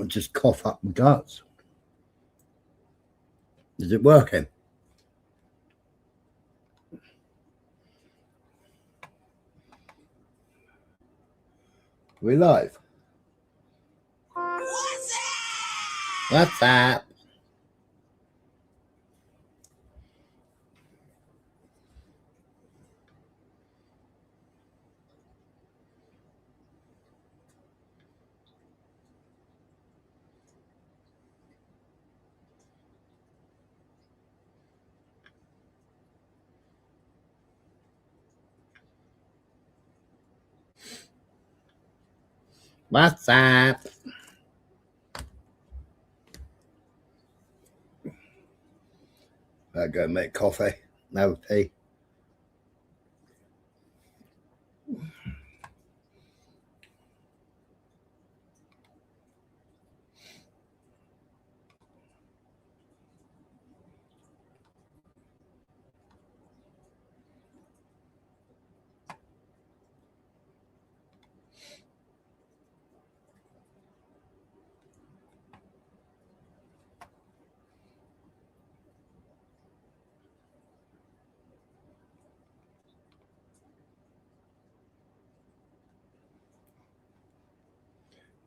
just cough up my guts. Is it working? We live? What's up? What's up? I'll go make coffee. No tea.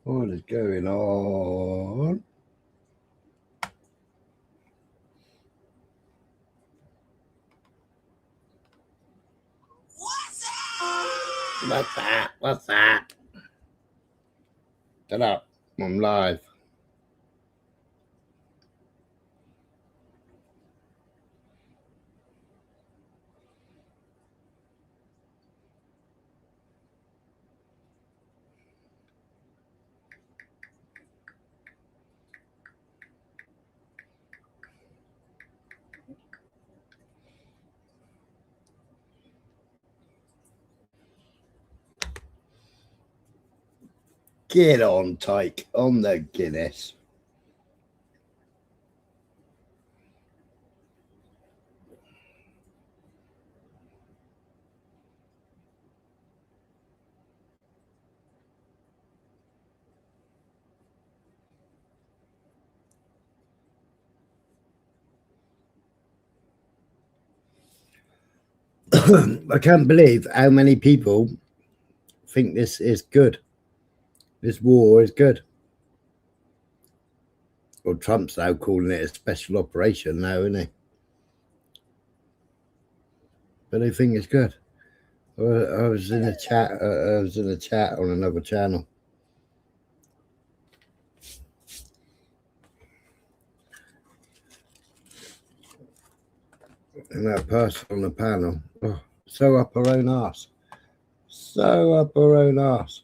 What is going on? What's that? What's that? Shut up. I'm live. Get on, Tyke, on the Guinness. I can't believe how many people think this is good. This war is good. Well, Trump's now calling it a special operation now, isn't he? But I think it's good. I was in a chat. I was in a chat on another channel. And that person on the panel, oh, so up her own arse. So up her own arse.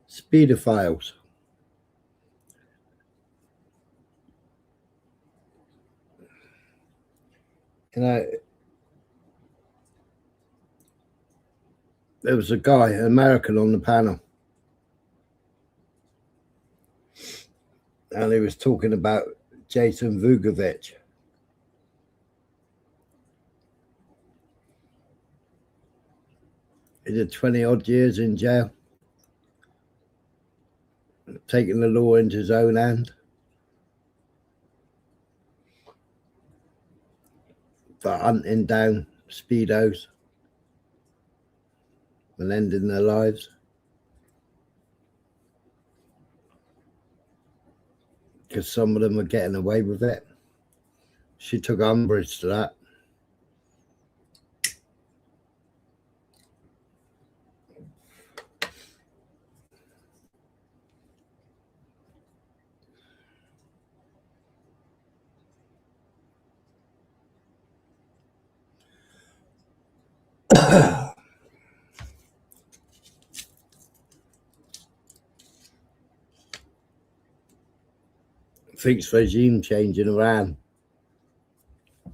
Speedophiles. You know, there was a guy, an American, on the panel. And he was talking about Jason Vukovic. He did 20 odd years in jail. Taking the law into his own hand. For hunting down speedos and ending their lives. Because some of them are getting away with it. She took umbrage to that. thinks regime change in Iran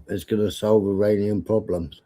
is going to solve Iranian problems.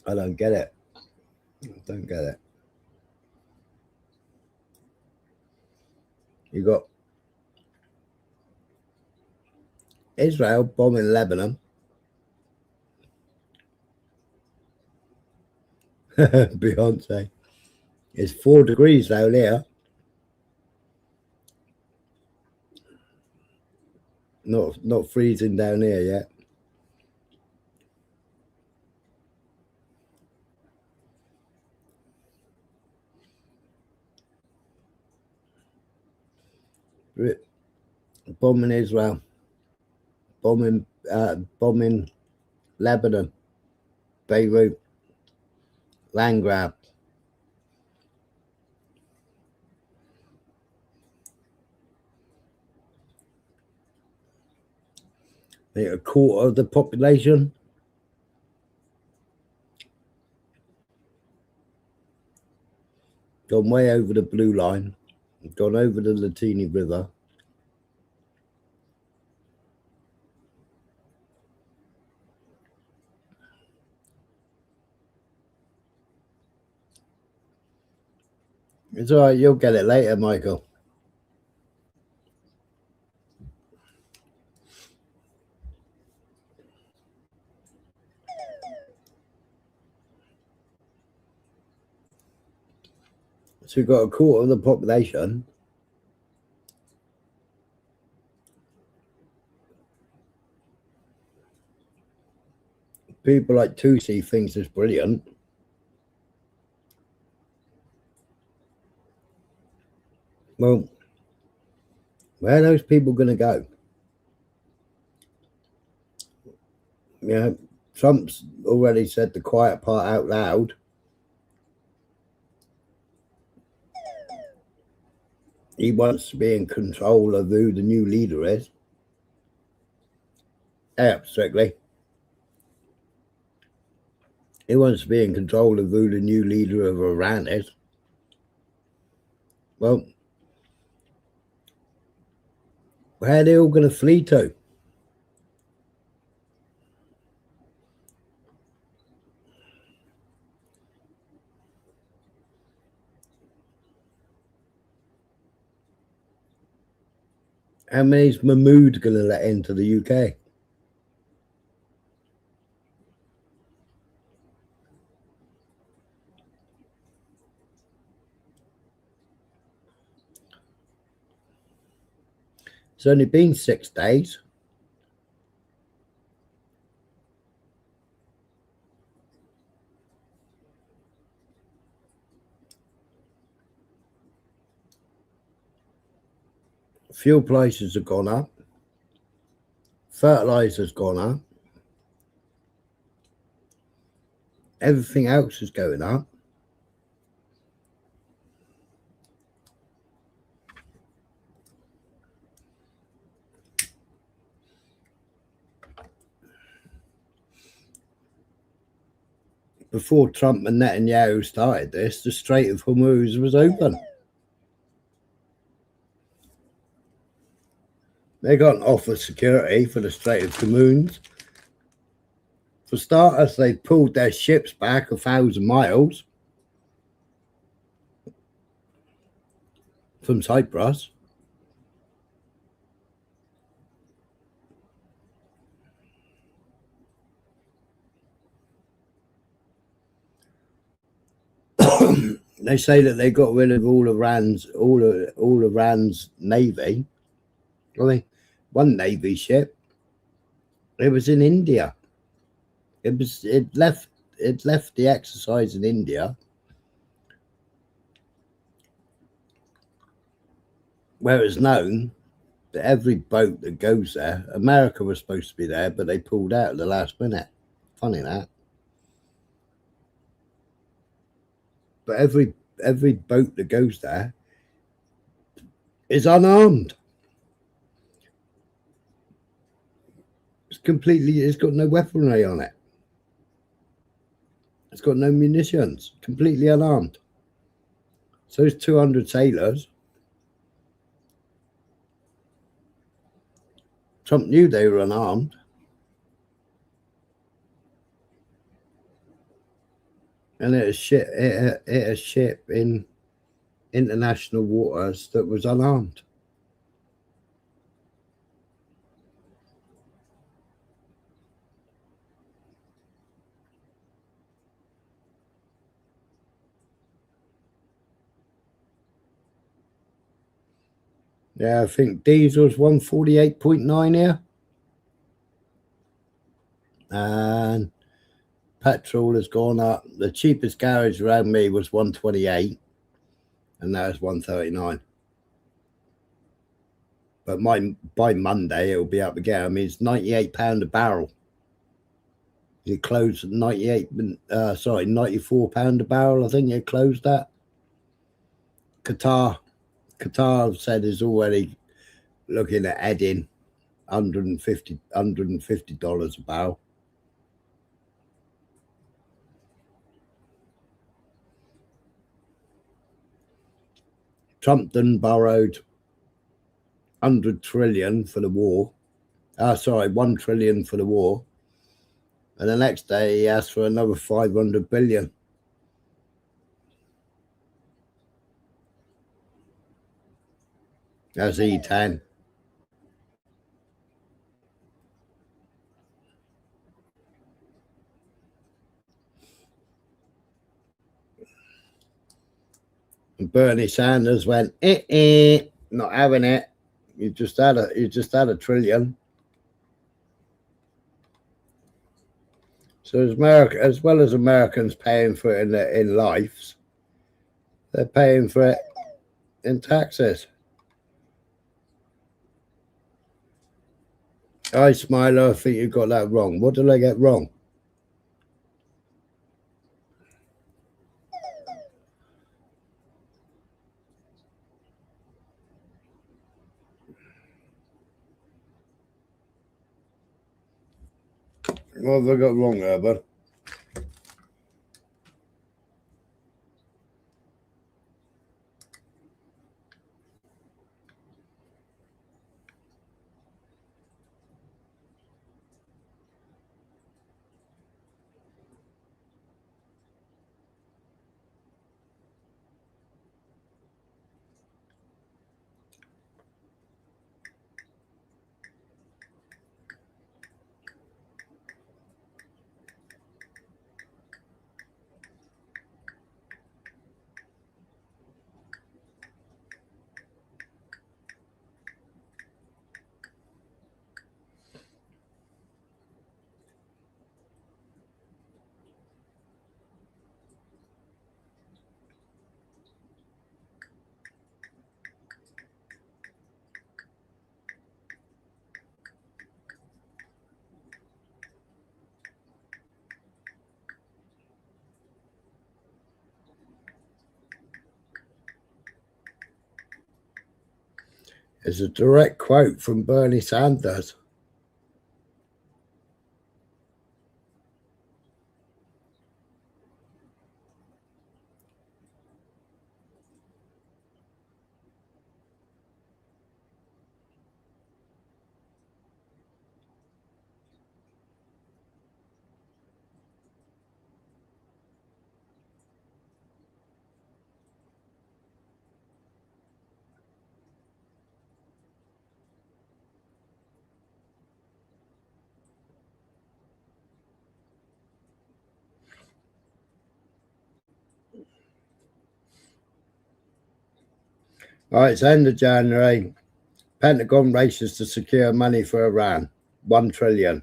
I don't get it. I don't get it. You got Israel bombing Lebanon. Beyonce. It's 4 degrees down here. Not freezing down here yet. Bombing Israel, bombing Lebanon, Beirut, land grab. A quarter of the population gone way over the blue line, gone over the Latini River. It's all right, you'll get it later, Michael. So we've got a quarter of the population people like Tusi thinks it's brilliant. Well, where are those people going to go? Yeah, Trump's already said the quiet part out loud. He wants to be in control of who the new leader is. Yeah, strictly. He wants to be in control of who the new leader of Iran is. Well, where are they all going to flee to? How many is Mahmoud going to let into the UK? It's only been 6 days. Fuel prices have gone up. Fertilizer's gone up. Everything else is going up. Before Trump and Netanyahu started this, the Strait of Hormuz was open. They got an offer security for the Strait of Hormuz. For starters, they pulled their ships back 1,000 miles from Cyprus. They say that they got rid of all Iran's navy. I mean, one navy ship. It was in India. It left the exercise in India, where it's known every boat that goes there, America was supposed to be there, but they pulled out at the last minute. Funny that. But every boat that goes there is unarmed. It's got no weaponry on it. It's got no munitions, completely unarmed. So it's 200 sailors. Trump knew they were unarmed. And it a ship in international waters that was unarmed. Yeah, I think diesel's 148.9 here. And petrol has gone up. The cheapest garage around me was 128, and now it's 139. But by Monday it'll be up again. I mean, it's £98 a barrel. It closed at 94 pound a barrel. I think it closed at. Qatar said is already looking at adding $150 a barrel. Trump done borrowed 100 trillion for the war. 1 trillion for the war. And the next day he asked for another 500 billion. That's E10. And Bernie Sanders went, not having it. You just had a trillion. So as well as Americans paying for it in lives, they're paying for it in taxes. Hi, Smiler, I think you got that wrong. What did I get wrong? What have I got wrong, Urban? It's a direct quote from Bernie Sanders. All right, it's end of January. Pentagon races to secure money for Iran, 1 trillion.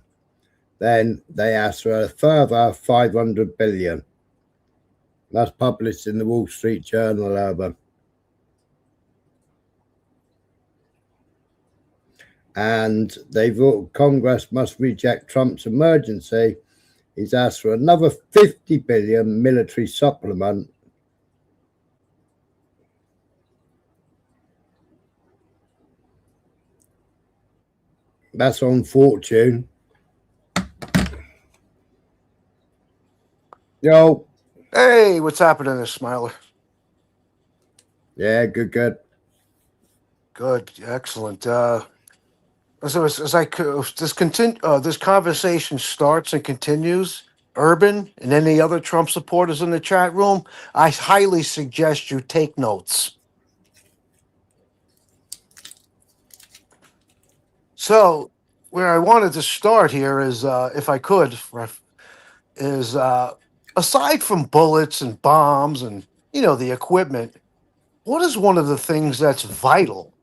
Then they asked for a further 500 billion. That's published in the Wall Street Journal, Urban. and Congress must reject Trump's emergency. He's asked for another 50 billion military supplement. That's on Fortune. Yo. Hey, what's happening there, Smiler? Yeah, good. Good, excellent. This conversation starts and continues, Urban and any other Trump supporters in the chat room, I highly suggest you take notes. So, where I wanted to start here is, if I could, is aside from bullets and bombs and the equipment, what is one of the things that's vital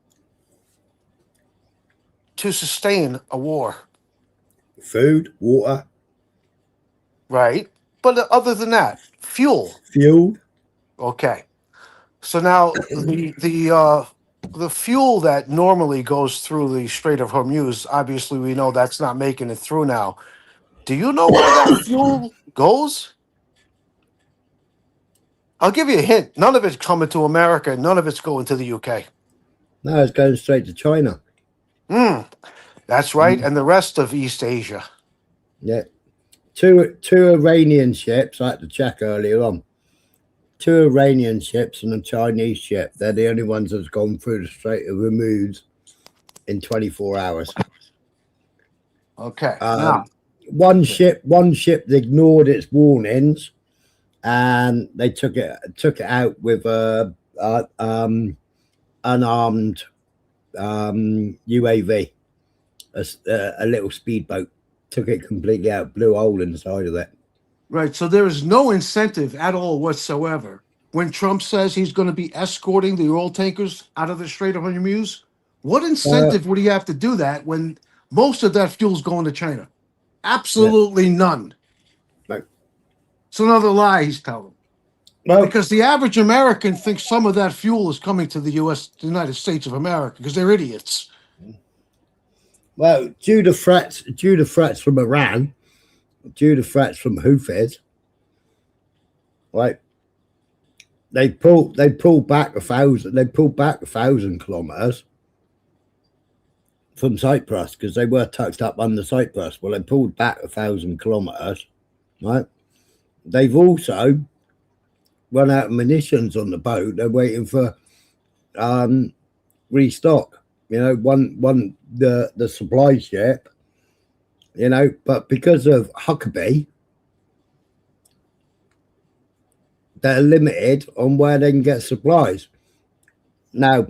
to sustain a war? Food, water, Right. But other than that, fuel. fuel. Okay. So now the fuel that normally goes through the Strait of Hormuz, obviously we know that's not making it through now. Do you know where that fuel goes? I'll give you a hint. None of it's coming to America. None of it's going to the UK. No, it's going straight to China. That's right. And the rest of East Asia. Yeah. Two Iranian ships, I had to check earlier on. 2 Iranian ships and a Chinese ship. They're the only ones that's gone through the Strait of Hormuz in 24 hours. Okay. One ship ignored its warnings, and they took it out with a unarmed UAV, a little speedboat. Took it completely out, blew a hole in the side of it. Right. So there is no incentive at all whatsoever when Trump says he's going to be escorting the oil tankers out of the Strait of Hormuz. What incentive would he have to do that when most of that fuel is going to China? Absolutely none. Right. It's another lie he's telling. Well, because the average American thinks some of that fuel is coming to the United States of America because they're idiots. Well, due to threats from Iran, due to threats from Houthis, right? They pulled back 1,000 kilometers from Cyprus because they were tucked up under Cyprus. Well, they pulled back 1,000 kilometers, right? They've also run out of munitions on the boat. They're waiting for restock. The supply ship. But because of Huckabee, they're limited on where they can get supplies. Now,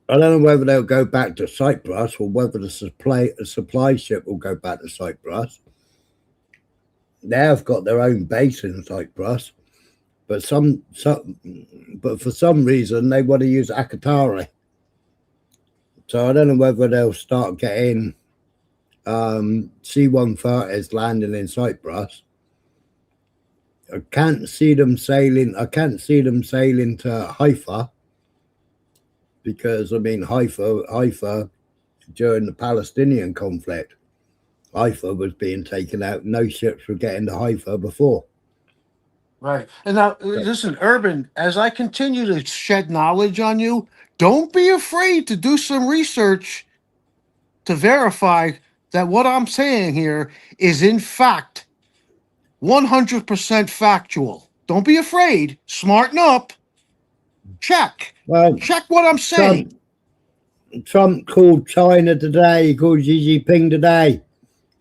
I don't know whether they'll go back to Cyprus or whether the supply ship will go back to Cyprus. They have got their own base in Cyprus, but for some reason they want to use Akatari. So I don't know whether they'll start getting C-130s landing in Cyprus. I can't see them sailing to Haifa because Haifa during the Palestinian conflict, Haifa was being taken out. No ships were getting to Haifa before. Right. And now, listen, Urban, as I continue to shed knowledge on you, don't be afraid to do some research to verify that what I'm saying here is, in fact, 100% factual. Don't be afraid. Smarten up. Check. Well, check what I'm saying. Trump called China today. He called Xi Jinping today.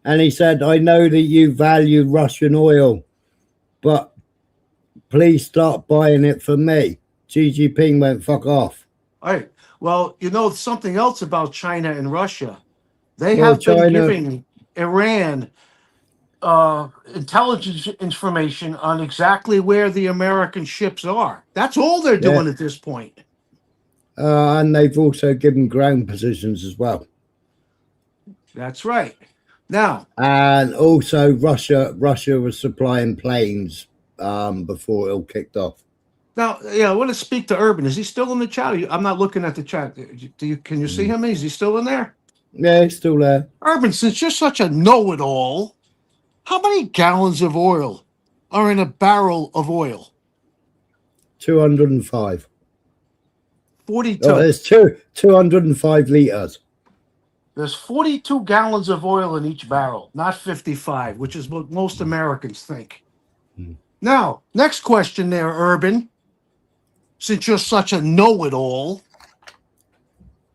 And he said, I know that you value Russian oil, but please start buying it for me. Xi Jinping went, fuck off. All right. Well, something else about China and Russia. They have been giving Iran intelligence information on exactly where the American ships are. That's all they're doing at this point. And they've also given ground positions as well. That's right. Now, and also Russia was supplying planes before it all kicked off. Now, yeah, I want to speak to Urban. Is he still in the chat? I'm not looking at the chat. Can you see him? Is he still in there? Yeah, it's still there. Urban, since you're such a know-it-all, how many gallons of oil are in a barrel of oil? 205. 42. Oh, there's 205 liters. There's 42 gallons of oil in each barrel, not 55, which is what most Americans think. Now, next question there, Urban. Since you're such a know-it-all,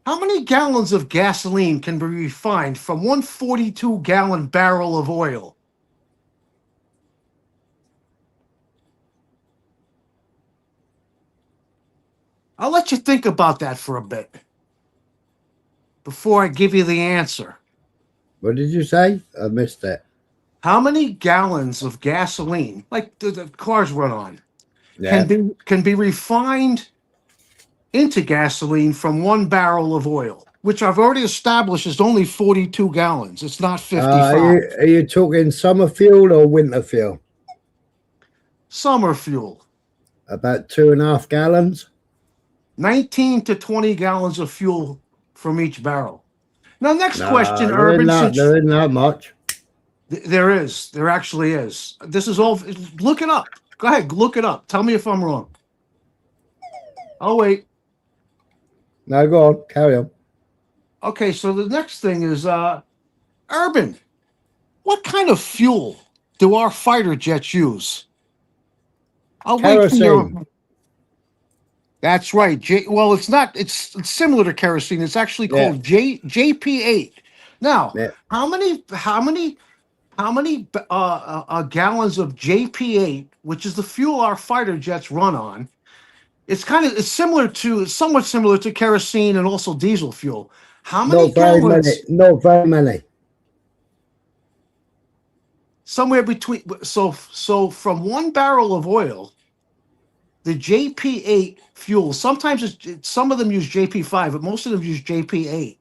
how many gallons of gasoline can be refined from one 42-gallon barrel of oil? I'll let you think about that for a bit before I give you the answer. What did you say? I missed it. How many gallons of gasoline, like the cars run on, Yeah. can be refined into gasoline from one barrel of oil, which I've already established is only 42 gallons. It's not 55. Are you talking summer fuel or winter fuel? Summer fuel. About 2.5 gallons. 19 to 20 gallons of fuel from each barrel. Now, next question, there Urban. there isn't that much. There is. There actually is. This is all. Look it up. Go ahead. Look it up. Tell me if I'm wrong. Oh, wait. No, go on. Carry on. Okay, so the next thing is Urban. What kind of fuel do our fighter jets use? I'll wait for your. Kerosene. That's right. Well, it's not. It's similar to kerosene. It's actually called JP8. Now, Yeah. how many gallons of JP8, which is the fuel our fighter jets run on? It's somewhat similar to kerosene and also diesel fuel. How many Not very gallons? many. Not very many. Somewhere between. So from one barrel of oil, the JP8 fuel. Sometimes some of them use JP5, but most of them use JP8.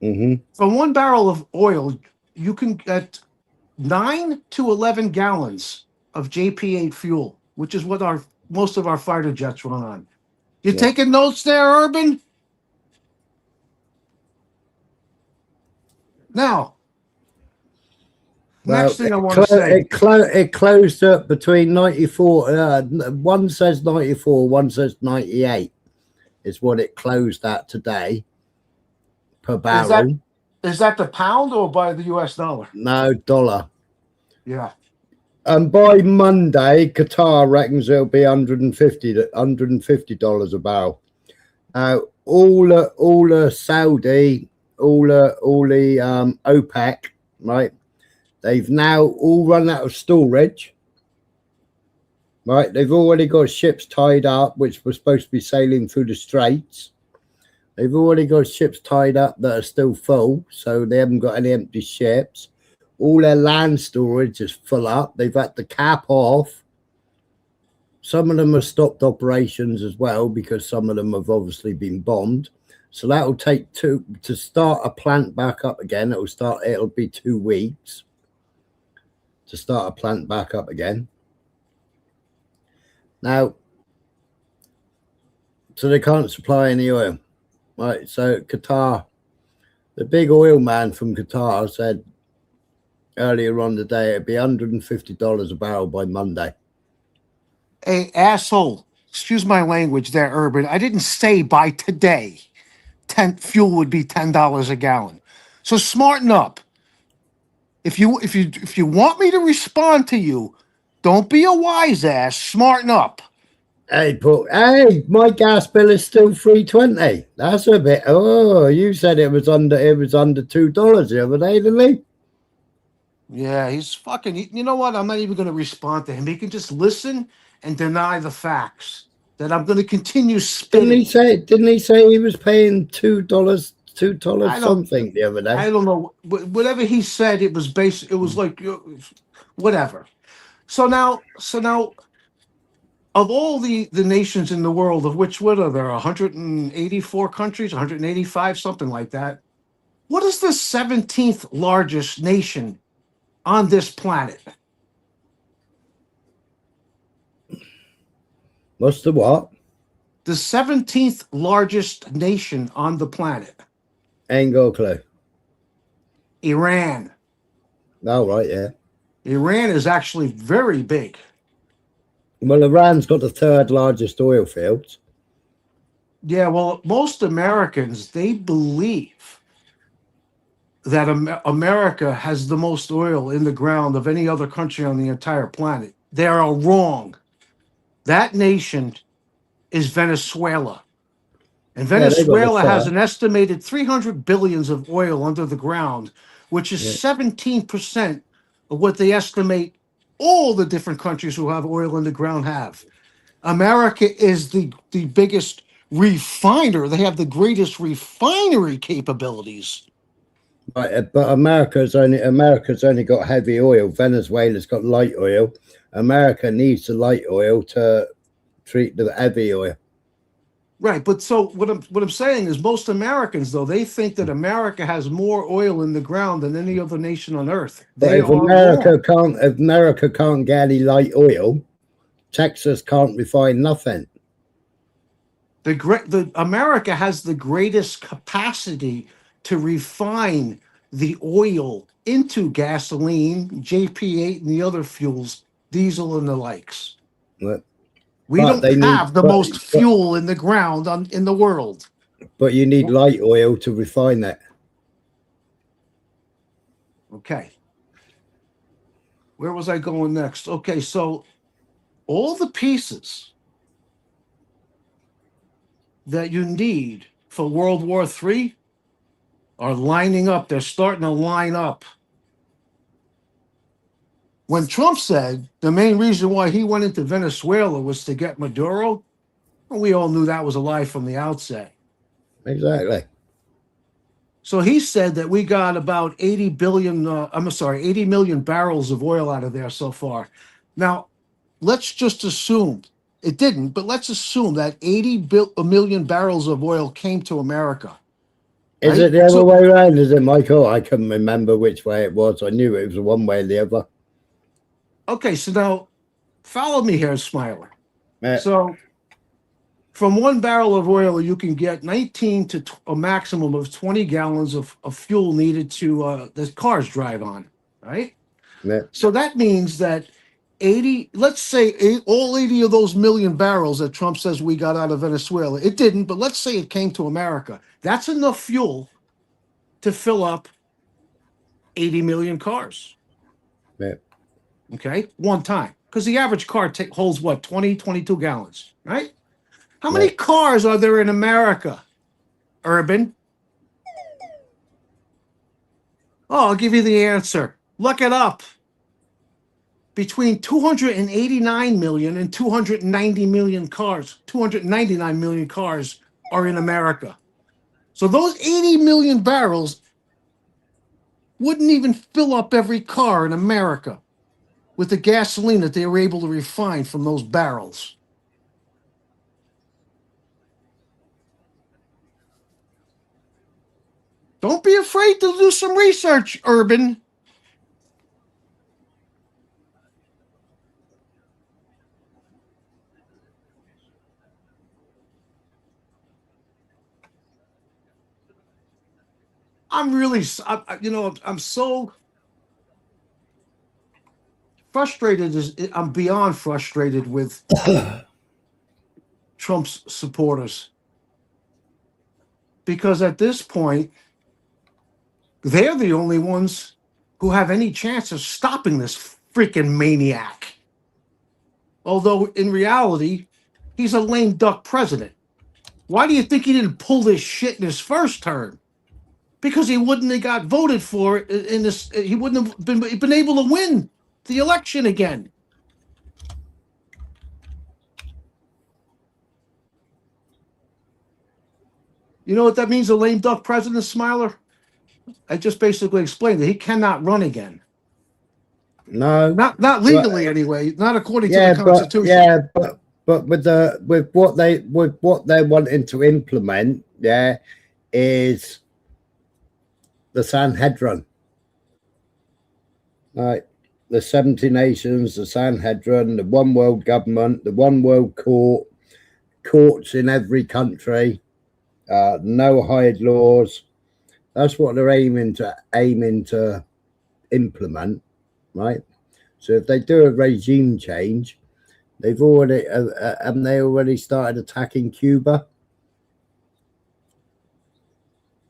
Mm-hmm. From one barrel of oil, you can get 9 to 11 gallons of JP8 fuel, which is what most of our fighter jets run on. You taking notes there, Urban? Now, next thing I want to say. It closed up between 94. One says 94, one says 98. Is what it closed at today per barrel. Is that the pound or by the US dollar? No, dollar. Yeah. And by Monday, Qatar reckons it'll be $150 a barrel. All the Saudi, all the OPEC, right? They've now all run out of storage. Right, they've already got ships tied up, which were supposed to be sailing through the straits. They've already got ships tied up that are still full, so they haven't got any empty ships. All their land storage is full up. They've had to cap off. Some of them have stopped operations as well because some of them have obviously been bombed. So that will take to start a plant back up again. It'll be 2 weeks to start a plant back up again. Now, so they can't supply any oil, right? So Qatar, the big oil man from Qatar said earlier on today it'd be $150 a barrel by Monday. Hey, asshole, excuse my language there, Urban. I didn't say by today fuel would be $10 a gallon. So smarten up. If you want me to respond to you, don't be a wise ass. Smarten up. Hey, my gas bill is still $3.20. That's a bit. Oh, you said it was under $2 the other day, didn't you? Yeah, he's fucking. You know what? I'm not even going to respond to him. He can just listen and deny the facts. That I'm going to continue spinning. Didn't he say he was paying $2 something the other day? I don't know. Whatever he said, it was it was like whatever. So now, of all the nations in the world, of which what are there 184 countries, 185, something like that. What is the 17th largest nation on this planet? What's the what? The 17th largest nation on the planet. Ain't got a clue. Iran. Oh, right, yeah. Iran is actually very big. Well, Iran's got the third largest oil fields. Yeah, well, most Americans, they believe that America has the most oil in the ground of any other country on the entire planet. They are wrong. That nation is Venezuela. And Yeah, they got the Venezuela has third. an estimated 300 billions of oil under the ground, which is Yeah. 17% of what they estimate all the different countries who have oil in the ground have. America is the biggest refiner. They have the greatest refinery capabilities. But America's only got heavy oil. Venezuela's got light oil. America needs the light oil to treat the heavy oil. Right, but so what I'm saying is most Americans though they think that America has more oil in the ground than any other nation on earth. But They if are wrong. America can't get any light oil, Texas can't refine nothing. The America has the greatest capacity to refine the oil into gasoline, JP8 and the other fuels, diesel and the likes. But We but they don't need have the most fuel in the ground in the world. but you need light oil to refine that. Okay. Where was I going next? Okay, so all the pieces that you need for World War III are lining up. They're starting to line up. When Trump said the main reason why he went into Venezuela was to get Maduro, we all knew that was a lie from the outset. Exactly. So he said that we got about 80 million barrels of oil out of there so far. Now, let's just assume it didn't, but let's assume that 80 million barrels of oil came to America. Is Right? it the other way around? Is it, Michael? I couldn't remember which way it was. I knew it was one way or the other. Okay, so now follow me here, Smiler. Yeah. So from 1 barrel of oil, you can get 19 to a maximum of 20 gallons of fuel needed to the cars drive on, right? Yeah. So that means that 80, let's say all 80 of those million barrels that Trump says we got out of Venezuela, it didn't, but let's say it came to America. That's enough fuel to fill up 80 million cars. Yeah. Okay, one time. Because the average car holds what, 20, 22 gallons, right? How many Yeah. cars are there in America, Urban? Oh, I'll give you the answer. Look it up. Between 289 million and 290 million cars, 299 million cars are in America. So those 80 million barrels wouldn't even fill up every car in America with the gasoline that they were able to refine from those barrels. Don't be afraid to do some research, Urban. I'm really, I'm so frustrated. I'm beyond frustrated with Trump's supporters. Because at this point, they're the only ones who have any chance of stopping this freaking maniac. Although in reality, he's a lame duck president. Why do you think he didn't pull this shit in his first term? Because he wouldn't have got voted for in this. He wouldn't have been able to win the election again. You know what that means, a lame duck president, Smiler? I just basically explained that he cannot run again. No. Not legally anyway, not according to the Constitution. But with what they're wanting to implement, is the Sanhedrin. Right. The 70 nations, the Sanhedrin, the one world government, the one world court, courts in every country, no hide laws. That's what they're aiming to implement, right? So if they do a regime change, they've already and they already started attacking Cuba.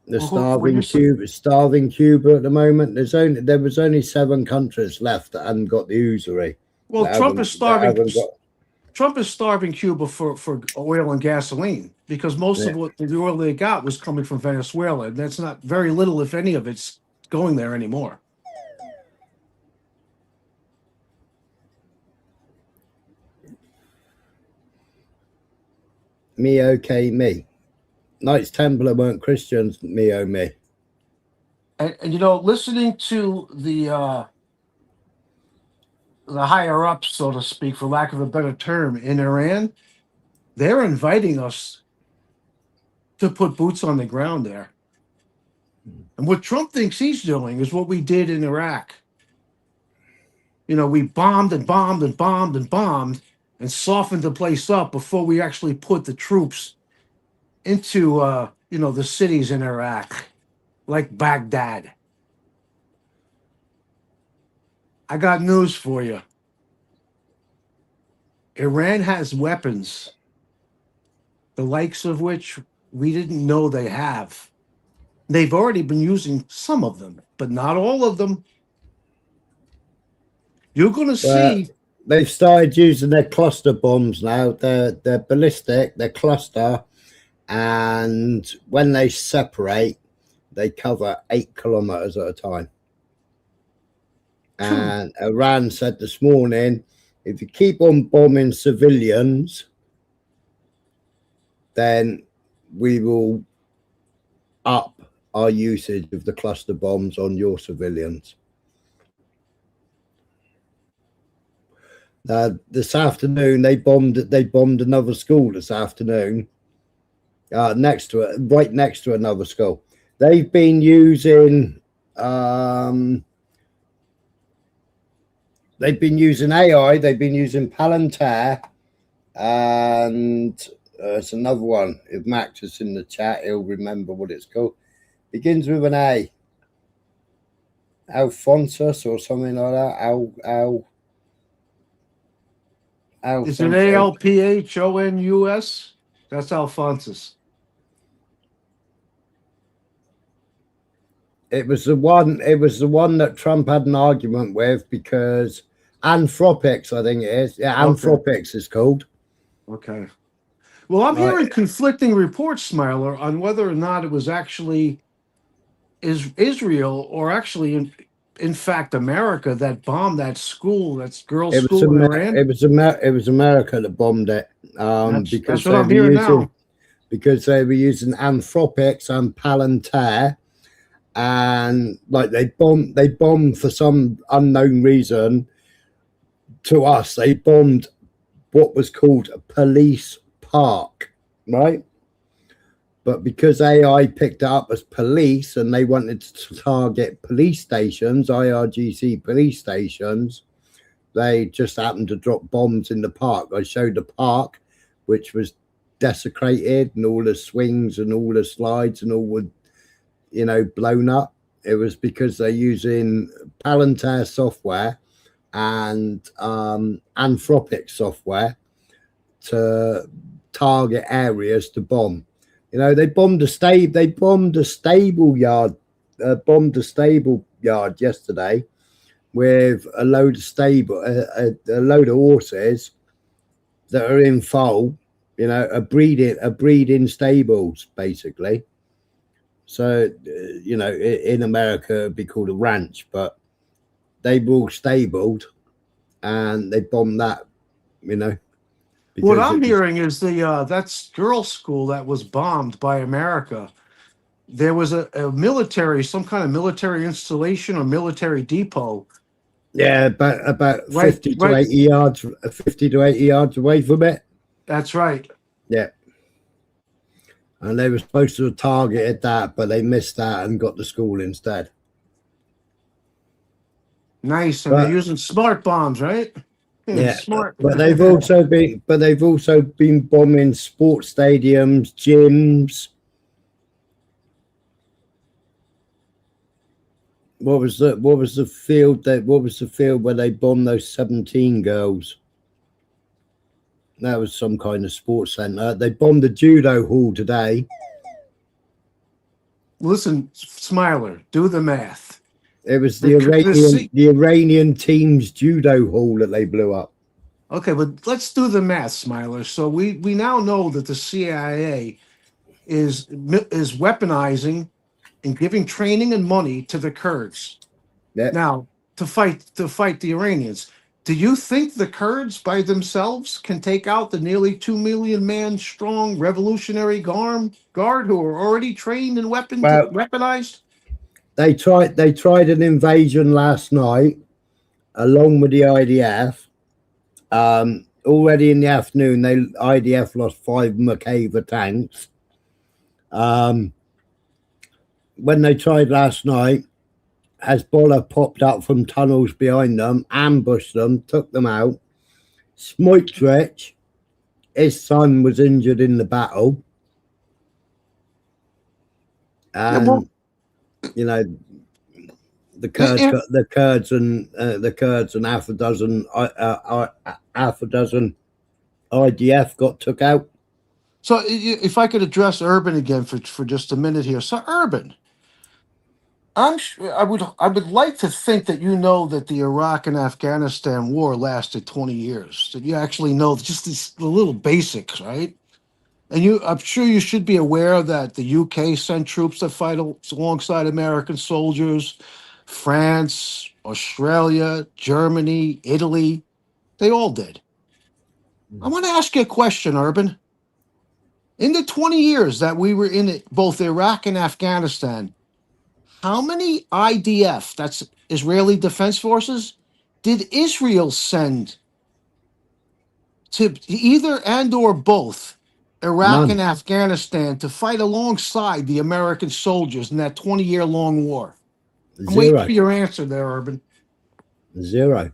They're starving Cuba at the moment. There was only 7 countries left that hadn't got the usury. Well, Trump is starving Cuba for oil and gasoline, because most of what the oil they got was coming from Venezuela, and that's not very little, if any of it's going there anymore. Me okay me. Knights Templar weren't Christians, me oh me. And you know, listening to the higher ups, so to speak, for lack of a better term, in Iran, they're inviting us to put boots on the ground there. And what Trump thinks he's doing is what we did in Iraq. You know, we bombed and bombed and bombed and bombed and softened the place up before we actually put the troops into, you know, the cities in Iraq, like Baghdad. I got news for you. Iran has weapons, the likes of which we didn't know they have. They've already been using some of them, but not all of them. You're going to see. They've started using their cluster bombs now. They're ballistic, they're cluster, and when they separate, they cover 8 kilometers at a time. And Iran said this morning, if you keep on bombing civilians, then we will up our usage of the cluster bombs on your civilians. This afternoon, they bombed another school this afternoon, right next to another school. They've been using AI. They've been using Palantir, and it's another one. If Max is in the chat, he'll remember what it's called. Begins with an A. Alphonsus or something like that. Is it Alphonsus? That's Alphonsus. It was the one that Trump had an argument with, because Anthropics, I think it is. Yeah, Anthropics is called. Okay. Well, I'm hearing conflicting reports, Smiler, on whether or not it was actually Israel or actually, in fact, America that bombed that school, that girls' school in Iran. It was America that bombed it. That's what I'm hearing now. Because they were using Anthropics and Palantir, and like they bombed for some unknown reason. To us, they bombed what was called a police park, right? But because AI picked it up as police and they wanted to target police stations, IRGC police stations, they just happened to drop bombs in the park. I showed the park, which was desecrated, and all the swings and all the slides and all were, you know, blown up. It was because they're using Palantir software and Anthropic software to target areas to bomb. You know, they bombed a stable yard yesterday with a load of horses that are in foal, you know, a breeding stables basically. So, you know, in America it'd be called a ranch, but they were all stabled and they bombed that, you know. What I'm hearing is that's girls' school that was bombed by America. There was a military, some kind of military installation or military depot. Yeah, about 50 to 80 yards away from it. That's right. Yeah. And they were supposed to have targeted that, but they missed that and got the school instead. Nice. And they're using smart bombs, right? Yeah, Smart. but they've also been bombing sports stadiums, gyms. What was the field where they bombed those 17 girls? That was some kind of sports center. They bombed the judo hall today. Listen, Smiler, do the math. It was The Iranian team's judo hall that they blew up. Okay, but let's do the math, Smiler. So we now know that the CIA is weaponizing and giving training and money to the Kurds. Yeah. Now to fight the Iranians. Do you think the Kurds by themselves can take out the nearly 2 million man strong Revolutionary Guard who are already trained and weaponized? They tried an invasion last night along with the IDF. Already in the afternoon, IDF lost 5 Merkava tanks. When they tried last night, Hezbollah popped up from tunnels behind them, ambushed them, took them out. Smotrich, his son was injured in the battle. And you know, the Kurds and half a dozen IDF got took out. So if I could address Urban again for just a minute here. So Urban, I would like to think that you know that the Iraq and Afghanistan war lasted 20 years. That you actually know just the little basics, right? And I'm sure you should be aware that the UK sent troops to fight alongside American soldiers. France, Australia, Germany, Italy, they all did. I want to ask you a question, Urban. In the 20 years that we were in both Iraq and Afghanistan, how many IDF, that's Israeli Defense Forces, did Israel send to either and or both Iraq None. and Afghanistan to fight alongside the American soldiers in that 20-year long war? I'm waiting for your answer there, Urban. 0.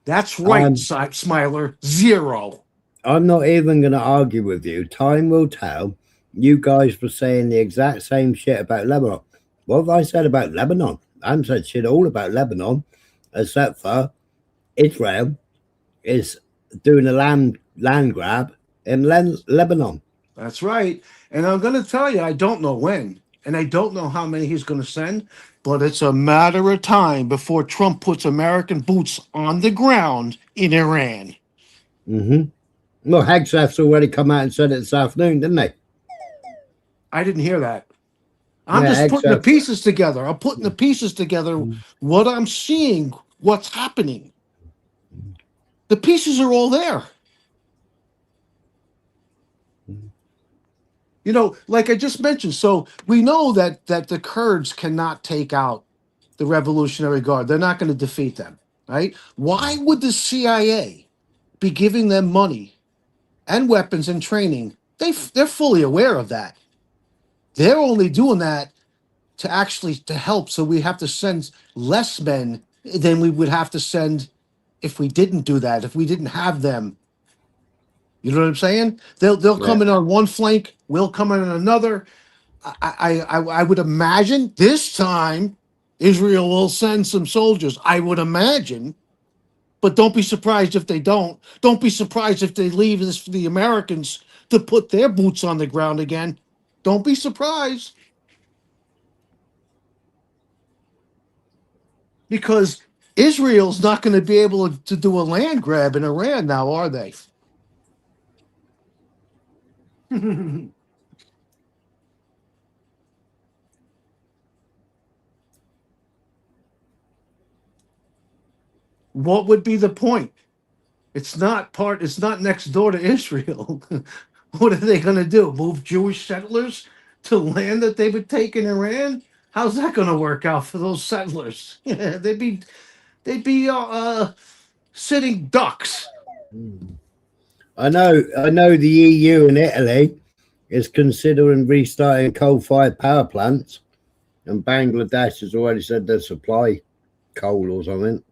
That's right, Smiler. 0. I'm not even going to argue with you. Time will tell. You guys were saying the exact same shit about Lebanon. What have I said about Lebanon? I haven't said shit all about Lebanon, except for Israel is doing a land grab in Lebanon. That's right. And I'm going to tell you, I don't know when, and I don't know how many he's going to send, but it's a matter of time before Trump puts American boots on the ground in Iran. Mm-hmm. Well, Hegseth's already come out and said it this afternoon, didn't they? I didn't hear that. I'm just putting the pieces together. I'm putting the pieces together, what I'm seeing, what's happening. The pieces are all there. You know, like I just mentioned, so we know that the Kurds cannot take out the Revolutionary Guard. They're not going to defeat them, right? Why would the CIA be giving them money and weapons and training? They're fully aware of that. They're only doing that to help. So we have to send less men than we would have to send if we didn't do that, if we didn't have them. You know what I'm saying? They'll come in on one flank, we'll come in on another. I would imagine this time Israel will send some soldiers. I would imagine, but don't be surprised if they don't. Don't be surprised if they leave this for the Americans to put their boots on the ground again. Don't be surprised. Because Israel's not going to be able to do a land grab in Iran now, are they? What would be the point? It's not next door to Israel. What are they going to do? Move Jewish settlers to land that they would take in Iran? How's that going to work out for those settlers? they'd be sitting ducks. I know the EU and Italy is considering restarting coal-fired power plants, and Bangladesh has already said they'll supply coal or something.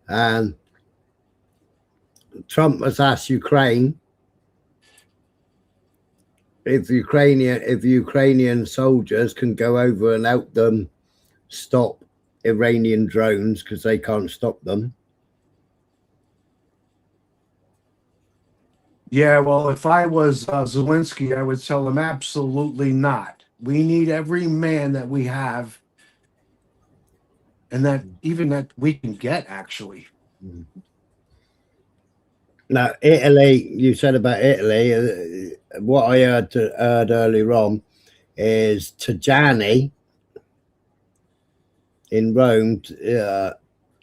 And Trump has asked Ukraine if Ukrainian soldiers can go over and help them stop Iranian drones because they can't stop them. Yeah, well, if I was Zelensky, I would tell him absolutely not. We need every man that we have, and that even that we can get, actually. Now, Italy, you said about Italy, what I heard earlier on is Tajani in Rome,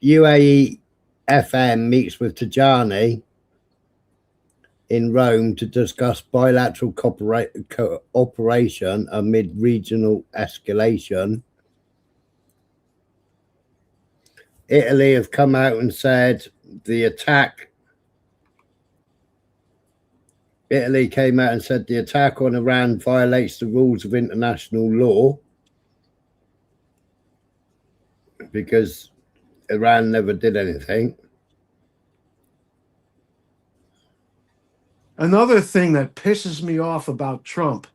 UAE FM meets with Tajani in Rome to discuss bilateral cooperation amid regional escalation. Italy have come out and said Italy came out and said the attack on Iran violates the rules of international law because Iran never did anything. Another thing that pisses me off about Trump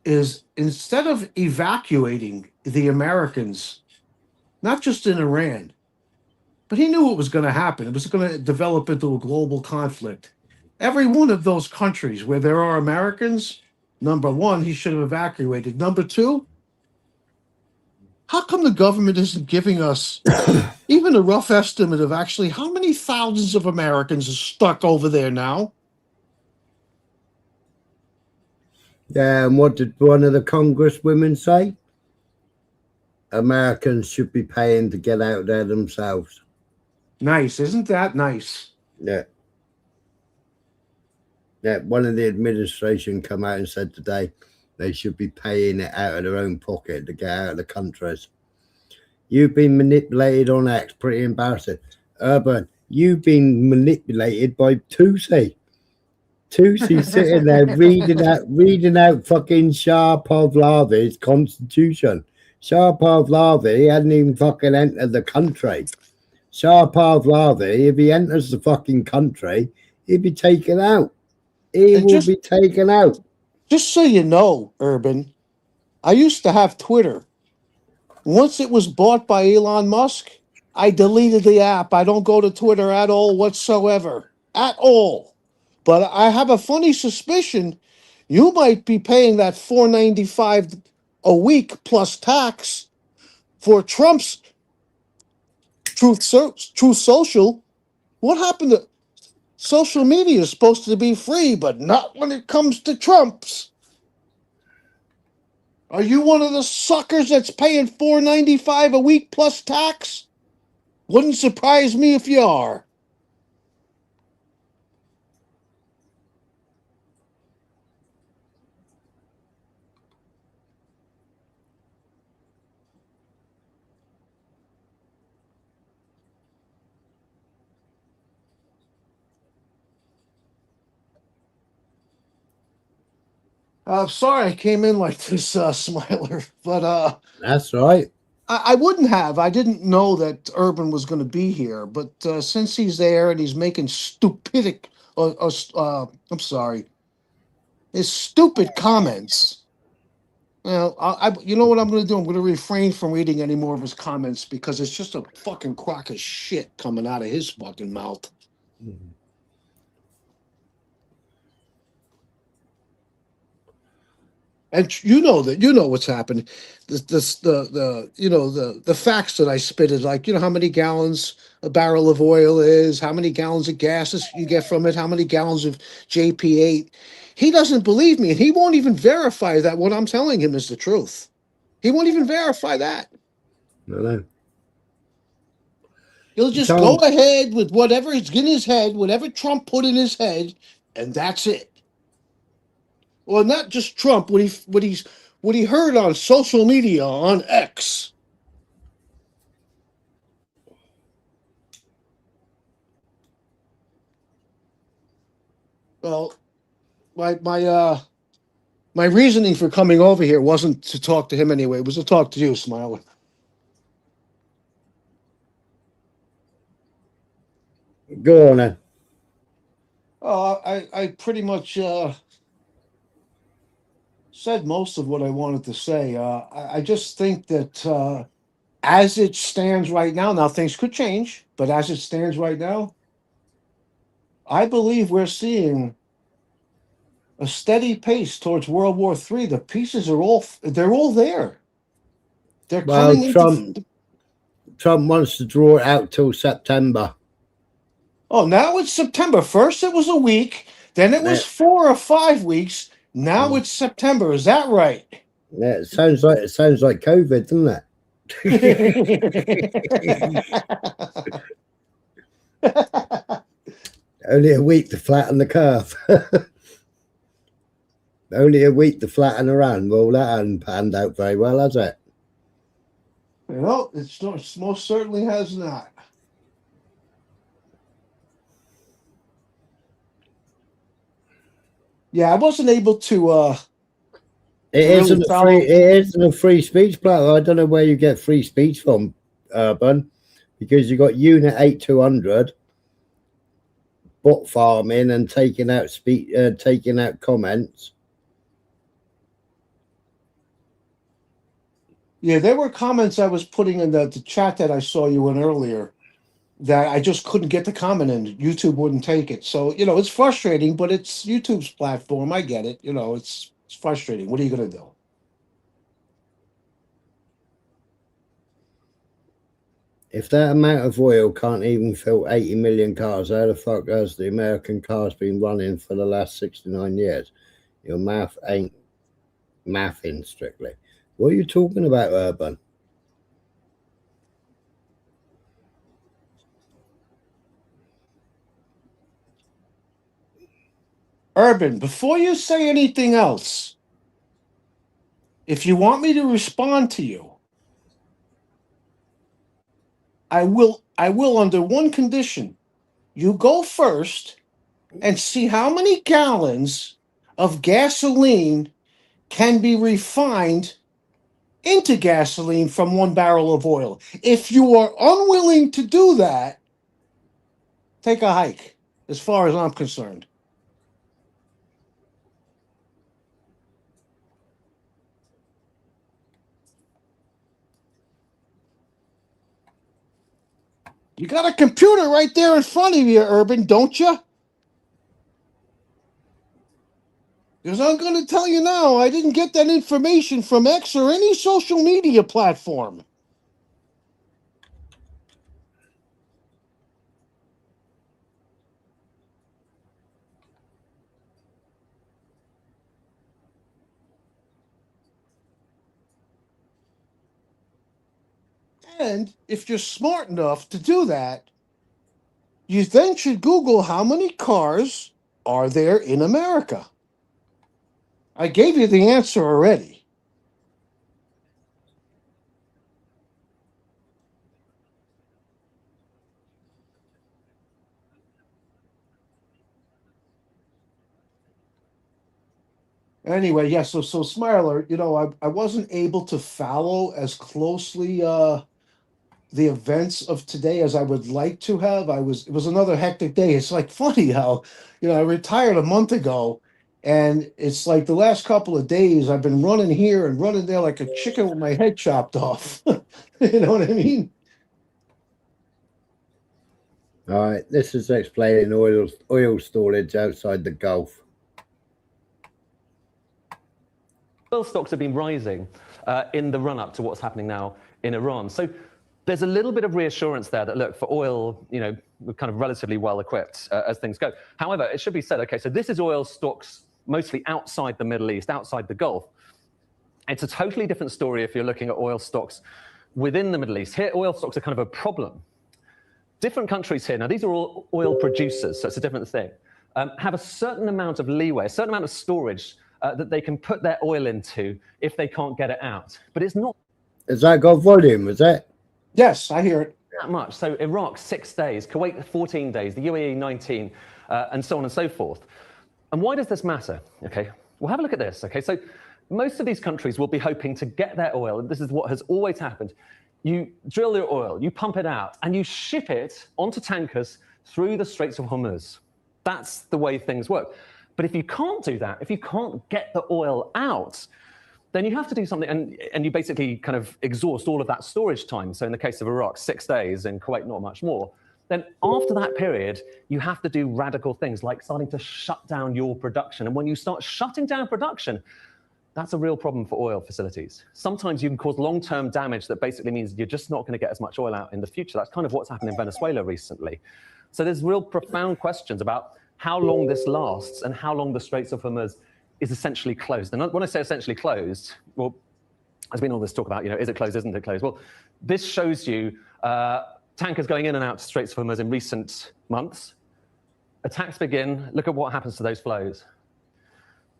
is instead of evacuating the Americans, not just in Iran, but he knew what was going to happen. It was going to develop into a global conflict. Every one of those countries where there are Americans, number one, he should have evacuated. Number two, how come the government isn't giving us even a rough estimate of actually how many thousands of Americans are stuck over there now? Yeah, and what did one of the congresswomen say? Americans should be paying to get out there themselves. Nice, isn't that nice? Yeah. Yeah, one of the administration come out and said today they should be paying it out of their own pocket to get out of the countries. You've been manipulated on X, pretty embarrassing. Urban, you've been manipulated by Tusi. Tusi sitting there reading out fucking Shah Pahlavi's constitution. Shah Pahlavi hadn't even fucking entered the country. Shah Pahlavi, if he enters the fucking country, he'd be taken out. He will be taken out. Just so you know, Urban, I used to have Twitter. Once it was bought by Elon Musk, I deleted the app. I don't go to Twitter at all whatsoever. At all. But I have a funny suspicion you might be paying that $4.95 a week plus tax for Trump's Truth Social. What happened to social media is supposed to be free, but not when it comes to Trump's. Are you one of the suckers that's paying $4.95 a week plus tax? Wouldn't surprise me if you are. Sorry I came in like this, Smiler, but That's right. I wouldn't have. I didn't know that Urban was going to be here, but since he's there and he's making I'm sorry, his stupid comments. Well, you know what I'm going to do? I'm going to refrain from reading any more of his comments because it's just a fucking crock of shit coming out of his fucking mouth. Mm-hmm. And you know what's happening. The facts that I spit is like, you know how many gallons a barrel of oil is, how many gallons of gases you get from it, how many gallons of JP8. He doesn't believe me, and he won't even verify that what I'm telling him is the truth. He won't even verify that. No. He'll just go ahead with whatever is in his head, whatever Trump put in his head, and that's it. Well, not just Trump. What he heard on social media on X. Well, my reasoning for coming over here wasn't to talk to him anyway. It was to talk to you, Smiler. Go on then. I pretty much said most of what I wanted to say. I just think that as it stands right now, things could change, but as it stands right now, I believe we're seeing a steady pace towards World War III. The pieces are they're all there. They're Well, coming into. Trump wants to draw it out till September. Oh, now it's September. First it was a week, then it was Yeah, 4 or 5 weeks. Now mm, it's September. Is that right? yeah, it sounds like COVID, doesn't it? Only a week to flatten the curve. Only a week to flatten around. Well, that hasn't panned out very well, has it? No, it's most certainly has not. Yeah, I wasn't able to really follow. It isn't a free speech platform. I don't know where you get free speech from, Urban, because you got Unit 8200 bot farming and taking out comments. Yeah, there were comments I was putting in the chat that I saw you in earlier that I just couldn't get the comment in. YouTube wouldn't take it. So, it's frustrating, but it's YouTube's platform. I get it. It's frustrating. What are you going to do? If that amount of oil can't even fill 80 million cars, how the fuck has the American cars been running for the last 69 years? Your math ain't mathing strictly. What are you talking about, Urban? Urban, before you say anything else, if you want me to respond to you, I will under one condition. You go first and see how many gallons of gasoline can be refined into gasoline from 1 barrel of oil. If you are unwilling to do that, take a hike, as far as I'm concerned. You got a computer right there in front of you, Urban, don't you? Because I'm going to tell you now, I didn't get that information from X or any social media platform. And if you're smart enough to do that, you then should Google how many cars are there in America. I gave you the answer already. Anyway, yeah, so Smiler, I wasn't able to follow as closely the events of today as I would like to have. It was another hectic day. It's like funny how, I retired a month ago, and it's like the last couple of days I've been running here and running there like a chicken with my head chopped off. You know what I mean? All right, this is explaining oil storage outside the Gulf. Oil stocks have been rising in the run-up to what's happening now in Iran. So there's a little bit of reassurance there that, look, for oil, we're kind of relatively well equipped as things go. However, it should be said, okay, so this is oil stocks mostly outside the Middle East, outside the Gulf. It's a totally different story if you're looking at oil stocks within the Middle East. Here, oil stocks are kind of a problem. Different countries here, now these are all oil producers, so it's a different thing, have a certain amount of leeway, a certain amount of storage that they can put their oil into if they can't get it out. But it's not. Has that got volume, is it? Yes, I hear it. That much. So Iraq, 6 days, Kuwait, 14 days, the UAE, 19, and so on and so forth. And why does this matter? Okay, well, have a look at this. Okay, so most of these countries will be hoping to get their oil, and this is what has always happened. You drill your oil, you pump it out, and you ship it onto tankers through the Straits of Hormuz. That's the way things work. But if you can't do that, if you can't get the oil out, then you have to do something, and you basically kind of exhaust all of that storage time. So in the case of Iraq, 6 days, in Kuwait, not much more. Then after that period, you have to do radical things like starting to shut down your production. And when you start shutting down production, that's a real problem for oil facilities. Sometimes you can cause long-term damage that basically means you're just not going to get as much oil out in the future. That's kind of what's happened in Venezuela recently. So there's real profound questions about how long this lasts and how long the Straits of Hormuz is essentially closed. And when I say essentially closed, well, there's been all this talk about, is it closed, isn't it closed? Well, this shows you tankers going in and out to Straits of Hormuz in recent months. Attacks begin. Look at what happens to those flows.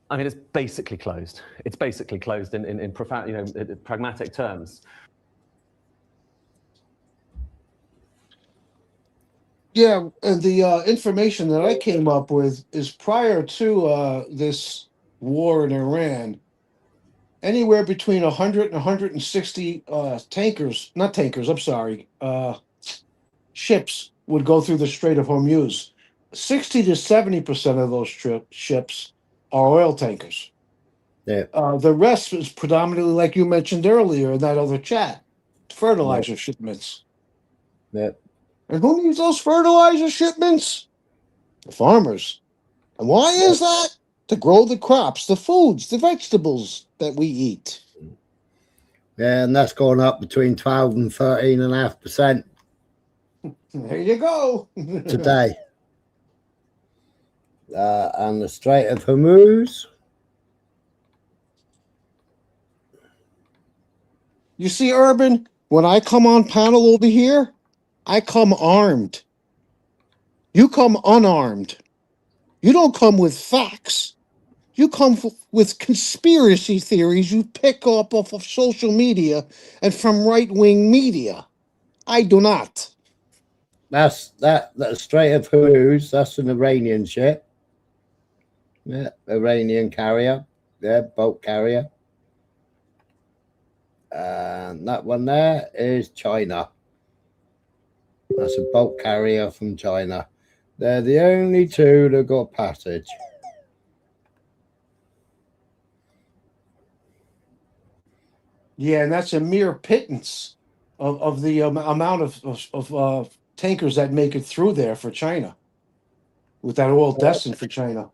I mean, it's basically closed. It's basically closed in profound, pragmatic terms. Yeah, and the information that I came up with is prior to this war in Iran, anywhere between 100 and 160 ships would go through the Strait of Hormuz. 60 to 70% of those ships are oil tankers. Yeah. The rest is predominantly, like you mentioned earlier in that other chat, fertilizer shipments. Yeah. And who needs those fertilizer shipments? The farmers. And why is that? To grow the crops, the foods, the vegetables that we eat. Yeah, and that's gone up between 12 and 13.5% There you go. today. And the Strait of Hormuz. You see, Urban, when I come on panel over here, I come armed. You come unarmed. You don't come with facts. You come with conspiracy theories you pick up off of social media and from right-wing media. I do not. That's that Strait of Hormuz. That's an Iranian ship. Yeah, Iranian carrier. Yeah, bulk carrier. And that one there is China. That's a bulk carrier from China. They're the only two that got passage. Yeah, and that's a mere pittance of the amount of tankers that make it through there for China, with that oil destined for China,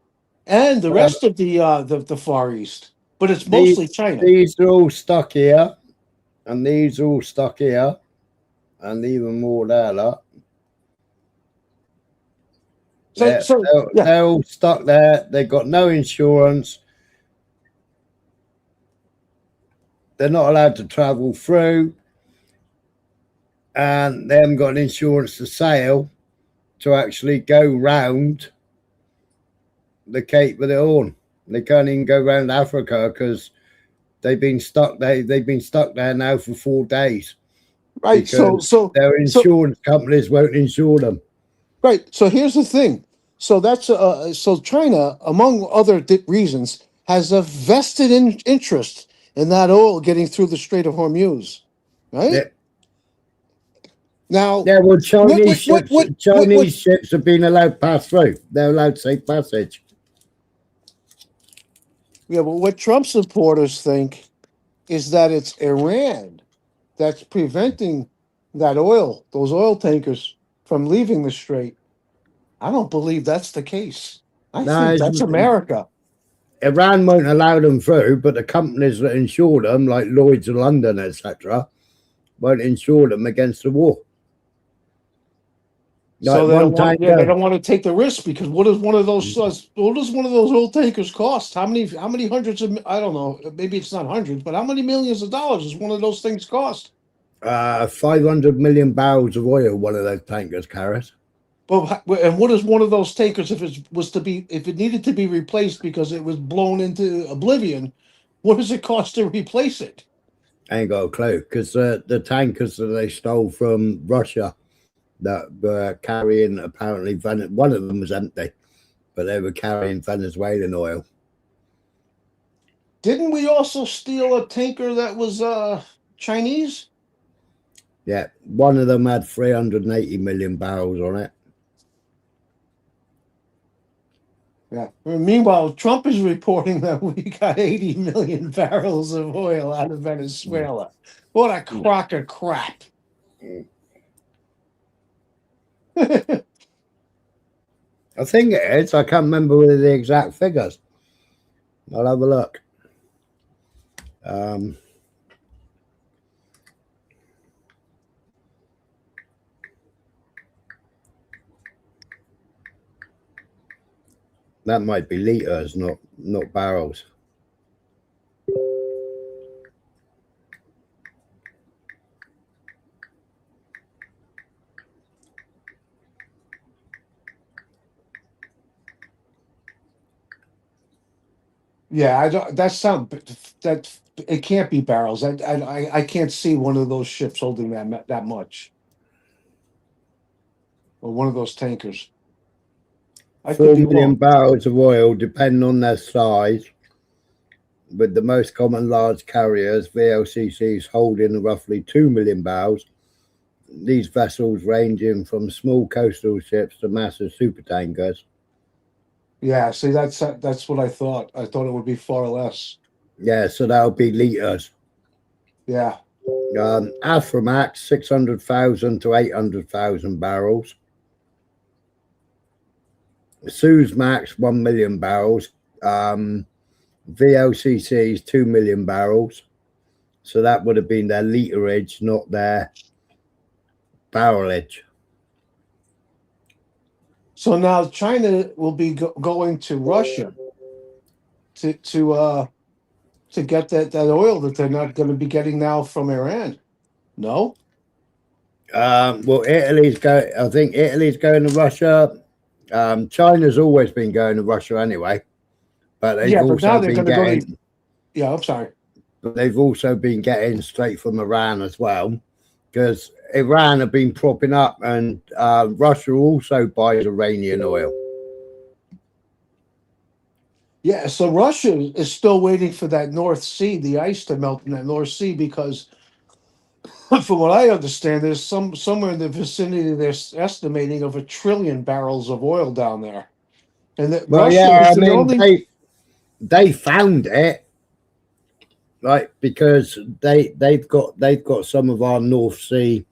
and the rest of the Far East. But it's mostly China. These are all stuck here, and these are all stuck here, and even more there. Look. They're all stuck there. They've got no insurance. They're not allowed to travel through, and they haven't got an insurance to sail to actually go round the Cape of the Horn. They can't even go round Africa because they've been stuck there. They've been stuck there now for 4 days. Right. So their insurance companies won't insure them. Right. So here's the thing. So that's so China, among other reasons, has a vested interest in that oil getting through the Strait of Hormuz, right? Yeah. Now, yeah, well, Chinese ships have been allowed to pass through. They're allowed safe passage. Yeah, but what Trump supporters think is that it's Iran that's preventing that oil, those oil tankers, from leaving the strait. I don't believe that's the case. I think that's America. Iran won't allow them through, but the companies that insure them, like Lloyd's of London, etc., won't insure them against the war. So they don't want to take the risk, because what does one of those oil tankers cost? How many hundreds of, I don't know, maybe it's not hundreds, but how many millions of dollars does one of those things cost? 500 million barrels of oil one of those tankers carries. But and what is one of those tankers, if it needed to be replaced because it was blown into oblivion, what does it cost to replace it? I ain't got a clue, because the tankers that they stole from Russia that were carrying, apparently one of them was empty, but they were carrying Venezuelan oil. Didn't we also steal a tanker that was Chinese? Yeah, one of them had 380 million barrels on it. Yeah. Meanwhile, Trump is reporting that we got 80 million barrels of oil out of Venezuela. What a crock of crap. I think it is. I can't remember with the exact figures. I'll have a look. That might be liters, not barrels. Yeah, I don't. That it can't be barrels. I can't see one of those ships holding that much, or one of those tankers. I 4 could be million wrong. barrels of oil, depending on their size, with the most common large carriers, VLCCs, holding roughly 2 million barrels. These vessels ranging from small coastal ships to massive supertankers. Yeah, see, that's what I thought. I thought it would be far less. Yeah, so that'll be liters. Yeah. Aframax, 600,000 to 800,000 barrels. Suezmax, 1 million barrels. VLCCs, 2 million barrels. So that would have been their literage, not their barrelage. So now China will be going to Russia to get that oil that they're not going to be getting now from Iran. No. Well, Italy's go. I think Italy's going to Russia. China's always been going to Russia anyway, but they've But now also they're been going to go getting. to. Yeah, I'm sorry. But they've also been getting straight from Iran as well, because Iran have been propping up, and Russia also buys Iranian oil. Yeah, so Russia is still waiting for that North Sea, the ice to melt in that North Sea, because from what I understand, there's somewhere in the vicinity they're estimating of 1 trillion barrels of oil down there, and that Well, Russia yeah, is I the mean only. they found it, right? Because they've got some of our North Sea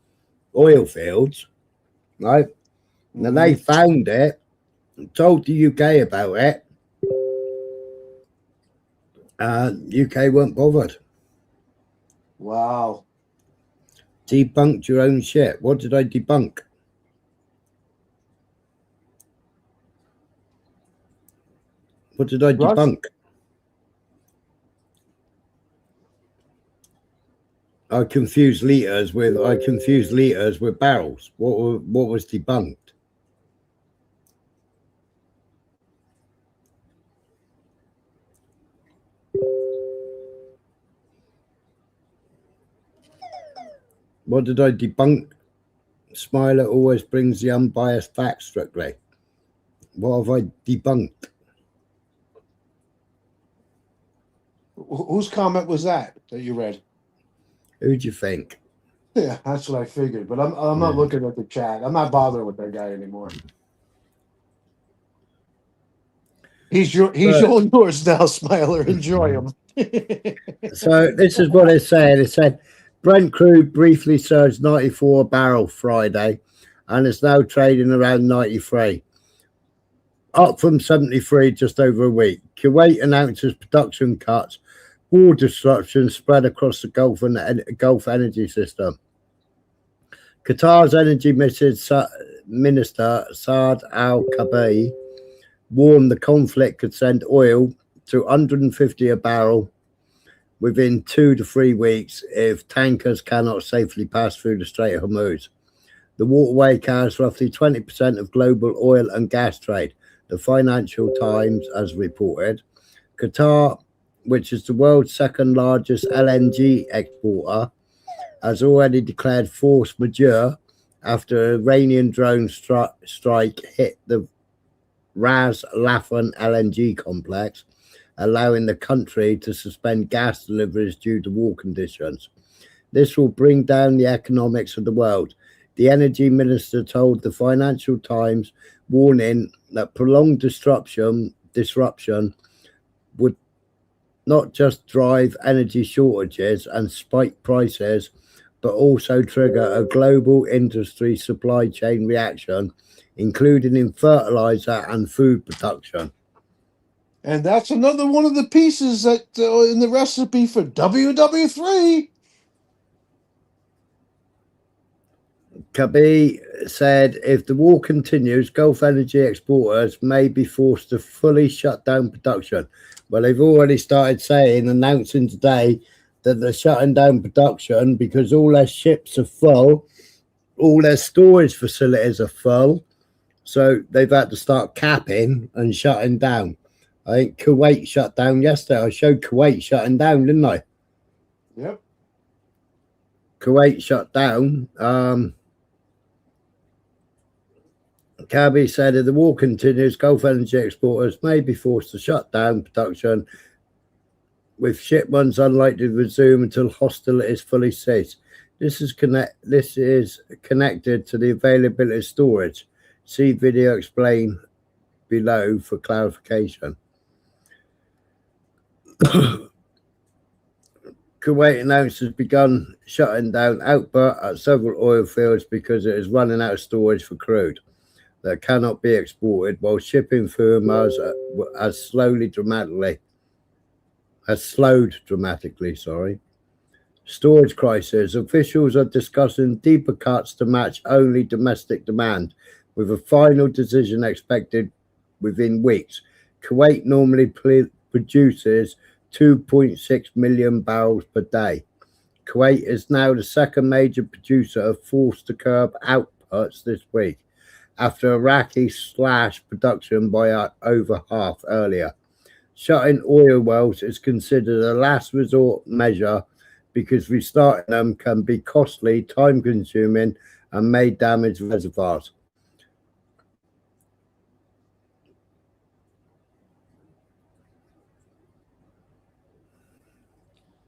oil fields, right? Now they found it, told the UK about it. UK weren't bothered. Wow. Debunked your own shit. What did I debunk? What did I debunk? I confused liters with barrels. What was debunked? What did I debunk? Smiler always brings the unbiased facts strictly. What have I debunked? Whose comment was that you read? Who do you think? Yeah, that's what I figured. But I'm not looking at the chat. I'm not bothering with that guy anymore. He's all yours now, Smiler. Enjoy him. So this is what it said. It said Brent crude briefly surged 94 a barrel Friday, and is now trading around 93, up from 73 just over a week. Kuwait announces production cuts. War disruption spread across the Gulf and Gulf energy system. Qatar's energy minister Saad Al-Kabi warned the conflict could send oil to 150 a barrel within 2 to 3 weeks if tankers cannot safely pass through the Strait of Hormuz. The waterway carries roughly 20% of global oil and gas trade, the Financial Times has reported. Qatar, which is the world's second largest LNG exporter, has already declared force majeure after an Iranian drone strike hit the Ras Laffan LNG complex, allowing the country to suspend gas deliveries due to war conditions. This will bring down the economics of the world, the energy minister told the Financial Times, warning that prolonged disruption disruption would not just drive energy shortages and spike prices, but also trigger a global industry supply chain reaction, including in fertilizer and food production. And that's another one of the pieces that in the recipe for WW3. Kabi said if the war continues, Gulf energy exporters may be forced to fully shut down production. Well, they've already started announcing today that they're shutting down production because all their ships are full, all their storage facilities are full. So they've had to start capping and shutting down. I think Kuwait shut down yesterday. I showed Kuwait shutting down, didn't I? Yep. Kuwait shut down. Kabi said if the war continues, Gulf energy exporters may be forced to shut down production, with shipments unlikely to resume until hostilities fully cease. This is connected to the availability of storage. See video explained below for clarification. Kuwait announced has begun shutting down output at several oil fields because it is running out of storage for crude that cannot be exported, while shipping firms has slowed dramatically. Storage crisis. Officials are discussing deeper cuts to match only domestic demand, with a final decision expected within weeks. Kuwait normally produces 2.6 million barrels per day. Kuwait is now the second major producer of forced to curb outputs this week, after Iraqi slashed production by over half earlier. Shutting oil wells is considered a last resort measure because restarting them can be costly, time-consuming, and may damage reservoirs.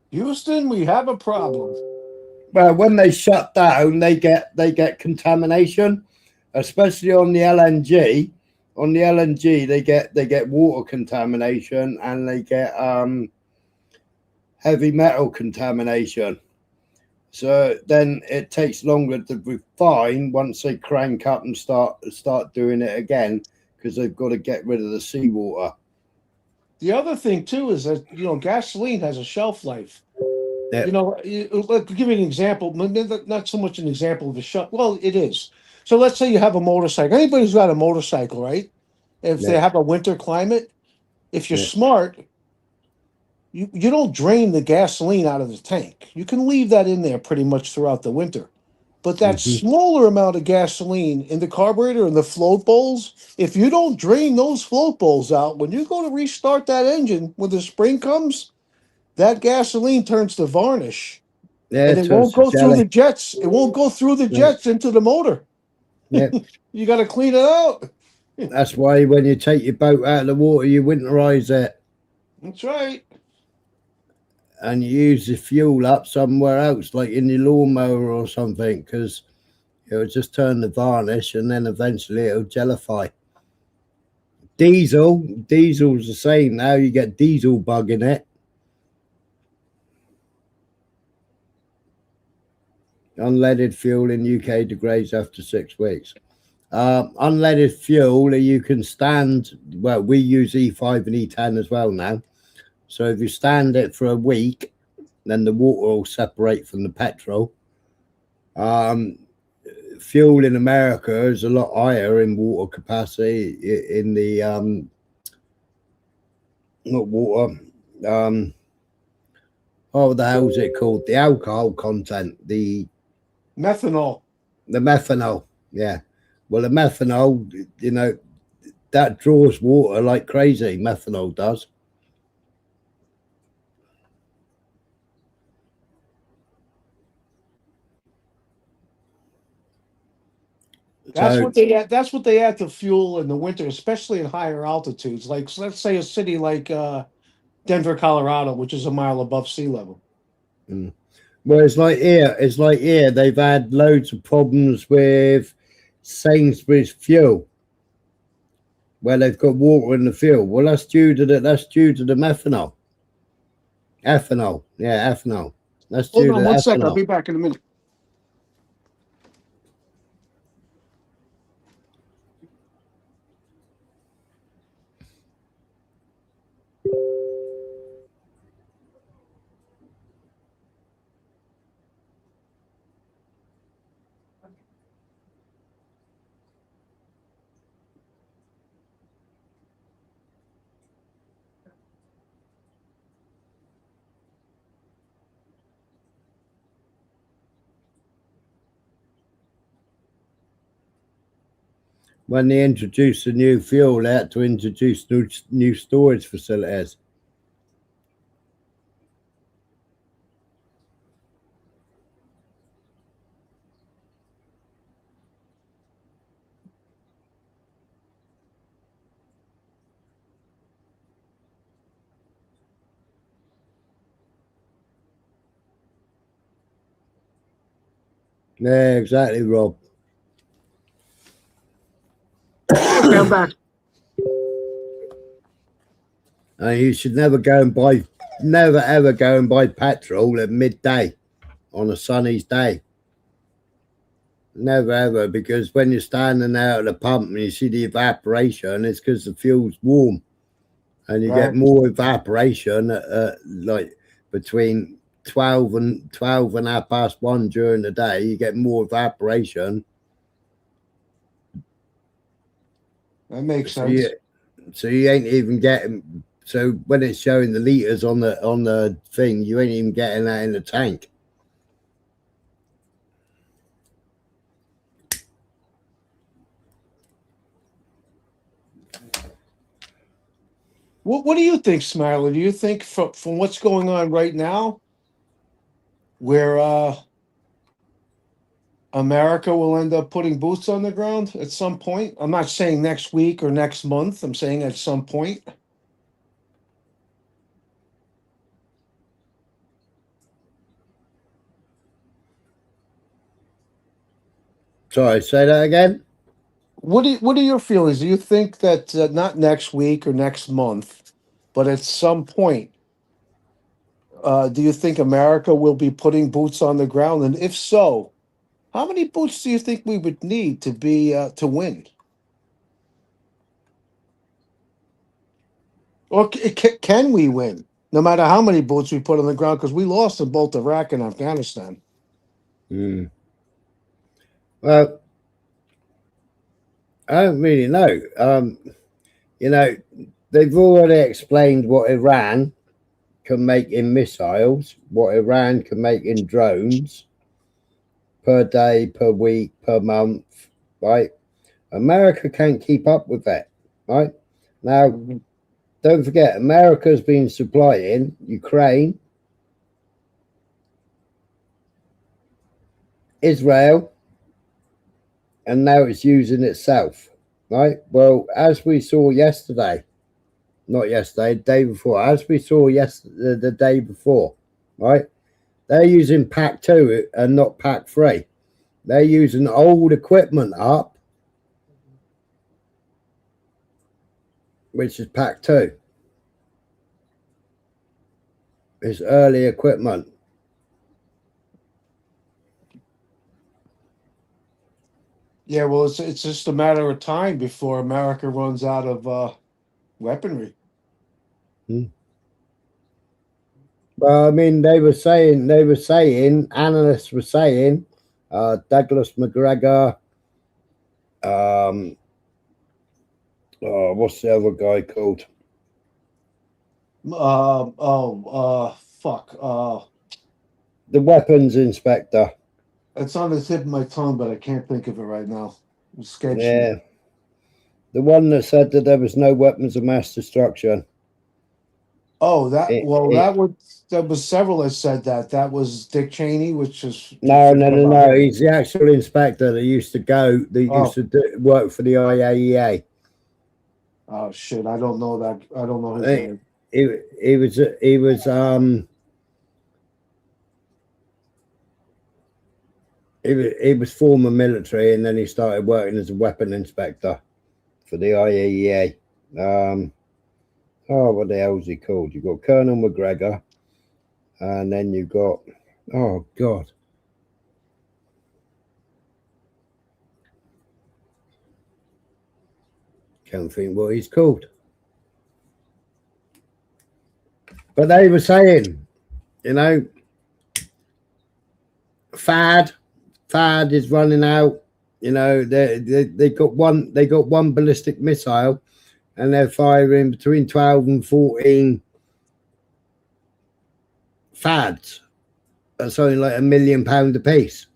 Houston, we have a problem. Well, when they shut down, they get contamination, especially on the LNG. On the LNG, they get water contamination and they get heavy metal contamination. So then it takes longer to refine once they crank up and start doing it again, because they've got to get rid of the seawater. The other thing too is that gasoline has a shelf life. Yeah. Let's give you an example. Not so much an example of a shelf. Well, it is. So let's say you have a motorcycle. Anybody who's got a motorcycle, right? If they have a winter climate, if you're smart, you don't drain the gasoline out of the tank. You can leave that in there pretty much throughout the winter. But that smaller amount of gasoline in the carburetor and the float bowls, if you don't drain those float bowls out, when you go to restart that engine when the spring comes, that gasoline turns to varnish. Yeah, and it won't go through the jets. It won't go through the jets into the motor. Yeah. You got to clean it out. That's why when you take your boat out of the water, you winterize it. That's right. And you use the fuel up somewhere else, like in the lawnmower or something, because it'll just turn the varnish and then eventually it'll gellify. Diesel's the same now. You get diesel bug in it. Unleaded fuel in UK degrades after 6 weeks. Unleaded fuel, you can stand, well, we use E5 and E10 as well now. So if you stand it for a week, then the water will separate from the petrol. Fuel in America is a lot higher in water capacity in the not water. Oh, the hell is it called? The alcohol content, the methanol. The methanol, yeah. Well, the methanol, that draws water like crazy. Methanol does. That's what they add to fuel in the winter, especially in higher altitudes. Like, so let's say a city like Denver, Colorado, which is a mile above sea level. Well, it's like here. They've had loads of problems with Sainsbury's fuel. where they've got water in the fuel. Well, that's due to the methanol. Ethanol. Yeah, ethanol. That's Hold due on to one second. I'll ethanol. be back in a minute. When they introduced the new fuel, they had to introduce new storage facilities. Yeah, exactly, Rob. Okay, I'm back. You should never ever go and buy petrol at midday on a sunny day. Never ever, because when you're standing there at the pump and you see the evaporation, it's because the fuel's warm, and you get Right. more evaporation like between 12 and 1:30 during the day. You get more evaporation. That makes So sense. so you ain't even getting. So when it's showing the liters on the thing, you ain't even getting that in the tank. What do you think, Smiler? Do you think from what's going on right now, where America will end up putting boots on the ground at some point? I'm not saying next week or next month. I'm saying at some point. Sorry, say that again. What are your feelings? Do you think that not next week or next month, but at some point, do you think America will be putting boots on the ground? And if so, how many boots do you think we would need to be to win? Or can we win? No matter how many boots we put on the ground, because we lost in both Iraq and Afghanistan. Mm. Well, I don't really know. You know, they've already explained what Iran can make in missiles, what Iran can make in drones per day, per week, per month, right? America can't keep up with that, right? Now, don't forget, America's been supplying Ukraine, Israel, and now it's using itself, right? Well, as we saw yesterday, not yesterday, the day before, as we saw yesterday, the day before, right? They're using Pack 2 and not Pack 3. They're using old equipment up, which is Pack 2. It's early equipment. Yeah, well, it's just a matter of time before America runs out of weaponry. Well, I mean, analysts were saying, Douglas McGregor, what's the other guy called? Fuck. The weapons inspector. It's on the tip of my tongue, but I can't think of it right now. Yeah. The one that said that there was no weapons of mass destruction. Oh, that It- well, it- that was several that said that. That was Dick Cheney, which is No. He's the actual inspector that used to work for the IAEA. Oh shit! I don't know that. I don't know his name. He was he was former military, and then he started working as a weapon inspector for the IAEA. What the hell is he called? You've got Colonel McGregor, and then you've got, oh God, can't think what he's called. But they were saying, you know, FAD is running out. You know, they got one ballistic missile, and they're firing between 12 and 14 FADs. That's something like £1 million a piece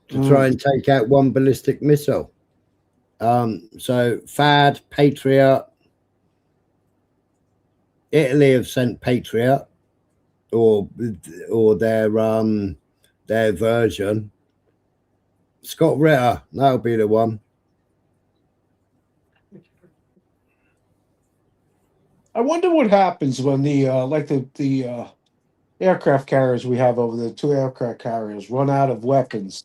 to try and take out one ballistic missile. So FAD, Patriot, Italy have sent Patriot, or their version. Scott Ritter, that'll be the one. I wonder what happens when the aircraft carriers we have over there, 2 aircraft carriers, run out of weapons.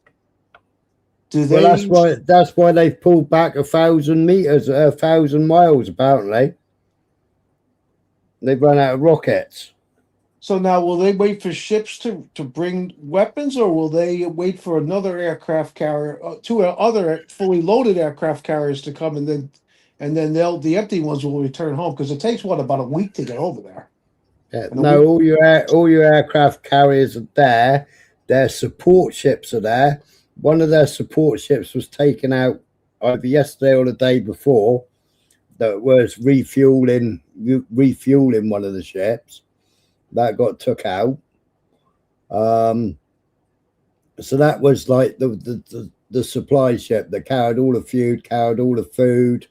Do they? Well, that's why they've pulled back 1,000 meters, 1,000 miles. Apparently, they've run out of rockets. So now, will they wait for ships to bring weapons, or will they wait for another aircraft carrier, 2 other fully loaded aircraft carriers to come, and then the empty ones will return home? Because it takes about a week to get over there. Yeah, no, all your aircraft carriers are there. Their support ships are there. One of their support ships was taken out either yesterday or the day before. That was refueling one of the ships. That got took out. So that was like the supply ship that carried all the food,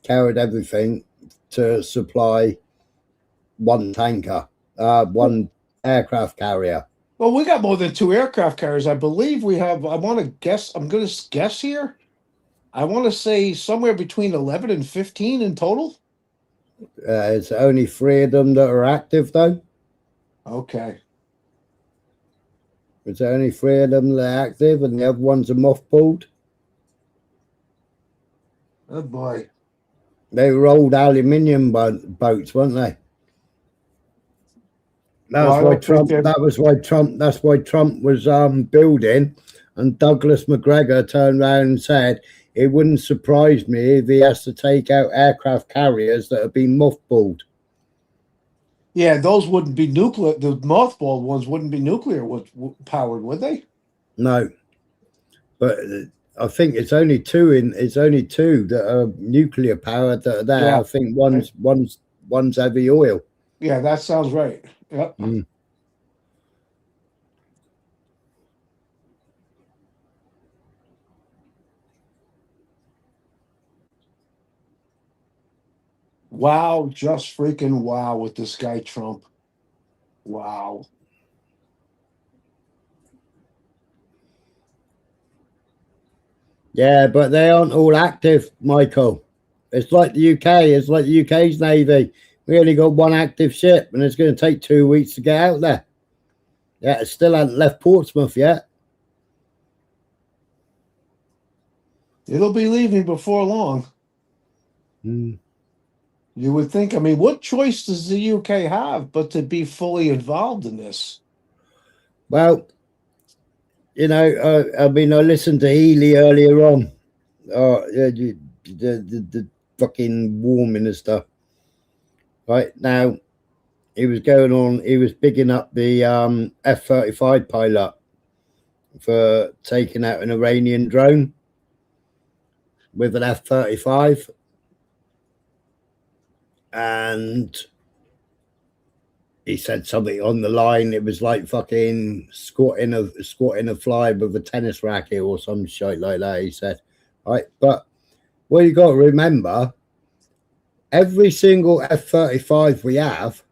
carried everything to supply one tanker, one aircraft carrier. Well, we got more than 2 aircraft carriers. I believe we have. I'm going to guess here. I want to say somewhere between 11 and 15 in total. It's only 3 of them that are active, though. Okay. It's only 3 of them that are active, and the other ones are mothballed. Oh boy. They were old aluminium boats, weren't they? That's why Trump was building, and Douglas McGregor turned around and said it wouldn't surprise me if he has to take out aircraft carriers that have been mothballed. Yeah, those wouldn't be nuclear. The mothballed ones wouldn't be nuclear powered, would they? No, but I think it's only two that are nuclear powered that are there. Yeah. I think one's heavy oil. Yeah, that sounds right. Yep. Mm. Wow, just freaking wow with this guy Trump. Wow. Yeah, but they aren't all active, Michael. It's like the UK. It's like the UK's Navy. We only got 1 active ship, and it's going to take 2 weeks to get out there. Yeah, it still hasn't left Portsmouth yet. It'll be leaving before long. Mm. You would think. I mean, what choice does the UK have but to be fully involved in this? Well, you know, I mean, I listened to Healy earlier on. The fucking war minister. Right now, he was bigging up the F-35 pilot for taking out an Iranian drone with an F-35. And he said something on the line. It was like fucking squatting a fly with a tennis racket or some shit like that. He said, right, but what you got to remember, every single F-35 we have,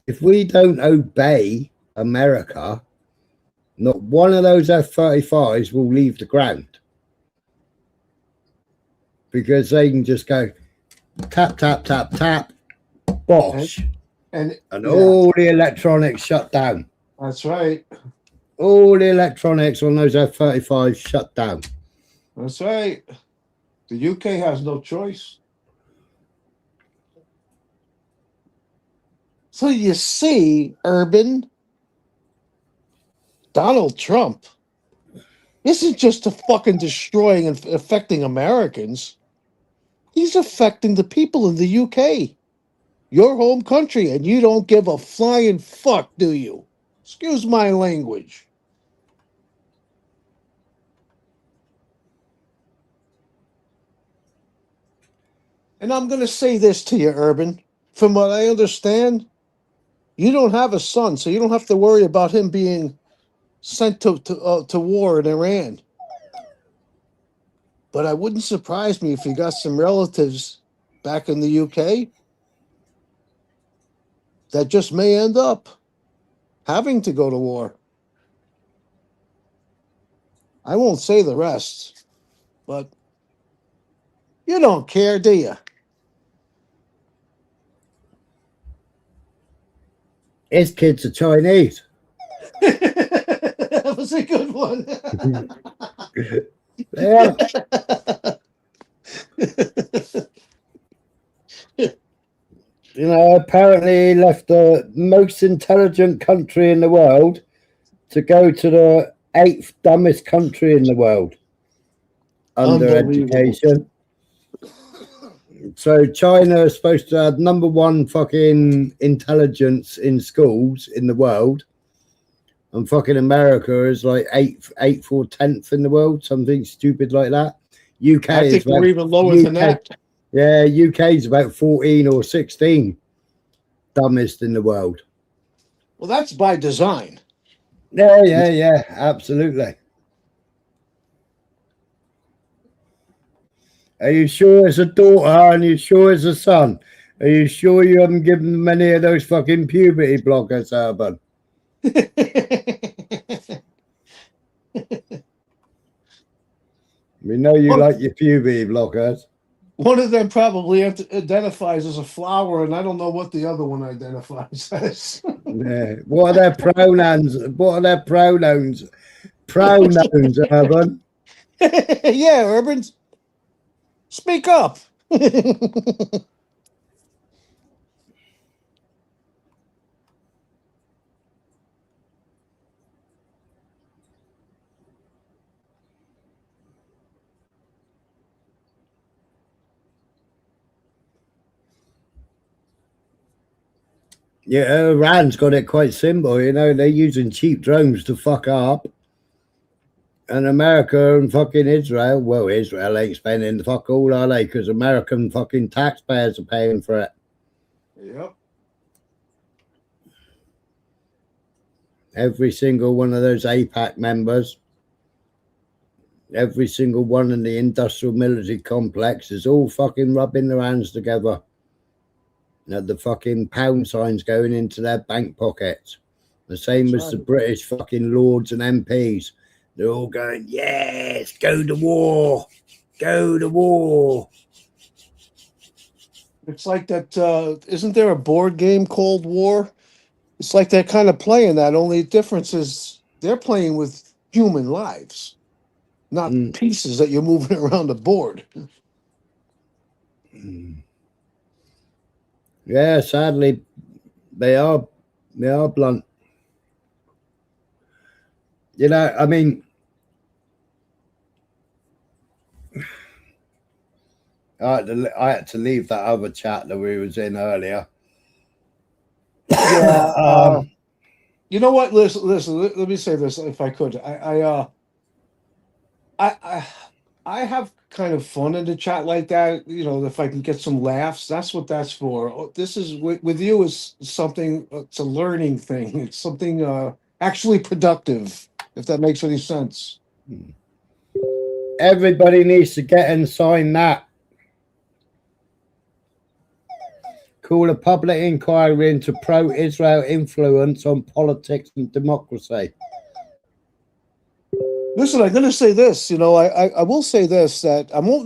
if we don't obey America, not one of those F-35s will leave the ground. Because they can just go tap, tap, tap, tap, bosh. And all the electronics shut down. That's right. All the electronics on those F-35 shut down. That's right. The UK has no choice. So you see, Urban, Donald Trump isn't just fucking destroying and affecting Americans. He's affecting the people in the UK, your home country, and you don't give a flying fuck, do you? Excuse my language. And I'm going to say this to you, Urban. From what I understand, you don't have a son, so you don't have to worry about him being sent to war in Iran. But I wouldn't surprise me if you got some relatives back in the UK that just may end up having to go to war. I won't say the rest, but you don't care, do you? His kids are Chinese. That was a good one. Yeah. You know, apparently he left the most intelligent country in the world to go to the 8th dumbest country in the world under education. So China is supposed to have #1 fucking intelligence in schools in the world, and fucking America is like 8th or 10th in the world, something stupid like that. UK I think we're even lower than that. Yeah, UK is about 14 or 16 dumbest in the world. Well, that's by design. Yeah, absolutely. Are you sure it's a daughter and you sure it's a son? Are you sure you haven't given them any of those fucking puberty blockers, Urban? We know you like your puberty blockers. One of them probably identifies as a flower, and I don't know what the other one identifies as. Yeah. What are their pronouns? What are their pronouns? Pronouns, Urban. Yeah, Urban. Speak up. Yeah, Iran's got it quite simple. You know, they're using cheap drones to fuck up. And America and fucking Israel, well, Israel ain't spending the fuck all, are they? Because American fucking taxpayers are paying for it. Yep. Every single one of those APAC members, every single one in the industrial military complex is all fucking rubbing their hands together. You know, the fucking pound signs going into their bank pockets. The same as the British fucking lords and MPs. They're all going, yes, go to war. Go to war. It's like that. Isn't there a board game called War? It's like they're kind of playing that. Only difference is they're playing with human lives, not pieces that you're moving around the board. Yeah, sadly, they are blunt. You know, I mean, I had to leave that other chat that we was in earlier. Yeah. You know what? Listen. Let me say this, if I could. I have kind of fun in the chat like that. You know, if I can get some laughs, that's what that's for. This is with you is something. It's a learning thing. It's something actually productive. If that makes any sense. Everybody needs to get and sign that. Call a public inquiry into pro-Israel influence on politics and democracy. Listen, I'm going to say this. You know, I will say this, that I won't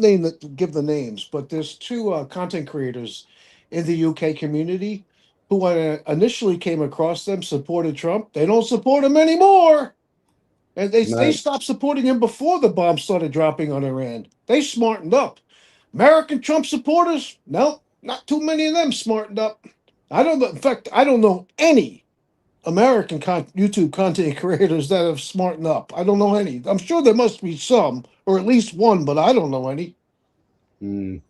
give the names, but there's two content creators in the UK community who, when I initially came across them, supported Trump. They don't support him anymore. And they No. stopped supporting him before the bombs started dropping on Iran. They smartened up. American Trump supporters, no, not too many of them smartened up. I don't know. In fact, I don't know any American YouTube content creators that have smartened up. I don't know any. I'm sure there must be some, or at least one, but I don't know any. Mm.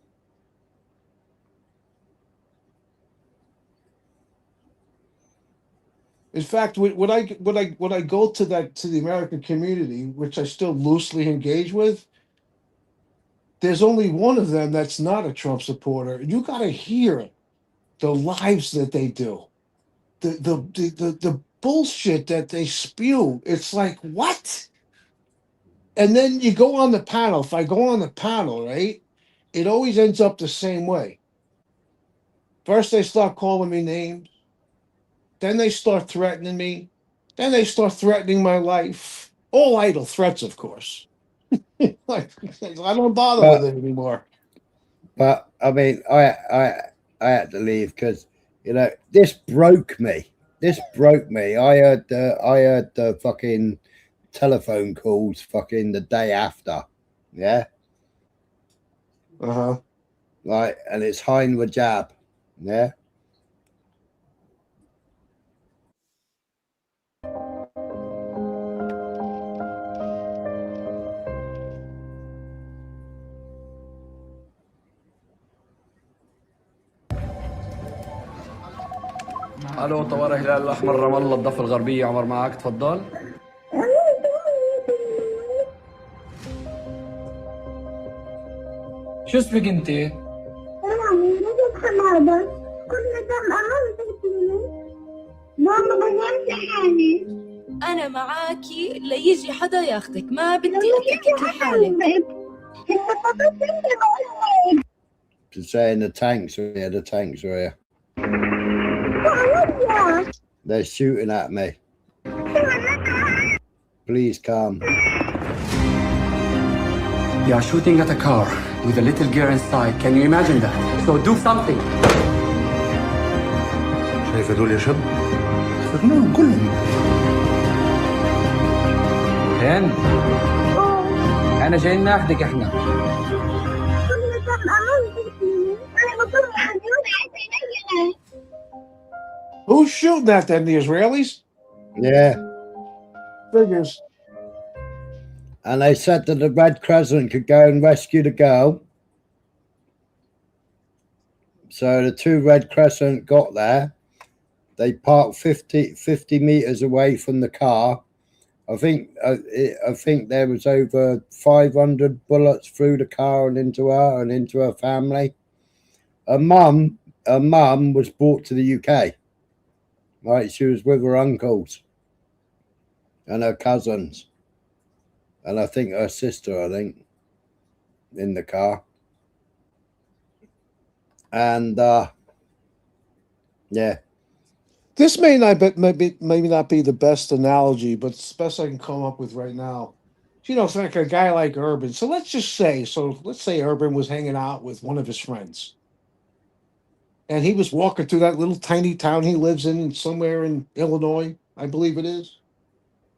In fact, when I go to the American community, which I still loosely engage with, there's only one of them that's not a Trump supporter. You got to hear the lives that they do, the bullshit that they spew. It's like, what? And then you go on the panel. If I go on the panel, right, it always ends up the same way. First, they start calling me names. Then they start threatening me. Then they start threatening my life. All idle threats, of course. Like, I don't bother with But it anymore. I mean, I had to leave because this broke me. This broke me. I heard the fucking telephone calls fucking the day after. Yeah, Uh-huh. like, and it's Hein Rajab. Yeah. الو طوارئ الهلال الاحمر رام الله الضفه الغربيه عمر معك تفضل. شو اسمك انت؟ حمادة كل دم أمام بيتي ماما بنامش حالي أنا معاكي ليجي حدا ياخدك، ما بدي أتركك لحالك. To saying the tanks are here, the tanks are here. They're shooting at me. Please come. They are shooting at a car with a little girl inside. Can you imagine that? So do something. شايف هدول يا شاب؟ خذناهم كلهم. هند أنا جايين ناخدك إحنا. كل دم أمام بيتي أنا بطلع اليوم عايزة Who's shooting at them? The Israelis? Yeah. Figures. And they said that the Red Crescent could go and rescue the girl. So the two Red Crescent got there. They parked 50 meters away from the car. I think there was over 500 bullets through the car and into her and into her family. Her mum was brought to the UK. Right, she was with her uncles and her cousins, and I think her sister, in the car. And yeah. This may not be, maybe not be the best analogy, but it's the best I can come up with right now. It's like a guy like Urban. So let's say Urban was hanging out with one of his friends. And he was walking through that little tiny town he lives in somewhere in Illinois, I believe it is,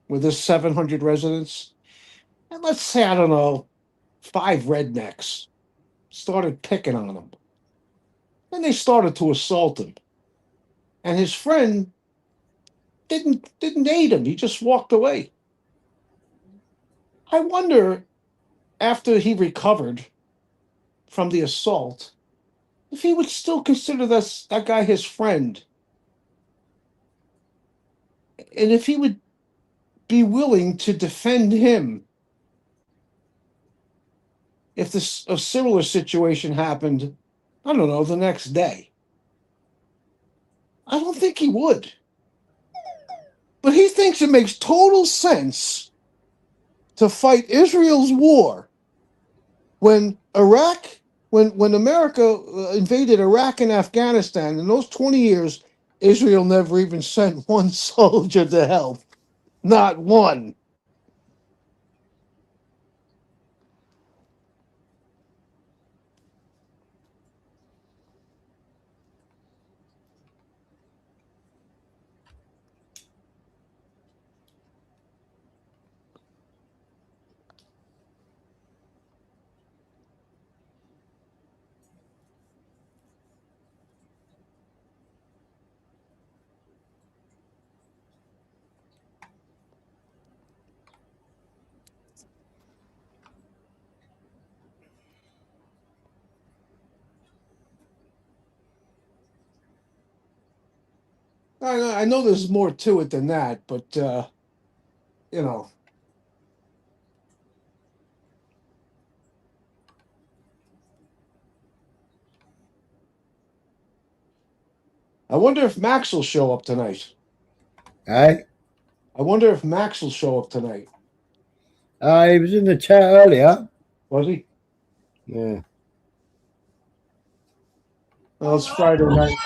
with his 700 residents. And let's say, I don't know, 5 rednecks started picking on him. And they started to assault him. And his friend didn't aid him. He just walked away. I wonder, after he recovered from the assault, if he would still consider that guy his friend. And if he would be willing to defend him if a similar situation happened, I don't know, the next day. I don't think he would. But he thinks it makes total sense to fight Israel's war when America invaded Iraq and Afghanistan. In those 20 years, Israel never even sent one soldier to help. Not one. I know there's more to it than that, but you know. I wonder if Max will show up tonight. Eh? I wonder if Max will show up tonight. He was in the chat earlier. Was he? Yeah. Well, it's Friday night.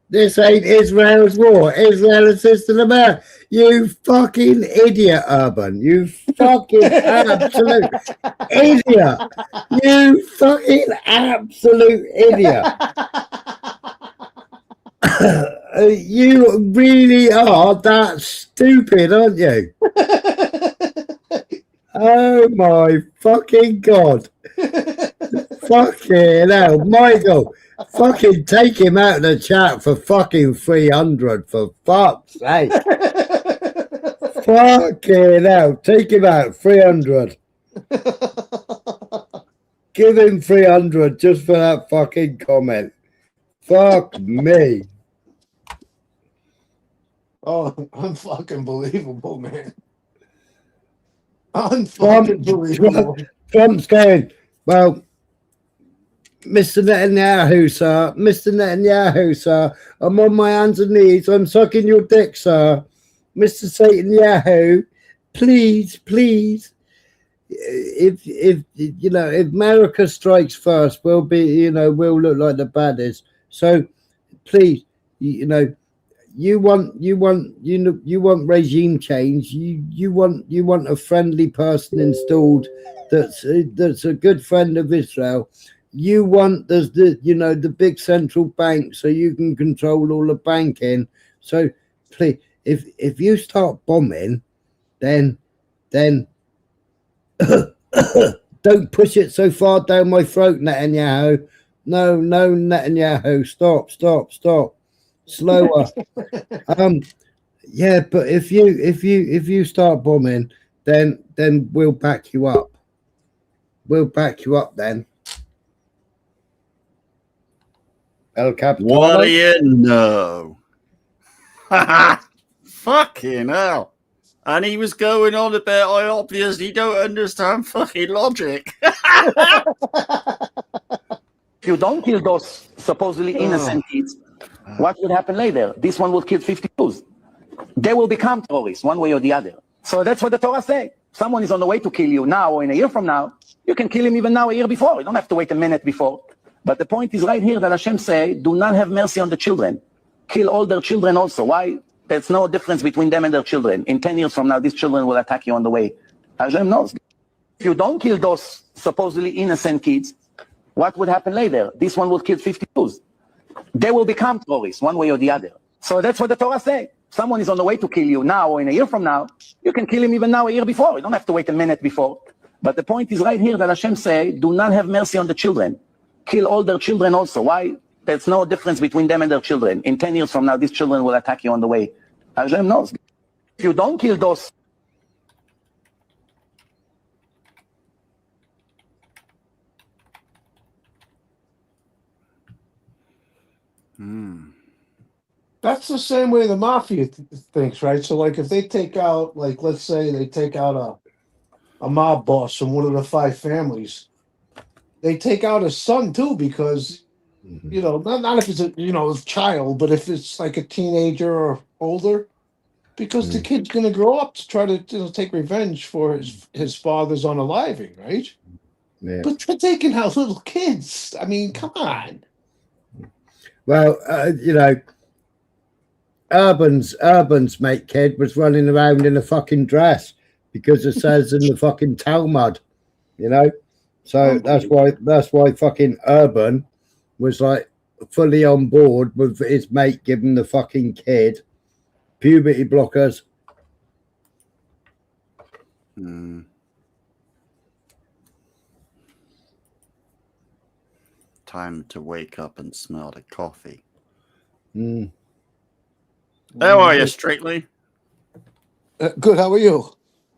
This ain't Israel's war. Israel assisted America. You fucking idiot, Urban. You fucking absolute idiot. You fucking absolute idiot. You really are that stupid, aren't you? Oh my fucking God. Fucking hell, Michael. Fucking take him out of the chat for fucking 300, for fuck's sake. Fucking hell, take him out, 300. Give him 300 just for that fucking comment. Fuck me. Oh, unfucking believable, man. Unfucking believable. Trump's going, well, Mr. Netanyahu, sir, I'm on my hands and knees. I'm sucking your dick, sir. Mr. Netanyahu, please. If you know, if America strikes first, we'll look like the baddies. So please, you know, you want regime change. You want a friendly person installed that's a good friend of Israel. You want the big central bank so you can control all the banking. So please, if you start bombing, then don't push it so far down my throat, Netanyahu. No, Netanyahu, stop. Slower. Yeah, but if you start bombing, then we'll back you up. We'll back you up then. El Capitano. What do you know? Fucking hell. And he was going on about I obviously don't understand fucking logic. If you don't kill those supposedly innocent kids, what will happen later? This one will kill 50 Jews. They will become terrorists one way or the other. So that's what the Torah says. Someone is on the way to kill you now or in a year from now. You can kill him even now, a year before. You don't have to wait a minute before. But the point is right here that Hashem say, do not have mercy on the children. Kill all their children also. Why? There's no difference between them and their children. In 10 years from now, these children will attack you on the way. Hashem knows. If you don't kill those supposedly innocent kids, what would happen later? This one will kill 50 Jews. They will become terrorists one way or the other. So that's what the Torah says. Someone is on the way to kill you now or in a year from now. You can kill him even now, a year before. You don't have to wait a minute before. But the point is right here that Hashem say, do not have mercy on the children. Kill all their children also. Why? There's no difference between them and their children. In 10 years from now, these children will attack you on the way. Hashem knows. If you don't kill those... That's the same way the mafia thinks, right? So, like, if they take out, like, let's say they take out a mob boss from one of the 5 families, they take out his son too, because you know, not if it's a child, but if it's like a teenager or older, because the kid's gonna grow up to try to take revenge for his father's unaliving, right? Yeah. But they're taking out little kids. I mean, come on. Well, you know, Urban's mate kid was running around in a fucking dress because it says in the fucking Talmud, you know. So that's why fucking Urban was like, fully on board with his mate giving the fucking kid puberty blockers. Time to wake up and smell the coffee. Mm. How are you, Strictly? Good. How are you?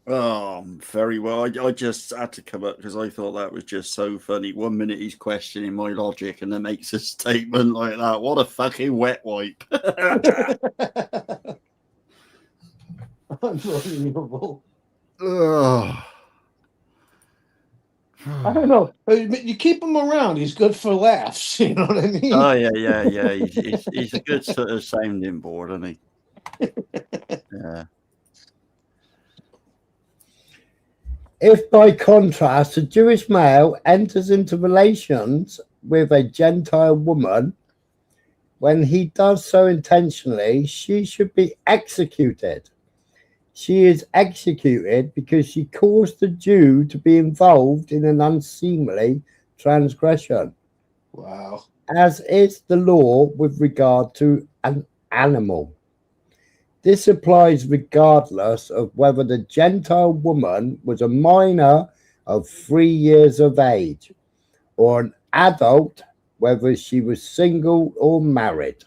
Oh, very well. I just had to come up because I thought that was just so funny. 1 minute he's questioning my logic and then makes a statement like that. What a fucking wet wipe. Unbelievable. Ugh. I don't know. You keep him around. He's good for laughs. You know what I mean? Oh, yeah. He's a good sort of sounding board, isn't he? Yeah. If, by contrast, a Jewish male enters into relations with a Gentile woman, when he does so intentionally, she should be executed. She is executed because she caused the Jew to be involved in an unseemly transgression. Wow. As is the law with regard to an animal. This applies regardless of whether the Gentile woman was a minor of 3 years of age or an adult, whether she was single or married.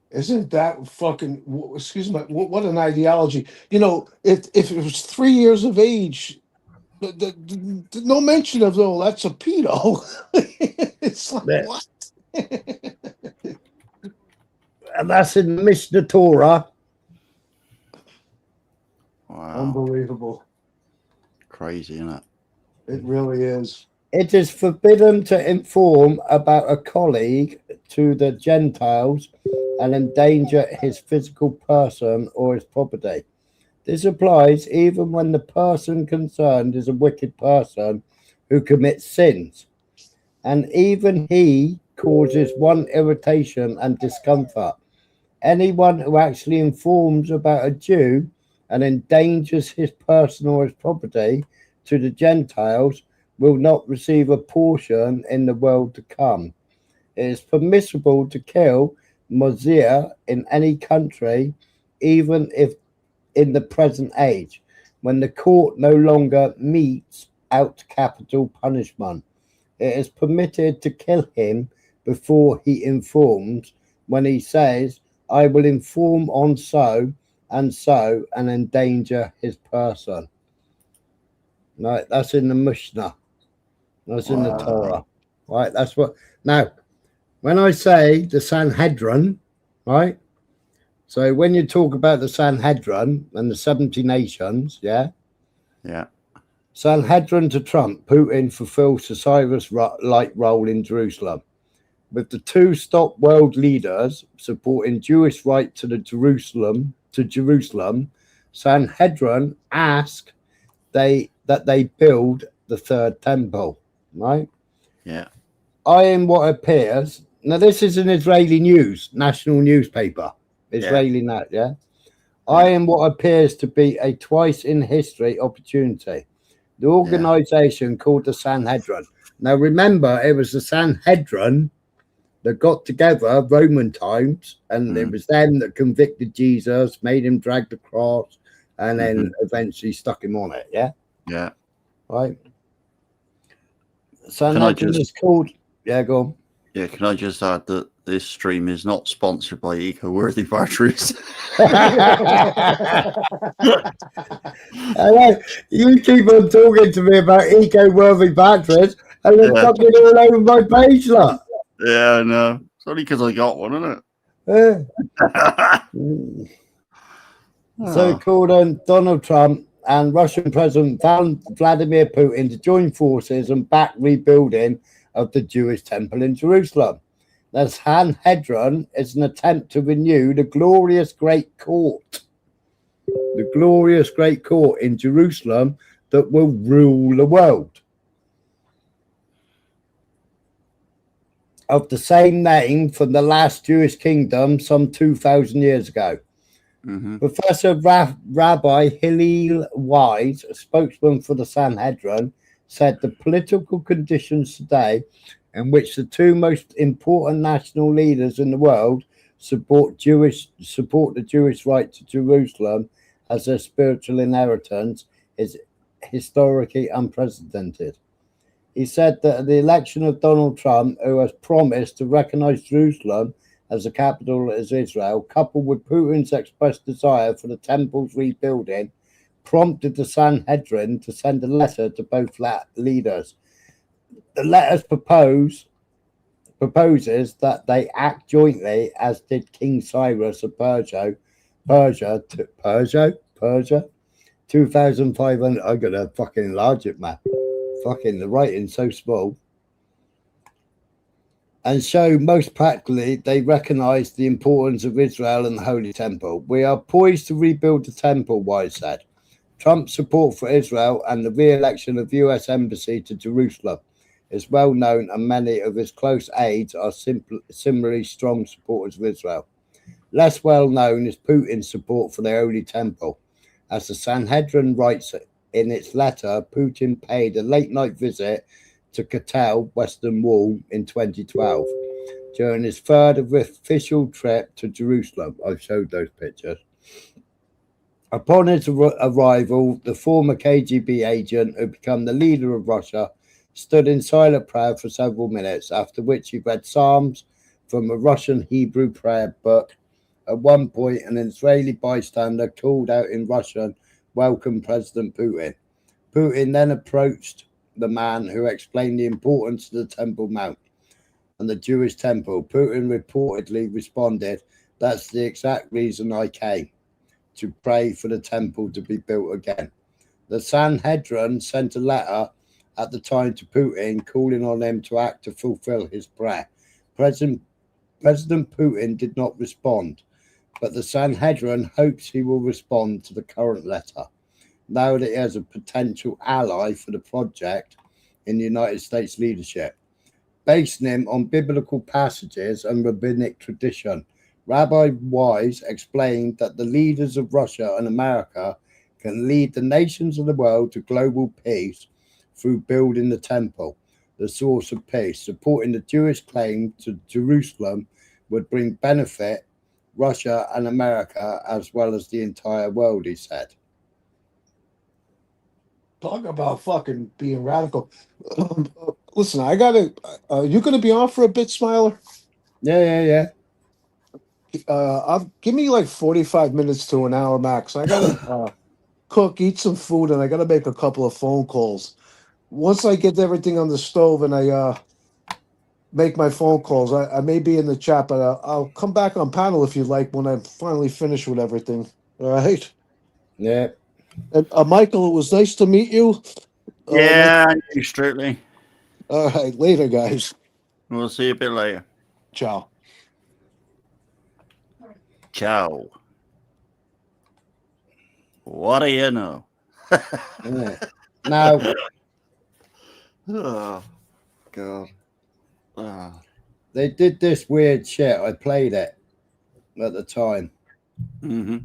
Isn't that fucking, excuse me, what an ideology. You know, if it was 3 years of age, no mention of, oh, that's a pedo. It's like, Yeah. what? And that's in the Mishnah Torah. Wow. Unbelievable. Crazy, isn't it? It really is. It is forbidden to inform about a colleague to the Gentiles and endanger his physical person or his property. This applies even when the person concerned is a wicked person who commits sins, and even he causes one irritation and discomfort. Anyone who actually informs about a Jew and endangers his person or his property to the Gentiles will not receive a portion in the world to come. It is permissible to kill Mosiah in any country, even if in the present age, when the court no longer metes out capital punishment. It is permitted to kill him before he informs, when he says, I will inform on so and endanger his person. Right, that's in the Mishnah. That's in the Torah. Right, that's what. Now, when I say the Sanhedrin, right? So when you talk about the Sanhedrin and the 70 nations, yeah? Yeah. Sanhedrin to Trump, Putin fulfills the Cyrus-like role in Jerusalem. With the two top world leaders supporting Jewish right to Jerusalem, Sanhedrin ask that they build the third temple, right? Yeah. I am what appears. Now, this is an Israeli news, national newspaper. Israeli net, yeah? I am what appears to be a twice in history opportunity. The organization called the Sanhedrin. Now, remember, it was the Sanhedrin that got together Roman times, and it was them that convicted Jesus, made him drag the cross, and then eventually stuck him on it, yeah? Yeah. Right? Sanhedrin is called... Yeah, go on. Yeah, can I just add that this stream is not sponsored by Eco-Worthy Batteries? You keep on talking to me about Eco-Worthy Batteries, and they're fucking all over my page, look. Yeah, I know. It's only because I got one, isn't it? So called on Donald Trump and Russian President Vladimir Putin to join forces and back rebuilding of the Jewish temple in Jerusalem. The Sanhedrin is an attempt to renew the glorious great court in Jerusalem that will rule the world. Of the same name from the last Jewish kingdom some 2,000 years ago. Professor Rabbi Hillel Wise, a spokesman for the Sanhedrin, said the political conditions today in which the two most important national leaders in the world support the Jewish right to Jerusalem as their spiritual inheritance, is historically unprecedented. He said that the election of Donald Trump, who has promised to recognize Jerusalem as the capital of Israel, coupled with Putin's expressed desire for the temple's rebuilding, prompted the Sanhedrin to send a letter to both leaders. The letter proposes that they act jointly, as did King Cyrus of Persia, 2,500. I'm gonna fucking enlarge it, man. Fucking the writing's so small. And so, most practically, they recognize the importance of Israel and the Holy Temple. We are poised to rebuild the temple, Wise said. Trump's support for Israel and the re-election of U.S. Embassy to Jerusalem is well known, and many of his close aides are similarly strong supporters of Israel. Less well known is Putin's support for the Holy Temple. As the Sanhedrin writes in its letter, Putin paid a late-night visit to Kotel Western Wall in 2012 during his third official trip to Jerusalem. I've showed those pictures. Upon his arrival, the former KGB agent who became the leader of Russia stood in silent prayer for several minutes, after which he read Psalms from a Russian Hebrew prayer book. At one point, an Israeli bystander called out in Russian, "Welcome, President Putin." Putin then approached the man, who explained the importance of the Temple Mount and the Jewish temple. Putin reportedly responded, "That's the exact reason I came, to pray for the temple to be built again." The Sanhedrin sent a letter at the time to Putin, calling on him to act to fulfill his prayer. President Putin did not respond, but the Sanhedrin hopes he will respond to the current letter, now that he has a potential ally for the project in the United States leadership. Basing him on biblical passages and rabbinic tradition, Rabbi Wise explained that the leaders of Russia and America can lead the nations of the world to global peace through building the temple, the source of peace. Supporting the Jewish claim to Jerusalem would bring benefit Russia and America as well as the entire world, he said. Talk about fucking being radical. Listen, I gotta. You gonna be on for a bit, Smiler? Yeah. Give me like 45 minutes to an hour max. I gotta cook, eat some food, and I gotta make a couple of phone calls. Once I get everything on the stove and I make my phone calls, I may be in the chat, but I'll come back on panel if you like when I'm finally finished with everything. All right? Yeah. And Michael, it was nice to meet you. Yeah, you Strictly. All right, later, guys. We'll see you a bit later. Ciao. Ciao. What do you know? Yeah. Now, oh, God. Oh. they did this weird shit. I played it at the time. Mm-hmm.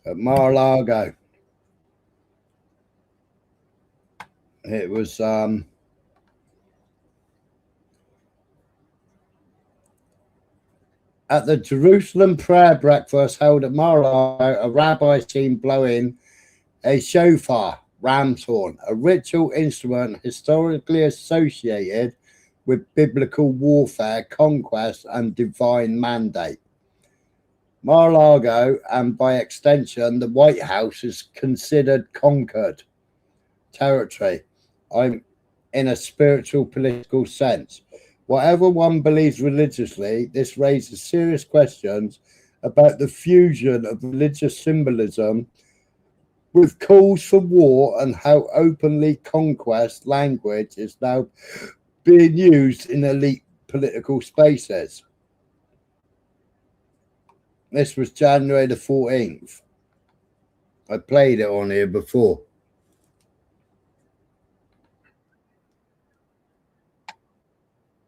At Mar-a-Lago. It was at the Jerusalem prayer breakfast held at Mar-a-Lago, a rabbi seen blowing a shofar, ram's horn, a ritual instrument historically associated with biblical warfare, conquest, and divine mandate. Mar-a-Lago, and by extension, the White House, is considered conquered territory. I'm in a spiritual, political sense. Whatever one believes religiously, this raises serious questions about the fusion of religious symbolism with calls for war and how openly conquest language is now being used in elite political spaces. This was January the 14th. I played it on here before.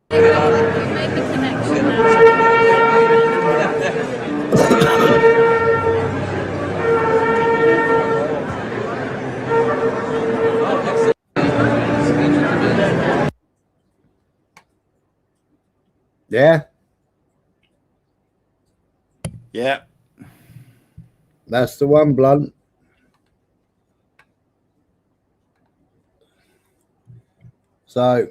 Make the connection now. Yeah, Yeah. that's the one, Blunt. So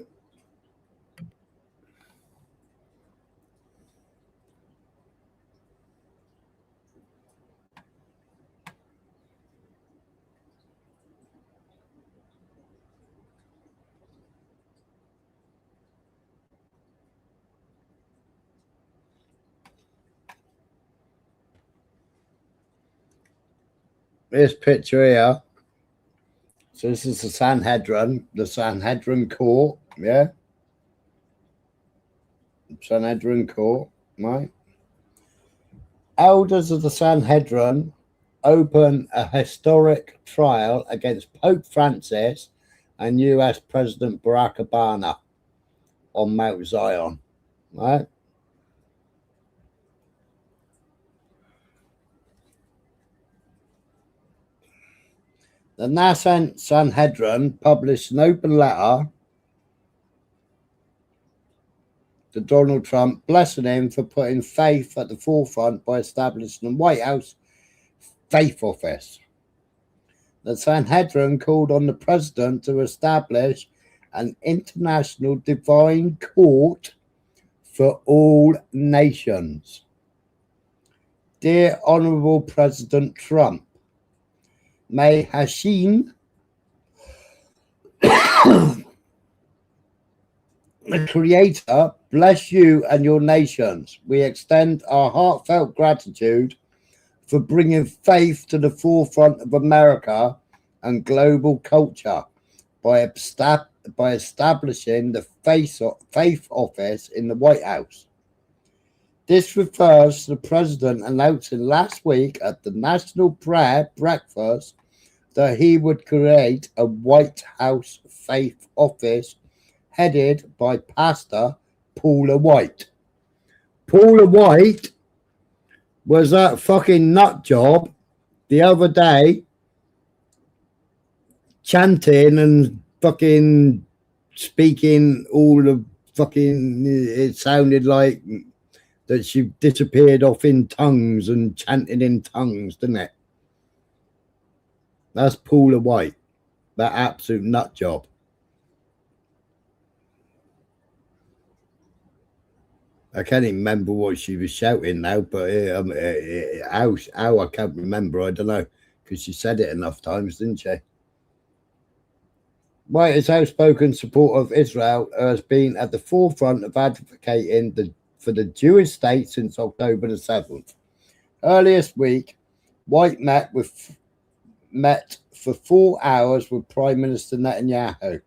this picture here. So this is the Sanhedrin court, yeah? Sanhedrin court, right? Elders of the Sanhedrin open a historic trial against Pope Francis and US President Barack Obama on Mount Zion, right? The Nascent Sanhedrin published an open letter to Donald Trump, blessing him for putting faith at the forefront by establishing the White House Faith Office. The Sanhedrin called on the president to establish an international divine court for all nations. Dear Honorable President Trump, may Hashem, the Creator, bless you and your nations. We extend our heartfelt gratitude for bringing faith to the forefront of America and global culture by establishing the Faith Office in the White House. This refers to the president announcing last week at the National Prayer Breakfast that he would create a White House Faith Office headed by Pastor Paula White. Paula White was that fucking nut job the other day chanting and fucking speaking all the fucking, it sounded like that she disappeared off in tongues and chanted in tongues, didn't it? That's Paula White, that absolute nut job. I can't even remember what she was shouting now, but how I can't remember, I don't know, because she said it enough times, didn't she? White's outspoken support of Israel has been at the forefront of advocating for the Jewish state since October the 7th. Earlier this week, White met for 4 hours with Prime Minister Netanyahu.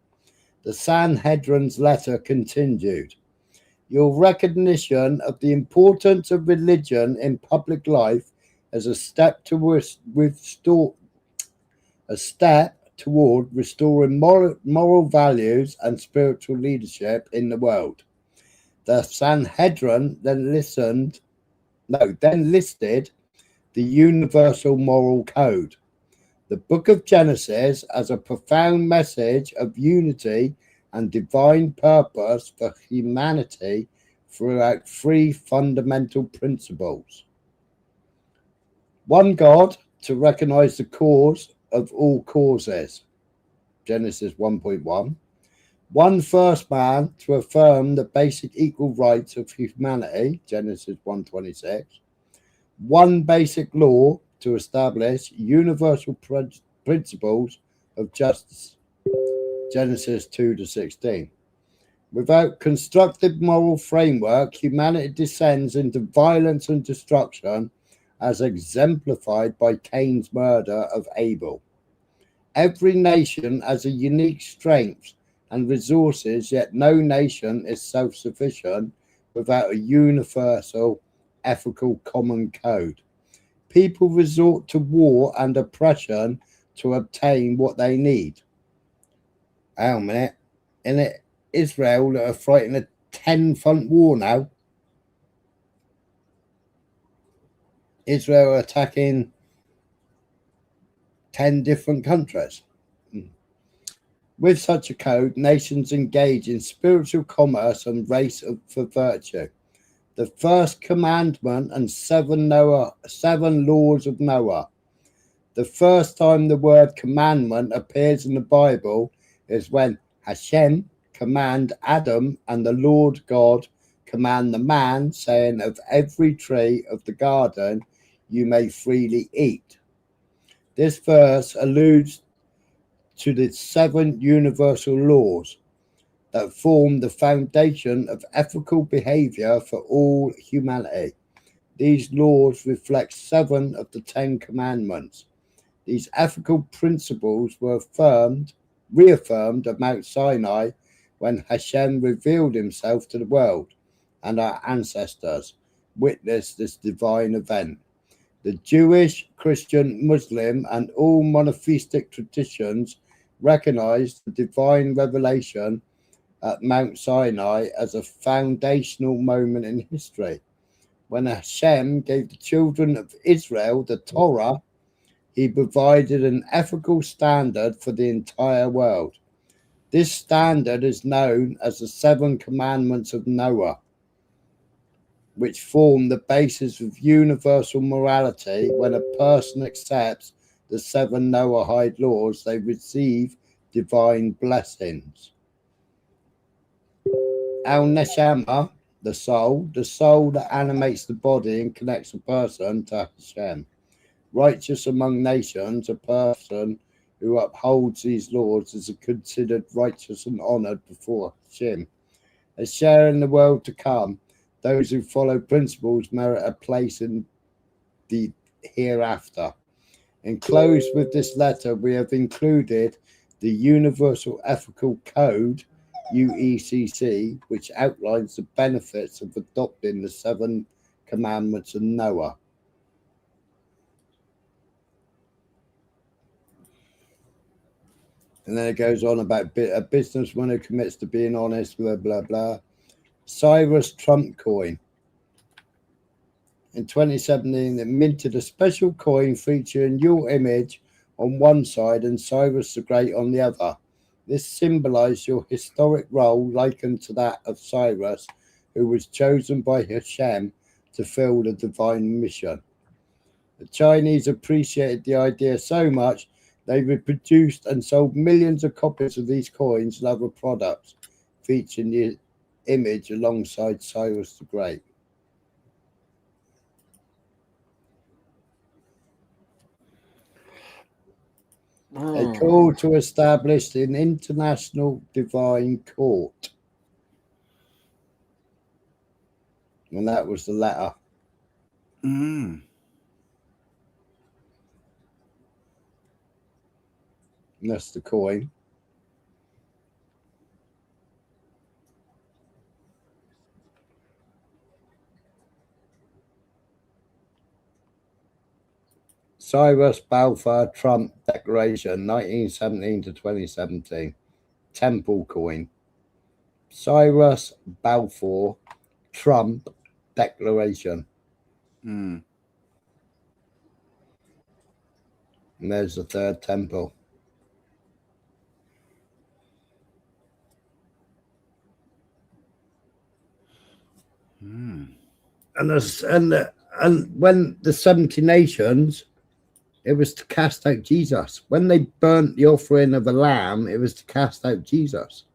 The Sanhedrin's letter continued. Your recognition of the importance of religion in public life as a step toward restoring moral values and spiritual leadership in the world. The Sanhedrin then listed the Universal Moral Code. The Book of Genesis as a profound message of unity and divine purpose for humanity throughout 3 fundamental principles. One God, to recognize the cause of all causes, Genesis 1.1. One first man, to affirm the basic equal rights of humanity, Genesis 1.26. One basic law, to establish universal principles of justice, Genesis 2-16. Without constructive moral framework, humanity descends into violence and destruction, as exemplified by Cain's murder of Abel. Every nation has a unique strength and resources, yet no nation is self-sufficient without a universal ethical common code. People resort to war and oppression to obtain what they need. Hang on a minute. In it, Israel that are fighting a 10-front war now. Israel are attacking 10 different countries. With such a code, nations engage in spiritual commerce and race for virtue. The first commandment and seven laws of Noah. The first time the word commandment appears in the Bible is when Hashem command Adam and the Lord God command the man, saying, of every tree of the garden you may freely eat. This verse alludes to the 7 universal laws that form the foundation of ethical behavior for all humanity. These laws reflect 7 of the 10 commandments. These ethical principles were reaffirmed at Mount Sinai when Hashem revealed himself to the world, and our ancestors witnessed this divine event. The Jewish, Christian, Muslim, and all monotheistic traditions recognize the divine revelation at Mount Sinai as a foundational moment in history. When Hashem gave the children of Israel the Torah, he provided an ethical standard for the entire world. This standard is known as the 7 Commandments of Noah, which form the basis of universal morality. When a person accepts the 7 Noahide laws, they receive divine blessings. Al-Neshama, the soul that animates the body and connects a person to Hashem. Righteous among nations, a person who upholds these laws is considered righteous and honored before Hashem. A share in the world to come, those who follow principles merit a place in the hereafter. Enclosed with this letter, we have included the Universal Ethical Code, UECC, which outlines the benefits of adopting the 7 Commandments of Noah. And then it goes on about a businessman who commits to being honest, blah, blah, blah. Cyrus Trump coin. In 2017, it minted a special coin featuring your image on one side and Cyrus the Great on the other. This symbolized your historic role, likened to that of Cyrus, who was chosen by Hashem to fill the divine mission. The Chinese appreciated the idea so much, they reproduced and sold millions of copies of these coins and other products, featuring the image alongside Cyrus the Great. A call to establish an international divine court. And that was the letter. And that's the coin. Cyrus Balfour Trump Declaration, 1917 to 2017. Temple coin. Cyrus Balfour Trump Declaration. And there's the third temple. And when the 70 nations, it was to cast out Jesus. When they burnt the offering of a lamb, it was to cast out Jesus.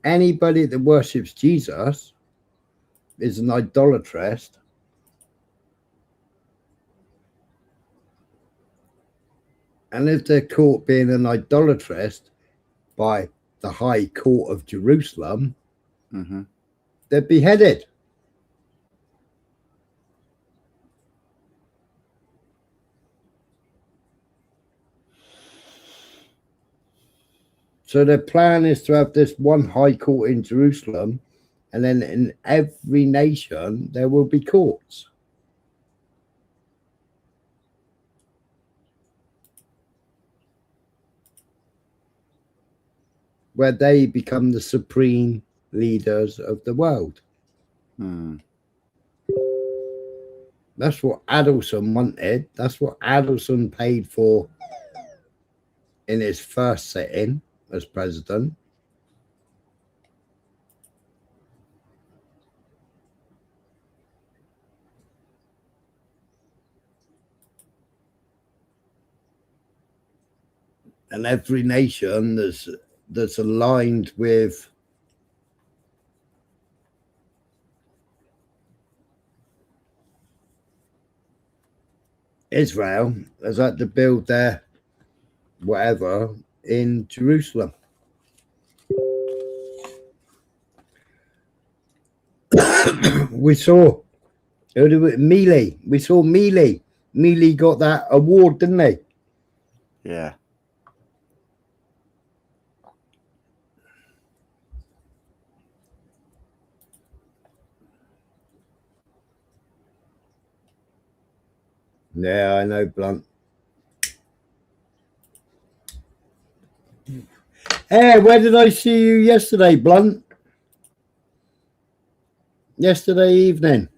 Anybody that worships Jesus is an idolatress. And if they're caught being an idolatress by the High Court of Jerusalem, they're beheaded. So their plan is to have this one high court in Jerusalem, and then in every nation there will be courts. Where they become the supreme leaders of the world. That's what Adelson wanted. That's what Adelson paid for in his first sitting as president. and every nation that's aligned with Israel has had to build their whatever in Jerusalem. We saw Mealy. We saw Mealy. Mealy got that award, didn't he? Yeah. Yeah, I know, Blunt. Hey, where did I see you yesterday, Blunt? Yesterday evening.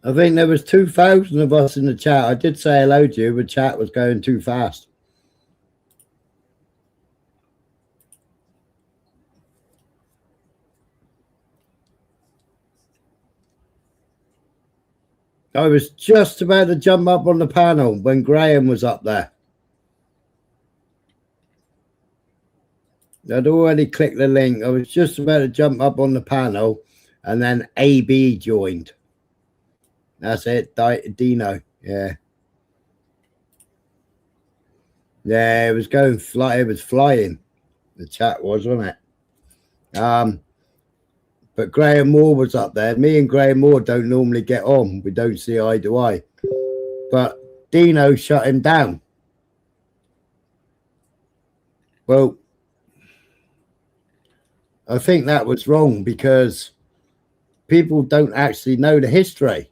I think there was 2,000 of us in the chat. I did say hello to you, but chat was going too fast. I was just about to jump up on the panel when Graham was up there. I'd already clicked the link. I was just about to jump up on the panel, and then AB joined. That's it, Dino. Yeah. Yeah, it was going fly. It was flying. The chat was, wasn't it? But Graham Moore was up there. Me and Graham Moore don't normally get on. We don't see eye to eye. But Dino shut him down. Well, I think that was wrong because people don't actually know the history.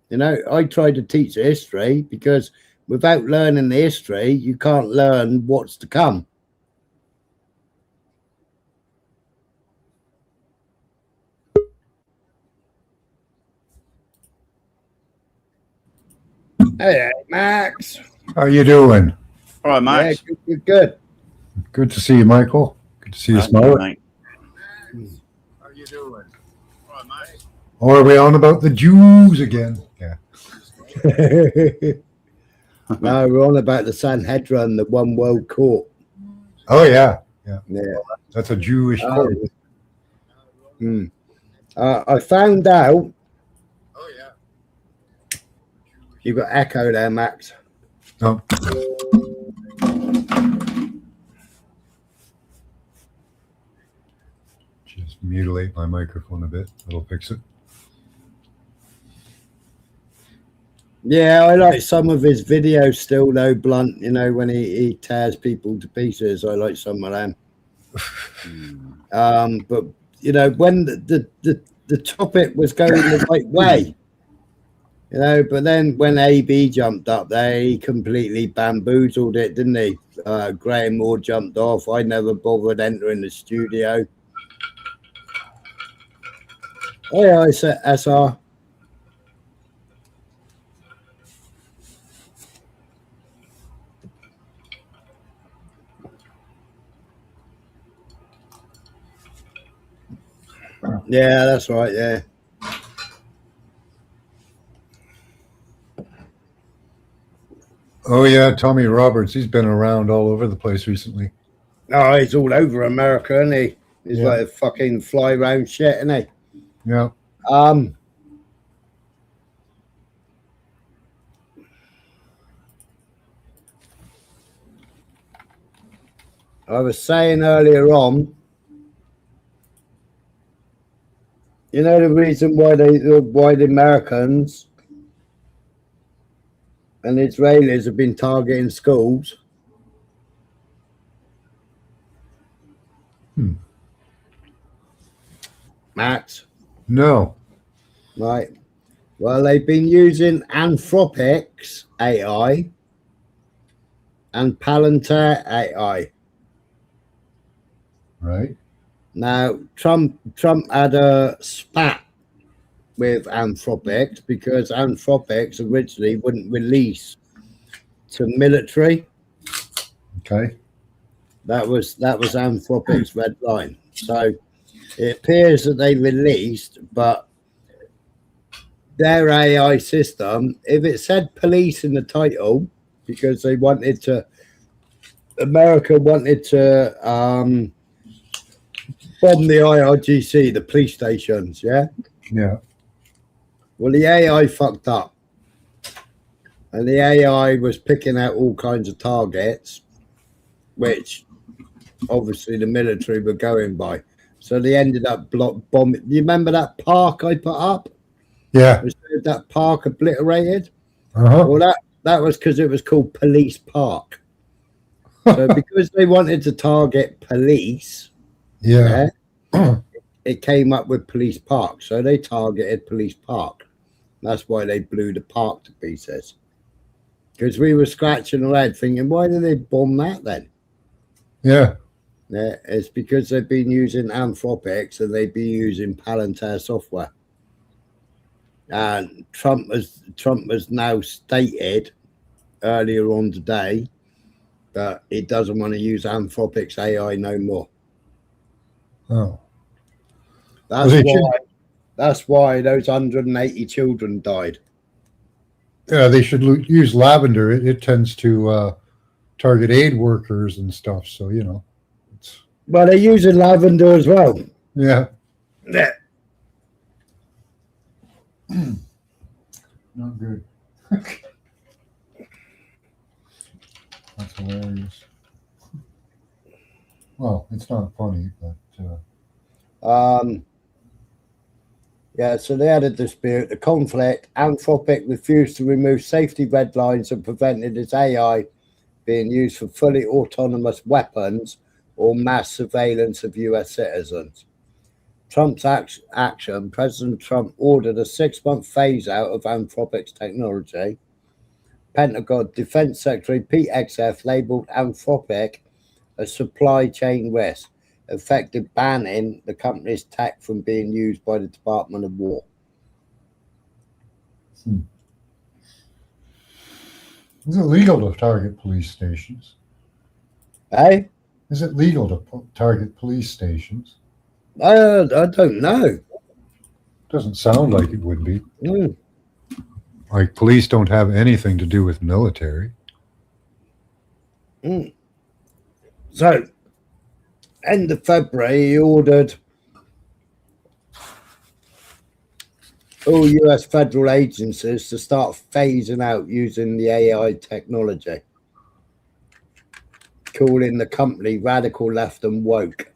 You know, I tried to teach the history because without learning the history, you can't learn what's to come. Hey, Max. How you doing? All right, Max. Yeah, good. Good to see you, Michael. Good to see you, Thank you, Smart. mate. How you doing? All right, Max. Or are we on about the Jews again? Yeah. No, we're on about the Sanhedrin, the one world court. Oh yeah, Yeah. that's a Jewish court. I found out. Oh yeah. You got echo there, Max. Oh. Just mutilate my microphone a bit. That'll fix it. Yeah, I like some of his videos still, though, Blunt. You know, when he tears people to pieces, I like some of them. But you know, when the topic was going the right way, you know, but then when AB jumped up there, he completely bamboozled it, didn't he? Graham Moore jumped off. I never bothered entering the studio. Oh yeah, I said SR. Yeah, that's right. Yeah. Oh yeah, Tommy Roberts. He's been around all over the place recently. Oh, he's all over America, isn't he? He's like a fucking fly round shit, isn't he? Yeah. I was saying earlier on, you know, the reason why the Americans and the Israelis have been targeting schools. Max? No. Right. Well, they've been using Anthropic's AI and Palantir AI. Right. Now, Trump had a spat with Anthropics because Anthropics originally wouldn't release to military. Okay. That was Anthropics' red line. So it appears that they released, but their AI system, if it said police in the title, because they wanted to. America wanted to bomb the IRGC, the police stations. Yeah. Yeah. Well, the AI fucked up, and the AI was picking out all kinds of targets, which obviously the military were going by. So they ended up bombing. You remember that park I put up? Yeah. That park obliterated. Uh-huh. Well, that was because it was called Police Park. So because they wanted to target police, Yeah. it came up with Police Park. So they targeted Police Park. That's why they blew the park to pieces. Because we were scratching our head thinking, why did they bomb that then? Yeah. Yeah, it's because they've been using Anthropics and they've been using Palantir software. And Trump has now stated earlier on today that he doesn't want to use Anthropics AI no more. Oh. That's why those 180 children died. Yeah, they should use lavender. It tends to target aid workers and stuff. So, you know. Well, they're using lavender as well. Yeah. Yeah. Not good. That's hilarious. Well, it's not funny, but yeah, so they had a dispute, a conflict. Anthropic refused to remove safety red lines and prevented its AI being used for fully autonomous weapons or mass surveillance of US citizens. Trump's action, President Trump ordered a 6-month phase out of Anthropic's technology. Pentagon Defense Secretary Pete Hegseth labeled Anthropic a supply chain risk, effective banning the company's tech from being used by the Department of War. Is it legal to target police stations? Hey? Is it legal to target police stations? I don't know. Doesn't sound like it would be. Mm. Like police don't have anything to do with military. Mm. So, end of February, he ordered all US federal agencies to start phasing out using the AI technology, calling the company radical left and woke.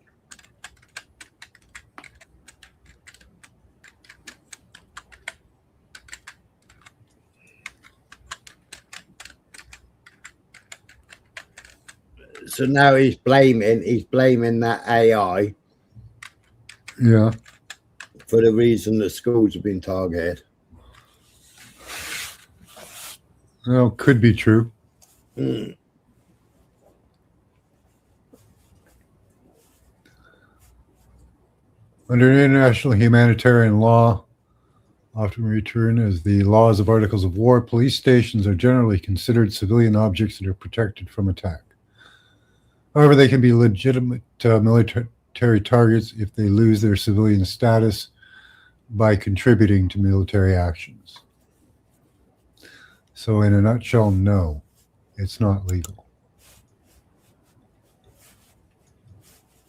So now he's blaming that AI. Yeah. For the reason that schools have been targeted. Well, could be true. Mm. Under international humanitarian law, often referred as the laws of articles of war, police stations are generally considered civilian objects that are protected from attack. However, they can be legitimate military targets if they lose their civilian status by contributing to military actions. So in a nutshell, no, it's not legal.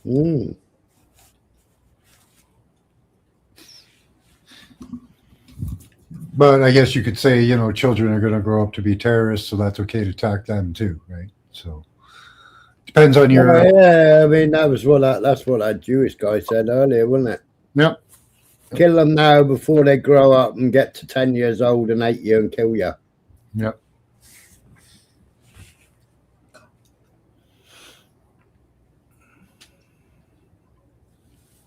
Mm. But I guess you could say, you know, children are going to grow up to be terrorists, so that's okay to attack them too, right? So depends on your. Yeah, I mean that's what that Jewish guy said earlier, wasn't it? Yep. Kill them now before they grow up and get to 10 years old and hate you and kill you. Yep.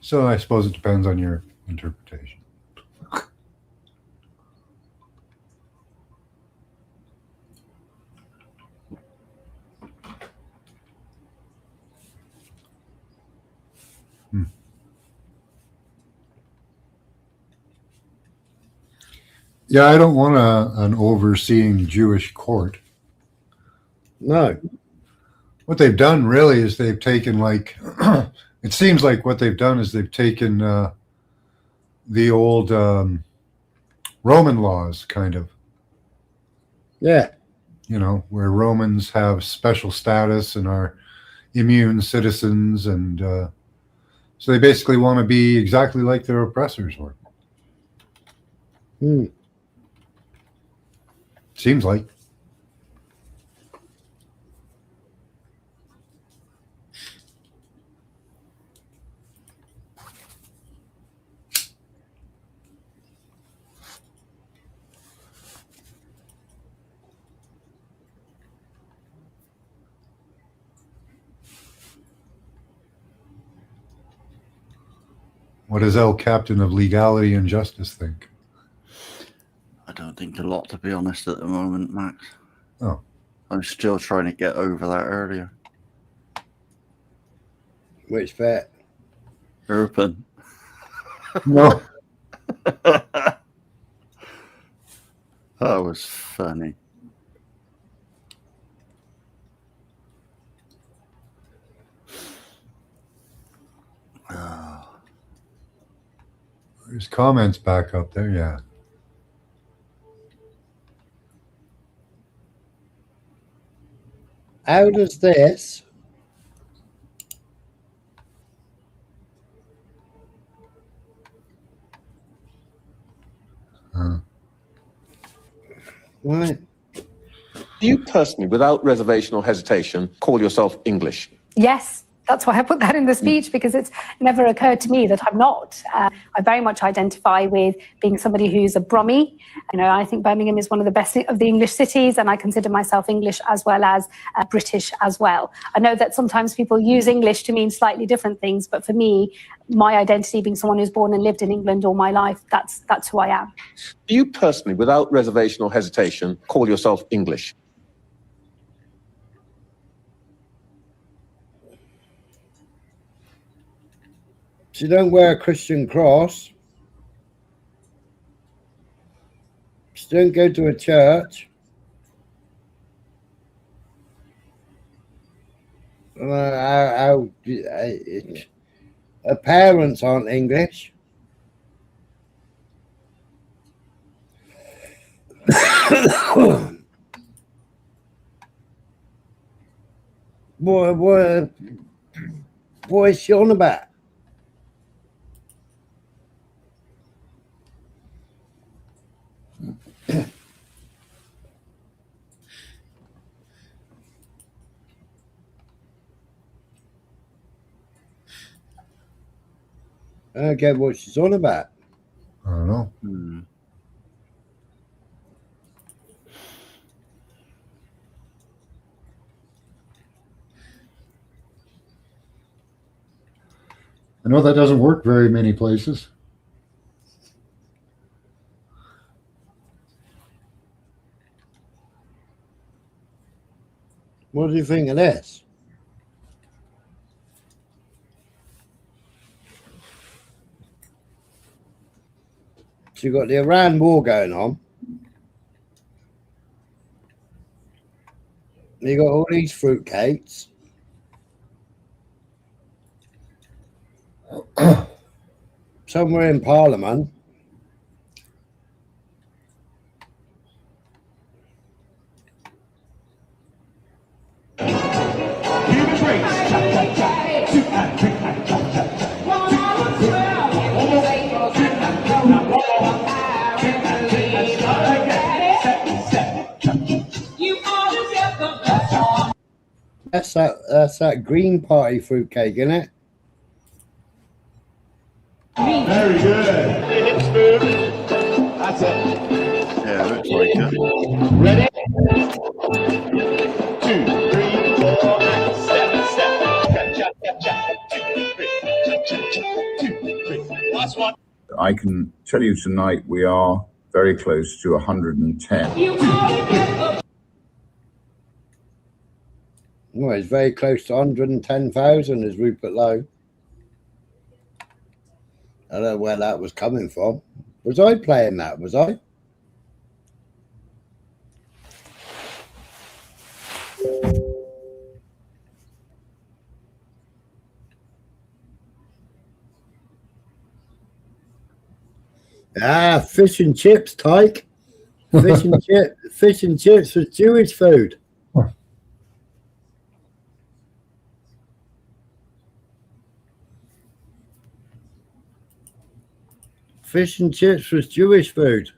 So I suppose it depends on your interpretation. Yeah, I don't want an overseeing Jewish court. No. What they've done really is they've taken like, it seems like what they've done is they've taken the old Roman laws, kind of. Yeah. you know, where Romans have special status and are immune citizens, and so they basically want to be exactly like their oppressors were. Seems like. What does El Captain of Legality and Justice think? I don't think a lot, to be honest, at the moment, Max. Oh. I'm still trying to get over that earlier. Which bit? Urban. No. That was funny. There's comments back up there, yeah. How does this right? Do you personally, without reservation or hesitation, call yourself English? Yes, that's why I put that in the speech, because it's never occurred to me that I'm not. I very much identify with being somebody who's a Brummie. You know, I think Birmingham is one of the best of the English cities, and I consider myself English as well as British as well. I know that sometimes people use English to mean slightly different things, but for me, my identity being someone who's born and lived in England all my life, that's who I am. Do you personally, without reservation or hesitation, call yourself English? She don't wear a Christian cross. She don't go to a church. Her parents aren't English. What is she on about? I don't get what she's on about. I don't know. I know that doesn't work very many places. What do you think of this? So you've got the Iran war going on. You got all these fruitcakes. Somewhere in Parliament. That's that Green Party fruitcake, isn't it? Very good. That's it. Yeah, looks like it. Ready? 2, 3, 4, and 7. Last one. I can tell you tonight we are very close to 110. Well, it's very close to 110,000 is Rupert Lowe. I don't know where that was coming from. Was I playing that? Was I? Ah, fish and chips, Tyke. Fish and chips was Jewish food. Fish and chips was Jewish food.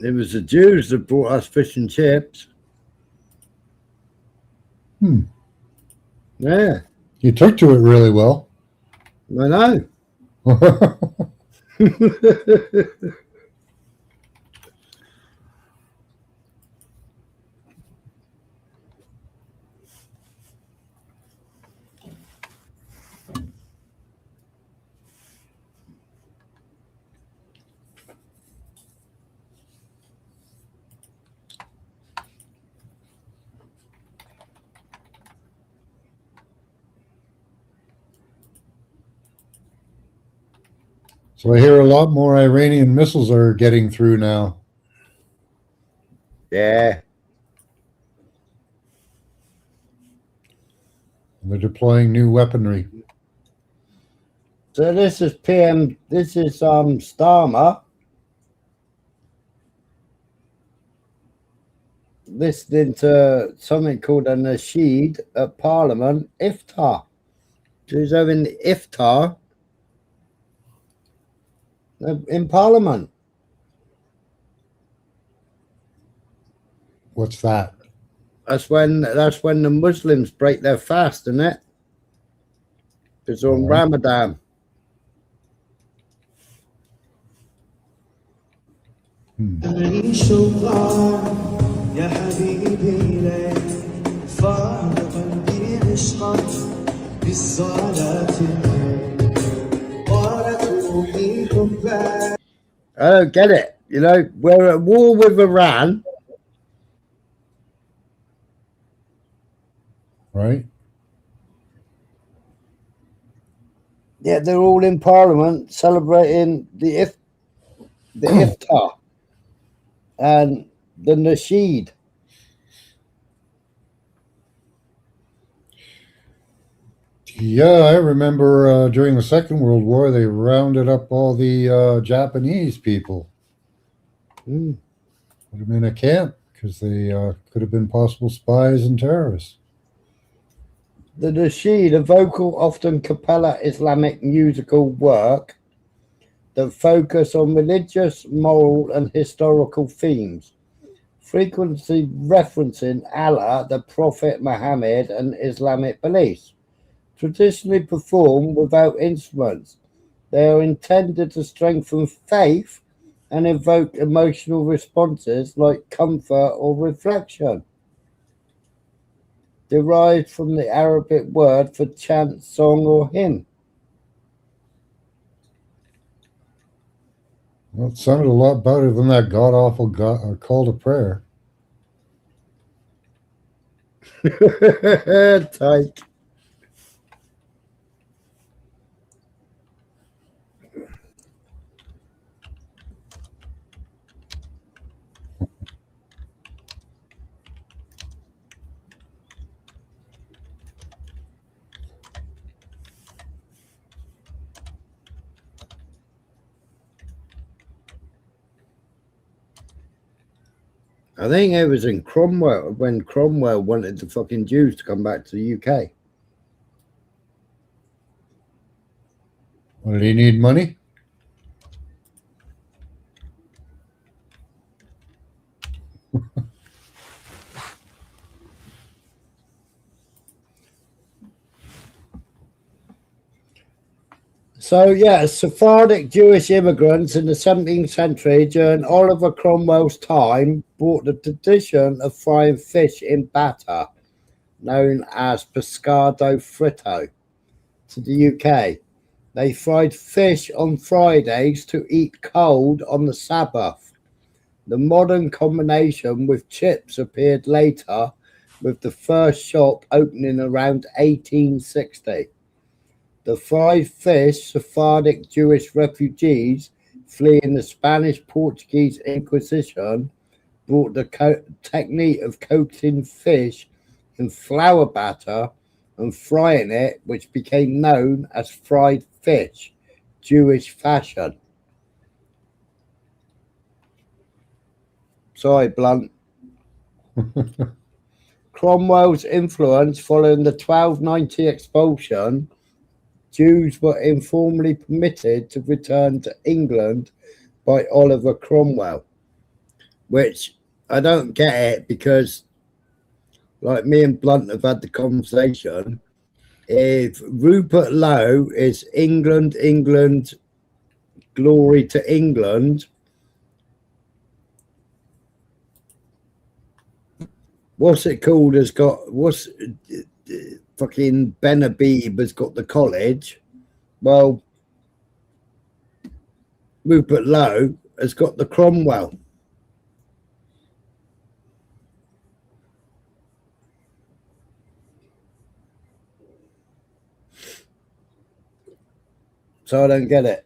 It was the Jews that brought us fish and chips. Yeah. You took to it really well. I know. So I hear a lot more Iranian missiles are getting through now. Yeah. They're deploying new weaponry. So this is Starmer listening to something called a nasheed at Parliament, Iftar. She's having Iftar in Parliament. What's that? That's when the Muslims break their fast, isn't it? It's on Ramadan. يا حبيبي لي فاض قلبي عشقا بالصلاة قالت روحي حبك. I don't get it. You know, we're at war with Iran. Right? Yeah, they're all in Parliament celebrating the Iftar and the nasheed. Yeah, I remember during the Second World War, they rounded up all the Japanese people. Put them in a camp because they could have been possible spies and terrorists. The nasheed, a vocal, often cappella Islamic musical work that focus on religious, moral, and historical themes, frequently referencing Allah, the Prophet Muhammad, and Islamic beliefs. Traditionally performed without instruments, they are intended to strengthen faith and evoke emotional responses like comfort or reflection. Derived from the Arabic word for chant, song, or hymn. Well, it sounded a lot better than that god-awful call to prayer. Tyke. I think it was in Cromwell when Cromwell wanted the fucking Jews to come back to the UK. Well, did he need money? So, yeah, Sephardic Jewish immigrants in the 17th century during Oliver Cromwell's time brought the tradition of frying fish in batter, known as pescado fritto, to the UK. They fried fish on Fridays to eat cold on the Sabbath. The modern combination with chips appeared later, with the first shop opening around 1860. The fried fish Sephardic Jewish refugees fleeing the Spanish-Portuguese Inquisition brought the technique of coating fish in flour batter and frying it, which became known as fried fish, Jewish fashion. Sorry, Blunt. Cromwell's influence following the 1290 expulsion, Jews were informally permitted to return to England by Oliver Cromwell, which I don't get it because, like me and Blunt have had the conversation, if Rupert Lowe is England, England, glory to England, what's it called has got, what's fucking Ben Habib has got the college. Well, Rupert Lowe has got the Cromwell. So I don't get it.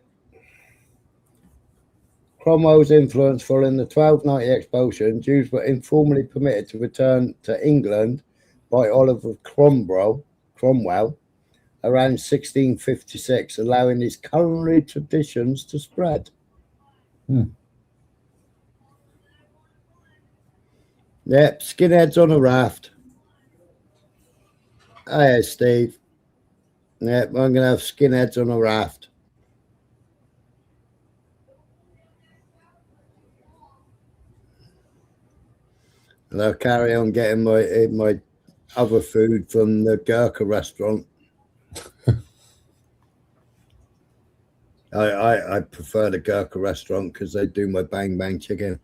Cromwell's influence following the 1290 expulsion, Jews were informally permitted to return to England by Oliver Cromwell around 1656, allowing these culinary traditions to spread. Yep, skinheads on a raft. Hey, Steve. Yep, I'm going to have skinheads on a raft. And I'll carry on getting my other food from the Gurkha restaurant. I prefer the Gurkha restaurant because they do my bang bang chicken.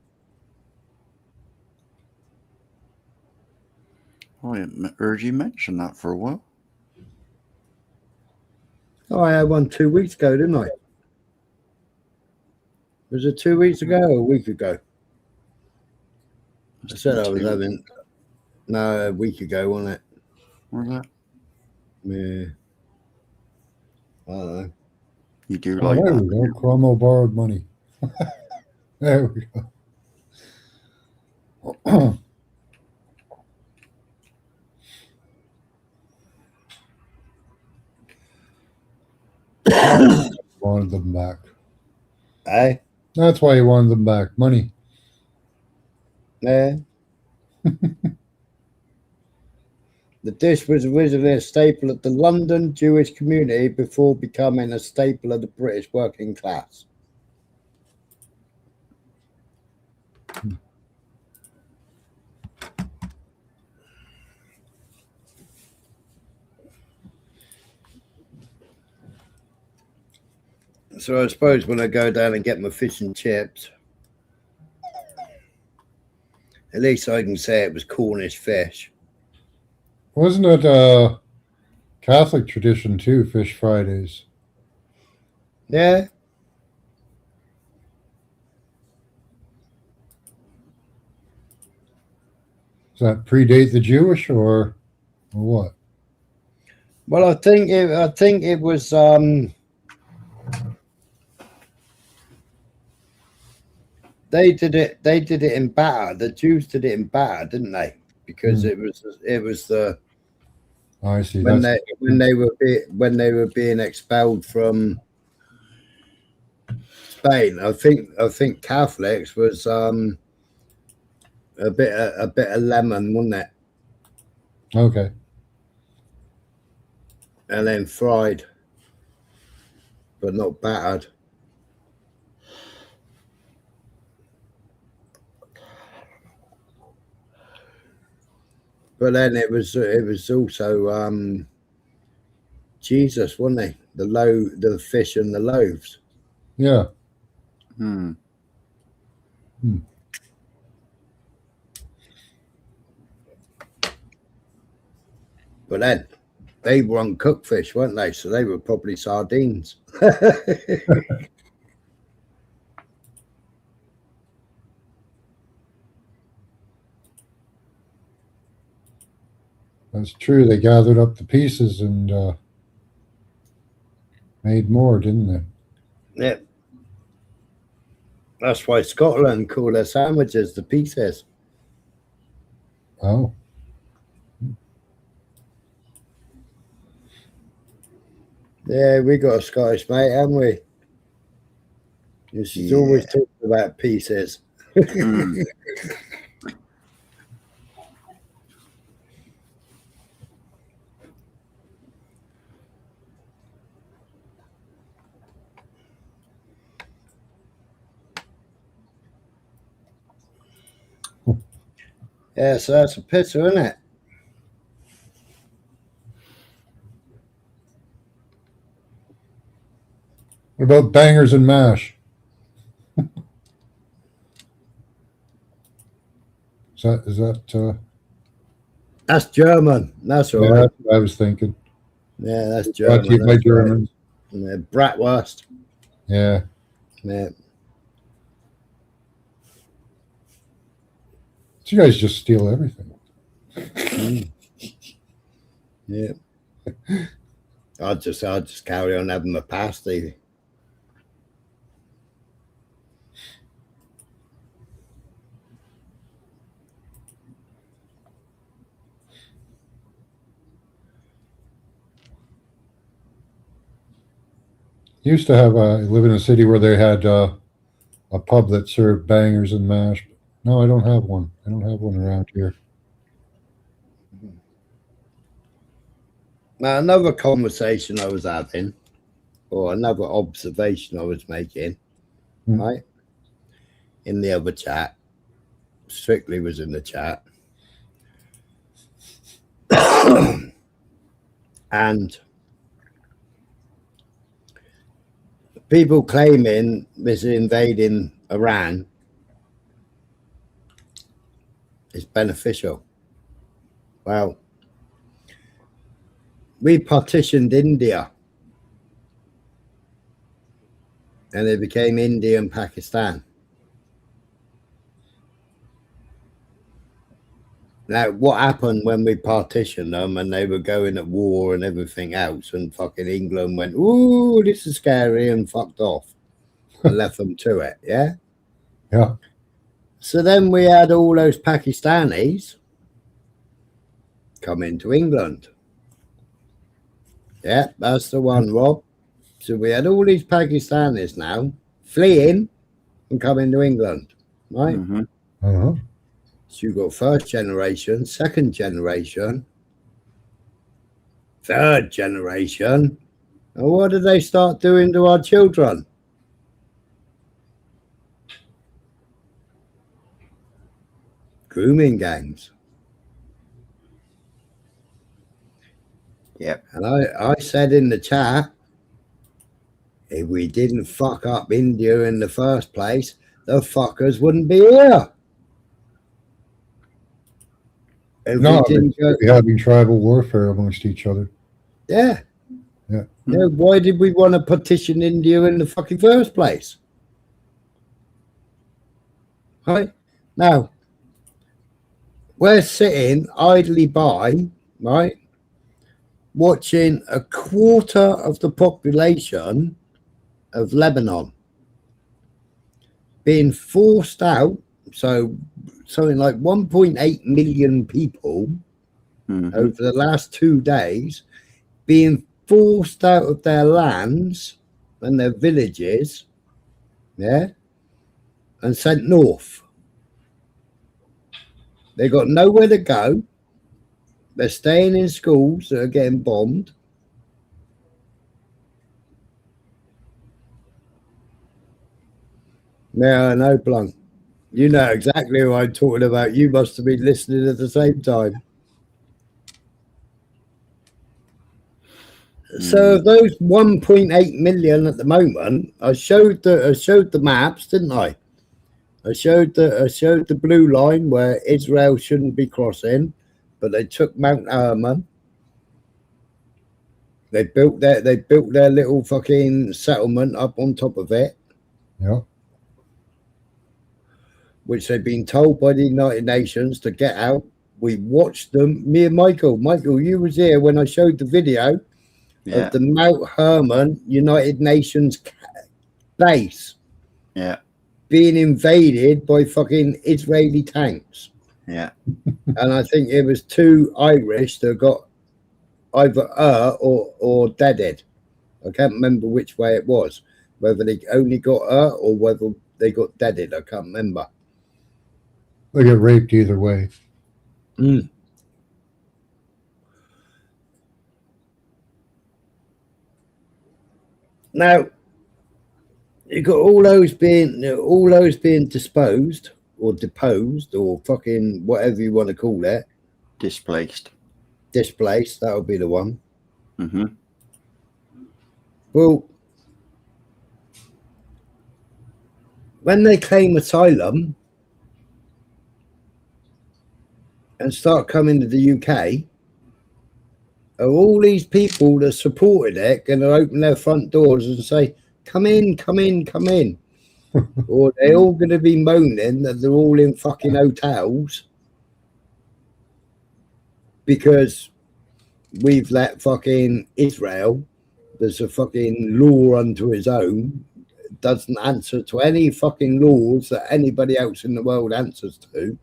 I hadn't heard you mention that for a while. Oh, I had one 2 weeks ago, didn't I? Was it 2 weeks ago or a week ago? I said I was having, no, a week ago, wasn't it? Was that? Yeah. I don't know. You do Oh, like there that. we go. Cromwell borrowed money. There we go. Wanted them back. Hey? That's why he wanted them back. Money. Yeah. The dish was originally a staple of the London Jewish community before becoming a staple of the British working class. So I suppose when I go down and get my fish and chips, at least I can say it was Cornish fish. Wasn't it a Catholic tradition too, Fish Fridays? Yeah. Does that predate the Jewish or what? Well, I think it was they did it in batter. The Jews did it in batter, didn't they? Because it was the I see. when they were being expelled from Spain. I think Catholics was a bit of lemon, wasn't it? Okay. And then fried, but not battered. But then it was also Jesus, wasn't he? The fish and the loaves. Yeah. But then they were uncooked fish, weren't they? So they were probably sardines. That's true. They gathered up the pieces and made more, didn't they? Yeah. That's why Scotland call their sandwiches the pieces. Oh. Yeah, we got a Scottish mate, haven't we? She's always talking about pieces. Yeah, so that's a pizza, isn't it? What about bangers and mash? Is that That's German. That's all yeah, right. that's what I was thinking. Yeah, that's Brought German. to you by That's right. Germans. Yeah, bratwurst. Yeah. Yeah. So you guys just steal everything. Yeah. I'll just carry on having my pasty. Used to have live in a city where they had a pub that served bangers and mash. No, I don't have one. I don't have one around here. Now, another conversation I was having, or another observation I was making, right, in the other chat, Strictly was in the chat, and people claiming this invading Iran is beneficial. Well, we partitioned India and it became India and Pakistan. Now, what happened when we partitioned them and they were going at war and everything else, and fucking England went, ooh, this is scary, and fucked off and left them to it, yeah? Yeah. So then we had all those Pakistanis come into England. Yeah, that's the one, Rob. So we had all these Pakistanis now fleeing and coming to England, right? Uh-huh. So you've got first generation, second generation, third generation. And what did they start doing to our children? Grooming gangs. Yep. And I said in the chat, if we didn't fuck up India in the first place, the fuckers wouldn't be here. If No, we didn't go, we're having tribal warfare amongst each other. yeah. Yeah. Yeah, why did we want to partition India in the fucking first place? Right? Now, we're sitting idly by, right, watching a quarter of the population of Lebanon being forced out. So something like 1.8 million people over the last 2 days being forced out of their lands and their villages, yeah, and sent north. They got nowhere to go. They're staying in schools that are getting bombed. No, no, Blanc. You know exactly who I'm talking about. You must have been listening at the same time. So of those 1.8 million at the moment, I showed the maps, didn't I? I showed the blue line where Israel shouldn't be crossing, but they took Mount Hermon. They built their little fucking settlement up on top of it. Yeah. Which they've been told by the United Nations to get out. We watched them. Me and Michael, you was here when I showed the video of the Mount Hermon United Nations base. Yeah. Being invaded by fucking Israeli tanks. Yeah. And I think it was 2 Irish that got either or deaded. I can't remember which way it was, whether they only got hurt or whether they got deaded. I can't remember. They get raped either way. Mm. Now, you got all those being disposed or deposed or fucking whatever you want to call it. Displaced. That would be the one. Mm-hmm. Well, when they claim asylum and start coming to the UK, are all these people that supported it going to open their front doors and say, come in, come in, come in? Or they're all going to be moaning that they're all in fucking hotels because we've let fucking Israel, there's a fucking law unto his own, doesn't answer to any fucking laws that anybody else in the world answers to.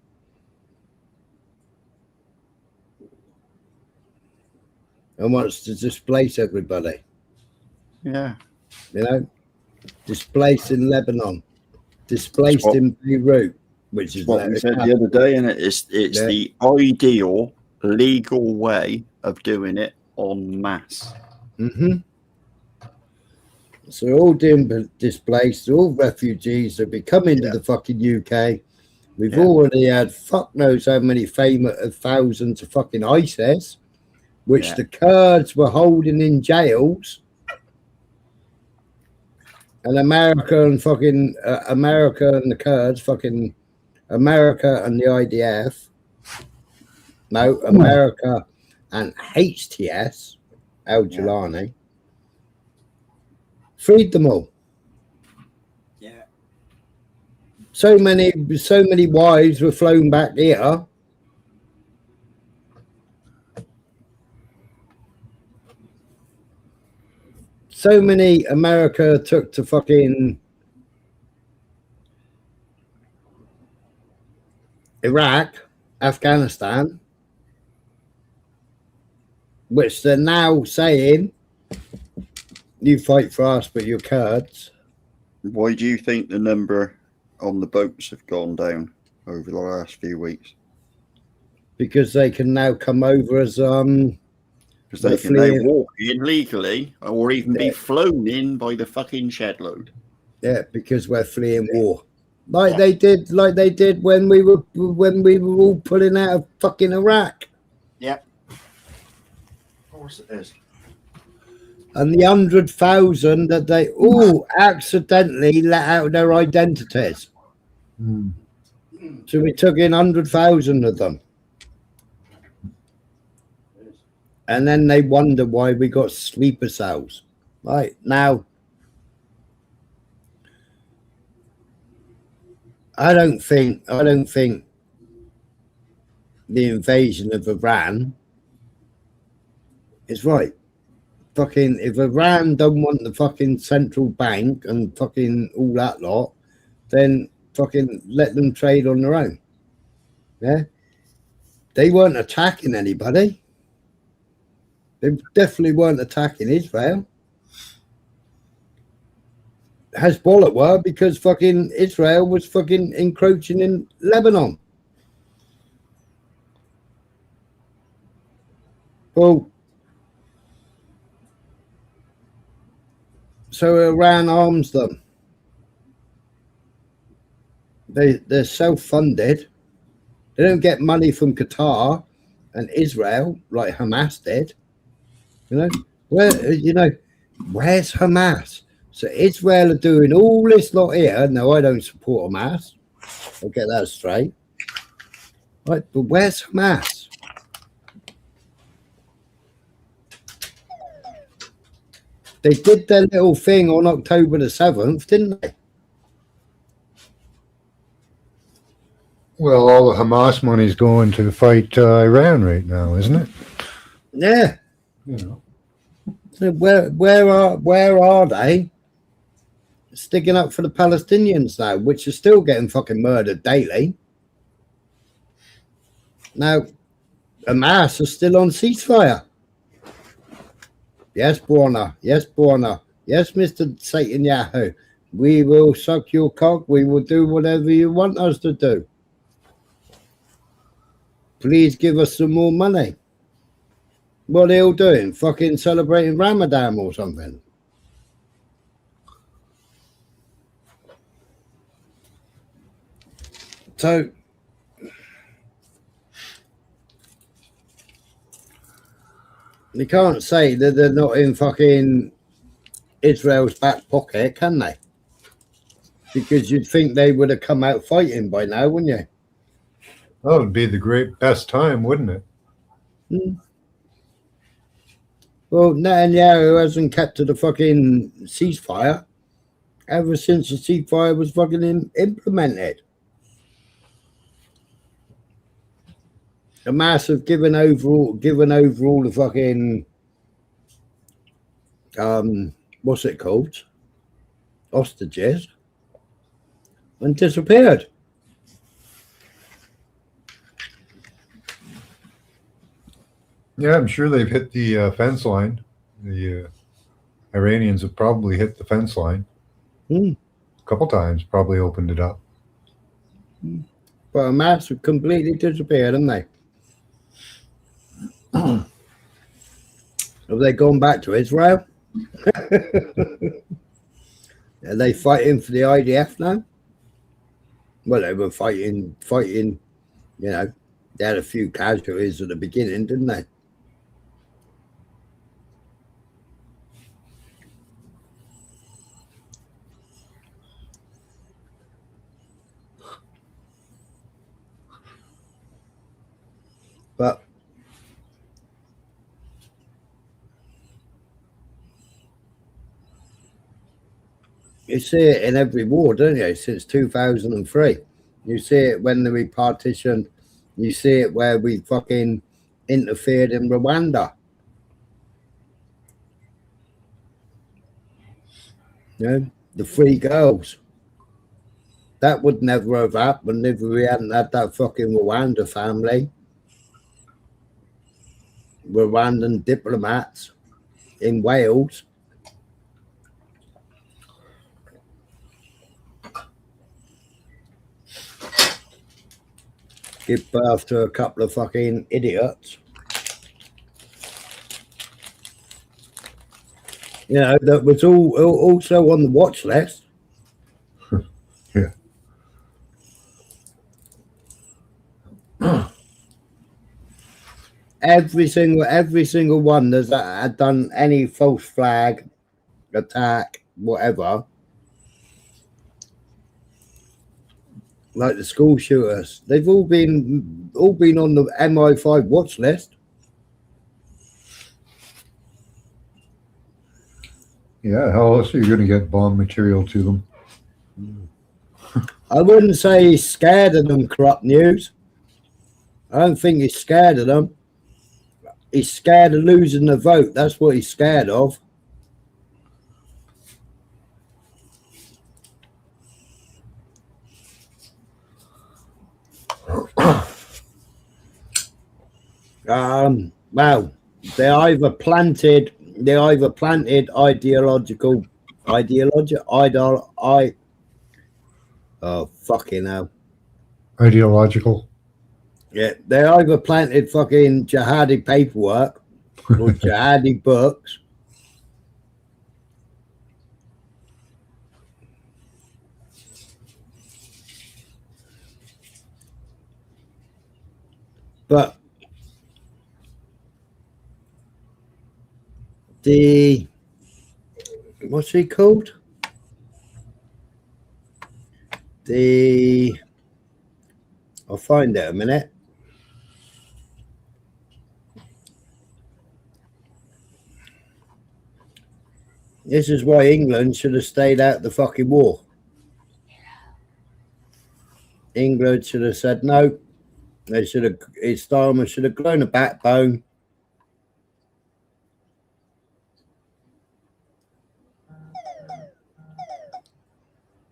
And wants to displace everybody. Yeah. You know, displaced in Lebanon, displaced in Beirut, which is what we said the other day, and it's the ideal legal way of doing it en masse. Mm-hmm. So they're all displaced, they're all refugees, they'll be coming to the fucking UK. We've already had fuck knows how many thousands of fucking ISIS, which the Kurds were holding in jails. And America and fucking America and the Kurds, fucking America and the IDF. No, America and HTS, Al Jilani. Freed them all. Yeah. So many wives were flown back here. So many America took to fucking Iraq, Afghanistan, which they're now saying, you fight for us, but you're Kurds. Why do you think the number on the boats have gone down over the last few weeks? Because they can now come over as because they can now walk in legally or even be flown in by the fucking shed load. Yeah, because we're fleeing war. Like they did when we were all pulling out of fucking Iraq. Yep. Of course it is. And the 100,000 that they all accidentally let out their identities. So we took in 100,000 of them. And then they wonder why we got sleeper cells. Right now, I don't think the invasion of Iran is right. Fucking if Iran don't want the fucking central bank and fucking all that lot, then fucking let them trade on their own. Yeah, they weren't attacking anybody. They definitely weren't attacking Israel. Hezbollah were because fucking Israel was fucking encroaching in Lebanon. Well, so Iran arms them. They're self-funded. They don't get money from Qatar and Israel like Hamas did. Where's Hamas? So Israel are doing all this lot here. No, I don't support Hamas. I'll get that straight. Right, but where's Hamas? They did their little thing on October the 7th, didn't they? Well, all the Hamas money's going to fight Iran right now, isn't it? Yeah. So where are they sticking up for the Palestinians now, which are still getting fucking murdered daily? Now, Hamas are still on ceasefire. Yes, Borna. Yes, Borna. Yes, Mr. Satan Yahoo. We will suck your cock. We will do whatever you want us to do. Please give us some more money. What are they all doing? Fucking celebrating Ramadan or something? So, you can't say that they're not in fucking Israel's back pocket, can they? Because you'd think they would have come out fighting by now, wouldn't you? That would be the best time, wouldn't it? Well, Netanyahu hasn't kept to the fucking ceasefire ever since the ceasefire was fucking implemented. A massive given over all the fucking what's it called? Hostages, and disappeared. Yeah, I'm sure they've hit the fence line. The Iranians have probably hit the fence line a couple times, probably opened it up. But a massive completely disappeared, haven't they? Have they gone back to Israel? Are they fighting for the IDF now? Well, they were fighting, you know, they had a few casualties at the beginning, didn't they? But you see it in every war, don't you? Since 2003. You see it when we partitioned. You see it where we fucking interfered in Rwanda. You know, the 3 girls. That would never have happened if we hadn't had that fucking Rwanda family. Rwandan diplomats in Wales. Give birth to a couple of fucking idiots. You know, that was also on the watch list. Yeah. Every single one that's had done any false flag attack, whatever, like the school shooters, they've all been on the MI5 watch list. Yeah, how else are you going to get bomb material to them? I wouldn't say he's scared of them, Corrupt News. I don't think he's scared of them. He's scared of losing the vote. That's what he's scared of. Well, they either planted ideological. Oh, fucking hell. Ideological. Yeah, they either planted fucking jihadi paperwork or jihadi books. But what's he called? I'll find it a minute. This is why England should have stayed out the fucking war. England should have said no. They should have. Starmer should have grown a backbone.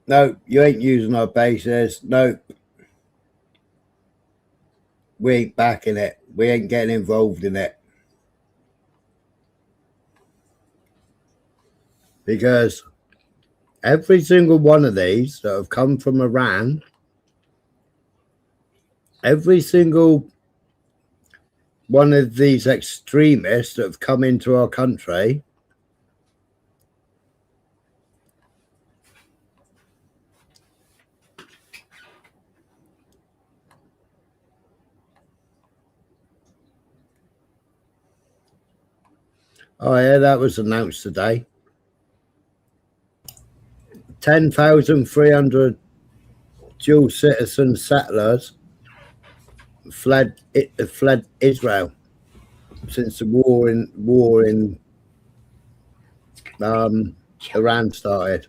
No, you ain't using our bases. No. We ain't backing it. We ain't getting involved in it. because every single one of these that have come from Iran, every single one of these extremists that have come into our country, oh yeah, that was announced today. 10,300 dual citizen settlers fled Israel since the war in Iran started.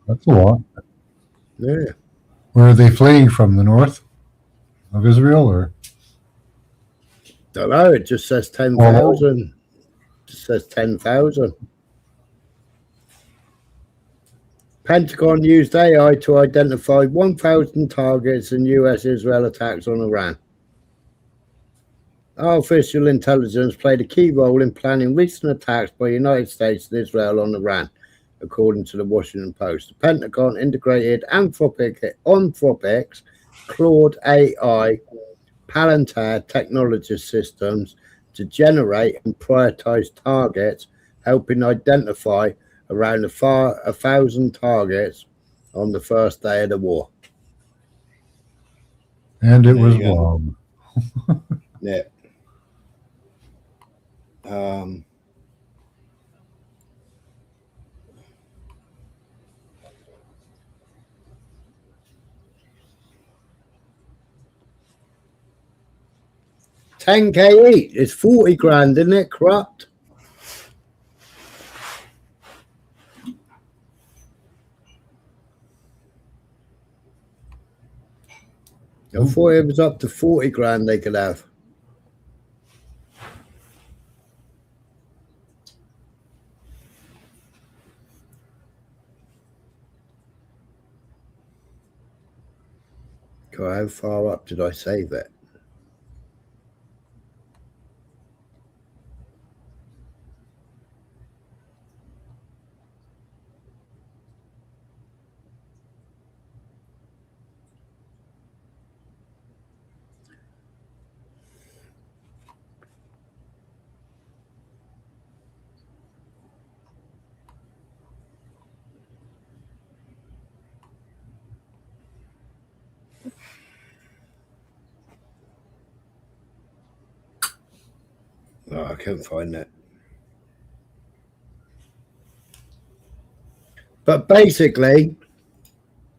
That's a lot. Yeah. Where are they fleeing from? The north of Israel, or? Don't know. It just says 10,000. Just says 10,000. Pentagon used AI to identify 1,000 targets in US-Israel attacks on Iran. Artificial intelligence played a key role in planning recent attacks by the United States and Israel on Iran, according to the Washington Post. The Pentagon integrated Anthropic's Claude AI Palantir technology systems to generate and prioritize targets, helping identify around 1,000 targets on the first day of the war. And it was wrong. Yeah. 10K each. It's 40 grand, isn't it? Corrupt. I thought it was up to 40 grand they could have. God, how far up did I save it? Oh, I can't find it. But basically,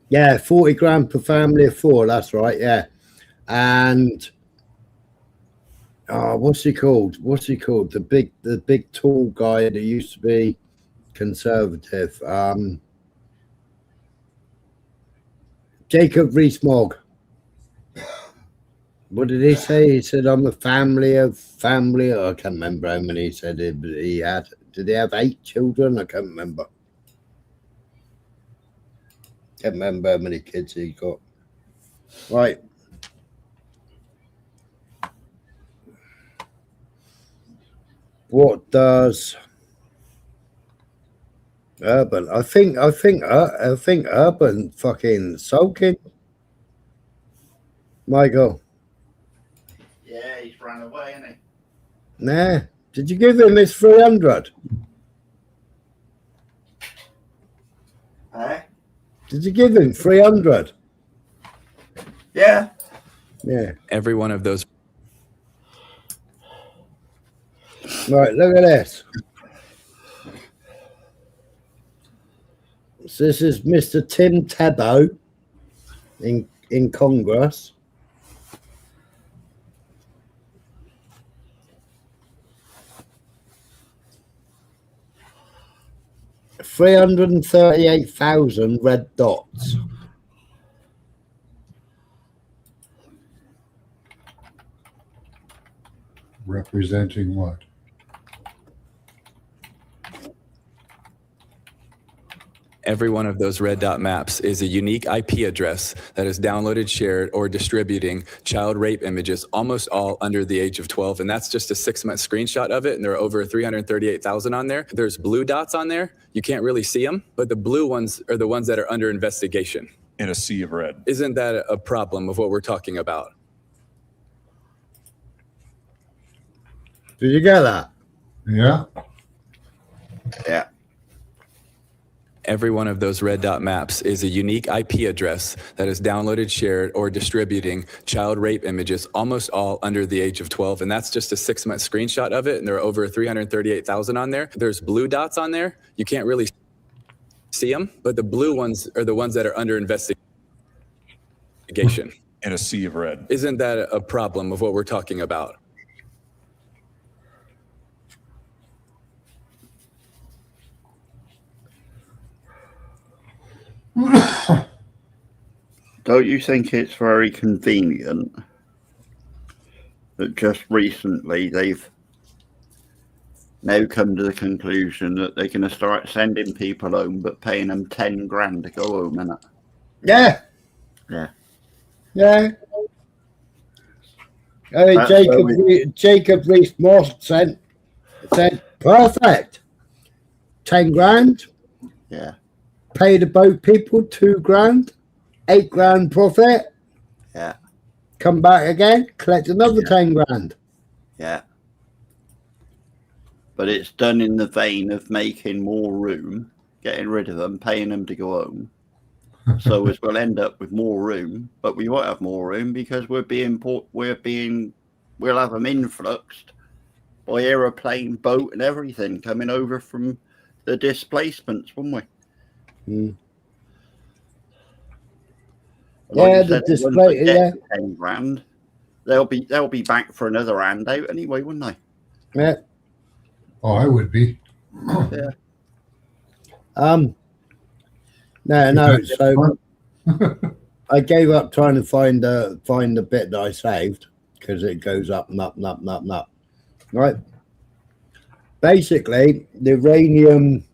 yeah, 40 grand per family of four. That's right. Yeah. And what's he called? What's he called? The big tall guy that used to be conservative. Jacob Rees-Mogg. What did he say? He said, I'm a family. Oh, I can't remember how many he said he had. Did he have 8 children? I can't remember. Can't remember how many kids he got. Right. What does Urban? I think Urban fucking sulking. Michael. Yeah, he's run away, hasn't he? Nah. Did you give him his 300? Eh? Did you give him 300? Yeah. Yeah. Every one of those. Right, look at this. So this is Mr. Tim Tebow in Congress. $338,000 red dots. Representing what? Every one of those red dot maps is a unique IP address that is downloaded, shared, or distributing child rape images, almost all under the age of 12. And that's just a 6-month screenshot of it. And there are over 338,000 on there. There's blue dots on there. You can't really see them, but the blue ones are the ones that are under investigation. In a sea of red. Isn't that a problem of what we're talking about? Did you get that? Yeah. Yeah. Every one of those red dot maps is a unique IP address that is downloaded, shared, or distributing child rape images, almost all under the age of 12. And that's just a 6-month screenshot of it. And there are over 338,000 on there. There's blue dots on there. You can't really see them, but the blue ones are the ones that are under investigation. In a sea of red. Isn't that a problem of what we're talking about? Don't you think it's very convenient that just recently they've now come to the conclusion that they're going to start sending people home but paying them 10 grand to go home, innit? Yeah. Yeah. Yeah. Jacob Rees-Mogg said, perfect. 10 grand. Yeah. Pay the boat people 2 grand. 8 grand profit. Yeah. Come back again, collect another 10 grand. Yeah. But it's done in the vein of making more room, getting rid of them, paying them to go home. So as we'll end up with more room, but we won't have more room because we'll have them influxed by aeroplane, boat, and everything coming over from the displacements, won't we? Mm. Like the display. Yeah, 10 grand. They'll be back for another handout anyway, wouldn't they? Yeah. Oh, I would be. Yeah. No. So I gave up trying to find the bit that I saved because it goes up and up and up and up and up. Right. Basically, the Iranian,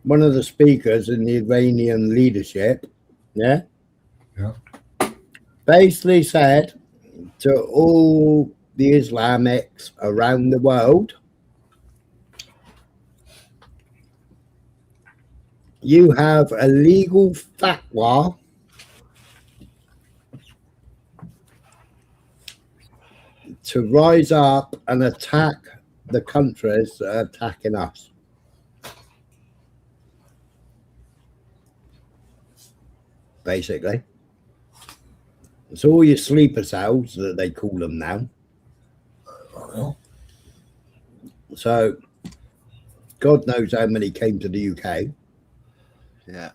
one of the speakers in the Iranian leadership, yeah, basically said to all the Islamics around the world, you have a legal fatwa to rise up and attack the countries that are attacking us. Basically. It's all your sleeper cells that they call them now. So, God knows how many came to the UK. Yeah.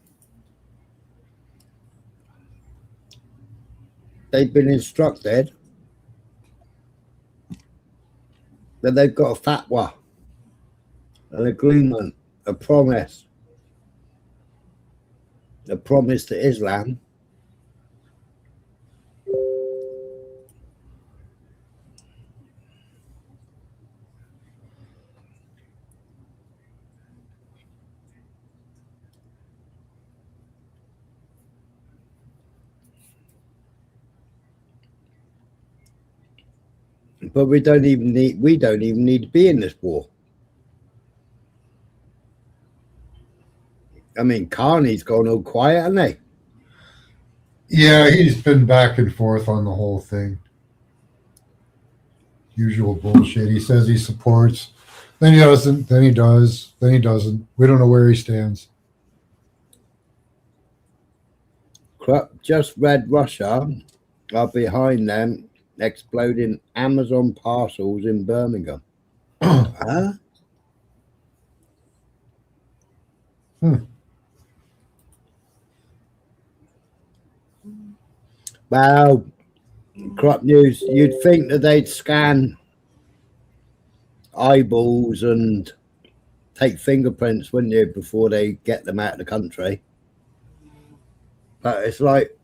They've been instructed that they've got a fatwa, an agreement, a promise to Islam. But we don't even need to be in this war. I mean, Carney's gone all quiet, hasn't he? Yeah, he's been back and forth on the whole thing. Usual bullshit. He says he supports, then he doesn't, then he does, then he doesn't. We don't know where he stands. Just read Russia are behind them exploding Amazon parcels in Birmingham. Huh? Well, Corrupt News, you'd think that they'd scan eyeballs and take fingerprints, wouldn't you, before they get them out of the country? But it's like,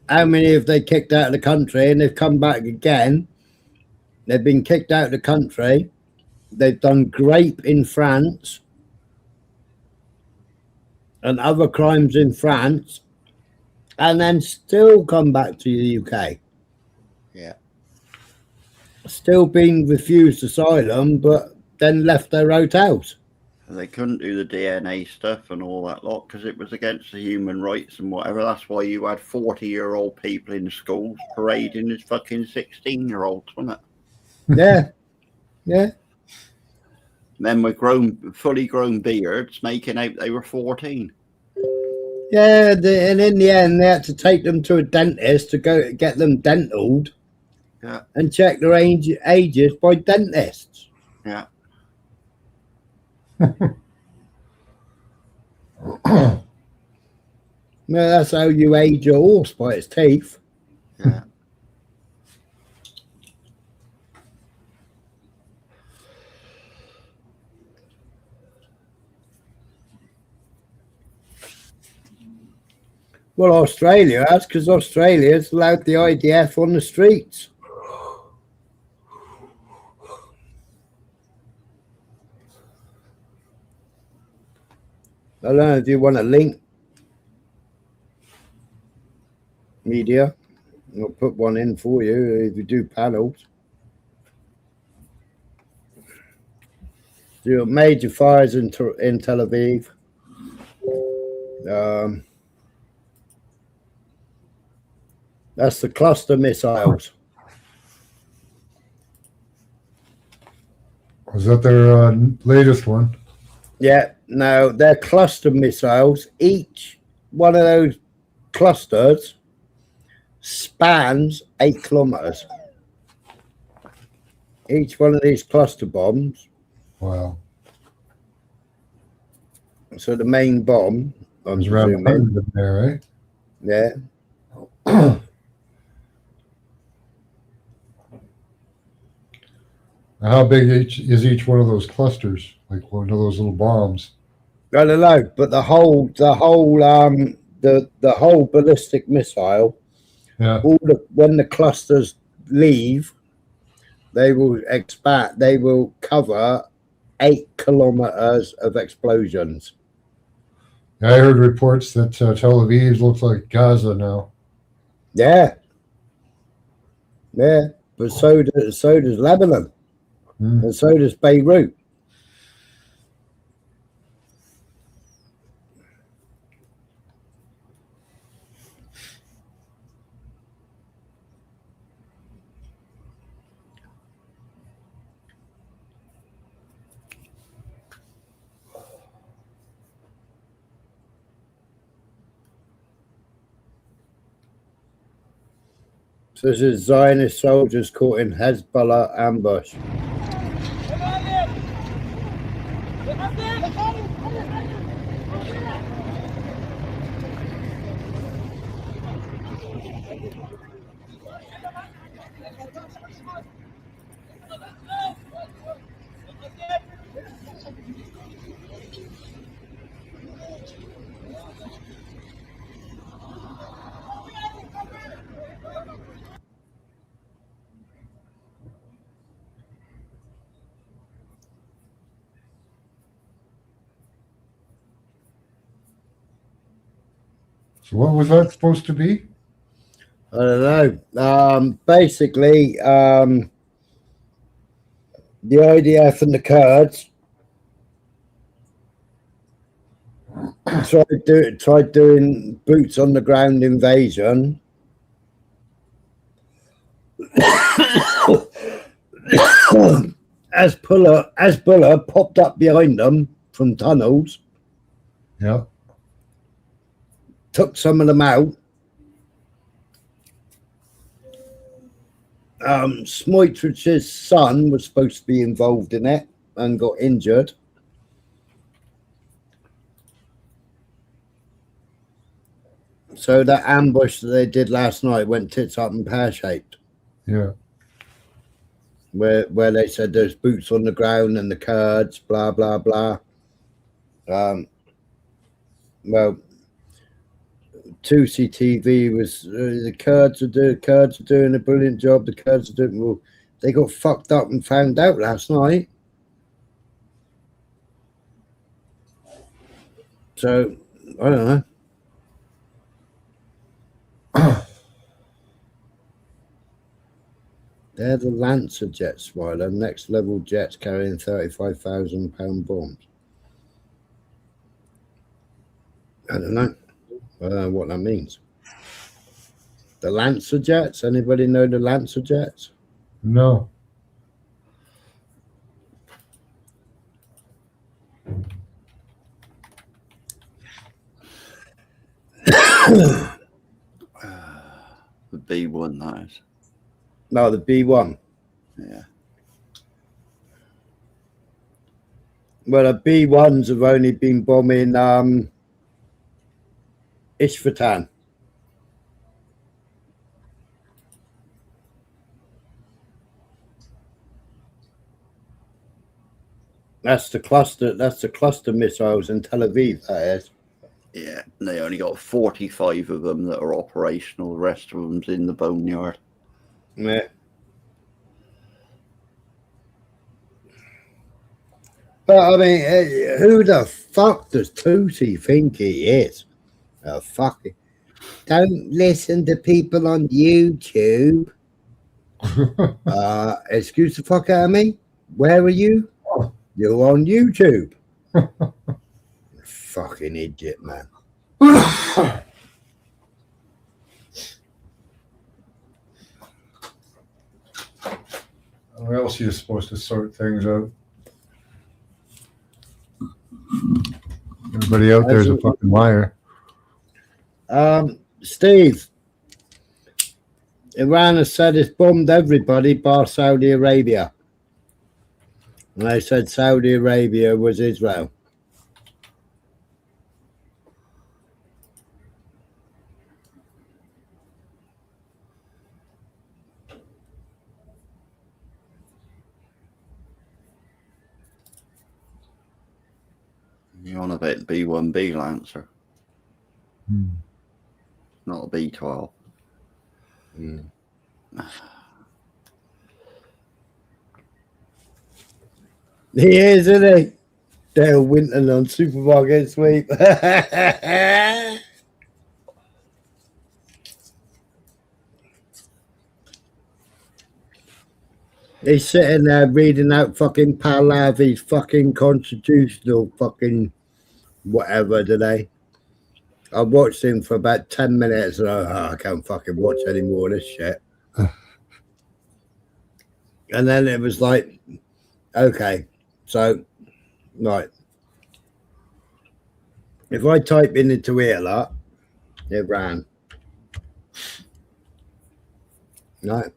how many have they kicked out of the country and they've come back again? They've been kicked out of the country. They've done grape in France. and other crimes in France, and then still come back to the UK. Yeah. Still being refused asylum, but then left their hotels. They couldn't do the DNA stuff and all that lot because it was against the human rights and whatever. That's why you had 40-year-old people in schools parading as fucking 16-year-olds, wasn't it? Yeah. Yeah. Men with fully grown beards making out they were 14. Yeah, and in the end, they had to take them to a dentist to go get them dentaled. Yeah. And check their ages by dentists. Yeah. No, that's how you age a horse, by its teeth. Yeah. Well, Australia has, because Australia's allowed the IDF on the streets. I don't know if you want a link, media. I'll put one in for you if you do panels. There are major fires in Tel Aviv. That's the cluster missiles. Was that their latest one? Yeah, no, they're cluster missiles. Each one of those clusters spans 8 kilometers. Each one of these cluster bombs. Wow. So the main bomb, I'm There's around presuming, 100 in there, right? yeah. How big is each one of those clusters? Like one of those little bombs? I don't know, but the whole ballistic missile, Yeah. when the clusters leave, they will expand. They will cover 8 kilometers of explosions. I heard reports that Tel Aviv looks like Gaza now. Yeah, yeah, but so does Lebanon, and so does Beirut. So this is Zionist soldiers caught in Hezbollah ambush. So what was that supposed to be? I don't know. Basically, the IDF and the Kurds tried doing boots on the ground invasion. Hezbollah popped up behind them from tunnels. Yeah. Took some of them out. Smotrich's son was supposed to be involved in it and got injured. So that ambush that they did last night went tits up and pear-shaped. Yeah. Where they said there's boots on the ground and the Kurds, blah, blah, blah. Well, 2CTV was the Kurds are doing a brilliant job. The Kurds are doing well. They got fucked up and found out last night. So I don't know. They're the Lancer jets, Smiler. Next level jets carrying 35,000-pound bombs. I don't know. I don't know what that means. The Lancer jets? Anybody know the Lancer jets? No. The B1, that is. No, the B1. Yeah. Well, the B1s have only been bombing Isfahan. That's the cluster missiles in Tel Aviv, that is. Yeah, they only got 45 of them that are operational. The rest of them's in the boneyard. Yeah. But I mean, who the fuck does Tootie think he is? Oh, fuck it. Don't listen to people on YouTube. Excuse the fuck out of me? Where are you? You're on YouTube. Fucking idiot, man. Or else you're supposed to sort things out. Everybody out there's a fucking liar. Steve, Iran has said it's bombed everybody bar Saudi Arabia. And they said Saudi Arabia was Israel. You're on about B1B Lancer. Not a B12. He is, isn't he? Dale Winton on Supermarket Sweep. He's sitting there reading out fucking Pahlavi's fucking constitutional fucking whatever today. I watched him for about 10 minutes and I can't fucking watch any more of this shit. And then it was like, okay, so, right. If I type into Hitler, Iran. Right.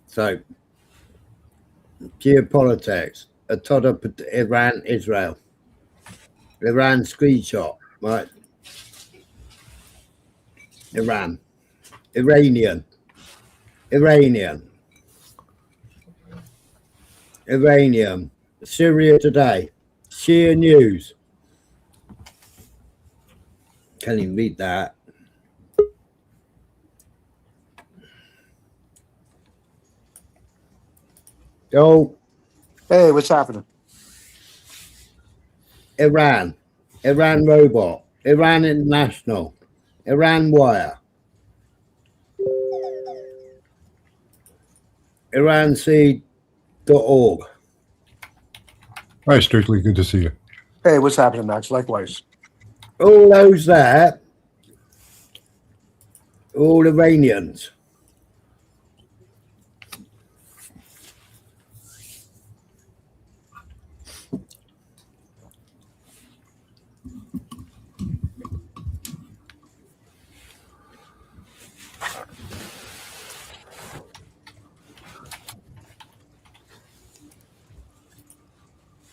So, geopolitics, Iran, Israel. Iran screenshot, right? Iran. Iranian. Syria Today. Shia News. Can't even read that. Yo. Hey, what's happening? Iran Robot. Iran International. Iran Wire. IranSeed.org. Hi, Strictly. Good to see you. Hey, what's happening, Max? Likewise. All those there, all Iranians.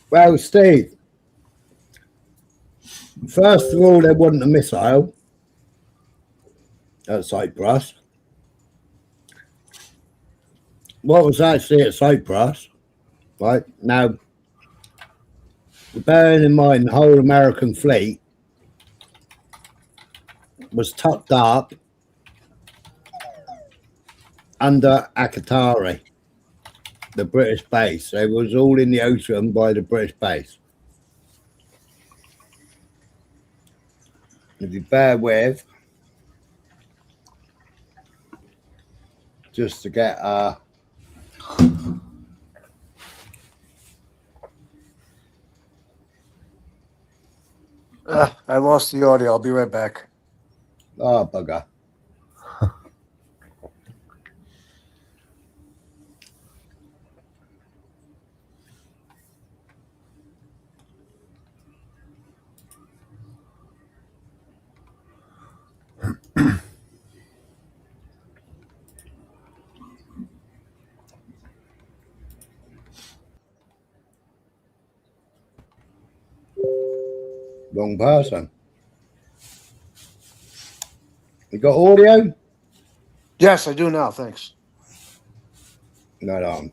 Well, Steve, first of all, there wasn't a missile at Cyprus. What was actually at Cyprus, right? Now, bearing in mind the whole American fleet was tucked up under Akatari, the British base. It was all in the ocean by the British base. If you bear with, just to get I lost the audio. I'll be right back. oh bugger. Wrong person. You got audio? Yes, I do now. Thanks. Right on.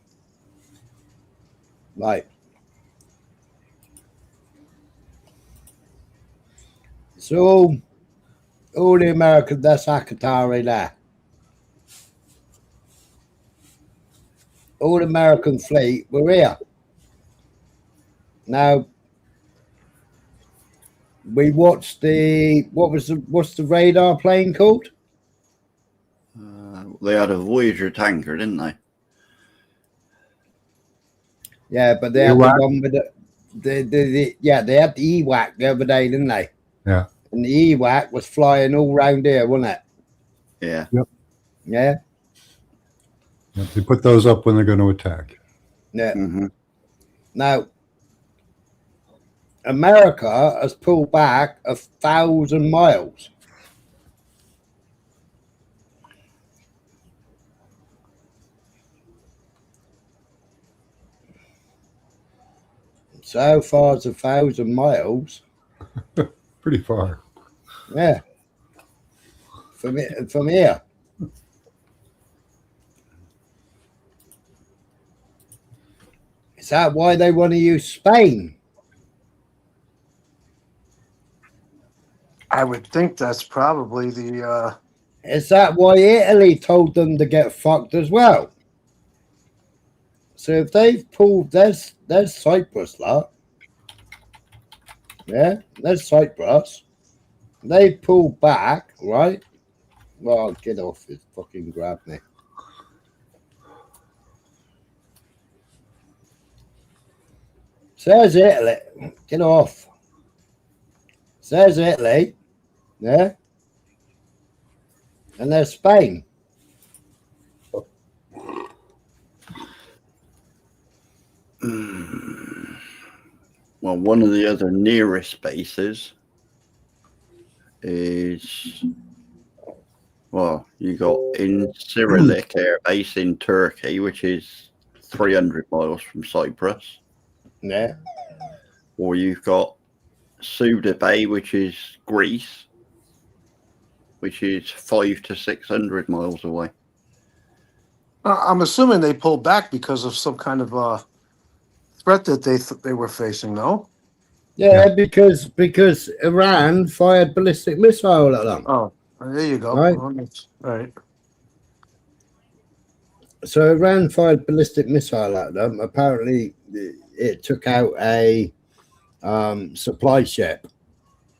Right. So all the Americans, that's Akatari there. All the American fleet were here. Now we watched what's the radar plane called? They had a Voyager tanker, didn't they? Yeah, but they had EWAC? the one with the they had the EWAC the other day, didn't they? Yeah. And the EWAC was flying all round here, wasn't it? Yeah. Yep. Yeah. Yep, they put those up when they're going to attack. Yeah. Mm-hmm. Now, America has pulled back 1,000 miles. So how far is 1,000 miles? Pretty far. Yeah. From here. Is that why they want to use Spain? I would think that's probably the. Is that why Italy told them to get fucked as well? So if they've pulled, there's Cyprus, lot. Yeah, there's Cyprus. They pulled back, right? Well, get off it. Fucking grab me. Says Italy. Get off. Says Italy. Yeah. And there's Spain. Well, one of the other nearest bases is, well, you got Incirlik Air Base in Turkey, which is 300 miles from Cyprus. Yeah. Or you've got Suda Bay, which is Greece, which is 500 to 600 miles away. I'm assuming they pulled back because of some kind of threat that they were facing. No. Yeah, because Iran fired ballistic missile at them. Oh, there you go. Right. All right. So Iran fired ballistic missile at them. Apparently, it took out a supply ship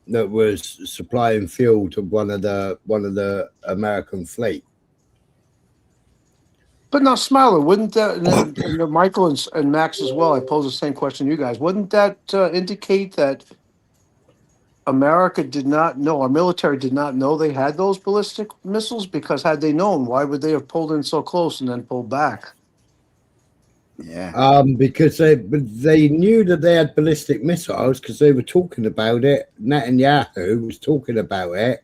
that was supplying fuel to one of the American fleet. But now, Smiler, wouldn't that, and Michael and Max as well, I pose the same question to you guys, wouldn't that indicate that America did not know, our military did not know they had those ballistic missiles? Because had they known, why would they have pulled in so close and then pulled back? Yeah. Because they knew that they had ballistic missiles because they were talking about it. Netanyahu was talking about it.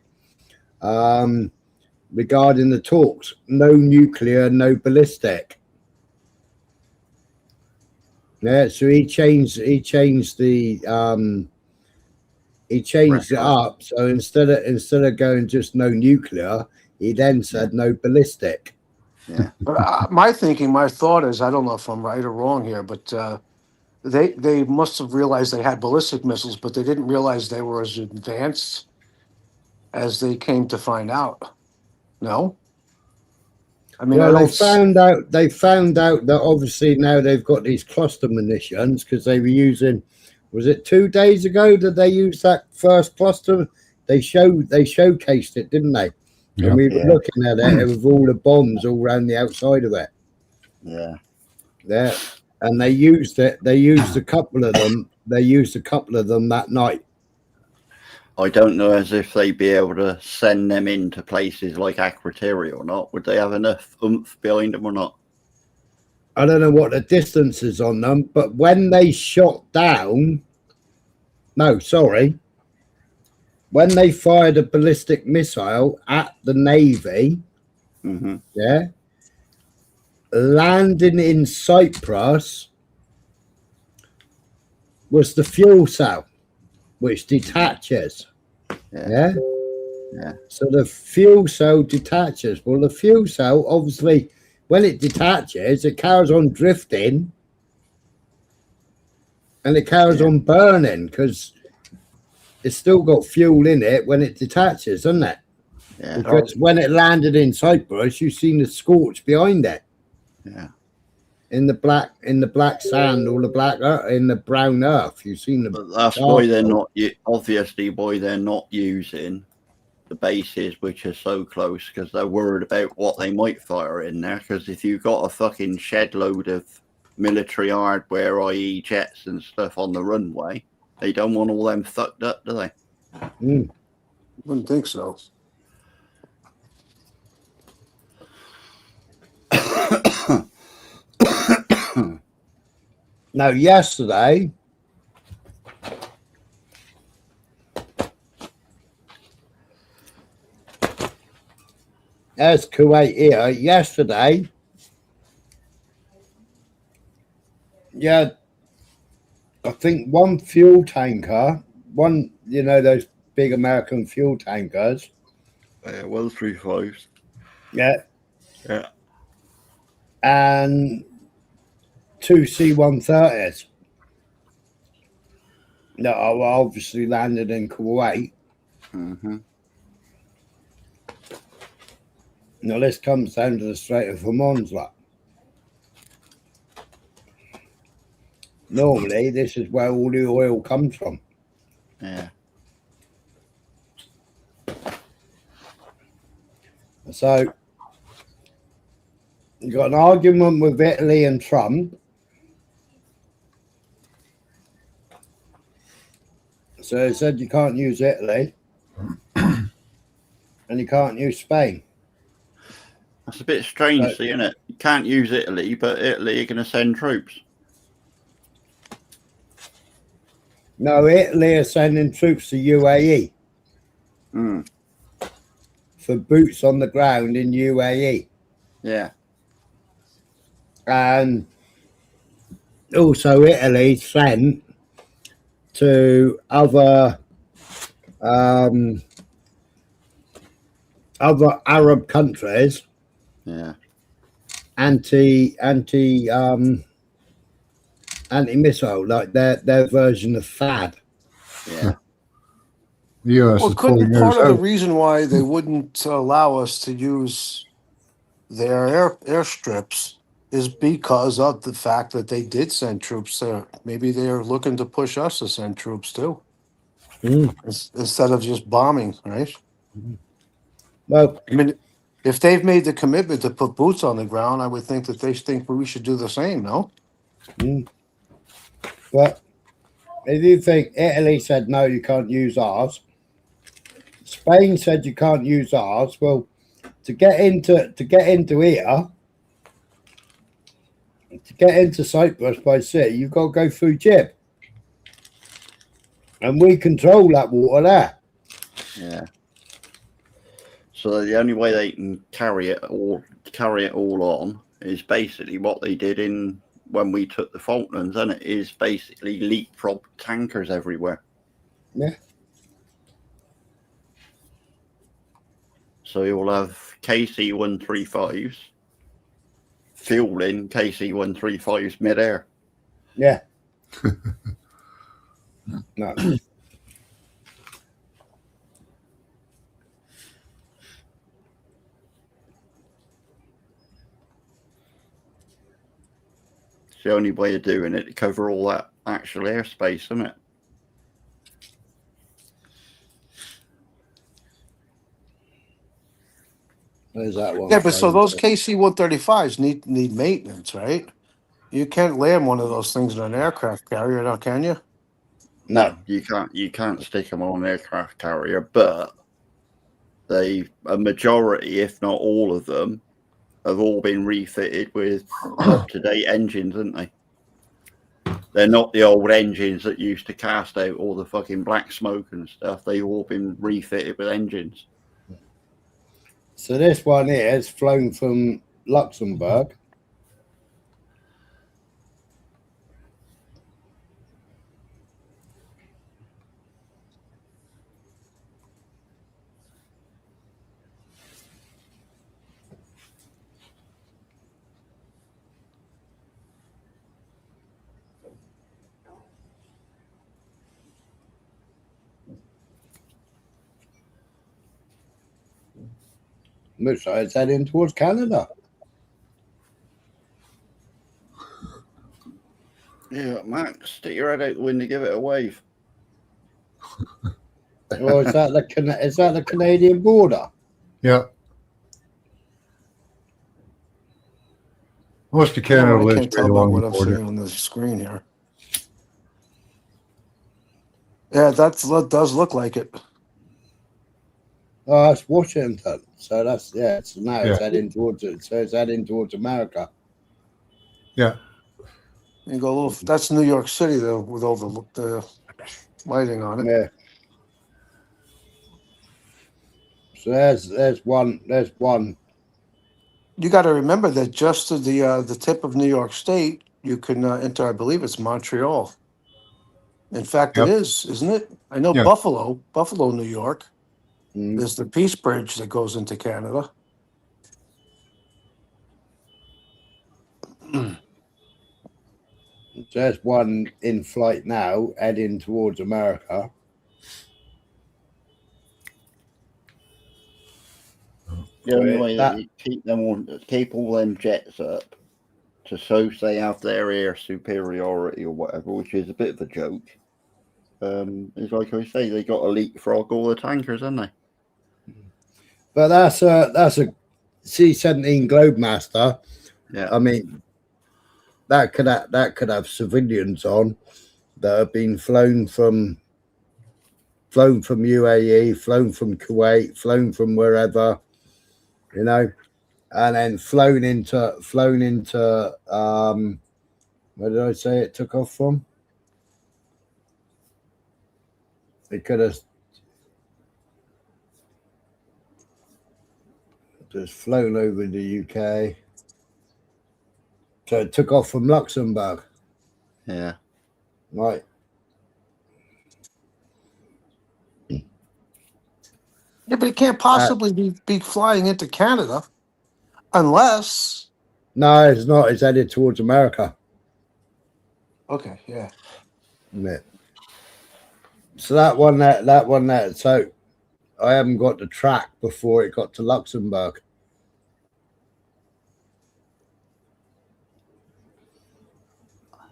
Regarding the talks, no nuclear, no ballistic. Yeah, so he changed it up. So instead of going just no nuclear, he then said no ballistic. Yeah. But my thought is, I don't know if I'm right or wrong here, but they must have realized they had ballistic missiles, but they didn't realize they were as advanced as they came to find out. No, I mean, well, they found out that obviously now they've got these cluster munitions because they were using. Was it 2 days ago that they used that first cluster? They showcased it, didn't they? Yeah. And we were looking at it with all the bombs all around the outside of it. Yeah. Yeah. And they used it. They used a couple of them. They used a couple of them that night. I don't know as if they'd be able to send them into places like Akrotiri or not. Would they have enough oomph behind them or not? I don't know what the distance is on them, but when they shot down, no, sorry, when they fired a ballistic missile at the Navy, yeah, landing in Cyprus was the fuel cell, which detaches. Yeah. So the fuel cell detaches. Well, the fuel cell, obviously, when it detaches, it carries on drifting and it carries on burning because it's still got fuel in it when it detaches, doesn't it? Yeah. Because when it landed in Cyprus, you've seen the scorch behind it. Yeah. In the black sand or the black in the brown earth, you've seen the. But that's why they're not. Obviously, why they're not using the bases which are so close, because they're worried about what they might fire in there. Because if you've got a fucking shed load of military hardware, i.e., jets and stuff on the runway, they don't want all them fucked up, do they? Wouldn't think so. Now, yesterday, as Kuwait here, yesterday, yeah, I think one fuel tanker, those big American fuel tankers. 135s. Yeah. Yeah. And 2 C-130s that are obviously landed in Kuwait. Now this comes down to the Strait of Hormuz. Like, normally, this is where all the oil comes from. Yeah. So you got an argument with Italy and Trump. So they said you can't use Italy and you can't use Spain. That's a bit strange, isn't it? You can't use Italy, but Italy are going to send troops. No, Italy are sending troops to UAE for boots on the ground in UAE. Yeah. And also Italy sent to other Arab countries. Yeah. Anti-missile, like their version of THAAD. Yeah. The U.S. Well, is couldn't pulling part theirs of the out. reason why they wouldn't allow us to use their airstrips is because of the fact that they did send troops there. Maybe they're looking to push us to send troops too, instead of just bombing, right? Well, I mean, if they've made the commitment to put boots on the ground, I would think that they think we should do the same, no? But if you think Italy said no, you can't use ours. Spain said you can't use ours. Well, to get into here, to get into Cyprus by sea, you've got to go through Gib, and we control that water there. Yeah. So the only way they can carry it all on is basically what they did when we took the Falklands, and it is basically leapfrog tankers everywhere. Yeah. So you'll have KC-135s fueling KC-135s midair. Yeah. No. It's the only way of doing it to cover all that actual airspace, isn't it? Where's that one? Yeah, but so flown those to? KC-135s need maintenance, right? You can't land one of those things in an aircraft carrier, now can you? No. You can't stick them on an aircraft carrier, but a majority, if not all of them, have all been refitted with up-to-date engines, aren't they? They're not the old engines that used to cast out all the fucking black smoke and stuff. They've all been refitted with engines. So this one here is flown from Luxembourg. Looks like it's heading towards Canada. Yeah, Max, stick your head out the window, give it a wave. Or is that the Canadian border? Yeah. Most of Canada I lives can't right tell by along what the I'm border. seeing on the screen here. Yeah, that does look like it. Oh, that's Washington. So that's it's now it's Yeah. heading towards it. So it's heading towards America. Yeah. You go a little. That's New York City though, with all the lighting on it. Yeah. So there's one. There's one. You got to remember that just to the tip of New York State, you can enter. I believe it's Montreal. In fact, Yep. it is, isn't it? I know Yeah. Buffalo, New York. Mm. There's the Peace Bridge that goes into Canada. There's one in flight now, heading towards America. The only way that- that you keep all them jets up to so they have their air superiority or whatever, which is a bit of a joke. Is like I say, they got to leapfrog all the tankers, haven't they? But that's a C-17 Globemaster. Yeah. I mean, that could have civilians on that have been flown from UAE, flown from Kuwait, flown from wherever, you know, and then flown into where did I say it took off from? It could have just flown over the UK. So it took off from Luxembourg. Yeah. Right. Yeah, but it can't possibly be flying into Canada unless. No, it's not. It's headed towards America. Okay, yeah. Yeah. So that one there. So I haven't got the track before it got to Luxembourg.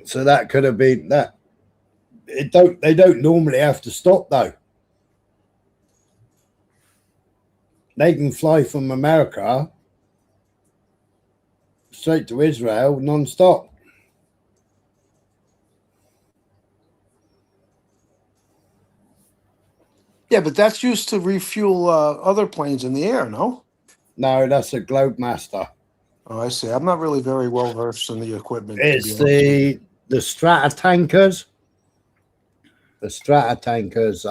So that could have been that. They don't normally have to stop though. They can fly from America straight to Israel non-stop. Yeah, but that's used to refuel other planes in the air, no? No, that's a Globemaster. Oh, I see. I'm not really very well versed in the equipment. to It's be honest. the Strata tankers. The Strata tankers.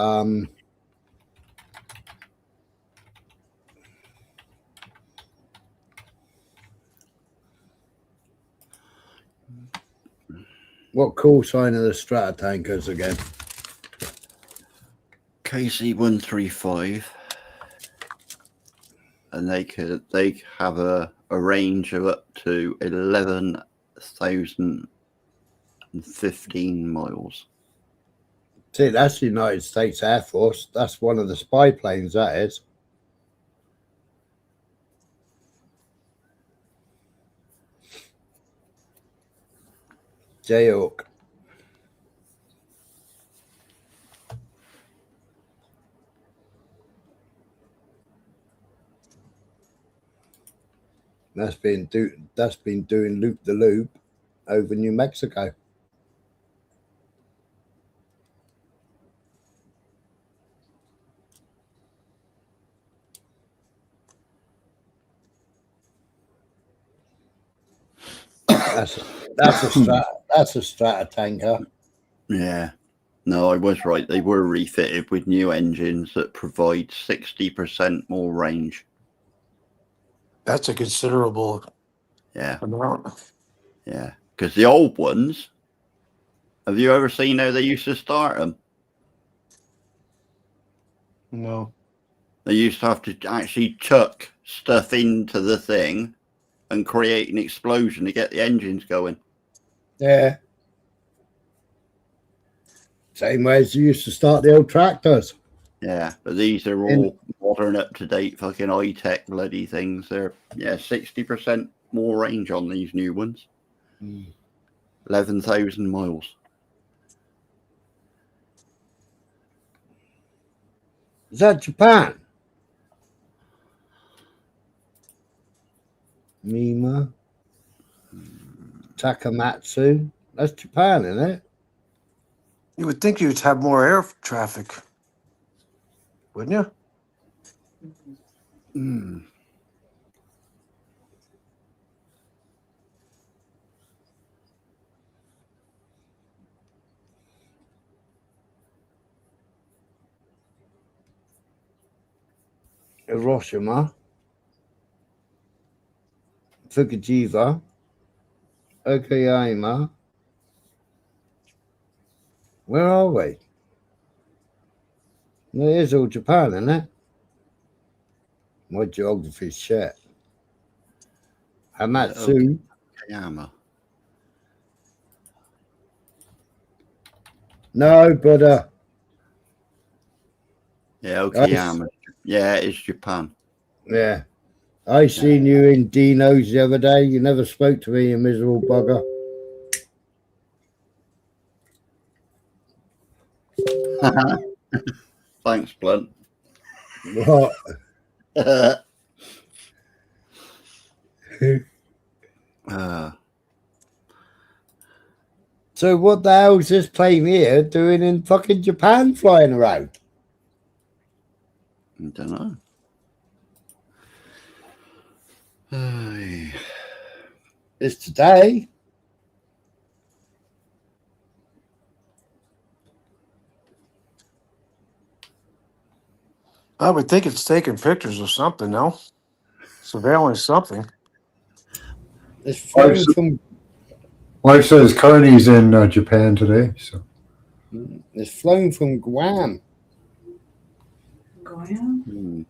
What call sign are the Strata tankers again? KC-135, and they have a range of up to 11,015 miles. See, that's the United States Air Force. That's one of the spy planes, that is. Jayhawk. That's been doing loop the loop over New Mexico. That's a strata tanker. Yeah. No, I was right. They were refitted with new engines that provide 60% more range. That's a considerable Yeah. amount. Yeah. Because the old ones, have you ever seen how they used to start them? No. They used to have to actually chuck stuff into the thing and create an explosion to get the engines going. Yeah. Same way as you used to start the old tractors. Yeah, but these are all modern, up-to-date, fucking high-tech bloody things. They're 60% more range on these new ones. 11,000 miles. Is that Japan? Mima, Takamatsu. That's Japan, isn't it? You would think you'd have more air traffic, wouldn't you? Hiroshima, Fukushima, Okayama. Where are we? It is all Japan, isn't it? My geography's shit. Hamatsu. Okayama. No, but Yeah, Okayama. Yeah, it's Japan. yeah. I seen you in Dino's the other day. You never spoke to me, you miserable bugger. Thanks, Blunt. What? So what the hell's this plane here doing in fucking Japan flying around? I don't know. It's today. I would think it's taking pictures or something, no? Surveillance something. It's flown from Wife says Carney's in Japan today, so it's flown from Guam. Guam?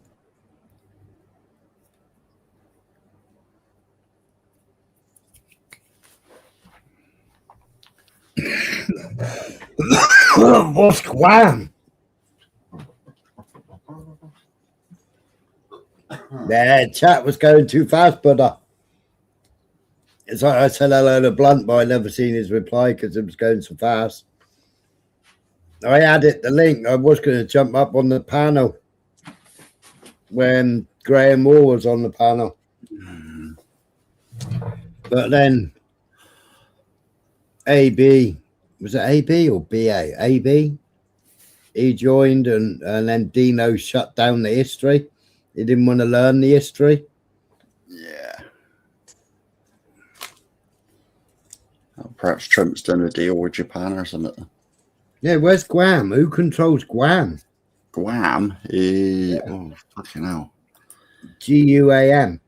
What's Guam? Yeah, chat was going too fast, brother. It's like I said hello to Blunt, but I never seen his reply because it was going so fast. I added the link. I was going to jump up on the panel when Graham Moore was on the panel. But then AB, was it AB or BA? AB? He joined and then Dino shut down the history. He didn't want to learn the history. Yeah. Well, perhaps Trump's done a deal with Japan or something. Yeah, where's Guam? Who controls Guam? Guam is... Oh, fucking hell. GUAM.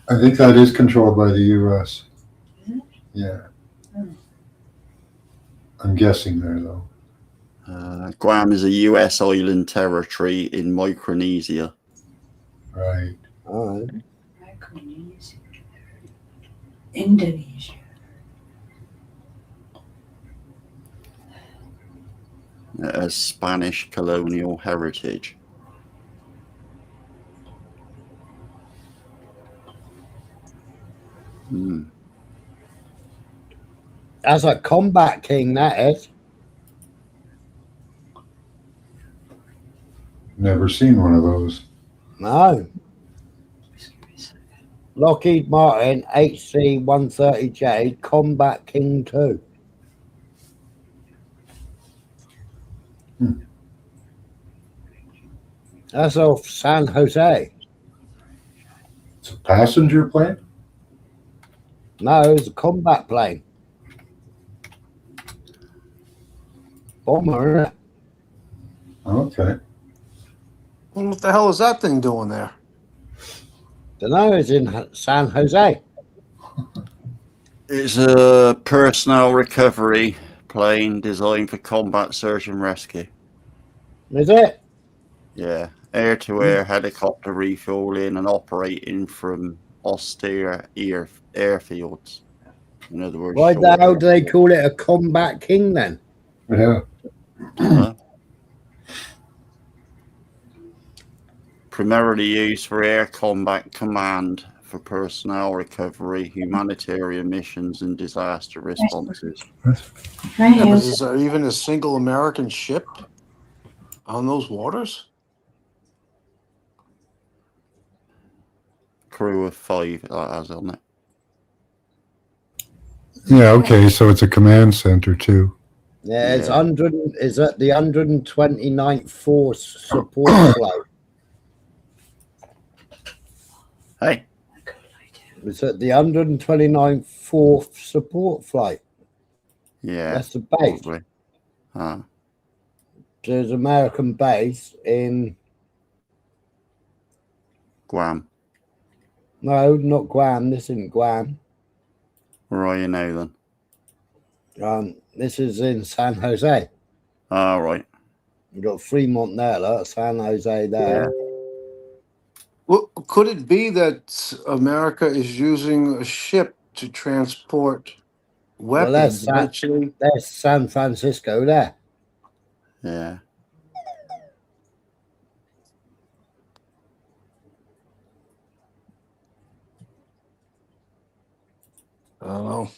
I think that is controlled by the U.S. Yeah. I'm guessing there, though. Guam is a U.S. island territory in Micronesia. Right. All right. Micronesia. Indonesia. It has Spanish colonial heritage. That's a combat king, that is. Never seen one of those. No. Lockheed Martin HC-130J Combat King 2. That's off San Jose. It's a passenger plane? No, it's a combat plane. Bomber, isn't it? Okay. Well, what the hell is that thing doing there? Dunno, it's in San Jose. It's a personnel recovery plane designed for combat search and rescue. Is it? Yeah, air-to-air helicopter refueling and operating from austere airfields. In other words, Why the hell do they call it a Combat King then? Yeah. Primarily used for air combat command for personnel recovery, humanitarian missions, and disaster responses. Yeah, but is there even a single American ship on those waters? Crew of 5 that has on it. Yeah, okay, so it's a command center too. Yeah, it's at the 129th Force Support Flight. Hey. It's at the 129th Fourth Support Flight. Yeah. That's the base. Probably. There's an American base in Guam. No, not Guam. This isn't Guam. Where are you now then? This is in San Jose. All right. You've got Fremont there, look, San Jose there. Yeah. Well, could it be that America is using a ship to transport Well, weapons? there's San Francisco there. Yeah. I don't know.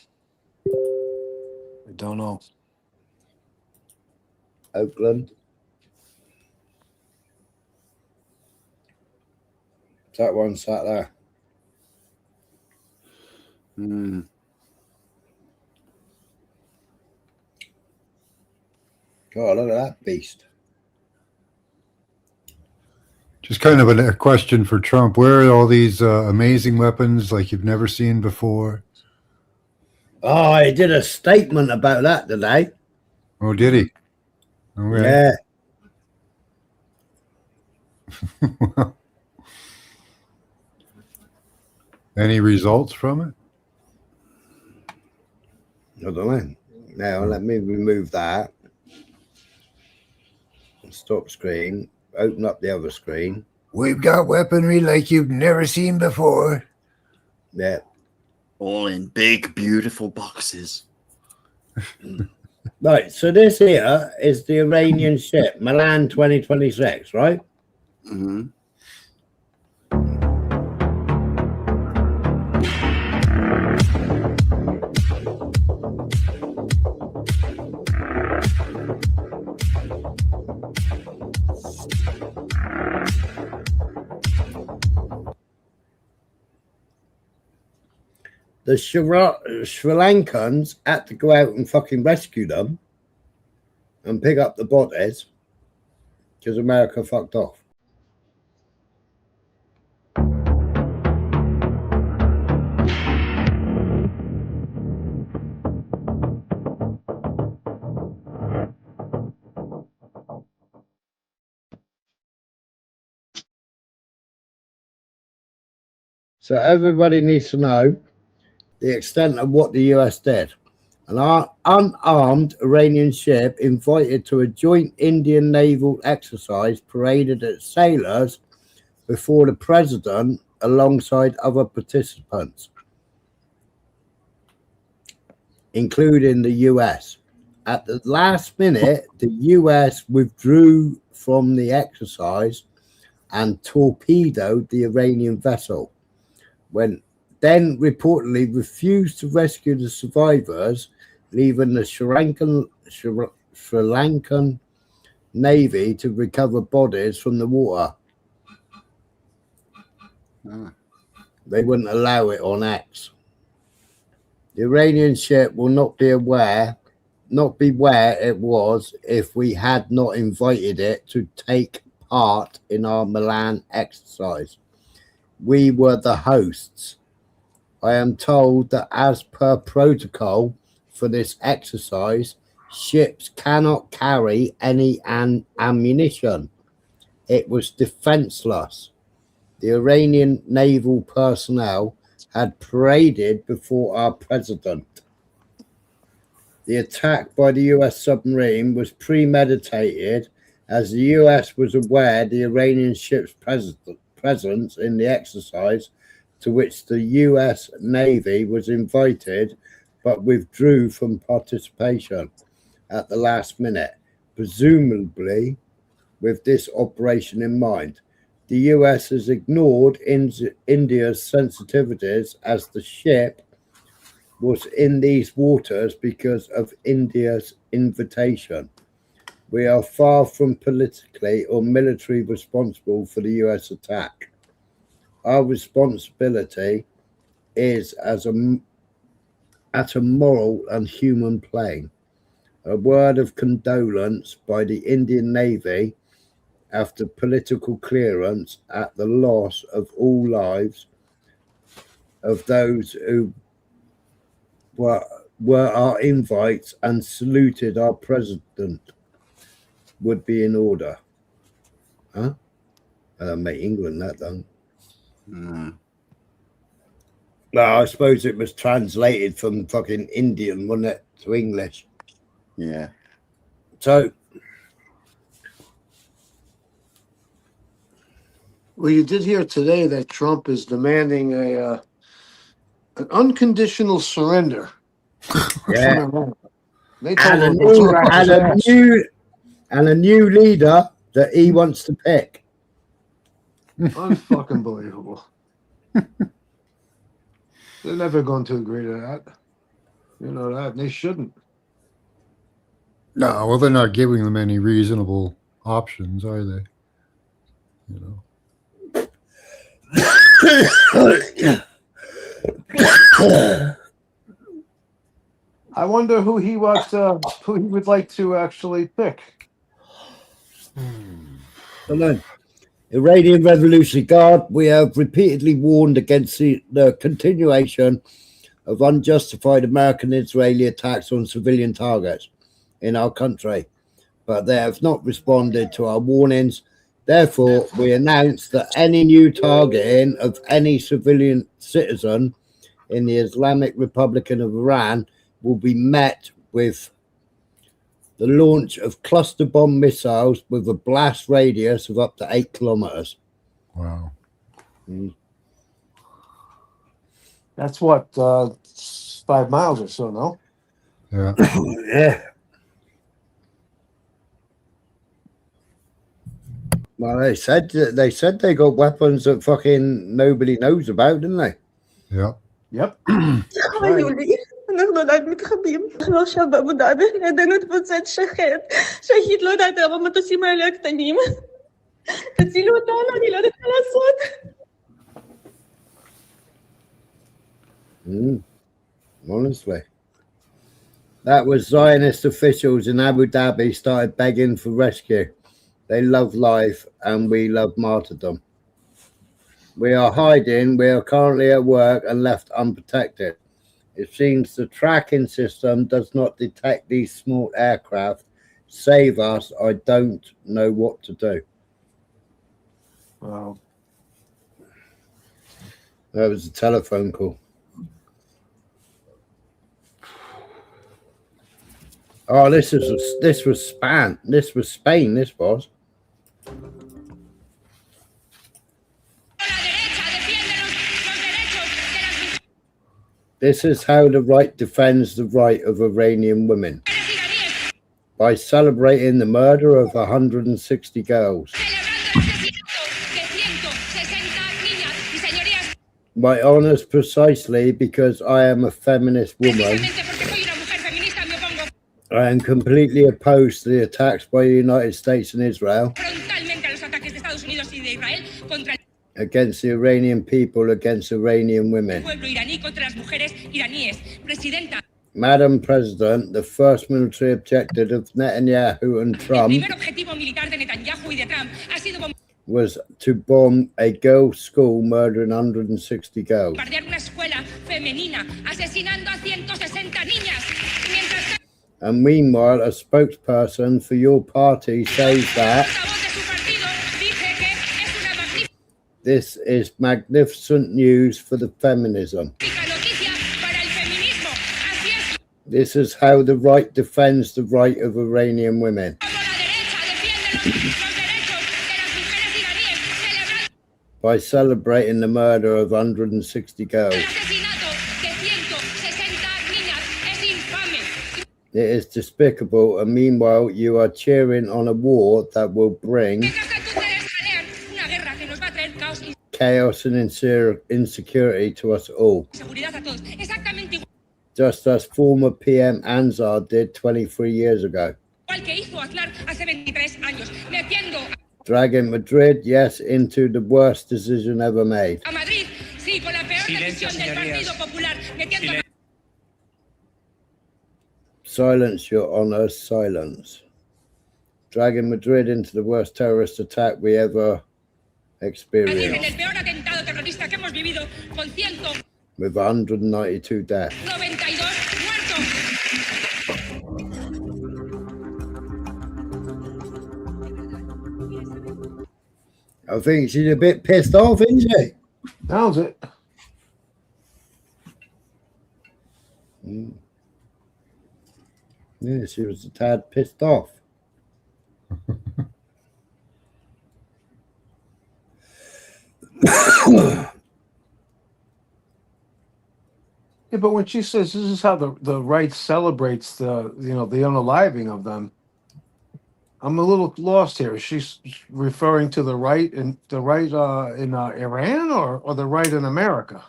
I don't know. Oakland. That one sat there. God, look at that beast. Just kind of a question for Trump. Where are all these amazing weapons like you've never seen before? Oh, he did a statement about that today. Oh, did he? Okay. Yeah. Any results from it? I don't know. Now, let me remove that. Stop screen. Open up the other screen. We've got weaponry like you've never seen before. Yeah. All in big, beautiful boxes. Right, so this here is the Iranian ship, Milan 2026, right? Mm-hmm. The Sri Lankans had to go out and fucking rescue them and pick up the bodies because America fucked off. So everybody needs to know the extent of what the US did. An unarmed Iranian ship invited to a joint Indian naval exercise paraded its sailors before the president alongside other participants, including the US. At the last minute, the US withdrew from the exercise and torpedoed the Iranian vessel, then reportedly refused to rescue the survivors, leaving the Sri Lankan Navy to recover bodies from the water. They wouldn't allow it on X. The Iranian ship will not be where it was if we had not invited it to take part in our Milan exercise. We were the hosts. I am told that as per protocol for this exercise, ships cannot carry any ammunition. It was defenseless. The Iranian naval personnel had paraded before our president. The attack by the US submarine was premeditated, as the US was aware the Iranian ship's presence in the exercise, to which the US Navy was invited but withdrew from participation at the last minute, presumably with this operation in mind. The US has ignored India's sensitivities as the ship was in these waters because of India's invitation. We are far from politically or militarily responsible for the US attack. Our responsibility is at a moral and human plane. A word of condolence by the Indian Navy after political clearance at the loss of all lives of those who were our invites and saluted our president would be in order. Huh? Make England that done. Well, I suppose it was translated from fucking Indian, wasn't it, to English? Yeah. So, well, you did hear today that Trump is demanding an unconditional surrender. yeah. They told And him a new leader that he wants to pick. unfucking believable. They're never going to agree to that. You know that. And they shouldn't. No, well, they're not giving them any reasonable options, are they? You know. I wonder who he would like to actually pick. Come on. Iranian Revolutionary Guard, we have repeatedly warned against the continuation of unjustified American-Israeli attacks on civilian targets in our country, but they have not responded to our warnings. Therefore, we announce that any new targeting of any civilian citizen in the Islamic Republic of Iran will be met with the launch of cluster bomb missiles with a blast radius of up to 8 kilometers. Wow. That's what, 5 miles or so, no? Yeah. Yeah. Well, they said they got weapons that fucking nobody knows about, didn't they? Yeah. Yep. יולי, אנחנו עדיין מתחבאים. אנחנו עכשיו באבו דאבי, לידינו תפוצץ שחט. שהיד לא יודעת למה המטוסים האלה הקטנים. תצילו אותנו, אני לא יודעת מה לעשות. Honestly. That was Zionist officials in Abu Dhabi started begging for rescue. They love life and we love martyrdom. We are hiding. We are currently at work and left unprotected. It seems the tracking system does not detect these small aircraft. Save us. I don't know what to do. Wow. That was a telephone call. Oh, this was Spain. This was Spain. This was. This is how the right defends the right of Iranian women. By celebrating the murder of 160 girls. My honors precisely because I am a feminist woman. I am completely opposed to the attacks by the United States and Israel. against the Iranian people, against Iranian women. pueblo iraní contra las mujeres iraníes. Presidenta, Madam President, the first military objective of Netanyahu and el Trump primer objetivo militar de Netanyahu y de Trump ha sido was to bomb a girls' school, murdering 160 girls. bombardear una escuela femenina, asesinando a 160 niñas. Mientras And meanwhile, a spokesperson for your party says that this is magnificent news for the feminism. This is how the right defends the right of Iranian women. By celebrating the murder of 160 girls. It is despicable, and meanwhile, you are cheering on a war that will bring chaos and insecurity to us all. Just as former PM Anzar did 23 years ago. Dragging Madrid, yes, into the worst decision ever made. Silence, Your Honor, silence. Dragging Madrid into the worst terrorist attack we ever experienced. With 192 deaths. I think she's a bit pissed off, isn't she? Sounds it. Yeah, she was a tad pissed off. Yeah, but when she says this is how the right celebrates the the unaliving of them, I'm a little lost here. Is she referring to the right in Iran or the right in America?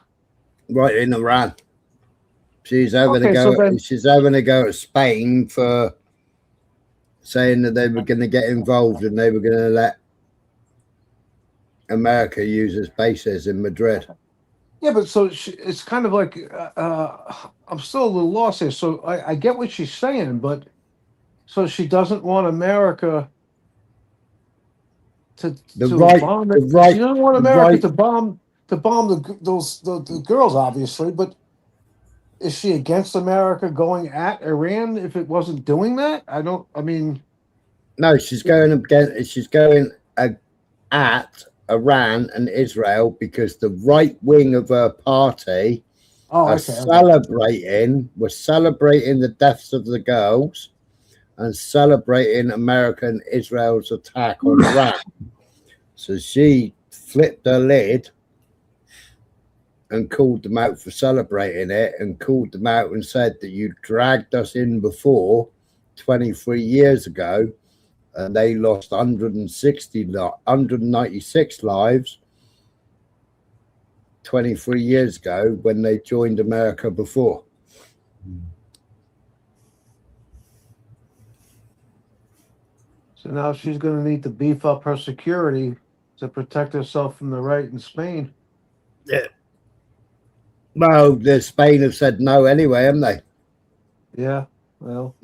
Right in Iran. She's having Okay, a so go. then- She's having a go at Spain for saying that they were going to get involved and they were going to let America use its bases in Madrid. Yeah, but so it's kind of like I'm still a little lost here. So I get what she's saying, but so she doesn't want America to The to right- bomb the it. right- She doesn't want the America right- to bomb the girls, obviously. But is she against America going at Iran if it wasn't doing that? I mean, No, she's going against. She's going at Iran and Israel because the right wing of her party are celebrating the deaths of the girls and celebrating America and Israel's attack on Iran. So she flipped her lid and called them out for celebrating it and called them out and said that you dragged us in before 23 years ago and they lost 196 lives 23 years ago when they joined America before. so now she's going to need to beef up her security to protect herself from the right in Spain. Yeah. Well, the Spain have said no anyway, haven't they? Yeah. Well.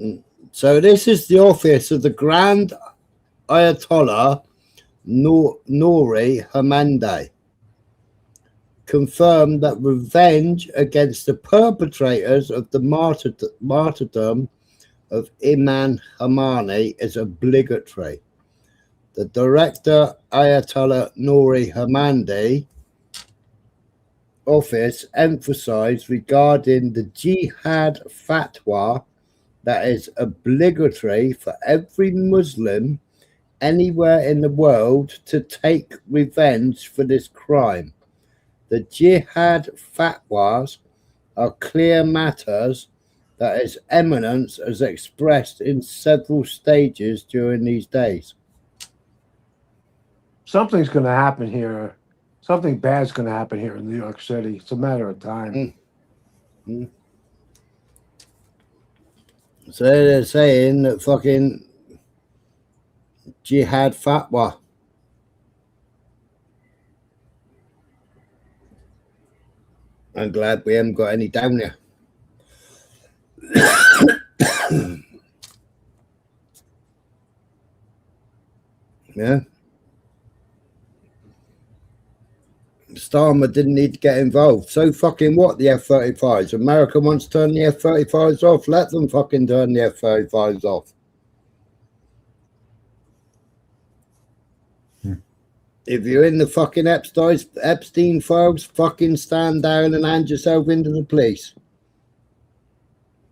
So this is the office of the Grand Ayatollah Nouri Hamandi. Confirmed that revenge against the perpetrators of the martyrdom of Imam Khomeini is obligatory. The director, Ayatollah Nouri Hamandi, office emphasized regarding the jihad fatwa that is obligatory for every Muslim anywhere in the world to take revenge for this crime. The jihad fatwas are clear matters that its eminence has expressed in several stages during these days. Something's going to happen here. Something bad's going to happen here in New York City. It's a matter of time. So they're saying that fucking jihad fatwa. I'm glad we haven't got any down here. Yeah. Starmer didn't need to get involved. So fucking what, the F-35s? America wants to turn the F-35s off. Let them fucking turn the F-35s off. If you're in the fucking Epstein files, fucking stand down and hand yourself into the police.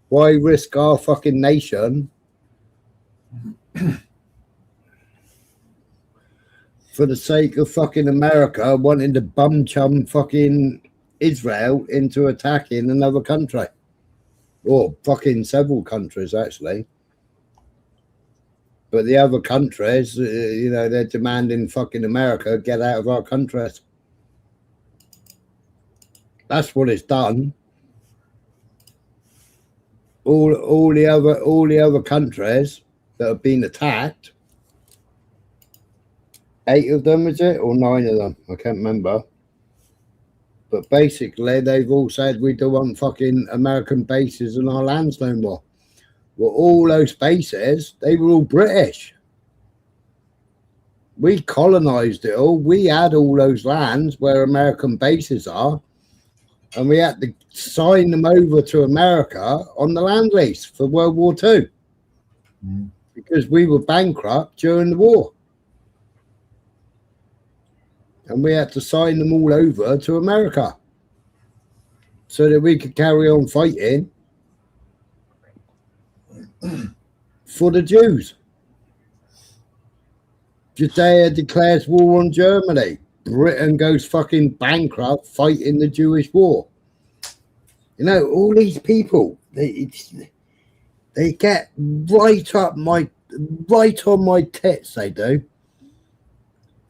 Why risk our fucking nation for the sake of fucking America wanting to bum chum fucking Israel into attacking another country? Or fucking several countries, actually. But the other countries, you know, they're demanding fucking America get out of our countries. That's what it's done. All the other countries that have been attacked, 8 of them, is it? Or 9 of them? I can't remember. But basically, they've all said we don't want fucking American bases in our lands no more. Well, all those bases, they were all British. We colonized it all. We had all those lands where American bases are, and we had to sign them over to America on the land lease for World War II because we were bankrupt during the war. And we had to sign them all over to America so that we could carry on fighting for the Jews. Judea declares war on Germany. Britain goes fucking bankrupt fighting the Jewish war. You know, all these people, they get right on my tits, they do.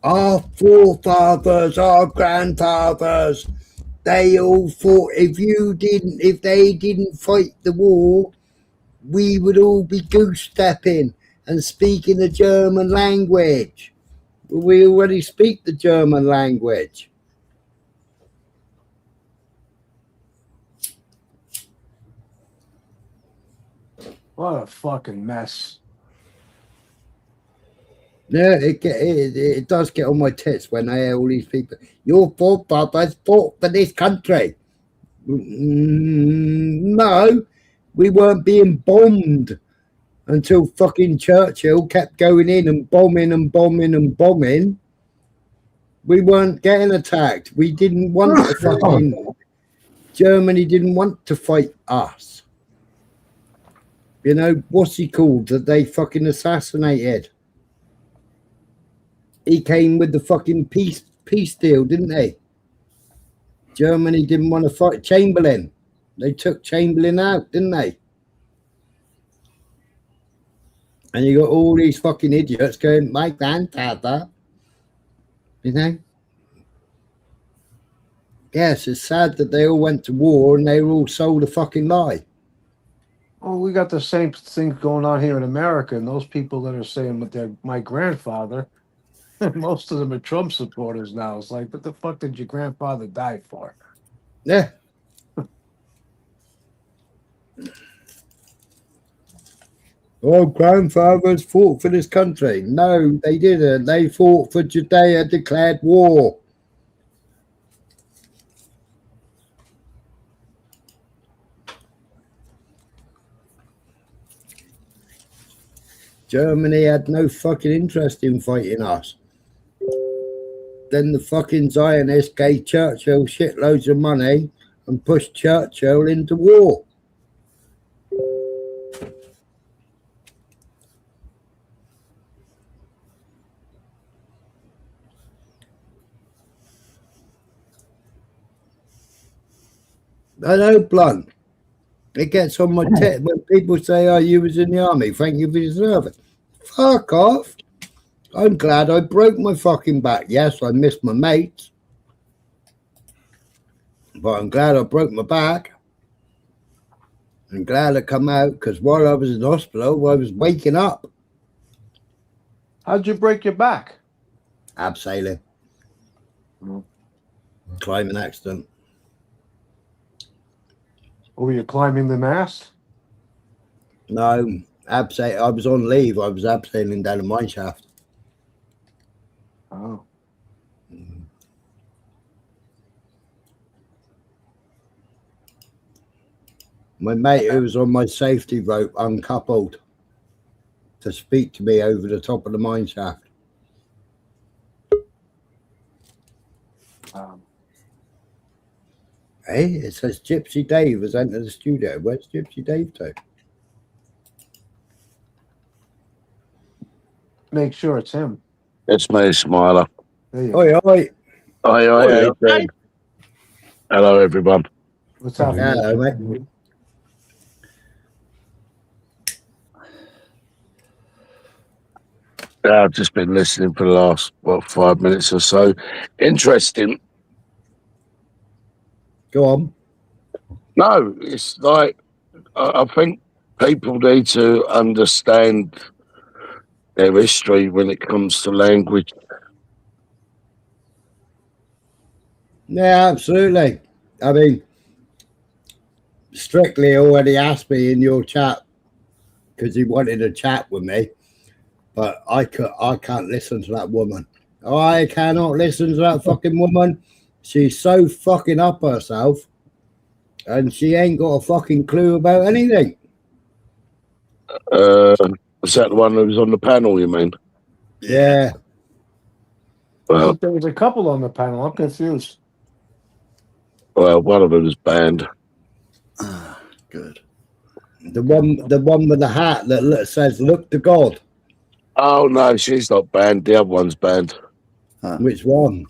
Our forefathers, our grandfathers, they all fought. If they didn't fight the war, we would all be goose stepping and speaking the German language. We already speak the German language. What a fucking mess. Yeah, it does get on my tits when I hear all these people. Your forefathers fought for this country. No, we weren't being bombed until fucking Churchill kept going in and bombing and bombing and bombing. We weren't getting attacked. We didn't want to fucking... Germany didn't want to fight us. You know, what's he called that they fucking assassinated? He came with the fucking peace deal, didn't he? Germany didn't want to fight Chamberlain. They took Chamberlain out, didn't they? And you got all these fucking idiots going, my grandfather, you know? Yes, it's sad that they all went to war and they were all sold a fucking lie. Well, we got the same thing going on here in America, and those people that are saying that they're my grandfather, most of them are Trump supporters now. It's like, what the fuck did your grandfather die for? Yeah. Our grandfathers fought for this country. No, they didn't. They fought for Judea, declared war. Germany had no fucking interest in fighting us. Then the fucking Zionists gave Churchill shitloads of money and pushed Churchill into war. I know, Blunt. It gets on my tip when people say, oh, you was in the army. Thank you for your service. Fuck off. I'm glad I broke my fucking back. Yes, I missed my mates. But I'm glad I broke my back. I'm glad I come out because while I was in hospital, I was waking up. How'd you break your back? Abseiling. Climbing accident. were you climbing the mast? No, I was on leave. I was abseiling down a mine shaft. Oh. My mate who was on my safety rope uncoupled to speak to me over the top of the mine shaft. Hey, it says Gypsy Dave has entered the studio. Where's Gypsy Dave to? Make sure it's him. It's me, Smiler. There you Oi, oi. Oi, oi, oi. Hello, everyone. What's happening? Hello, mate. I've just been listening for the last, 5 minutes or so. Interesting. Go on. No, it's like, I think people need to understand their history when it comes to language. Yeah, absolutely. I mean, Strictly already asked me in your chat because he wanted to chat with me, but I can't listen to that woman. I cannot listen to that fucking woman. She's so fucking up herself, and she ain't got a fucking clue about anything. Was that the one that was on the panel, you mean? Yeah. Well, There was a couple on the panel. I'm confused. well, one of them was banned. Good. The one with the hat that says "Look to God." Oh no, she's not banned. The other one's banned. Which one?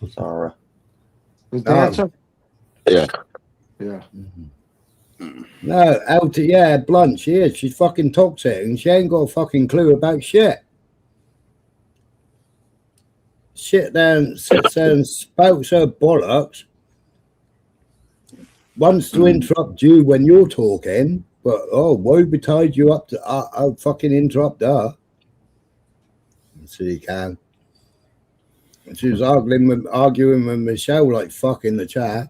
Sarah. The dancer? Yeah. Yeah. No, yeah, blunt. She is. She's fucking toxic, and she ain't got a fucking clue about shit. Sits there and spouts her bollocks. Wants to interrupt you when you're talking, but woe betide you up to I'll fucking interrupt her. So you can. She was arguing with Michelle like fuck in the chat.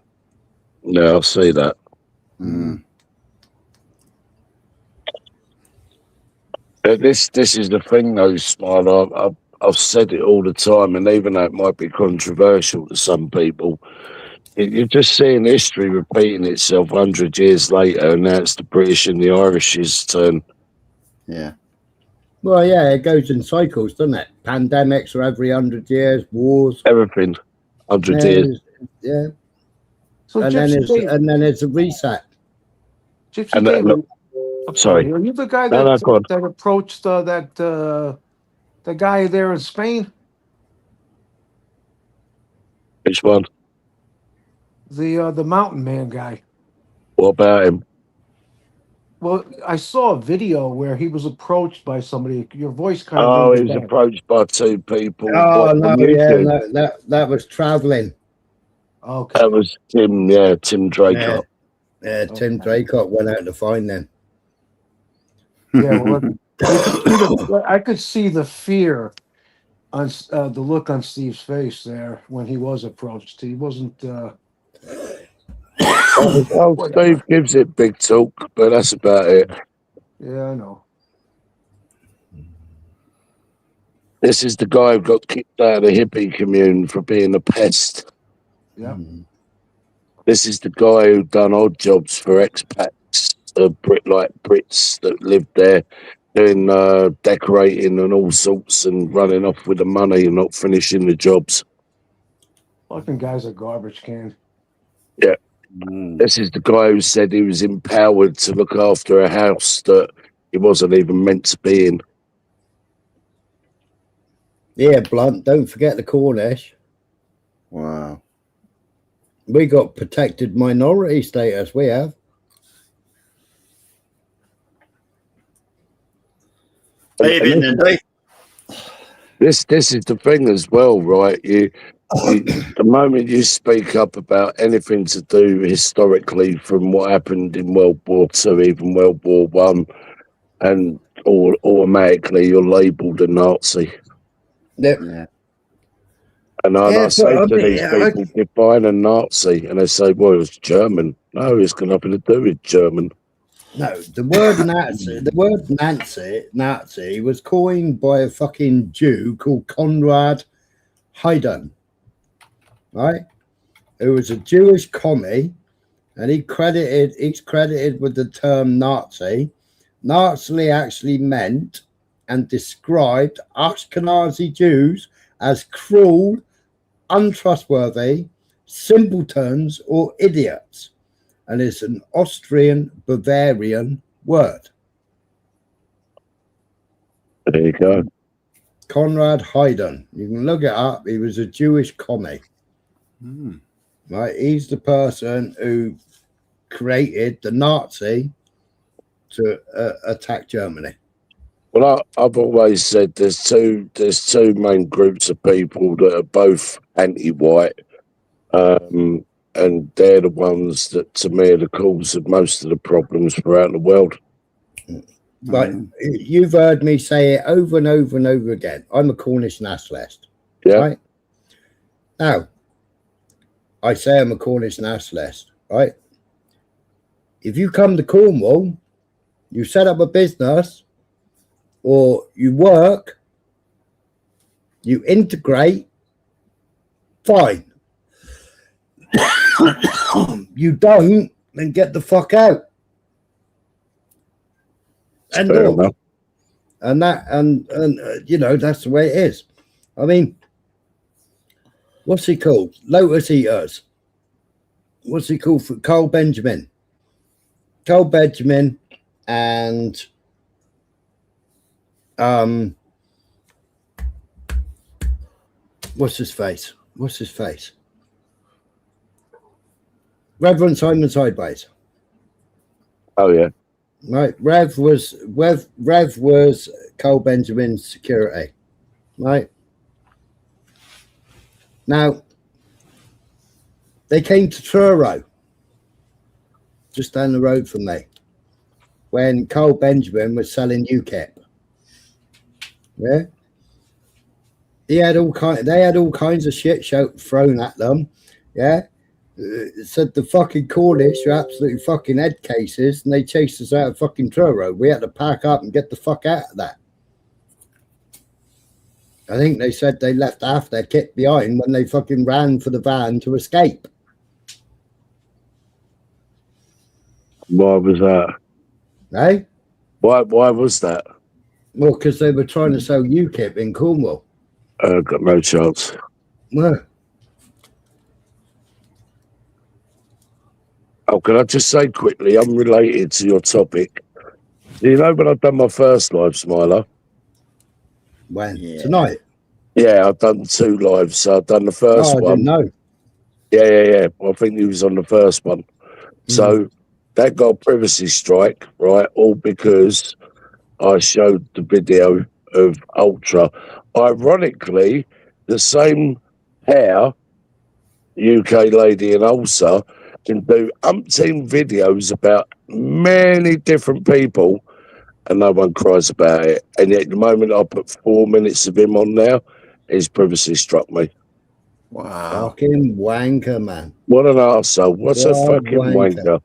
Yeah, I'll see that. This is the thing, though, Smile. I've said it all the time, and even though it might be controversial to some people, you're just seeing history repeating itself 100 years later, and now it's the British and the Irish's turn. Yeah. Well, yeah, it goes in cycles, doesn't it? Pandemics are every 100 years, wars, everything, 100 years. Yeah. So and then it's a reset. Gypsy And Dave, I'm sorry. are you the guy No, that, go on. that approached the guy there in Spain? Which one? The mountain man guy. What about him? Well, I saw a video where he was approached by somebody. Your voice kind of. Oh, rings he was back. approached by two people. Oh What, no, from yeah, YouTube? no, that was traveling. Okay. That was Tim. Yeah, Tim Draycott. Yeah, Tim Draycott went out to find them. Yeah, well, I could see the fear on the look on Steve's face there when he was approached. He wasn't. Steve gives it big talk, but that's about it. Yeah, I know. This is the guy who got kicked out of the hippie commune for being a pest. Yeah. This is the guy who done odd jobs for expats, Brits that lived there, doing decorating and all sorts, and running off with the money and not finishing the jobs. Fucking guy's a garbage can. Yeah. This is the guy who said he was empowered to look after a house that he wasn't even meant to be in. Yeah, Blunt. Don't forget the Cornish. Wow. We got protected minority status. We have. This is the thing as well, right? The moment you speak up about anything to do historically from what happened in World War II, even World War One, and automatically you're labelled a Nazi. Yep. Yeah. And I Yeah, say but I to mean, these people, define a Nazi, and they say, well, it's German. No, it's got nothing to do with German. No, the word Nazi was coined by a fucking Jew called Konrad Hayden, right? Who was a Jewish commie, and he's credited with the term Nazi. Nazi actually meant and described Ashkenazi Jews as cruel, untrustworthy, simpletons, or idiots. And it's an Austrian-Bavarian word. There you go. Konrad Hayden. You can look it up. He was a Jewish commie. Right? He's the person who created the Nazi to attack Germany. Well, I've always said there's two main groups of people that are both anti-white, and they're the ones that, to me, are the cause of most of the problems throughout the world. But you've heard me say it over and over and over again. I'm a Cornish nationalist. Yeah. Right? Now, I say I'm a Cornish nationalist, right? If you come to Cornwall, you set up a business, or you work, you integrate, fine. You don't, then get the fuck out. And look, and you know, that's the way it is. I mean, what's he called? Lotus Eaters. What's he called? For Carl Benjamin. Carl Benjamin and what's his face? Reverend Simon Sideways. Oh yeah. Right. Rev was Carl Benjamin's security. Right. Now they came to Truro, just down the road from me, when Carl Benjamin was selling UKIP. Yeah. They had all kinds of shit thrown at them. Yeah. Said the fucking Cornish are absolutely fucking head cases, and they chased us out of fucking Truro. We had to pack up and get the fuck out of that. I think they said they left half their kit behind when they fucking ran for the van to escape. Why was that? Eh? Why was that? Well, because they were trying to sell UKIP in Cornwall. Got no chance. Well, oh, can I just say quickly, unrelated to your topic, do you know when I've done my first live, Smiler? When? Tonight? Yeah, I've done 2 lives. So I've done the first one. I didn't know. Yeah. Well, I think he was on the first one. So that got a privacy strike, right? All because I showed the video of Ultra. Ironically, the same hair, UK lady and Ulsa, can do umpteen videos about many different people, and no one cries about it. And yet, the moment I put 4 minutes of him on there, his privacy struck me. Wow. Fucking wanker, man. What an arsehole. What's a fucking wanker?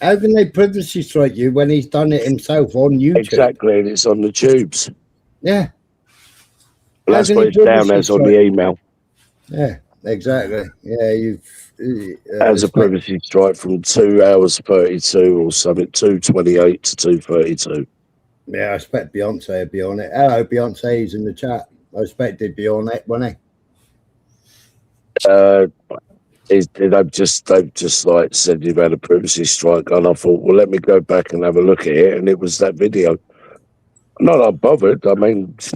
How can they privacy strike you when he's done it himself on YouTube? Exactly, and it's on the tubes. Yeah. Well, that's what it's down as on the email. Yeah, exactly. Yeah, you've... As a privacy strike from 2 hours 32 or something, 2:28 to 2:32. Yeah, I expect Beyonce would be on it. Hello, Beyonce's in the chat. I expect they'd be on it, wouldn't they? They've just like said you've had a privacy strike, and I thought, well, let me go back and have a look at it, and it was that video. Not that I'm bothered. I mean, as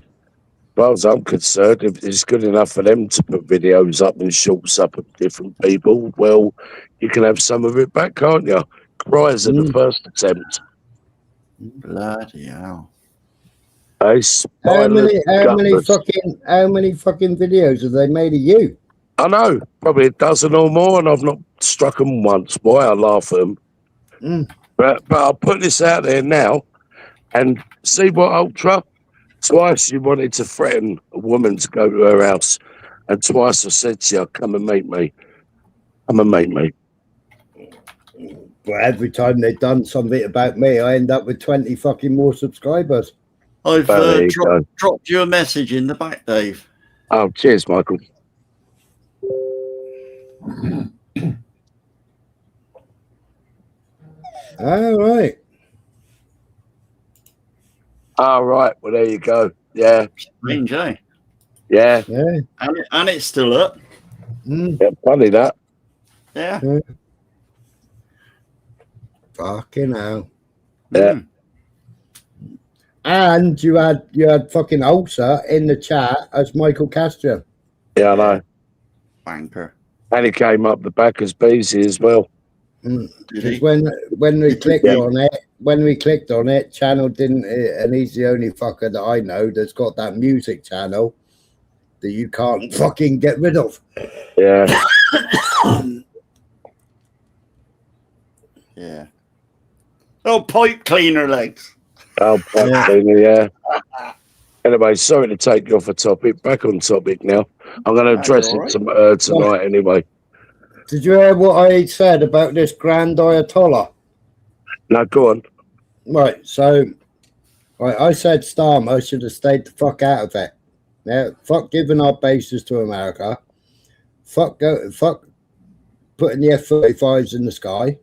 far as I'm concerned, if it's good enough for them to put videos up and shorts up of different people, well, you can have some of it back, can't you? Cries at the first attempt. Bloody hell. How many fucking videos have they made of you? I know, probably a dozen or more, and I've not struck them once. Boy, I laugh at them. But I'll put this out there now, and see what Ultra. Twice she wanted to threaten a woman to go to her house, And twice I said to you, come and meet me. Come and meet me. But every time they've done something about me, I end up with 20 fucking more subscribers. I've There you go. dropped you a message in the back, Dave. Oh, cheers, Michael. All right. All right. Well, there you go. Yeah. Strange, eh? Yeah. Yeah. And it's still up. Yeah, funny that. Yeah. Fucking hell. Yeah. And you had fucking Ulcer in the chat as Michael Castro. Yeah, I know. Banker. And he came up the back as Beezy as well. Because when we clicked on it, channel didn't, and he's the only fucker that I know that's got that music channel that you can't fucking get rid of. Yeah. Yeah. Oh, pipe cleaner legs. Oh, yeah. Anyway, sorry to take you off a topic. Back on topic now. I'm going to address it tonight anyway. Did you hear what I said about this Grand Ayatollah? No, go on. Right, so I said Starmer should have stayed the fuck out of it. Yeah, fuck giving our bases to America. Fuck putting the F-35s in the sky.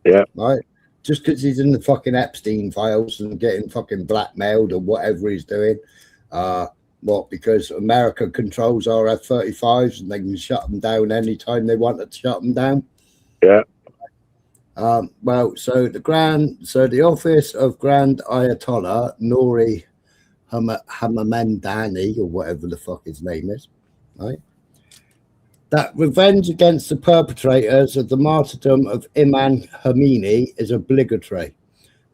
Yeah. Right? Just because he's in the fucking Epstein files and getting fucking blackmailed or whatever he's doing. What? Because America controls our F-35s and they can shut them down anytime they want to shut them down. Yeah. Well, so the office of Grand Ayatollah Nouri Hamamandani, or whatever the fuck his name is, right? That revenge against the perpetrators of the martyrdom of Imam Khomeini is obligatory.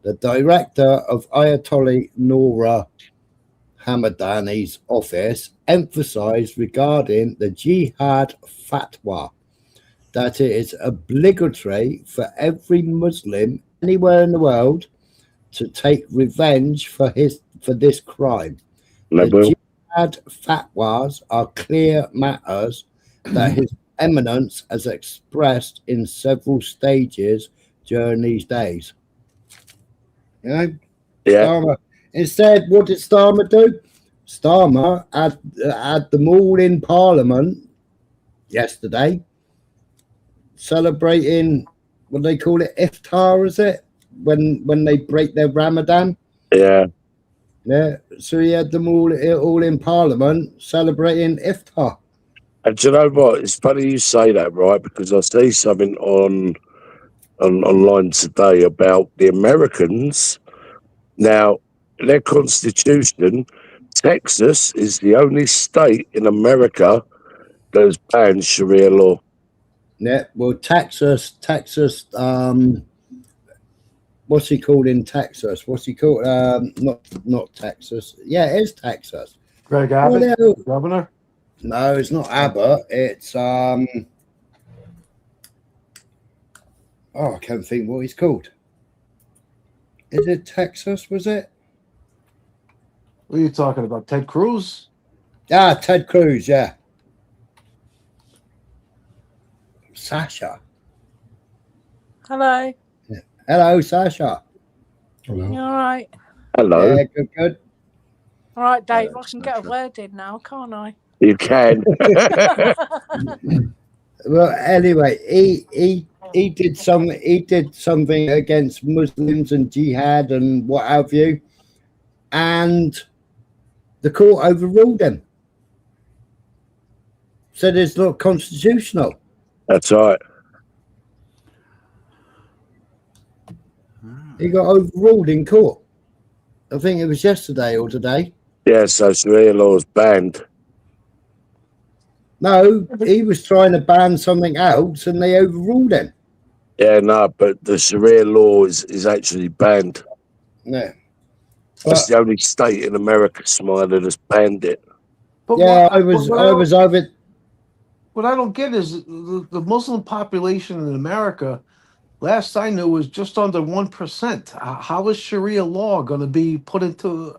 The director of Ayatollah Nouri Hamadani's office emphasized regarding the jihad fatwa that it is obligatory for every Muslim anywhere in the world to take revenge for this crime. The jihad fatwas are clear matters that His Eminence has expressed in several stages during these days. You know? Yeah. Starmer. Instead, what did Starmer do? Starmer had them all in Parliament yesterday, celebrating what they call it, iftar, is it? When they break their Ramadan. Yeah. Yeah. So he had them all in Parliament celebrating iftar. And do you know what? It's funny you say that, right? Because I see something online today about the Americans. Now, their constitution, Texas is the only state in America that has banned Sharia law. Yeah, well, Texas, what's he called in Texas? What's he called? Not Texas. Yeah, it is Texas. Greg Abbott, governor? No, it's not Abbott. It's I can't think what he's called. Is it Texas? Was it? What are you talking about? Ted Cruz? Ah, Ted Cruz, yeah. Sasha. Hello. Hello, Sasha. You all right? Hello. Yeah, good. All right, Dave. I can get a word in now, can't I? You can. Well, anyway, he did something against Muslims and jihad and what have you, and the court overruled him. Said it's not constitutional. That's right. He got overruled in court. I think it was yesterday or today. Yeah, so Sharia law is banned. No, he was trying to ban something else and they overruled him. Yeah, no, but the Sharia law is actually banned. Yeah. That's the only state in America, Smiley, that has banned it. But Yeah, what- I was what over. What I don't get is the Muslim population in America, last I knew, was just under 1%. How is Sharia law going to be put into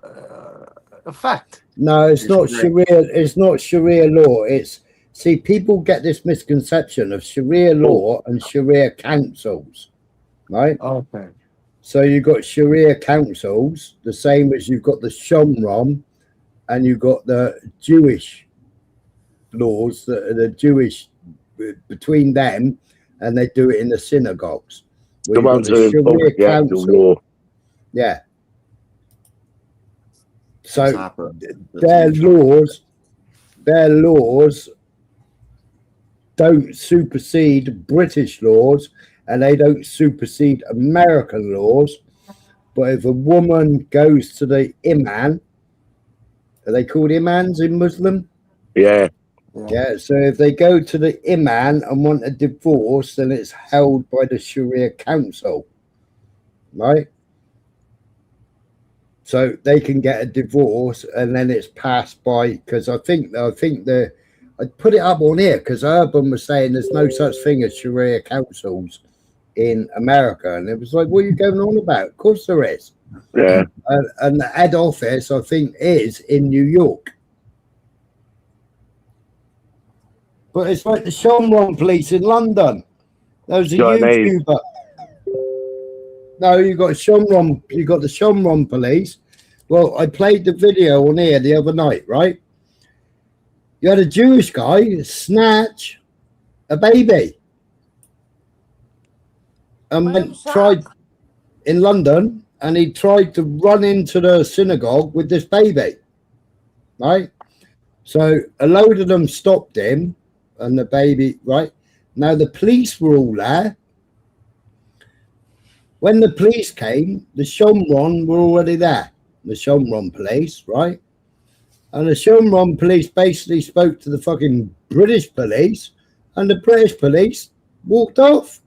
effect. No, it's not Sharia. It's not Sharia law. See, people get this misconception of Sharia law and Sharia councils, right? Okay. So you've got Sharia councils, the same as you've got the Shomron, and you've got the Jewish laws, the Jewish between them, and they do it in the synagogues. The ones that enforce the actual law. Yeah. So happened. their laws don't supersede British laws, and they don't supersede American laws. But if a woman goes to the imam, are they called imams in Muslim? Yeah. Yeah, so if they go to the imam and want a divorce, then it's held by the Sharia Council, right? So they can get a divorce, and then it's passed by, because I think I put it up on here because Urban was saying there's no such thing as Sharia councils in America, and it was like, what are you going on about? Of course there is. Yeah. And the head office, I think, is in New York. But it's like the Shomron police in London. There was a YouTuber. No, you got Shomron. You got the Shomron police. Well, I played the video on here the other night, right? You had a Jewish guy snatch a baby, and tried in London, and he tried to run into the synagogue with this baby, right? So a load of them stopped him, and the baby, right? Now the police were all there. When the police came, the Shomron were already there. The Shomron police, right? And the Shomron police basically spoke to the fucking British police, and the British police walked off.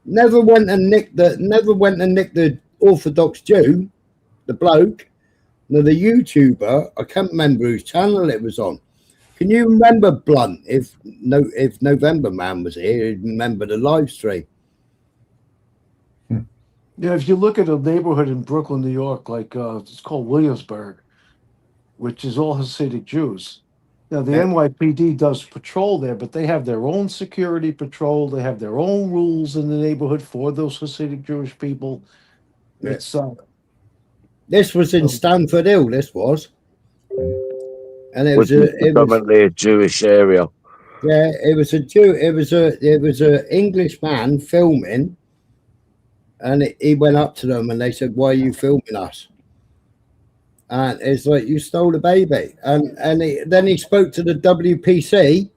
Never went and nicked the Orthodox Jew, the bloke. Now the YouTuber, I can't remember whose channel it was on. Can you remember, Blunt, if November Man was here, he'd remember the live stream? Yeah, if you look at a neighborhood in Brooklyn, New York, like it's called Williamsburg, which is all Hasidic Jews. Now, the NYPD does patrol there, but they have their own security patrol. They have their own rules in the neighborhood for those Hasidic Jewish people. Yeah. It's This was in Stamford Hill. This was, and it was predominantly a Jewish area. Yeah, it was a Jew. It was a English man filming, and he went up to them and they said, "Why are you filming us?" And it's like, you stole a baby. And then he spoke to the WPC,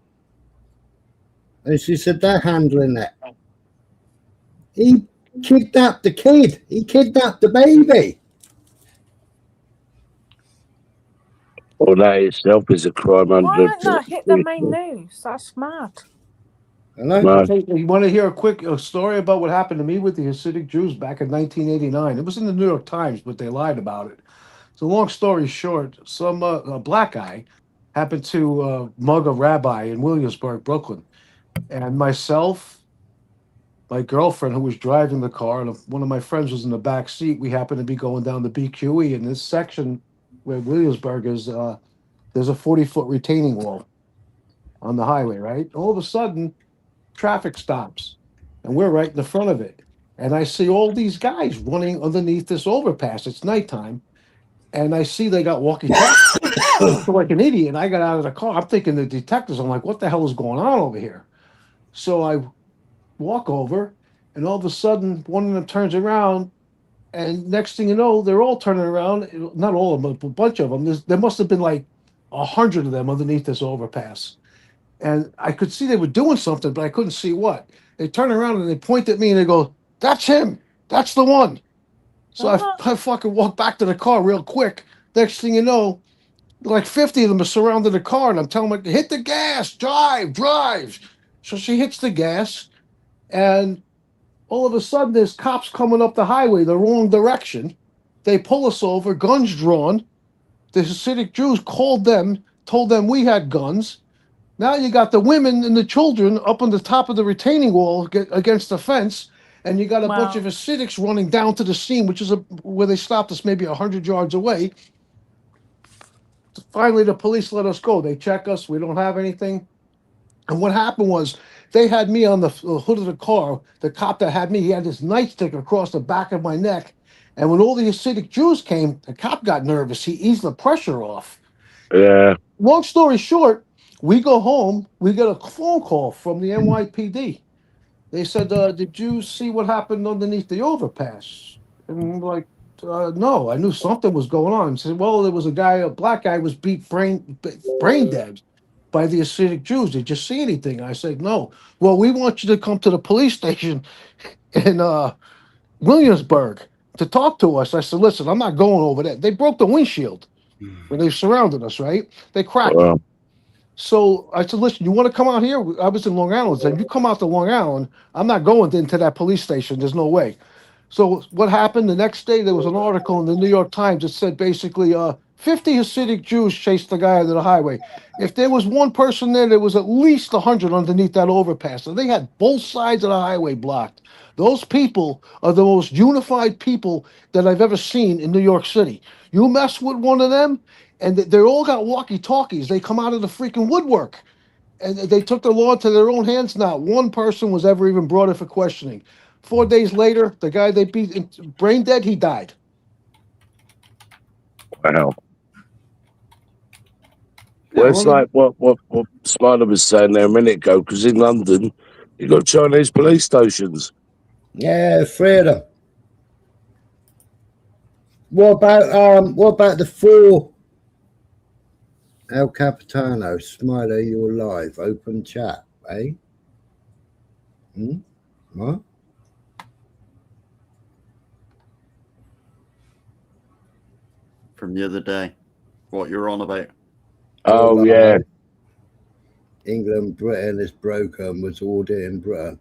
and she said they're handling it. He kidnapped the kid. He kidnapped the baby. Well, that itself is a crime Why under. don't that hit the main news? That's mad. You want to hear a quick story about what happened to me with the Hasidic Jews back in 1989? It was in the New York Times, but they lied about it. So long story short, some a black guy happened to mug a rabbi in Williamsburg, Brooklyn. And myself, my girlfriend who was driving the car, and one of my friends was in the back seat. We happened to be going down the BQE in this section where Williamsburg is. There's a 40-foot retaining wall on the highway, right? All of a sudden, traffic stops, and we're right in the front of it. And I see all these guys running underneath this overpass. It's nighttime. And I see they got walkie-talkies. Like an idiot. And I got out of the car. I'm thinking the detectives. I'm like, what the hell is going on over here? So I walk over, and all of a sudden, one of them turns around, and next thing you know, they're all turning around. Not all of them, but a bunch of them. There must have been like 100 of them underneath this overpass. And I could see they were doing something, but I couldn't see what. They turn around and they point at me and they go, "That's him. That's the one." So I fucking walk back to the car real quick. Next thing you know, like 50 of them are surrounding the car, and I'm telling them, hit the gas, drive. So she hits the gas, and all of a sudden there's cops coming up the highway the wrong direction. They pull us over, guns drawn. The Hasidic Jews called them, told them we had guns. Now you got the women and the children up on the top of the retaining wall against the fence. And you got a bunch of Hasidics running down to the scene, which is where they stopped us maybe 100 yards away. finally, the police let us go. They check us. We don't have anything. And what happened was they had me on the hood of the car. The cop that had me, he had this nightstick across the back of my neck. And when all the Hasidic Jews came, the cop got nervous. He eased the pressure off. Yeah. Long story short, we go home. We get a phone call from the NYPD. They said, did you see what happened underneath the overpass? And we're like, no, I knew something was going on. He said, well, there was a black guy was beat brain dead by the Hasidic Jews. Did you see anything? I said, no. Well, we want you to come to the police station in Williamsburg to talk to us. I said, listen, I'm not going over there. They broke the windshield when they surrounded us, right? They cracked it. Wow. So I said, listen, you want to come out here? I was in Long Island. I said, you come out to Long Island, I'm not going into that police station. There's no way. So what happened the next day, there was an article in the New York Times that said basically 50 Hasidic Jews chased the guy under the highway. If there was one person there was at least 100 underneath that overpass. So they had both sides of the highway blocked. Those people are the most unified people that I've ever seen in New York City. You mess with one of them, and they all got walkie-talkies. They come out of the freaking woodwork. And they took the law into their own hands. Not one person was ever even brought in for questioning. 4 days later, the guy they beat brain dead, he died. Wow. Well, it's like what Spider was saying there a minute ago, because in London, you've got Chinese police stations. Yeah, 3 of them. What about the 4 El Capitano? Smiley, you're live. Open chat, eh? What? From the other day. What you're on about. Oh, yeah. England, Britain is broken. Was ordered in Britain.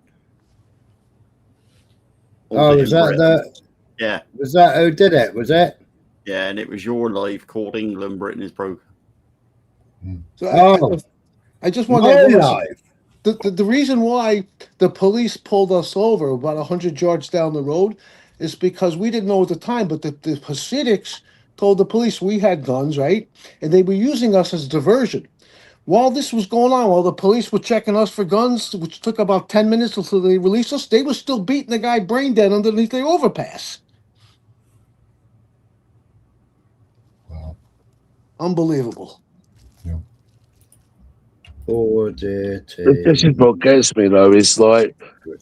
Was that Yeah. Was that who did it? Was it? Yeah, and it was your live called England, Britain is broken. So I just want my to life. the reason why the police pulled us over about 100 yards down the road is because we didn't know at the time, but the Hasidics told the police we had guns, right? And they were using us as diversion. While this was going on, while the police were checking us for guns, which took about 10 minutes until they released us, they were still beating the guy brain dead underneath the overpass. Wow. Unbelievable. This is what gets me though. It's like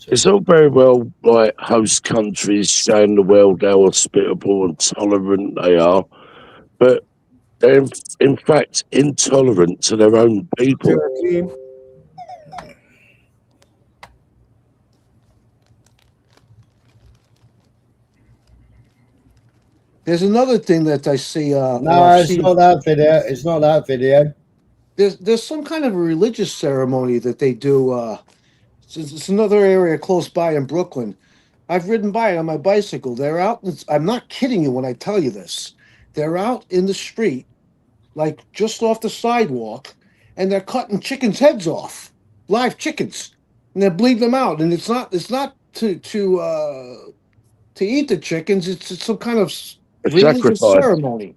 it's all very well like host countries showing the world how hospitable and tolerant they are, but they're in fact intolerant to their own people. There's another thing that I see. No, it's not that video. It's not that video. There's some kind of a religious ceremony that they do. It's another area close by in Brooklyn. I've ridden by it on my bicycle. They're out. I'm not kidding you when I tell you this. They're out in the street, like just off the sidewalk, and they're cutting chickens' heads off, live chickens, and they're bleeding them out. And it's not to eat the chickens. It's some kind of religious Sacrifice. ceremony.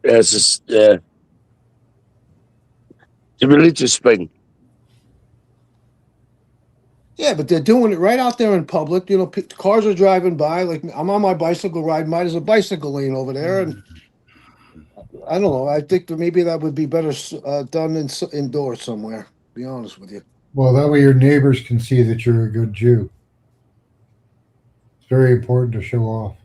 Yeah, it's a religious thing. Yeah, but they're doing it right out there in public. You know, cars are driving by. Like I'm on my bicycle riding by. There's a bicycle lane over there, and I don't know. I think that maybe that would be better done indoors somewhere. To be honest with you. Well, that way your neighbors can see that you're a good Jew. It's very important to show off.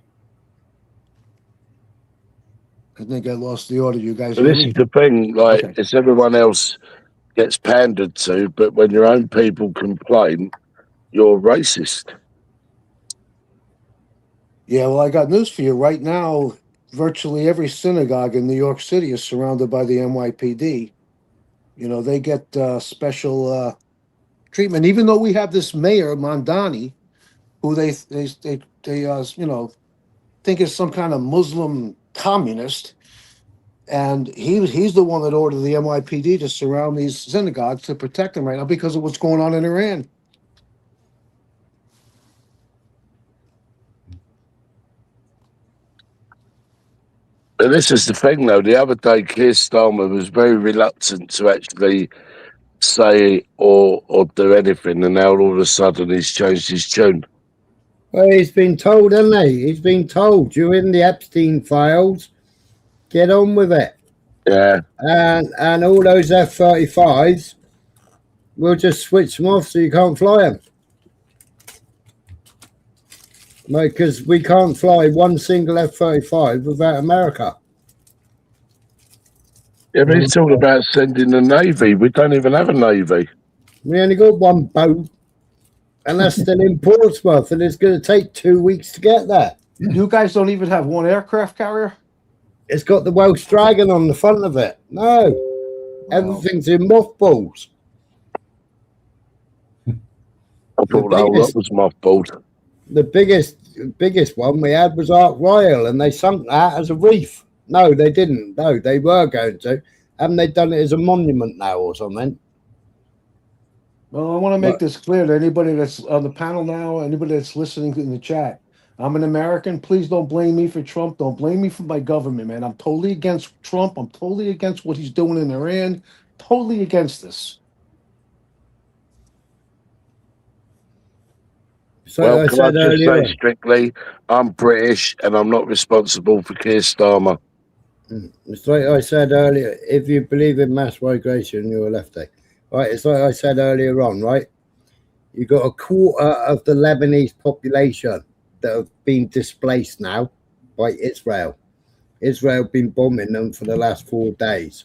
I think I lost the order. You guys. But this is the thing. Like, it's everyone else gets pandered to, but when your own people complain, you're racist. Yeah, well, I got news for you. Right now, virtually every synagogue in New York City is surrounded by the NYPD. You know, they get special treatment, even though we have this mayor, Mondani, who they you know, think is some kind of Muslim communist. And he's the one that ordered the NYPD to surround these synagogues to protect them right now because of what's going on in Iran. But this is the thing, though. The other day, Keir Starmer was very reluctant to actually say or do anything, and now all of a sudden he's changed his tune. Well, he's been told, hasn't he? He's been told, you're in the Epstein files, get on with it. Yeah. And all those F-35s, we'll just switch them off so you can't fly them. Because we can't fly one single F-35 without America. Yeah, but it's all about sending a navy. We don't even have a navy. We only got one boat, and that's still in Portsmouth, and it's going to take 2 weeks to get there. You guys don't even have one aircraft carrier? It's got the Welsh Dragon on the front of it. No, everything's in mothballs. I thought the whole lot was mothballed. The biggest one we had was Ark Royal, and they sunk that as a reef. No, they didn't. No, they were going to. Haven't they done it as a monument now or something? Well, I want to make this clear to anybody that's on the panel now, anybody that's listening in the chat. I'm an American. Please don't blame me for Trump. Don't blame me for my government, man. I'm totally against Trump. I'm totally against what he's doing in Iran. Totally against this. So Well, I can I said just earlier, say strictly, I'm British and I'm not responsible for Keir Starmer. it's like I said earlier, if you believe in mass migration, you're a lefty. Right, it's like I said earlier on, right? You got a quarter of the Lebanese population that have been displaced now by Israel. Israel been bombing them for the last 4 days,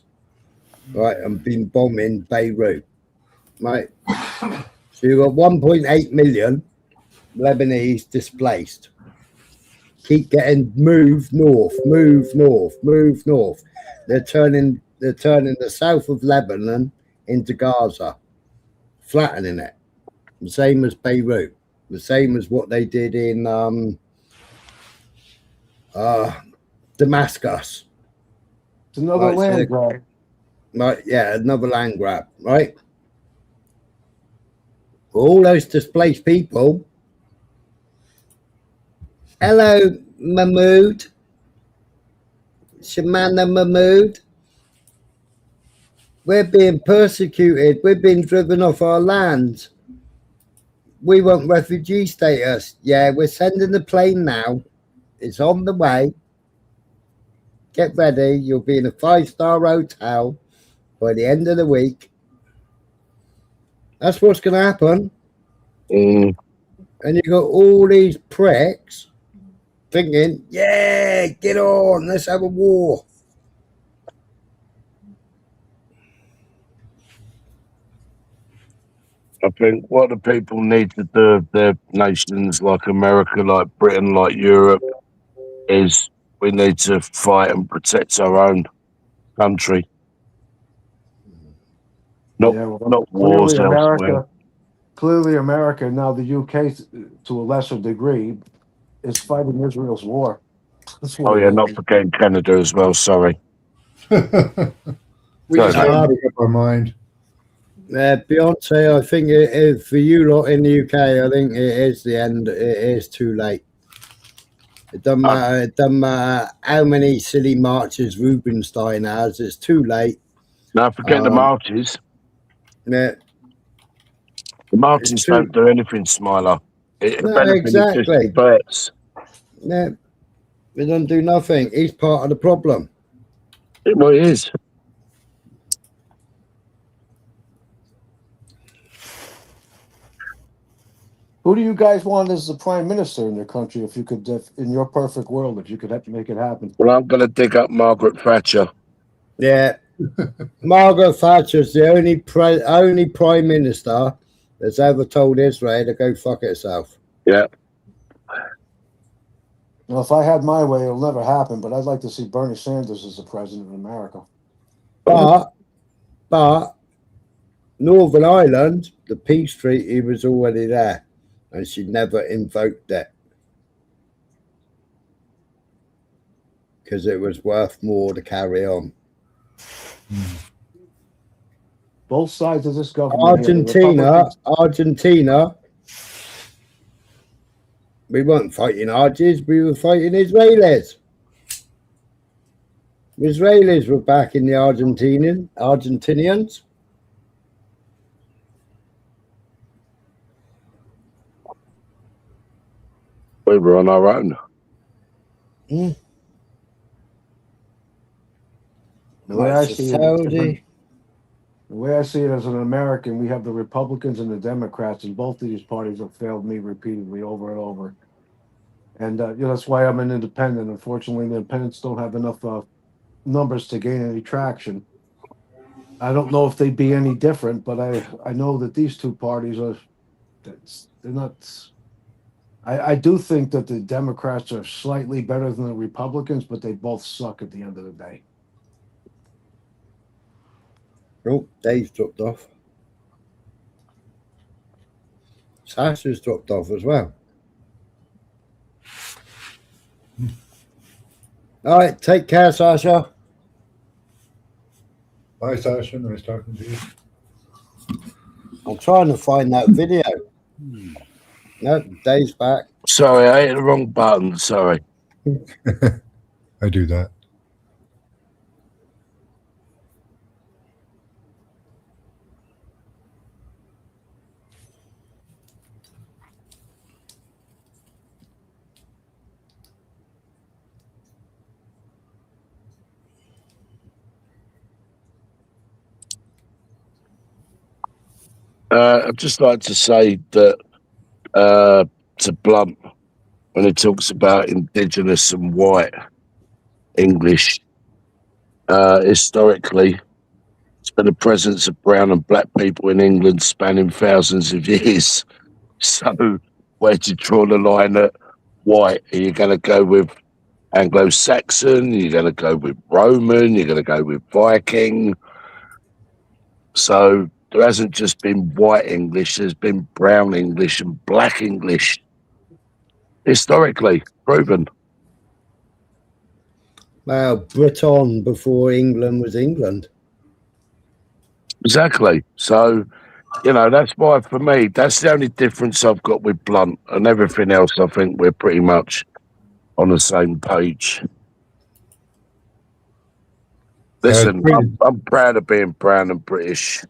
right? And been bombing Beirut, right? So you got 1.8 million Lebanese displaced. Keep getting moved north, move north, move north. They're turning the south of Lebanon into Gaza, flattening it. The same as Beirut, the same as what they did in Damascus. It's another Right, so land they- grab. Right, yeah, another land grab, right? All those displaced people. Hello, Mahmood. Shamana Mahmood. We're being persecuted. We're being driven off our lands. We want refugee status. Yeah, we're sending the plane now. It's on the way. Get ready. You'll be in a 5-star hotel by the end of the week. That's what's going to happen. And you got all these pricks thinking, yeah, get on, let's have a war. I think what the people need to do of their nations like America, like Britain, like Europe, is we need to fight and protect our own country. Not wars elsewhere. Clearly America, now the UK to a lesser degree, is fighting Israel's war. That's what Oh it yeah, is. not forgetting Canada as well. Sorry. We just Sorry, can't mate. make up our mind. Beyonce, I think for you lot in the UK, I think it is the end. It is too late. It doesn't matter. It doesn't matter how many silly marches Rubinstein has. It's too late. Now forget the marches. Yeah. The marches don't do anything, Smiler. If anything, it just exactly. diverts. Yeah, they don't do nothing. He's part of the problem. Well, it is. Who do you guys want as the prime minister in your country? If you could, in your perfect world, if you could make it happen. Well, I'm going to dig up Margaret Thatcher. Yeah, Margaret Thatcher's the only prime minister that's ever told Israel to go fuck itself. Yeah. Well, if I had my way, it'll never happen. But I'd like to see Bernie Sanders as the president of America. But Northern Ireland, the peace treaty was already there, and she never invoked it because it was worth more to carry on. Both sides of this government. here, the Argentina. We weren't fighting Argies, we were fighting Israelis. Israelis were backing the Argentinians. We were on our own. Mm. The way I Much see as it, Saudi. the way I see it as an American, we have the Republicans and the Democrats, and both of these parties have failed me repeatedly over and over. And that's why I'm an independent. Unfortunately, the independents don't have enough numbers to gain any traction. I don't know if they'd be any different, but I know that these two parties they're not. I do think that the Democrats are slightly better than the Republicans, but they both suck at the end of the day. Oh, Dave's dropped off. Sasha's dropped off as well. All right, take care, Sasha. Bye, Sasha. Nice talking to you. I'm trying to find that video. No, Dave's back. Sorry, I hit the wrong button. Sorry. I do that. I'd just like to say that to Blunt, when he talks about indigenous and white English, historically, it's been the presence of brown and black people in England spanning thousands of years. So where do you draw the line at white? Are you going to go with Anglo-Saxon? You're going to go with Roman? You're going to go with Viking? So there hasn't just been white English, there's been brown English and black English. Historically proven. Well, Britain before England was England. Exactly. So, that's why for me, that's the only difference I've got with Blunt, and everything else I think we're pretty much on the same page. Listen, I'm proud of being brown and British.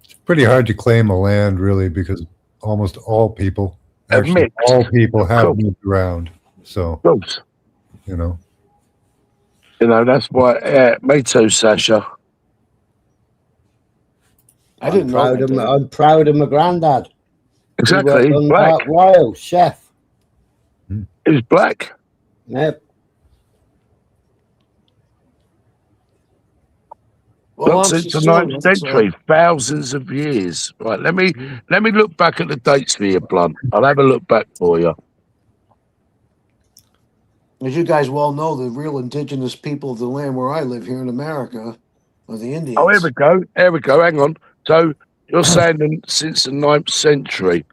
It's pretty hard to claim a land, really, because almost all people, actually, all people have moved around. So, that's why. Me too, Sasha. I didn't know. I'm proud of my granddad. Exactly, He worked on black. Park Royal, chef. He was black. Yep. Not since the 9th century, thousands of years. Right, let me look back at the dates for you, Blunt. I'll have a look back for you. As you guys well know, the real indigenous people of the land where I live here in America are the Indians. Oh, here we go. Here we go. Hang on. So you're saying since the 9th century.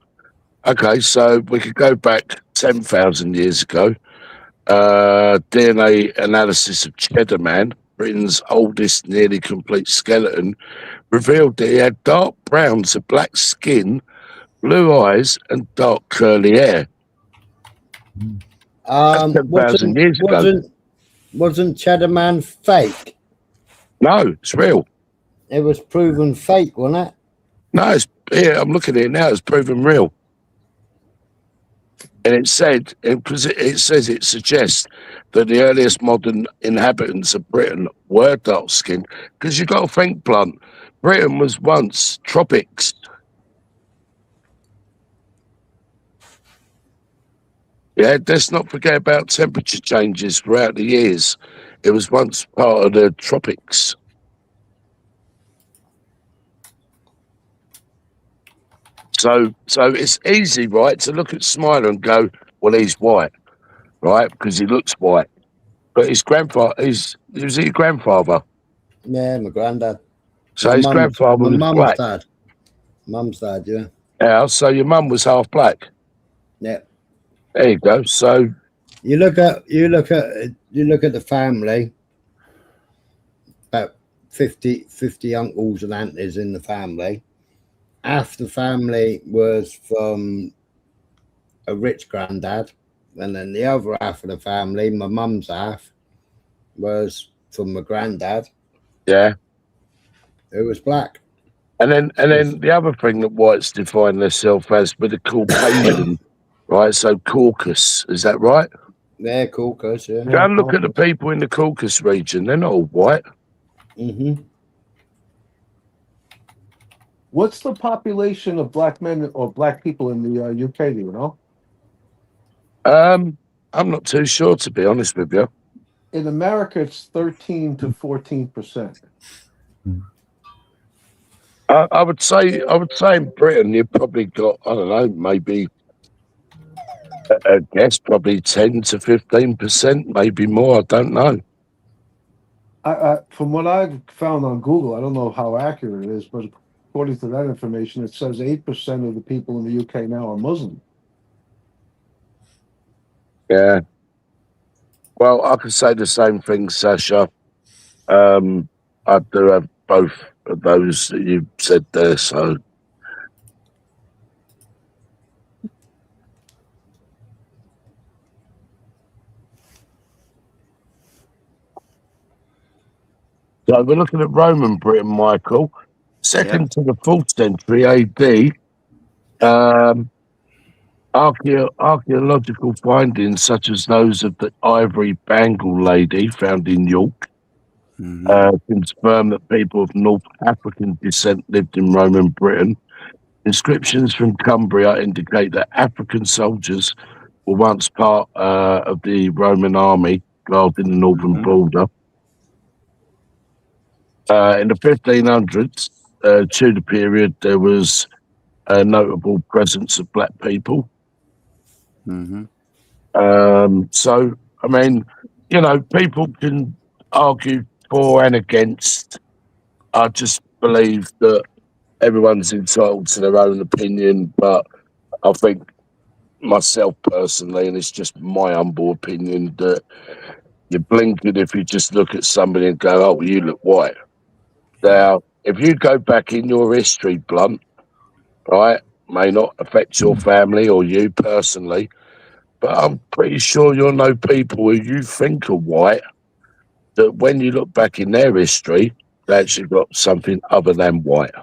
Okay, so we could go back 10,000 years ago. DNA analysis of Cheddar Man, Britain's oldest nearly complete skeleton, revealed that he had dark brown to black skin, blue eyes, and dark curly hair. 10,000 years ago. Wasn't Cheddar Man fake? No, it's real. It was proven fake, wasn't it? No, it's here. I'm looking at it now. It's proven real. And it said, because it says it suggests that the earliest modern inhabitants of Britain were dark skinned. Because you've got to think, Blunt, Britain was once tropics. Yeah, let's not forget about temperature changes throughout the years. It was once part of the tropics. So it's easy, right, to look at Smiler and go, well, he's white, right, because he looks white. But his grandfather, was he your grandfather? Yeah, my granddad. So his grandfather was black. Mum's dad, yeah. Yeah, so your mum was half black. Yeah. There you go. So you look at the family. About 50 uncles and aunties in the family. Half the family was from a rich granddad, and then the other half of the family, my mum's half, was from my granddad, Yeah. who was black. And then the other thing that whites define themselves as with the Caucasian, right? So Caucasus, is that right? Yeah, Caucasus, yeah. Go and look at the people in the Caucasus region. They're not all white. Mm-hmm. What's the population of black men or black people in the UK? Do you know? I'm not too sure, to be honest with you. In America, it's 13 to 14%. I would say in Britain you've probably got, I don't know, maybe I guess probably 10 to 15%, maybe more. I don't know. From what I've found on Google, I don't know how accurate it is, but according to that information, it says 8% of the people in the UK now are Muslim. Yeah. Well, I could say the same thing, Sasha. I do have both of those that you said there, so. So we're looking at Roman Britain, Michael. Second to the 4th century AD, archaeological findings such as those of the ivory bangle lady found in York confirm that people of North African descent lived in Roman Britain. Inscriptions from Cumbria indicate that African soldiers were once part of the Roman army guarding the northern border. In the 1500s, Tudor period, there was a notable presence of black people. So, I mean, you know, people can argue for and against. I just believe that everyone's entitled to their own opinion, but I think myself personally, and it's just my humble opinion, that you're blinkered if you just look at somebody and go, oh, well, you look white. Now, if you go back in your history, Blunt, right, may not affect your family or you personally, but I'm pretty sure you'll know people who you think are white that when you look back in their history, they actually got something other than white.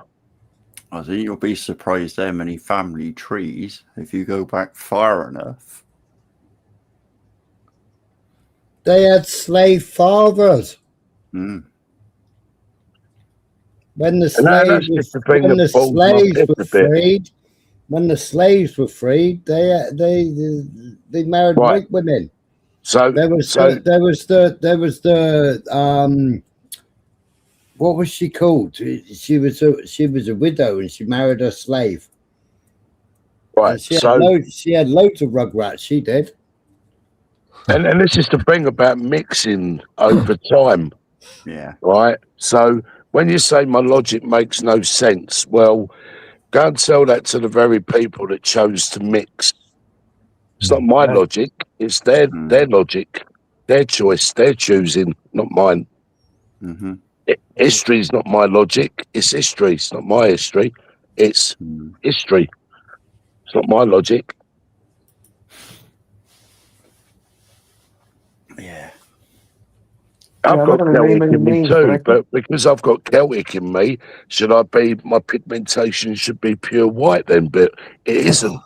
I think you'll be surprised how many family trees, if you go back far enough. They had slave fathers. When the slaves were freed, they married white women. So there was what was she called? She was a widow and she married a slave. Right. And she had loads of rugrats. She did. And this is the thing about mixing over time. Yeah. Right. So when you say my logic makes no sense, well, go and tell that to the very people that chose to mix. It's not my logic. It's their logic, their choice, their choosing, not mine. History is not my logic. It's history. It's not my history. It's history. It's not my logic. Yeah. I've got Celtic in me too, but because I've got Celtic in me, my pigmentation should be pure white then, but it isn't.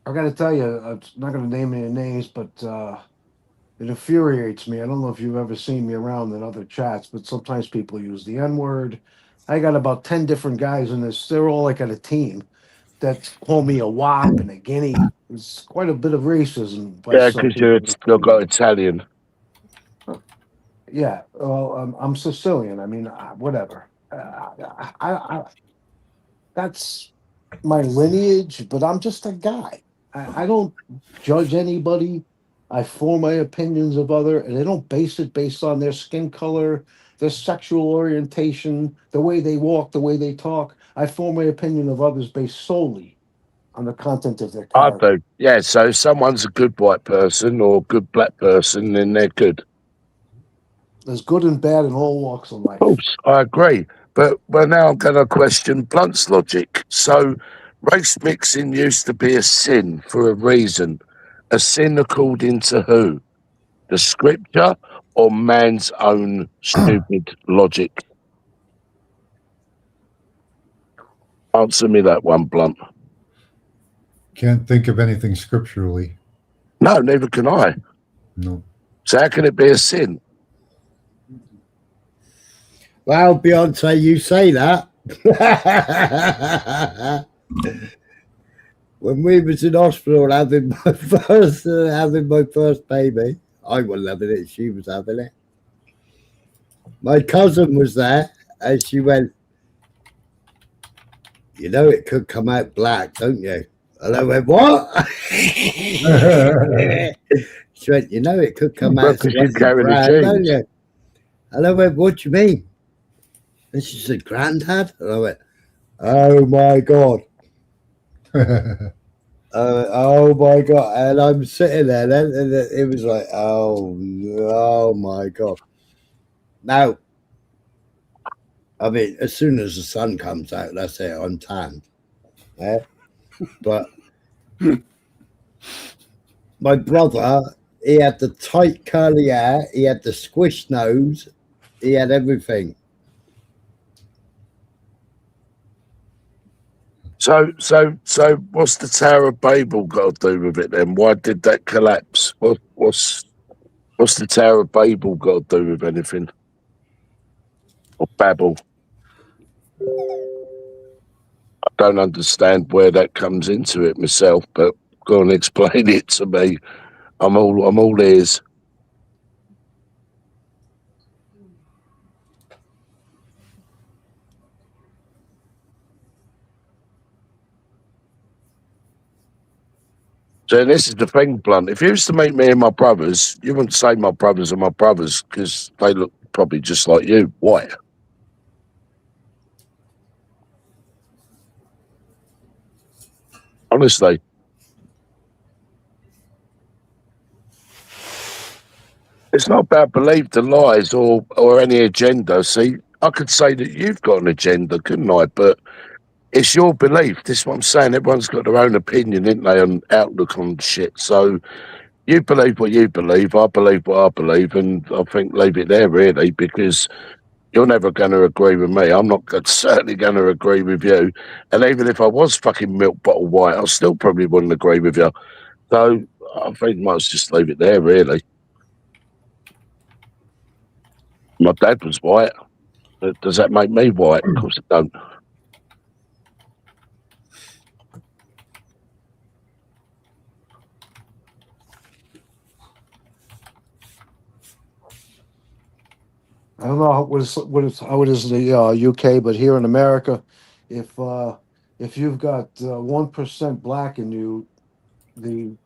I got to tell you, I'm not going to name any names, but it infuriates me. I don't know if you've ever seen me around in other chats, but sometimes people use the N-word. I got about 10 different guys in this. They're all like on a team that call me a wop and a guinea. It's quite a bit of racism. Yeah, because you're still got Italian. Yeah, well, I'm Sicilian. I mean, whatever. That's my lineage, but I'm just a guy. I don't judge anybody. I form my opinions of other, and I don't base it based on their skin color, their sexual orientation, the way they walk, the way they talk. I form my opinion of others based solely on the content of their character. I do. Yeah, so if someone's a good white person or a good black person, then they're good. There's good and bad in all walks of life. Of course, I agree. But now I'm going to question Blunt's logic. So race mixing used to be a sin for a reason. A sin according to who? The scripture or man's own stupid logic? Answer me that one, Blunt. Can't think of anything scripturally. No, neither can I. No. So how can it be a sin? Well, Beyonce, you say that. When we was in hospital having my first baby, I wasn't having it, she was having it. My cousin was there and she went, you know it could come out black, don't you? And I went, what? She went, you know it could come out Because you carry the brown, don't genes. you? And I went, what do you mean? And she said, Granddad? And I went, oh my God. Oh my God. And I'm sitting there then, and it was like, oh my God. Now, I mean, as soon as the sun comes out, that's it, I'm tanned. Yeah? But my brother, he had the tight curly hair, he had the squished nose, he had everything. So what's the Tower of Babel got to do with it then? Why did that collapse? What's the Tower of Babel got to do with anything? Or Babel? I don't understand where that comes into it myself, but go and explain it to me. I'm all ears. So this is the thing, Blunt. If you used to meet me and my brothers, you wouldn't say my brothers are my brothers because they look probably just like you, white. Honestly. It's not about belief and lies or any agenda. See, I could say that you've got an agenda, couldn't I? But it's your belief. This is what I'm saying. Everyone's got their own opinion, ain't they, on outlook on shit. So you believe what you believe. I believe what I believe. And I think leave it there, really, because you're never going to agree with me. I'm not certainly going to agree with you. And even if I was fucking milk bottle white, I still probably wouldn't agree with you. So I think I might just leave it there, really. My dad was white. Does that make me white? Of course it don't. I don't know how it is in the UK, but here in America, if you've got 1% black in you, the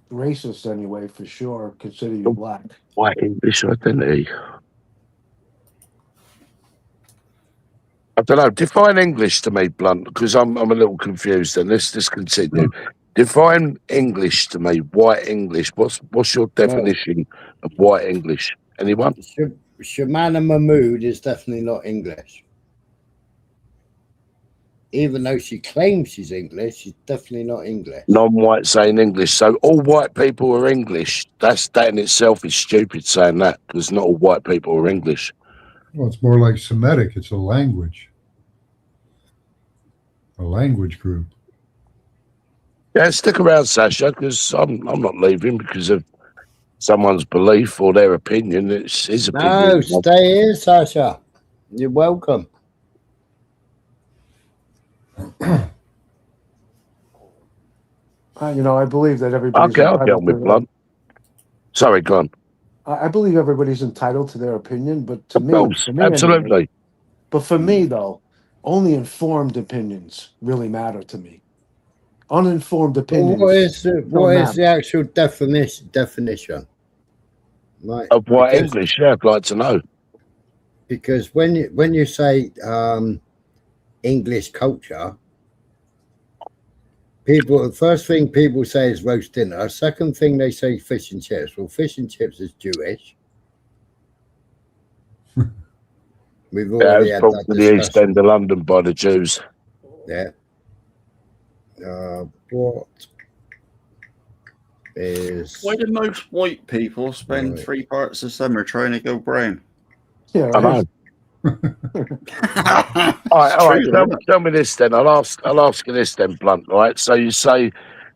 racists anyway for sure consider you black. White English identity. I don't know. Define English to me, Blunt, because I'm a little confused. And let's just continue. Define English to me. White English. What's your definition of white English? Anyone? Shamana Mahmood is definitely not English. Even though she claims she's English, she's definitely not English. Non-white saying English. So all white people are English. That in itself is stupid saying that, because not all white people are English. Well, it's more like Semitic. It's a language group. Yeah, stick around, Sasha, because I'm not leaving because of someone's belief or their opinion. It's his opinion. No, stay here, Sasha. You're welcome. I believe that everybody's Okay, I'll get on with Blunt. Sorry, go on. I believe everybody's entitled to their opinion, but to me, Absolutely. Anyway, but for me, though, only informed opinions really matter to me. Uninformed opinions. What is the actual definition? Like, Of white English, yeah, I'd like to know. Because when you say English culture, the first thing people say is roast dinner. Second thing they say fish and chips. Well, fish and chips is Jewish. We've already had that to the East End of London by the Jews. Yeah. What is. Why do most white people spend 3 parts of summer trying to go brown? Yeah, I know. all right. Tell me this then. I'll ask you this then, Blunt. Right. So you say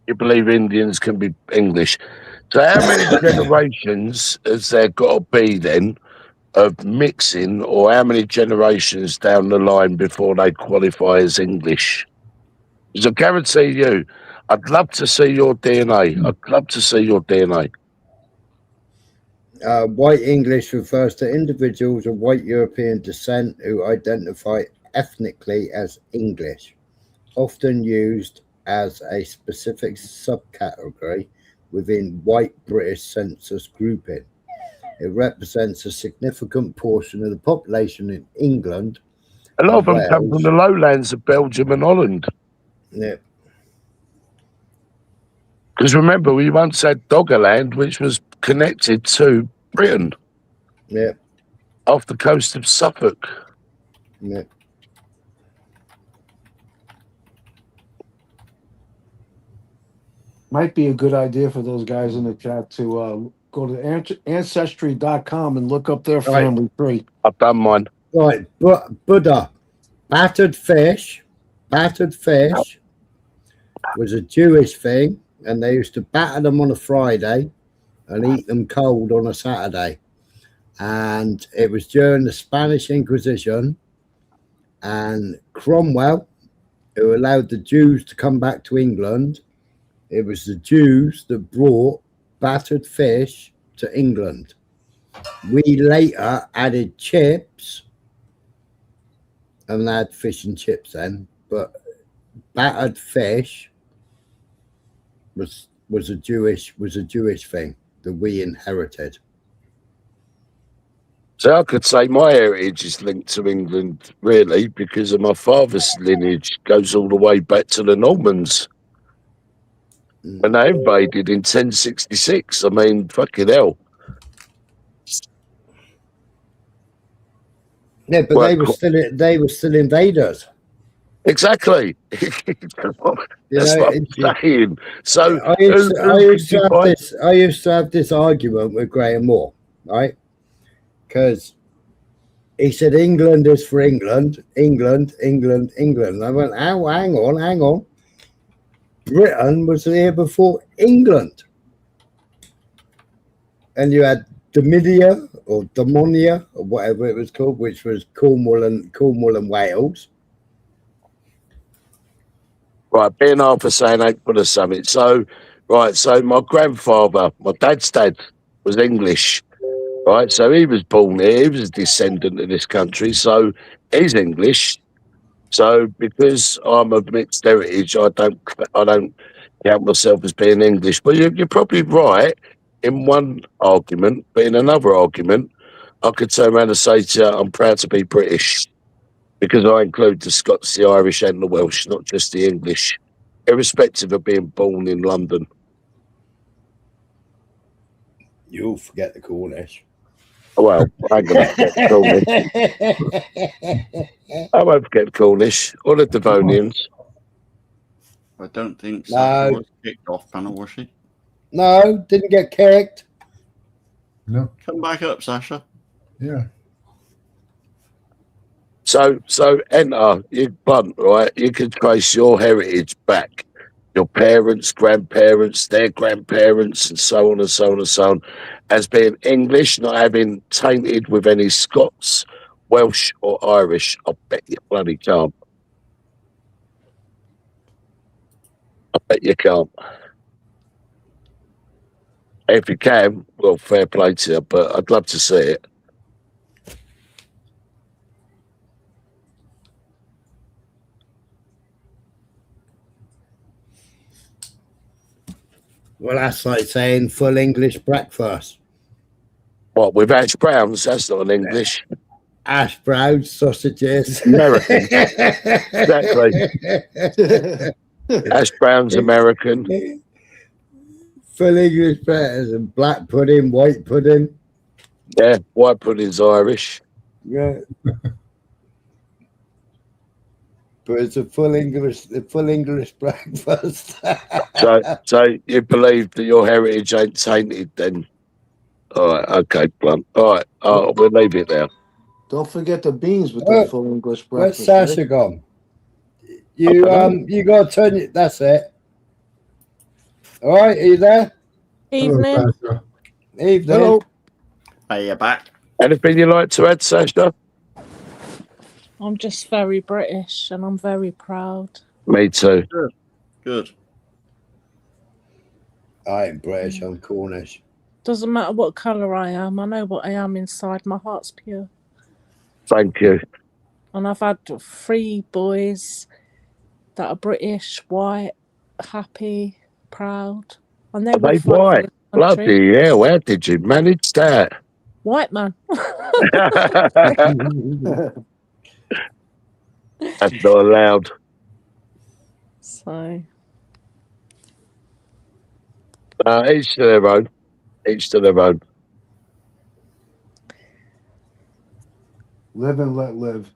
you believe Indians can be English. So how many generations has there got to be then of mixing, or how many generations down the line before they qualify as English? Because I guarantee you, I'd love to see your DNA. I'd love to see your DNA. White English refers to individuals of white European descent who identify ethnically as English, often used as a specific subcategory within white British census grouping. It represents a significant portion of the population in England. A lot of them come from the lowlands of Belgium and Holland. Yeah. Because remember, we once had Doggerland, which was connected to Britain. Yeah. Off the coast of Suffolk. Yeah. Might be a good idea for those guys in the chat to go to Ancestry.com and look up their family tree. I've done mine. Right, Buddha. Battered fish was a Jewish thing, and they used to batter them on a Friday and eat them cold on a Saturday. And it was during the Spanish Inquisition, and Cromwell, who allowed the Jews to come back to England, it was the Jews that brought battered fish to England. We later added chips, and they had fish and chips then, but battered fish was a Jewish thing that we inherited. So I could say my heritage is linked to England, really, because of my father's lineage goes all the way back to the Normans. When they invaded in 1066, I mean, fucking hell. Yeah, but they were still invaders. Exactly. That's what I'm saying. So I used to have this argument with Graham Moore, right? Because he said England is for England. And I went, oh, hang on. Britain was here before England. And you had Dominia or Damonia or whatever it was called, which was Cornwall and Wales. Right, being half a saying ain't for the summit. So, right, so my grandfather, my dad's dad, was English. Right, so he was born here. He was a descendant of this country, so he's English. So because I'm of mixed heritage, I don't count myself as being English. But you're probably right in one argument, but in another argument, I could turn around and say to you, I'm proud to be British because I include the Scots, the Irish, and the Welsh, not just the English, irrespective of being born in London. You'll forget the Cornish. Well, I ain't gonna forget the Cornish. I won't forget the Cornish or the Devonians. I don't think so. No. Was kicked off panel, was she? No, didn't get kicked. No. Come back up, Sasha. Yeah. So enter, you Blunt, right? You can trace your heritage back. Your parents, grandparents, their grandparents, and so on and so on and so on, as being English, not having tainted with any Scots, Welsh, or Irish. I bet you bloody can't. I bet you can't. If you can, well, fair play to you, but I'd love to see it. Well, that's like saying full English breakfast. What, with hash browns? That's not an English. Hash browns, sausages. American. Exactly. Hash browns, American. Full English breakfast and black pudding, white pudding. Yeah, white pudding's Irish. Yeah. but it's a full English breakfast. So you believe that your heritage ain't tainted then? All right, okay, Blunt. All right, we'll leave it there. Don't forget the beans with the full English Where's breakfast. Sasha gone? You got to turn it. That's it. All right, are you there? Evening. Evening. Hello. Are you back? Anything you like to add, Sasha? I'm just very British and I'm very proud. Me too. Good. I ain't British. I'm Cornish. Doesn't matter what colour I am. I know what I am inside. My heart's pure. Thank you. And I've had 3 boys that are British, white, happy, proud. And Are they white? Bloody hell, how did you manage that? White man. That's not allowed. So, Each to their own. Each to their own. Live and let live.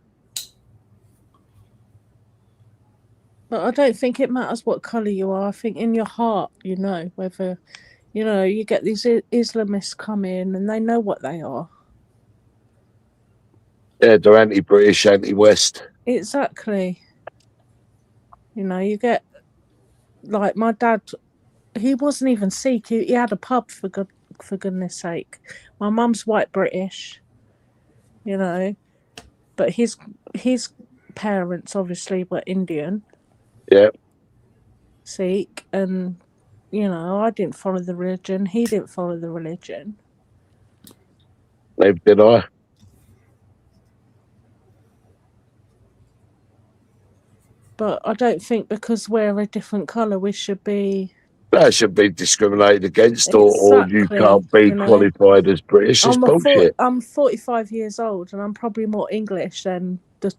but I don't think it matters what colour you are. I think in your heart, you know, whether, you know, you get these Islamists come in and they know what they are. Yeah, they're anti-British, anti-West. Exactly. You know, you get, like, my dad, he wasn't even Sikh. He had a pub, for goodness sake. My mum's white British, you know, but his parents obviously were Indian. Yeah. Sikh, and, you know, I didn't follow the religion. He didn't follow the religion. Neither did I. But I don't think because we're a different colour, we should be... That should be discriminated against, or you Exactly, can't be you know. qualified as British. It's bullshit. I'm 45 years old and I'm probably more English than the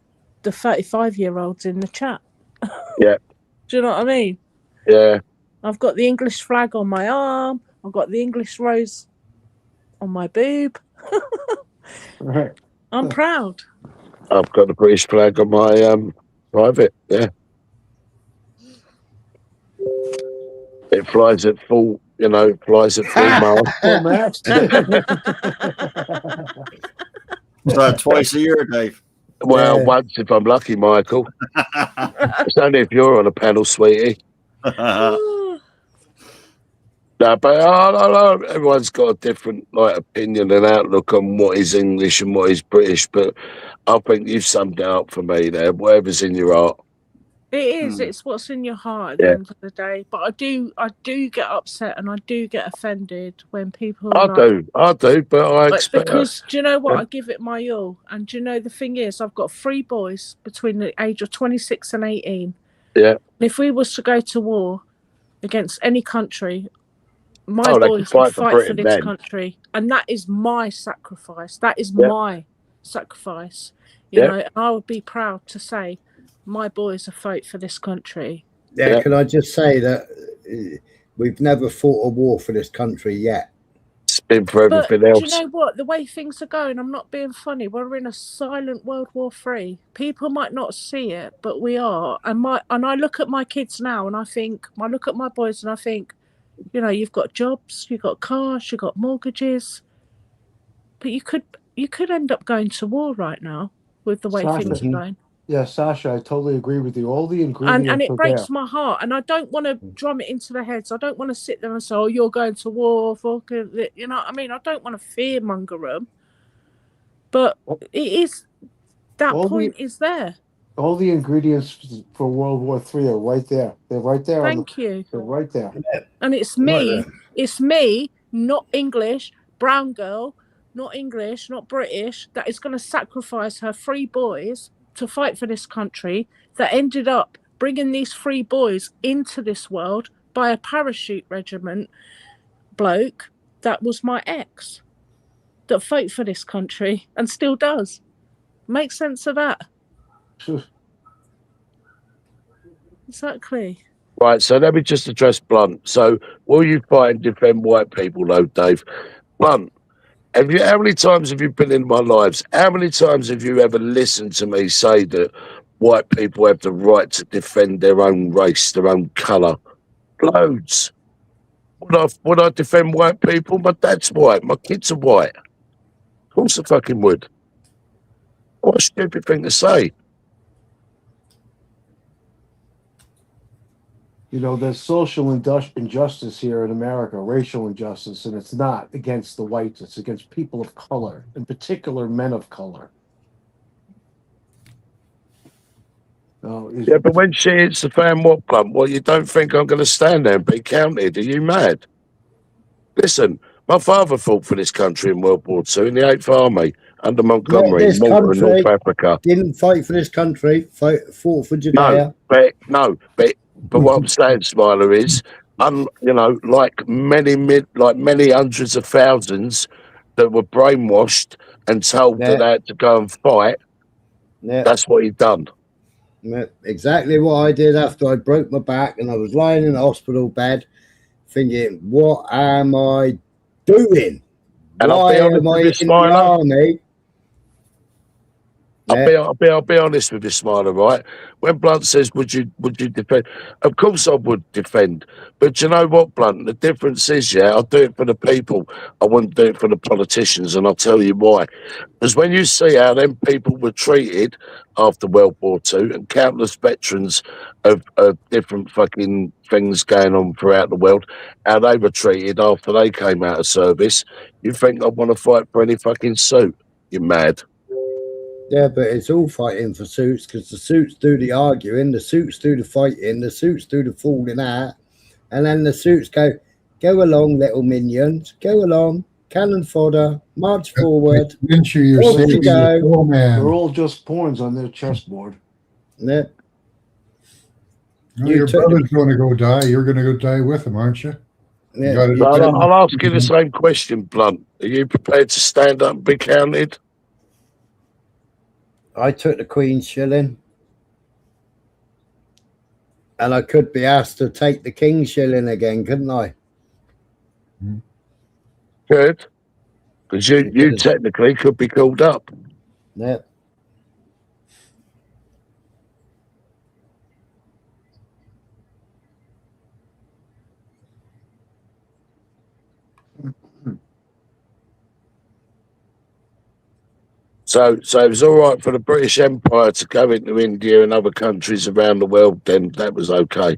35-year-olds in the chat. Yeah. Do you know what I mean? Yeah. I've got the English flag on my arm. I've got the English rose on my boob. Right. I'm proud. I've got the British flag on my private. Yeah. It flies at full, you know, flies at full mast. So twice a year, Dave. Well, once if I'm lucky, Michael. It's only if you're on a panel, sweetie. No, but I know everyone's got a different opinion and outlook on what is English and what is British. But I think you've summed it up for me there. Whatever's in your heart. It is. It's what's in your heart at the end of the day. But I do get upset and I do get offended when people. I do, but I expect because do you know what? I give it my all, and do you know the thing is, I've got 3 boys between the age of 26 and 18. Yeah. And if we was to go to war against any country, my they could boys would fight for Britain this then. country, and that is my sacrifice. That is Yeah. my sacrifice. You Yeah. know, and I would be proud to say my boys are fight for this country. Yeah, can I just say that we've never fought a war for this country yet. It's been for everything But else. do you know what? The way things are going, I'm not being funny. We're in a silent World War III. People might not see it, but we are. And I look at my kids now, and I look at my boys, and I think, you know, you've got jobs, you've got cars, you've got mortgages, but you could end up going to war right now with the way things are going. Yeah, Sasha, I totally agree with you. All the ingredients And it are breaks there. my heart, and I don't want to drum it into their heads. I don't want to sit there and say, "Oh, you're going to war," fucking, you know what I mean? I don't want to fear monger them, but it is that point is there. All the ingredients for World War III are right there. They're right there. Thank you. They're right there. And it's me. It's me, not English, brown girl, not English, not British, that is going to sacrifice her 3 boys to fight for this country, that ended up bringing these 3 boys into this world by a parachute regiment bloke that was my ex, that fought for this country and still does. Make sense of that. Exactly. Right, so let me just address Blunt. So, will you fight and defend white people, though, Dave? Blunt, how many times have you been in my lives? How many times have you ever listened to me say that white people have the right to defend their own race, their own colour. Loads. Would I defend white people? My dad's white. My kids are white. Of course I fucking would. What a stupid thing to say. You know, there's social injustice here in America, racial injustice, and it's not against the whites, it's against people of color, in particular men of color. Yeah, but when she hits the fan, what, Blunt? Well, you don't think I'm going to stand there and be counted? Are you mad? Listen, my father fought for this country in World War II in the 8th Army under Montgomery in Malta in North Africa. Didn't fight for this country, fought for Judea. But what I'm saying, Smiler, is, you know, like many hundreds of thousands that were brainwashed and told that they had to go and fight, that's what he done. Yeah, exactly what I did after I broke my back and I was lying in a hospital bed thinking, what am I doing? And Why am I in the army? I'll be honest with you, Smiler, right? When Blunt says, would you defend? Of course I would defend. But you know what, Blunt? The difference is, I'll do it for the people. I wouldn't do it for the politicians, and I'll tell you why. Because when you see how them people were treated after World War II, and countless veterans of different fucking things going on throughout the world, how they were treated after they came out of service, you think I'd want to fight for any fucking suit? You're mad. Yeah, but it's all fighting for suits because the suits do the arguing, the suits do the fighting, the suits do the falling out, and then the suits go along, little minions, go along, cannon fodder, march forward. They're all just pawns on their chessboard. Yeah. Well, your brother's going to go die. You're going to go die with him, aren't you? Yeah. I'll ask you the same question, Blunt. Are you prepared to stand up and be counted? I took the Queen's shilling, and I could be asked to take the King's shilling again, couldn't I? Good, because you technically could be called up. Yeah. So it was all right for the British Empire to go into India and other countries around the world. Then that was okay.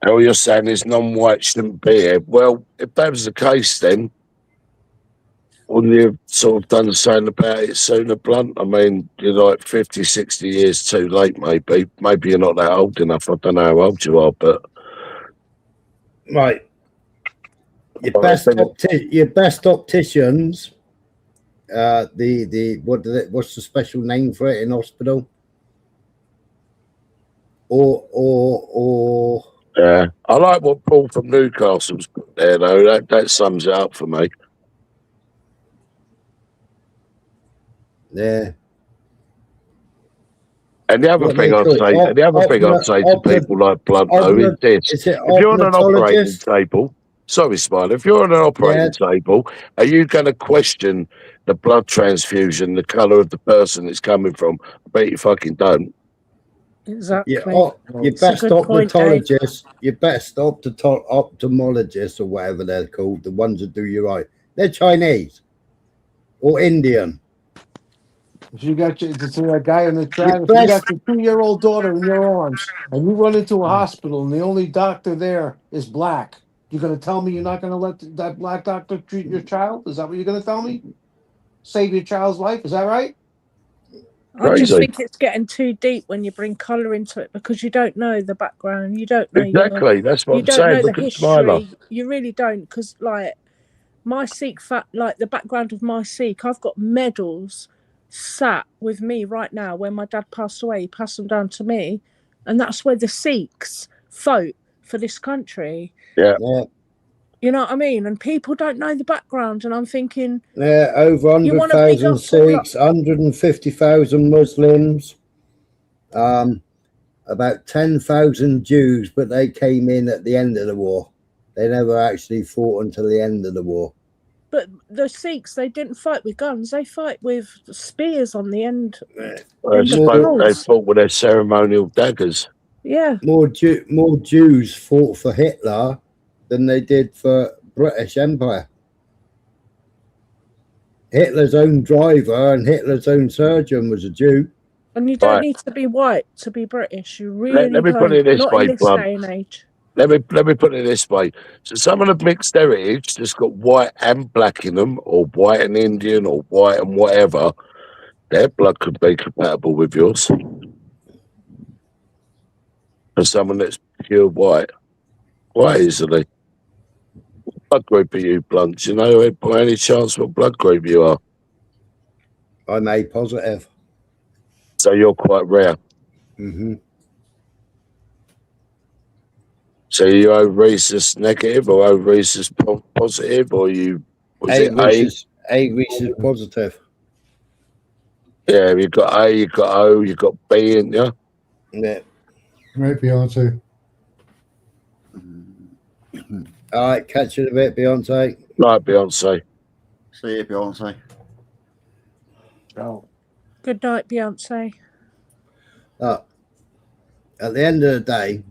All you're saying is non-white shouldn't be here. Well, if that was the case, then wouldn't you have sort of done something about it sooner, Blunt? I mean, you're like 50, 60 years too late, maybe. Maybe you're not that old enough. I don't know how old you are, but... Right. Your best opticians, what's the special name for it in hospital? Or yeah. I like what Paul from Newcastle's put there, though. That sums it up for me. Yeah. And the other thing I'd say to people like Blunt, though, is this. If you're on an operating table, sorry, Smiley, if you're on an operating table, are you going to question the blood transfusion, the colour of the person it's coming from? I bet you fucking don't. Exactly. Your best optometrist, your best ophthalmologist, or whatever they're called, the ones that do your eye, they're Chinese or Indian. If you got that guy in the track, if you got your 2-year-old daughter in your arms and you run into a hospital and the only doctor there is black, you're going to tell me you're not going to let that black doctor treat your child? Is that what you're going to tell me? Save your child's life? Is that right? I just think it's getting too deep when you bring colour into it because you don't know the background. You don't know exactly. That's what I'm saying. You don't know Look the at Smiler. history. You really don't, because like my Sikh, like the background of my Sikh, I've got medals sat with me right now. When my dad passed away, he passed them down to me, and that's where the Sikhs fought for this country. Yeah. You know what I mean? And people don't know the background, and I'm thinking, over 100,000 Sikhs, 150,000 Muslims, about 10,000 Jews, but they came in at the end of the war. They never actually fought until the end of the war. But the Sikhs, they didn't fight with guns. They fight with spears on the end. They fought with their ceremonial daggers. Yeah. More Jews fought for Hitler than they did for British Empire. Hitler's own driver and Hitler's own surgeon was a Jew. And you don't need to be white to be British. You really Let me don't. put it this Not way, in this Plum. day and age. Let me put it this way. So some of the mixed heritage that's got white and black in them, or white and Indian, or white and whatever, their blood could be compatible with yours. For someone that's pure white, quite easily. What blood group are you, Blunt? Do you know by any chance what blood group you are? I'm A positive. So you're quite rare. Mm-hmm. So you O rhesus negative or O rhesus positive, or you was it A rhesus positive. Yeah, you got A, you got O, you got B, in you. Yeah. Right, Beyonce. All right, catch you in a bit, Beyonce. Right, Beyonce. See you, Beyonce. Oh. Good night, Beyonce. At the end of the day,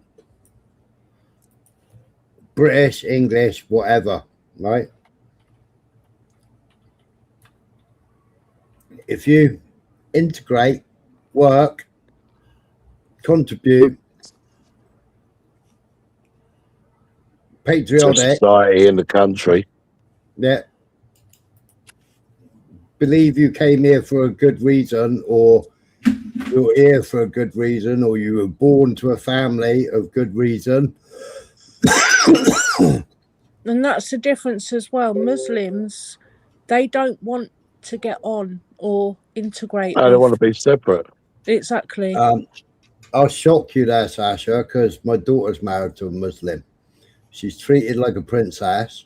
British, English, whatever, right? If you integrate, work, contribute, patriotic, society in the country. Yeah. Believe you came here for a good reason, or you're here for a good reason, or you were born to a family of good reason. And that's the difference as well. Muslims, they don't want to get on or integrate. No, they want to be separate. Exactly. I'll shock you there, Sasha, because my daughter's married to a Muslim. She's treated like a princess.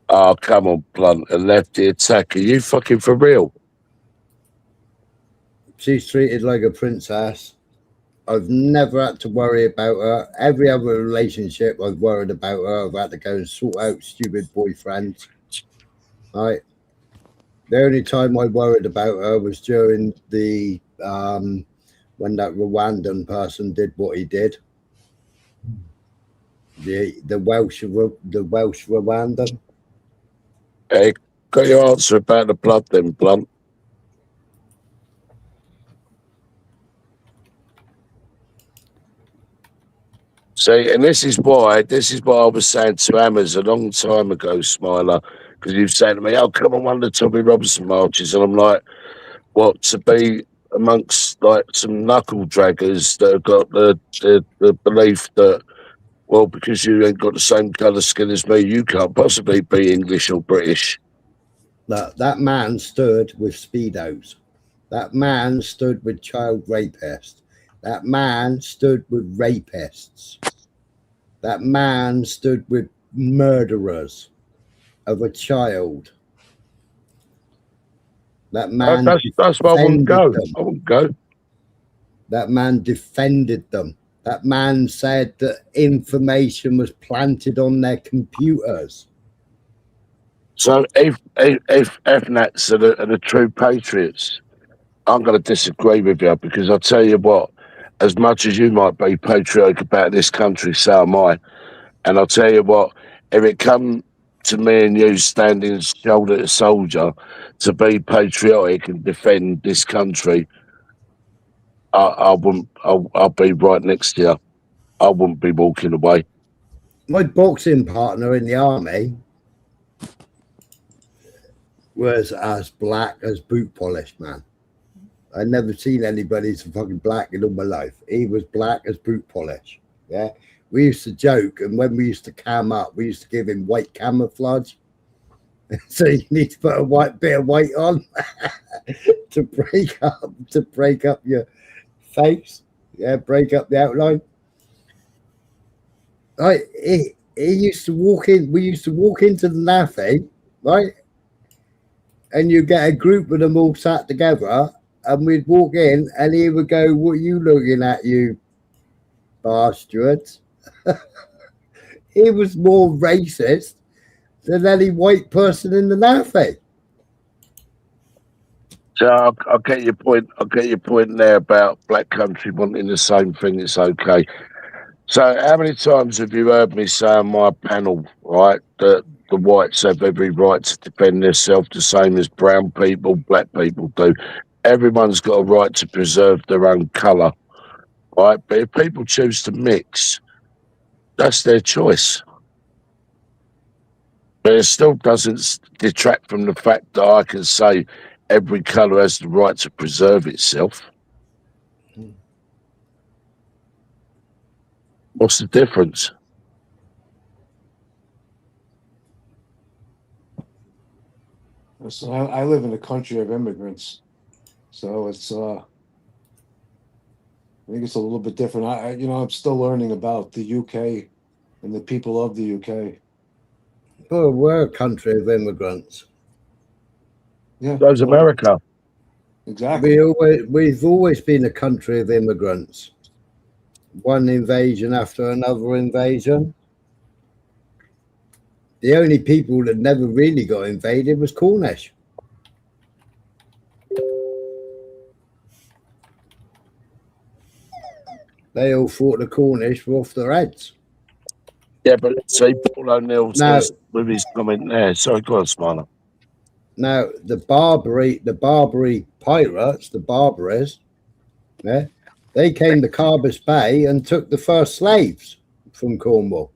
Oh, come on, Blunt, a lefty attack. Are you fucking for real? She's treated like a princess. I've never had to worry about her. Every other relationship I've worried about her. I've had to go and sort out stupid boyfriends. Right. The only time I worried about her was during the when that Rwandan person did what he did. The Welsh Rwandan. Hey, got your answer about the blood then, Blunt. See, and this is why I was saying to Hammers a long time ago, Smiler, because you've said to me, "Oh, come on, one of the Tommy Robinson marches," and I'm like, "What, to be amongst like some knuckle draggers that have got the belief that, well, because you ain't got the same colour skin as me, you can't possibly be English or British." That man stood with Speedos. That man stood with child rapists. That man stood with rapists. That man stood with murderers of a child. That man. That's why I wouldn't go. I wouldn't go. That man defended them. That man said that information was planted on their computers. So if FNATs are the true patriots, I'm going to disagree with you, because I'll tell you what, as much as you might be patriotic about this country, so am I. And I'll tell you what, if it come to me and you standing shoulder to shoulder to be patriotic and defend this country, I'll be right next to you. I wouldn't be walking away. My boxing partner in the army was as black as boot polish, man. I'd never seen anybody so fucking black in all my life. He was black as boot polish. Yeah. We used to joke, and when we used to cam up, we used to give him white camouflage. So you need to put a bit of white on to break up your face. Yeah, break up the outline. Right. He used to walk in, we used to walk into the NAFE, right? And you get a group of them all sat together, and we'd walk in, and he would go, "What are you looking at, you bastards?" He was more racist than any white person in the NAFE. So I'll get your point. I'll get your point there about Black Country wanting the same thing. It's okay. So how many times have you heard me say on my panel, right, that the whites have every right to defend themselves the same as brown people, black people do? Everyone's got a right to preserve their own colour, right? But if people choose to mix, that's their choice. But it still doesn't detract from the fact that I can say every colour has the right to preserve itself. What's the difference? So I live in a country of immigrants, so it's I think it's a little bit different. I'm still learning about the UK and the people of the UK. Well, we're a country of immigrants. Yeah, Goes America. Exactly. We've always been a country of immigrants. One invasion after another invasion. The only people that never really got invaded was Cornish. They all thought the Cornish were off their heads. Yeah, but see, Paul O'Neill Now- says with his comment there. Sorry, go on, Smiler. Now, the Barbary pirates, the Barbaries, yeah, they came to Carbis Bay and took the first slaves from Cornwall.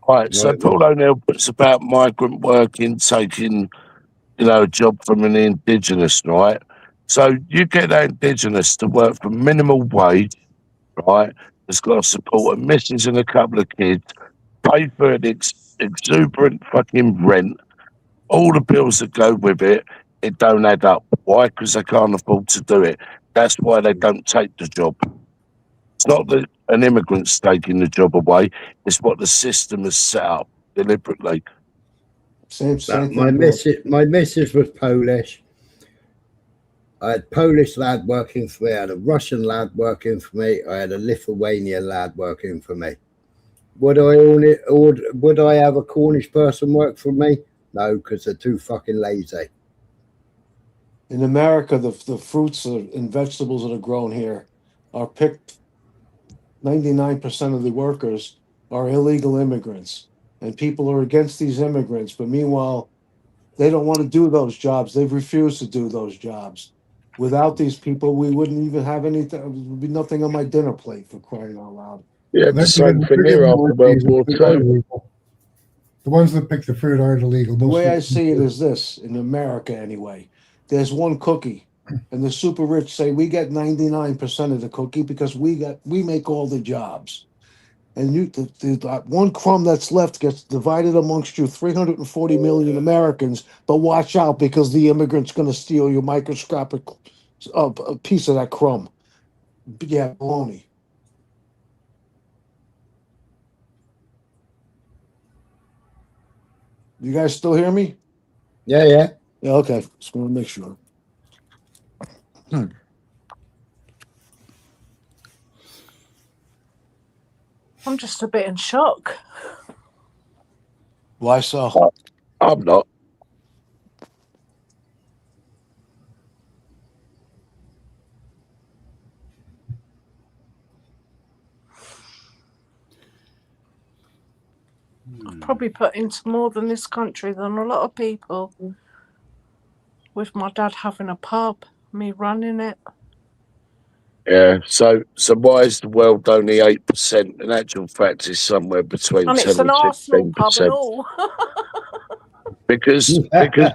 Right, so Paul O'Neill puts about migrant working, taking, a job from an Indigenous, right? So you get that Indigenous to work for minimal wage, right? That's got to support a missus and a couple of kids, pay for an exuberant fucking rent, all the bills that go with it, it don't add up. Why? Because they can't afford to do it. That's why they don't take the job. It's not that an immigrant's taking the job away, it's what the system has set up deliberately. Same My missus was Polish. I had Polish lad working for me. I had a Russian lad working for me. I had a Lithuanian lad working for me. Would I own it, or would I have a Cornish person work for me? No, because they're too fucking lazy. In America, the fruits and vegetables that are grown here are picked. 99% of the workers are illegal immigrants, and people are against these immigrants. But meanwhile, they don't want to do those jobs. They've refused to do those jobs. Without these people, we wouldn't even have anything. There would be nothing on my dinner plate, for crying out loud. Yeah, the same thing here after World War II. The ones that pick the fruit aren't illegal. The Most way of I them- see it is this, in America anyway, there's one cookie, and the super rich say we get 99% of the cookie because we make all the jobs. And the one crumb that's left gets divided amongst you 340 million Americans, but watch out because the immigrant's going to steal your microscopic a piece of that crumb. Yeah, baloney. You guys still hear me? Yeah, yeah. Yeah, okay. Just want to make sure. I'm just a bit in shock. Why so? I'm not. I've probably put into more than this country than a lot of people. With my dad having a pub, me running it. Yeah, so why is the world only 8%? In actual fact, it's somewhere between And 10 it's an and Arsenal pub 16%. and all. Because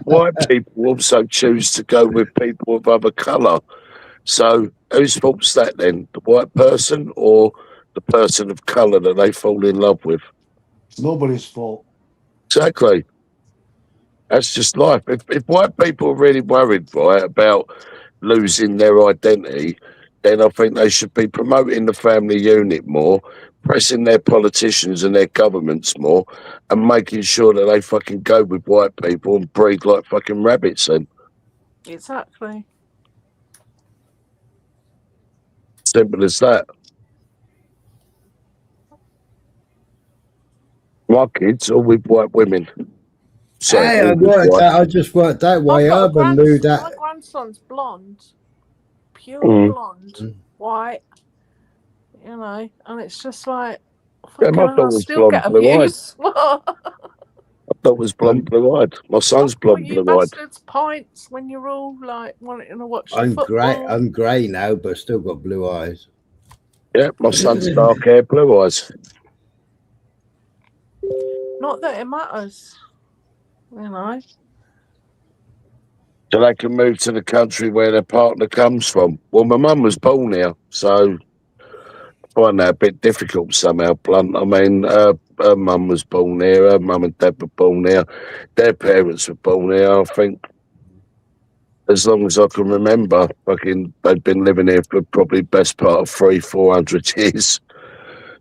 white people also choose to go with people of other colour. So whose fault's that then? The white person or the person of colour that they fall in love with? Nobody's fault. Exactly. That's just life. If white people are really worried, right, about losing their identity, then I think they should be promoting the family unit more, pressing their politicians and their governments more, and making sure that they fucking go with white people and breed like fucking rabbits then. Exactly. Simple as that. My kids are with white women. So Hey, all with white. I just worked out why I've got a Urban knew that. My grandson's blonde, pure Mm. blonde, white, you know, and it's just like, Yeah, my fucking hell, I daughter's still blonde, get blue-eyed. abused. My daughter's blonde, blue-eyed. My son's blonde, You blue-eyed. bastards pints when you're all like wanting to watch the I'm football. grey now, but still got blue eyes. Yeah, my son's dark hair, blue eyes. Not that it matters, you know. So they can move to the country where their partner comes from. Well, my mum was born here, so I find that a bit difficult somehow, blunt. I mean, her mum was born here, her mum and dad were born here, their parents were born here. I think as long as I can remember, fucking, they've been living here for probably best part of 300-400 years.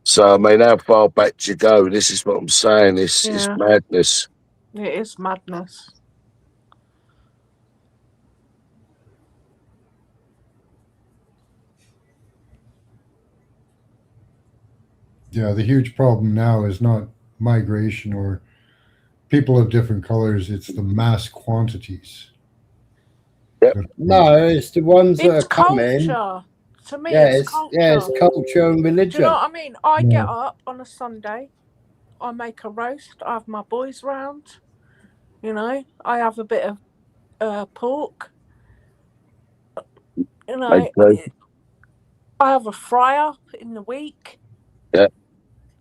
So, I mean, how far back do you go? This is what I'm saying. It's Yeah. madness. It is madness. Yeah, the huge problem now is not migration or people of different colors, it's the mass quantities. No, it's the ones that It's are coming. culture. To me, Yeah, it's culture. it's culture and Do religion. you know what I mean? I Yeah. get up on a Sunday, I make a roast, I have my boys round, you know, I have a bit of pork, you know, Okay. I have a fry up in the week. Yeah.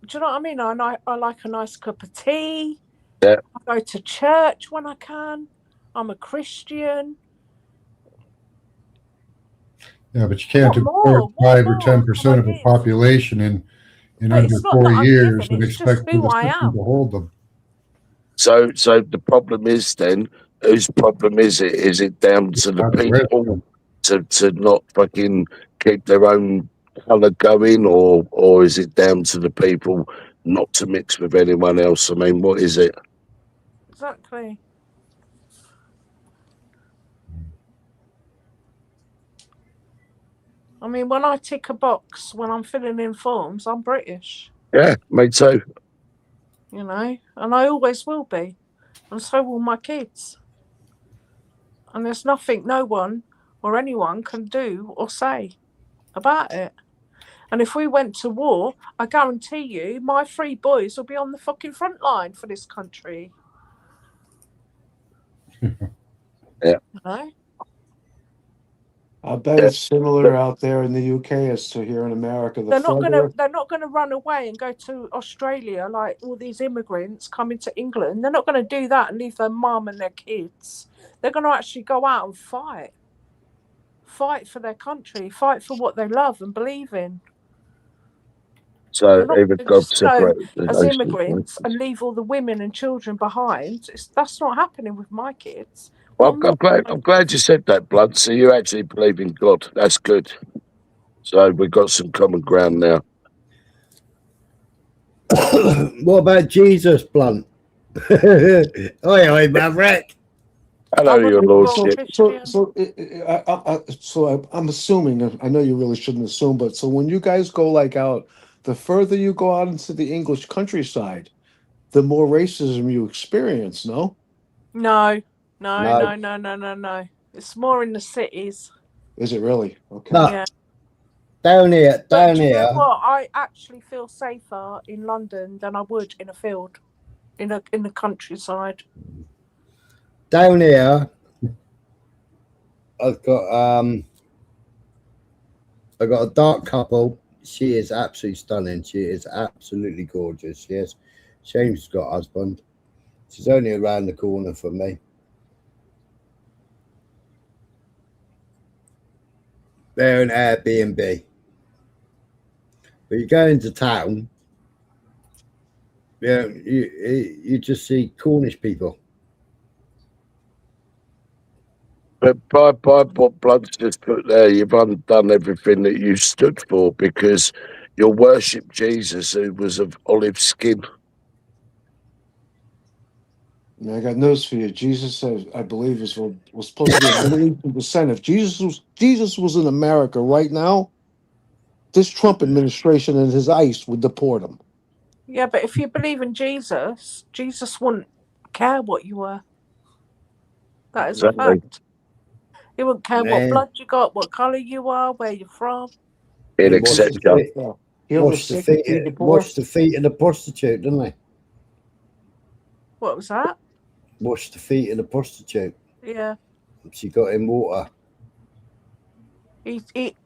Do you know what I mean? I like a nice cup of tea. Yeah. I go to church when I can. I'm a Christian. Yeah, but you can't What more? absorb What 5 or more 10% of can I a give? population in But under it's not 4 that I'm years giving, and it's just expect for who the I system am. to hold them. So the problem is then, whose problem is it? Is it down to the Not the rest of people them. to not fucking keep their own colour going, or is it down to the people not to mix with anyone else? I mean, what is it? Exactly. I mean, when I tick a box when I'm filling in forms, I'm British, Yeah, me too. you know, and I always will be, and so will my kids. And there's nothing no one or anyone can do or say about it. And if we went to war, I guarantee you, my 3 boys will be on the fucking front line for this country. Yeah. You know? I bet it's similar out there in the UK as to here in America. The They're not further, gonna run away and go to Australia like all these immigrants coming to England. They're not gonna do that and leave their mum and their kids. They're gonna actually go out and fight. Fight for their country, fight for what they love and believe in. So They're not even gonna God just go separated the as nations. immigrants and leave all the women and children behind. That's not happening with my kids. Well, I'm glad you said that, Blood. So you actually believe in God. That's good. So we've got some common ground now. What about Jesus, Blunt? Oi, Maverick. Hello, your lordship. So I'm assuming. I know you really shouldn't assume, but so when you guys go like out, the further you go out into the English countryside, the more racism you experience. No. No. It's more in the cities. Is it really? Okay. No. Yeah. Down here, But down do you know here. what? I actually feel safer in London than I would in a field, in the countryside. Down here, I've got a dark couple. She is absolutely stunning. She is absolutely gorgeous. Yes, shame she's got a husband. She's only around the corner from me. They're an Airbnb. But you go into town, yeah, you just see Cornish people. But by what Blood's just put there, you've undone everything that you stood for because you worship Jesus, who was of olive skin. I got news for you. Jesus, I believe, was supposed to be a Middle Eastern descent. If Jesus was in America right now, this Trump administration and his ICE would deport him. Yeah, but if you believe in Jesus, Jesus wouldn't care what you were. That is a fact. He wouldn't care what blood you got, what colour you are, where you're from. He'll accept you. Wash the feet of the prostitute, didn't they? What was that? Wash the feet of the prostitute. Yeah. She got in water.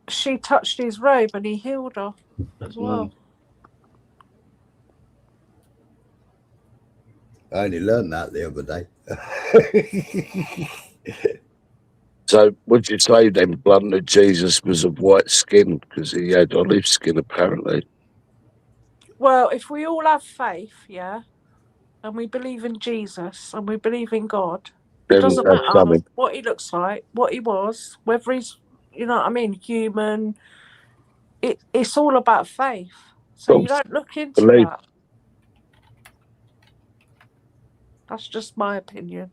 She touched his robe and he healed her as well. I only learned that the other day. So would you say then, Blunt, that Jesus was of white skin because he had olive skin apparently? Well, if we all have faith, yeah, and we believe in Jesus and we believe in God, Then it doesn't that's matter something. what he looks like, what he was, whether he's, you know what I mean, human. It's all about faith. So you don't look into that. That's just my opinion.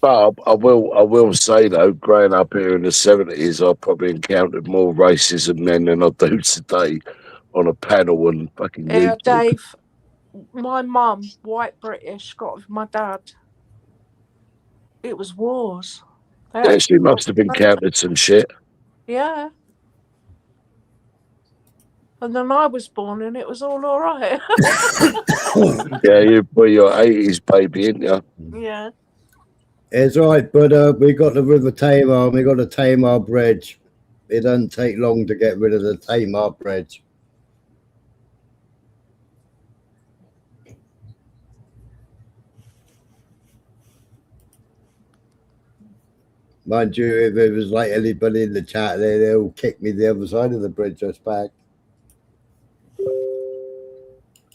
But I will say though, growing up here in the 70s, I probably encountered more racism then than I do today on a panel and fucking Yeah, YouTube. Dave, my mum, white British, got with my dad. It was wars. Yeah, she must have encountered some shit. Yeah. And then I was born and it was all right. Yeah, you were your 80s baby, ain't you? Yeah. It's all right, but we got the River Tamar and we got the Tamar Bridge. It doesn't take long to get rid of the Tamar Bridge. Mind you, if it was like anybody in the chat, they'll kick me the other side of the bridge just back.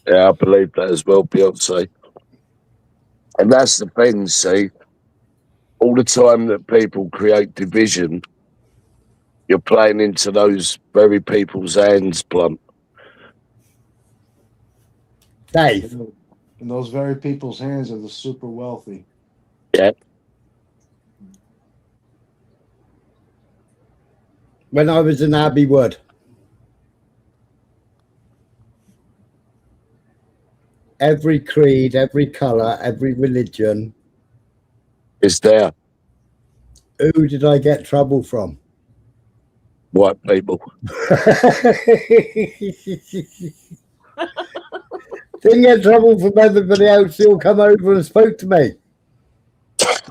Yeah, I believe that as well, Beyonce. And that's the thing, see, all the time that people create division, you're playing into those very people's hands, Blunt. Dave. And those very people's hands are the super wealthy. Yeah. When I was in Abbey Wood, every creed, every colour, every religion is there. Who did I get trouble from? White people. Didn't get trouble from everybody else who come over and spoke to me.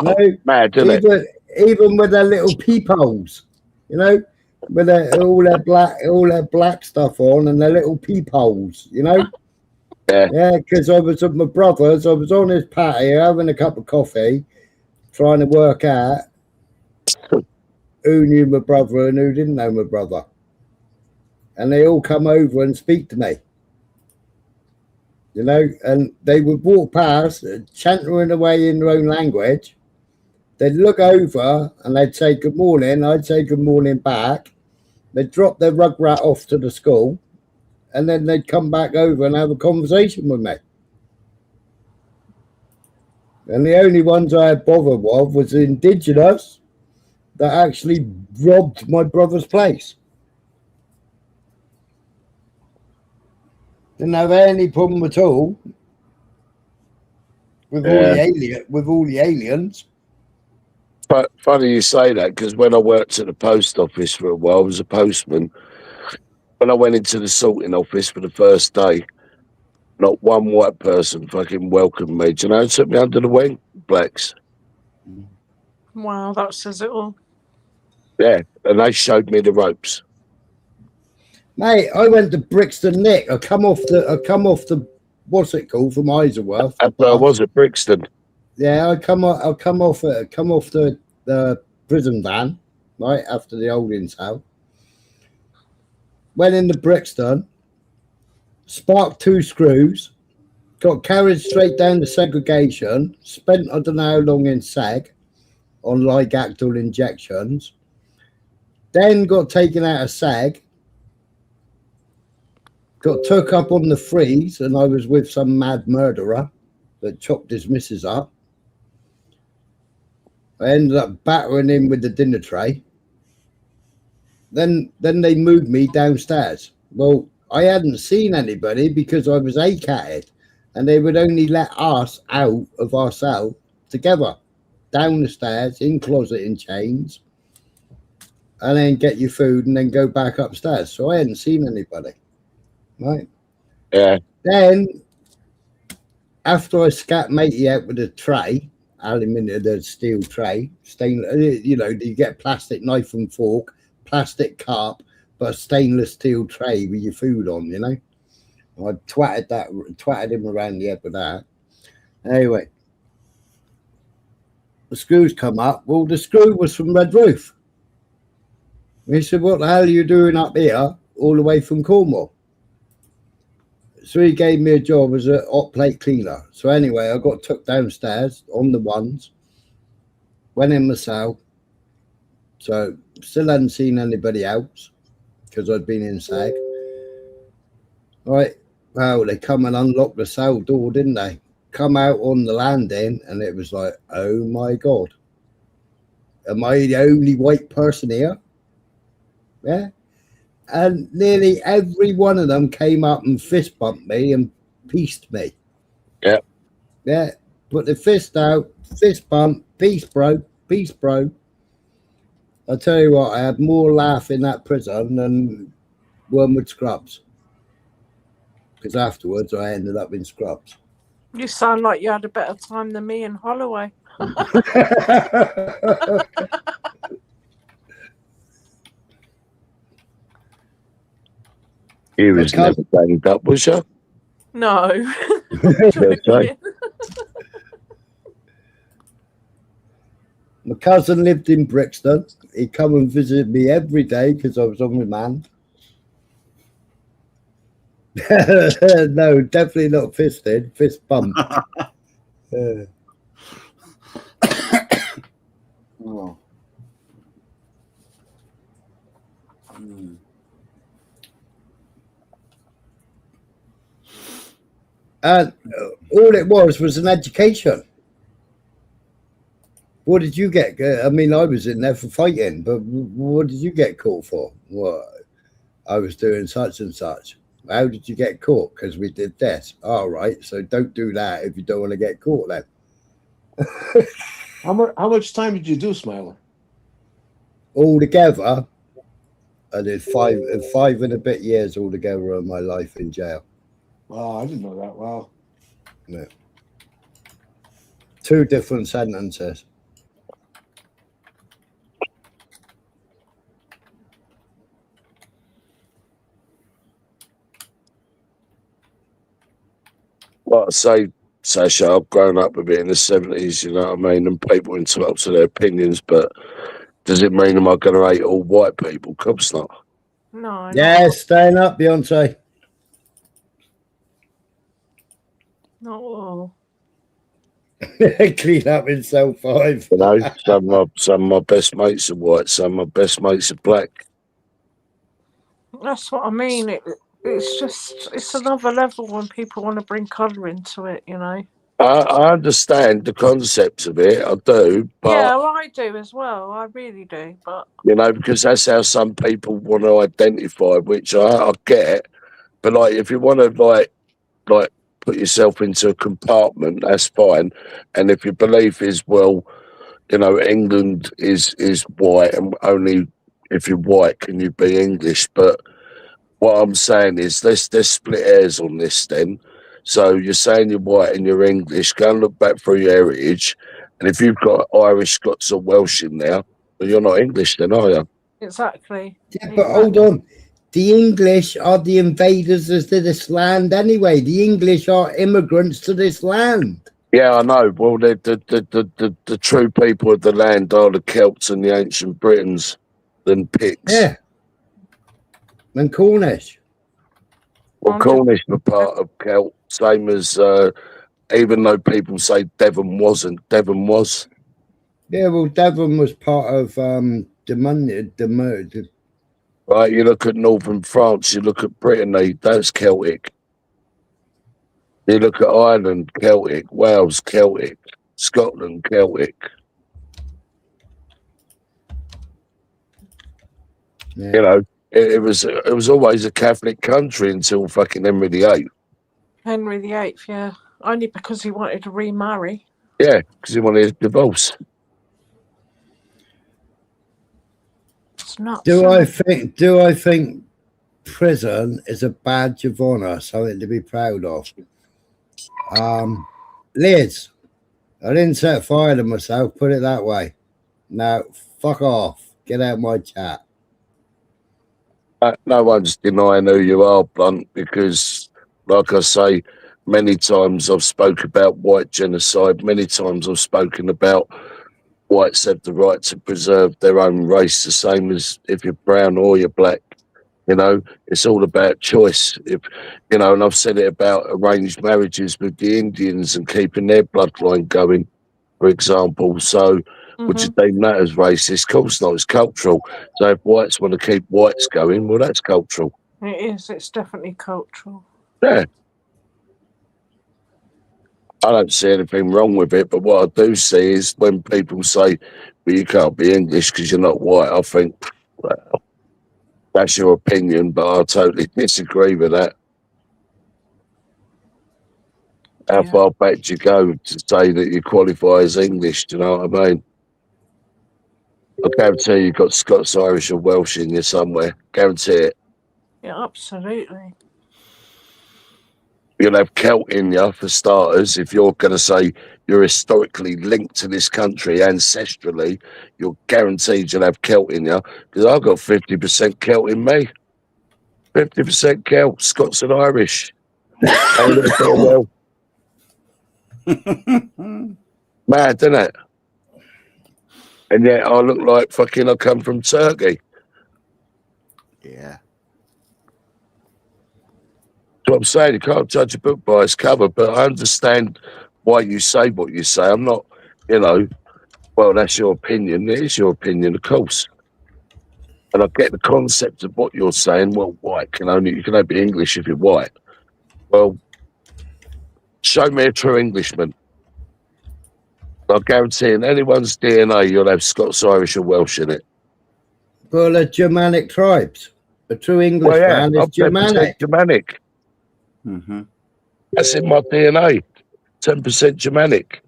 No, mad, isn't it? Even with their little peepholes, you know, with all their black stuff on and their little peepholes, you know. Yeah, because I was with my brothers. I was on his patio having a cup of coffee, trying to work out who knew my brother and who didn't know my brother. And they all come over and speak to me. You know, and they would walk past, chattering away in their own language. They'd look over and they'd say good morning. I'd say good morning back. They'd drop their rug rat off to the school. And then they'd come back over and have a conversation with me. And the only ones I had bothered with was the indigenous that actually robbed my brother's place. Didn't have any problem at all with all the aliens. But funny you say that, because when I worked at the post office for a while, I was a postman. When I went into the sorting office for the first day, not one white person fucking welcomed me. Do you know, it took me under the wing, blacks. Wow, that says it all. Yeah, and they showed me the ropes. Mate, I went to Brixton Nick. I come off the what's it called from Isleworth. I was at Brixton. Yeah, I come off the prison van, right after the holding cell. Went into Brixton, sparked 2 screws, got carried straight down to segregation, spent I don't know how long in seg on Ligactyl injections, then got taken out of seg, got took up on the freeze, and I was with some mad murderer that chopped his missus up. I ended up battering him with the dinner tray. Then they moved me downstairs. Well, I hadn't seen anybody because I was ACAT'd, and they would only let us out of our cell together, down the stairs, in closet in chains, and then get your food and then go back upstairs. So I hadn't seen anybody, right? Yeah. Then, after I scat matey out with a tray, aluminium, the steel tray, stainless, you know, you get plastic knife and fork, plastic cup, but a stainless steel tray with your food on, you know. I twatted him around the head with that. Anyway, the screws come up. Well, the screw was from Red Roof. He said, what the hell are you doing up here all the way from Cornwall? So he gave me a job as a hot plate cleaner. So anyway, I got took downstairs on the ones, went in my cell. So still hadn't seen anybody else because I'd been in SAG. Right, well, they come and unlocked the cell door, didn't they? Come out on the landing, and it was like, oh my God. Am I the only white person here? Yeah. And nearly every one of them came up and fist bumped me and pieced me. Yeah. Yeah. Put the fist out, fist bump, peace, bro, peace, bro. I'll tell you what, I had more laugh in that prison than Wormwood Scrubs. Because afterwards I ended up in Scrubs. You sound like you had a better time than me in Holloway. You was never banged up, was you? No. Okay. My cousin lived in Brixton. He'd come and visit me every day because I was on remand. No, definitely not fisted. Fist bump. Oh. And all it was an education. What did you get? I mean, I was in there for fighting, but what did you get caught for? Well, I was doing such and such. How did you get caught? Because we did this. All right, so don't do that if you don't want to get caught then. How much time did you do, Smiler? Altogether, I did five and a bit years altogether of my life in jail. Wow, I didn't know that. Wow. Yeah. 2 different sentences. Like I say, Sasha, I've grown up a bit in the 70s, you know what I mean? And people entitled to their opinions, but does it mean am I going to hate all white people? Of course not. No. Yes, staying up, Beyonce. Not all. Clean up in cell 5. You know, some of my best mates are white, some of my best mates are black. That's what I mean. It's another level when people want to bring colour into it, you know. I understand the concept of it, I do, but Yeah, well, I do as well. I really do, but you know, because that's how some people want to identify, which I get. But like, if you want to like put yourself into a compartment, that's fine. And if your belief is, well, you know, England is white, and only if you're white can you be English. But what I'm saying is, let's split hairs on this then. So you're saying you're white and you're English. Go and look back through your heritage, and if you've got Irish, Scots, or Welsh in there, well, you're not English then, are you? exactly. Yeah, but hold on. The English are the invaders to this land anyway. The English are immigrants to this land. Yeah, I know. Well, the true people of the land are the Celts and the ancient Britons, then Picts. Yeah. And Cornish. Well, Cornish were part of Celt. Same as even though people say Devon wasn't, Devon was. Yeah, well, Devon was part of the Right, you look at northern France, you look at Brittany, that's Celtic. You look at Ireland, Celtic. Wales, Celtic. Scotland, Celtic. Yeah. You know, it was always a Catholic country until fucking Henry VIII. Henry VIII, yeah. Only because he wanted to remarry. Yeah, because he wanted a divorce. It's nuts. Do I think prison is a badge of honour, something to be proud of? Liz, I didn't set fire to myself, put it that way. Now, fuck off. Get out of my chat. No one's denying who you are, Blunt, because, like I say, many times I've spoke about white genocide. Many times I've spoken about whites have the right to preserve their own race, the same as if you're brown or you're black. You know, it's all about choice. If you know, and I've said it about arranged marriages with the Indians and keeping their bloodline going, for example. So, would you deem that as racist? Of course not. It's cultural. So, if whites want to keep whites going, well, that's cultural. It is. It's definitely cultural. Yeah. I don't see anything wrong with it, but what I do see is when people say, well, you can't be English because you're not white, I think, well, that's your opinion, but I totally disagree with that. How far back do you go to say that you qualify as English? Do you know what I mean? I guarantee you've got Scots, Irish, or Welsh in you somewhere. Guarantee it. Yeah, absolutely. You'll have Celt in you, for starters. If you're going to say you're historically linked to this country ancestrally, you're guaranteed you'll have Celt in you. Because I've got 50% Celt in me. 50% Celt, Scots and Irish. Well. Mad, isn't it? And yet I look like fucking I come from Turkey. Yeah. That's what I'm saying. You can't judge a book by its cover, but I understand why you say what you say. I'm not, you know, well, that's your opinion. It is your opinion, of course. And I get the concept of what you're saying. Well, white you can only be English if you're white. Well, show me a true Englishman. I guarantee in anyone's DNA you'll have Scots, Irish, or Welsh in it. Well, the Germanic tribes. A true English man is Germanic. Germanic. Mm-hmm. That's in my DNA. 10% Germanic.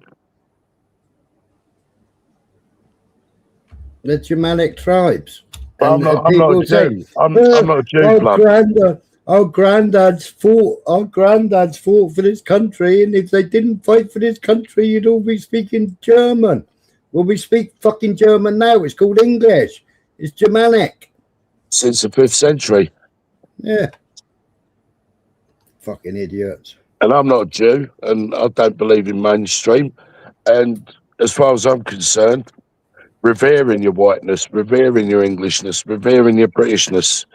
The Germanic tribes. I'm not a Jew. I'm not a Jew, blood. Our granddads fought for this country, and if they didn't fight for this country, you'd all be speaking German. Well, we speak fucking German now. It's called English. It's Germanic. Since the 5th century. Yeah. Fucking idiots. And I'm not a Jew, and I don't believe in mainstream. And as far as I'm concerned, revering your whiteness, revering your Englishness, revering your Britishness,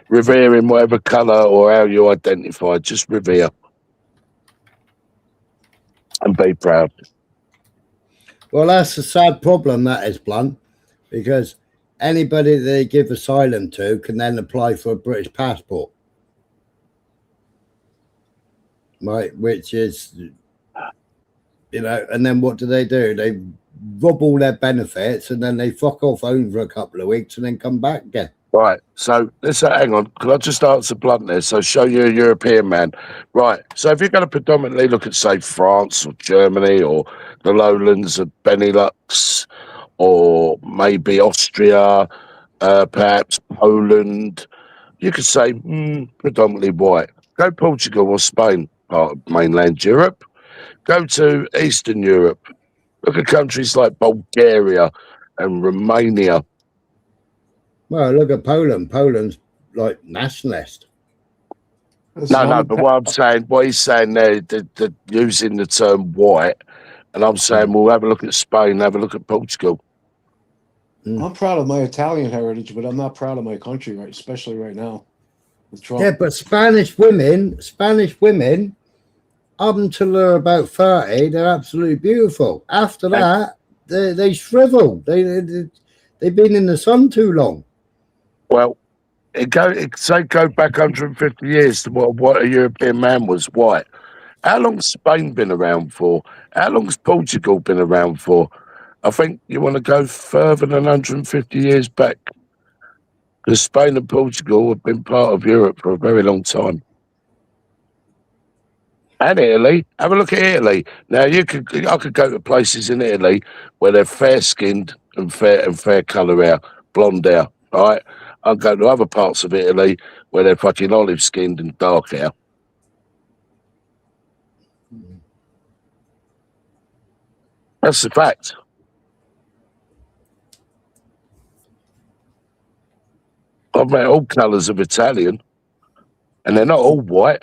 revering whatever colour or how you identify, just revere. And be proud. Well, that's a sad problem, that is, Blunt, because anybody that they give asylum to can then apply for a British passport. Right, which is, you know, and then what do? They rob all their benefits and then they fuck off home for a couple of weeks and then come back again. Right, so let's hang on. Can I just answer Blunt there? So show you a European man. Right, so if you're going to predominantly look at, say, France or Germany or the lowlands of Benelux or maybe Austria, perhaps Poland, you could say predominantly white. Go Portugal or Spain, part of mainland Europe. Go to Eastern Europe. Look at countries like Bulgaria and Romania. Well, look at Poland. Poland's like nationalist. No, but what he's saying there, they're using the term white, and I'm saying, well, have a look at Spain, have a look at Portugal. I'm proud of my Italian heritage, but I'm not proud of my country, right? Especially right now with Trump. Yeah, but Spanish women up until they're about 30, they're absolutely beautiful. After that, they shrivel. They've been in the sun too long. Well, go back 150 years to what a European man was white. How long's Spain been around for? How long's Portugal been around for? I think you want to go further than 150 years back, because Spain and Portugal have been part of Europe for a very long time. And Italy, have a look at Italy. Now I could go to places in Italy where they're fair-skinned and fair colour hair, blonde hair. Right? I'll go to other parts of Italy where they're fucking olive-skinned and dark hair. That's the fact. I've met all colours of Italian, and they're not all white,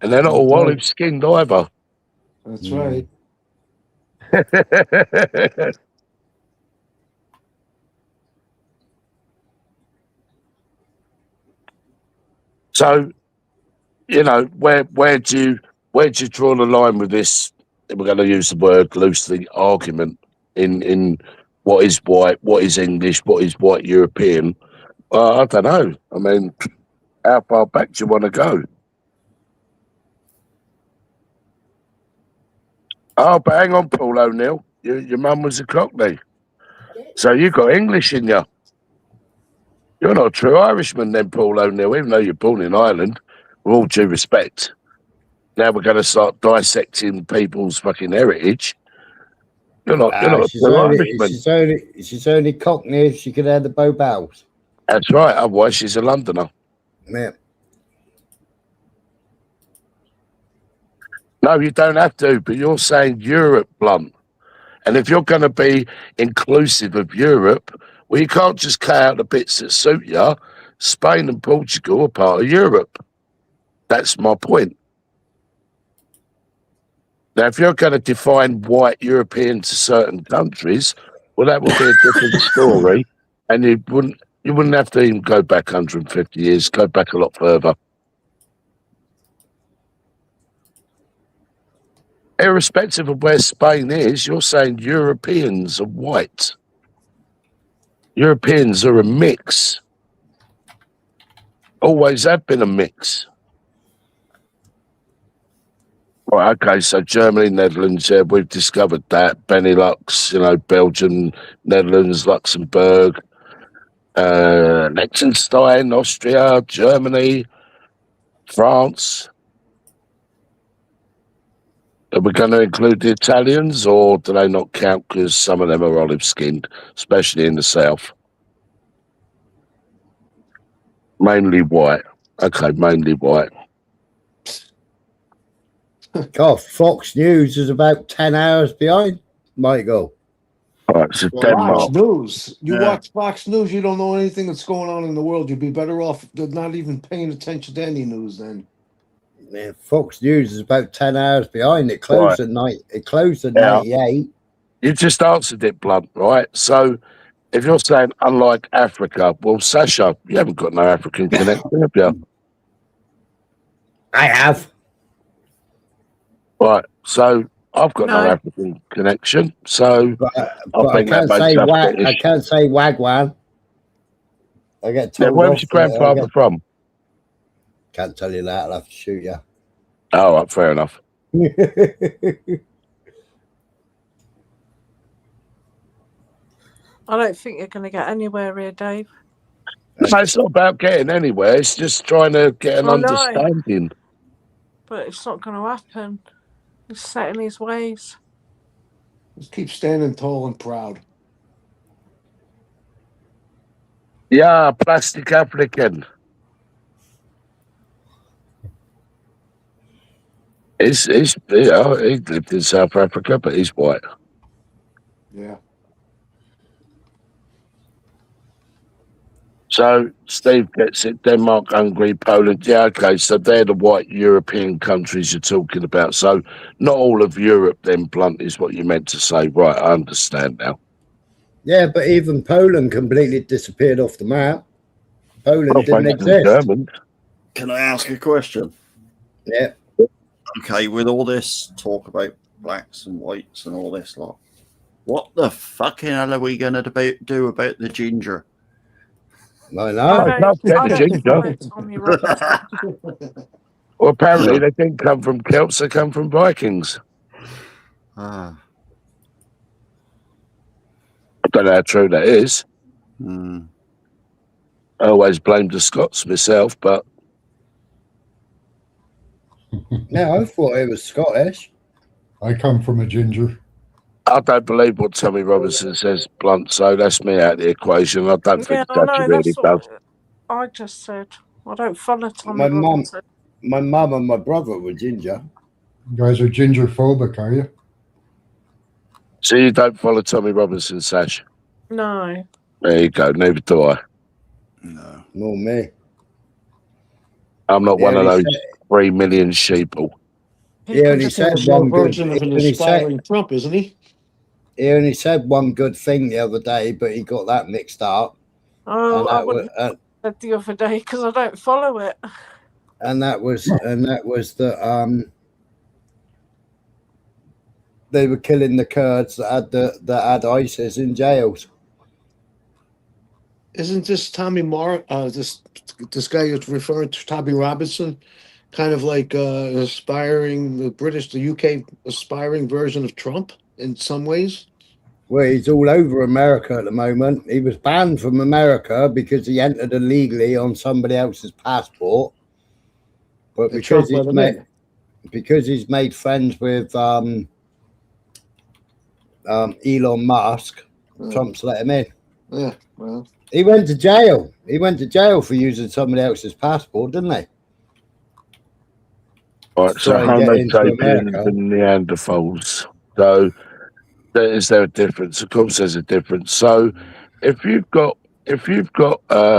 and they're not all olive-skinned either. That's right. So, you know, where do you draw the line with this? We're going to use the word loosely, argument in what is white, what is English, what is white European. I don't know. I mean, how far back do you want to go? Oh, but hang on, Paul O'Neill. Your mum was a Cockney. So you got English in you. You're not a true Irishman then, Paul O'Neill, even though you're born in Ireland, with all due respect. Now we're going to start dissecting people's fucking heritage. You're not a true Irishman. She's only Cockney if she could have the bow bows. That's right, otherwise she's a Londoner. Yeah. No, you don't have to, but you're saying Europe, Blunt. And if you're going to be inclusive of Europe, well, you can't just cut out the bits that suit you. Spain and Portugal are part of Europe. That's my point. Now, if you're going to define white European to certain countries, well, that would be a different story. And you wouldn't have to even go back 150 years, go back a lot further. Irrespective of where Spain is, you're saying Europeans are white. Europeans are a mix. Always have been a mix. Right, okay, so Germany, Netherlands, yeah, we've discovered that. Benelux, you know, Belgium, Netherlands, Luxembourg, Liechtenstein, Austria, Germany, France. Are we going to include the Italians, or do they not count because some of them are olive-skinned, especially in the south? Mainly white. Okay, mainly white. God, Fox News is about 10 hours behind, Michael. All right, so Well, Denmark. Fox News. You Yeah. watch Fox News, you don't know anything that's going on in the world. You'd be better off not even paying attention to any news then. Yeah, Fox News is about 10 hours behind. It closed at night. It closed at Yeah. 98. You just answered it, Blunt, right? So if you're saying unlike Africa, well, Sasha, you haven't got no African connection, have you? I have. Right, so I've got no No. African connection, so But I I think that can't makes say us I British. can't say wagwan. I get told. Yeah, where off was your for it. grandfather from? Can't tell you that. I'll have to shoot you. Oh, right, fair enough. I don't think you're going to get anywhere here, Dave. No, it's not about getting anywhere. It's just trying to get an I know. understanding. But it's not going to happen. He's set in his ways. Just keep standing tall and proud. Yeah, plastic African. He's you know, he lived in South Africa, but he's white. Yeah. So Steve gets it. Denmark, Hungary, Poland. Yeah, okay. So they're the white European countries you're talking about. So not all of Europe, then, Blunt, is what you meant to say. Right, I understand now. Yeah, but even Poland completely disappeared off the map. Poland Well, didn't thanks to the exist. Germans. Can I ask a question? Yeah. Okay, with all this talk about blacks and whites and all this lot, what the fucking hell are we going to do about the ginger? I I know. can't get I the don't ginger. follow Tommy Roberts. Well, apparently they didn't come from Celts; they come from Vikings. Ah. I don't know how true that is. Hmm. I always blamed the Scots myself, but Yeah, I thought it was Scottish. I come from a ginger. I don't believe what Tommy Robinson says, blunt. So that's me out of the equation. I don't Yeah, think I Thatcher know. really That's does. what I just said. I don't follow Tommy My mum, Robinson. my mum and my brother were ginger. You guys are ginger phobic, are you? So you don't follow Tommy Robinson, Sash? No. There you go. Neither do I. No. Nor me. I'm not He one of only those said- 3 million sheeple. He only said He's your one good. version of an He only aspiring said, Trump, isn't he? he only said one good thing the other day, but he got that mixed up. Oh, And I that wouldn't was, have said the other day because I don't follow it. and that was that they were killing the Kurds that had ISIS in jails. Isn't this Tommy Moore? This guy is referring to Tommy Robinson, kind of like an aspiring the UK aspiring version of Trump in some ways. Well, he's all over America at the moment. He was banned from America because he entered illegally on somebody else's passport. But And Trump let him in. because he's made friends with Elon Musk, Trump's let him in. Yeah, well, He went to jail. He went to jail for using somebody else's passport, didn't he? Right, so Try and Homo get into sapiens America. and Neanderthals. So is there a difference? Of course, there's a difference. So if you've got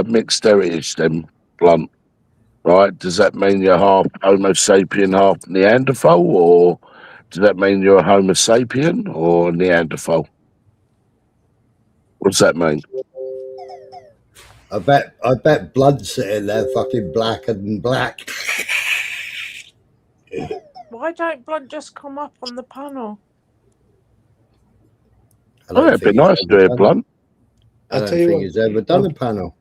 mixed heritage, then blunt, right? Does that mean you're half Homo sapien, half Neanderthal, or does that mean you're a Homo sapien or a Neanderthal? What does that mean? I bet blood's sitting there fucking black and black. Why don't Blunt just come up on the panel? Oh, it'd be nice to hear blunt. I don't tell you think what. he's ever done a panel.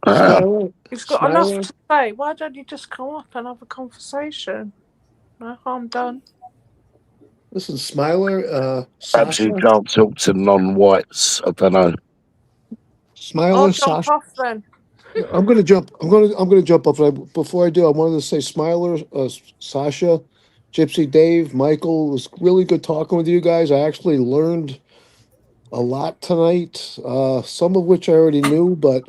Ah, He's got enough to say. Why don't you just come up and have a conversation? No harm done. Listen, Smiler, perhaps Sasha, you can't talk to non-whites. I don't know. Smiler, I'll jump Sasha. off then. I'm gonna jump. I'm gonna jump off. Before I do, I wanted to say, Smiler, Sasha, Gypsy, Dave, Michael. It was really good talking with you guys. I actually learned a lot tonight. Some of which I already knew, but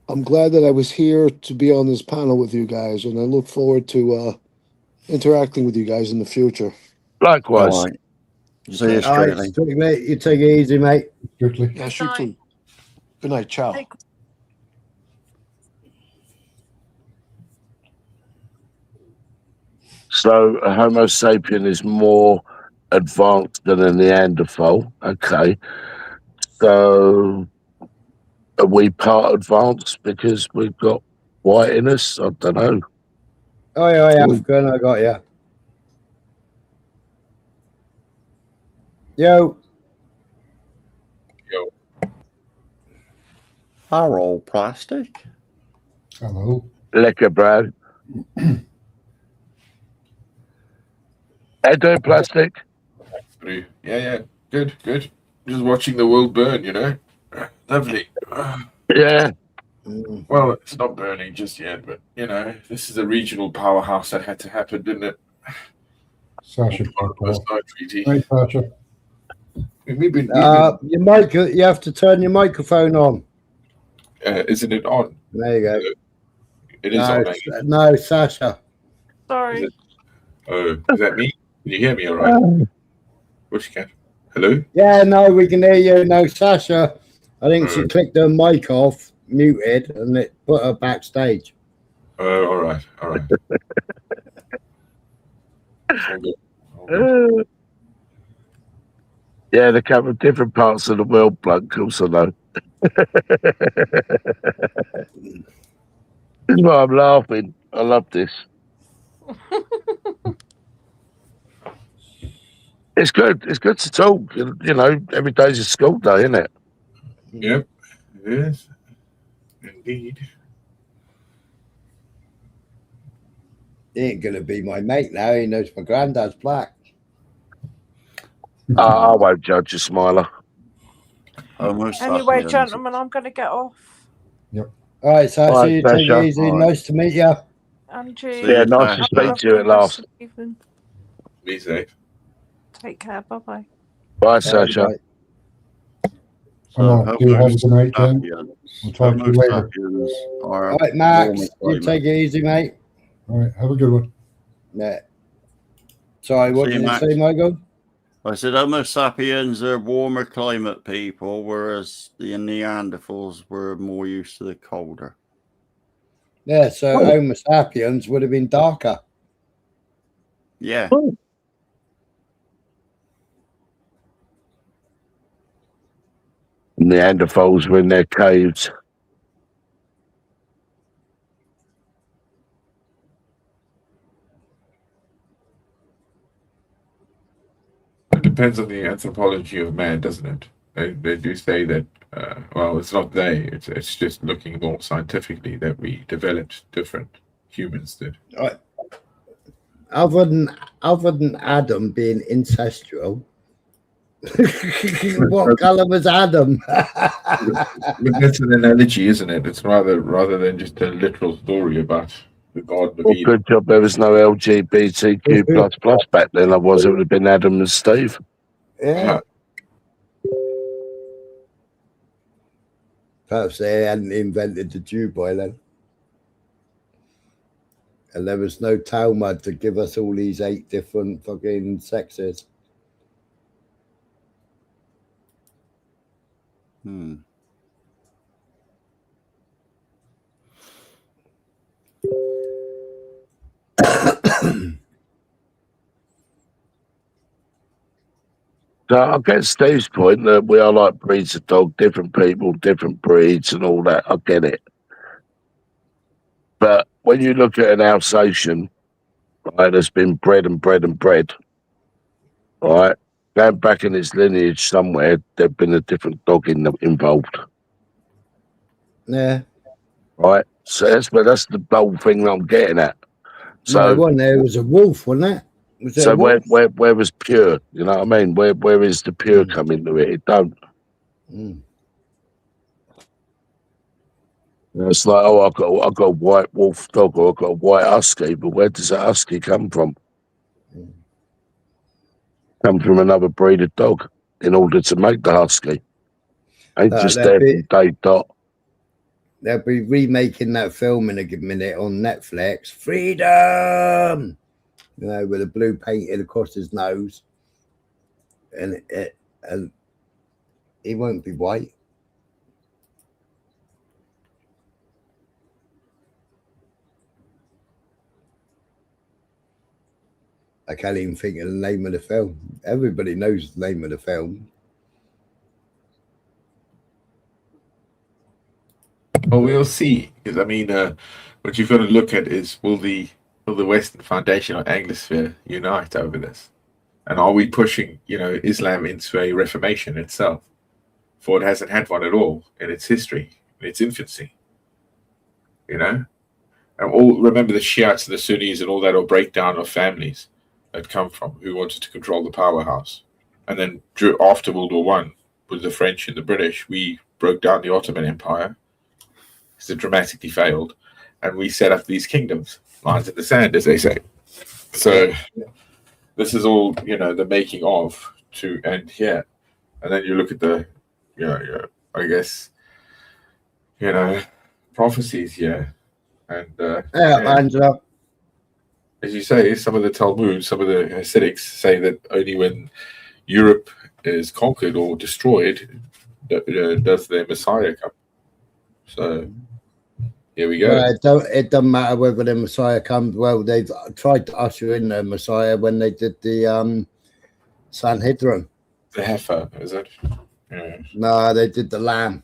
I'm glad that I was here to be on this panel with you guys, and I look forward to interacting with you guys in the future. Likewise. All right. See you All right, straight. Strictly, mate. You take it easy, mate. Strictly. Yeah, shoot too. Good night, ciao. So a Homo sapien is more advanced than a Neanderthal. Okay. So are we part advanced because we've got white in us? I don't know. Oh, yeah, African. I got you. Yo. Are all plastic? Hello. Lekker, bro. They do plastic. Yeah, good. Just watching the world burn, you know. Lovely. Yeah. Well, it's not burning just yet, but you know, this is a regional powerhouse that had to happen, didn't it? Sasha. First night treaty. Hey, Sasha. We've been, Your mic. You have to turn your microphone on. isn't it on? There you go. It is on. eh? No, Sasha. Sorry. Oh, is that me? Can you hear me all right? What's your cat? Hello? Yeah, no, we can hear you. No, Sasha. I think she clicked her mic off, muted, and it put her backstage. Oh, all right. All good. Yeah, they come from different parts of the world, blood, of course I know. That's why I'm laughing. I love this. It's good. It's good to talk. You know, every day's a school day, isn't it? Yep, it is. Indeed. He ain't gonna be my mate now. He knows my granddad's black. I won't judge you, Smiler. Anyway, gentlemen, I'm going to get off. All right, so All I right, see you. Take Sasha. it easy. All right. Nice to meet you. Andrew. Yeah, nice to speak to you at last. Be safe. Take care. Bye-bye. Bye, Sasha. Come on, you have a good night, Ken. We'll talk to you later. All right, Max. You take it easy, mate. All right, have a good one. Yeah. Sorry, what See you, did you Max. say, Michael? I said Homo sapiens are warmer climate people, whereas the Neanderthals were more used to the colder. Yeah, so Homo sapiens would have been darker. Yeah. Neanderthals were in their caves. It depends on the anthropology of man, doesn't it? They do say that. Well, it's not they. It's just looking more scientifically that we developed different. Humans did. Right. Other than Adam being incestual, what colour was Adam? But that's an analogy, isn't it? It's rather than just a literal story about the Garden of Eden. Good job there was no LGBTQ++ back then. Otherwise, it would have been Adam and Steve. Yeah. Perhaps they hadn't invented the Jew by then. And there was no Talmud to give us all these 8 different fucking sexes. So I get Steve's point that we are like breeds of dog, different people, different breeds and all that. I get it. But when you look at an Alsatian, right, that's been bred and bred and bred, right, going back in its lineage somewhere, there'd been a different dog involved. Yeah. Right? So that's the whole thing that I'm getting at. So no, there was a wolf, wasn't it? Was there so a wolf? where was pure? You know what I mean? Where is the pure come into it? It don't. It's like, oh, I've got a white wolf dog or I've got a white husky, but where does that husky come from? Come from another breed of dog in order to make the husky. Ain't just there from day dot. They'll be remaking that film in a minute on Netflix. Freedom! You know, with a blue painted across his nose. And he won't be white. I can't even think of the name of the film. Everybody knows the name of the film. Well, we'll see. Because I mean, what you've got to look at is will the Western Foundation or Anglosphere unite over this, and are we pushing Islam into a reformation itself? For it hasn't had one at all in its history, in its infancy. And all remember the Shiites and the Sunnis and all that all breakdown of families that come from who wanted to control the powerhouse, and then after World War I, with the French and the British, we broke down the Ottoman Empire. It dramatically failed, and we set up these kingdoms, lines in the sand, as they say. So this is all the making of to end here, and then you look at the I guess prophecies here, and Angela, as you say, some of the Talmud, some of the Hasidics say that only when Europe is conquered or destroyed does their Messiah come. So here we go. It doesn't matter whether the Messiah comes. Well, they've tried to usher in the Messiah when they did the Sanhedrin. The heifer, is it? Yeah. No, they did the lamb.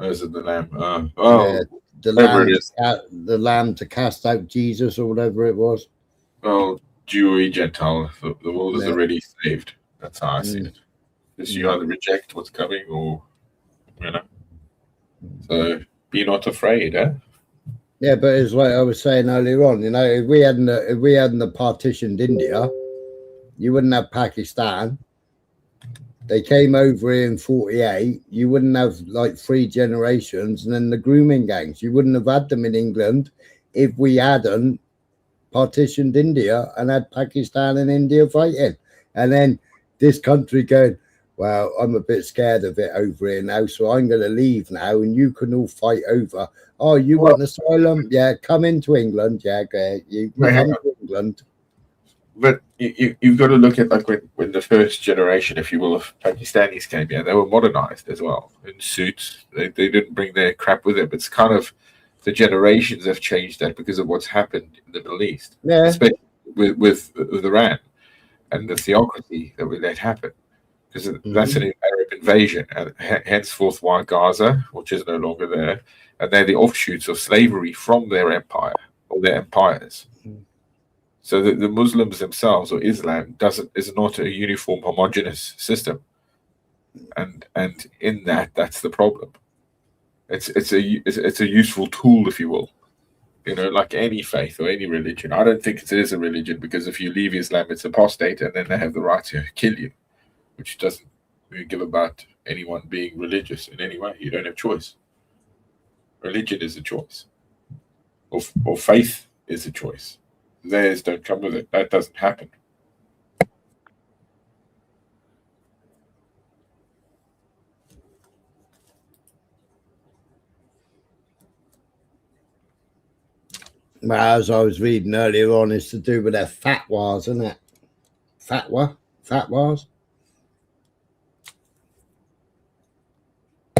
Oh, is it the lamb? Yeah, the lamb to cast out Jesus or whatever it was. Well, Jew or Gentile, the world is already saved. That's how I see it. Because you either reject what's coming, or So be not afraid, eh? Yeah, but it's like I was saying earlier on. If we hadn't partitioned India, you wouldn't have Pakistan. They came over here in 48. You wouldn't have like 3 generations, and then the grooming gangs. You wouldn't have had them in England if we hadn't partitioned India and had Pakistan and India fighting. And then this country going, well, I'm a bit scared of it over here now, so I'm going to leave now, and you can all fight over. Oh, you want asylum? Yeah, come into England. Yeah, okay, you come to England. But you've got to look at like when the first generation, if you will, of Pakistanis came here, they were modernized as well in suits. They didn't bring their crap with them. It's kind of the generations have changed that because of what's happened in the Middle East, especially with Iran and the theocracy that we let happen. Because that's an Arab invasion, and henceforth why Gaza, which is no longer there, and they're the offshoots of slavery from their empire or their empires. So the Muslims themselves, or Islam, is not a uniform, homogeneous system, and in that's the problem. It's a useful tool, if you will, like any faith or any religion. I don't think it is a religion, because if you leave Islam, it's apostate, and then they have the right to kill you, which doesn't give about anyone being religious in any way. You don't have choice. Religion is a choice, or faith is a choice. Theirs don't come with it. That doesn't happen. Well, as I was reading earlier on, it's to do with their fatwas, isn't it? Fatwas.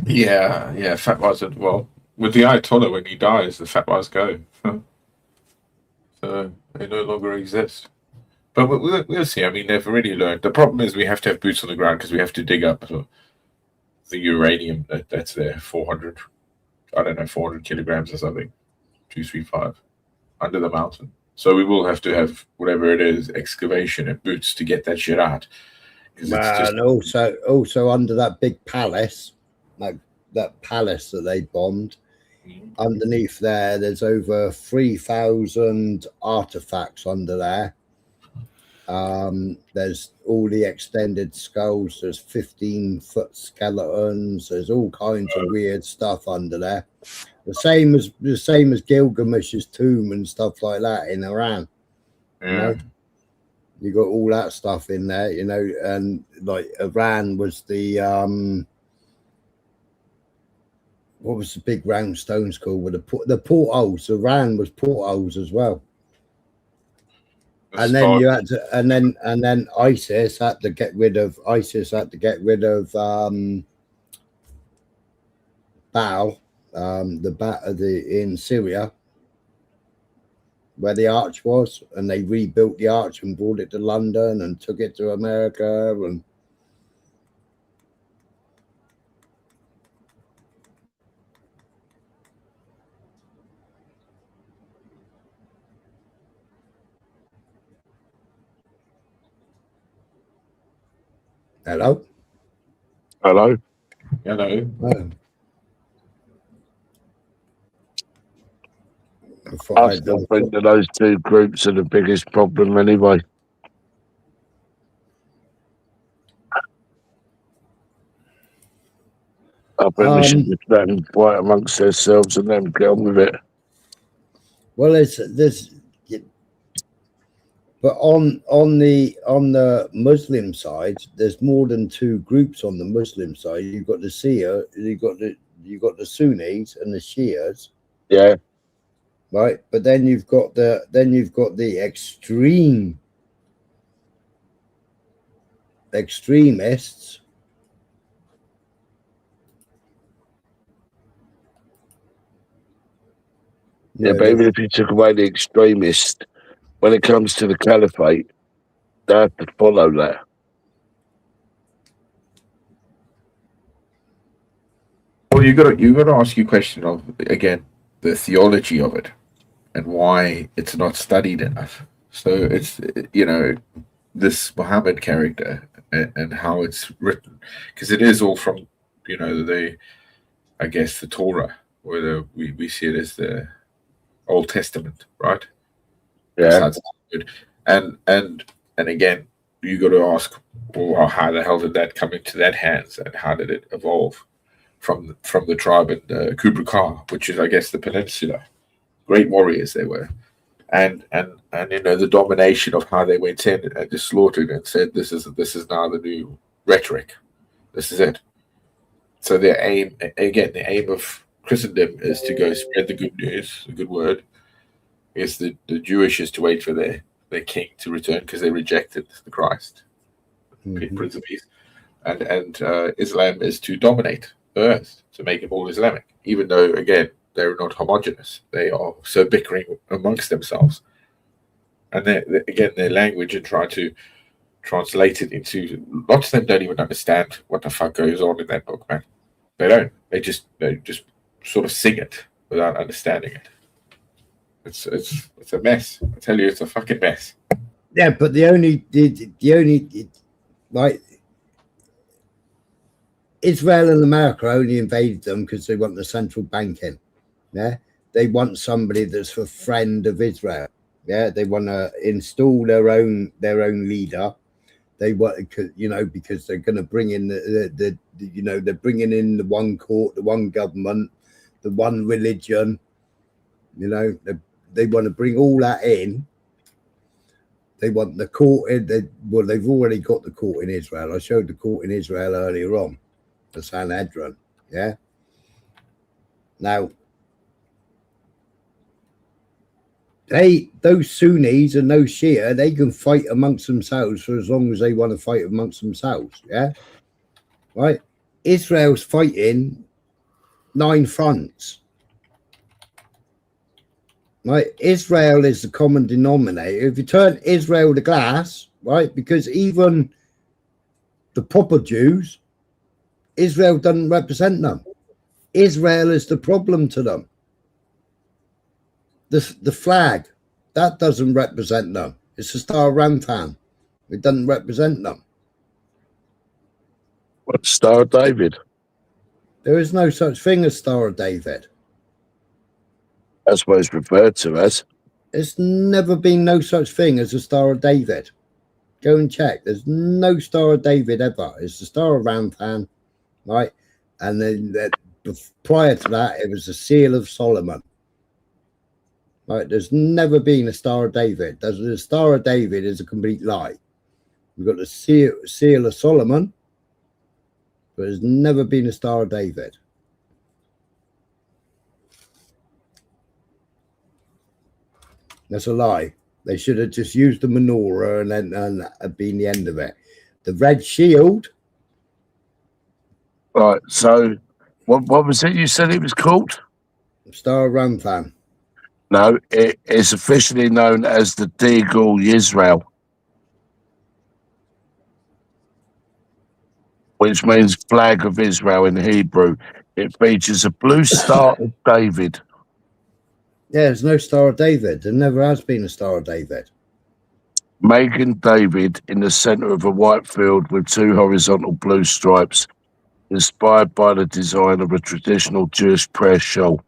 Yeah, fatwas. Well, with the Ayatollah, when he dies, the fatwas go. So they no longer exist. But we'll see. I mean, they've already learned. The problem is we have to have boots on the ground, because we have to dig up the uranium that's there, 400 kilograms or something, 235, under the mountain. So we will have to have whatever it is, excavation and boots to get that shit out. And also under that big palace, like that palace that they bombed, underneath there's over 3,000 artifacts under there. There's all the extended skulls, there's 15-foot skeletons, there's all kinds of weird stuff under there. The same as Gilgamesh's tomb and stuff like that in Iran. You got all that stuff in there, and like Iran was the what was the big round stones called with the portholes? Iran was portholes as well. And then you had to, and then ISIS had to get rid of Baal, in Syria, where the arch was, and they rebuilt the arch and brought it to London and took it to America. And hello. Hello. I still think that those two groups are the biggest problem anyway. I think we should just let them fight amongst themselves and then get on with it. Well, but on the Muslim side, there's more than 2 groups on the Muslim side. You've got the Shia, you've got the Sunnis and the Shias. Yeah. Right, but then you've got the extremists. Yeah, but even if you took away the extremists, when it comes to the caliphate, they have to follow that. Well, you got to ask your question of, again, the theology of it and why it's not studied enough. So it's, this Muhammad character, and how it's written, because it is all from, you know, the Torah, whether we see it as the Old Testament, right? Yeah. And again, you got to ask, well, how the hell did that come into that hands, and how did it evolve from the tribe in Kubra Khan, which is, I guess, the peninsula? Great warriors they were, and you know, the domination of how they went in and just slaughtered and said, this is now the new rhetoric. This is it. So the aim of Christendom is to go spread the good news, the good word. Is the Jewish is to wait for their king to return because they rejected the Christ, Prince of Peace, and Islam is to dominate the earth, to make it all Islamic, even though, again, they're not homogenous. They are so bickering amongst themselves, and their language, and trying to translate it into, lots of them don't even understand what the fuck goes on in that book, man. They don't. They just sort of sing it without understanding it. It's a mess. I tell you, it's a fucking mess. Yeah, but the only like, Israel and America only invaded them because they want the central banking. Yeah, they want somebody that's a friend of Israel. Yeah, they want to install their own leader. They want, you know, because they're going to bring in the you know, they're bringing in the one court, the one government, the one religion. You know, they want to bring all that in. They want the court in. They've already got the court in Israel. I showed the court in Israel earlier on, the Sanhedrin. Yeah. Now, those Sunnis and those Shia, they can fight amongst themselves for as long as they want to fight amongst themselves. Yeah. Right. Israel's fighting 9 fronts. Right, Israel is the common denominator. If you turn Israel to glass, right, because even the proper Jews, Israel doesn't represent them. Israel is the problem to them. The flag, that doesn't represent them. It's the Star of Ramthan. It doesn't represent them. What, Star of David? There is no such thing as Star of David. That's what it's referred to as. There's never been no such thing as a Star of David. Go and check. There's no Star of David ever. It's the Star of Ramthan, right? And then prior to that, it was the Seal of Solomon. Right? There's never been a Star of David. The Star of David is a complete lie. We've got the Seal of Solomon, but there's never been a Star of David. That's a lie. They should have just used the menorah and been the end of it. The red shield. Right. So, what was it you said it was called? Star of Ramthan. No, it's officially known as the Degul Yisrael, which means flag of Israel in Hebrew. It features a blue star of David. Yeah, there's no Star of David. There never has been a Star of David. Making David in the center of a white field with 2 horizontal blue stripes, inspired by the design of a traditional Jewish prayer shawl.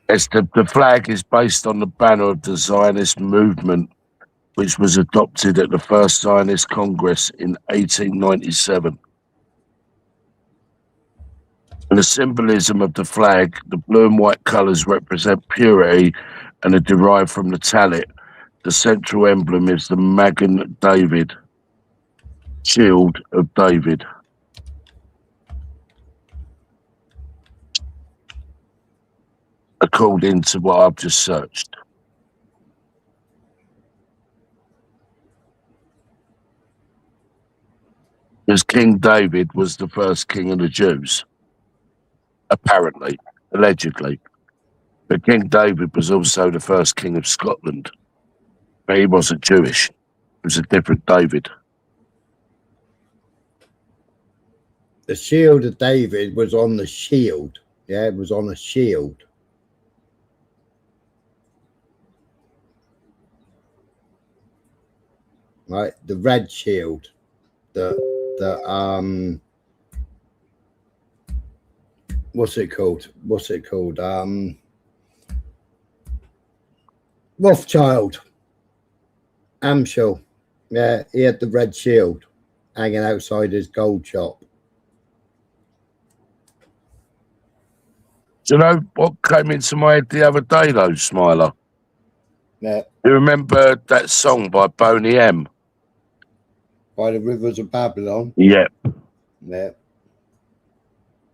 The flag is based on the banner of the Zionist movement, which was adopted at the First Zionist Congress in 1897. And the symbolism of the flag, the blue and white colours represent purity and are derived from the Talit. The central emblem is the Magen David, Shield of David. According to what I've just searched. Because King David was the first king of the Jews. Apparently, allegedly. But King David was also the first king of Scotland. But he wasn't Jewish. It was a different David. The shield of David was on the shield. Yeah, it was on a shield. right? The red shield, the what's it called? Rothschild, Amschel. Yeah, he had the red shield hanging outside his gold shop. Do you know what came into my head the other day, though, Smiler? Yeah. You remember that song by Boney M? By the Rivers of Babylon. Yeah. Yeah.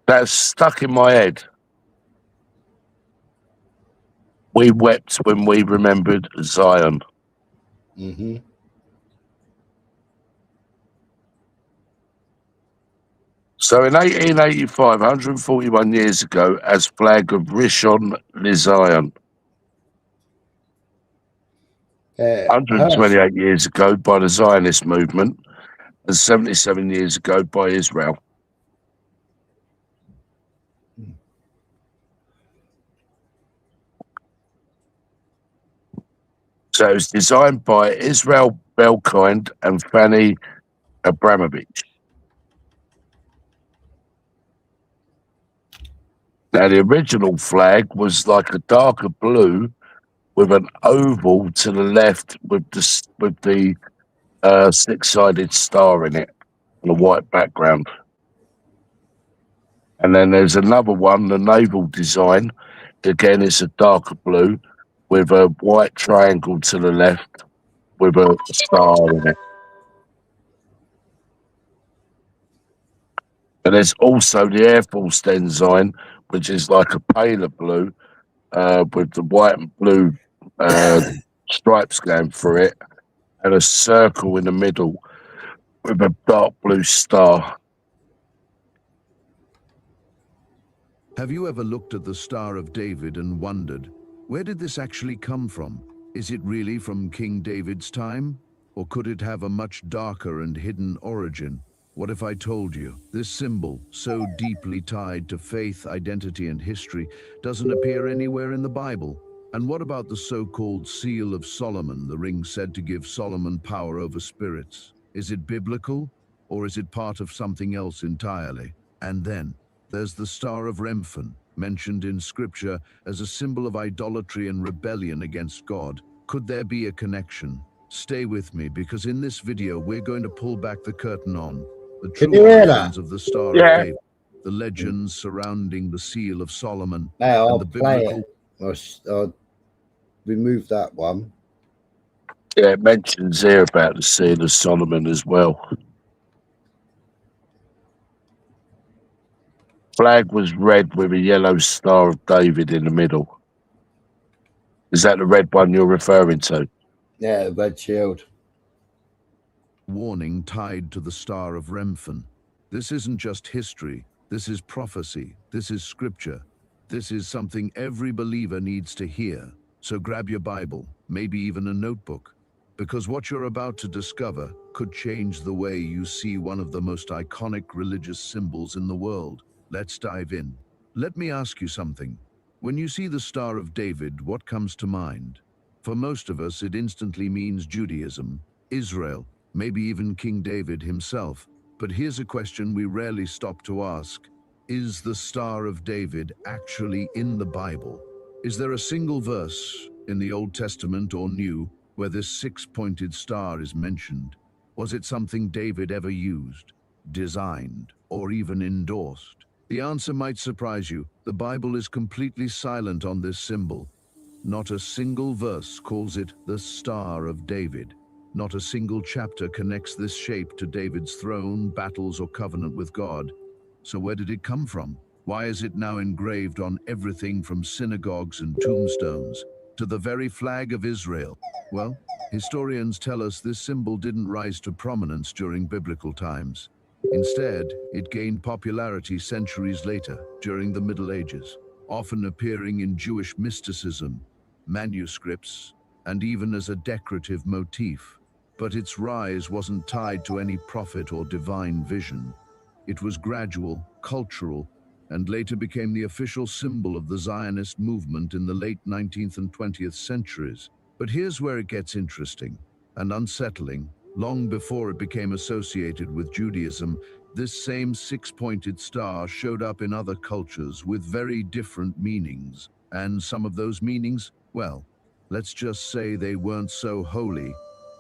That's stuck in my head. We wept when we remembered Zion. Mm-hmm. So in 1885, 141 years ago, as flag of Rishon LeZion. 128 years ago by the Zionist movement, and 77 years ago by Israel. So it was designed by Israel Belkind and Fanny Abramovich. Now, the original flag was like a darker blue with an oval to the left with the six-sided star in it on a white background. And then there's another one, the naval design. Again, it's a darker blue with a white triangle to the left with a star in it. And there's also the Air Force design, which is like a paler blue with the white and blue stripes going through it, and a circle in the middle with a dark blue star. Have you ever looked at the Star of David and wondered, where did this actually come from? Is it really from King David's time? Or could it have a much darker and hidden origin? What if I told you this symbol, so deeply tied to faith, identity, and history, doesn't appear anywhere in the Bible? And what about the so-called Seal of Solomon, the ring said to give Solomon power over spirits? Is it biblical, or is it part of something else entirely? And then there's the Star of Remphan, mentioned in scripture as a symbol of idolatry and rebellion against God. Could there be a connection? Stay with me, because in this video we're going to pull back the curtain on the true origins of the Star of David, the legends surrounding the Seal of Solomon, I'll and the biblical... I'll remove that one. Yeah, it mentions here about the Seal of Solomon as well. Flag was red with a yellow Star of David in the middle. Is that the red one you're referring to? Yeah, the red shield. Warning tied to the Star of Remphan. This isn't just history. This is prophecy. This is scripture. This is something every believer needs to hear. So grab your Bible, maybe even a notebook, because what you're about to discover could change the way you see one of the most iconic religious symbols in the world. Let's dive in. Let me ask you something. When you see the Star of David, what comes to mind? For most of us, it instantly means Judaism, Israel, maybe even King David himself. But here's a question we rarely stop to ask. Is the Star of David actually in the Bible? Is there a single verse in the Old Testament or New where this six-pointed star is mentioned? Was it something David ever used, designed, or even endorsed? The answer might surprise you. The Bible is completely silent on this symbol. Not a single verse calls it the Star of David. Not a single chapter connects this shape to David's throne, battles, or covenant with God. So where did it come from? Why is it now engraved on everything from synagogues and tombstones to the very flag of Israel? Well, historians tell us this symbol didn't rise to prominence during biblical times. Instead, it gained popularity centuries later, during the Middle Ages, often appearing in Jewish mysticism, manuscripts, and even as a decorative motif. But its rise wasn't tied to any prophet or divine vision. It was gradual, cultural, and later became the official symbol of the Zionist movement in the late 19th and 20th centuries. But here's where it gets interesting and unsettling. Long before it became associated with Judaism, this same six-pointed star showed up in other cultures with very different meanings. And some of those meanings, well, let's just say they weren't so holy.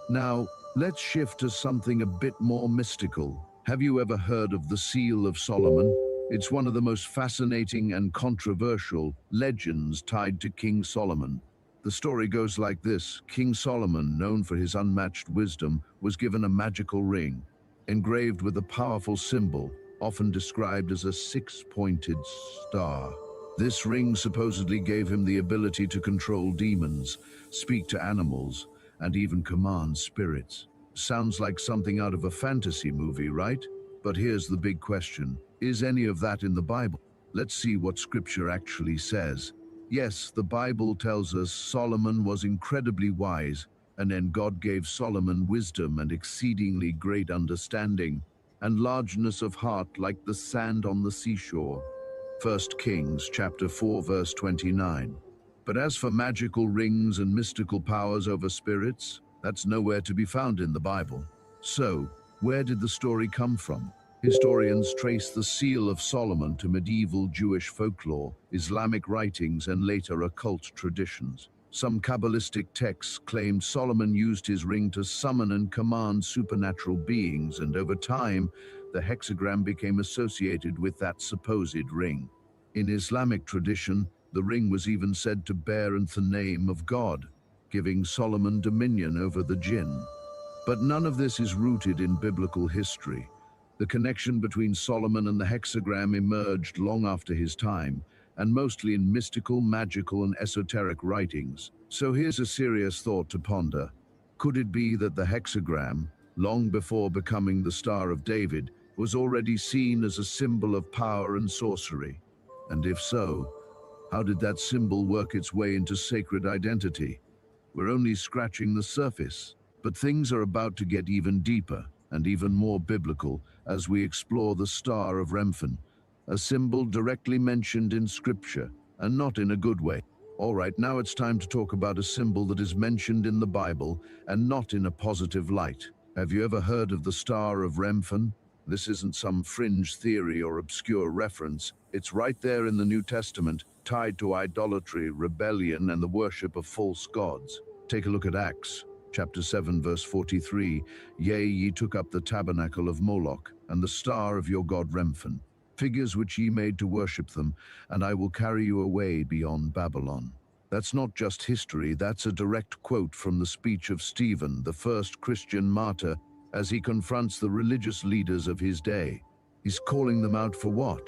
Now, let's shift to something a bit more mystical. Have you ever heard of the Seal of Solomon? It's one of the most fascinating and controversial legends tied to King Solomon. The story goes like this. King Solomon, known for his unmatched wisdom, was given a magical ring, engraved with a powerful symbol, often described as a six-pointed star. This ring supposedly gave him the ability to control demons, speak to animals, and even command spirits. Sounds like something out of a fantasy movie, right? But here's the big question. Is any of that in the Bible? Let's see what Scripture actually says. Yes, the Bible tells us Solomon was incredibly wise, and then God gave Solomon wisdom and exceedingly great understanding, and largeness of heart like the sand on the seashore. 1 Kings chapter 4 verse 29. But as for magical rings and mystical powers over spirits, that's nowhere to be found in the Bible. So, where did the story come from? Historians trace the Seal of Solomon to medieval Jewish folklore, Islamic writings, and later occult traditions. Some Kabbalistic texts claim Solomon used his ring to summon and command supernatural beings, and over time, the hexagram became associated with that supposed ring. In Islamic tradition, the ring was even said to bear the name of God, giving Solomon dominion over the jinn. But none of this is rooted in biblical history. The connection between Solomon and the hexagram emerged long after his time, and mostly in mystical, magical, and esoteric writings. So here's a serious thought to ponder. Could it be that the hexagram, long before becoming the Star of David, was already seen as a symbol of power and sorcery? And if so, how did that symbol work its way into sacred identity? We're only scratching the surface, but things are about to get even deeper and even more biblical as we explore the Star of Remphan, a symbol directly mentioned in Scripture, and not in a good way. All right, now it's time to talk about a symbol that is mentioned in the Bible and not in a positive light. Have you ever heard of the Star of Remphan? This isn't some fringe theory or obscure reference. It's right there in the New Testament, tied to idolatry, rebellion, and the worship of false gods. Take a look at Acts. Chapter 7, verse 43, Yea, ye took up the tabernacle of Moloch, and the star of your god Remphan, figures which ye made to worship them, and I will carry you away beyond Babylon. That's not just history, that's a direct quote from the speech of Stephen, the first Christian martyr, as he confronts the religious leaders of his day. He's calling them out for what?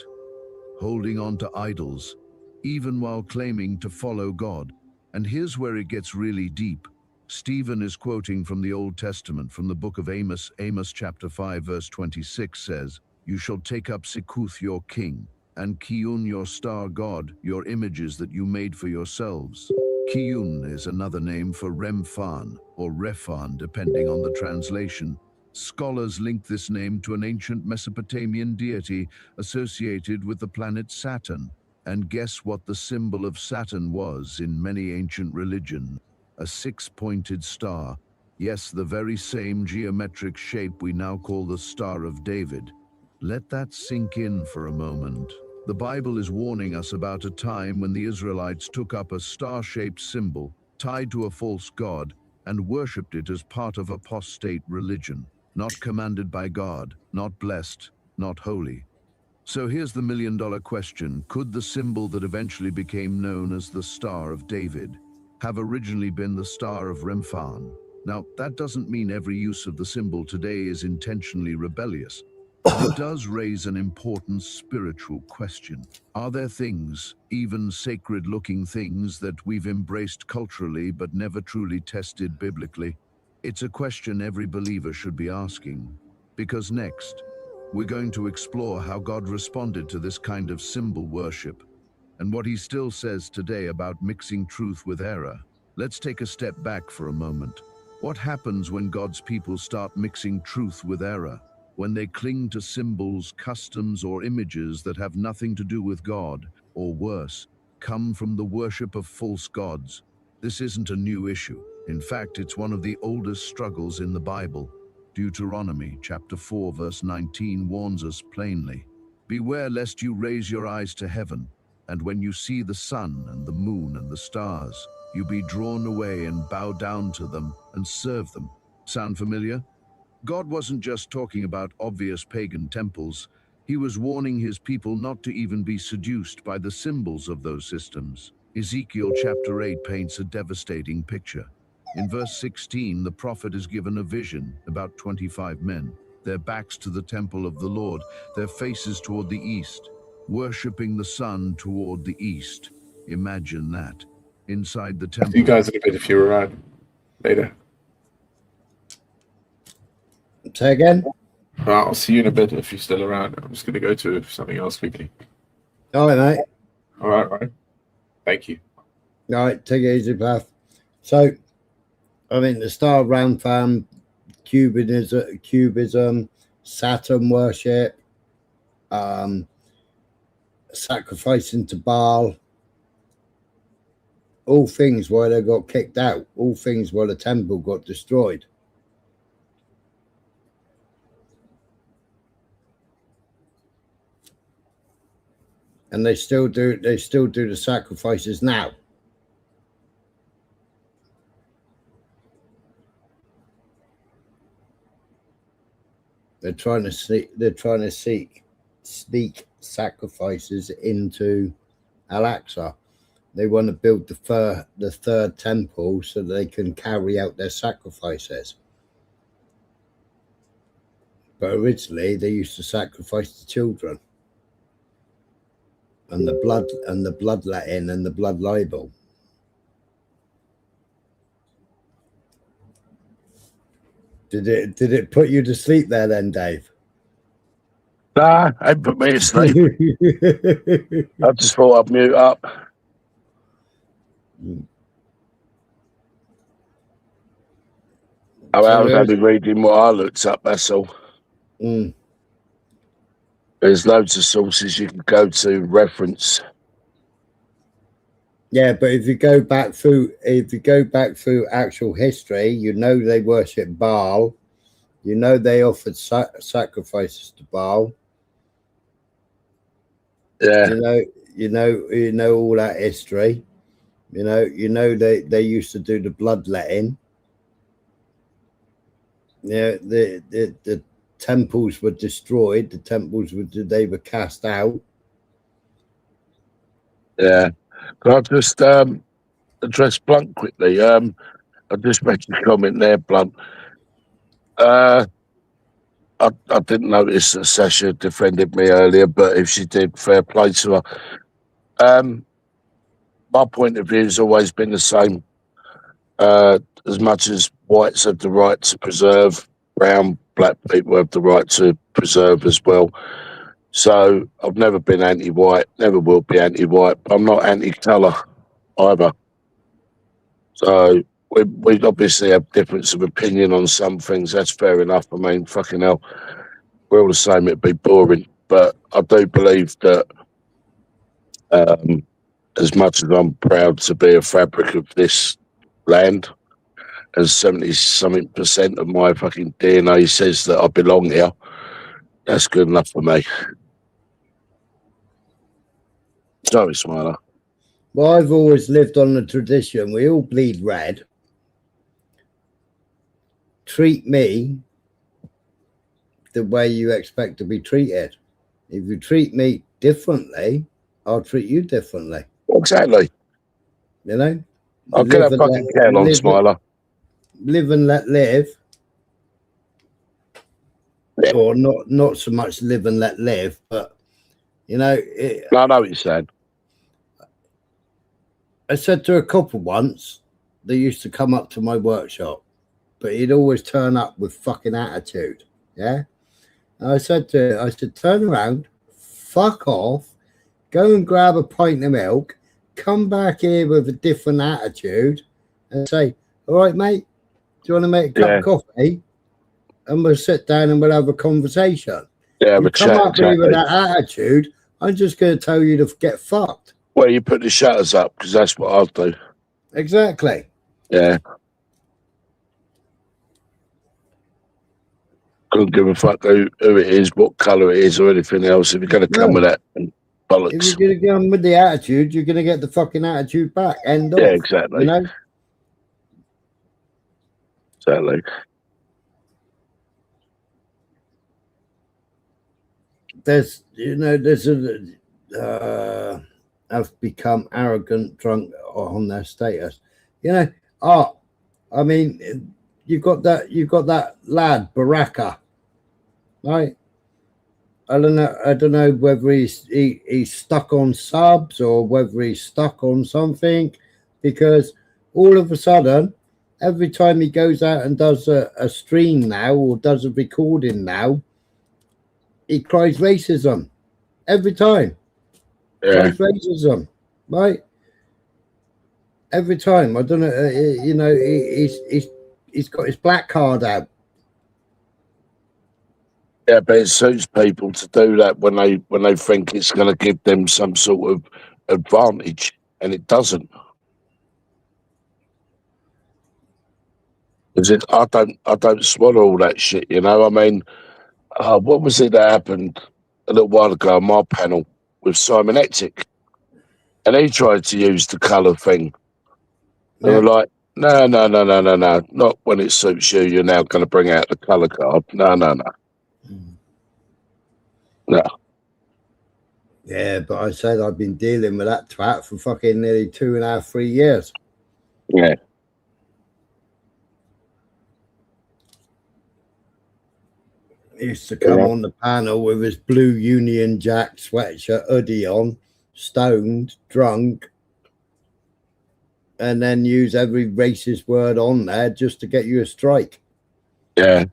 Holding on to idols, even while claiming to follow God. And here's where it gets really deep. Stephen is quoting from the Old Testament, from the book of Amos. Amos chapter 5 verse 26 says, You shall take up Sikuth your king, and Kiyun your star god, your images that you made for yourselves. Kiyun is another name for Remphan, or Rephan, depending on the translation. Scholars link this name to an ancient Mesopotamian deity associated with the planet Saturn. And guess what the symbol of Saturn was in many ancient religions? A six-pointed star. Yes, the very same geometric shape we now call the Star of David. Let that sink in for a moment. The Bible is warning us about a time when the Israelites took up a star-shaped symbol tied to a false god and worshipped it as part of apostate religion. Not commanded by God, not blessed, not holy. So here's the million-dollar question. Could the symbol that eventually became known as the Star of David have originally been the Star of Remphan? Now, that doesn't mean every use of the symbol today is intentionally rebellious. But it does raise an important spiritual question. Are there things, even sacred-looking things, that we've embraced culturally but never truly tested biblically? It's a question every believer should be asking. Because next, we're going to explore how God responded to this kind of symbol worship, and what he still says today about mixing truth with error. Let's take a step back for a moment. What happens when God's people start mixing truth with error? When they cling to symbols, customs, or images that have nothing to do with God, or worse, come from the worship of false gods. This isn't a new issue. In fact, it's one of the oldest struggles in the Bible. Deuteronomy chapter 4 verse 19 warns us plainly, "Beware lest you raise your eyes to heaven, and when you see the sun and the moon and the stars, you be drawn away and bow down to them and serve them." Sound familiar? God wasn't just talking about obvious pagan temples. He was warning his people not to even be seduced by the symbols of those systems. Ezekiel chapter 8 paints a devastating picture. In verse 16, the prophet is given a vision about 25 men, their backs to the temple of the Lord, their faces toward the east, worshipping the sun toward the east. Imagine that. Inside the temple. See you guys in a bit if you're around later. Say again? I'll see you in a bit if you're still around. I'm just going to go to something else quickly. All right, mate. All right. Thank you. All right, take it easy, Path. So, I mean, the Star of Rampham, Cubism, Saturn worship, sacrificing to Baal, all things why they got kicked out, all things why the temple got destroyed. And they still do the sacrifices now. They're trying to sneak sacrifices into Al-Aqsa. They want to build the third temple so they can carry out their sacrifices. But originally they used to sacrifice the children. And the bloodletting and the blood libel. Did it put you to sleep there then, Dave? Nah, it put me to sleep. I just thought I'd mute up. I was only reading what I looked up, that's all. There's loads of sources you can go to reference. Yeah, but if you go back through actual history, you know they worship Baal. You know they offered sacrifices to Baal. Yeah. You know all that history. You know they used to do the bloodletting. Yeah, the temples were destroyed. The temples they were cast out. Yeah. Can I just address Blunt quickly? I just read your comment there, Blunt. I didn't notice that Sasha defended me earlier, but if she did, fair play to her. My point of view has always been the same. As much as whites have the right to preserve, brown, black people have the right to preserve as well. So I've never been anti-white, never will be anti-white. I'm not anti-colour either. So we obviously have difference of opinion on some things. That's fair enough. I mean, fucking hell, we're all the same. It'd be boring. But I do believe that as much as I'm proud to be a fabric of this land, as 70-something% of my fucking DNA says that I belong here, that's good enough for me. Sorry, Smiler. Well, I've always lived on the tradition. We all bleed red. Treat me the way you expect to be treated. If you treat me differently, I'll treat you differently. Exactly. You know? I'll get a fucking can on, Smiler. Live and let live. Yeah. Or not so much live and let live, but, you know... I know what you're saying. I said to a couple once, they used to come up to my workshop, but he'd always turn up with fucking attitude, yeah? And I said, turn around, fuck off, go and grab a pint of milk, come back here with a different attitude and say, all right, mate, do you want to make a cup of coffee? And we'll sit down and we'll have a conversation. Yeah, you come up here with that attitude, I'm just going to tell you to get fucked. Well, you put the shutters up because that's what I'll do. Exactly. Yeah. couldn't give a fuck who it is, what colour it is, or anything else. If you're going to come with that bollocks. If you're going to go on with the attitude, you're going to get the fucking attitude back. End off. Yeah, exactly. You know? Exactly. There's have become arrogant, drunk on their status. You know, I mean, you've got that lad Baraka, right? I don't know whether he's stuck on subs or whether he's stuck on something, because all of a sudden, every time he goes out and does a stream now or does a recording now, he cries racism every time. Yeah. Cries racism, right? Every time. I don't know. You know, he's got his black card out. Yeah, but it suits people to do that when they think it's going to give them some sort of advantage, and it doesn't. I don't swallow all that shit, you know. I mean, what was it that happened a little while ago on my panel with Simon Ettick? And he tried to use the colour thing. And they're like, no, not when it suits you. You're now going to bring out the colour card. No. Yeah, but I said I've been dealing with that twat for fucking nearly 2.5, 3 years. Yeah. He used to come on the panel with his blue Union Jack sweatshirt hoodie on, stoned, drunk, and then use every racist word on there just to get you a strike. Yeah,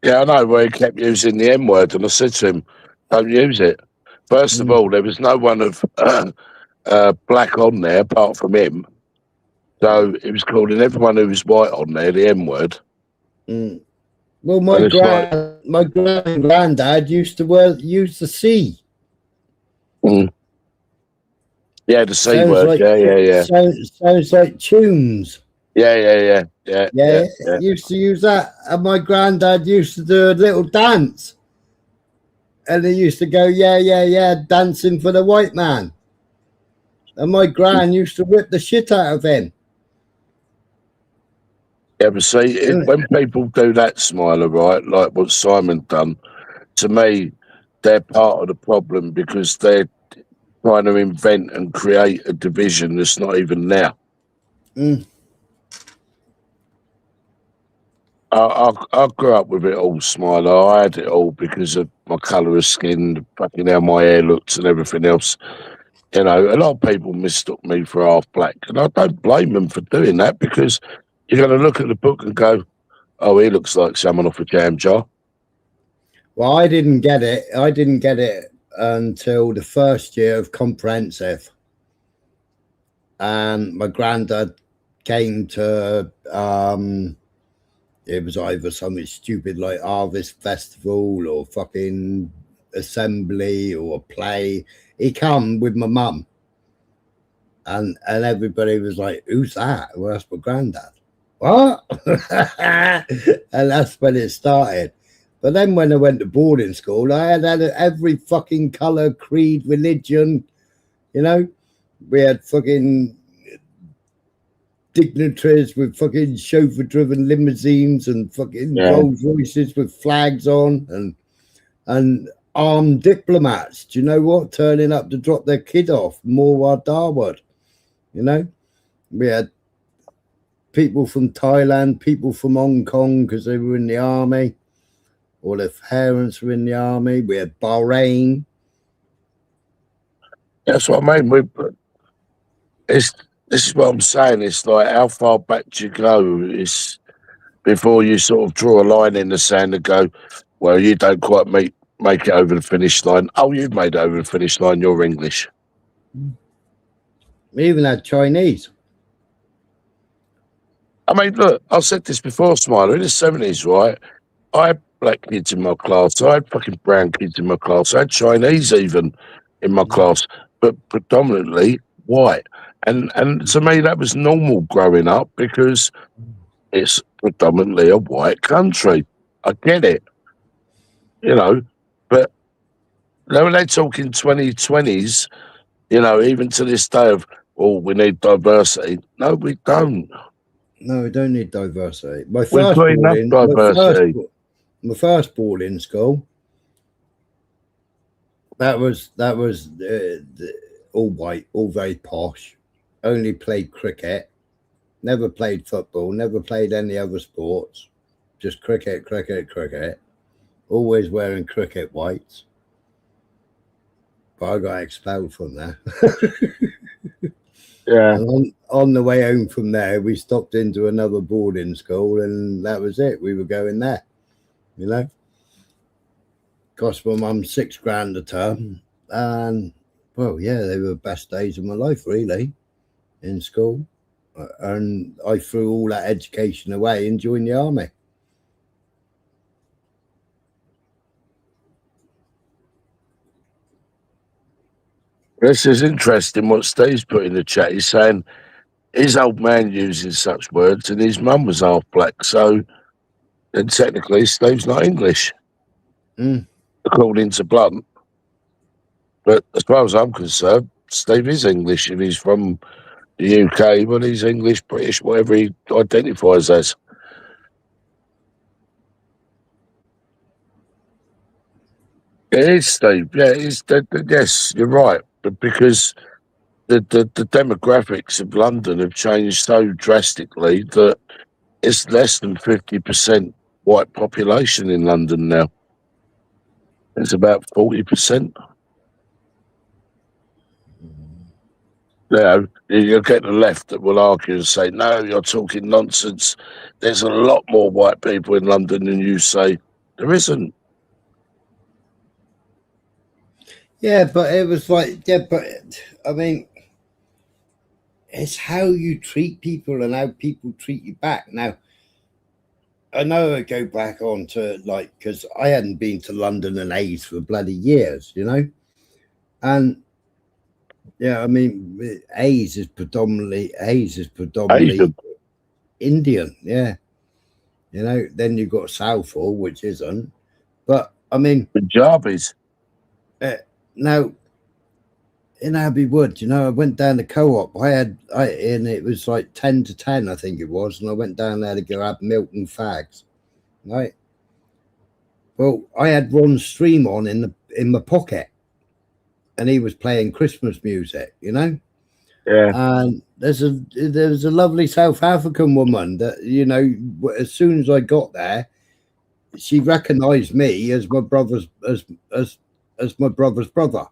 I know, where he kept using the M word, and I said to him, don't use it. First of all, there was no one of black on there apart from him. So he was calling everyone who was white on there the M word. Well, my granddad used to use the C. Yeah, the C word. Like, yeah. Sounds like tunes. Yeah. Used to use that, and my granddad used to do a little dance, and he used to go, yeah, dancing for the white man. And my gran used to whip the shit out of him. Yeah, but see, when people do that, Smiler, right, like what Simon done, to me, they're part of the problem, because they're trying to invent and create a division that's not even there. I grew up with it all, Smiler. I had it all because of my colour of skin, fucking how my hair looks and everything else. You know, a lot of people mistook me for half black, and I don't blame them for doing that, because you're going to look at the book and go, oh, he looks like someone off a jam jar. Well, I didn't get it. Until the first year of comprehensive. And my granddad came to, it was either something stupid like Harvest Festival or fucking assembly or a play. He come with my mum. And everybody was like, who's that? Well, that's my granddad. What? And that's when it started. But then when I went to boarding school, I had every fucking colour, creed, religion, you know. We had fucking dignitaries with fucking chauffeur-driven limousines and fucking Rolls Royces with flags on, and armed diplomats, do you know what? Turning up to drop their kid off, Morwar Darwood, you know. We had people from Thailand, people from Hong Kong because they were in the army. All their parents were in the army. We had Bahrain. That's what I mean. This is what I'm saying. It's like, how far back do you go? It's before you sort of draw a line in the sand and go, well, you don't quite make it over the finish line. Oh, you've made it over the finish line. You're English. We even had Chinese. I mean, look, I said this before, Smiler, in the 70s, right? I had black kids in my class. I had fucking brown kids in my class. I had Chinese even in my class, but predominantly white. And to me, that was normal growing up, because it's predominantly a white country. I get it. you know. But when they're talking 2020s, you know, even to this day of, oh, we need diversity. No, we don't. No, we don't need diversity. My We've first got enough diversity. my first boarding school. That was all white, all very posh. Only played cricket. Never played football. Never played any other sports. Just cricket. Always wearing cricket whites. But I got expelled from there. Yeah. And on the way home from there, we stopped into another boarding school, and that was it. We were going there, you know. Cost my mum £6,000 a term, and well, yeah, they were the best days of my life, really, in school. And I threw all that education away and joined the army. This is interesting what Steve's put in the chat. He's saying his old man using such words and his mum was half black. So then technically Steve's not English, according to Blunt. But as far as I'm concerned, Steve is English if he's from the UK, but he's English, British, whatever he identifies as. It is, Steve. Yeah, it is. Yes, you're right. But because the demographics of London have changed so drastically that it's less than 50% white population in London now. It's about 40%. You know, you'll get the left that will argue and say, no, you're talking nonsense. There's a lot more white people in London than you say. There isn't. Yeah, but it was like, yeah, but I mean, it's how you treat people and how people treat you back. Now, I know I go back on to like, because I hadn't been to London and Hayes for bloody years, you know, and yeah, I mean, Hayes is predominantly Asian. Indian, yeah, you know. Then you've got Southall, which isn't, but I mean, Punjabis. Now, in Abbey Wood, you know, I went down to Co-op. And it was like 10 to 10, I think it was, and I went down there to go have milk and fags, right? Well, I had Ron Stream on in my pocket, and he was playing Christmas music, you know. Yeah. And there's a lovely South African woman that, you know, as soon as I got there, she recognised me as my brother's as my brother's brother,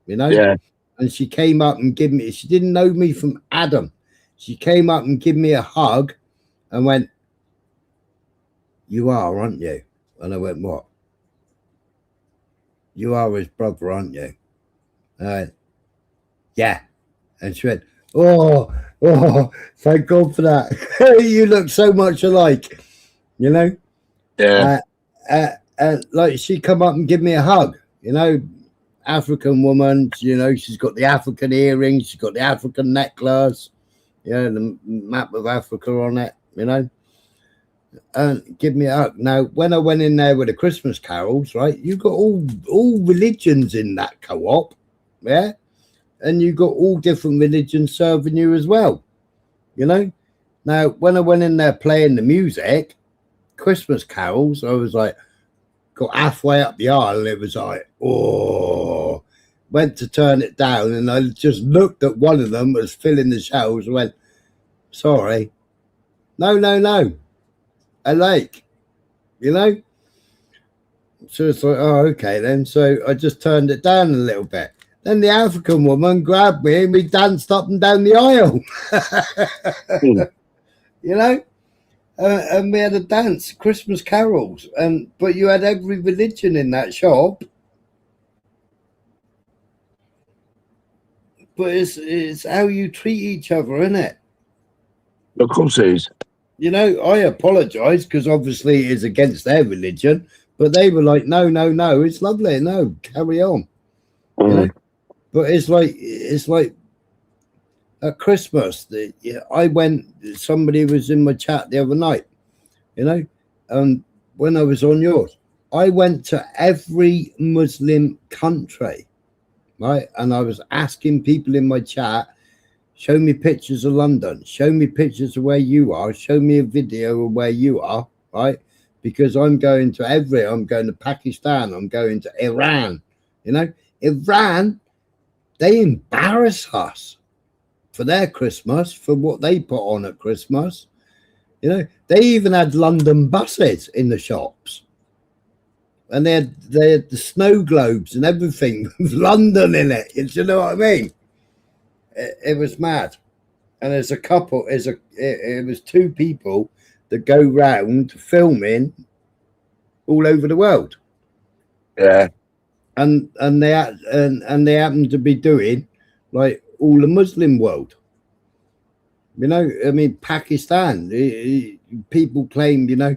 you know. Yeah. And she came up and gave me. She didn't know me from Adam. She came up and gave me a hug, and went, "You are, aren't you?" And I went, "What?" "You are his brother, aren't you?" And I went, "Yeah." And she went, "Oh, thank God for that." You look so much alike, you know. Yeah. And like she come up and give me a hug, you know. African woman, you know, she's got the African earrings, she's got the African necklace, you know, the map of Africa on it, you know, and give me a hug. Now, when I went in there with the Christmas carols, right, you got all religions in that co-op, yeah, and you got all different religions serving you as well, you know. Now, when I went in there playing the music, Christmas carols, I was like, got halfway up the aisle and it was like, oh, went to turn it down, and I just looked at one of them was filling the shelves and went, sorry, no, I like, you know. So it's like, oh, okay then. So I just turned it down a little bit. Then the African woman grabbed me and we danced up and down the aisle. You know. And we had a dance, Christmas carols, but you had every religion in that shop. But it's how you treat each other, isn't it? Of course it is. You know, I apologise because obviously it is against their religion, but they were like, no, it's lovely, no, carry on. You know? But it's like at Christmas, I went, somebody was in my chat the other night, you know, when I was on yours, I went to every Muslim country, right? And I was asking people in my chat, show me pictures of London, show me pictures of where you are, show me a video of where you are, right? Because I'm going to Pakistan, I'm going to Iran, you know. Iran, they embarrass us for their Christmas, for what they put on at Christmas. You know, they even had London buses in the shops. And they had the snow globes and everything with London in it. You know what I mean? It was mad. And there's a couple, it was two people that go round filming all over the world. Yeah. And they happen to be doing like all the Muslim world. You know, I mean, Pakistan, people claim, you know,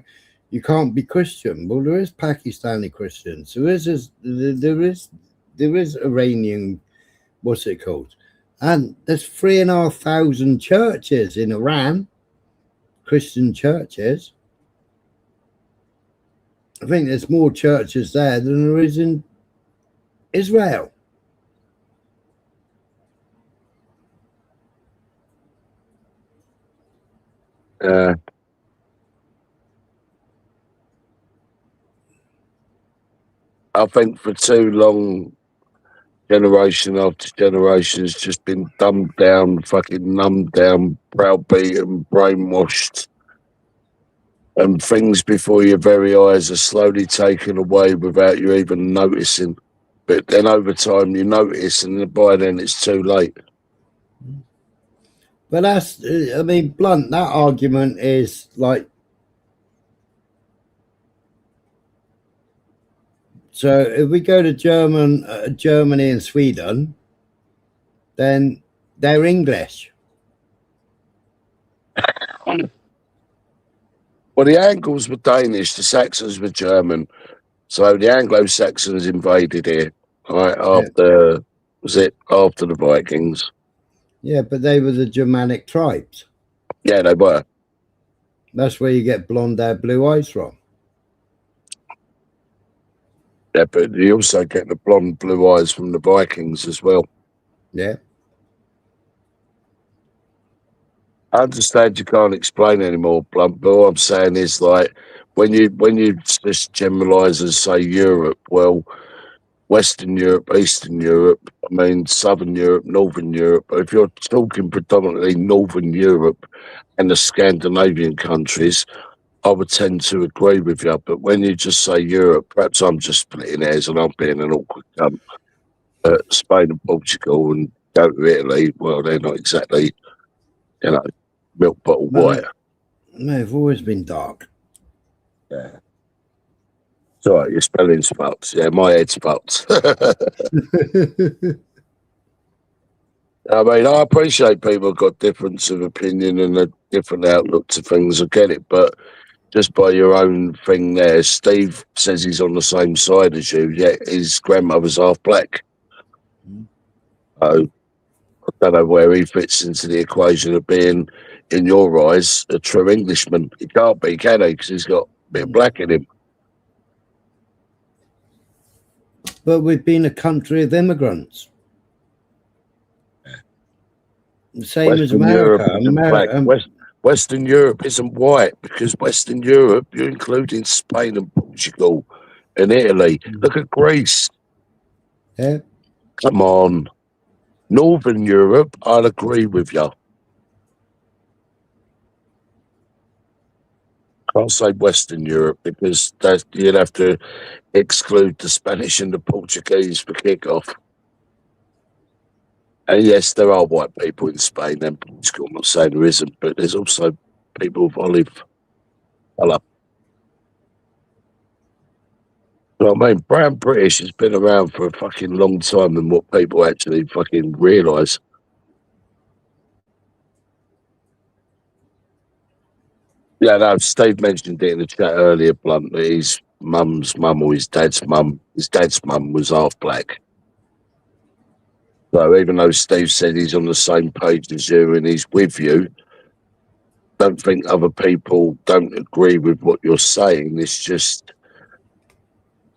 you can't be Christian. Well, there is Pakistani Christians. There is Iranian, what's it called? And there's 3,500 churches in Iran, Christian churches. I think there's more churches there than there is in Israel. I think for too long, generation after generation has just been dumbed down, fucking numbed down, browbeaten, brainwashed, and things before your very eyes are slowly taken away without you even noticing. But then over time you notice, and by then it's too late. But that's, I mean, blunt, that argument is like, so if we go to Germany and Sweden, then they're English. Well, the Angles were Danish, the Saxons were German. So the Anglo-Saxons invaded here, right, after, after the Vikings? Yeah, but they were the Germanic tribes. Yeah, they were. That's where you get blonde hair, blue eyes from. Yeah, but you also get the blonde, blue eyes from the Vikings as well. Yeah. I understand you can't explain anymore, Blunt, but all I'm saying is, like, when you just generalise and say Europe, well, Western Europe, Eastern Europe, I mean, Southern Europe, Northern Europe. But if you're talking predominantly Northern Europe and the Scandinavian countries, I would tend to agree with you. But when you just say Europe, perhaps I'm just splitting hairs and I'm being an awkward cunt. Spain and Portugal and go to Italy, well, they're not exactly, you know, milk bottle white. No, they've always been dark. Yeah. It's all right, your spelling's fucked. Yeah, my head's fucked. I mean, I appreciate people have got difference of opinion and a different outlook to things. I get it, but just by your own thing there, Steve says he's on the same side as you, yet his grandmother's half black. So I don't know where he fits into the equation of being, in your eyes, a true Englishman. He can't be, can he? Because he's got a bit of black in him. But we've been a country of immigrants. The same Western as America. Europe isn't black. Western Europe isn't white, because Western Europe, you're including Spain and Portugal and Italy. Look at Greece. Yeah. Come on. Northern Europe, I'll agree with you. Can't say Western Europe, because you'd have to exclude the Spanish and the Portuguese for kickoff. And yes, there are white people in Spain and Portugal. I'm not saying there isn't, but there's also people of olive colour. You know what I mean? Brown British has been around for a fucking long time than what people actually fucking realise. Yeah, no, Steve mentioned it in the chat earlier, Blunt, that his mum's mum or his dad's mum was half black. So even though Steve said he's on the same page as you and he's with you, don't think other people don't agree with what you're saying. It's just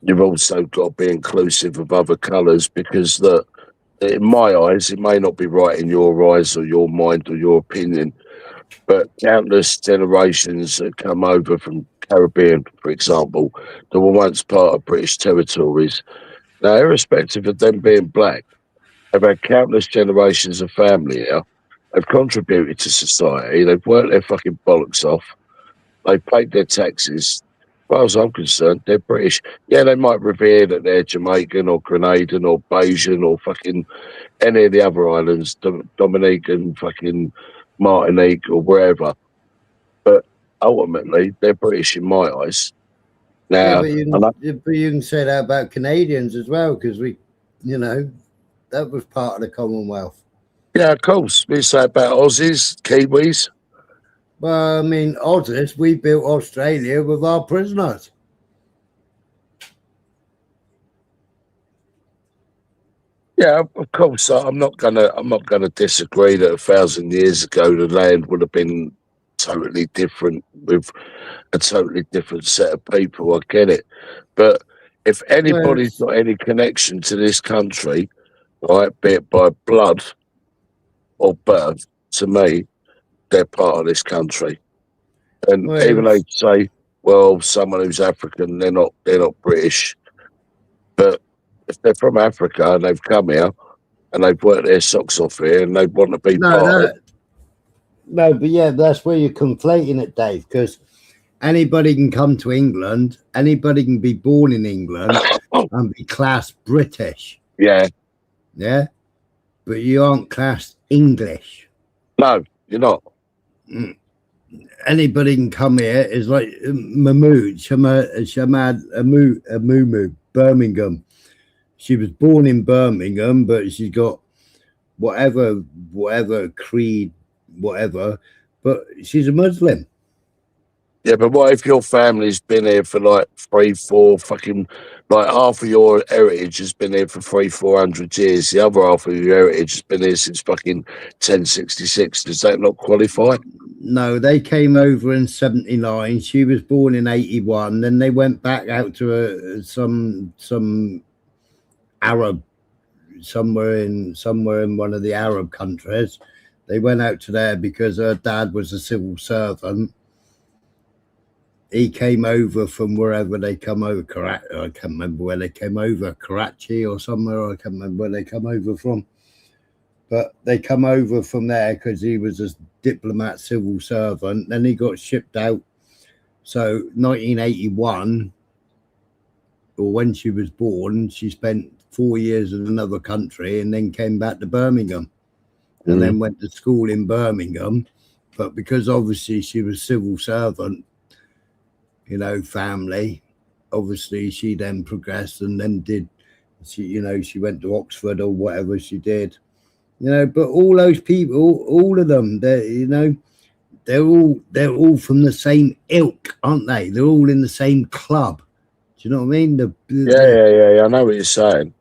you've also got to be inclusive of other colours, because that, in my eyes, it may not be right in your eyes or your mind or your opinion, but countless generations that come over from Caribbean, for example, that were once part of British territories. Now, irrespective of them being black, they've had countless generations of family here. They've contributed to society. They've worked their fucking bollocks off. They've paid their taxes. As far as I'm concerned, they're British. Yeah, they might revere that they're Jamaican or Grenadian or Bajan or fucking any of the other islands, Dominican, fucking Martinique or wherever. But ultimately, they're British in my eyes. Now, but you can say that about Canadians as well, because we, you know, that was part of the Commonwealth. Yeah, of course. We say about Aussies, Kiwis. Well, I mean, Aussies, we built Australia with our prisoners. Yeah, of course. I'm not gonna disagree that 1,000 years ago the land would have been totally different with a totally different set of people. I get it, but if anybody's got any connection to this country, right, be it by blood or birth, to me, they're part of this country. And even though you say, well, someone who's African, they're not British, but if they're from Africa and they've come here and they've worked their socks off here and they want to be part of it. No, but yeah, that's where you're conflating it, Dave, because anybody can come to England, anybody can be born in England and be classed British. Yeah. Yeah? But you aren't classed English. No, you're not. Anybody can come here. It's like Mahmood, Shamad Amumu, Birmingham. She was born in Birmingham, but she's got whatever creed, whatever, but she's a Muslim. Yeah, but what if your family's been here for like 3-4 fucking, like half of your heritage has been here for 300-400 years, the other half of your heritage has been here since fucking 1066? Does that not qualify? No, they came over in 79. She was born in 81. Then they went back out to some Arab, somewhere in one of the Arab countries. They went out to there because her dad was a civil servant. He came over from wherever they come over, I can't remember where they came over, Karachi or somewhere. I can't remember where they come over from. But they come over from there because he was a diplomat, civil servant. Then he got shipped out. So 1981, or when she was born, she spent 4 years in another country and then came back to Birmingham and then went to school in Birmingham. But because obviously she was civil servant, you know, family, obviously she then progressed and then she went to Oxford or whatever she did, you know. But all those people, all of them, they're all from the same ilk, aren't they? They're all in the same club. Do you know what I mean? Yeah. I know what you're saying.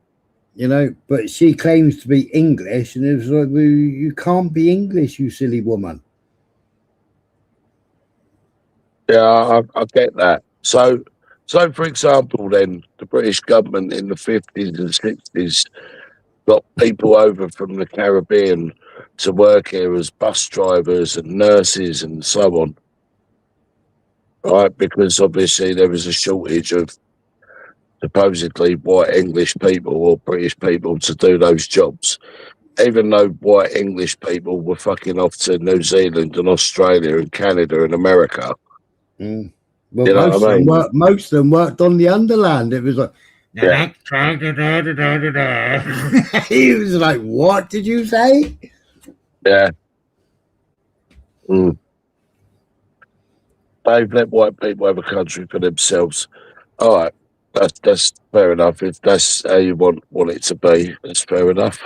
You know, but she claims to be English, and it was like, well, you can't be English, you silly woman. Yeah, I get that. So for example, then the British government in the 50s and 60s got people over from the Caribbean to work here as bus drivers and nurses and so on, right? Because obviously there was a shortage of supposedly white English people or British people to do those jobs, even though white English people were fucking off to New Zealand and Australia and Canada and America. Well, You know most, what I mean? most of them worked on the underland. It was like, Yeah. he was like, what did you say? Yeah. They've let white people have a country for themselves. All right, that's fair enough. If that's how you want it to be, that's fair enough.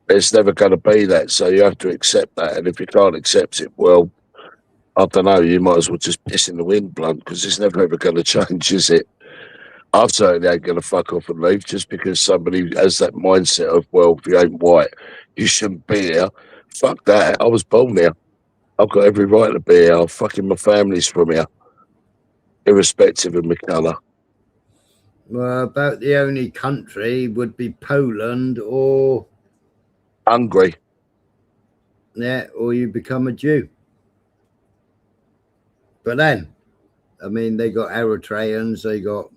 It's never going to be that, so you have to accept that. And if you can't accept it, well, I don't know, you might as well just piss in the wind, blunt, because it's never ever going to change, is it? I certainly ain't going to fuck off and leave just because somebody has that mindset of, well, if you ain't white, you shouldn't be here. Fuck that. I was born here. I've got every right to be here. Fucking my family's from here, irrespective of my colour. Well, about the only country would be Poland, or Hungary. yeah, or you become a Jew. But then, I mean, they got Eritreans, they got,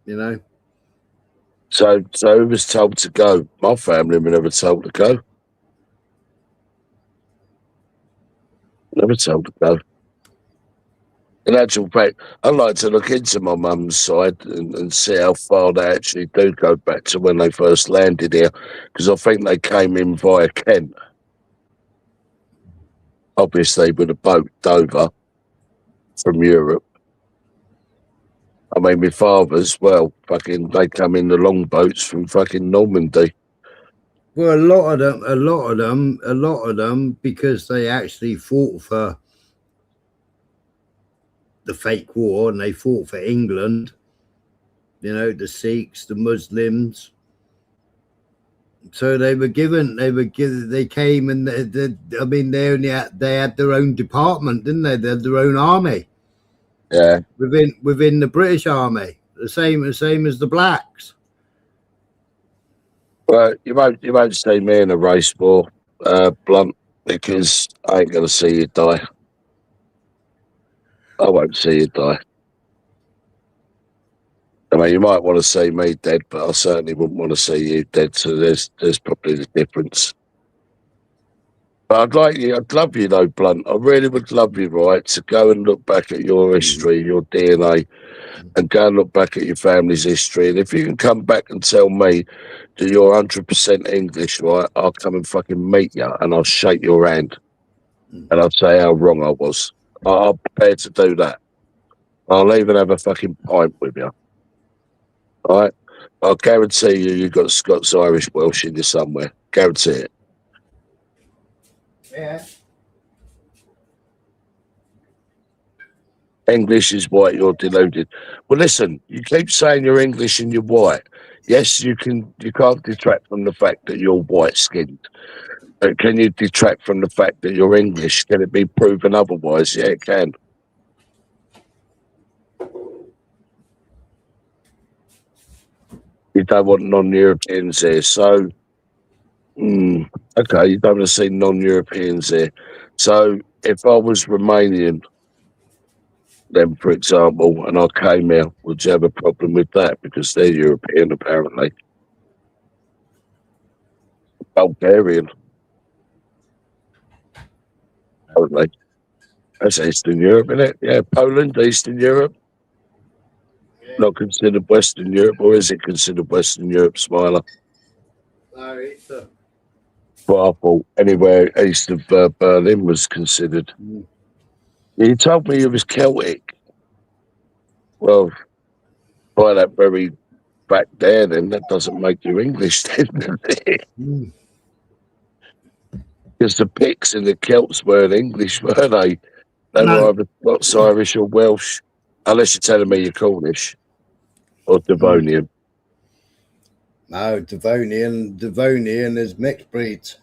you know. So who was told to go? My family were never told to go. Never told to go. In actual fact, I'd like to look into my mum's side and see how far they actually do go back to when they first landed here, because I think they came in via Kent. Obviously, with a boat Dover from Europe. I mean, my father's, well, fucking, they come in the longboats from fucking Normandy. Well, a lot of them, because they actually fought for the fake war and they fought for England, you know, the Sikhs, the Muslims. So they came and I mean, they had their own department, didn't they? They had their own army. Yeah. Within the British Army, the same as the blacks. Well, you won't see me in a race war, Blunt, because I ain't gonna see you die. I won't see you die. I mean, you might want to see me dead, but I certainly wouldn't want to see you dead. So there's probably the difference. But I'd love you though, Blunt. I really would love you, right, to go and look back at your history, your DNA, and go and look back at your family's history. And if you can come back and tell me that you're 100% English, right, I'll come and fucking meet you and I'll shake your hand and I'll say how wrong I was. I'm prepared to do that. I'll even have a fucking pint with you. All right? I'll guarantee you got Scots, Irish, Welsh in you somewhere. Guarantee it. Yeah. English is white, you're deluded. Well, listen, you keep saying you're English and you're white. Yes, you can't detract from the fact that you're white-skinned. But can you detract from the fact that you're English? Can it be proven otherwise? Yeah, it can. You don't want non-Europeans here, so okay, you don't want to see non-Europeans here. So if I was Romanian, then for example, and I came here, would you have a problem with that? Because they're European, apparently. Bulgarian. Apparently. That's Eastern Europe, isn't it? Yeah, Poland, Eastern Europe. Not considered Western Europe, or is it considered Western Europe, Smiler? No, it's Well, I thought anywhere east of Berlin was considered. You told me you was Celtic. Well, by that very fact there, then that doesn't make you English, then, does it? Because the Picts and the Celts weren't English, were they? They were either Scots, Irish, or Welsh. Unless you're telling me you're Cornish or Devonian. No, Devonian is mixed breeds.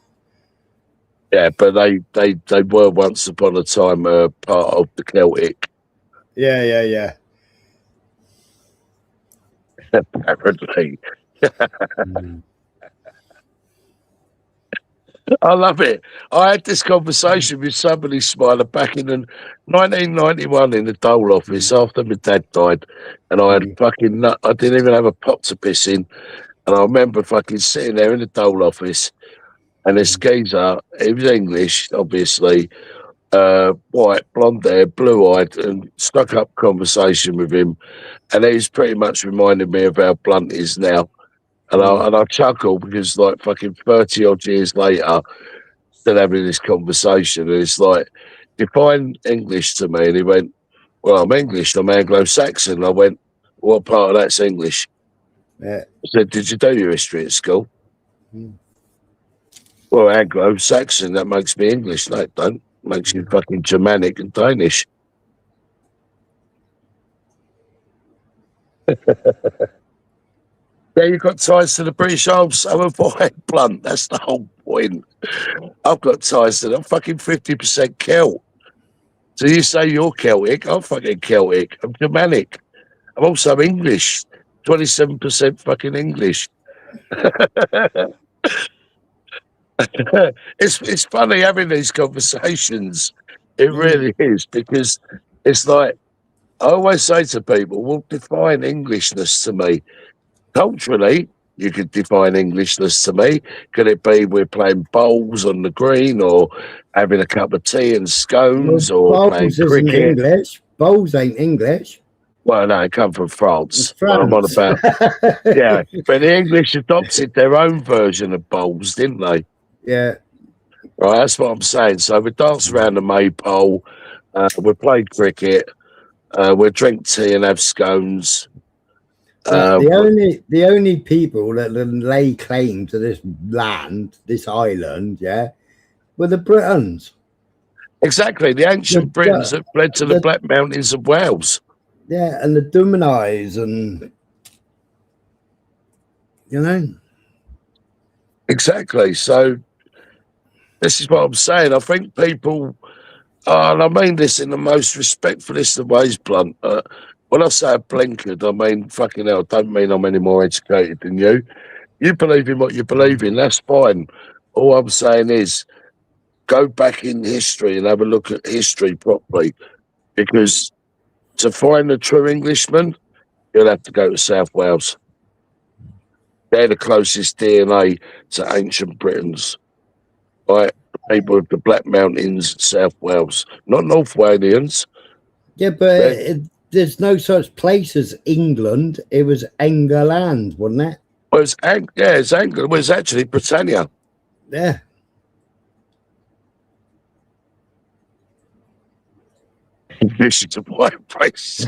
Yeah, but they were once upon a time part of the Celtic. Yeah. Apparently. I love it. I had this conversation with somebody, Smiler, back in 1991 in the Dole office after my dad died, and I had fucking I didn't even have a pot to piss in, and I remember fucking sitting there in the Dole office, and this geezer, he was English, obviously, white, blonde hair, blue-eyed, and stuck up conversation with him, and he was pretty much reminding me of how Blunt is now. And I chuckle because, like, fucking 30 odd years later, still having this conversation. And it's like, define English to me. And he went, well, I'm English, I'm Anglo-Saxon. I went, what part of that's English? Yeah. I said, did you do your history at school? Well, Anglo-Saxon, that makes me English. No, it don't. Makes you fucking Germanic and Danish. Yeah, you've got ties to the British Isles, so have I, Blunt. That's the whole point. I've got ties to them. I'm fucking 50% Celt. So you say you're Celtic, I'm fucking Celtic. I'm Germanic. I'm also English. 27% fucking English. It's funny having these conversations. It really is, because it's like I always say to people, well, define Englishness to me. Culturally, you could define Englishness to me. Could it be we're playing bowls on the green, or having a cup of tea and scones, or playing Bowls isn't cricket? English. Bowls ain't English. Well, no, it come from France. France. I'm on about, yeah, but the English adopted their own version of bowls, didn't they? Yeah. Right, that's what I'm saying. So we dance around the maypole, we play cricket, we drink tea and have scones. The only people that lay claim to this land, this island, yeah, were the Britons. Exactly, the ancient Britons that fled to the Black Mountains of Wales. Yeah, and the Duminies, and you know. Exactly. So this is what I'm saying. I think people, and I mean this in the most respectfulest of ways, Blunt. When I say a blinkered, I mean fucking hell. I don't mean I'm any more educated than you. You believe in what you believe in. That's fine. All I'm saying is, go back in history and have a look at history properly, because to find a true Englishman, you'll have to go to South Wales. They're the closest DNA to ancient Britons, right? People of the Black Mountains, South Wales, not North Walians. Yeah, but there's no such place as England. It was England, wasn't it? Well, it's England. Well, it's actually Britannia. Yeah. This is a white place.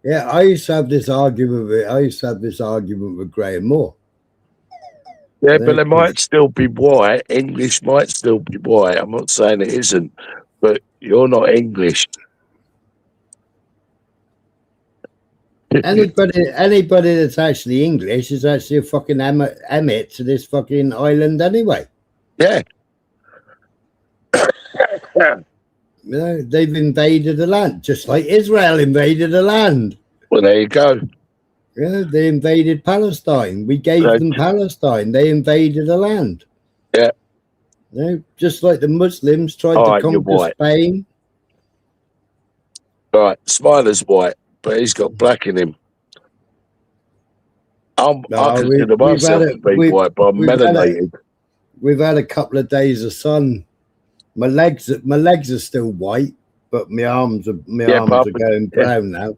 Yeah, I used to have this argument with Graham Moore. Yeah, but they might still be white. English might still be white. I'm not saying it isn't, but you're not English. Anybody that's actually English is actually a fucking Emmett to this fucking island anyway. Yeah. You know, they've invaded the land, just like Israel invaded the land. Well, there you go. Yeah, they invaded Palestine. We gave them Palestine. They invaded the land. Yeah. You know, just like the Muslims tried to conquer Spain. Right, Smiler's white, but he's got black in him. I consider myself to be white, but I'm melanated. We've had a couple of days of sun. My legs are still white, but my arms are going brown now.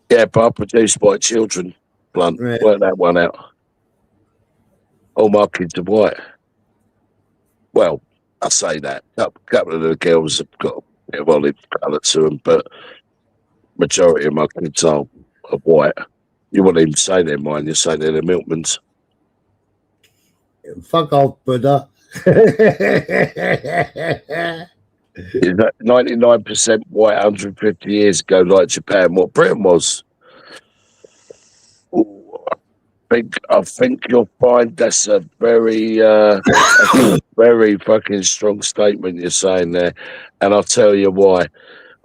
Yeah, but I produce white children. Blunt, work that one out. All my kids are white. Well, I say that. A couple of the girls have got a bit of olive colour to them, but majority of my kids are white. You wouldn't even say they're mine, you say they're the milkmans. Fuck off, Buddha. 99% white 150 years ago, like Japan, what Britain was. Ooh, I think you'll find that's a very, very fucking strong statement you're saying there, and I'll tell you why.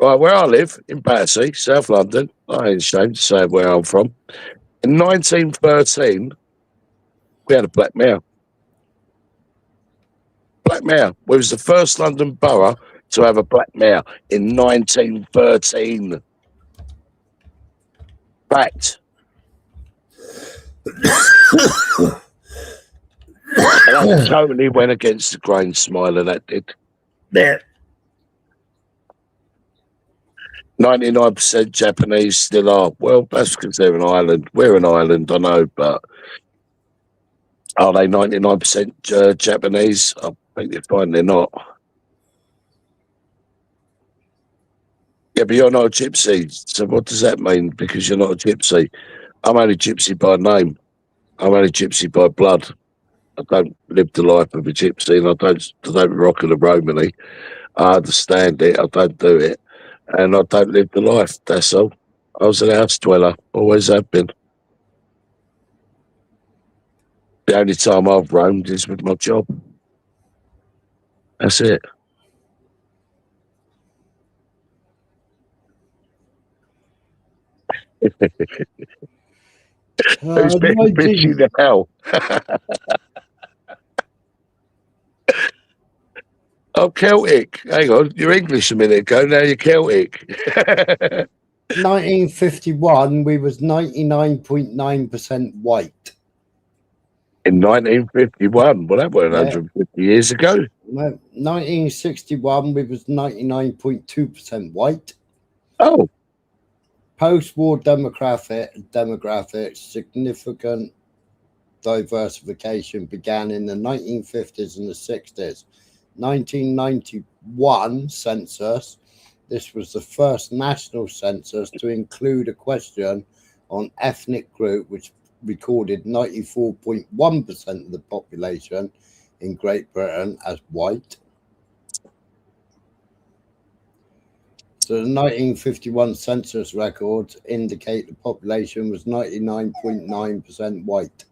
Right, where I live in Battersea, South London, I ain't ashamed to say where I'm from. In 1913, we had a black mayor. Black mayor. We was the first London borough to have a black mayor in 1913. Fact. That totally went against the grain, Smiler, that did. Yeah. 99% Japanese still are. Well, that's because they're an island. We're an island, I know, but are they 99% Japanese? I think you'll find they're not. Yeah, but you're not a gypsy. So what does that mean? Because you're not a gypsy. I'm only gypsy by name. I'm only gypsy by blood. I don't live the life of a gypsy, and I don't rock in a Romany. I understand it. I don't do it. And I don't live the life, that's all. I was an house dweller, always have been. The only time I've roamed is with my job. That's it. Who's been fishing now? Oh, Celtic. Hang on, you're English a minute ago. Now you're Celtic. 1951, we was 99.9% white. In 1951, well, that was 150 years ago. 1961, we was 99.2% white. Oh. Post-war demographic significant diversification began in the 1950s and the 60s. 1991 census. This was the first national census to include a question on ethnic group, which recorded 94.1% of the population in Great Britain as white. So the 1951 census records indicate the population was 99.9% white.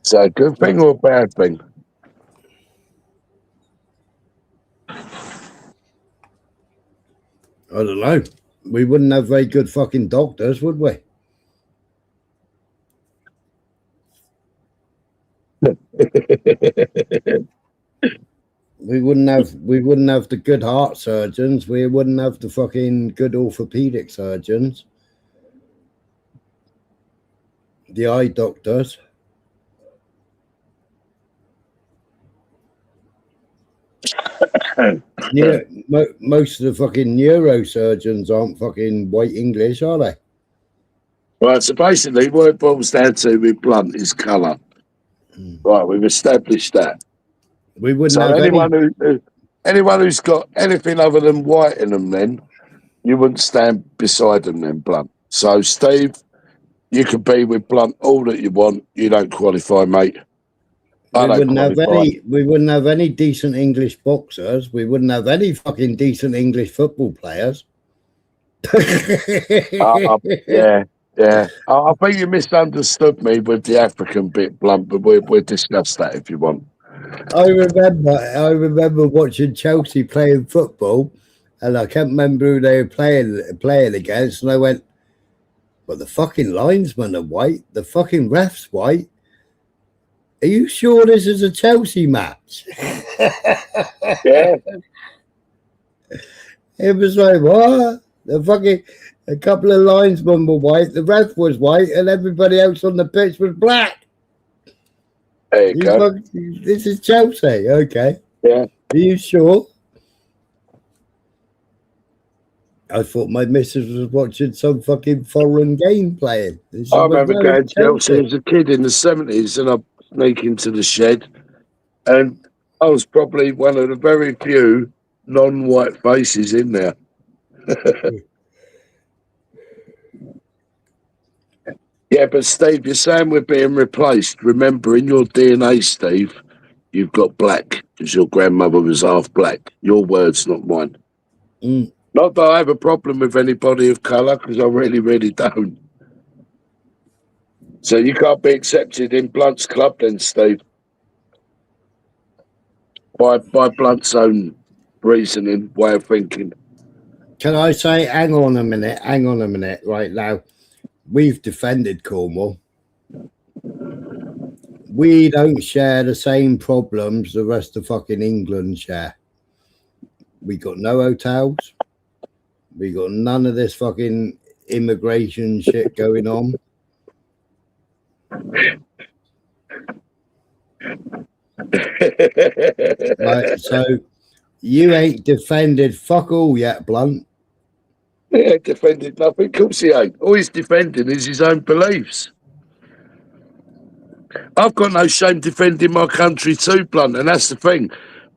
Is that a good thing or a bad thing? I don't know. We wouldn't have very good fucking doctors, would we? We wouldn't have the good heart surgeons. We wouldn't have the fucking good orthopedic surgeons. The eye doctors. Yeah, most of the fucking neurosurgeons aren't fucking white English, are they? Right, so basically what it boils down to with Blunt is colour. Right, we've established that. We wouldn't so have anyone who's got anything other than white in them, then you wouldn't stand beside them, then Blunt. So Steve, you could be with Blunt all that you want. You don't qualify, mate. We wouldn't have any decent English boxers. We wouldn't have any fucking decent English football players. Yeah. I think you misunderstood me with the African bit, Blunt, but we'll discuss that if you want. I remember watching Chelsea playing football, and I can't remember who they were playing against, and I went, "But the fucking linesmen are white. The fucking ref's white. Are you sure this is a Chelsea match?" Yeah. It was like, what? A couple of linesmen were white, the ref was white, and everybody else on the pitch was black. There you go. This is Chelsea, okay. Yeah. Are you sure? I thought my missus was watching some fucking foreign game playing. I remember going to Chelsea as a kid in the 70s, and I sneak into the shed, and I was probably one of the very few non-white faces in there. Yeah, but Steve, you're saying we're being replaced. Remember, in your DNA, Steve, you've got black because your grandmother was half black. Your words, not mine. Not that I have a problem with anybody of colour, because I really, really don't. So you can't be accepted in Blunt's club then, Steve. By Blunt's own reasoning, way of thinking. Can I say, hang on a minute, right now. We've defended Cornwall. We don't share the same problems the rest of fucking England share. We got no hotels. We got none of this fucking immigration shit going on. Right, so you ain't defended fuck all yet, Blunt. He ain't defended nothing. Of course he ain't. All he's defending is his own beliefs. I've got no shame defending my country too, Blunt, and that's the thing.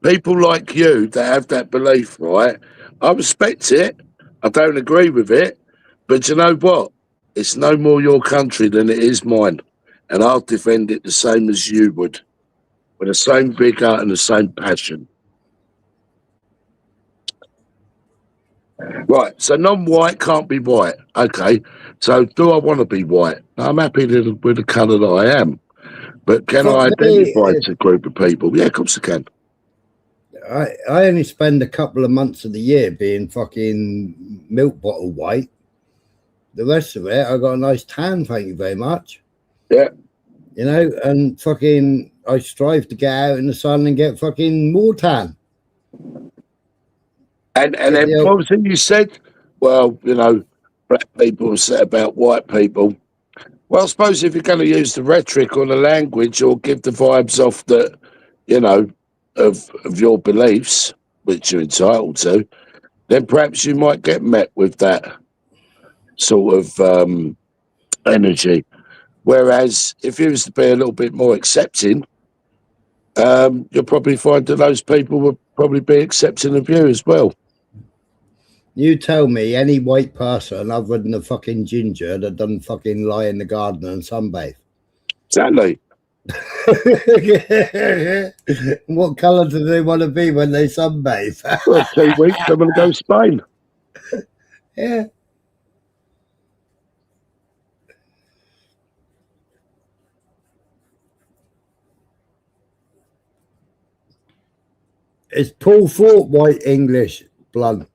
People like you that have that belief, right? I respect it. I don't agree with it. But you know what? It's no more your country than it is mine. And I'll defend it the same as you would. With the same vigour and the same passion. Right, so non-white can't be white. Okay, so do I want to be white? I'm happy with the colour that I am. But can I identify to a group of people? Yeah, of course I can. I only spend a couple of months of the year being fucking milk bottle white. The rest of it, I got a nice tan, thank you very much. Yeah. You know, and fucking I strive to get out in the sun and get fucking more tan. And then what was it you said? Well, you know, black people said about white people. Well, I suppose if you're going to use the rhetoric or the language or give the vibes off that, you know, of your beliefs, which you're entitled to, then perhaps you might get met with that sort of energy. Whereas if you was to be a little bit more accepting, you'll probably find that those people will probably be accepting of you as well. You tell me any white person other than the fucking ginger that doesn't fucking lie in the garden and sunbathe. Exactly. What colour do they want to be when they sunbathe? Well, 2 weeks, I'm going to go to Spain. Yeah. Is Paul Fort white English, Blunt?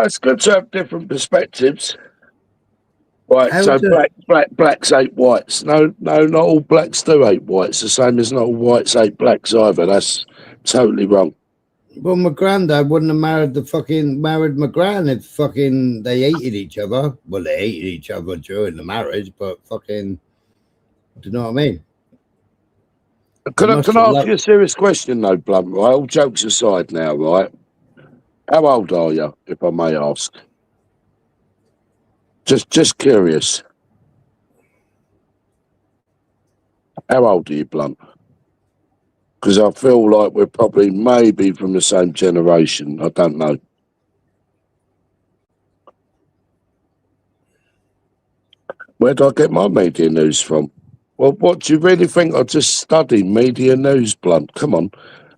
It's good to have different perspectives. Right, How so do- blacks hate whites. No, not all blacks do hate whites. The same as not all whites hate blacks either. That's totally wrong. Well, my granddad wouldn't have married my gran if fucking they hated each other. Well, they hated each other during the marriage, but fucking, do you know what I mean? Can I must ask have you a serious question though, Blunt? Right, all jokes aside now, right? How old are you, if I may ask? Just curious. How old are you, Blunt? Because I feel like we're probably maybe from the same generation. I don't know. Where do I get my media news from? Well, what do you really think? I just study media news, Blunt. Come on.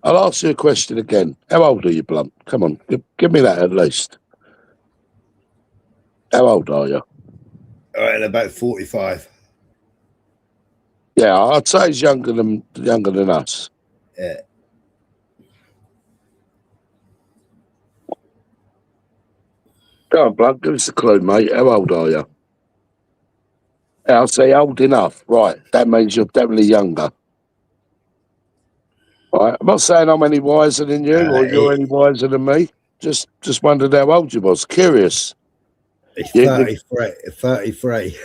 I'll ask you a question again. How old are you, Blunt? Come on, give me that at least. How old are you? All right, about 45. Yeah, I'd say he's younger than us. Yeah. Go on, Blunt, give us a clue, mate. How old are you? I'll say old enough. Right, that means you're definitely younger. Right, I'm not saying I'm any wiser than you or you're any wiser than me. Just wondered how old you was. Curious. He's 33.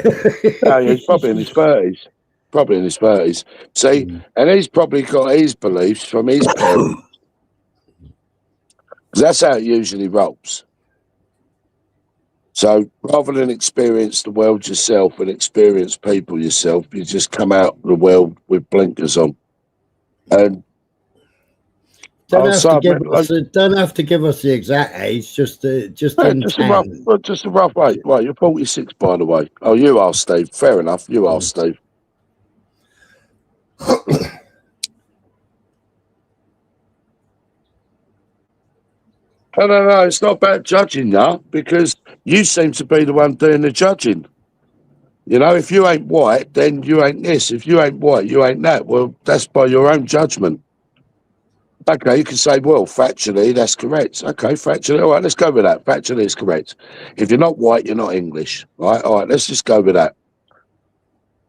Oh, yeah, he's probably in his 30s. Probably in his 30s. See, and he's probably got his beliefs from his parents. 'Cause that's how it usually rolls. So rather than experience the world yourself and experience people yourself, you just come out of the world with blinkers on. And don't have to give us the exact age, just a rough age. Right, you're 46, by the way. Oh, you are, Steve. Fair enough. You are, Steve. No, it's not about judging now, because you seem to be the one doing the judging. You know, if you ain't white, then you ain't this. If you ain't white, you ain't that. Well, that's by your own judgment. Okay, you can say, well, factually, that's correct. Okay, factually, all right, let's go with that. Factually, it's correct. If you're not white, you're not English. Right? All right, let's just go with that.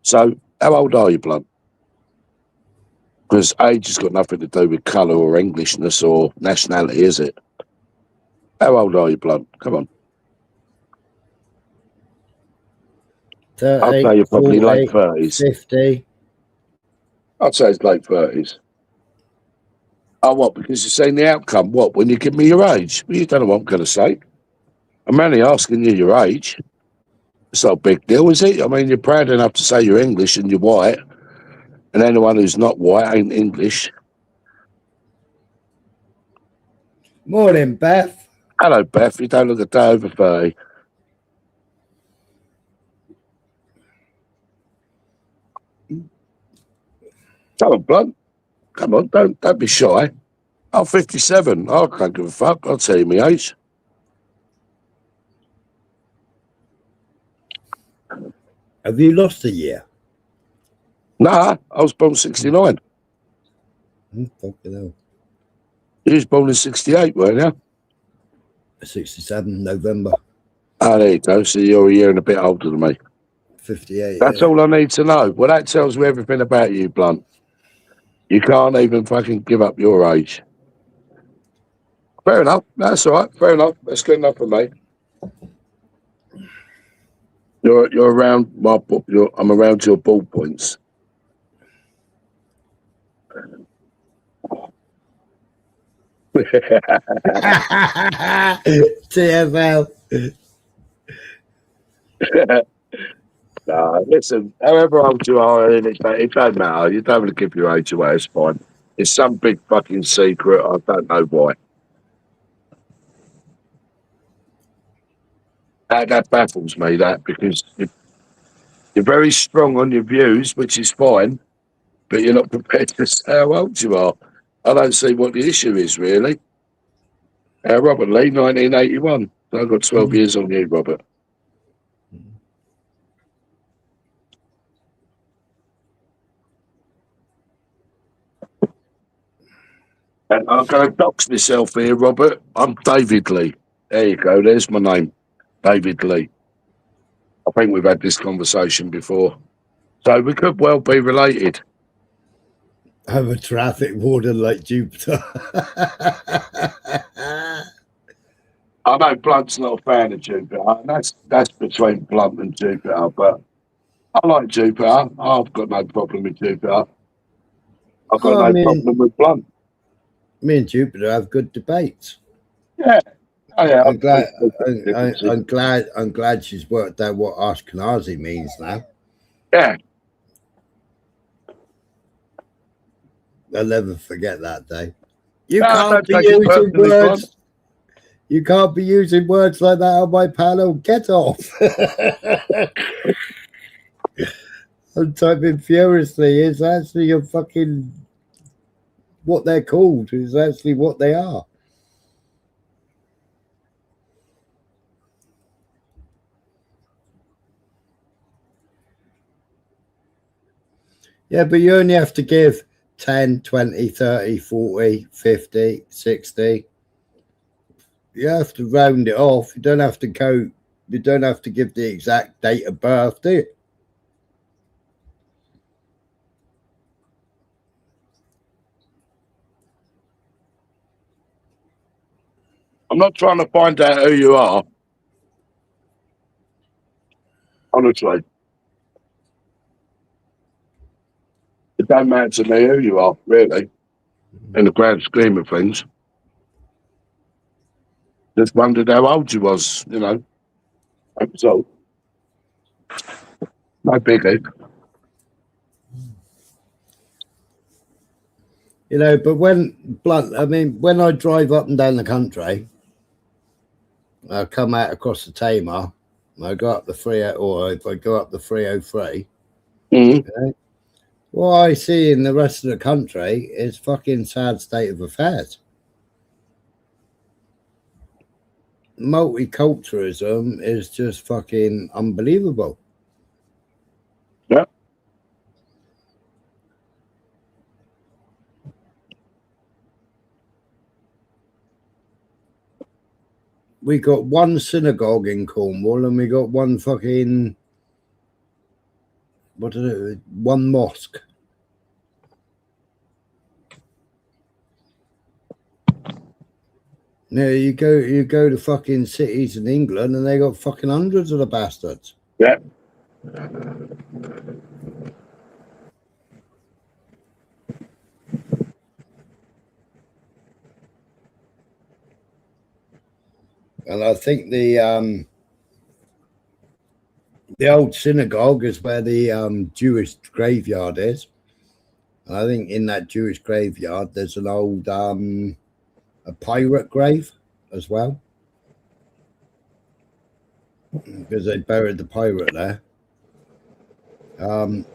So, how old are you, Blunt? Because age has got nothing to do with colour or Englishness or nationality, is it? How old are you, Blunt? Come on. 30, I'd say you're probably 40, late 30s. 50. I'd say it's late 30s. Oh, what? Because you've seen the outcome. What? When you give me your age? Well, you don't know what I'm going to say. I'm only asking you your age. It's not a big deal, is it? I mean, you're proud enough to say you're English and you're white, and anyone who's not white ain't English. Morning, Beth. Hello, Beth. You don't look a day over 30. Come on, Blunt. Come on, don't be shy. I'm 57. I can't give a fuck. I'll tell you my age. Have you lost a year? Nah, I was born 69. Fucking hell. You was born in 68, weren't you? 67 November. Oh, there you go. So you're a year and a bit older than me. 58. That's all I need to know. Well, that tells me everything about you, Blunt. You can't even fucking give up your age. Fair enough. That's all right. Fair enough. That's good enough for me. You're around my. I'm around your ball points. TFL. Nah, listen, however old you are, it don't matter. You don't want to give your age away, it's fine. It's some big fucking secret. I don't know why. That baffles me, that, because you're very strong on your views, which is fine, but you're not prepared to say how old you are. I don't see what the issue is, really. Robert Lee, 1981. So I've got 12 years on you, Robert. And I'm going to dox myself here, Robert. I'm David Lee. There you go. There's my name, David Lee. I think we've had this conversation before. So we could well be related. I'm a traffic warden like Jupiter. I know Blunt's not a fan of Jupiter, and that's between Blunt and Jupiter, but I like Jupiter. I've got no problem with Jupiter. I've got no problem with Blunt. Me and Jupiter have good debates. Yeah. Oh, yeah. I'm glad she's worked out what Ashkenazi means now. Yeah. I'll never forget that day. You can't be using words. You can't be using words like that on my panel. Get off. I'm typing furiously. It's actually a fucking what they're called. It's actually what they are. Yeah, but you only have to give 10, 20, 30, 40, 50, 60. You have to round it off. You don't have to go. You don't have to give the exact date of birth, do you? I'm not trying to find out who you are. Honestly. It don't matter to me who you are, really, in the grand scheme of things. Just wondered how old you was, you know. So, no biggie. You know, but when I drive up and down the country, I come out across the Tamar, I go up the 300, or if I go up the 303, okay, what I see in the rest of the country is fucking sad state of affairs. Multiculturalism is just fucking unbelievable. Yeah. We got one synagogue in Cornwall and we got one fucking one mosque. Yeah, you go to fucking cities in England and they got fucking hundreds of the bastards. Yeah. And I think the old synagogue is where the Jewish graveyard is. And I think in that Jewish graveyard there's an old a pirate grave as well, because they buried the pirate there. And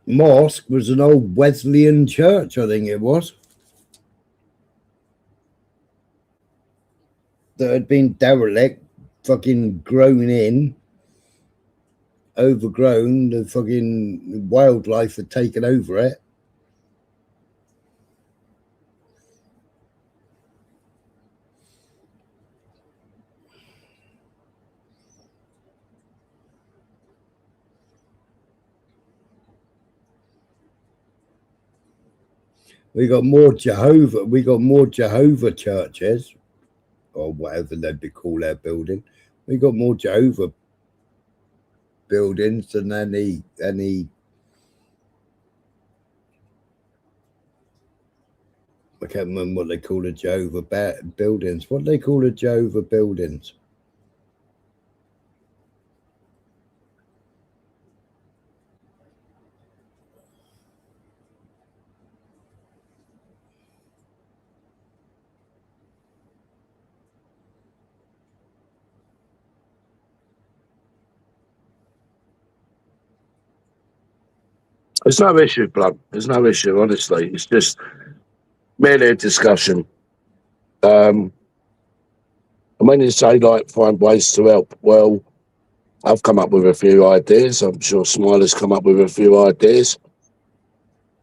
mosque was an old Wesleyan church, I think it was, that had been derelict, fucking grown in, overgrown. The fucking wildlife had taken over it. We got more Jehovah churches, or whatever they'd be called their building. We got more Jehovah buildings than any I can't remember what they call a Jehovah buildings. What do they call a Jehovah buildings? There's no issue, blood. There's no issue, honestly. It's just merely a discussion. And when you say, like, find ways to help, well, I've come up with a few ideas. I'm sure Smiler's come up with a few ideas.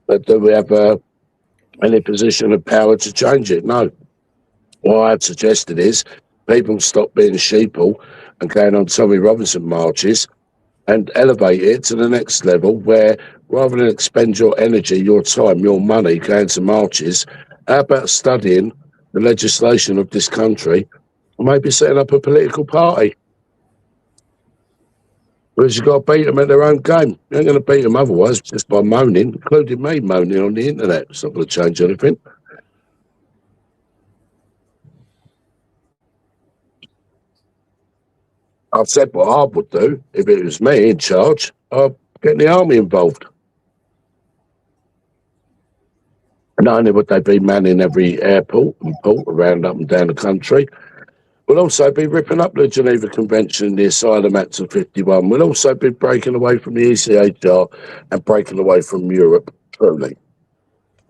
But do we have any position of power to change it? No. What I've suggested is people stop being sheeple and going on Tommy Robinson marches and elevate it to the next level where, rather than expend your energy, your time, your money going to marches, how about studying the legislation of this country and maybe setting up a political party? Because you've got to beat them at their own game. You ain't going to beat them otherwise just by moaning, including me moaning on the internet. It's not going to change anything. I've said what I would do if it was me in charge. I'd get the army involved. Not only would they be manning every airport and port around up and down the country, we'll also be ripping up the Geneva Convention, the Asylum Act of 51. We'll also be breaking away from the ECHR and breaking away from Europe, truly.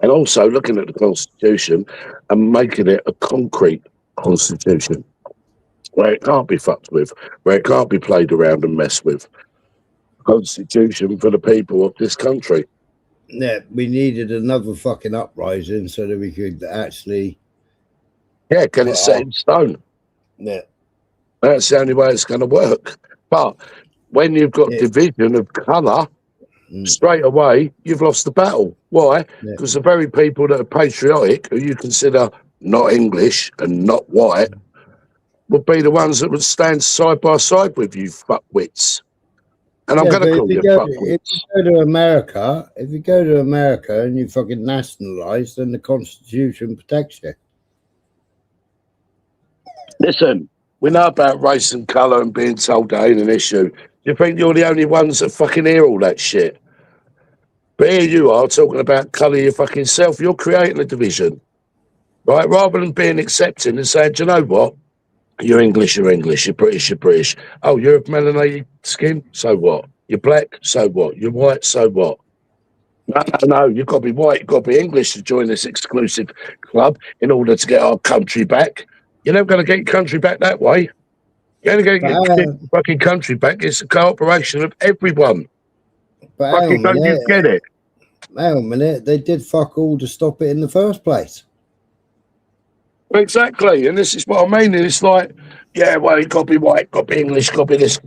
And also looking at the Constitution and making it a concrete Constitution, where it can't be fucked with, where it can't be played around and messed with. Constitution for the people of this country. Yeah, we needed another fucking uprising so that we could actually... Yeah, get it set in stone. Yeah. That's the only way it's going to work. But when you've got division of colour, straight away, you've lost the battle. Why? Because the very people that are patriotic, who you consider not English and not white, would be the ones that would stand side by side with you fuckwits. And I'm going to call you fuckwits. If you go to America and you fucking nationalise, then the Constitution protects you. Listen, we know about race and colour and being told that ain't an issue. You think you're the only ones that fucking hear all that shit? But here you are talking about colour your fucking self. You're creating a division, right? Rather than being accepting and saying, do you know what? You're English, you're English. You're British, you're British. Oh, you're of melanated skin? So what? You're black? So what? You're white? So what? No, you've got to be white. You've got to be English to join this exclusive club in order to get our country back. You're never going to get your country back that way. You're only going to get your fucking country back. It's a cooperation of everyone. But fucking don't you get it? Hang on a minute. They did fuck all to stop it in the first place. Exactly, and this is what I mean. It's like, yeah, well, you got to be white, got to be English, got to be this.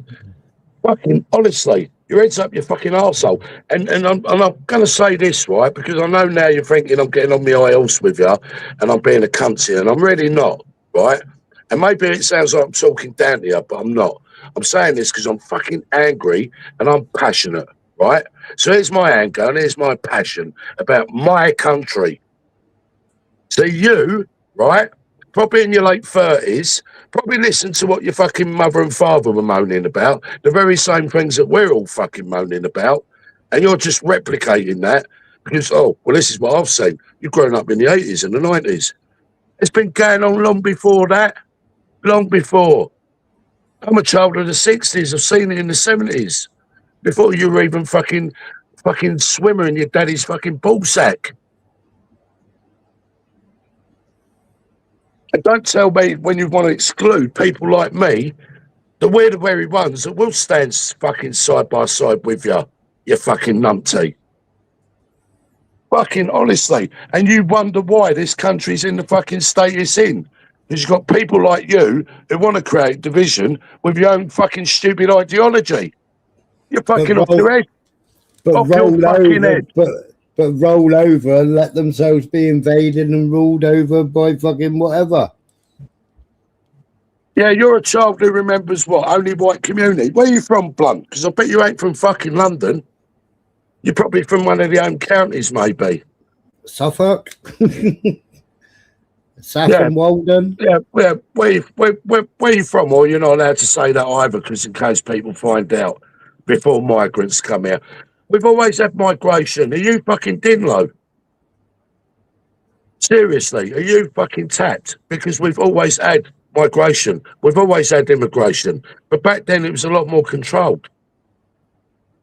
Fucking honestly, your head's up your fucking arsehole. And I'm going to say this, right, because I know now you're thinking I'm getting on my high horse with you and I'm being a cunt here, and I'm really not, right? And maybe it sounds like I'm talking down to you, but I'm not. I'm saying this because I'm fucking angry and I'm passionate, right? So here's my anger and here's my passion about my country. So you, right, probably in your late 30s, probably listen to what your fucking mother and father were moaning about, the very same things that we're all fucking moaning about, and you're just replicating that because, oh, well, this is what I've seen. You've grown up in the 80s and the 90s. It's been going on long before that, long before. I'm a child of the 60s. I've seen it in the 70s, before you were even fucking fucking swimmer in your daddy's fucking ball sack. And don't tell me when you want to exclude people like me that we're the very ones that will stand fucking side by side with you, you fucking numpty. Fucking honestly. And you wonder why this country's in the fucking state it's in. Because you've got people like you who want to create division with your own fucking stupid ideology. You're fucking off your head. But Off your roll fucking over, head. but roll over and let themselves be invaded and ruled over by fucking whatever. Yeah, you're a child who remembers what? Only white community. Where are you from, Blunt? Because I bet you ain't from fucking London. You're probably from one of the home counties, maybe. Suffolk? Saffron Walden? Yeah, where are you from? Or you're not allowed to say that either, because in case people find out before migrants come here. We've always had migration. Are you fucking Dinlo? Seriously, are you fucking tapped? Because we've always had migration. We've always had immigration. But back then it was a lot more controlled.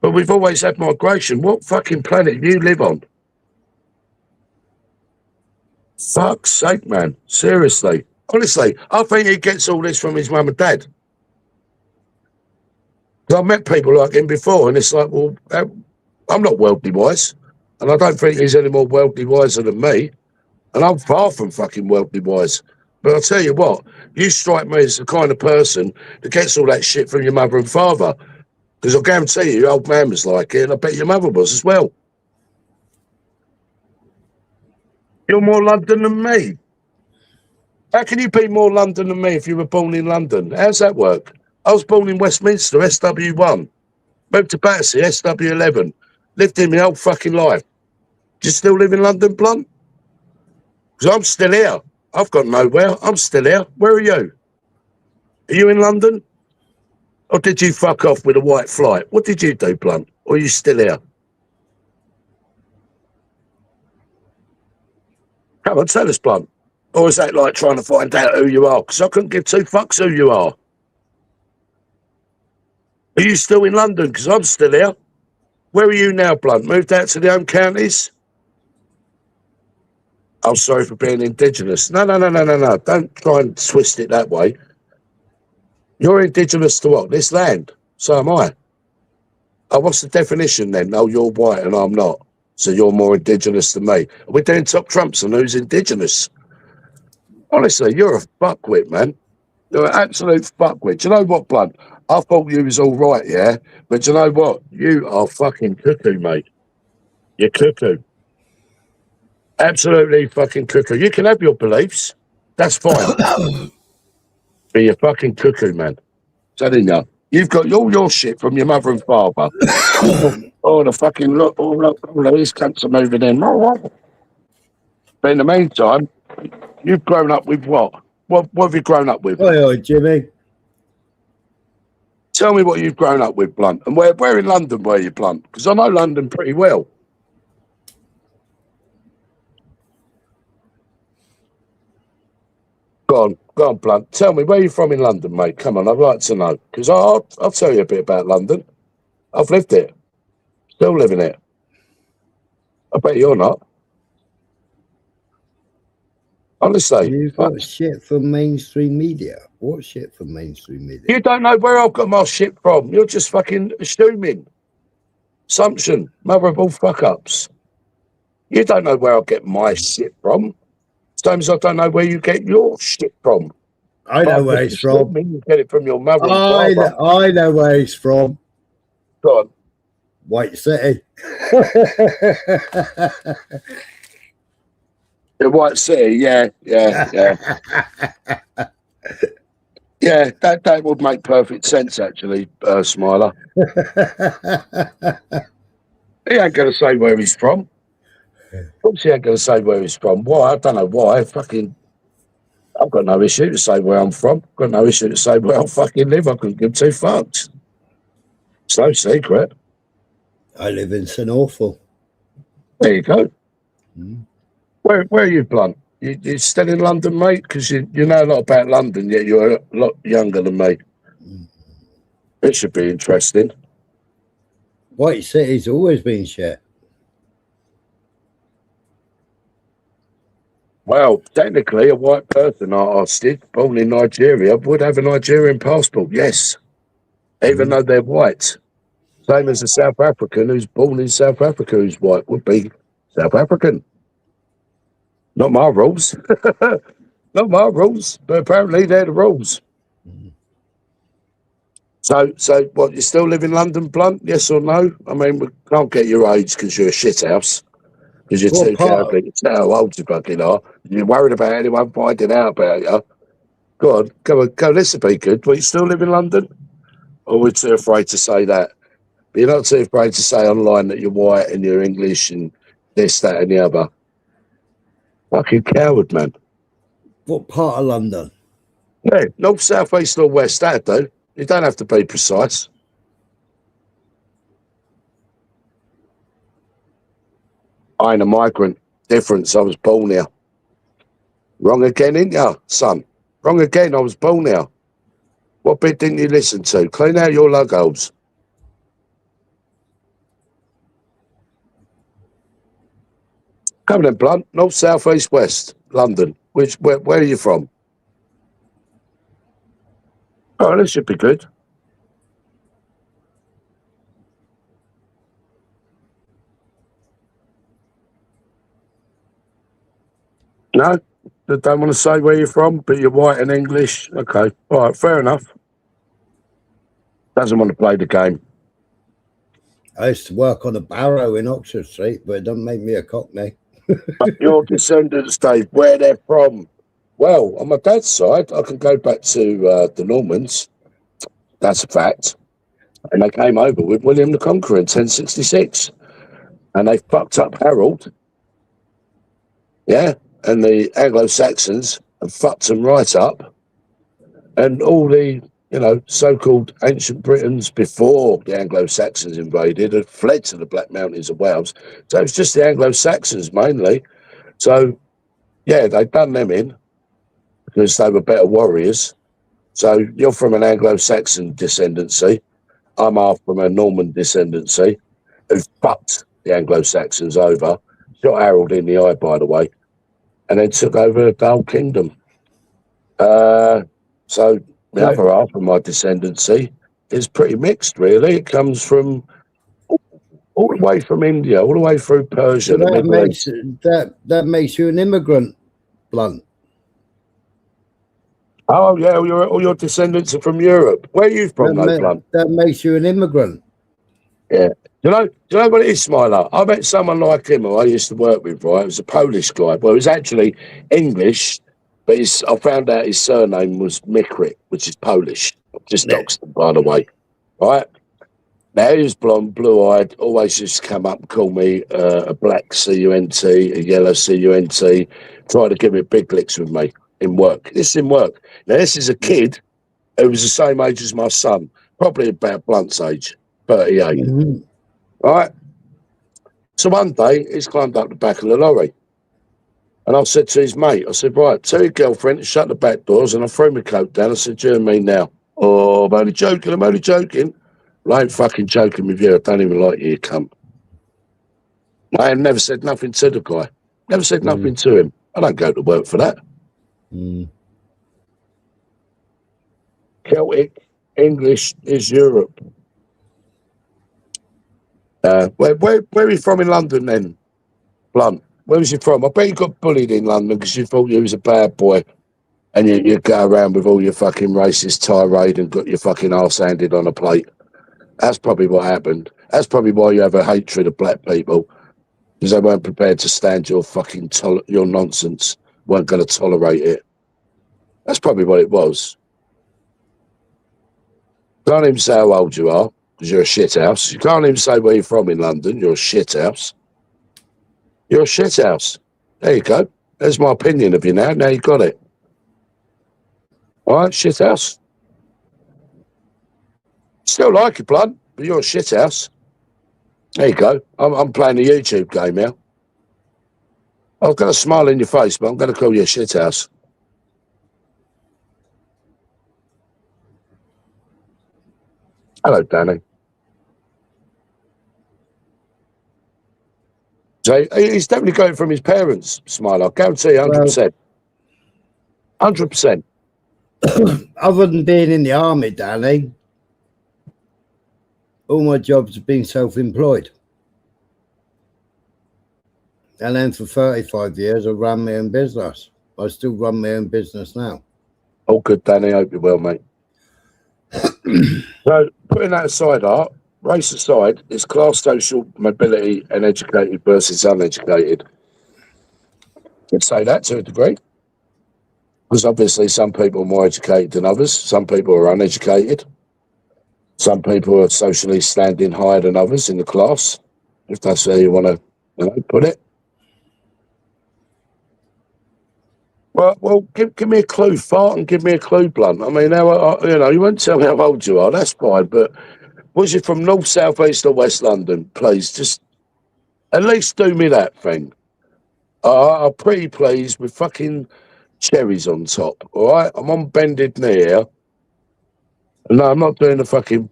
But we've always had migration. What fucking planet do you live on? Fuck's sake, man. Seriously. Honestly, I think he gets all this from his mum and dad. I've met people like him before, and it's like, well, I'm not worldly wise, and I don't think he's any more worldly wiser than me, and I'm far from fucking worldly wise. But I'll tell you what, you strike me as the kind of person that gets all that shit from your mother and father, because I guarantee you, your old man was like it, and I bet your mother was as well. You're more London than me. How can you be more London than me if you were born in London? How's that work? I was born in Westminster, SW1. Moved to Battersea, SW11. Lived in my whole fucking life. Do you still live in London, Blunt? Because I'm still here. I've got nowhere. I'm still here. Where are you? Are you in London? Or did you fuck off with a white flight? What did you do, Blunt? Or are you still here? Come on, tell us, Blunt. Or is that like trying to find out who you are? Because I couldn't give two fucks who you are. Are you still in London? Because I'm still here. Where are you now, Blunt? Moved out to the home counties? I'm sorry for being indigenous. No. Don't try and twist it that way. You're indigenous to what? This land. So am I. Oh, what's the definition then? Oh, you're white and I'm not. So you're more indigenous than me. We're doing top trumps on who's indigenous. Honestly, you're a fuckwit, man. You're an absolute fuckwit. Do you know what, Blunt? I thought you was all right, yeah? But do you know what? You are fucking cuckoo, mate. You're cuckoo. Absolutely fucking cuckoo. You can have your beliefs. That's fine. But you're fucking cuckoo, man. Telling you. You've got all your shit from your mother and father. Oh, the fucking look. Oh, look. Oh, these cunts are moving in. But in the meantime, you've grown up with what? What have you grown up with? Oi, Jimmy. Tell me what you've grown up with, Blunt. And where in London were you, Blunt? Because I know London pretty well. Go on, Blunt. Tell me, where are you from in London, mate? Come on, I'd like to know. Because I'll tell you a bit about London. I've lived it. Still living it. I bet you're not. Honestly. You've got shit from mainstream media. What shit from mainstream media? You don't know where I've got my shit from. You're just fucking assuming. Assumption. Mother of all fuck-ups. You don't know where I get my shit from. Same as I don't know where you get your shit from. I know where it's from. You get it from your mother and father. I know where it's from. Go on. White City. The White City, yeah. Yeah, that would make perfect sense, actually, Smiler. He ain't going to say where he's from. Of course he ain't going to say where he's from. Why? I don't know why. I've got no issue to say where I'm from. I've got no issue to say where I fucking live. I couldn't give two fucks. It's no secret. I live in St Awful. There you go. Where are you, Blunt? You're still in London, mate? Because you know a lot about London, yet you're a lot younger than me. It should be interesting. White City's always been shit. Well, technically, a white person, born in Nigeria, would have a Nigerian passport, yes, even though they're white. Same as a South African who's born in South Africa who's white would be South African. Not my rules. Not my rules, but apparently they're the rules. So what, you still live in London, Blunt, yes or no? I mean, we can't get your age because you're a shithouse. Because you're What too part? cowardly. It's how old you fucking are. You're worried about anyone finding out about you. Go on, go, this would be good. But you still live in London? Or we're too afraid to say that? But you're not too afraid to say online that you're white and you're English and this, that and the other. Fucking coward, man. What part of London? Yeah, north, south, east or west, that do. You don't have to be precise. I ain't a migrant. Difference, I was born here. Wrong again, ain't ya, son? Wrong again, I was born here. What bit didn't you listen to? Clean out your lug holes. Come then, Blunt. North, south, east, west. London. Where are you from? Oh, this should be good. No? They don't want to say where you're from, but you're white and English. Okay. All right, fair enough. Doesn't want to play the game. I used to work on a barrow in Oxford Street, but it doesn't make me a Cockney. Your descendants, Dave, where they're from? Well, on my dad's side, I can go back to the Normans. That's a fact. And they came over with William the Conqueror in 1066. And they fucked up Harold. Yeah. And the Anglo-Saxons have fucked them right up. And all the, so-called ancient Britons before the Anglo-Saxons invaded had fled to the Black Mountains of Wales. So it was just the Anglo-Saxons mainly. So, yeah, they'd done them in because they were better warriors. So you're from an Anglo-Saxon descendancy. I'm half from a Norman descendancy who fucked the Anglo-Saxons over, shot Harold in the eye, by the way, and then took over the whole kingdom. So the other half of my descendancy is pretty mixed, really. It comes from all the way from India, all the way through Persia. So the Middle East. that makes you an immigrant, Blunt. Oh, yeah, all your descendants are from Europe. Where are you from, though, Blunt? That makes you an immigrant. Yeah. Do you know what it is, Smiler? I met someone like him who I used to work with, right? It was a Polish guy. Well, he was actually English, but I found out his surname was Mikrik, which is Polish. Just Oxford, by the way. Right? Now, he was blonde, blue-eyed, always used to come up and call me a black C-U-N-T, a yellow C-U-N-T, try to give me big licks with me in work. This is in work. Now, this is a kid who was the same age as my son, probably about Blunt's age, 38. Mm-hmm. Right? So one day, he's climbed up the back of the lorry. And I said to his mate, I said, right, tell your girlfriend to shut the back doors. And I threw my coat down. I said, you and me now. Oh, I'm only joking. Well, I ain't fucking joking with you. I don't even like you, you cunt. I have never said nothing to the guy. Never said nothing to him. I don't go to work for that. Celtic English is Europe. Where are you from in London then, Blunt? Where was you from? I bet you got bullied in London because you thought you was a bad boy and you go around with all your fucking racist tirade and got your fucking arse handed on a plate. That's probably what happened. That's probably why you have a hatred of black people, because they weren't prepared to stand your fucking your nonsense, weren't going to tolerate it. That's probably what it was. Can't even say how old you are, because you're a shithouse. You can't even say where you're from in London. You're a shithouse. You're a shithouse. There you go. There's my opinion of you now. Now you got it. All right, shithouse. Still like you, Blunt, but you're a shithouse. There you go. I'm playing the YouTube game now. I've got a smile in your face, but I'm going to call you a shithouse. Hello, Danny. So he's definitely going from his parents, Smile. I guarantee 100%. 100%. Other than being in the army, Danny, all my jobs have been self-employed. And then for 35 years, I ran my own business. I still run my own business now. Oh, good, Danny. Hope you're well, mate. So, putting that aside, Art, race aside, it's class, social mobility, and educated versus uneducated. I'd say that to a degree. Because obviously some people are more educated than others. Some people are uneducated. Some people are socially standing higher than others in the class, if that's where you want to put it. Well, give me a clue, Fart, and give me a clue, Blunt. I mean, you won't tell me how old you are, that's fine, but was you from North, South, East or West London? Please, just at least do me that thing. I'm pretty pleased with fucking cherries on top, all right? I'm on bended knee here. No, I'm not doing the fucking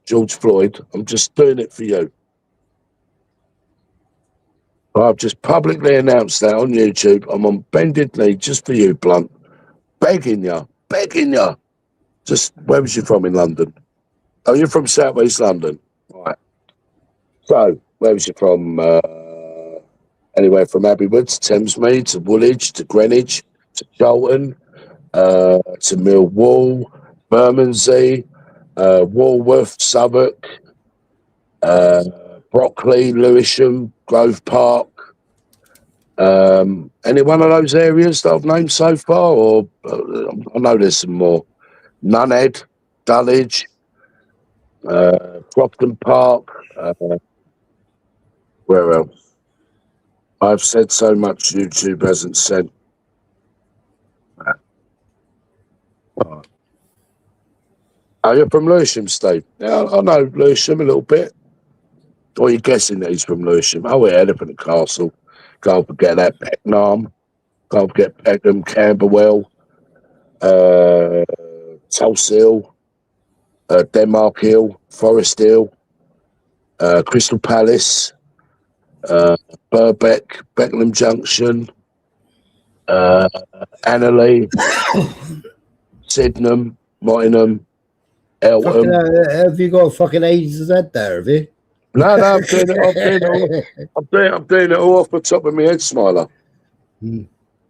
George Floyd. I'm just doing it for you. I've just publicly announced that on YouTube. I'm on bended knee just for you, Blunt. Begging you. Just, where was you from in London? Oh, you're from South East London. Right. So, where was you from? Anywhere from Abbey Wood to Thamesmead to Woolwich to Greenwich to Charlton to Millwall, Bermondsey, Walworth, Southwark, Brockley, Lewisham, Grove Park. Any one of those areas that I've named so far, or I know there's some more. Nunhead, Dulwich, Crofton Park. Where else? I've said so much YouTube hasn't said. Oh, you're from Lewisham, Steve? Yeah, I know Lewisham a little bit. Or you're guessing that he's from Lewisham. Oh, yeah, Elephant and Castle. Can't forget that. Pecknam. Can't forget Peckham, Camberwell, Tulse Hill, Denmark Hill, Forest Hill, Crystal Palace, Birbeck, Beckenham Junction, Annerley, Sydenham, Mottingham, Eltham. Have you got a fucking A's there, have you? No, I'm doing it all off the top of my head, Smiler. No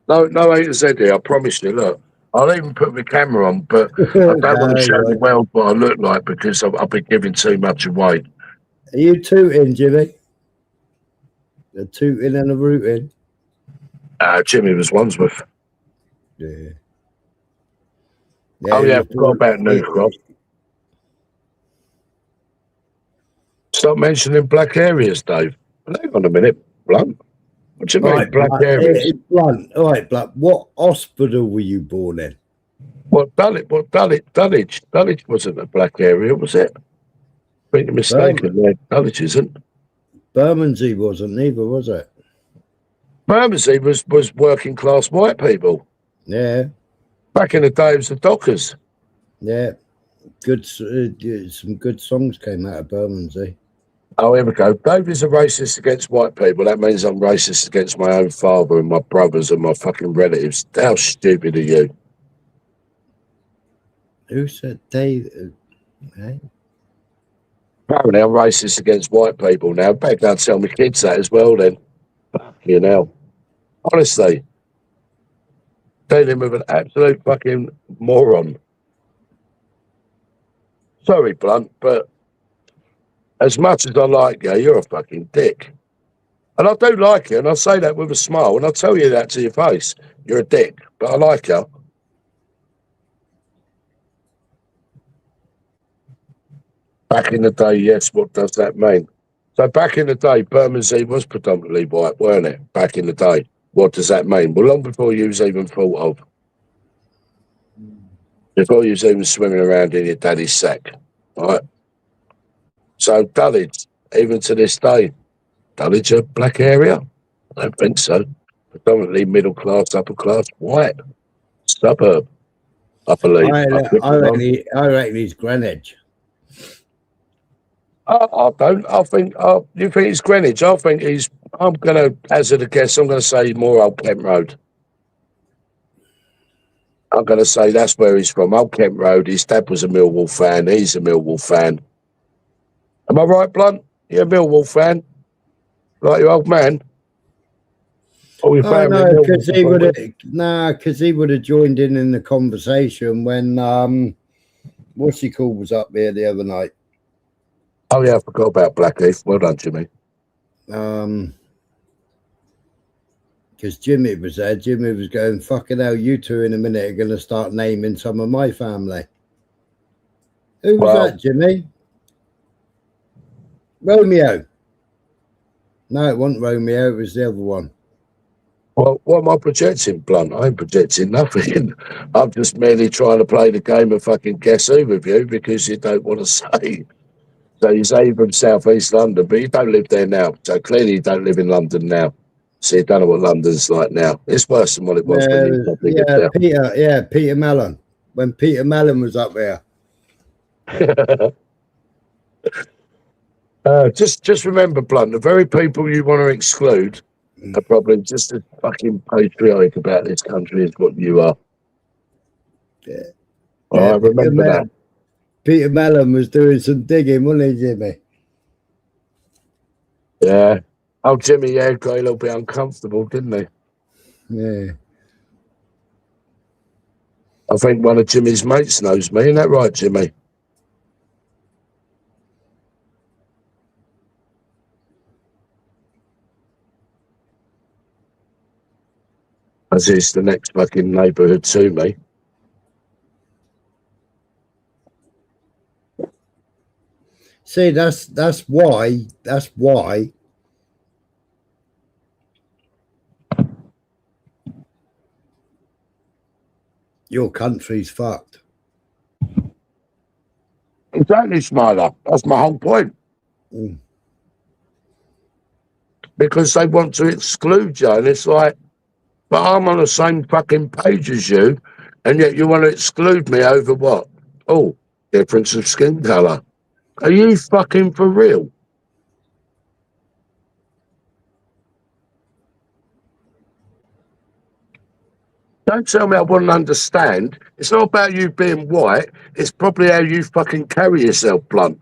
A to Z here, I promise you. Look, I'll even put my camera on, but I don't want to show the world what I look like because I've been giving too much away. Are you tooting, Jimmy? A tooting and a rooting? Jimmy was Wandsworth. Yeah. Oh, yeah, I forgot about New Cross. Stop mentioning black areas, Dave. Hang on a minute, Blunt. What do you mean, black areas? Blunt. All right, Blunt. What hospital were you born in? Dulwich. Dulwich wasn't a black area, was it? I think you're mistaken there. Dulwich isn't. Bermondsey wasn't either, was it? Bermondsey was working class white people. Yeah. Back in the day, it was the Dockers. Yeah. Good. Some good songs came out of Bermondsey. Oh, here we go. Dave is a racist against white people. That means I'm racist against my own father and my brothers and my fucking relatives. How stupid are you? Who said Dave? Hey? Apparently, I'm racist against white people now. Better go and tell my kids that as well, then. You know. Honestly. Dealing with an absolute fucking moron. Sorry, Blunt, but as much as I like you, you're a fucking dick. And I do like you, and I say that with a smile, and I'll tell you that to your face. You're a dick, but I like you. Back in the day, yes, what does that mean? So back in the day, Bermondsey was predominantly white, weren't it? Back in the day. What does that mean? Well, long before you was even thought of. Before you was even swimming around in your daddy's sack. Right? So Dulwich, even to this day, Dulwich a black area? I don't think so. Predominantly middle class, upper class, white. Suburb, I believe. I reckon he's Greenwich. I don't. I think. You think it's Greenwich? I think he's. I'm going to hazard a guess. I'm going to say more Old Kent Road. I'm going to say that's where he's from. Old Kent Road. His dad was a Millwall fan. He's a Millwall fan. Am I right, Blunt? You're a Millwall fan, like your old man. Oh, your family. No, because he would have. Nah, because he would have joined in the conversation when what's he called was up there the other night. Oh yeah, I forgot about Blackheath. Well done, Jimmy. Because Jimmy was there. Jimmy was going, fucking hell, you two in a minute are going to start naming some of my family. Who was that, Jimmy? Romeo. No, it wasn't Romeo. It was the other one. Well, what am I projecting, Blunt? I ain't projecting nothing. I'm just merely trying to play the game of fucking guess who with you because you don't want to say. So you say you're from South East London, but you don't live there now. So clearly you don't live in London now. So you don't know what London's like now. It's worse than what it was when you lived there. Peter Mellon. When Peter Mellon was up there. Just remember, Blunt, the very people you want to exclude are probably just as fucking patriotic about this country as what you are. Yeah. I remember that. Peter Mellon was doing some digging, wasn't he, Jimmy? Yeah. Oh, Jimmy, yeah, got a little bit uncomfortable, didn't he? Yeah. I think one of Jimmy's mates knows me. Isn't that right, Jimmy? As it's the next fucking neighbourhood to me. See, that's why your country's fucked. Exactly, Smiler. That's my whole point. Because they want to exclude you, and it's like, but I'm on the same fucking page as you, and yet you want to exclude me over what? Oh, difference of skin colour. Are you fucking for real? Don't tell me I wouldn't understand. It's not about you being white. It's probably how you fucking carry yourself, Blunt.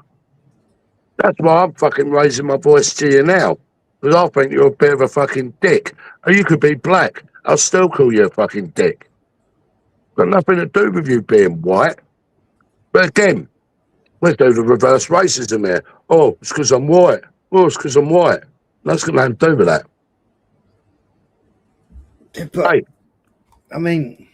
That's why I'm fucking raising my voice to you now. Because I think you're a bit of a fucking dick. Or you could be black. I'll still call you a fucking dick. Got nothing to do with you being white. But again, let's do the reverse racism here. Oh, it's because I'm white. Oh, it's because I'm white. That's got nothing to do with that. But, hey. I mean,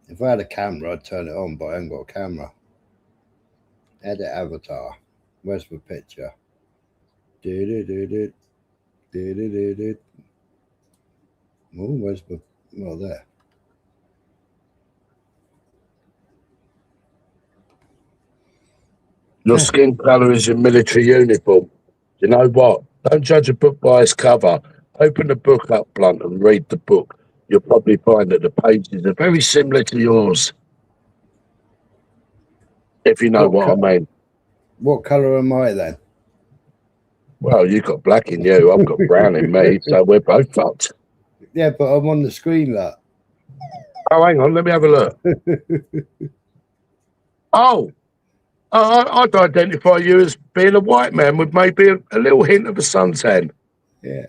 if I had a camera, I'd turn it on, but I haven't got a camera. Edit avatar. Where's the picture? Oh, where's the... Oh, there. Your skin colour is your military uniform. You know what? Don't judge a book by its cover. Open the book up, Blunt, and read the book. You'll probably find that the pages are very similar to yours. If you know what I mean. What colour am I then? Well, you've got black in you. I've got brown in me, so we're both fucked. Yeah, but I'm on the screen, look. Oh, hang on. Let me have a look. Oh. I'd identify you as being a white man with maybe a little hint of a suntan. Yeah.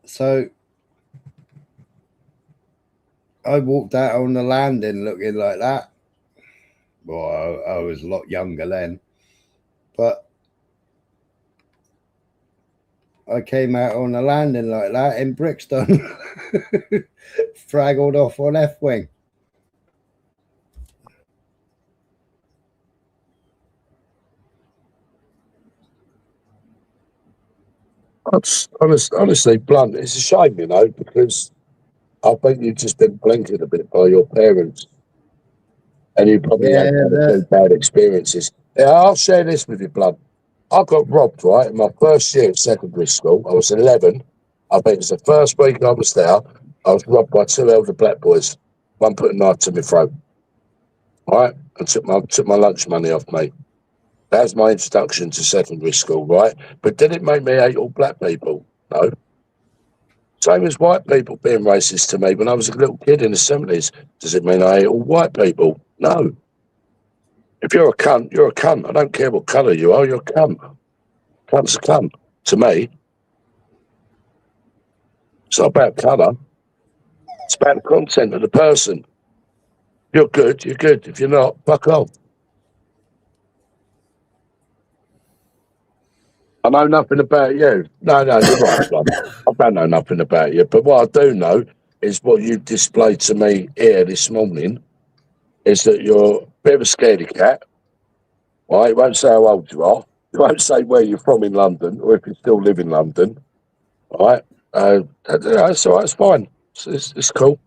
So I walked out on the landing looking like that. Well, I was a lot younger then, but I came out on the landing like that in Brixton, fraggled off on F-wing. Honestly, Blunt, it's a shame, you know, because I think you've just been blinkered a bit by your parents. And you probably had a few bad experiences. Yeah, I'll share this with you, Blunt. I got robbed, right, in my first year at secondary school. I was 11. I think it was the first week I was there. I was robbed by two elder black boys. One put a knife to my throat. right? And took my lunch money off me. That was my introduction to secondary school, right? But did it make me hate all black people? No. Same as white people being racist to me when I was a little kid in the 70s. Does it mean I hate all white people? No. If you're a cunt, you're a cunt. I don't care what colour you are, you're a cunt. Cunt's a cunt to me. It's not about colour. It's about the content of the person. If you're good, you're good. If you're not, fuck off. I know nothing about you. No, you're right, Plum. I don't know nothing about you. But what I do know is what you displayed to me here this morning is that you're a bit of a scaredy cat. Right? You won't say how old you are. You won't say where you're from in London or if you still live in London. Right? That's all right. It's fine. It's cool.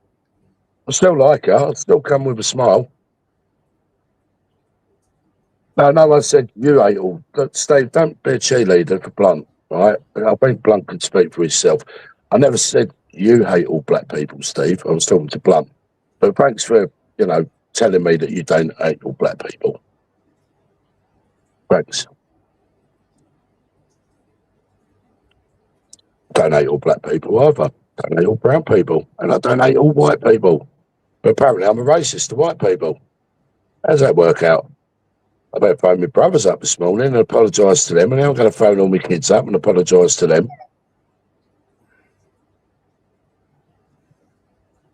I still like her. I'll still come with a smile. No one said you hate all. Steve, don't be a cheerleader for Blunt, right? I think Blunt can speak for himself. I never said you hate all black people, Steve. I was talking to Blunt. But thanks for, telling me that you don't hate all black people. Thanks. Don't hate all black people either. Don't hate all brown people. And I don't hate all white people. But apparently I'm a racist to white people. How does that work out? I better phone my brothers up this morning and apologise to them, and then I'm going to phone all my kids up and apologise to them.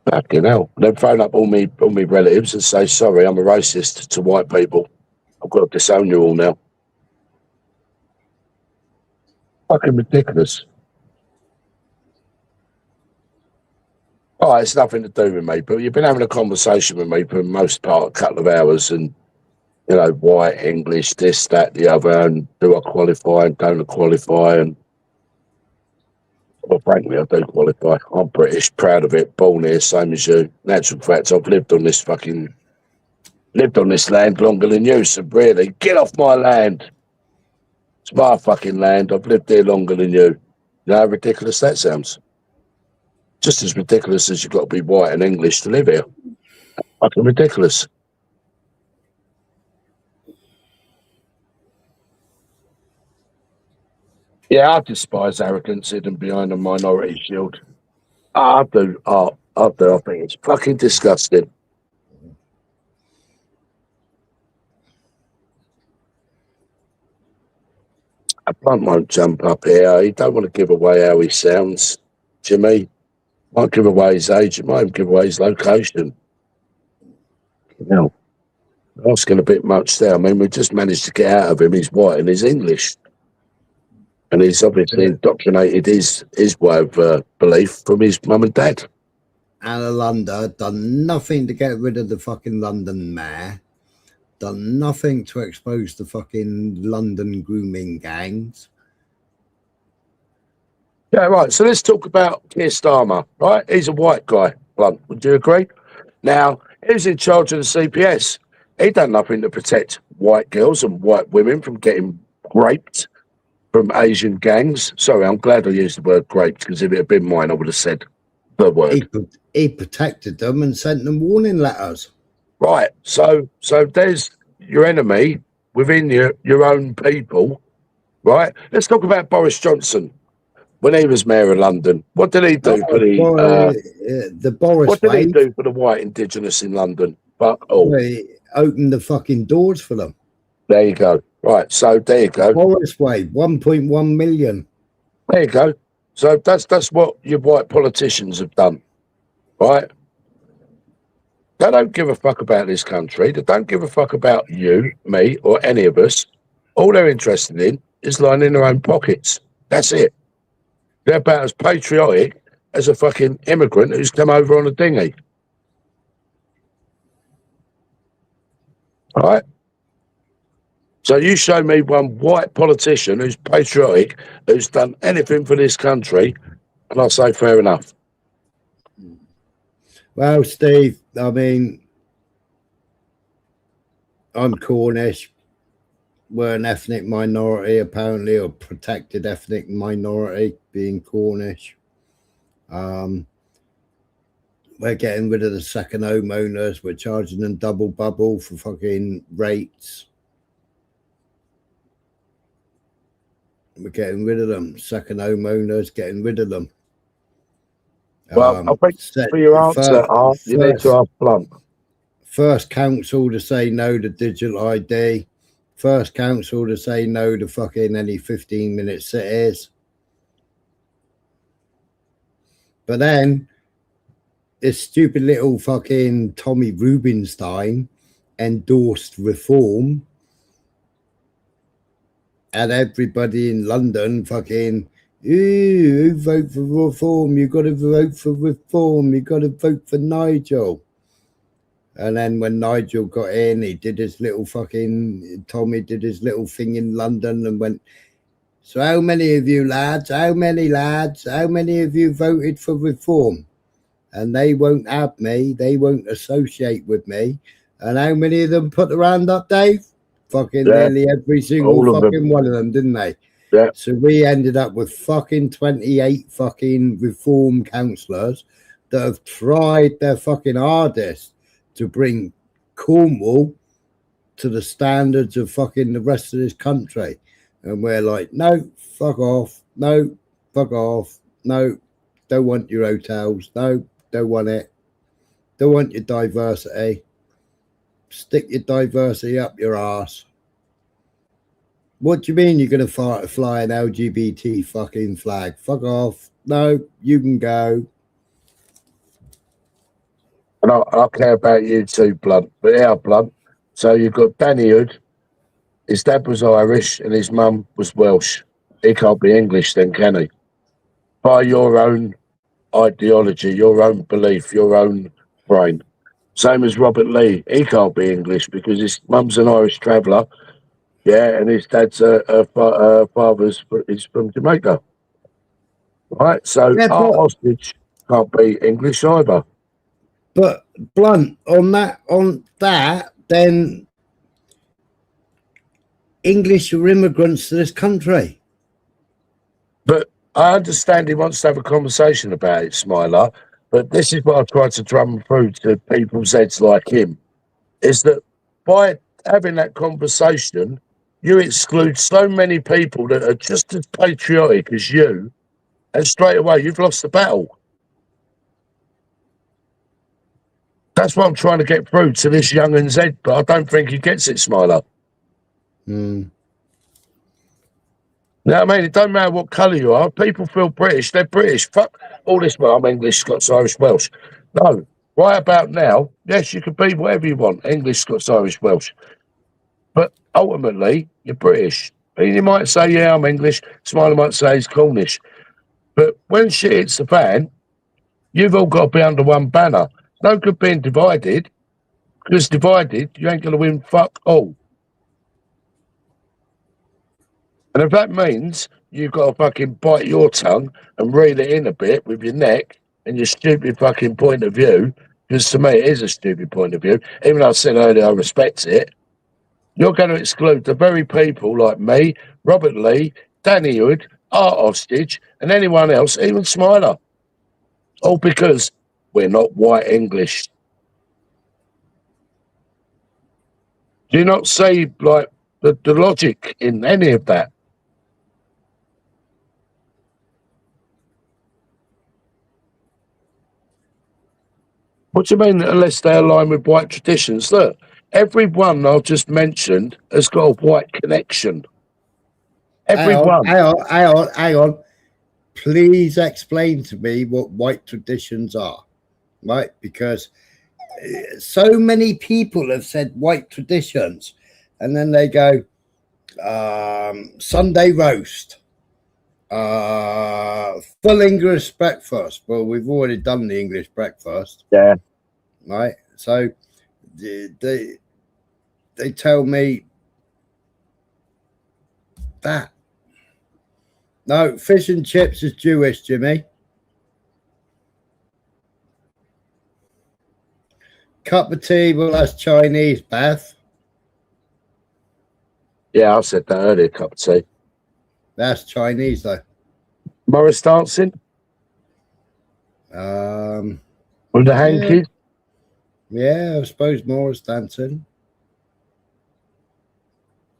Fucking hell. And then phone up all my relatives and say, sorry, I'm a racist to white people. I've got to disown you all now. Fucking ridiculous. Oh, it's nothing to do with me, but you've been having a conversation with me for the most part, a couple of hours, and white, English, this, that, the other, and do I qualify and don't I qualify? And well, frankly, I do qualify. I'm British, proud of it, born here, same as you. Natural fact, I've lived on this land longer than you, so really, get off my land. It's my fucking land. I've lived here longer than you. You know how ridiculous that sounds? Just as ridiculous as you've got to be white and English to live here. Fucking ridiculous. Yeah, I despise arrogance hidden behind a minority shield. I do. I think it's fucking disgusting. A Blunt won't jump up here. He don't want to give away how he sounds. Jimmy might give away his age. It might even give away his location. Now, asking a bit much there. I mean, we just managed to get out of him. He's white and he's English. And he's obviously indoctrinated his way of belief from his mum and dad. Anna Lunda done nothing to get rid of the fucking London mayor. Done nothing to expose the fucking London grooming gangs. Yeah, right. So let's talk about Keir Starmer, right? He's a white guy, Blunt. Would you agree? Now, he's in charge of the CPS. He done nothing to protect white girls and white women from getting raped from Asian gangs. Sorry, I'm glad I used the word raped, because if it had been mine, I would have said the word. He protected them and sent them warning letters. Right. So there's your enemy within your own people, right? Let's talk about Boris Johnson. When he was mayor of London, what did he do for the Boris? What did he do for the white indigenous in London? He opened the fucking doors for them. There you go. Right, so there you go. Boris Way, 1.1 million. There you go. So that's what your white politicians have done, right? They don't give a fuck about this country. They don't give a fuck about you, me, or any of us. All they're interested in is lining their own pockets. That's it. They're about as patriotic as a fucking immigrant who's come over on a dinghy. All right? So you show me one white politician who's patriotic, who's done anything for this country, and I'll say fair enough. Well, Steve, I mean, I'm Cornish. We're an ethnic minority, apparently, or protected ethnic minority, being Cornish. We're getting rid of the second homeowners. We're charging them double bubble for fucking rates. We're getting rid of them. Second homeowners, getting rid of them. Well, I think for your answer, you need to ask Blunt. First council to say no to digital ID. First council to say no to fucking any 15-minute cities. But then this stupid little fucking Tommy Rubinstein endorsed reform, and everybody in London fucking, ooh, vote for reform, you got to vote for reform, you got to vote for Nigel. And then when Nigel got in, he did his little fucking, Tommy did his little thing in London and went, so how many of you lads, how many of you voted for reform? And they won't have me, they won't associate with me. And how many of them put their hand up, Dave? Fucking nearly every single fucking one of them, didn't they? Yeah. So we ended up with fucking 28 fucking reform councillors that have tried their fucking hardest to bring Cornwall to the standards of fucking the rest of this country. And we're like, no, fuck off. No, fuck off. No, don't want your hotels. No, don't want it. Don't want your diversity. Stick your diversity up your ass. What do you mean you're going to fly an LGBT fucking flag? Fuck off. No, you can go. And I care about you too, Blunt. But yeah, Blunt. So you've got Danny Hood. His dad was Irish and his mum was Welsh. He can't be English then, can he? By your own ideology, your own belief, your own brain. Same as Robert Lee. He can't be English because his mum's an Irish traveller. Yeah, and his dad's father's is from Jamaica. Right? So our hostage can't be English either. But Blunt, on that, then English are immigrants to this country. But I understand he wants to have a conversation about it, Smiler. But this is what I tried to drum through to people's heads like him, is that by having that conversation, you exclude so many people that are just as patriotic as you, and straight away you've lost the battle. That's what I'm trying to get through to this youngun's head, but I don't think he gets it, Smiler. Mm. You know what I mean? It don't matter what colour you are. People feel British. They're British. Fuck all this. Well, I'm English, Scots, Irish, Welsh. No. Right about now, yes, you can be whatever you want. English, Scots, Irish, Welsh. But ultimately, you're British. And you might say, yeah, I'm English. Smiler might say he's Cornish. But when shit hits the fan, you've all got to be under one banner. No good being divided. Because divided, you ain't going to win fuck all. And if that means you've got to fucking bite your tongue and reel it in a bit with your neck and your stupid fucking point of view, because to me it is a stupid point of view, even though I said earlier I respect it, you're going to exclude the very people like me, Robert Lee, Danny Hood, Art Hostage, and anyone else, even Smiler. All because we're not white English. Do you not see like the logic in any of that? What do you mean, unless they align with white traditions? Look, everyone I've just mentioned has got a white connection. Everyone. Hang on. Please explain to me what white traditions are, right? Because so many people have said white traditions, and then they go, Sunday roast, full English breakfast. Well, we've already done the English breakfast. Yeah. Right. So they tell me that. No, fish and chips is Jewish, Jimmy. Cup of tea, well, that's Chinese, Beth. Yeah, I said that earlier, cup of tea. That's Chinese, though. Morris dancing? With the hankies? Yeah, I suppose Morris dancing.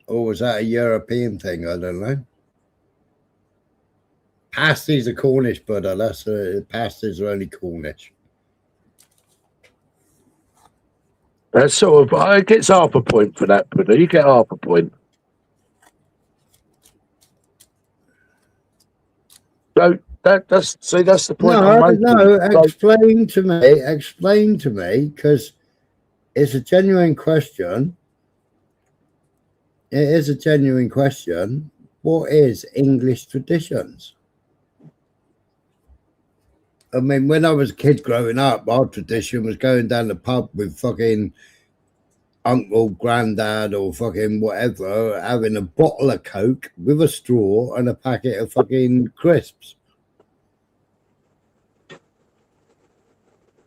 Or was that a European thing? I don't know. Pasties are Cornish, brother. Pasties are only Cornish. That's sort of, it gets half a point for that, but you get half a point. So that's the point. No, explain to me, because it's a genuine question. It is a genuine question. What is English traditions? I mean, when I was a kid growing up, our tradition was going down the pub with fucking uncle, granddad, or fucking whatever, having a bottle of Coke with a straw and a packet of fucking crisps.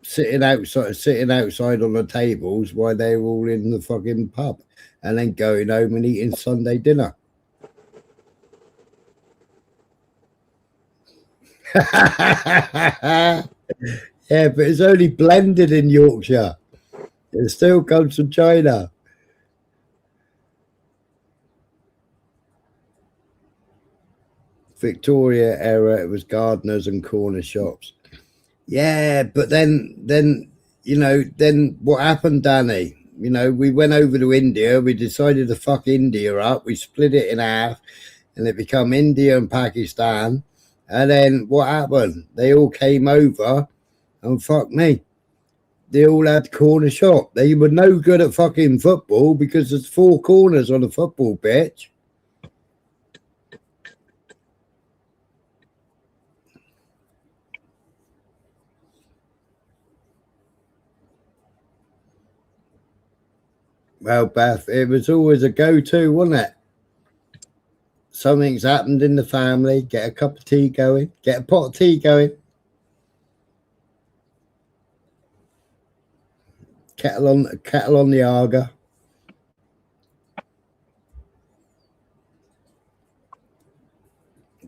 Sitting outside on the tables while they were all in the fucking pub, and then going home and eating Sunday dinner. Yeah, but it's only blended in Yorkshire. It still comes from China. Victoria era, it was gardeners and corner shops. Yeah, but then what happened, Danny? We went over to India. We decided to fuck India up. We split it in half, and it became India and Pakistan. And then what happened? They all came over, and fuck me, they all had corner shop. They were no good at fucking football because there's 4 corners on a football pitch. Well, Beth, it was always a go-to, wasn't it? Something's happened in the family, get a cup of tea going, get a pot of tea going. Kettle on the Arga.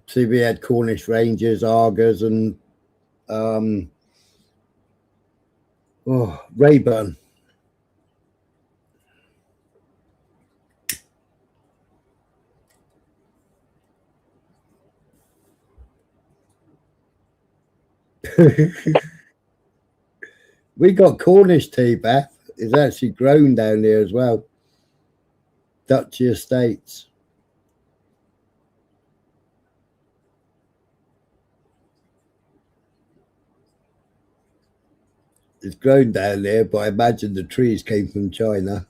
See, we had Cornish Rangers, Argas, and Rayburn. We got Cornish tea, Beth. It's actually grown down here as well. Duchy Estates. It's grown down there, but I imagine the trees came from China.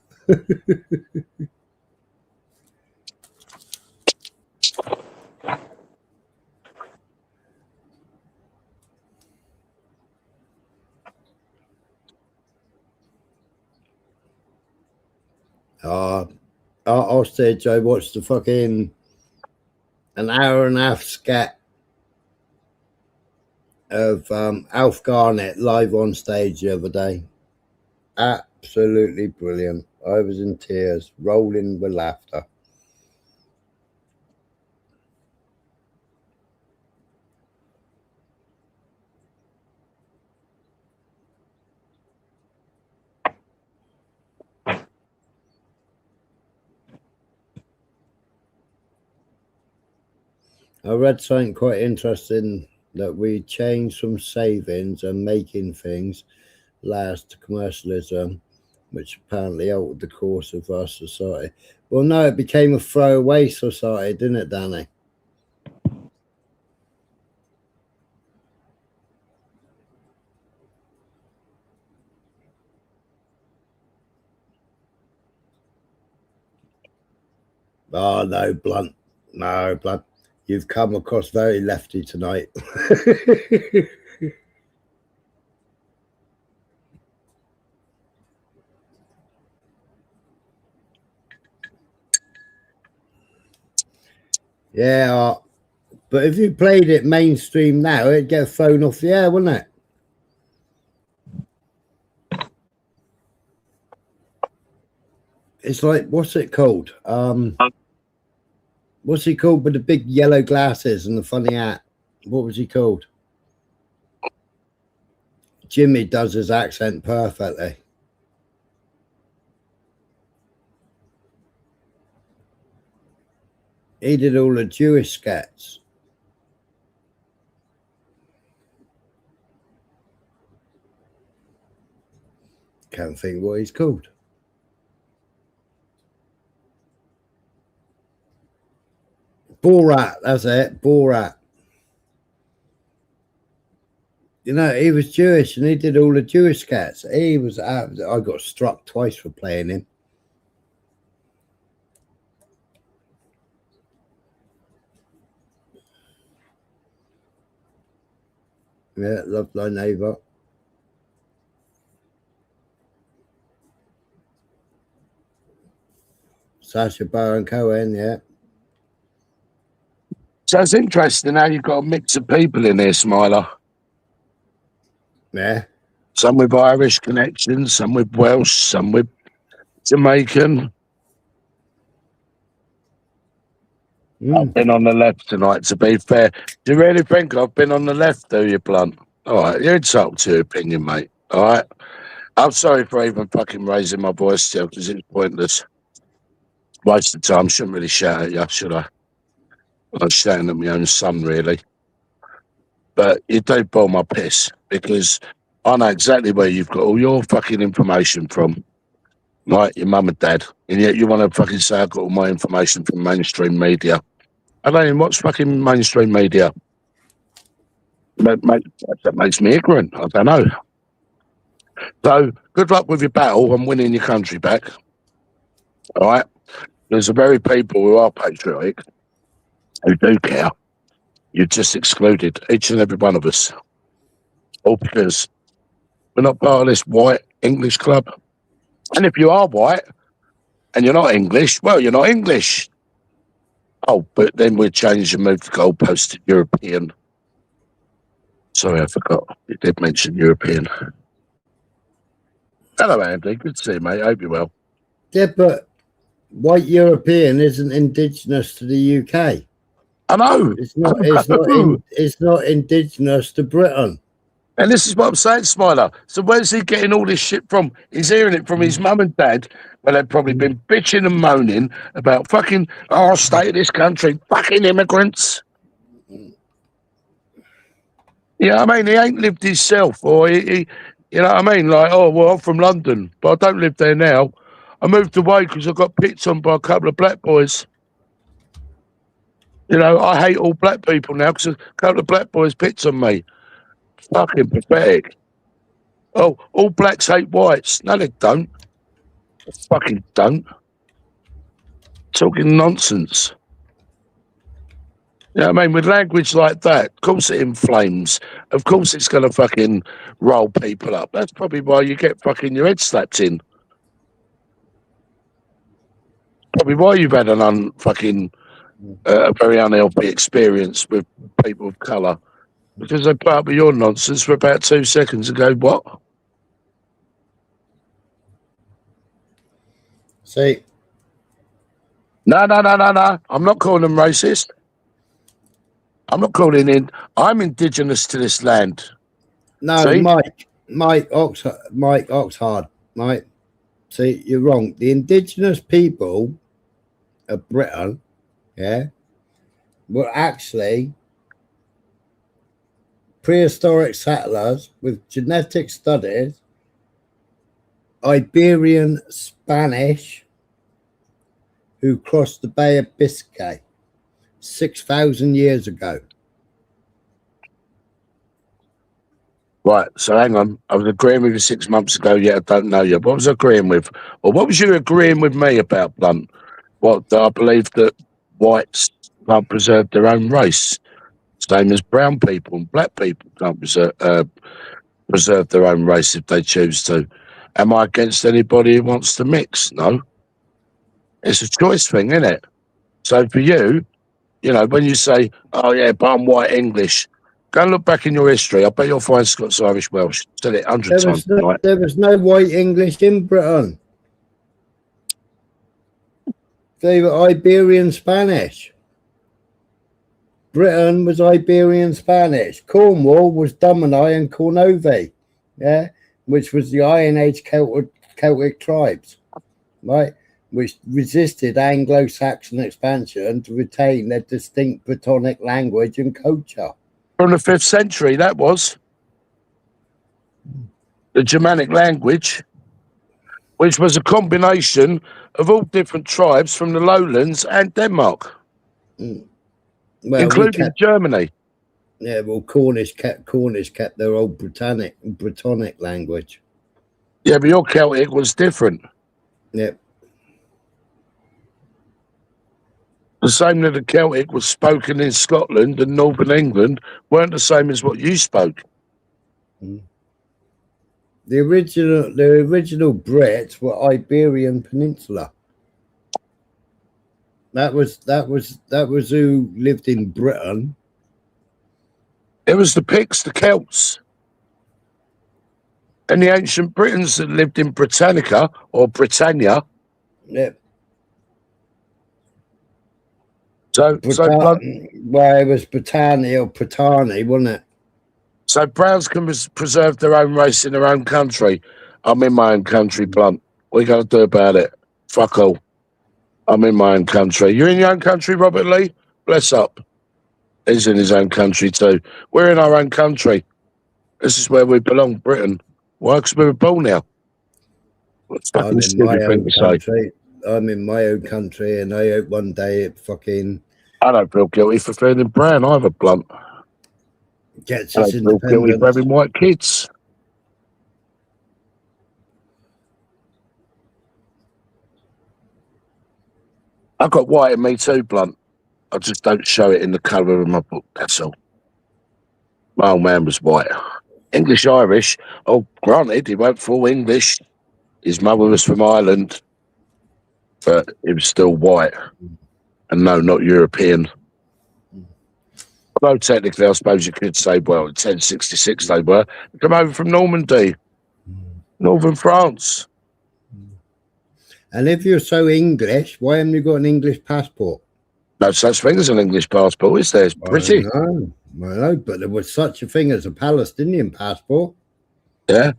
Our stage, I watched the fucking an hour and a half scat of Alf Garnett live on stage the other day. Absolutely brilliant. I was in tears, rolling with laughter. I read something quite interesting that we changed from savings and making things last to commercialism, which apparently altered the course of our society. Well, no, it became a throwaway society, didn't it, Danny? Oh, no, Blunt. No, Blunt. You've come across very lefty tonight. Yeah, but if you played it mainstream now, it'd get thrown off the air, wouldn't it? It's like, what's it called? What's he called with the big yellow glasses and the funny hat? What was he called? Jimmy does his accent perfectly. He did all the Jewish sketches. Can't think what he's called. Borat, that's it, Borat. You know, he was Jewish and he did all the Jewish sketches. He was, I got struck twice for playing him. Yeah, love thy neighbour. Sacha Baron Cohen, yeah. So it's interesting how you've got a mix of people in here, Smiler. Yeah. Some with Irish connections, some with Welsh, some with Jamaican. I've been on the left tonight, to be fair. Do you really think I've been on the left, do you, Blunt? All right, you're entitled to your opinion, mate. All right? I'm sorry for even fucking raising my voice still, because it's pointless. Waste of time. Shouldn't really shout at you, should I? I'm shouting at my own son, really. But you do boil my piss, because I know exactly where you've got all your fucking information from. Right, your mum and dad. And yet you want to fucking say I got all my information from mainstream media. I don't even watch fucking mainstream media. That makes me ignorant. I don't know. So, good luck with your battle and winning your country back. All right? There's a very people who are patriotic, who do care. You've just excluded each and every one of us. All because we're not part of this white English club. And if you are white and you're not English, well, you're not English. Oh, but then we change and move the goalpost to European. Sorry, I forgot. You did mention European. Hello, Andy. Good to see you, mate. Hope you're well. Yeah, but white European isn't indigenous to the UK. I know. It's not indigenous to Britain. And this is what I'm saying, Smiler. So where's he getting all this shit from? He's hearing it from his mum and dad, where they've probably been bitching and moaning about fucking our state of this country, fucking immigrants. Yeah, I mean, he ain't lived himself, or he you know what I mean? Like, oh, well, I'm from London, but I don't live there now. I moved away because I got picked on by a couple of black boys. You know, I hate all black people now because a couple of black boys picked on me. Fucking pathetic. Oh, all blacks hate whites. No, they don't. They fucking don't. Talking nonsense. You know what I mean? With language like that, of course it inflames. Of course it's going to fucking roll people up. That's probably why you get fucking your head slapped in. Probably why you've had an a very unhealthy experience with people of colour. Because they put up with your nonsense for about 2 seconds and go, what? See? No. I'm not calling them racist. I'm not calling in. I'm indigenous to this land. No, See? Mike Oxhard, Mike. See, you're wrong. The indigenous people of Britain, yeah, were actually prehistoric settlers with genetic studies, Iberian Spanish, who crossed the Bay of Biscay 6,000 years ago. Right, so hang on. I was agreeing with you 6 months ago. Yeah, I don't know you. What was I agreeing with? Or what was you agreeing with me about, Blunt? What, that I believe that whites can't preserve their own race? Same as brown people and black people can't preserve their own race if they choose to. Am I against anybody who wants to mix? No. It's a choice thing, isn't it? So for you, you know, when you say, oh yeah, but I'm white English, go and look back in your history. I bet you'll find Scots, Irish, Welsh. Said it 100 times. There was no white English in Britain. They were Iberian Spanish. Britain was Iberian Spanish. Cornwall was Domini and Cornovi. yeah, which was the Iron Age Celtic tribes, right, which resisted Anglo-Saxon expansion to retain their distinct Brittonic language and culture. From the 5th century, that was the Germanic language, which was a combination of all different tribes from the lowlands and Denmark, Well, including Germany. Yeah, well, Cornish kept their old Brittonic language. Yeah, but your Celtic was different. Yep. The same that the Celtic was spoken in Scotland and Northern England weren't the same as what you spoke. The original Brits were Iberian Peninsula. That was who lived in Britain. It was the Picts, the Celts, and the ancient Britons that lived in Britannica or Britannia. Yep. So well, it was Britannia or Britannia, wasn't it? So Browns can preserve their own race in their own country. I'm in my own country, Blunt. What are you going to do about it? Fuck all. I'm in my own country. You're in your own country, Robert Lee? Bless up. He's in his own country too. We're in our own country. This is where we belong, Britain. Why? Because we were born now. I'm in my own country. I'm in my own country, and I hope one day it fucking... I don't feel guilty for feeling brown either, Blunt. Gets I us don't feel guilty independence. for having white kids. I've got white in me too, Blunt. I just don't show it in the colour of my book, that's all. My old man was white. English-Irish. Oh, granted, he went full English. His mother was from Ireland. But he was still white. And no, not European. Although technically, I suppose you could say, well, in 1066 they were. They come over from Normandy, northern France. And if you're so English, why haven't you got an English passport? No such thing as an English passport, is there? It's pretty. I know, but there was such a thing as a Palestinian passport. Yeah.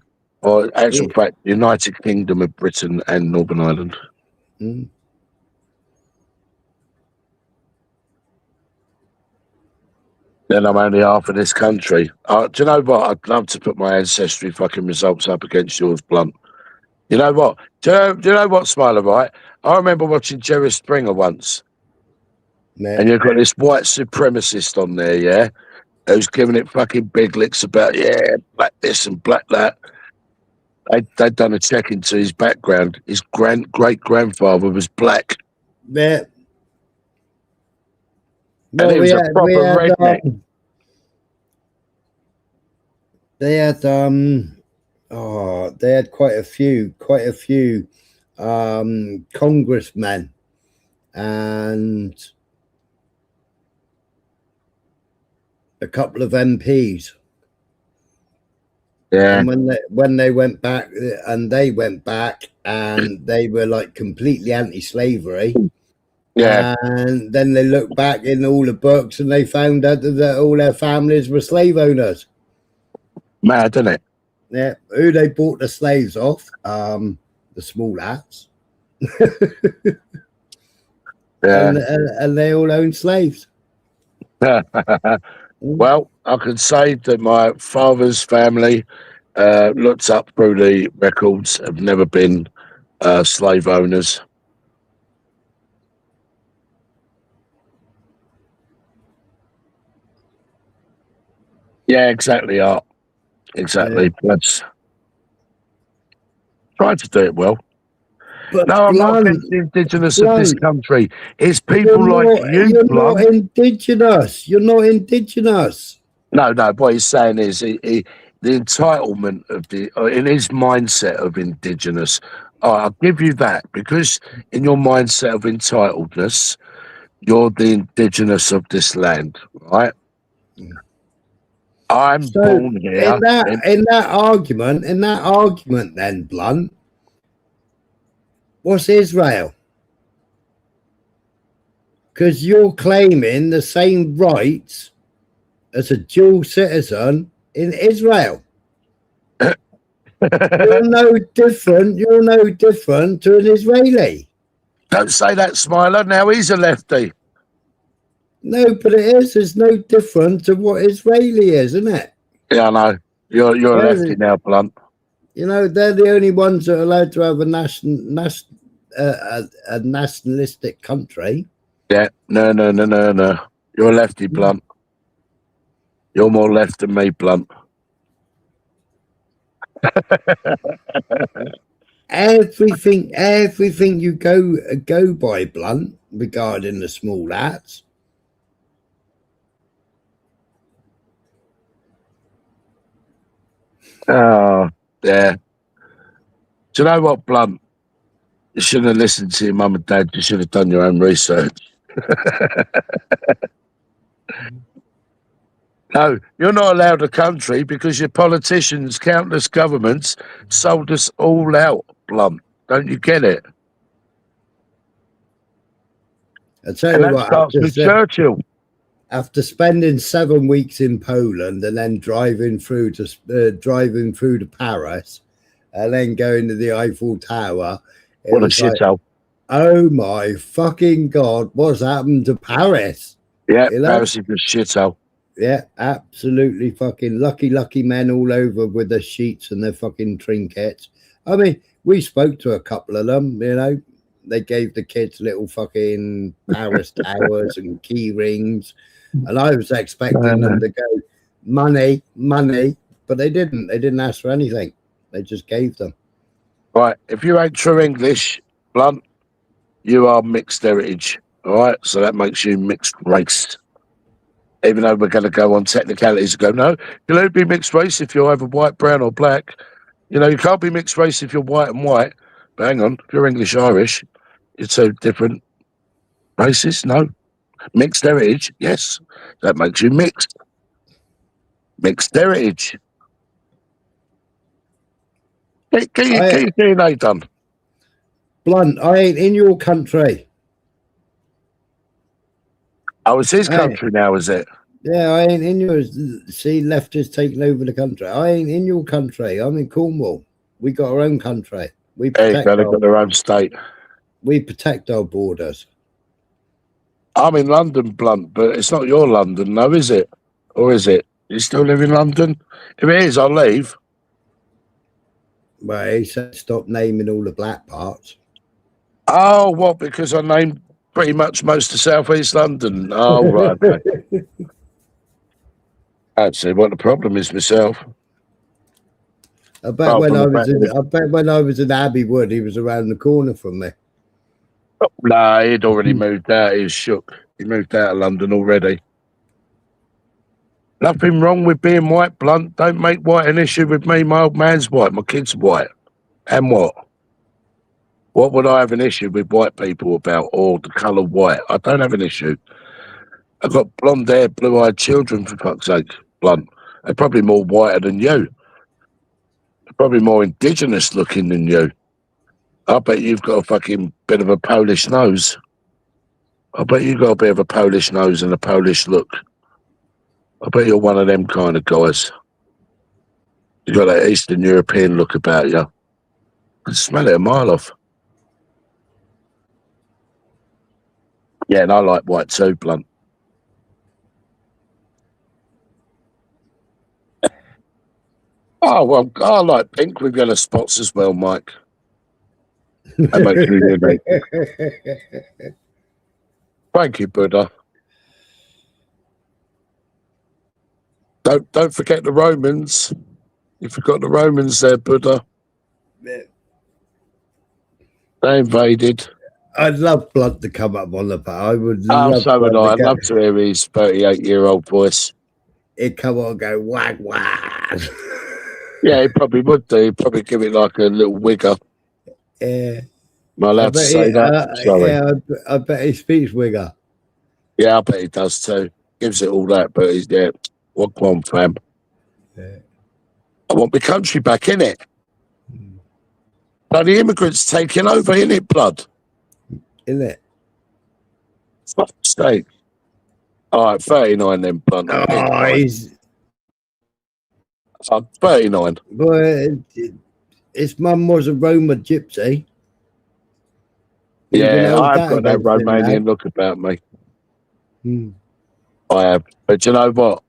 Or actual fact, United Kingdom of Britain and Northern Ireland. Mm. Then I'm only half of this country. Do you know what? I'd love to put my ancestry fucking results up against yours, Blunt. You know what? Do you know what, Smiler, right? I remember watching Jerry Springer once. Yeah. And you've got this white supremacist on there, yeah? Who's giving it fucking big licks about, yeah, black this and black that. They'd done a check into his background. His great-grandfather was black. Yeah. And he was a proper redneck. They had quite a few congressmen and a couple of MPs. Yeah. And when they went back and they were like completely anti-slavery. Yeah. And then they looked back in all the books and they found out that all their families were slave owners. Mad, isn't it? Yeah. Who they bought the slaves off? The small hats. Yeah. And they all own slaves. Well, I can say that my father's family looked up through the records, have never been slave owners. Yeah, exactly, Art. Exactly. That's trying to do it well. But no, I'm not against the indigenous of this country. It's people like you, You're Blum. not indigenous. You're not indigenous. No. What he's saying is the entitlement of in his mindset of indigenous. I'll give you that because in your mindset of entitledness, you're the indigenous of this land, right? I'm born here. In that argument, then, Blunt, what's Israel? Because you're claiming the same rights as a dual citizen in Israel. You're no different. You're no different to an Israeli. Don't say that, Smiler. Now he's a lefty. No, but it is. It's no different to what Israeli is, isn't it? Yeah, I know. You're a lefty now, Blunt. You know, they're the only ones that are allowed to have a nationalistic country. Yeah, no. You're a lefty, Blunt. You're more left than me, Blunt. Everything you go by, Blunt, regarding the small hats. Oh, yeah. Do you know what, Blunt? You shouldn't have listened to your mum and dad. You should have done your own research. No, you're not allowed a country because your politicians, countless governments, sold us all out, Blunt. Don't you get it? I tell you what, Churchill. After spending 7 weeks in Poland and then driving through to Paris and then going to the Eiffel Tower, What a shithole. Oh my fucking God, what's happened to Paris? Yeah, Paris is a shithole. Yeah, absolutely fucking lucky men all over with their sheets and their fucking trinkets. I mean, we spoke to a couple of them, you know. They gave the kids little fucking Paris towers and key rings. And I was expecting them to go money, but they didn't. They didn't ask for anything. They just gave them. Right, if you ain't true English, Blunt, you are mixed heritage. All right, so that makes you mixed race. Even though we're going to go on technicalities and go, no, you'll only be mixed race if you're either white, brown, or black. You know, you can't be mixed race if you're white and white. But hang on, if you're English Irish, you're two different races. No, mixed heritage, yes, that makes you mixed. Mixed heritage. Get your DNA done. Blunt, I ain't in your country. Oh, it's his country now, is it? Yeah, I ain't in yours. See, leftists taking over the country. I ain't in your country. I'm in Cornwall. We got our own country. We protect They've got their own state. We protect our borders. I'm in London, Blunt, but it's not your London, though, is it? Or is it? You still live in London? If it is, I'll leave. Well, he said stop naming all the black parts. Oh, what? Because I named pretty much most of South East London. Oh, right. Okay. I'd say what the problem is myself. I bet when I was in Abbey Wood, he was around the corner from me. Oh, nah, he'd already moved out. He was shook. He moved out of London already. Nothing wrong with being white, Blunt. Don't make white an issue with me. My old man's white. My kid's white. And what? What would I have an issue with white people about, or the colour white? I don't have an issue. I've got blonde hair, blue-eyed children, for fuck's sake, Blunt. They're probably more whiter than you. They're probably more indigenous looking than you. I bet you've got a fucking bit of a Polish nose. I bet you've got a bit of a Polish nose and a Polish look. I bet you're one of them kind of guys. You got that Eastern European look about you. I can smell it a mile off. Yeah, and I like white too, Blunt. Oh, well, I like pink with yellow spots as well, Mike. That makes me unique. Thank you, Buddha. Don't forget the Romans. You forgot the Romans there, Buddha. They invaded. I'd love Blunt to come up on the part. I would Oh, love so would I. Blunt I'd love to hear his 38-year-old voice. He'd come on and go, wag, wag. Yeah, he probably would do. He'd probably give it like a little wigger. Yeah. Am I allowed to say that? Sorry. Yeah, I bet he speaks wigger. Yeah, I bet he does too. Gives it all that, but he's there. What one, fam? Yeah. I want my country back, innit? Bloody immigrants taking over, innit, blood? Innit? Fuck's sake. All right, 39 then, Blunt. Oh, he's... 39. Boy, his mum was a Roma gypsy. You can Yeah, hold I've got that against him now. Romanian look about me. Hmm. I have. But you know what?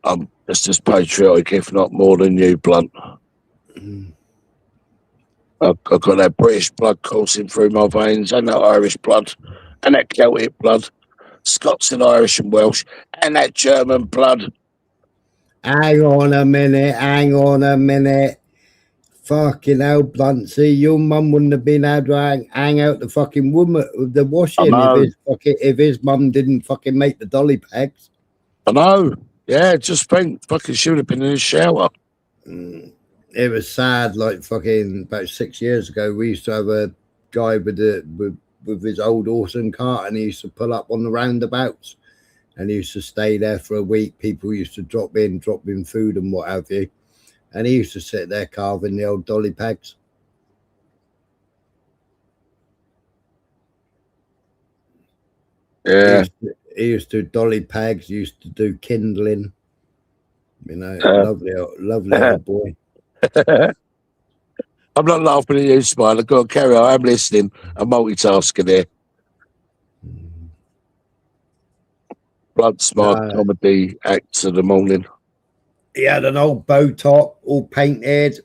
I'm just as patriotic, if not more than you, Blunt. I've got that British blood coursing through my veins, and that Irish blood, and that Celtic blood, Scots and Irish and Welsh, and that German blood. Hang on a minute. Fucking hell, Bluntsy, your mum wouldn't have been able to hang out the fucking woman with the washing if his mum didn't fucking make the dolly pegs. I know. Yeah, just think, fucking she would have been in the shower. It was sad, like fucking about 6 years ago, we used to have a guy with his old horse and cart, and he used to pull up on the roundabouts, and he used to stay there for a week. People used to drop in food and what have you, and he used to sit there carving the old dolly pegs. Yeah. He used to do dolly pegs, used to do kindling. You know, lovely old boy. I'm not laughing at you, Smile. I've got to carry on. I'm listening. I'm multitasking here. Blood smart comedy acts of the morning. He had an old bow top, all painted.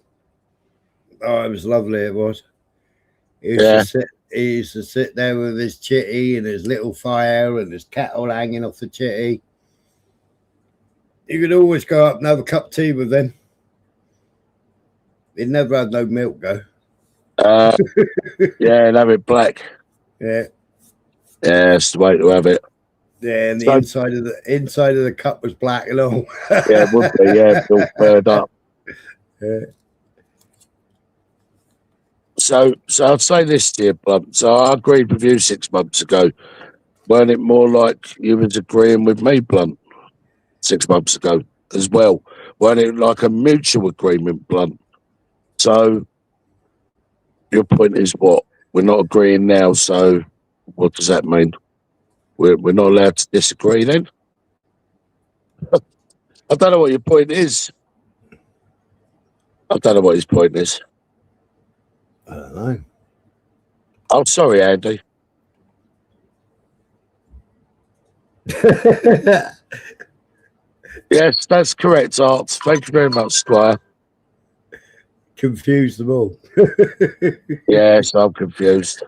Oh, it was lovely. It was. He used to sit there with his chitty and his little fire and his kettle hanging off the chitty. You could always go up and have a cup of tea with him. He'd never had no milk, though. Yeah, and have it black. Yeah. Yeah, that's the way to have it. Yeah, and the inside of the cup was black and all. Yeah, it would be. Yeah, it's all furred up. Yeah. So I'd say this to you, Blunt. So I agreed with you 6 months ago. Weren't it more like you was agreeing with me, Blunt, 6 months ago as well? Weren't it like a mutual agreement, Blunt? So your point is what? We're not agreeing now, so what does that mean? We're not allowed to disagree then? I don't know what your point is. I don't know what his point is. I don't know. I'm sorry, Andy. Yes, that's correct, Art. Thank you very much, Squire. Confused them all. Yes, I'm confused.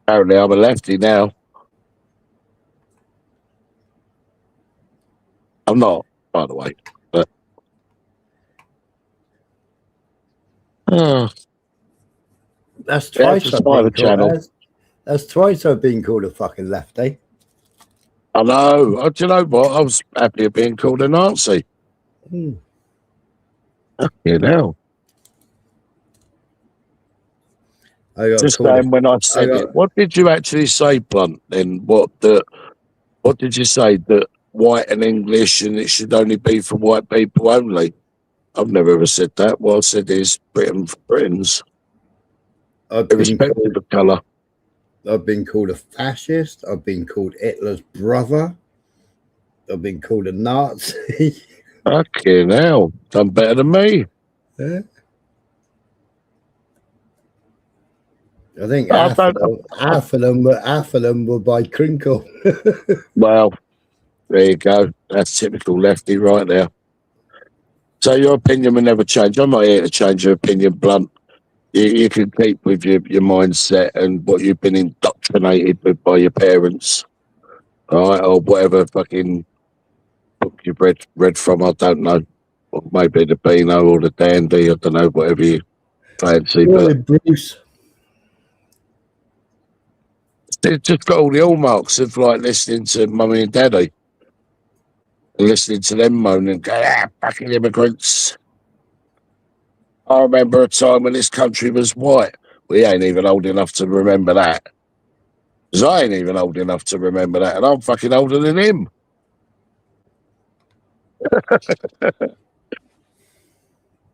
Apparently, I'm a lefty now. I'm not, by the way. But that's twice yeah, I've been called. That's twice I've been called a fucking lefty. I know. Do you know what? I was happy of being called a Nazi. You know. Just saying, when I said it, what did you actually say, Blunt? Then what did you say, that white and English and it should only be for white people only? I've never ever said that. What I said is Britain for Britons. Irrespective of colour. I've been called a fascist. I've been called Hitler's brother. I've been called a Nazi. Fucking hell. Done better than me. Yeah. I think half of them were by Crinkle. Well, there you go. That's typical lefty right there. So your opinion will never change. I'm not here to change your opinion, Blunt. You can keep with your mindset and what you've been indoctrinated with by your parents, all right, or whatever fucking book you've read from. I don't know, or maybe the Beano or the Dandy. I don't know, whatever you fancy. But Bruce. They've just got all the hallmarks of like listening to Mummy and Daddy, and listening to them moan and go, fucking immigrants. I remember a time when this country was white. We ain't even old enough to remember that. Because I ain't even old enough to remember that, and I'm fucking older than him.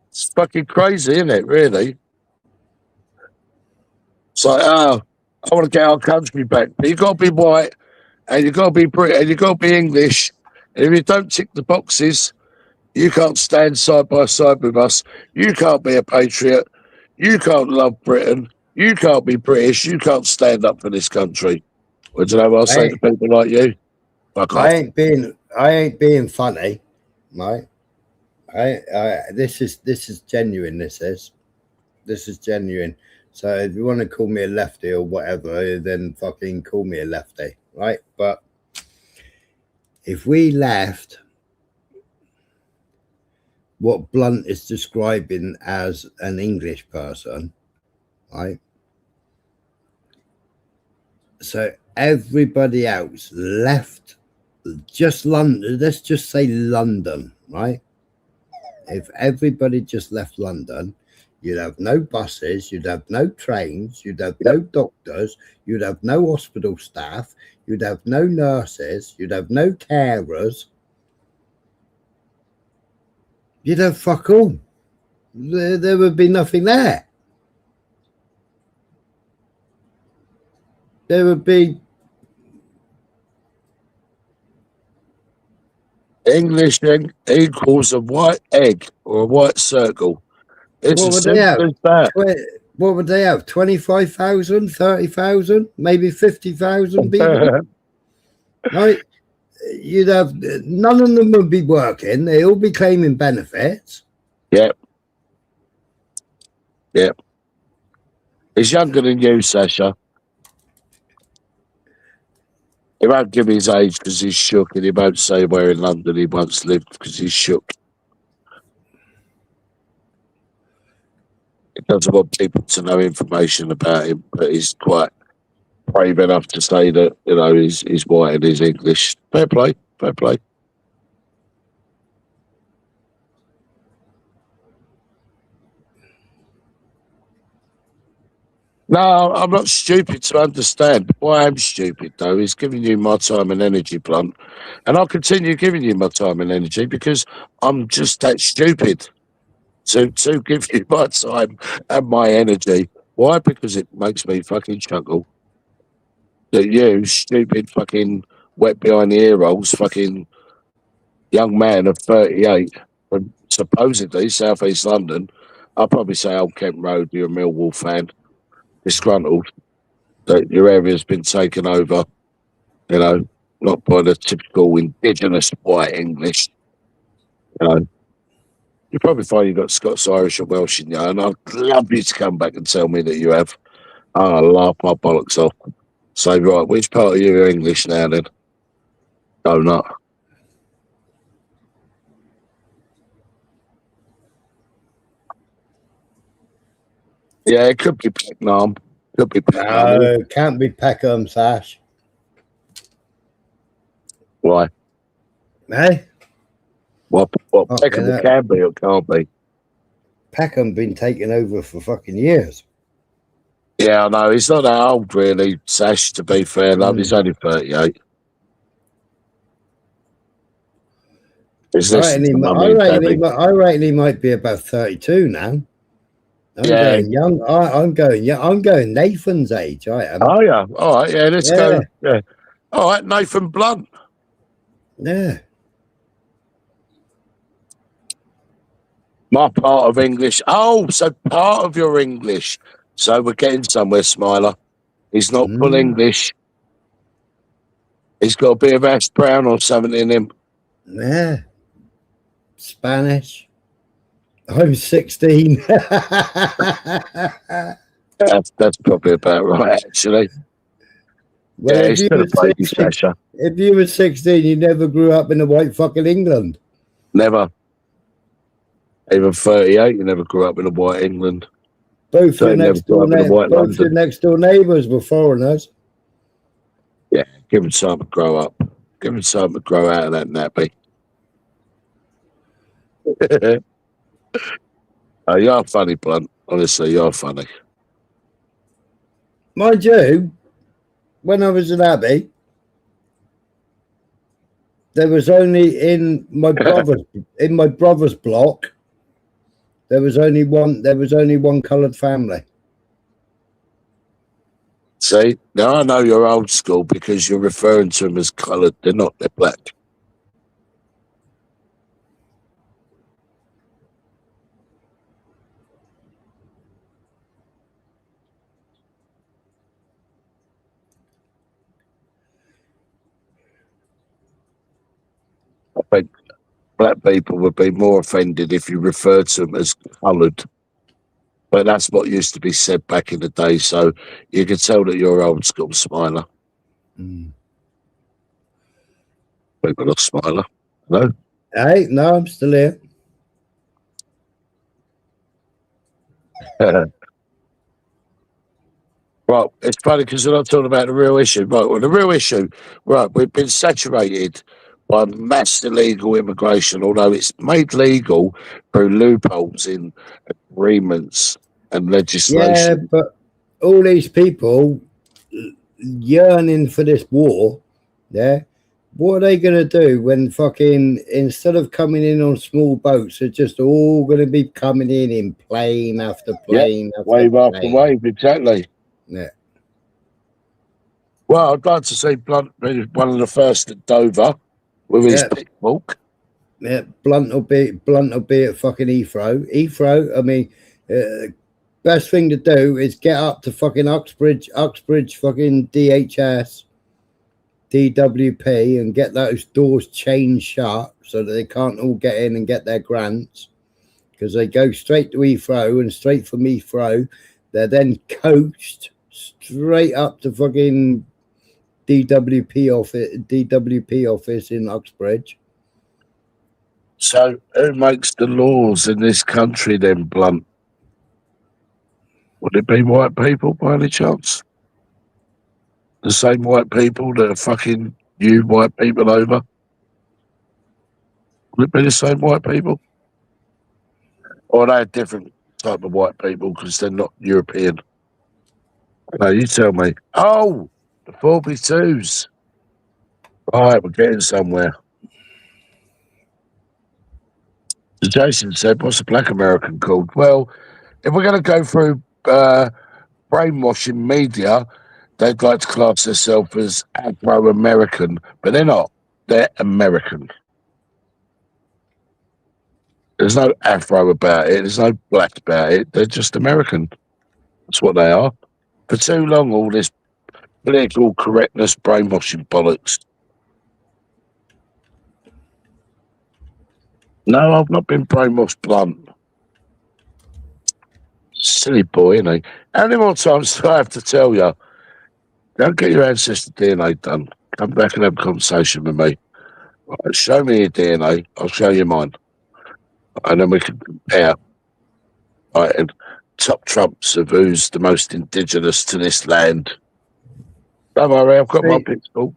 It's fucking crazy, isn't it, really? It's like, I want to get our country back. But you've got to be white, and you've got to be British, and you've got to be English. And if you don't tick the boxes, You can't stand side by side with us. You can't be a patriot. You can't love Britain. You can't be British. You can't stand up for this country. Well, do you know what I say to people like you? Fuck off. I ain't being funny, right? This is genuine. This is genuine. So if you want to call me a lefty or whatever, then fucking call me a lefty, right? But if we left what Blunt is describing as an English person, right? So everybody else left just London. Let's just say London, right? If everybody just left London, you'd have no buses, you'd have no trains, you'd have no doctors, you'd have no hospital staff, you'd have no nurses, you'd have no carers. You'd have fuck all. There would be nothing there. There would be English equals a white egg or a white circle. It's what as would they have? simple as that. What would they have? 25,000, 30,000, maybe 50,000 people. Right? You'd have none of them would be working. They all be claiming benefits. Yep. Yep. He's younger than you, Sasha. He won't give his age because he's shook, and he won't say where in London he once lived because he's shook. He doesn't want people to know information about him, but he's quite brave enough to say that, you know, he's white and he's English. Fair play, fair play. No, I'm not stupid to understand. Why I'm stupid, though, is giving you my time and energy, Blunt. And I'll continue giving you my time and energy because I'm just that stupid to give you my time and my energy. Why? Because it makes me fucking chuckle that you, stupid fucking wet behind the ear rolls, fucking young man of 38 from supposedly South East London. I'll probably say Old Kent Road, you're a Millwall fan. Disgruntled that your area's been taken over, you know, not by the typical indigenous white English. You know, you probably find you've got Scots, Irish, or Welsh in you, and I'd love you to come back and tell me that you have. I'll laugh my bollocks off. Say, right, which part of you are English now then? Donut. Yeah, it could be Peckham. Could be Peckham. No, can't be Peckham, Sash. Why? Eh? What Peckham yeah. can be or can't be. Peckham been taken over for fucking years. Yeah, I know. He's not that old, really, Sash, to be fair. Love, he's only 38. I reckon he might be about 32 now. I'm going young. I'm going Nathan's age. I am. Oh yeah. All right. Yeah. Let's go. Yeah. All right. Nathan Blunt. Yeah. My part of English. Oh, so part of your English. So we're getting somewhere, Smiler. He's not full English. He's got a bit of Ash Brown or something in him. Yeah. Spanish. I'm 16. That's probably about right, actually. Well, yeah, if you were 16, you never grew up in a white fucking England. Never. Even 38, you never grew up in a white England. Both your next door neighbours were foreigners. Yeah, give them time to grow up. Give them time to grow out of that nappy. Oh, you're funny, Blunt. Honestly, you're funny. Mind you, when I was in Abbey, there was only in my brother's block. There was only one coloured family. See, now I know you're old school because you're referring to them as coloured. They're not. They're black. think black people would be more offended if you referred to them as coloured. But that's what used to be said back in the day, so you can tell that you're old school, Smiler. People look Smiler. Hello? Hey, no, I'm still here. Right, it's funny because we're not talking about the real issue. Right, well, the real issue, right, we've been saturated by mass illegal immigration, although it's made legal through loopholes in agreements and Yeah, legislation. but all these people yearning for this war, yeah, what are they going to do when fucking, instead of coming in on small boats, they're just all going to be coming in plane after plane after Wave after plane. wave, exactly. Yeah. Well, I'd like to see Blunt be one of the first at Dover with his Yeah. pitbull. Yeah, Blunt will be at fucking Heathrow. Heathrow, I mean, best thing to do is get up to fucking Uxbridge fucking DHS, DWP, and get those doors chained shut so that they can't all get in and get their grants, because they go straight to Heathrow, and straight from Heathrow they're then coached straight up to fucking DWP office in Uxbridge. So who makes the laws in this country then, Blunt? Would it be white people by any chance? The same white people that are fucking you white people over? Would it be the same white people? Or are they a different type of white people because they're not European? No, you tell me. Oh, the 4B2s. Right, we're getting somewhere. So Jason said, what's a black American called? Well, if we're going to go through brainwashing media, they'd like to class themselves as Afro-American, but they're not. They're American. There's no Afro about it. There's no black about it. They're just American. That's what they are. For too long, all this political correctness, brainwashing bollocks. No, I've not been brainwashed, Blunt. Silly boy, isn't he? How many more times do I have to tell you? Don't get your ancestor DNA done. Come back and have a conversation with me. Right, show me your DNA. I'll show you mine. And then we can compare. Right, and top trumps of who's the most indigenous to this land. Don't worry, I've got my pistol.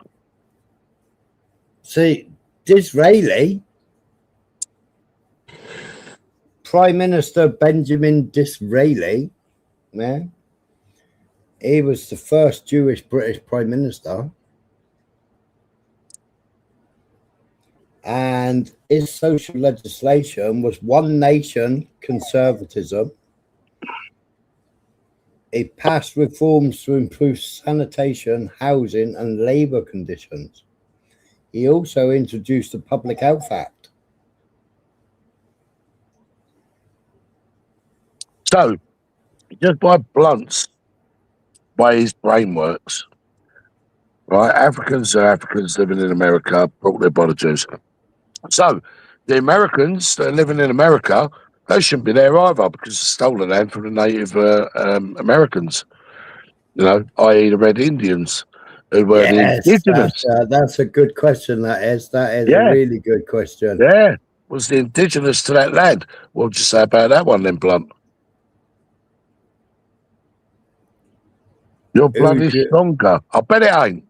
See, Disraeli, Prime Minister Benjamin Disraeli, yeah, he was the first Jewish British Prime Minister. And his social legislation was one nation conservatism. He passed reforms to improve sanitation, housing, and labour conditions. He also introduced the Public Health Act. So, just by Blunt's way his brain works, right? Africans are Africans living in America, brought there by the Jews. So, the Americans that are living in America, they shouldn't be there either because it's stolen land from the native Americans, you know, i.e. the Red Indians, who were the indigenous. That's a good question, that is. That is a really good question. Yeah, was the indigenous to that land. What would you say about that one then, Blunt? Your blood is stronger. I bet it ain't.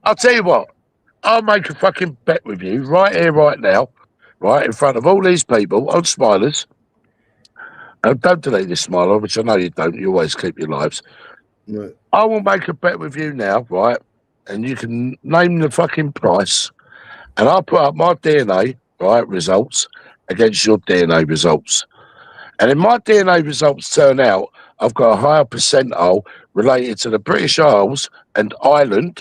I'll tell you what. I'll make a fucking bet with you right here, right now, right in front of all these people on Smilers. And don't delete this Smiler, which I know you don't. You always keep your lives. Right. I will make a bet with you now, right? And you can name the fucking price. And I'll put up my DNA, right, results against your DNA results. And if my DNA results turn out, I've got a higher percentile related to the British Isles and Ireland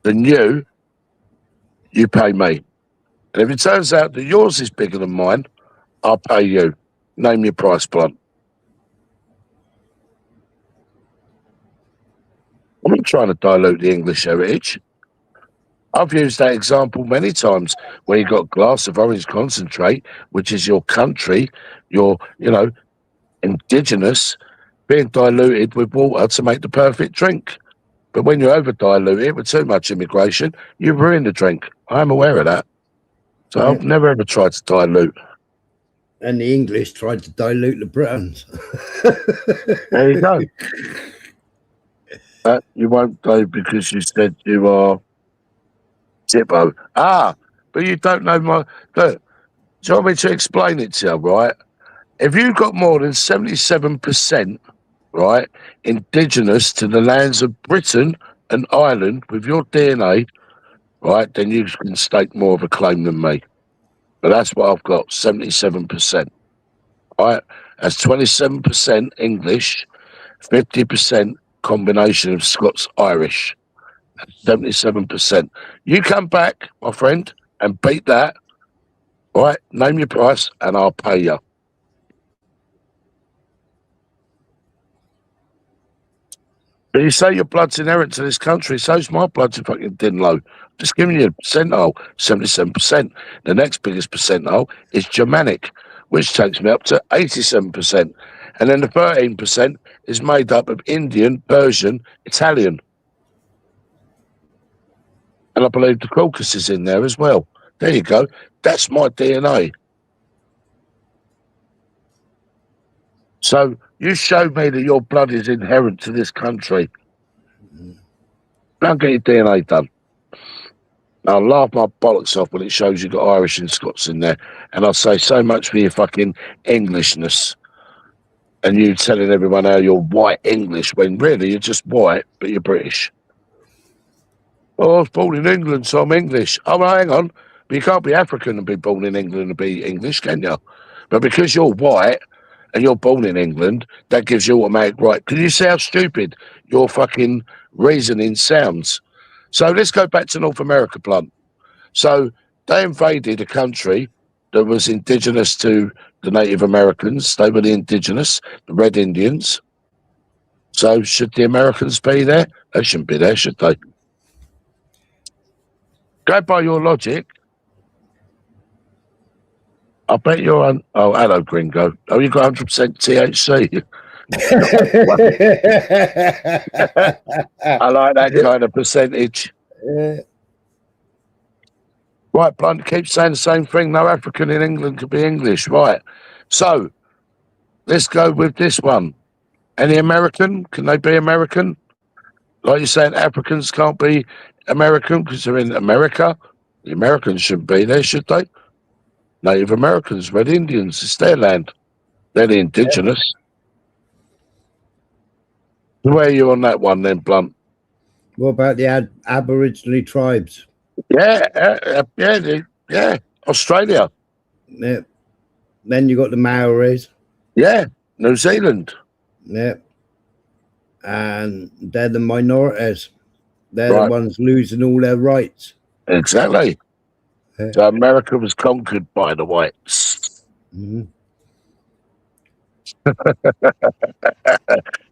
than you pay me. And if it turns out that yours is bigger than mine, I'll pay you. Name your price, Blunt. I'm not trying to dilute the English heritage. I've used that example many times where you've got a glass of orange concentrate, which is your country, your, indigenous, being diluted with water to make the perfect drink. But when you over dilute it with too much immigration, you ruin the drink. I'm aware of that. So I've never ever tried to dilute. And the English tried to dilute the Britons. There you go. You won't go because you said you are Zippo. But you don't know my... Look, do you want me to explain it to you, right? If you've got more than 77%, right, indigenous to the lands of Britain and Ireland with your DNA, right, then you can stake more of a claim than me. But that's what I've got, 77%. Right? That's 27% English, 50% combination of Scots-Irish. 77%. You come back, my friend, and beat that, right? Name your price and I'll pay you. But you say your blood's inherent to this country, so's my blood's fucking Dinlow. Just giving you a percentile, 77%. The next biggest percentile is Germanic, which takes me up to 87%. And then the 13% is made up of Indian, Persian, Italian. And I believe the Caucasus is in there as well. There you go. That's my DNA. So you showed me that your blood is inherent to this country. Don't get your DNA done. I'll laugh my bollocks off when it shows you've got Irish and Scots in there. And I'll say so much for your fucking Englishness. And you telling everyone how you're white English when really you're just white, but you're British. Oh, I was born in England, so I'm English. Oh, well, hang on. But you can't be African and be born in England and be English, can you? But because you're white and you're born in England, that gives you automatic right. Can you see how stupid your fucking reasoning sounds? So let's go back to North America, Blunt. So they invaded a country that was indigenous to the Native Americans. They were the indigenous, the Red Indians. So should the Americans be there? They shouldn't be there, should they? Go by your logic. I bet you're on... Oh, hello, Gringo. Oh, you got 100% THC. I like that kind of percentage. Right, Blunt, keep saying the same thing. No African in England could be English. Right. So, let's go with this one. Any American? Can they be American? Like you're saying, Africans can't be American because they're in America. The Americans shouldn't be there, should they? Native Americans, Red Indians, it's their land. They're the indigenous. Where are you on that one then, Blunt? What about the Aboriginal tribes? Yeah, Australia. Yeah. Then you got the Maoris. Yeah, New Zealand. Yeah. And they're the minorities. They're Right. the ones losing all their rights. Exactly. Yeah. So America was conquered by the whites. Mhm.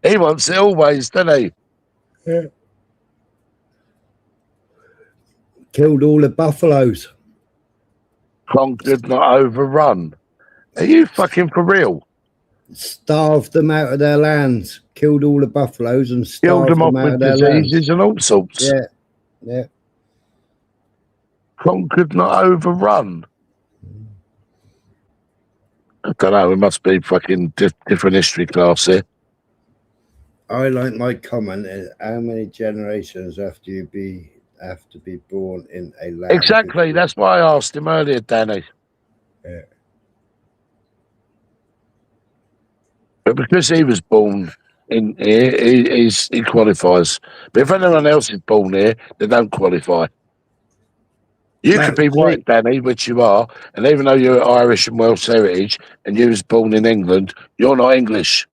He wants it always, doesn't he? Yeah. Killed all the buffaloes. Conquered, not overrun. Are you fucking for real? Starved them out of their lands. Killed all the buffaloes and Killed starved them off them out with of their lands. diseases and all sorts. Yeah. Yeah. Conquered, not overrun. I don't know. It must be fucking different history class here. I like my comment is how many generations after you have to be born in a land? Exactly. That's why I asked him earlier, Danny. Yeah. But because he was born in here, he qualifies. But if anyone else is born here, they don't qualify. You could be white, Danny, which you are, and even though you're Irish and Welsh heritage, and you was born in England, you're not English.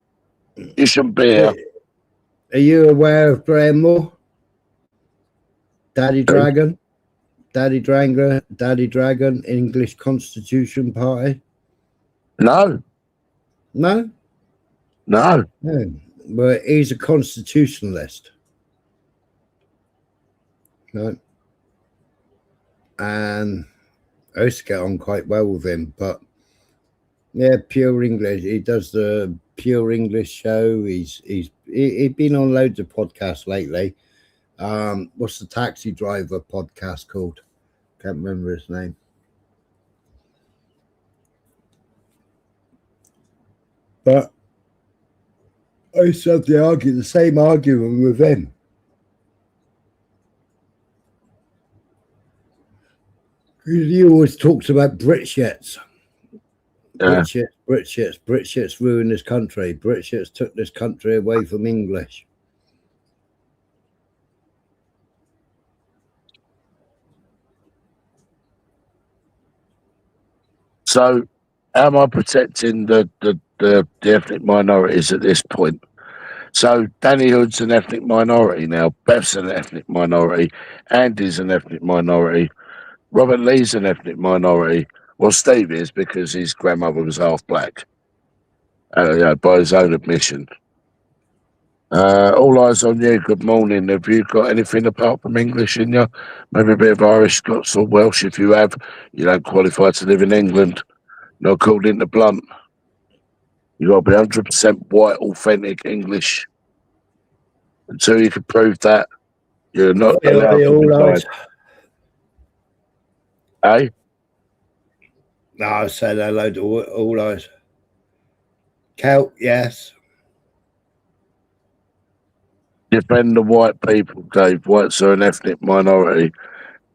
You shouldn't be here. Are you aware of Graham Moore? Daddy Dragon? Daddy Dragon, English Constitution Party? No. No? No. No. Well, he's a constitutionalist. No. and I used to get on quite well with him. But yeah, Pure English. He does the Pure English show. He's been on loads of podcasts lately. What's the taxi driver podcast called? Can't remember his name. But I used to have the same argument with him. He always talks about Britshits. Britshits ruined this country. Britshits took this country away from English. So, am I protecting the ethnic minorities at this point? So, Danny Hood's an ethnic minority now. Beth's an ethnic minority. Andy's an ethnic minority. Robert Lee's an ethnic minority. Well, Steve is because his grandmother was half black, by his own admission. All eyes on you. Good morning. Have you got anything apart from English in you? Maybe a bit of Irish, Scots, or Welsh. If you have, you don't qualify to live in England. Not according to Blunt. You got to be 100% white, authentic English. Until you can prove that, you're not allowed to reside. Eh? No, I said hello to all eyes. Celt, yes. Defend the white people, Dave. Whites are an ethnic minority.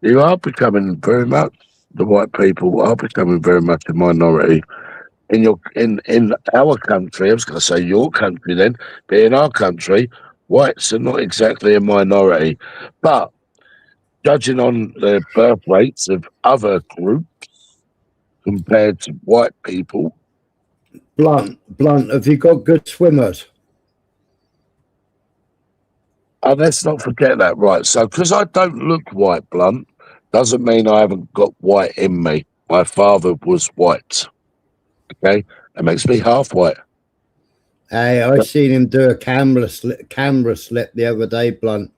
You are becoming very much, the white people are becoming very much a minority. In our country, I was going to say your country then, but in our country, whites are not exactly a minority. But judging on the birth rates of other groups compared to white people. Blunt, have you got good swimmers? Let's not forget that, right? So, because I don't look white, Blunt, doesn't mean I haven't got white in me. My father was white. Okay? That makes me half white. Hey, I seen him do a camera slip the other day, Blunt,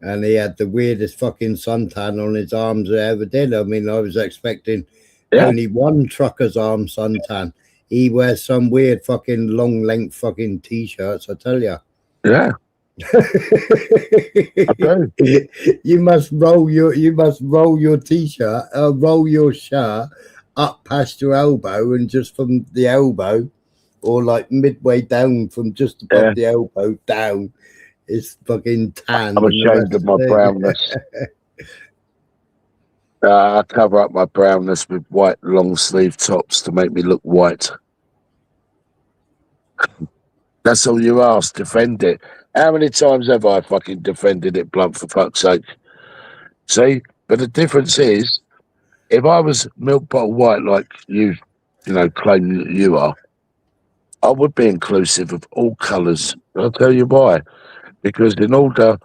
and he had the weirdest fucking suntan on his arms I ever did. I mean, I was expecting only one trucker's arm suntan. He wears some weird fucking long length fucking t-shirts, I tell you. Yeah. You must roll your t-shirt, roll your shirt up past your elbow, and just from the elbow, or like midway down from just above the elbow down, is fucking tan. I'm ashamed of my brownness. I cover up my brownness with white long sleeve tops to make me look white. That's all you ask. Defend it. How many times have I fucking defended it, Blunt, for fuck's sake? See? But the difference is, if I was milk bottle white like you claim that you are, I would be inclusive of all colours. I'll tell you why. Because in order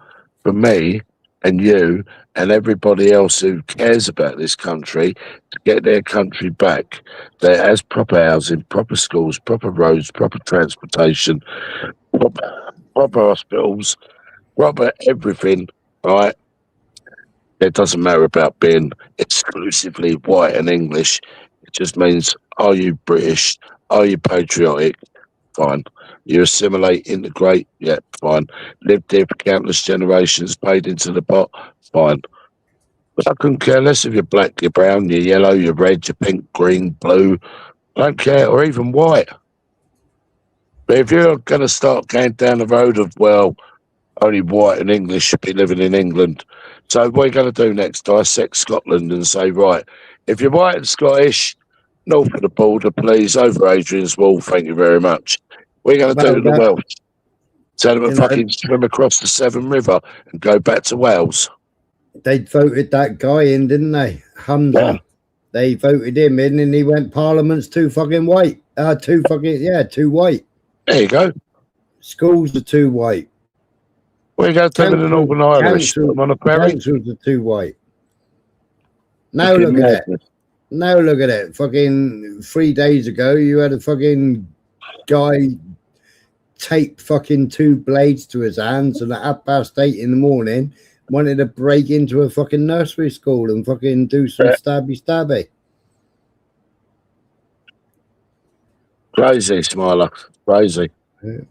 for me and you and everybody else who cares about this country to get their country back, that has proper housing, proper schools, proper roads, proper transportation, proper hospitals, proper everything, right? It doesn't matter about being exclusively white and English. It just means, are you British? Are you patriotic? Fine. You assimilate, integrate? Yeah, fine. Lived here for countless generations, paid into the pot? Fine. But I couldn't care less if you're black, you're brown, you're yellow, you're red, you're pink, green, blue. I don't care, or even white. But if you're going to start going down the road of, well, only white and English should be living in England. So what are you going to do next? Dissect Scotland and say, right, if you're white and Scottish, north of the border, please, over Adrian's Wall, thank you very much. What are you going to do to the Welsh? Tell them to fucking swim across the Severn River and go back to Wales? They voted that guy in, didn't they? Hamza. Yeah. They voted him in and he went, Parliament's too fucking white. Too white. There you go. Schools are too white. What are you going to do with the Northern Irish? I'm on a ferry? Councils are too white. Now look at it. Now look at it. Fucking 3 days ago, you had a fucking guy tape fucking 2 blades to his hands, and at 8:30 in the morning, wanted to break into a fucking nursery school and fucking do some stabby. Crazy, Smiler. Crazy. Yeah.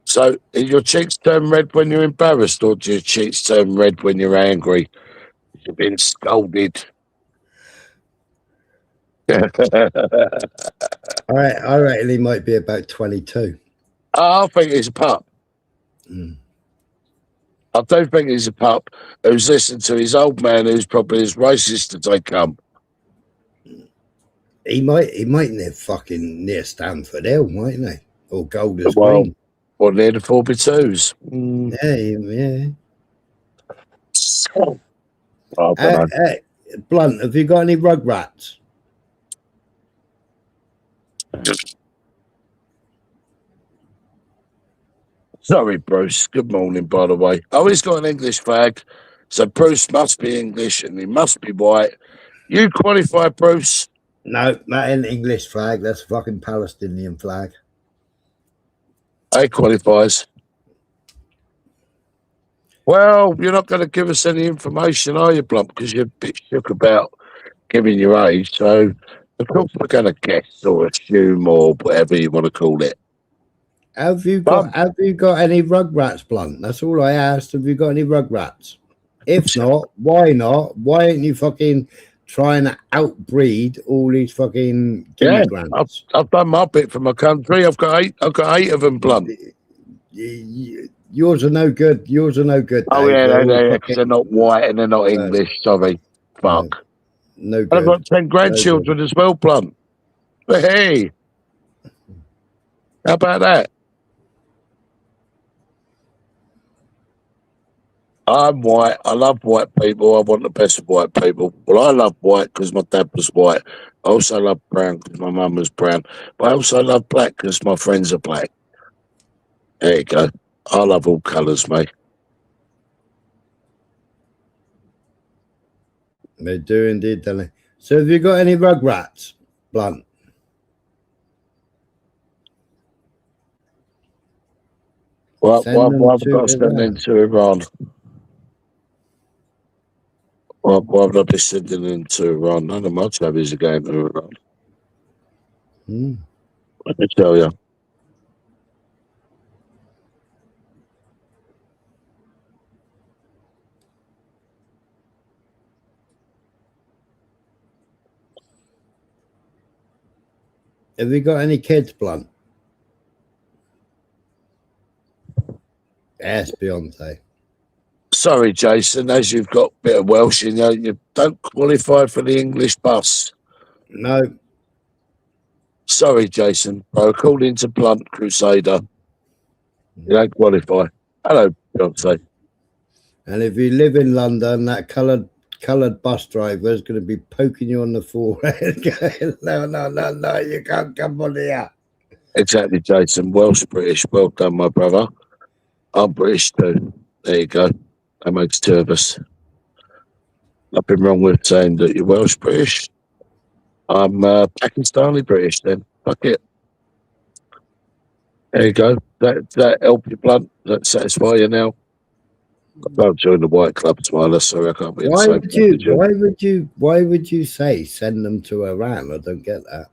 So, do your cheeks turn red when you're embarrassed, or do your cheeks turn red when you're angry? You've been scolded. I reckon he might be about 22. I think he's a pup. I do think he's a pup who's listened to his old man, who's probably as racist as they come. He might live fucking near Stamford Hill, mightn't he? Or Golders Well, Green. or near the 4x2s. Yeah. I don't know. Blunt, have you got any Rugrats? Sorry, Bruce. Good morning, by the way. Oh, he's got an English flag, so Bruce must be English and he must be white. You qualify, Bruce? No, that ain't English flag. That's fucking Palestinian flag. He qualifies. Well, you're not going to give us any information, are you, Blunt? Because you're a bit shook about giving your age. So, of course, we're going to guess or assume or whatever you want to call it. Have you got any Rugrats, Blunt? That's all I asked. Have you got any Rugrats? If not, why not? Why ain't you fucking trying to outbreed all these fucking immigrants? I've done my bit for my country. I've got eight of them, Blunt. Yours are no good. Oh, Dave. yeah, because they're not white and they're not English. Sorry. Fuck. No And good. I've got 10 grandchildren as well, Blunt. But hey, how about that? I'm white. I love white people. I want the best of white people. Well, I love white because my dad was white. I also love brown because my mum was brown. But I also love black because my friends are black. There you go. I love all colours, mate. They do indeed, don't they? So have you got any Rugrats, Blunt? Why have I got to send them to Iran? Why have I been sending them to Iran? None of my tabbies are going to Iran. Let me tell you. Have you got any kids, Blunt? Yes, Beyonce. Sorry, Jason, as you've got a bit of Welsh in you, you don't qualify for the English bus. No. Sorry, Jason. According to Blunt Crusader, you don't qualify. Hello, Beyonce. And if you live in London, that coloured bus driver is going to be poking you on the forehead. No, you can't come on here. Exactly, Jason. Welsh British. Well done, my brother. I'm British too. There you go. That makes two of us. Nothing wrong with saying that you're Welsh British. I'm Pakistani British then. Fuck it. There you go. That help you, Blunt? That satisfy you now? I can't join the white club, Smiler. Sorry, I can't be in the same Why would you say send them to Iran? I don't get that.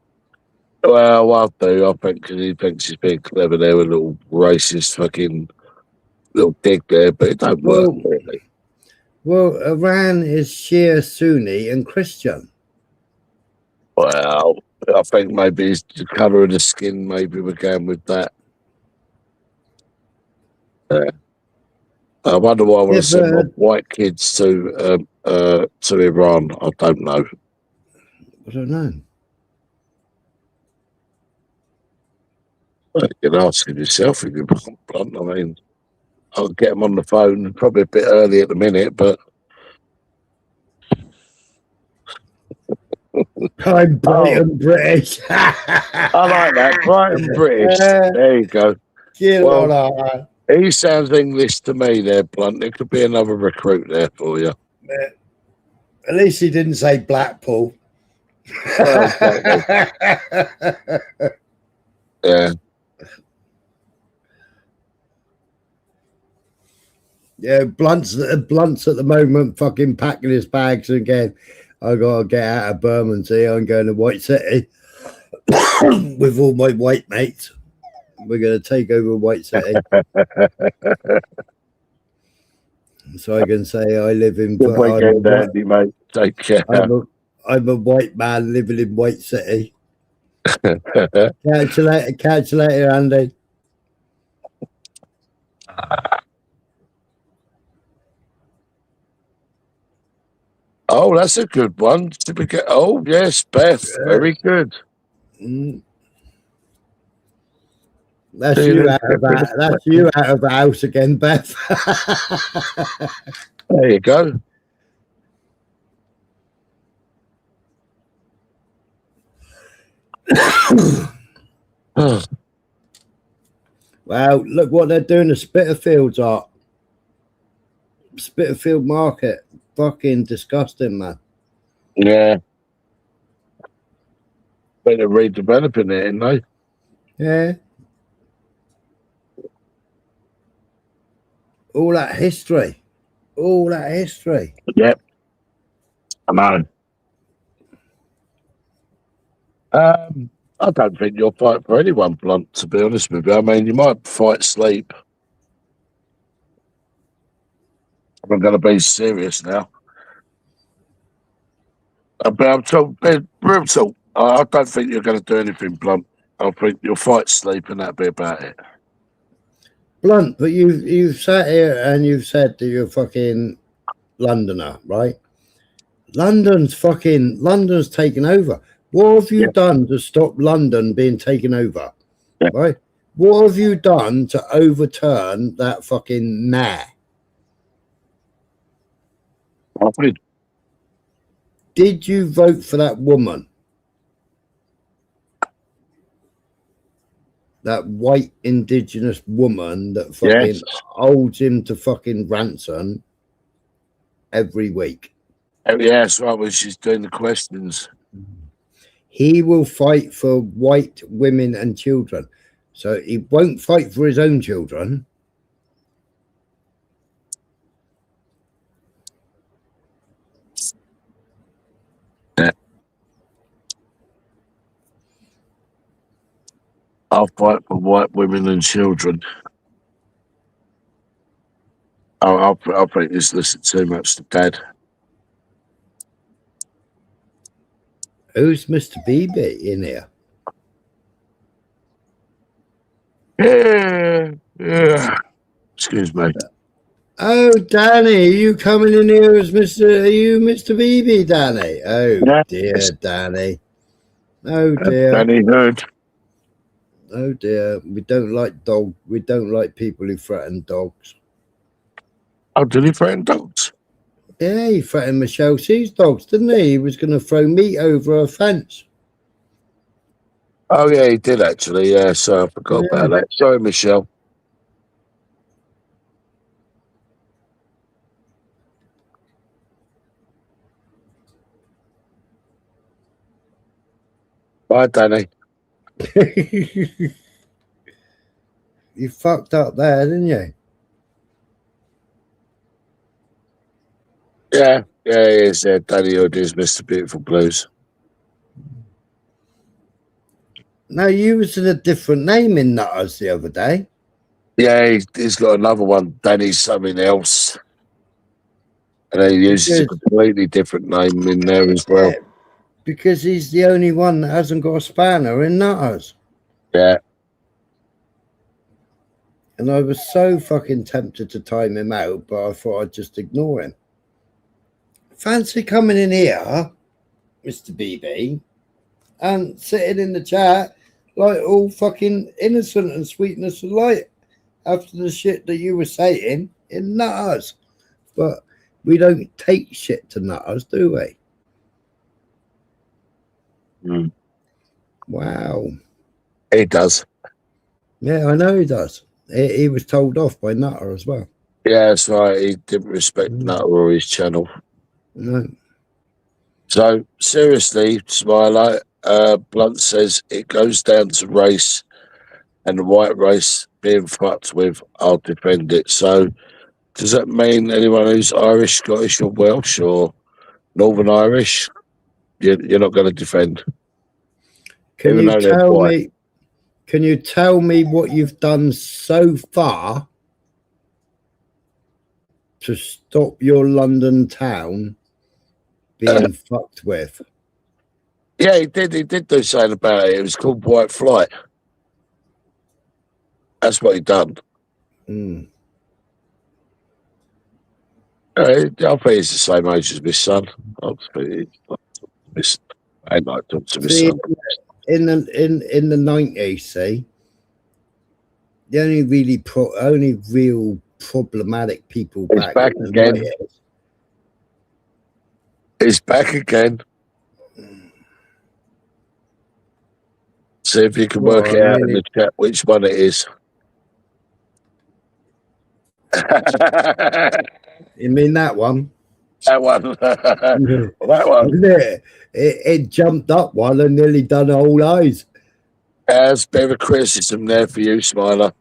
Well, I do. I think because he thinks he's being clever there with a little racist fucking little dig there, but it don't work really. Well, Iran is Shia, Sunni, and Christian. Well, I think maybe it's the colour of the skin. Maybe we're going with that. I wonder why I want to send my white kids to Iran. I don't know. I don't know. Well, you can ask yourself if you're Blunt. I mean, I'll get them on the phone. Probably a bit early at the minute, but I'm bright and British. I like that. Bright and British. There you go. He sounds English to me there, Blunt. There could be another recruit there for you. At least he didn't say Blackpool. Yeah. Yeah, Blunt's at the moment fucking packing his bags and going, I gotta get out of Bermondsey, I'm going to White City with all my white mates. We're gonna take over White City. So I can say I live in Good weekend, Andy, mate. Take care. I'm a white man living in White City. Catch you later, Andy. Oh, that's a good one. Oh, yes, Beth. Very good. That's you out of the house again, Beth. There you go. Wow, look what they're doing to Spitalfields are. Spitalfield Market. Fucking disgusting, man. Yeah. Better redeveloping it, ain't they? Yeah. All that history. All that history. Yep. I know. I don't think you'll fight for anyone, Blunt, to be honest with you. I mean, you might fight sleep. I'm going to be serious now. I'm talking real talk. I don't think you're going to do anything, Blunt. I think you'll fight sleep and that'll be about it. Blunt, but you've sat here and you've said that you're fucking Londoner, right? London's taken over. What have you done to stop London being taken over? Yeah. Right? What have you done to overturn that fucking mayor? Did you vote for that woman? That white indigenous woman that fucking holds him to fucking ransom every week. Oh, yeah, that's right, when she's doing the questions. He will fight for white women and children. So he won't fight for his own children. Yeah. I'll fight for white women and children. I think he's listened too much to Dad. Who's Mr. BB in here? Yeah. Excuse me. Oh, Danny, are you coming in here as Mr. Are you Mr. BB, Danny? Oh dear, Danny. Oh dear. Danny heard. Oh dear. We don't like dog. We don't like people who threaten dogs. Oh, did he threaten dogs? Yeah, he threatened Michelle C's dogs, didn't he? He was going to throw meat over a fence. Oh, yeah, he did actually. Yeah, so I forgot about that. Sorry, Michelle. Bye, Danny. You fucked up there, didn't you? Yeah, he is. Danny Hood is Mr. Beautiful Blues. No, you was in a different name in Nutters the other day. Yeah, he's got another one. Danny's something else. And he uses a completely different name in there as well. Yeah, because he's the only one that hasn't got a spanner in Nutters. Yeah. And I was so fucking tempted to time him out, but I thought I'd just ignore him. Fancy coming in here, Mr. BB, and sitting in the chat like all fucking innocent and sweetness of light after the shit that you were saying in Nutters. But we don't take shit to Nutters, do we? Mm. Wow. He does. Yeah, I know he does. He was told off by Nutter as well. Yeah, that's right. He didn't respect Nutter or his channel. No. So, seriously, Smilo, Blunt says it goes down to race and the white race being fucked with, I'll defend it. So, Does that mean anyone who's Irish, Scottish, or Welsh, or Northern Irish, you're not going to defend? Can Even you though they're tell white. me? Can you tell me what you've done so far to stop your London town being fucked with? Yeah, he did do something about it. It was called White Flight. That's what he done. I think he's the same age as my son. Obviously, I ain't like talking to my See, son. in the 90s, see, the only real problematic people He's back in the again. 90s. He's back again. See if you can work it out in the chat which one it is. You mean that one? That one. That one. It jumped up one and nearly done all eyes. There's a bit of a criticism there for you, Smiler.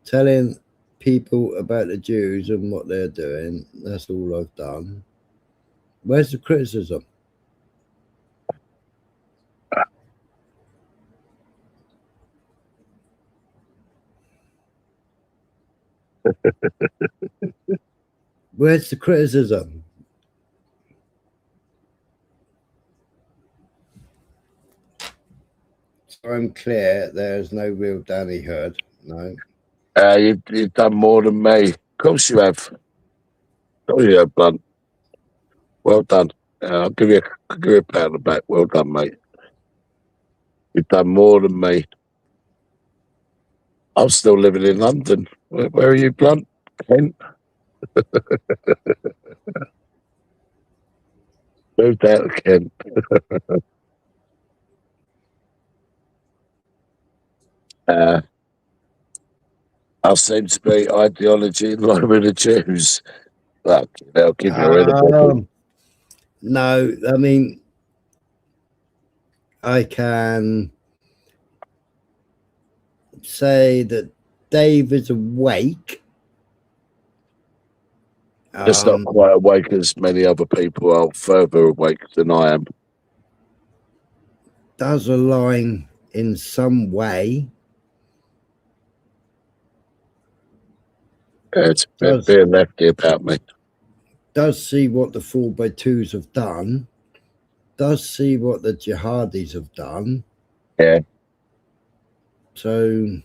Telling people about the Jews and what they're doing. That's all I've done. Where's the criticism? Where's the criticism? So I'm clear, there's no real Danny Hood. No. You've done more than me. Of course you have. Oh yeah, Blunt. Well done. I'll give you a pat on the back. Well done, mate. You've done more than me. I'm still living in London. Where are you, Blunt? Kent? Moved out of Kent. I seem to be ideology in line with the Jews. Well, they'll give you a no, I mean, I can say that Dave is awake. Just not quite awake as many other people are, further awake than I am. Does align in some way. It's being lefty about me. Does see what the 4x2s have done. Does see what the jihadis have done. Yeah. So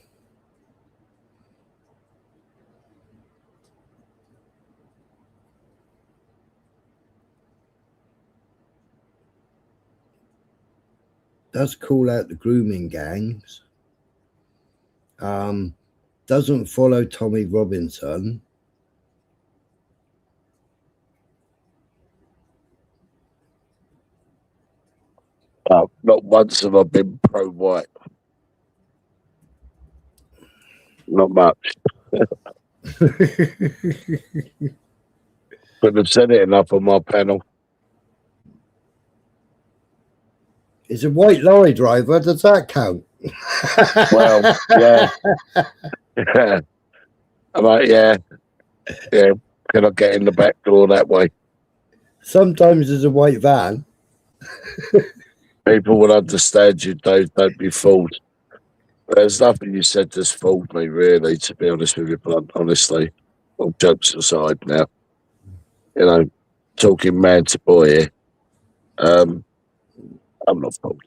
does call out the grooming gangs. Doesn't follow Tommy Robinson. Not once have I been pro-white. Not much. Couldn't have said it enough on my panel. Is a white lorry driver, does that count? Well, yeah. I'm like, yeah. Can I get in the back door that way? Sometimes there's a white van. People will understand you, Dave. Don't be fooled. There's nothing you said that's fooled me, really, to be honest with you, Blunt, honestly. All jokes aside now. You know, talking man to boy here. I'm not fooled.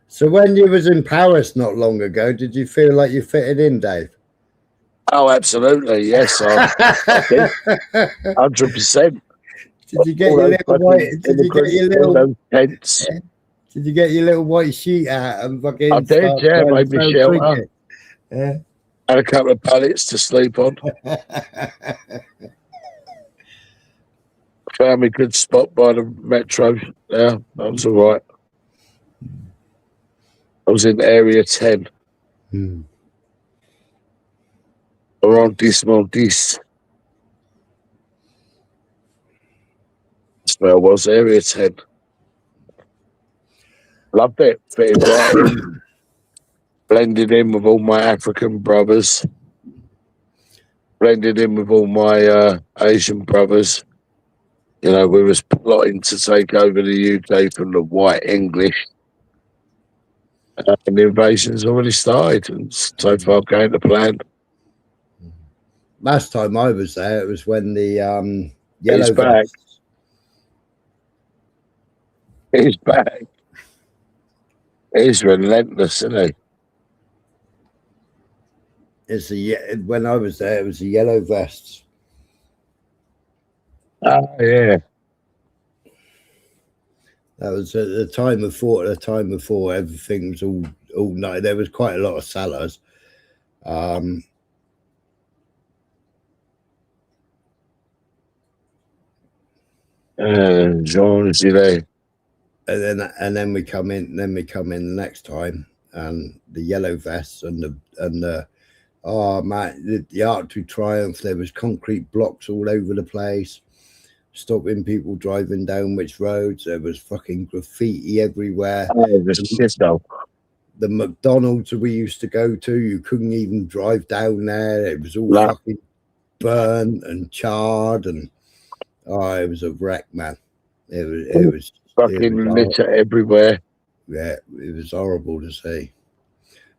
So when you was in Paris not long ago, did you feel like you fitted in, Dave? Oh, absolutely, yes. I did. 100%. Did you get your little white? Did you get your little tents? Did you get your little white sheet out and fucking? I did, yeah. Made me shelter. Yeah. Had a couple of pallets to sleep on. Found me a good spot by the metro. Yeah, that was all right. I was in area 10. Arrondissement 10. That's where I was, area 10. Loved it. Fitted right in. blended in with all my African brothers, blended in with all my Asian brothers. You know, we was plotting to take over the UK from the white English. And the invasion's already started, and so far going to plan. Last time I was there, it was when the He's yellow back. vests. He's back. He's relentless, isn't he? It's when I was there, it was the yellow vests. Oh, yeah. That was at the time before. At the time before, everything was all night. There was quite a lot of sellers. Jean, is he there? And then we come in. Then we come in the next time, and the yellow vests and the oh man, the Arc de Triomphe. There was concrete blocks all over the place, stopping people driving down which roads. There was fucking graffiti everywhere. Oh, The McDonald's that we used to go to, you couldn't even drive down there. It was all No. fucking burnt and charred, and oh, it was a wreck, man. It was Fucking litter everywhere. Yeah, it was horrible to see.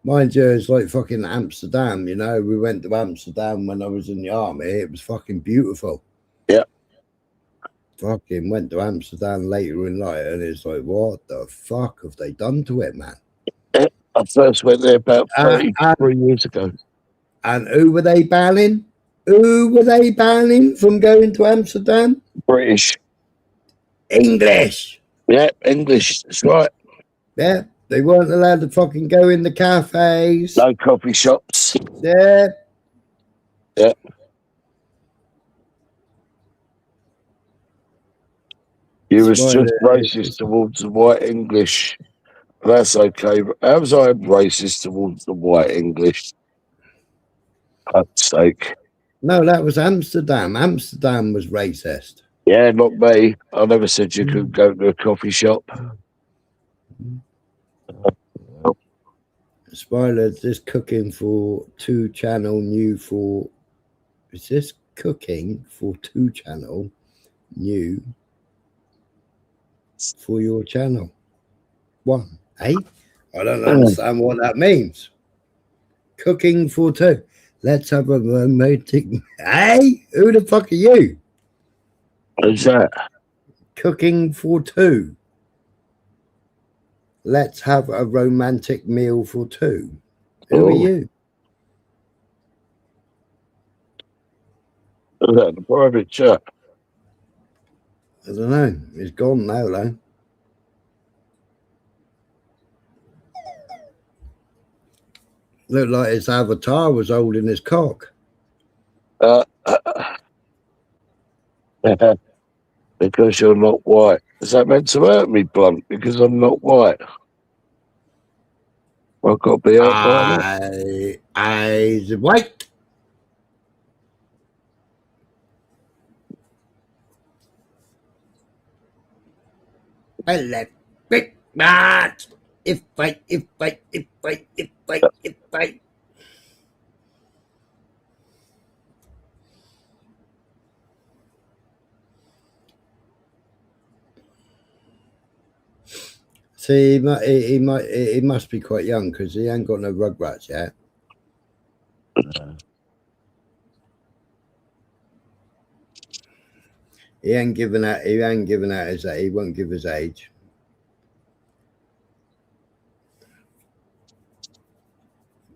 Mind you, it's like fucking Amsterdam, you know. We went to Amsterdam when I was in the army. It was fucking beautiful. Yeah. Fucking went to Amsterdam later in life, and it's like, what the fuck have they done to it, man? I first went there about 33 years ago. And who were they banning? Who were they banning from going to Amsterdam? British. English. Yeah, English. That's right. Yeah, they weren't allowed to fucking go in the cafes. No coffee shops. Yeah. Yeah. You was just racist towards the white English. That's okay. How was I racist towards the white English? God's sake. No, that was Amsterdam. Amsterdam was racist. Yeah, not me. I never said you could go to a coffee shop. Spoiler, this cooking for 2 channel new for... Is this cooking for 2 channel new for your channel? 1, eh? I don't understand what that means. Cooking for 2. Let's have a romantic... Hey, who the fuck are you? Who's that? Cooking for 2. Let's have a romantic meal for 2. Who are you? Is that the private chat? I don't know. It's gone now, though. Looked like his avatar was holding his cock. Because you're not white. Is that meant to hurt me, Blunt? Because I'm not white. I've got to be hurt by that. Eyes white. I let big man. If I. See, he must be quite young because he ain't got no rugrats yet. He ain't given out his age. He won't give his age.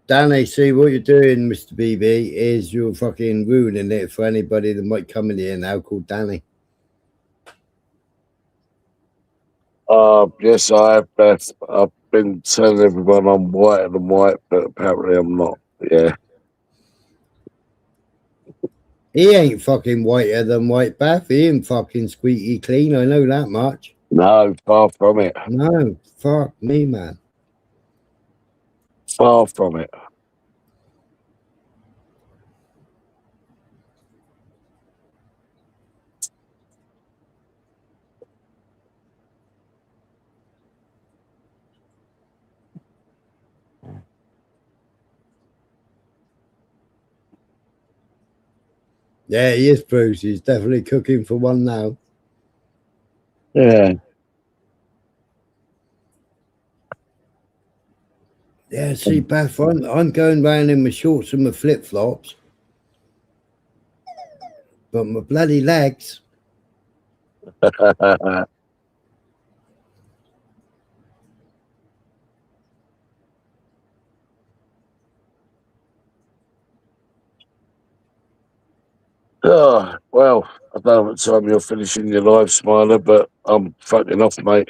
Danny, see what you're doing, Mr. BB, is you're fucking ruining it for anybody that might come in here now called Danny. Yes, I have, Beth. I've been telling everyone I'm whiter than white, but apparently I'm not. Yeah. He ain't fucking whiter than white, Beth. He ain't fucking squeaky clean. I know that much. No, far from it. No, fuck me, man. Far from it. Yeah, he is, Bruce. He's definitely cooking for one now. Yeah. Yeah, see, Beth, I'm going round in my shorts and my flip-flops. But my bloody legs. Oh, well, I don't know what time you're finishing your live, Smiler, but I'm fucking off, mate.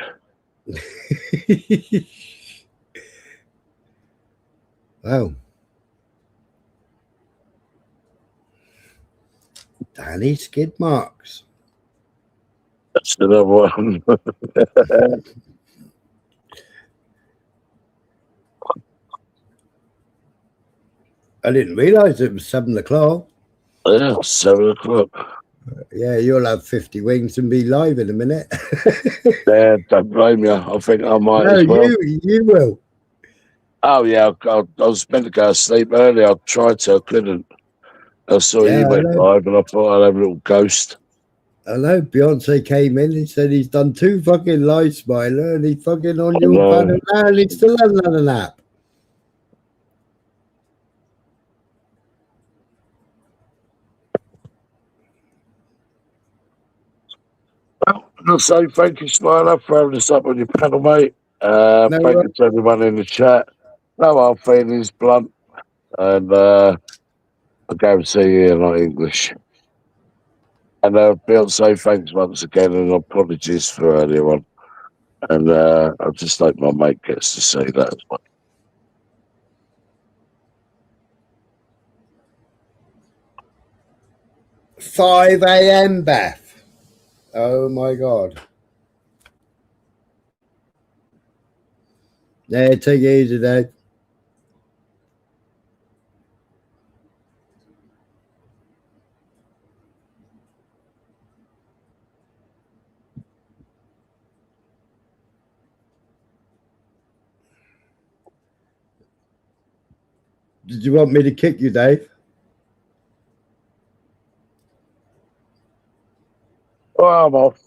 Wow. Danny skid marks. That's another one. I didn't realise it was 7 o'clock. Yeah, 7 o'clock. Yeah, you'll have 50 wings and be live in a minute. Yeah, don't blame you. I think I might No, as well. you will. Oh, yeah, I was meant to go to sleep early. I tried to, I couldn't. I saw Yeah, you I went know. live and I thought I'd have a little ghost. I know Beyonce came in and said he's done 2 fucking live, Smiler, and he's fucking on I your know. banner now and he still hasn't had a nap. I'll say thank you, Smiler, for having us up on your panel, mate. No, Thank you to everyone in the chat. No hard feelings, blunt. And I'll go and see you in English. And Beyonce, thanks once again, and apologies for earlier on. And I just hope my mate gets to see that as well. 5 a.m., Beth. Oh my God. Yeah, take it easy, Dave. Did you want me to kick you, Dave? Oh, I'm off.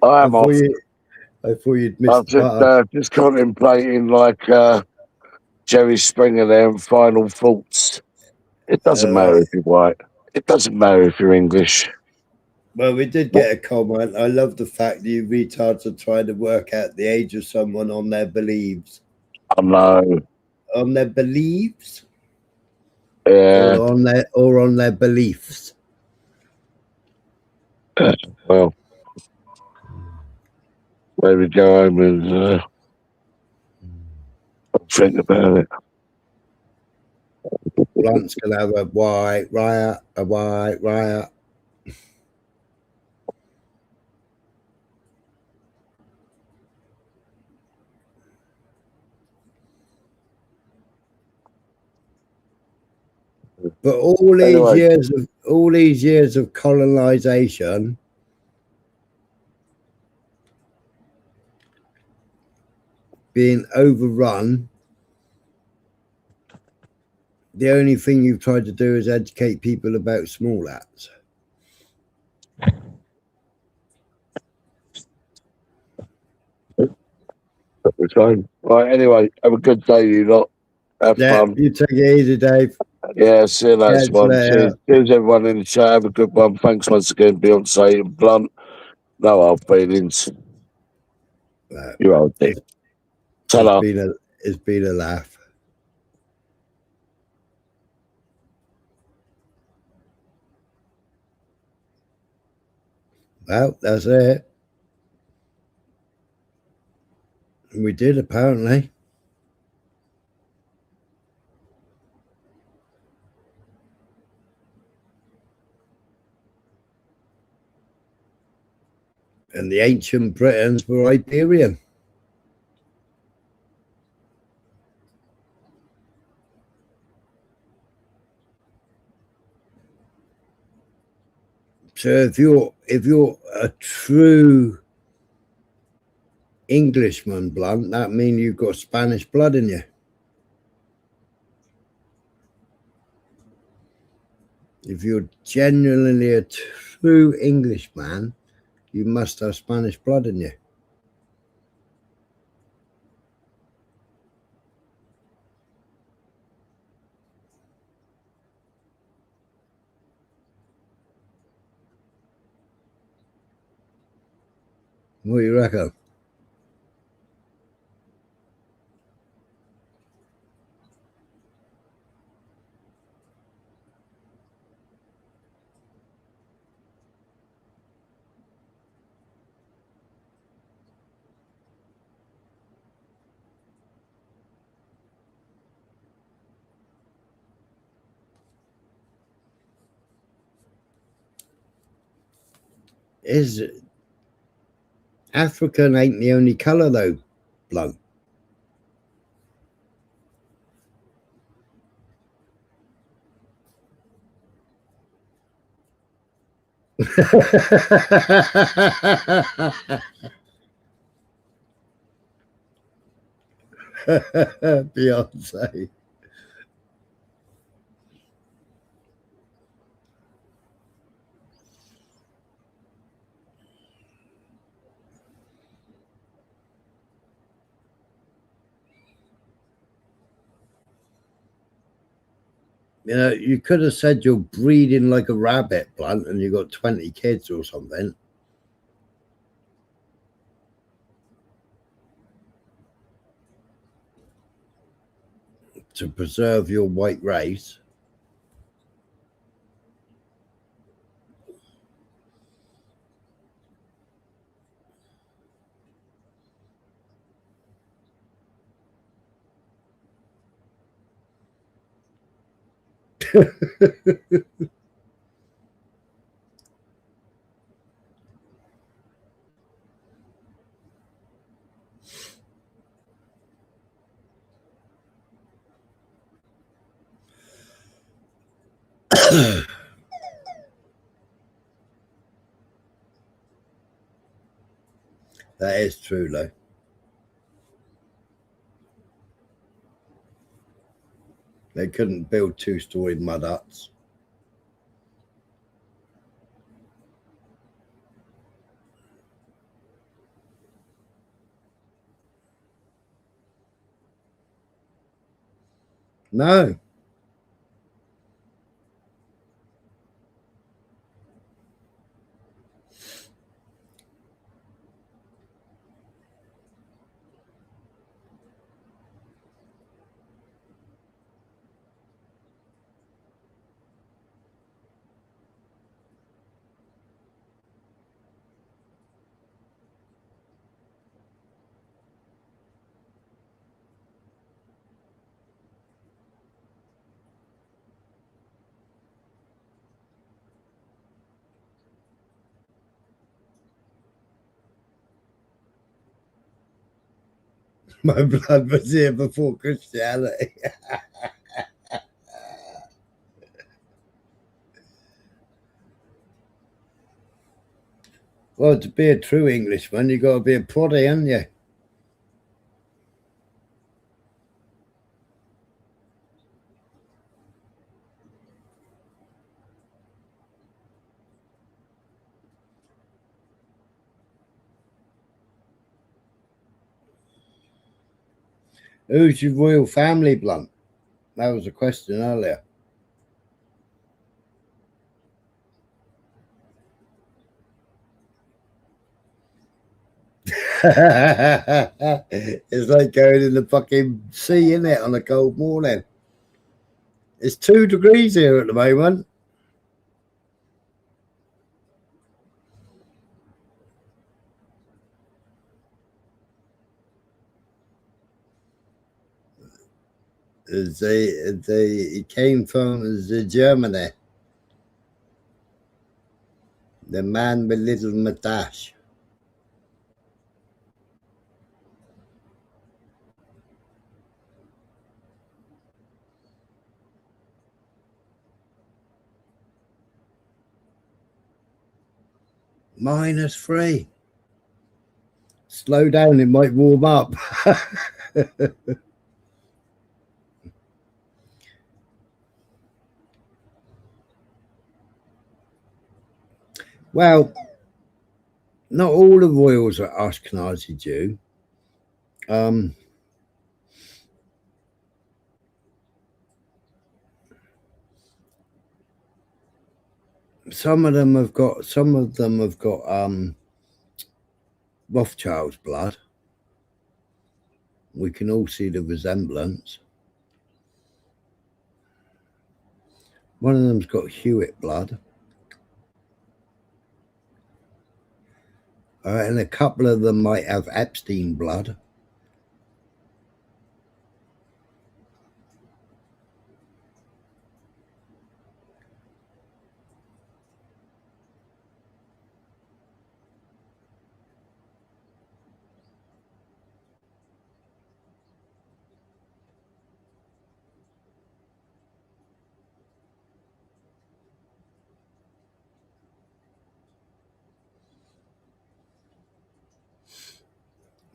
I'm off. I thought you'd I'm missed the part. just contemplating like Jerry Springer there and final thoughts. It doesn't matter if you're white. It doesn't matter if you're English. Well, we did get a comment. I love the fact that you retards are trying to work out the age of someone on their beliefs. I know. On their beliefs? Yeah. Or on their beliefs. Well, maybe go home and think about it. Blunt's gonna have a white riot, a white riot. But all these years of colonization being overrun, the only thing you've tried to do is educate people about small hats. Right, anyway, have a good day, you lot. Have fun. You take it easy, Dave. Yeah, see you later, Catch one. you later. Cheers, everyone in the chat. Have a good one. Thanks once again, Beyonce and Blunt. No hard feelings. You're old dick. Ta-ra. It's been a laugh. Well, that's it. We did, apparently. And the ancient Britons were Iberian. So if you're a true Englishman, Blunt, that means you've got Spanish blood in you. If you're genuinely a true Englishman, you must have Spanish blood in you. What do you reckon? Is African ain't the only colour though, bloke. Beyonce. You know, you could have said you're breeding like a rabbit, Blunt, and you got 20 kids or something. To preserve your white race. That is true, though. They couldn't build two-story mud huts. No. My blood was here before Christianity. Well, to be a true Englishman, you got to be a proddy, haven't you? Who's your royal family, Blunt? That was a question earlier. It's like going in the fucking sea, isn't it, on a cold morning? It's 2 degrees here at the moment. He came from Germany. The man with little moustache. -3. Slow down, it might warm up. Well, not all the royals are Ashkenazi Jew. Some of them have got Rothschild's blood. We can all see the resemblance. One of them's got Hewitt blood. And a couple of them might have Epstein blood.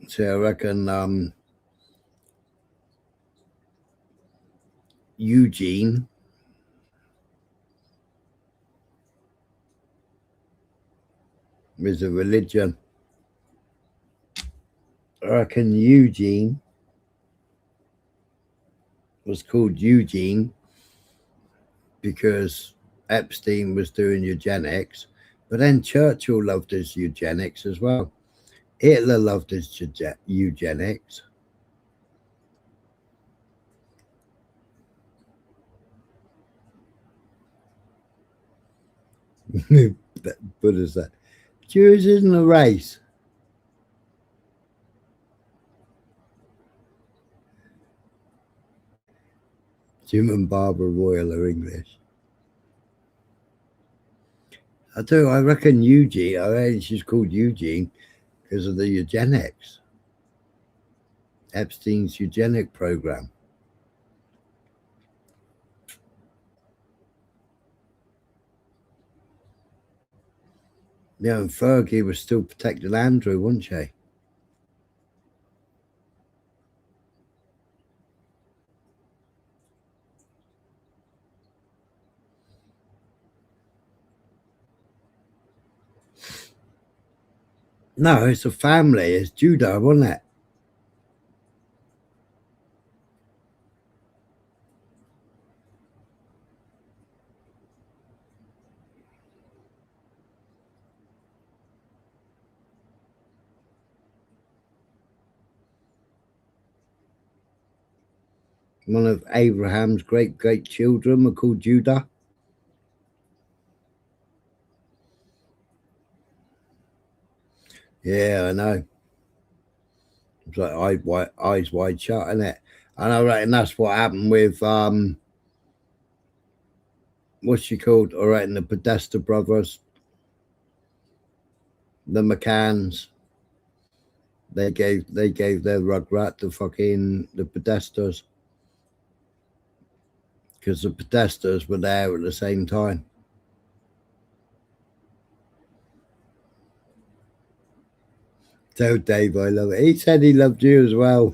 So I reckon Eugene is a religion. I reckon Eugene was called Eugene because Epstein was doing eugenics, but then Churchill loved his eugenics as well. Hitler loved his eugenics. What is that? Jews isn't a race. Jim and Barbara Royal are English. I reckon Eugene, I reckon she's called Eugene because of the eugenics. Epstein's eugenic program. Yeah, and Fergie was still protecting Andrew, wasn't she? No, it's a family. It's Judah, wasn't it? One of Abraham's great children were called Judah. Yeah, I know. It's like eyes wide shut, isn't it? And I reckon that's what happened with what's she called? I reckon the Podesta brothers, the McCanns. They gave their rugrat to fucking the Podestas because the Podestas were there at the same time. Tell Dave I love it. He said he loved you as well.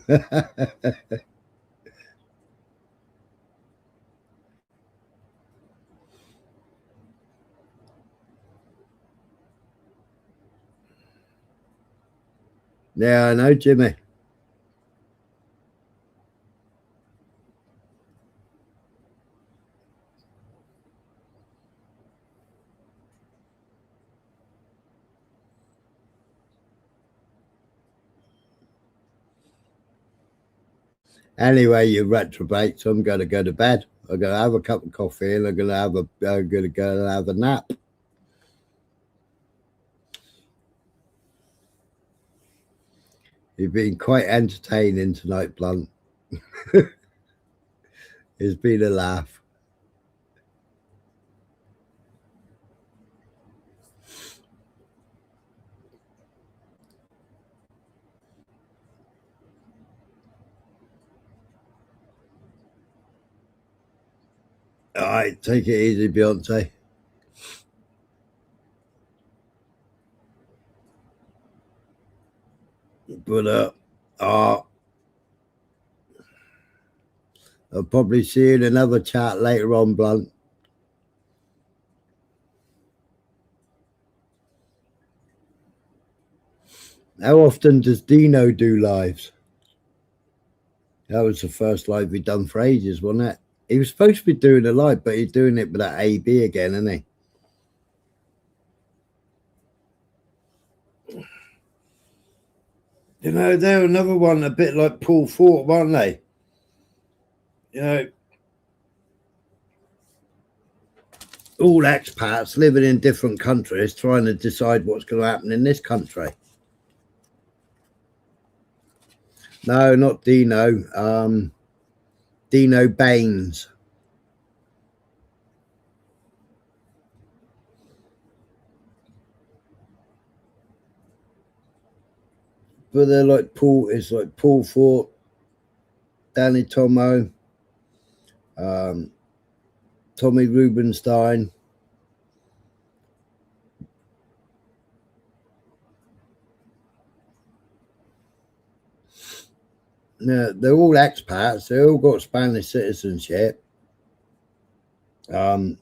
Yeah, I know, Jimmy. Anyway, you retrobate, so I'm going to go to bed. I'm going to have a cup of coffee and I'm going to go have a nap. You've been quite entertaining tonight, Blunt. It's been a laugh. All right, take it easy, Beyonce. But I'll probably see you in another chat later on, Blunt. How often does Dino do lives? That was the first live we'd done for ages, wasn't it? He was supposed to be doing a live, but he's doing it with that AB again, isn't he? You know, they're another one a bit like Paul Fort, weren't they? You know, all expats living in different countries trying to decide what's going to happen in this country. No, not Dino. Dino Baines. But they're like Paul, it's like Paul Fort, Danny Tomo, Tommy Rubenstein. No, they're all expats. They all got Spanish citizenship. AB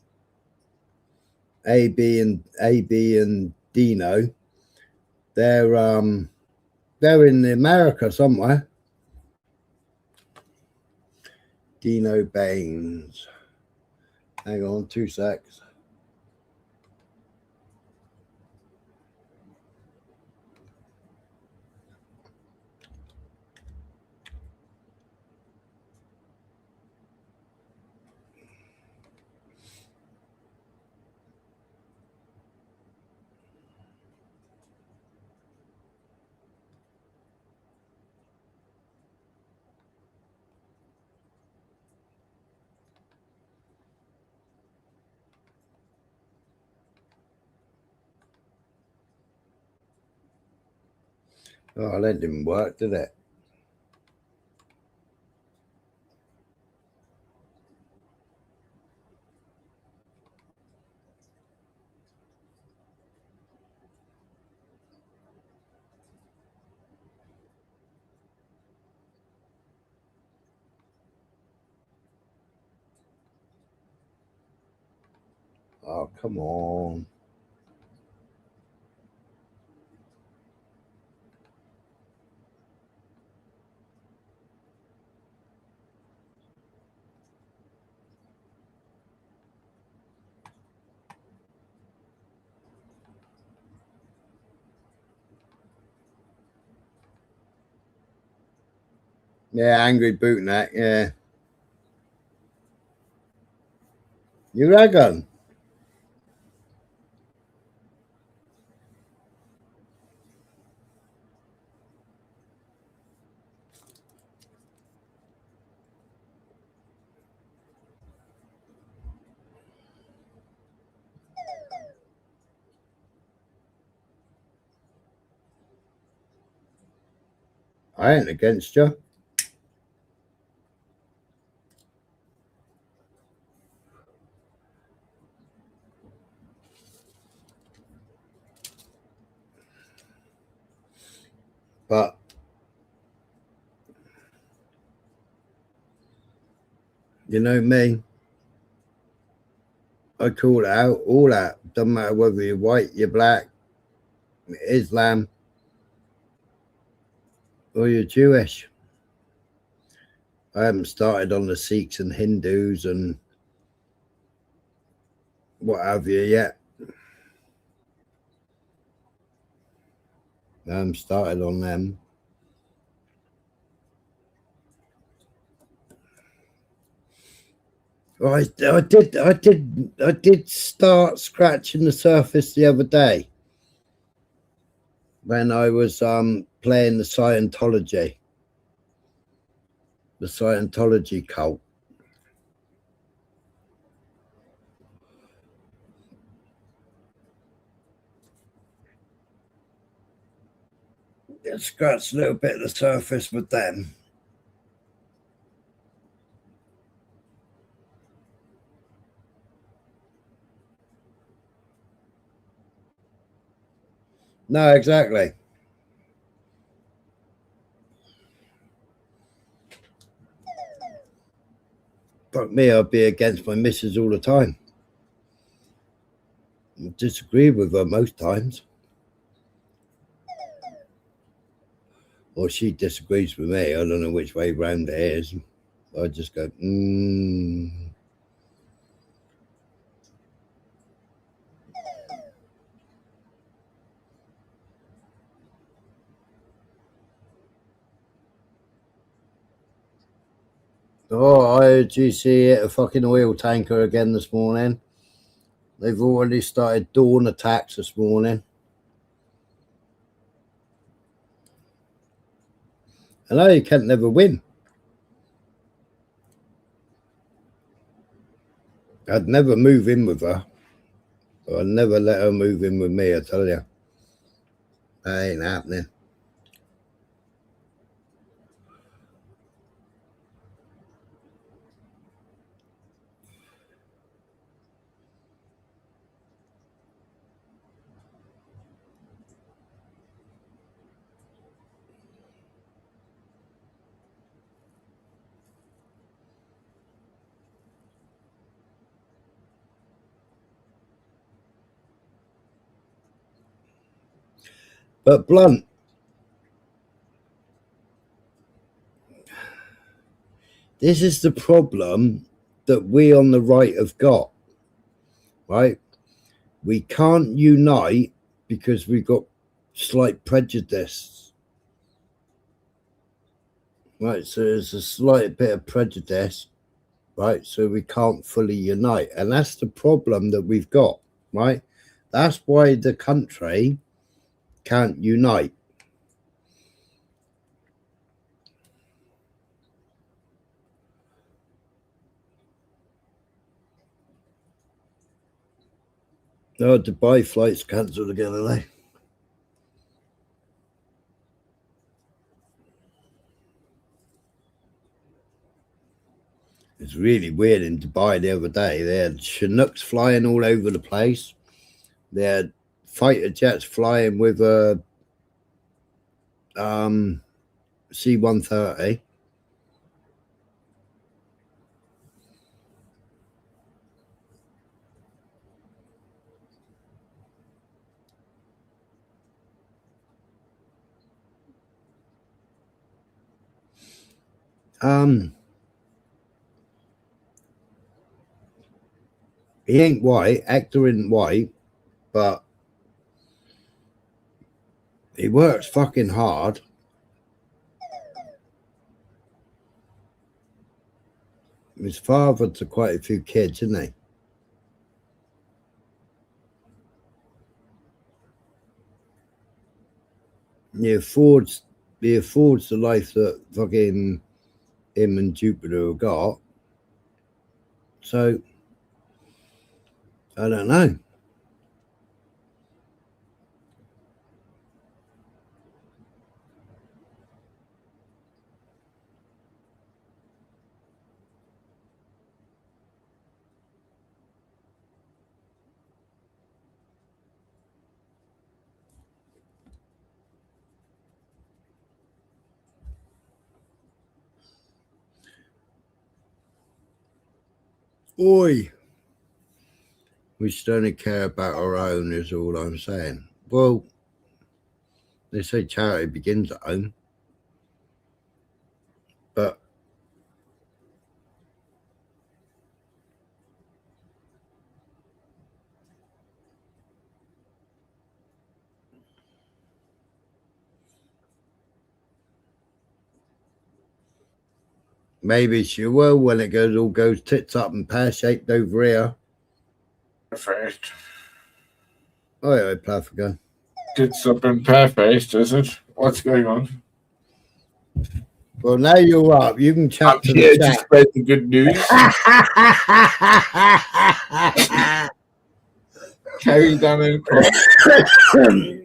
and Dino, they're in America somewhere. Dino Baines. Hang on 2 secs. Oh, that didn't work, did it? Oh, come on. Yeah, Angry Bootneck, yeah. You reckon? I ain't against you. But you know me, I call it out, all that. Doesn't matter whether you're white, you're black, Islam, or you're Jewish. I haven't started on the Sikhs and Hindus and what have you yet. I haven't started on them. Well, I did start scratching the surface the other day when I was playing the Scientology cult. I scratched a little bit of the surface with them. No, exactly. Fuck me, I'd be against my missus all the time. I disagree with her most times. or she disagrees with me. I don't know which way round it is. I just go, Oh, IGC hit a fucking oil tanker again this morning. They've already started dawn attacks this morning. I know you can't never win. I'd never move in with her. I'd never let her move in with me, I tell you. That ain't happening. But Blunt, this is the problem that we on the right have got, right? We can't unite because we've got slight prejudice, right? So there's a slight bit of prejudice, right? So we can't fully unite. And that's the problem that we've got, right? That's why the country can't unite. Oh, Dubai flights cancelled again, are they? It's really weird in Dubai the other day. They had Chinooks flying all over the place. They had fighter jets flying with a C-130. He ain't white, actor isn't white, but he works fucking hard. His father to quite a few kids, isn't he? He affords the life that fucking him and Jupiter have got. So I don't know. Oi. We should only care about our own is all I'm saying. Well, they say charity begins at home. But maybe she will when it all goes tits up and pear-shaped over here. Perfect. Oh, yeah, Plaffica. Tits up and pear-faced, is it? What's going on? Well, now you're up. You can chat to Here the to chat. spread the good news. Carry down and cross.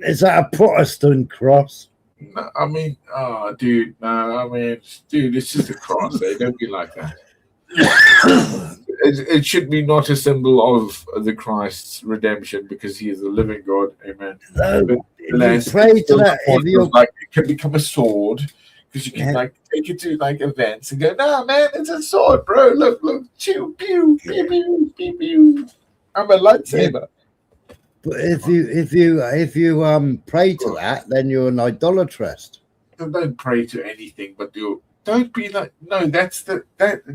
Is that a Protestant cross? No, I mean, oh, dude, no, I mean, dude, it's just a cross. Don't be like that. It should be not a symbol of the Christ's redemption because he is the living God. Amen. No, But if you pray to that, if you're like, it can become a sword because you can like take it to like events and go, no, man, it's a sword, bro. Look, chew, pew, pew, pew, pew, pew. I'm a lightsaber. But if you pray to that, then you're an idolatrist. don't pray to anything but don't be like, no,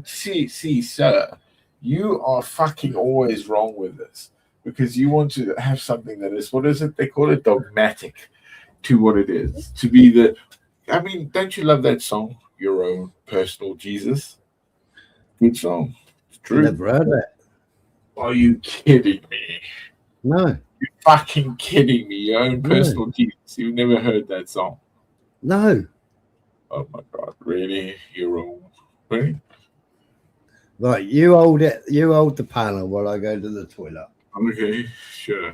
see, sir, you are fucking always wrong with this because you want to have something that is, what is it? They call it dogmatic to what it is. To be I mean, don't you love that song, Your Own Personal Jesus? Good song. It's true. Never heard it. Are you kidding me? No. You're fucking kidding me. Your Own Personal Jesus. You've never heard that song? No. Oh my God, really? Your own? Really? Right, you hold the panel while I go to the toilet. Okay, sure.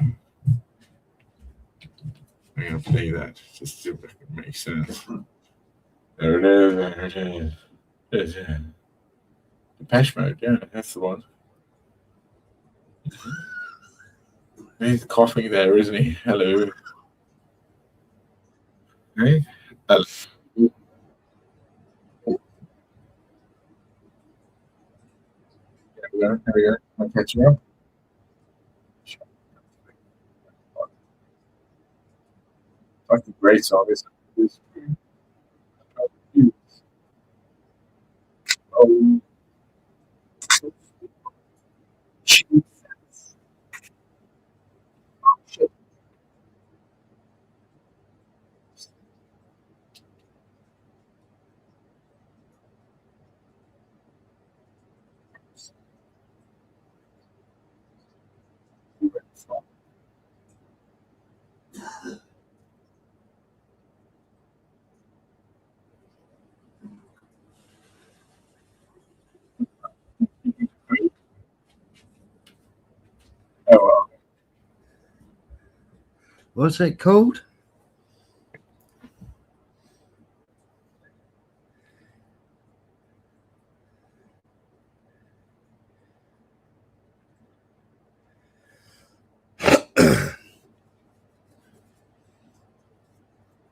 I'm gonna play that just to make it make sense. There it is. There it is. There's it. Depeche Mode, yeah, that's the one. He's coughing there, isn't he? Hello. Hey. Hello. There we go. I'll catch you up. Fucking great song, isn't it? Oh, Jesus. Oh, shit. Oh, well. What's it called?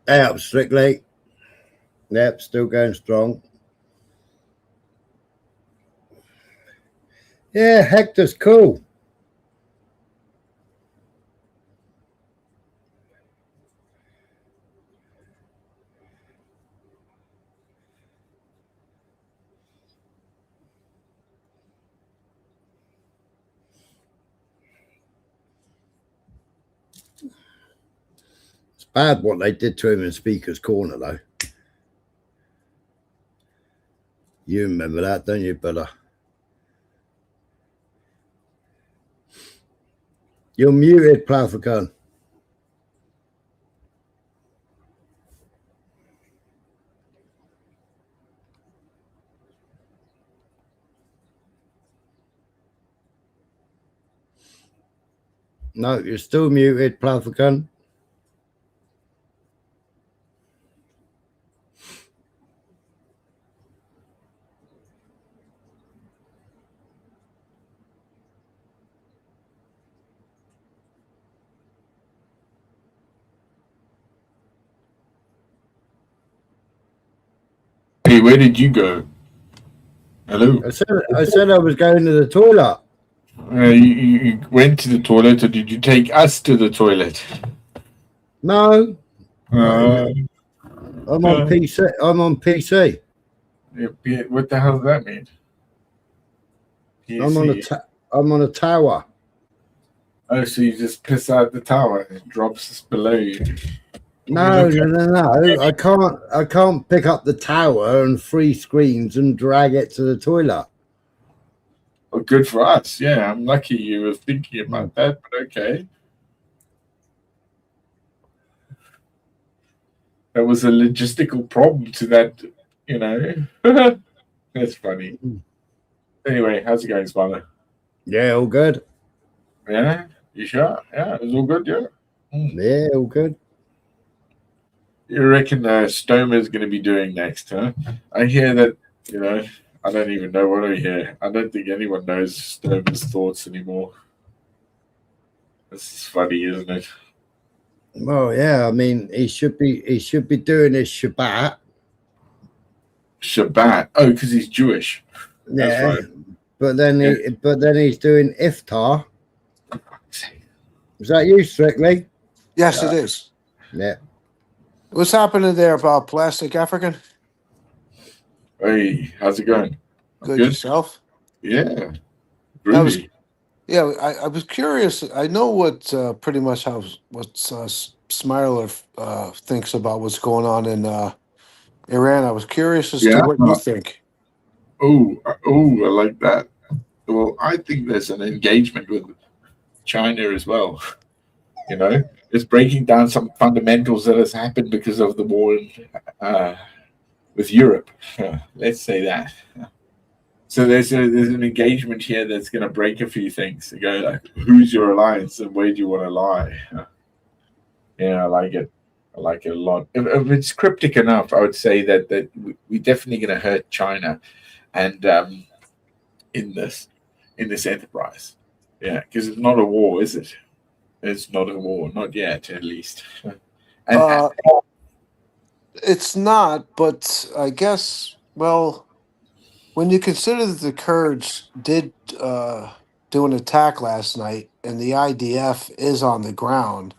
Out Strictly. Yep, still going strong. Yeah, Hector's cool. It's bad what they did to him in Speaker's Corner, though. You remember that, don't you, brother? You're muted, Ploughicon. No, you're still muted, Ploughicon. Hey, where did you go? Hello? I said I was going to the toilet. You went to the toilet, or did you take us to the toilet? No. I'm I'm on PC. I'm on PC. What the hell does that mean? I'm on a tower. Oh, so you just piss out the tower and it drops below you. No. I can't pick up the tower and 3 screens and drag it to the toilet. Well, good for us. Yeah, I'm lucky you were thinking about that, but okay. That was a logistical problem to that, you know. That's funny. Anyway, how's it going, Smiler? Yeah, all good. Yeah? You sure? Yeah, it's all good, yeah? Yeah, all good. You reckon Stomer's going to be doing next, huh? I hear that, you know, I don't even know what I hear. I don't think anyone knows Stomer's thoughts anymore. This is funny, isn't it? Well, yeah, I mean, he should be doing his Shabbat. Shabbat? Oh, because he's Jewish. That's Yeah, right. but then he's doing iftar. Is that you, Strictly? Yes, it is. Yeah. What's happening there about Plastic African? Hey, how's it going? Good yourself? Yeah. I was, Groovy. yeah, I was curious. I know what pretty much how what Smiler thinks about what's going on in Iran. I was curious as to Yeah. what you think. Oh, I like that. Well, I think there's an engagement with China as well. You know, it's breaking down some fundamentals that has happened because of the war with Europe. Let's say that. So there's an engagement here that's going to break a few things. To go like, who's your alliance and where do you want to lie? Yeah, I like it. I like it a lot. If it's cryptic enough, I would say that we're definitely going to hurt China, and in this enterprise, yeah, because it's not a war, is it? It's not a war, not yet, at least. And It's not, but I guess, well, when you consider that the Kurds did do an attack last night and the IDF is on the ground.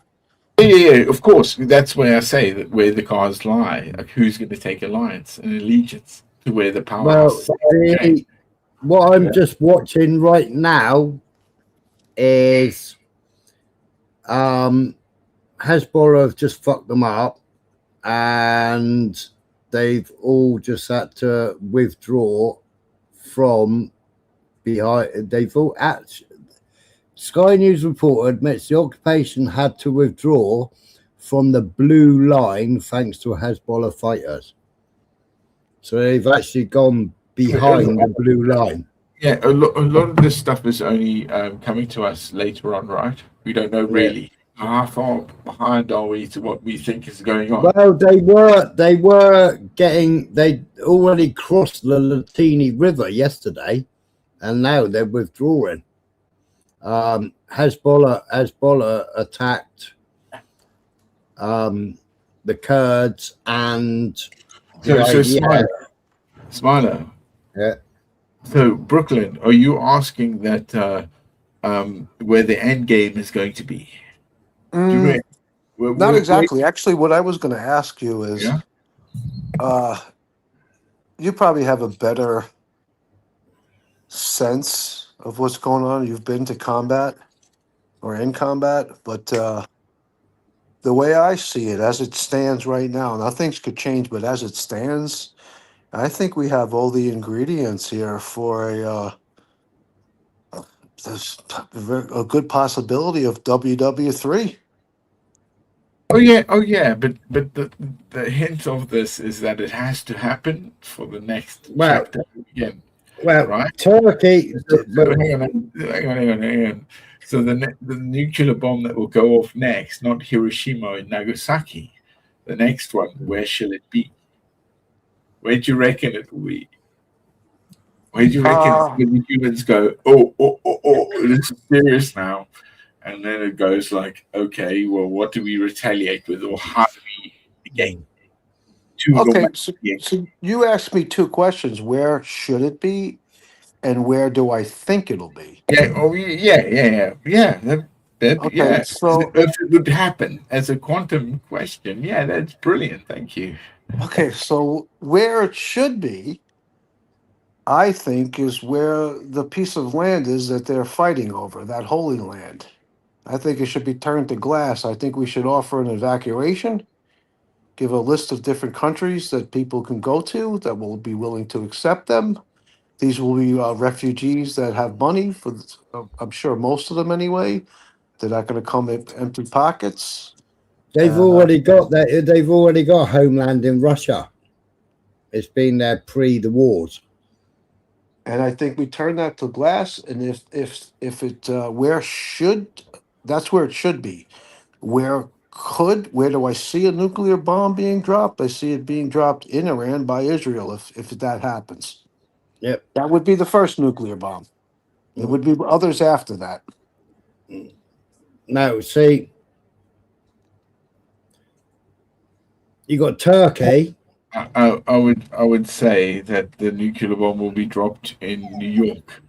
yeah, of course. That's where I say that where the cards lie. Like who's going to take alliance and allegiance to where the power Well, is. Okay. what I'm just watching right now is Hezbollah have just fucked them up, and they've all just had to withdraw from behind. They've all Sky News report admits the occupation had to withdraw from the blue line thanks to Hezbollah fighters. So they've actually gone behind the blue line. Yeah, a lot of this stuff is only coming to us later on, right? We don't know really how far behind are we to what we think is going on. Well, they were getting, they already crossed the Latini River yesterday, and now they're withdrawing. Hezbollah attacked the Kurds and So Smiler. Yeah. So Brooklyn, are you asking that where the end game is going to be? Not exactly. Actually, what I was going to ask you is, you probably have a better sense of what's going on. You've been to combat or in combat, but the way I see it, as it stands right now, now things could change, but as it stands, I think we have all the ingredients here for there's a good possibility of WW3. Oh yeah, but the hint of this is that it has to happen for the next chapter again. Well, right? Turkey. Hang on. So the nuclear bomb that will go off next, not Hiroshima and Nagasaki, the next one, where shall it be? Where do you reckon it will be? Where do you reckon when the humans go, oh, this is serious now? And then it goes like, okay, well, what do we retaliate with, or how do we again? Okay, so you asked me two questions: where should it be, and where do I think it'll be? Yeah. Oh, yeah. Okay, so if it would happen as a quantum question, yeah, that's brilliant. Thank you. Okay, so where it should be, I think, is where the piece of land is that they're fighting over, that Holy Land. I think it should be turned to glass. I think we should offer an evacuation, give a list of different countries that people can go to that will be willing to accept them. These will be refugees that have money, for I'm sure most of them anyway. They're not going to come with empty pockets. They've already got that. They've already got a homeland in Russia. It's been there pre the wars. And I think we turn that to glass. And if it that's where it should be. Where do I see a nuclear bomb being dropped? I see it being dropped in Iran by Israel. If that happens, yep, that would be the first nuclear bomb. There would be others after that. No, see, you got Turkey. I would say that the nuclear bomb will be dropped in New York.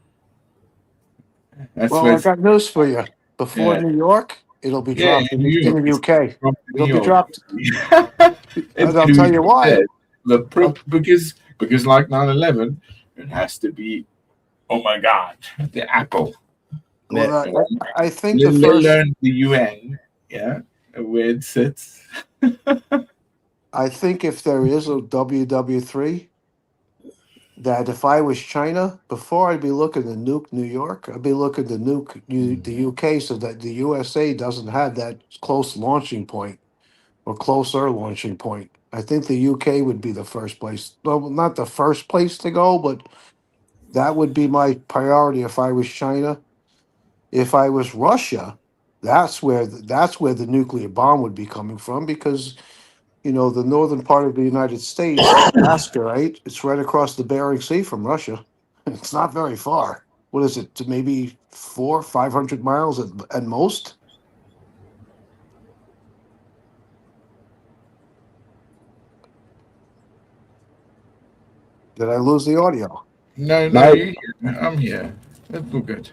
Well, I got news for you. Before New York, It'll be Yeah, dropped in in New York. the UK. From It'll New be York. dropped. It's And I'll tell you why. Because like 9/11, it has to be. Oh my God, the Apple. Well, I think Let the first. alone the UN, yeah, where it sits. I think if there is a WW3, that if I was China, before I'd be looking to nuke New York, I'd be looking to nuke the UK so that the USA doesn't have that close launching point or closer launching point. I think the UK would be the first place. Well, not the first place to go, but that would be my priority if I was China. If I was Russia, that's where the nuclear bomb would be coming from, because the northern part of the United States, Alaska, right? It's right across the Bering Sea from Russia. It's not very far. What is it? Maybe 500 miles at most. Did I lose the audio? No, No. I'm here. That's all good.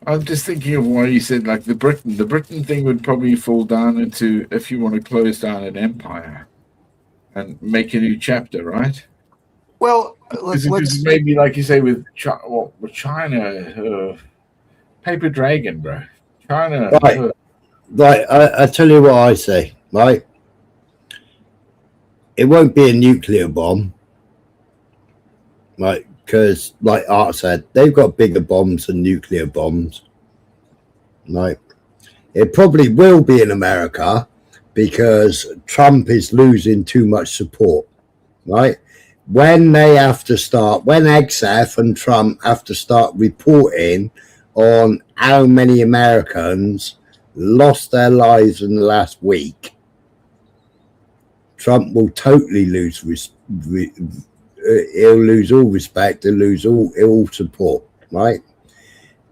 I'm just thinking of why you said like the Britain thing would probably fall down into if you want to close down an empire and make a new chapter, right? Well, Because maybe like you say with China, paper dragon, bro. China. Right. I tell you what I say, right? It won't be a nuclear bomb, right? Because, like Art said, they've got bigger bombs than nuclear bombs. Right? It probably will be in America because Trump is losing too much support. Right? When XF and Trump have to start reporting on how many Americans lost their lives in the last week, Trump will totally lose he'll lose all respect, he'll lose all support, right?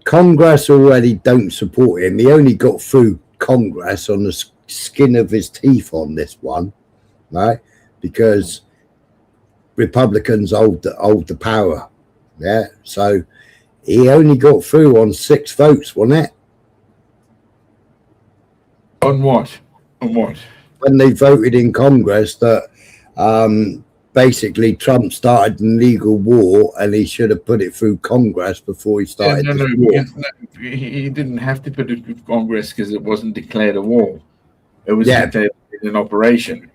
Congress already don't support him. He only got through Congress on the skin of his teeth on this one, right? Because Republicans hold the power, yeah? So he only got through on 6 votes, wasn't it? On what? When they voted in Congress that basically Trump started an illegal war and he should have put it through Congress before he started this war. He didn't have to put it through Congress because it wasn't declared a war. It was declared an operation.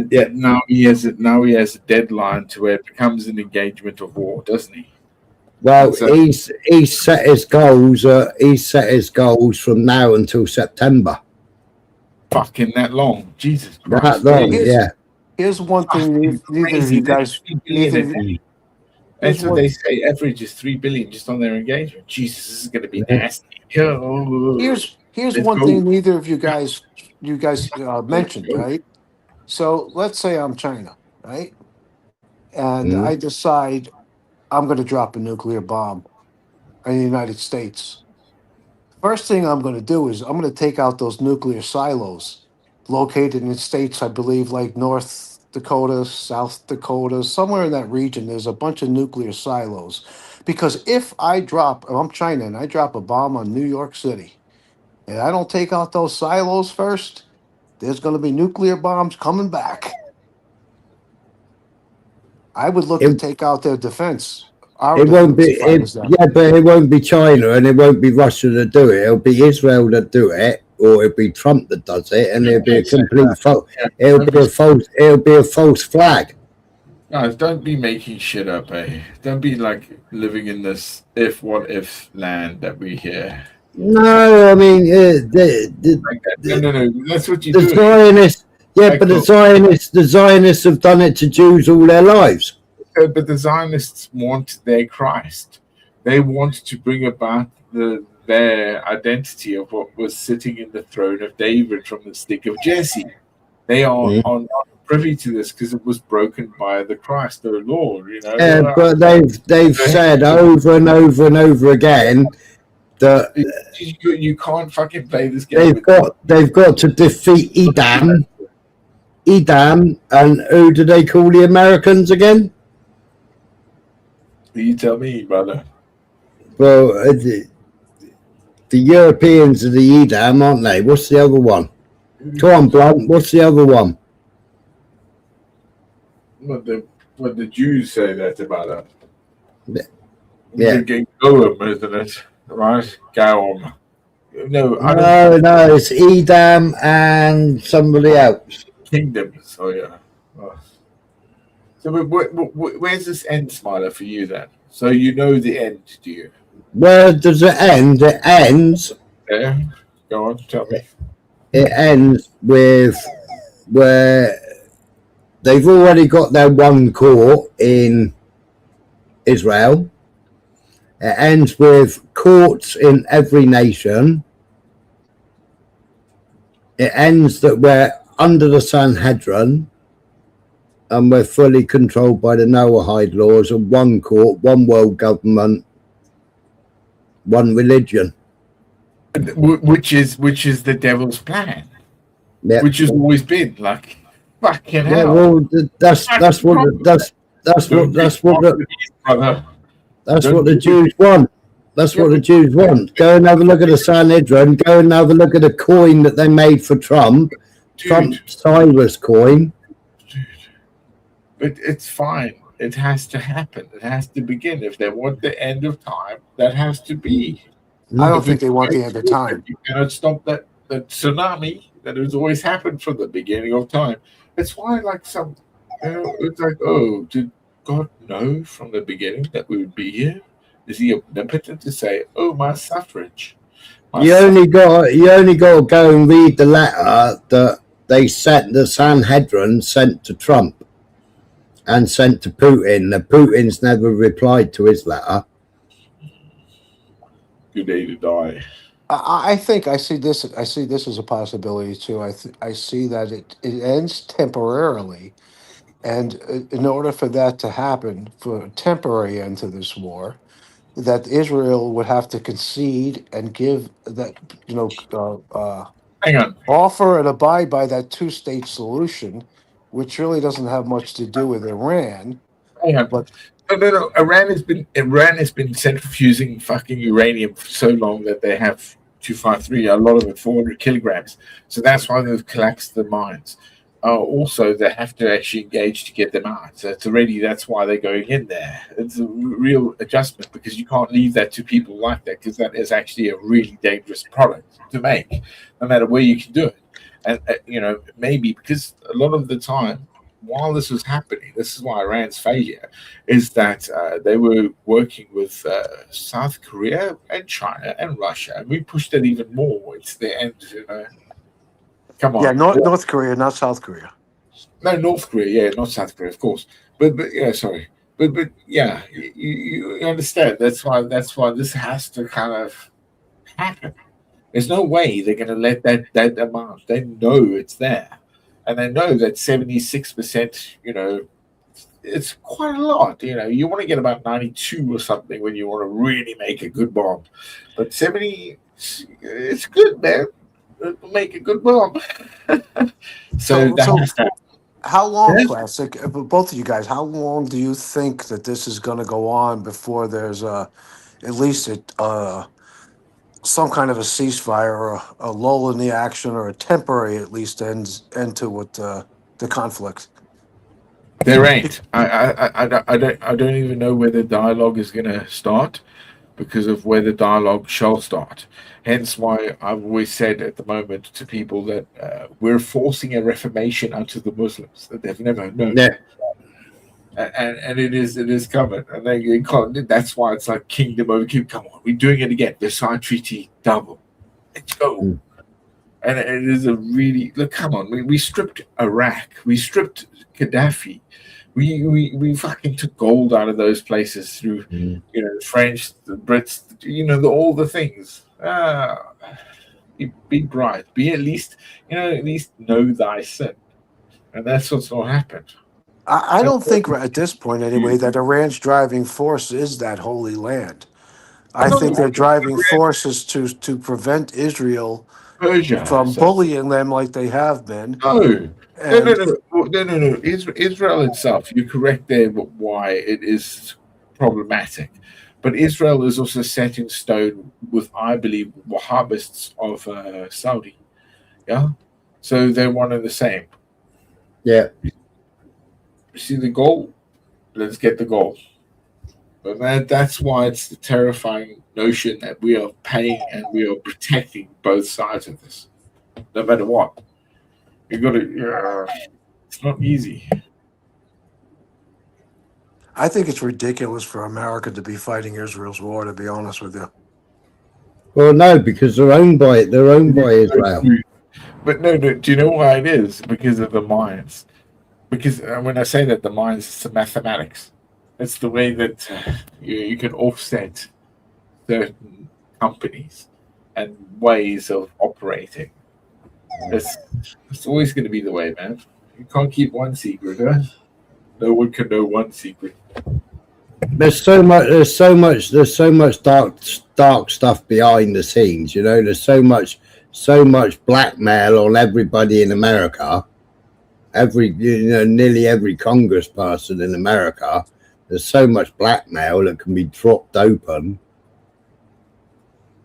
Yeah. Now he has a deadline to where it becomes an engagement of war, doesn't he? Well, he's set his goals. He's set his goals from now until September. Fucking that long, Jesus Christ! That long, yeah. Here's one thing neither of you guys. That's what they say. Average is 3 billion just on their engagement. Jesus, this is going to be nasty. Here's one thing neither of you guys mentioned, right? So let's say I'm China, right? And I decide I'm going to drop a nuclear bomb in the United States. First thing I'm going to do is I'm going to take out those nuclear silos located in states, I believe, like North Dakota, South Dakota, somewhere in that region. There's a bunch of nuclear silos. Because if I'm China and I drop a bomb on New York City and I don't take out those silos first, there's going to be nuclear bombs coming back. I would look to take out their defense. It won't be, but it won't be China and it won't be Russia that do it. It'll be Israel that do it, or it'll be Trump that does it, and it'll be a complete it'll be a false flag. Guys, don't be making shit up, eh? Don't be like living in this what if land that we hear. No, I mean No, that's what you do. The Zionists, but the Zionists have done it to Jews all their lives. But the Zionists want their Christ. They want to bring about their identity of what was sitting in the throne of David from the stick of Jesse. They are not privy to this because it was broken by the Christ, their Lord. Yeah, but they've said over and over and over again that you can't fucking play this game. They've got to defeat Edom, and who do they call the Americans again? You tell me, brother. Well, The Europeans are the Edom, aren't they? What's the other one? Come on, Blunt. What's the other one? What the Jews say that about us. Yeah. Goem, isn't it? Right? Goem. No, I No, it's Edom and somebody else. Kingdoms. Oh, yeah. Oh. So where's this end, Smiler, for you then? So you know the end, do you? Where does it end? It ends. Yeah. Go on, tell me. It ends with where they've already got their one court in Israel. It ends with courts in every nation. It ends that we're under the Sanhedrin and we're fully controlled by the Noahide laws of one court, one world government, one religion. Which is the devil's plan. Yeah. Which has always been like fucking Yeah, hell. well, that's what the Jews want. That's what the Jews want. Go and have a look at the Sanhedrin. Go and have a look at the coin that they made for Trump. Trump's Cyrus coin. But it's fine. It has to happen. It has to begin. If they want the end of time, that has to be. I don't think they want the end of time. You cannot stop that tsunami that has always happened from the beginning of time. That's why, like it's like, oh, did God know from the beginning that we would be here? Is he omnipotent to say, oh, my suffrage? You only got to go and read the letter that they sent, the Sanhedrin sent to Trump and sent to Putin. The Putin's never replied to his letter. Good day to die. I think I see this as a possibility too. I see that it ends temporarily, and in order for that to happen, for a temporary end to this war, that Israel would have to concede and give that Hang on. offer and abide by that two-state solution, which really doesn't have much to do with Iran. Hang on. But No. Iran has been centrifuging fucking uranium for so long that they have 253, a lot of it 400 kilograms. So that's why they've collapsed the mines. Also, they have to actually engage to get them out. So that's why they're going in there. It's a real adjustment because you can't leave that to people like that because that is actually a really dangerous product to make, no matter where you can do it. And, maybe because a lot of the time, while this was happening, this is why Iran's failure is that they were working with South Korea and China and Russia, and we pushed it even more. It's the end, Come on. yeah, North Korea, not South Korea. No, North Korea, yeah, not South Korea, of course. But yeah, sorry. But yeah, you understand. That's why this has to kind of happen. There's no way they're going to let that amount. They know it's there. And they know that 76%, it's quite a lot. You want to get about 92 or something when you want to really make a good bomb. But 70, it's good, man. It'll make a good bomb. so how long, Yes? Classic? Both of you guys, how long do you think that this is going to go on before there's at least some kind of a ceasefire or a lull in the action, or a temporary, at least, end to what the conflict? There ain't. I don't even know where the dialogue is going to start because of where the dialogue shall start. Hence why I've always said at the moment to people that we're forcing a reformation onto the Muslims that they've never known. Yeah. And it is coming. And they can't, that's why it's like kingdom over kingdom. Come on, we're doing it again. Versailles Treaty double. Let's go. And it is a really, look, come on. We stripped Iraq. We stripped Gaddafi. We fucking took gold out of those places through, the French, the Brits, all the things. Be bright. Be at least know thy sin. And that's what's going to happen. I don't think at this point, anyway, that Iran's driving force is that Holy Land. I think their driving force is to prevent Israel from bullying them like they have been. No. Israel itself, you're correct there, but why it is problematic. But Israel is also set in stone with, I believe, Wahhabists of Saudi. Yeah, so they're one and the same. Yeah. You see the goal? Let's get the goal. But that's why it's the terrifying notion that we are paying and we are protecting both sides of this, no matter what. You got to. It's not easy. I think it's ridiculous for America to be fighting Israel's war, to be honest with you. Well, no, because they're owned by Israel. But no, do you know why it is? Because of the mines. Because when I say that, the mines, it's the mathematics. It's the way that you can offset certain companies and ways of operating. It's always going to be the way, man. You can't keep one secret, huh? No one can know one secret. There's so much dark stuff behind the scenes. You know, there's so much blackmail on everybody in America. Nearly every congressperson in America. There's so much blackmail that can be dropped open.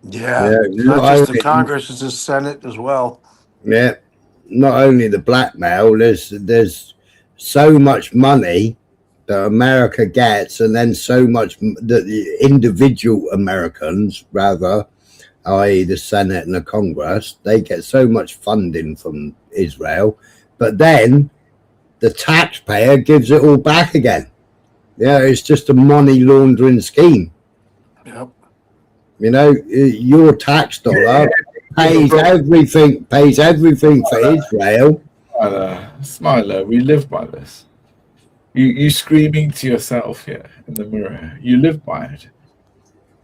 Yeah, not just the Congress, it's the Senate as well. Yeah, not only the blackmail, there's so much money that America gets, and then so much that the individual Americans, rather, i.e. the Senate and the Congress, they get so much funding from Israel, but then the taxpayer gives it all back again. Yeah, it's just a money laundering scheme. Yep. You know, your tax dollar pays everything for Israel. Smiler, we live by this. You screaming to yourself here in the mirror. You live by it.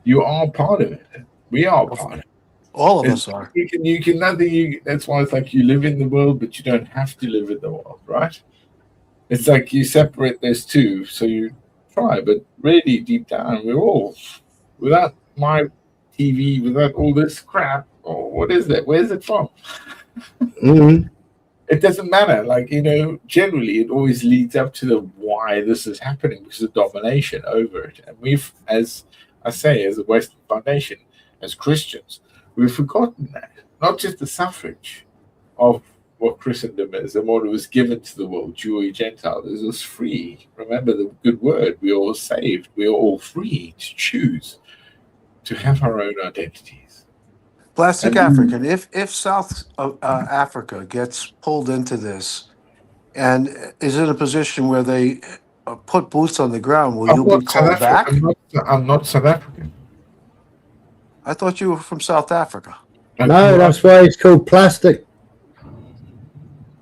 You are part of it. We are part of it. All of us are. You can nothing. That's why it's like you live in the world, but you don't have to live in the world, right? It's like you separate those two, so you try, but really deep down, we're all, without my TV, without all this crap, or what is that? Where's it from? Mm-hmm. It doesn't matter. Like, generally it always leads up to the why this is happening, because of domination over it. And we've, as I say, as a Western Foundation, as Christians, we've forgotten that. Not just the suffrage of what Christendom is and what it was given to the world, Jew or Gentile. It was free. Remember the good word. We are all saved. We are all free to choose to have our own identities. Plastic African, if South Africa gets pulled into this and is in a position where they put boots on the ground, will you be called back? I'm not South African. I thought you were from South Africa. No, that's why it's called plastic.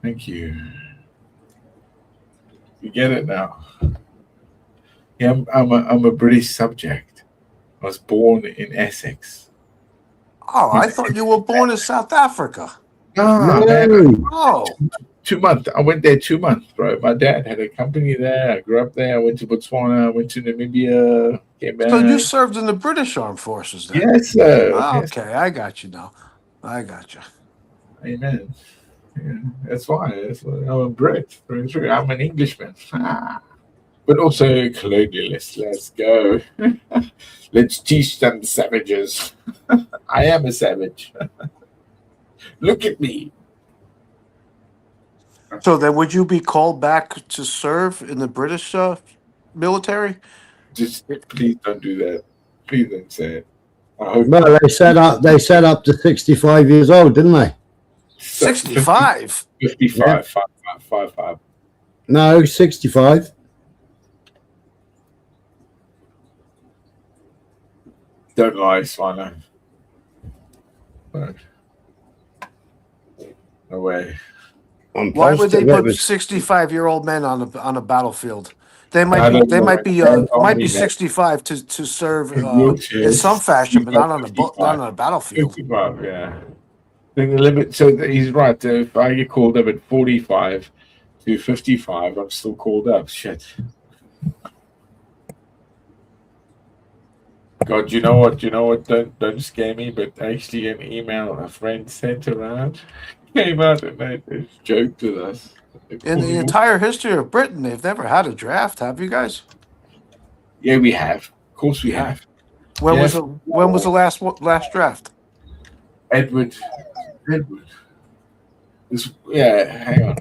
Thank you. You get it now. Yeah, I'm a British subject. I was born in Essex. Oh, I thought you were born in South Africa. No. Oh. 2 months. I went there 2 months, bro. My dad had a company there. I grew up there. I went to Botswana. I went to Namibia. Came back. So you served in the British Armed Forces then? Yes, sir. Oh, Yes. okay, I got you now. I got you. Amen. Yeah, that's why. I'm a Brit through and through. I'm an Englishman. But also colonialist. Let's go. Let's teach them savages. I am a savage. Look at me. So then would you be called back to serve in the British military? Just please don't do that. Please don't say it. I hope Well, they set up to 65 years old, didn't they? 65? 55. 55. No, 65. Don't lie, Swano. No way. Why would they put 65-year-old men on a battlefield? They might be 65 to serve in some fashion, but not on a battlefield. 55, yeah. The limit. So he's right. If I get called up at 45 to 55, I'm still called up. Shit. God, you know what? Don't scare me. But actually, an email a friend sent around came out and they joked with us. In the entire history of Britain, they've never had a draft, have you guys? Yeah, we have. Of course, we have. When Yes. was the last draft? Edward. Hang on.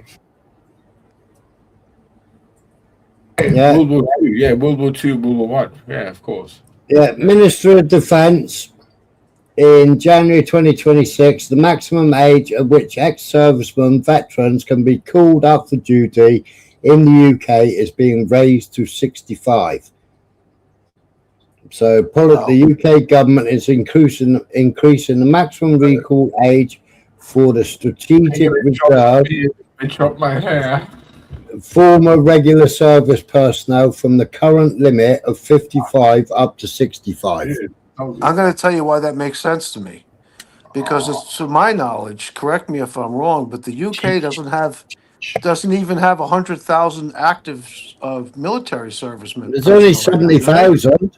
Yeah. World War II. Yeah, World War II, World War One. Yeah, of course. Yeah, Minister of Defence in January 2026, the maximum age at which ex-servicemen veterans can be called up for duty in the UK is being raised to 65. So the UK government is increasing the maximum recall age for the strategic reserve. They chopped my hair. Former regular service personnel from the current limit of 55 up to 65. I'm going to tell you why that makes sense to me. Because it's, to my knowledge, correct me if I'm wrong, but the UK doesn't even have 100,000 active military servicemen. There's only 70,000.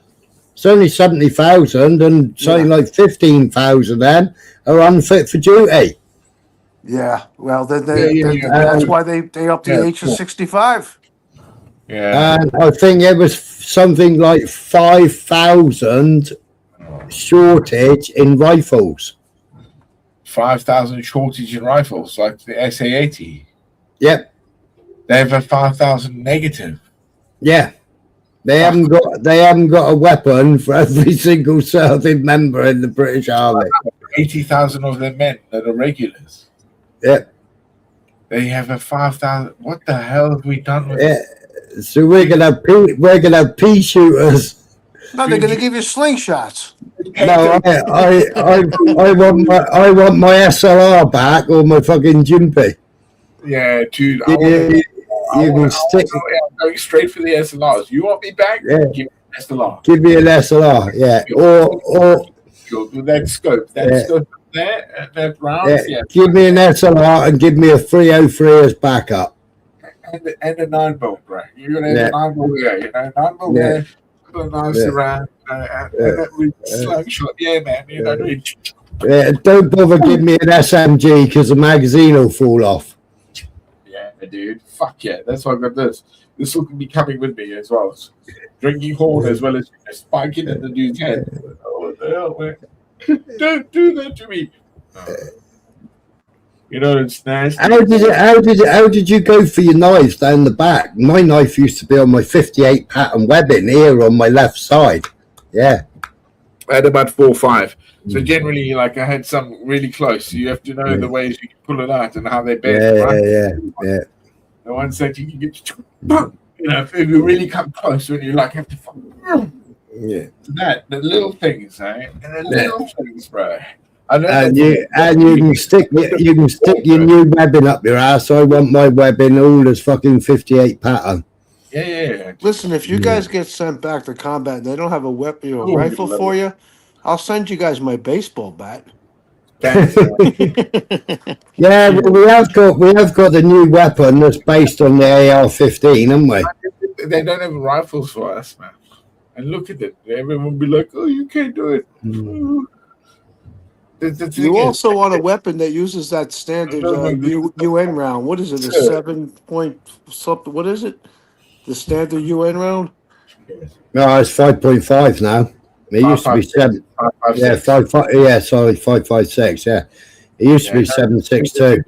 It's only 70,000, and something like 15,000 of them are unfit for duty. Yeah, well, that's why they upped the age to 65. Yeah. And I think it was something like 5,000 shortage in rifles. 5,000 shortage in rifles, like the SA-80. Yep. They have a 5,000 negative. Yeah. They haven't got a weapon for every single serving member in the British Army. 80,000 of their men that are regulars. Yep. They have a 5,000. What the hell have we done with it? So we're gonna have pea shooters. No, they're going to give you slingshots. No, I want my SLR back or my fucking Jimpy. Yeah, dude. You can stick. I'm going straight for the SLRs. You want me back? Yeah. Give me an SLR. Give me an SLR, yeah. Or with that scope. That scope there, and that round. Yeah. Give me an SLR and give me a 303 as backup. And a 9-bolt, right? You're gonna have a 9-bolt there, 9-bolt there, put a nice around, and that slingshot. Yeah, man. You know what I mean? Yeah, don't bother giving me an SMG because the magazine will fall off. Yeah, dude. Fuck yeah. That's why I've got this. This will be coming with me as well. Drinking horn as well as spiking in the dude's head. Oh, what the hell, man? Don't do that to me. You know, it's nasty. How did you go for your knives down the back? My knife used to be on my 58 pattern webbing here on my left side. Yeah. I had about 4 or 5. So generally, like I had some really close. You have to know the ways you can pull it out and how they bend. Yeah. The ones that you can get, if you really come close when you like have to. The little things, right? And the little things, bro. And you can stick your new webbing up your ass. I want my webbing all as fucking 58 pattern. Yeah. Listen, if you guys get sent back to combat and they don't have a weapon or a rifle for you, I'll send you guys my baseball bat. Yeah, well, we have got the new weapon that's based on the AR-15, haven't we? They don't have rifles for us, man. And look at it. Everyone will be like, "Oh, you can't do it." You also want a weapon that uses that standard UN round. What is it? A 7 point something? What is it? The standard UN round? No, it's 5.5 now. It used to be 7. Yeah, 5.5. Yeah, sorry, 5.56. Yeah, it used to be 7.62.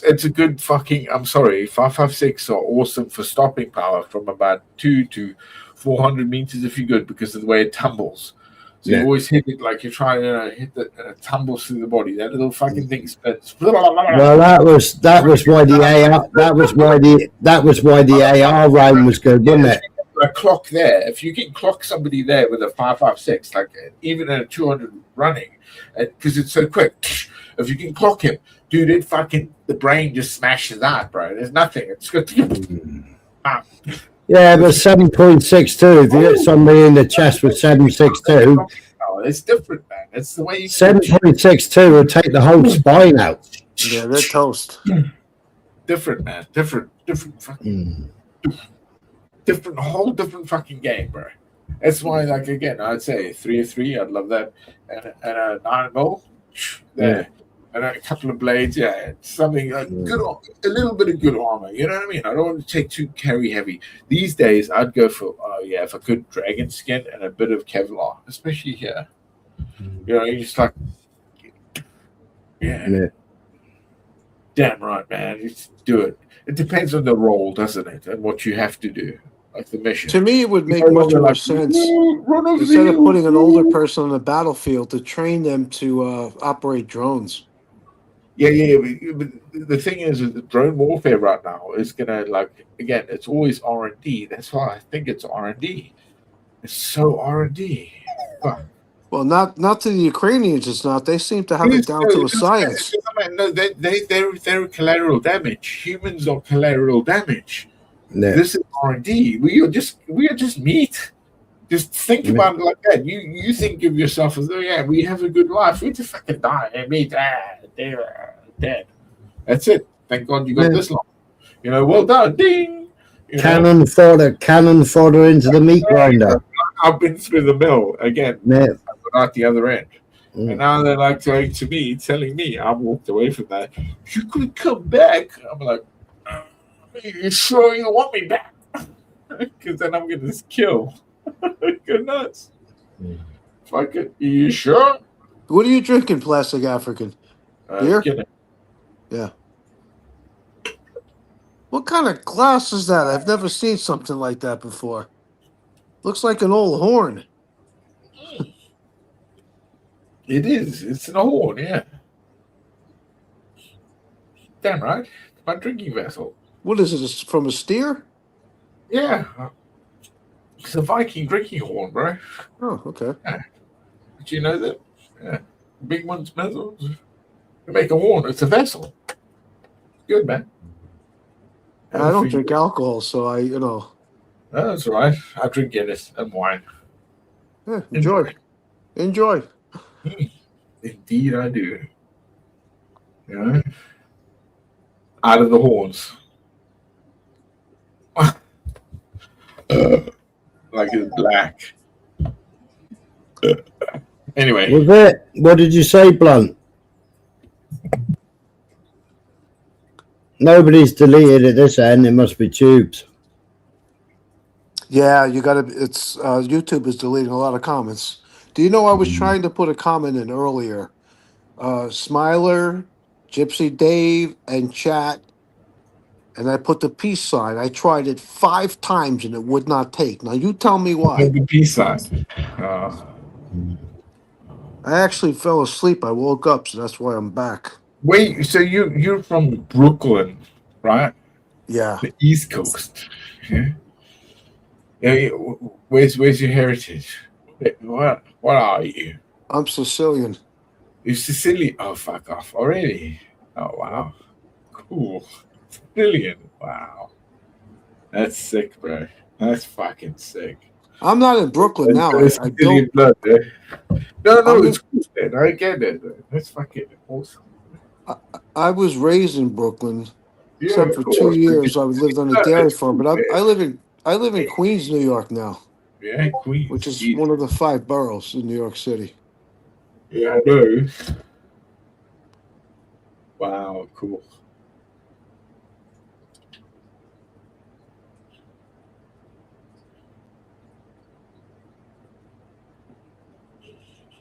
It's a good fucking. I'm sorry, 5.56 are awesome for stopping power from about 200 to 400 meters if you're good because of the way it tumbles. So you always hit it like you're trying to hit the tumbles through the body. That little fucking thing spins. Well, that was why the AR round was good, wasn't it? A clock there. If you can clock somebody there with a 5.56, like even at a 200 running, because it's so quick. If you can clock him, dude, the brain just smashes that, bro. There's nothing. It's good. Yeah, but 7.62. If you hit somebody in the chest with 7.62, it's different, man. It's the way you 7.62 will take the whole spine out. Yeah, they're toast. Different, man. Different fucking whole different fucking game, bro. That's why, like again, I'd say 3-3. I'd love that, and a 9-0 there. and a couple of blades. Yeah, something like good, a little bit of good armor. You know what I mean? I don't want to take too carry heavy. These days, I'd go for for good dragon skin and a bit of Kevlar, especially here. You know, you just like, yeah. Damn right, man. Just do it. It depends on the role, doesn't it, and what you have to do, like the mission. To me, it would make much more sense instead of putting an older person on the battlefield to train them to operate drones. Yeah. But the thing is, the drone warfare right now is gonna again. It's always R&D. That's why I think it's R&D. It's so R&D. Well, not to the Ukrainians. It's not. They seem to have it down to a science. No, they're collateral damage. Humans are collateral damage. Yeah. This is R&D. We are just meat. Just think about it like that. You think of yourself as, we have a good life. We just fucking die and meat. They're dead. That's it. Thank God you got this long. You know, well done. Ding. Cannon fodder into the meat grinder. I've been through the mill again. Yeah. Out the other end. And now they're like going to me, telling me I walked away from that. You could come back. I'm like, are you sure you want me back? Because then I'm gonna just kill. Go nuts. Fuck it. Are you sure? What are you drinking, Plastic African? Beer? Yeah. What kind of glass is that? I've never seen something like that before. Looks like an old horn. It is. It's an horn, yeah. Damn right. It's my drinking vessel. What is it? It's from a steer? Yeah. It's a Viking drinking horn, bro. Oh, okay. Yeah. Did you know that? Yeah. Big ones, vessels. They make a horn. It's a vessel. Good, man. I don't drink alcohol, so Oh, that's all right. I drink Guinness and wine. Yeah, enjoy. Indeed, I do. You know? Out of the horns. Like it's black. Anyway. Was it? What did you say, Blunt? Nobody's deleted at this end. It must be Tubes. Yeah, you gotta. It's YouTube is deleting a lot of comments. Do you know I was trying to put a comment in earlier? Smiler, Gypsy Dave, and Chat, and I put the peace sign. I tried it 5 times and it would not take. Now you tell me why. The peace sign. I actually fell asleep. I woke up, so that's why I'm back. Wait, so you're from Brooklyn, right? Yeah. The East Coast. Yeah. Yeah. Where's your heritage? What are you? I'm Sicilian. You're Sicilian? Oh, fuck off already. Oh, wow. Cool. Sicilian. Wow. That's sick, bro. That's fucking sick. I'm not in Brooklyn now. I don't. Blood, no, it's cool, man. I get it. Man. That's fucking awesome. I was raised in Brooklyn, Yeah, except for of course. 2 years. I lived on a dairy farm, but Yeah. I live in Queens, New York now. Yeah, Queens. Which is one of the 5 boroughs in New York City. Yeah, I know. Wow, cool.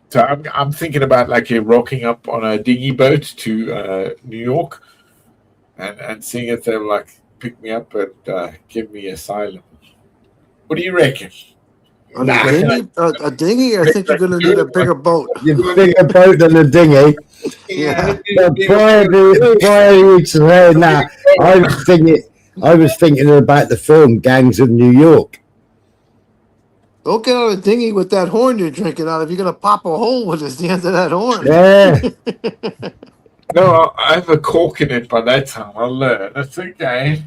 So I'm thinking about rocking up on a dinghy boat to New York and seeing if they'll pick me up and give me asylum. What do you reckon? On a dinghy? I think you're going to need a bigger boat. You're bigger boat than a dinghy. Yeah. But prior to you saying that, I was thinking about the film Gangs of New York. Don't get on a dinghy with that horn you're drinking out of. You're going to pop a hole with the end of that horn. Yeah. No, I have a cork in it by that time. I'll learn. That's okay.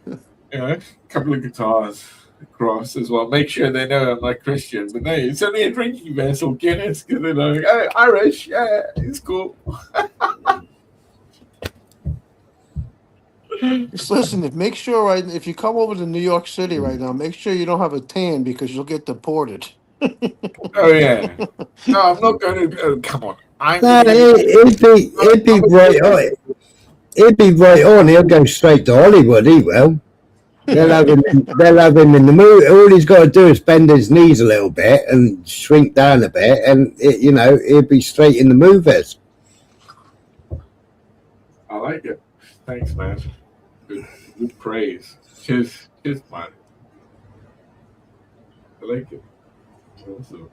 You know, a couple of guitars across as well. Make sure they know I'm not Christian. But no, it's only a drinking vessel, Guinness, because they're like, oh, Irish, yeah, it's cool. Just listen, make sure if you come over to New York City right now, make sure you don't have a tan because you'll get deported. Oh, yeah. No, I'm not going to. Come on. No, he'd be right on. He'd be right on. He'll go straight to Hollywood. He will. They'll have him. They'll have him in the movie. All he's got to do is bend his knees a little bit and shrink down a bit, and he'll be straight in the movies. I like it. Thanks, man. Good praise. Cheers, man. I like it. Awesome.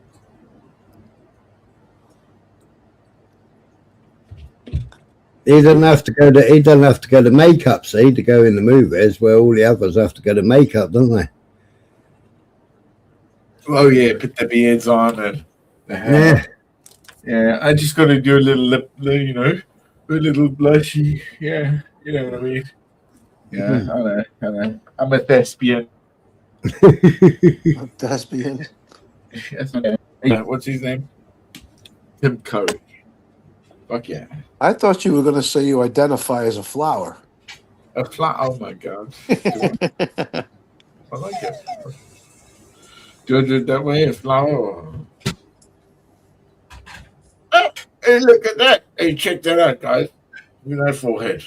He doesn't have to go to. He doesn't have to go to makeup, see, to go in the movies, where all the others have to go to makeup, don't they? Oh yeah, put the beards on and the hair. Yeah. I just got to do a little lip, a little blushy. Yeah, you know what I mean. Yeah, I know. I'm a thespian. Thespian. Yes, what's his name? Tim Curry. Fuck yeah. I thought you were going to say you identify as a flower. A flower? Oh my god. I like it. Do I do it that way? A flower? Or... Oh, hey, look at that! Hey, check that out, guys. Look at that forehead.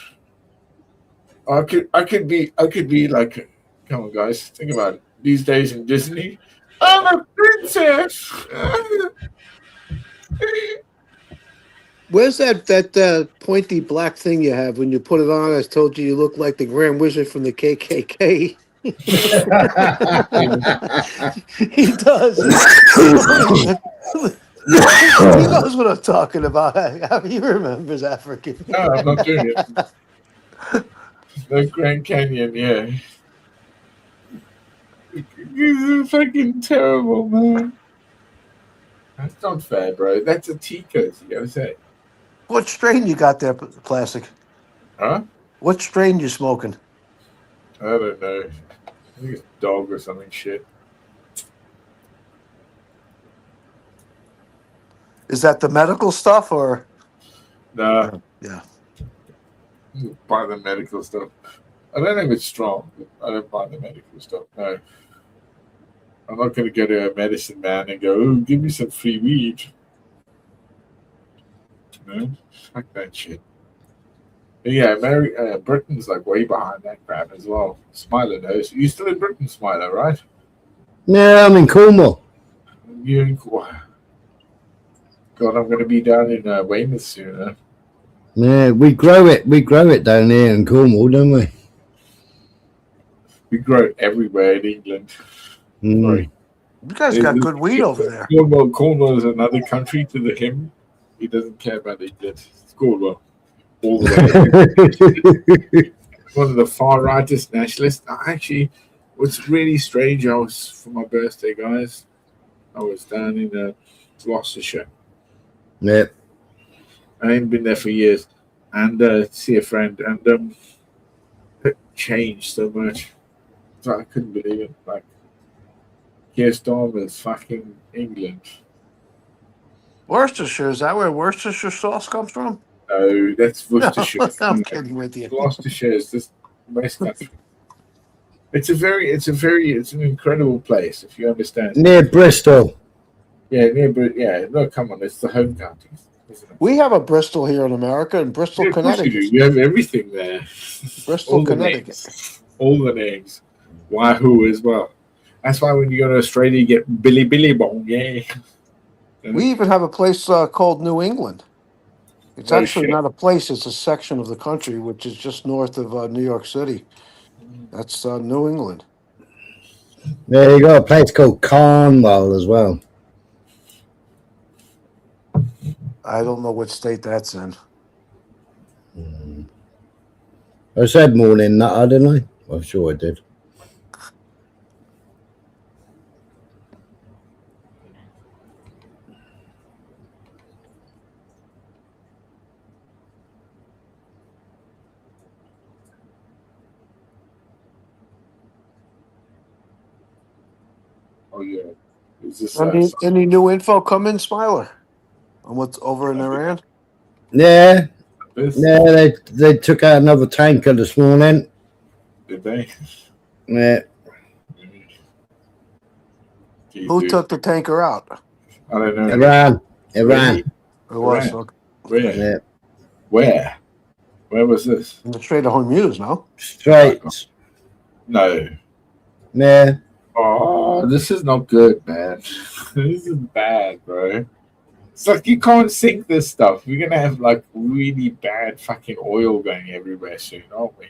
I could be like, come on, guys, think about it. These days in Disney, I'm a princess. Where's that pointy black thing you have when you put it on? I told you look like the Grand Wizard from the KKK. He does. He knows what I'm talking about. He remembers African. No, I'm not doing it. The Grand Canyon, yeah. This is fucking terrible, man. That's not fair, bro. That's a Tico's, you gotta say. What strain you got there, Plastic? Huh? What strain you smoking? I don't know. I think it's dog or something shit. Is that the medical stuff or? Nah. Yeah. Buy the medical stuff. I don't know if it's strong. But I don't buy the medical stuff. No. I'm not going to go to a medicine man and go, oh, give me some free weed. No, fuck that shit. But yeah, Britain's like way behind that crap as well. Smiler knows. You still in Britain, Smiler, right? No, I'm in Cornwall. You're in Cornwall. God, I'm going to be down in Weymouth soon. Huh? Yeah, we grow it. We grow it down here in Cornwall, don't we? We grow it everywhere in England. Sorry. You guys got good weed over there. Cornwall is another country to him. He doesn't care about England. It's Cornwall. All the way. One of the far rightist nationalists. Actually, what's really strange, I was, for my birthday, guys, I was down in Gloucestershire. Yep. I ain't been there for years. And see a friend. And it changed so much. So I couldn't believe it. Like, Keir Starmer's fucking England. Worcestershire, is that where Worcestershire sauce comes from? No, that's Worcestershire. No, I'm kidding with you. Gloucestershire is just West Country. It's an incredible place, if you understand. Near Bristol. Yeah, no, come on, it's the home county, isn't it? We have a Bristol here in America, in Bristol, Yeah, of course Connecticut. you do. You have everything there. Bristol, Connecticut. All the names. Wahoo as well. That's why when you go to Australia, you get Billy Bong, yeah. We even have a place called New England. It's Oh, actually shit. not a place, it's a section of the country, which is just north of New York City. That's New England. Yeah, you got a place called Cornwall as well. I don't know what state that's in. I said morning that, didn't I? I'm sure I did. Oh, yeah. Is this, Any new info come in, Smiler? On what's over in Iran? Yeah. Yeah, they took out another tanker this morning. Did they? Yeah. Who took the tanker out? I don't know. Iran. Really? It was. Iran. Where? Yeah. Where? Where was this? In the Strait of Hormuz, no? Straits. No. Yeah. Oh, this is not good, man. This is bad, bro. It's like you can't sink this stuff. We're gonna have like really bad fucking oil going everywhere soon, aren't we?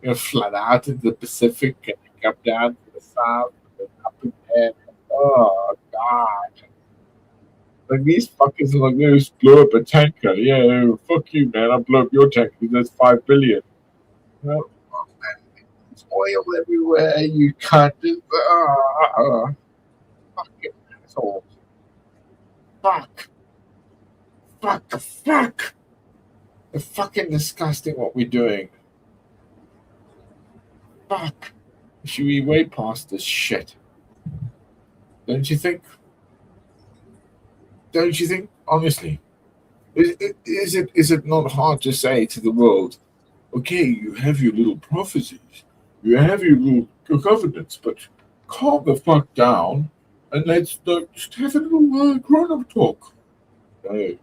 We're gonna flood out into the Pacific and come down to the south and up in there. Oh god. Like these fuckers are like, let's blow up a tanker. Yeah, fuck you, man. I'll blow up your tanker because that's 5 billion. Well, oh, man, there's oil everywhere. You can't do fucking assholes. Fuck. Fuck the fuck. It's fucking disgusting what we're doing. Fuck. Should we way past this shit? Don't you think? Don't you think? Honestly, is it not hard to say to the world, okay, you have your little prophecies, you have your little covenants, but calm the fuck down and let's just have a little grown-up talk. No.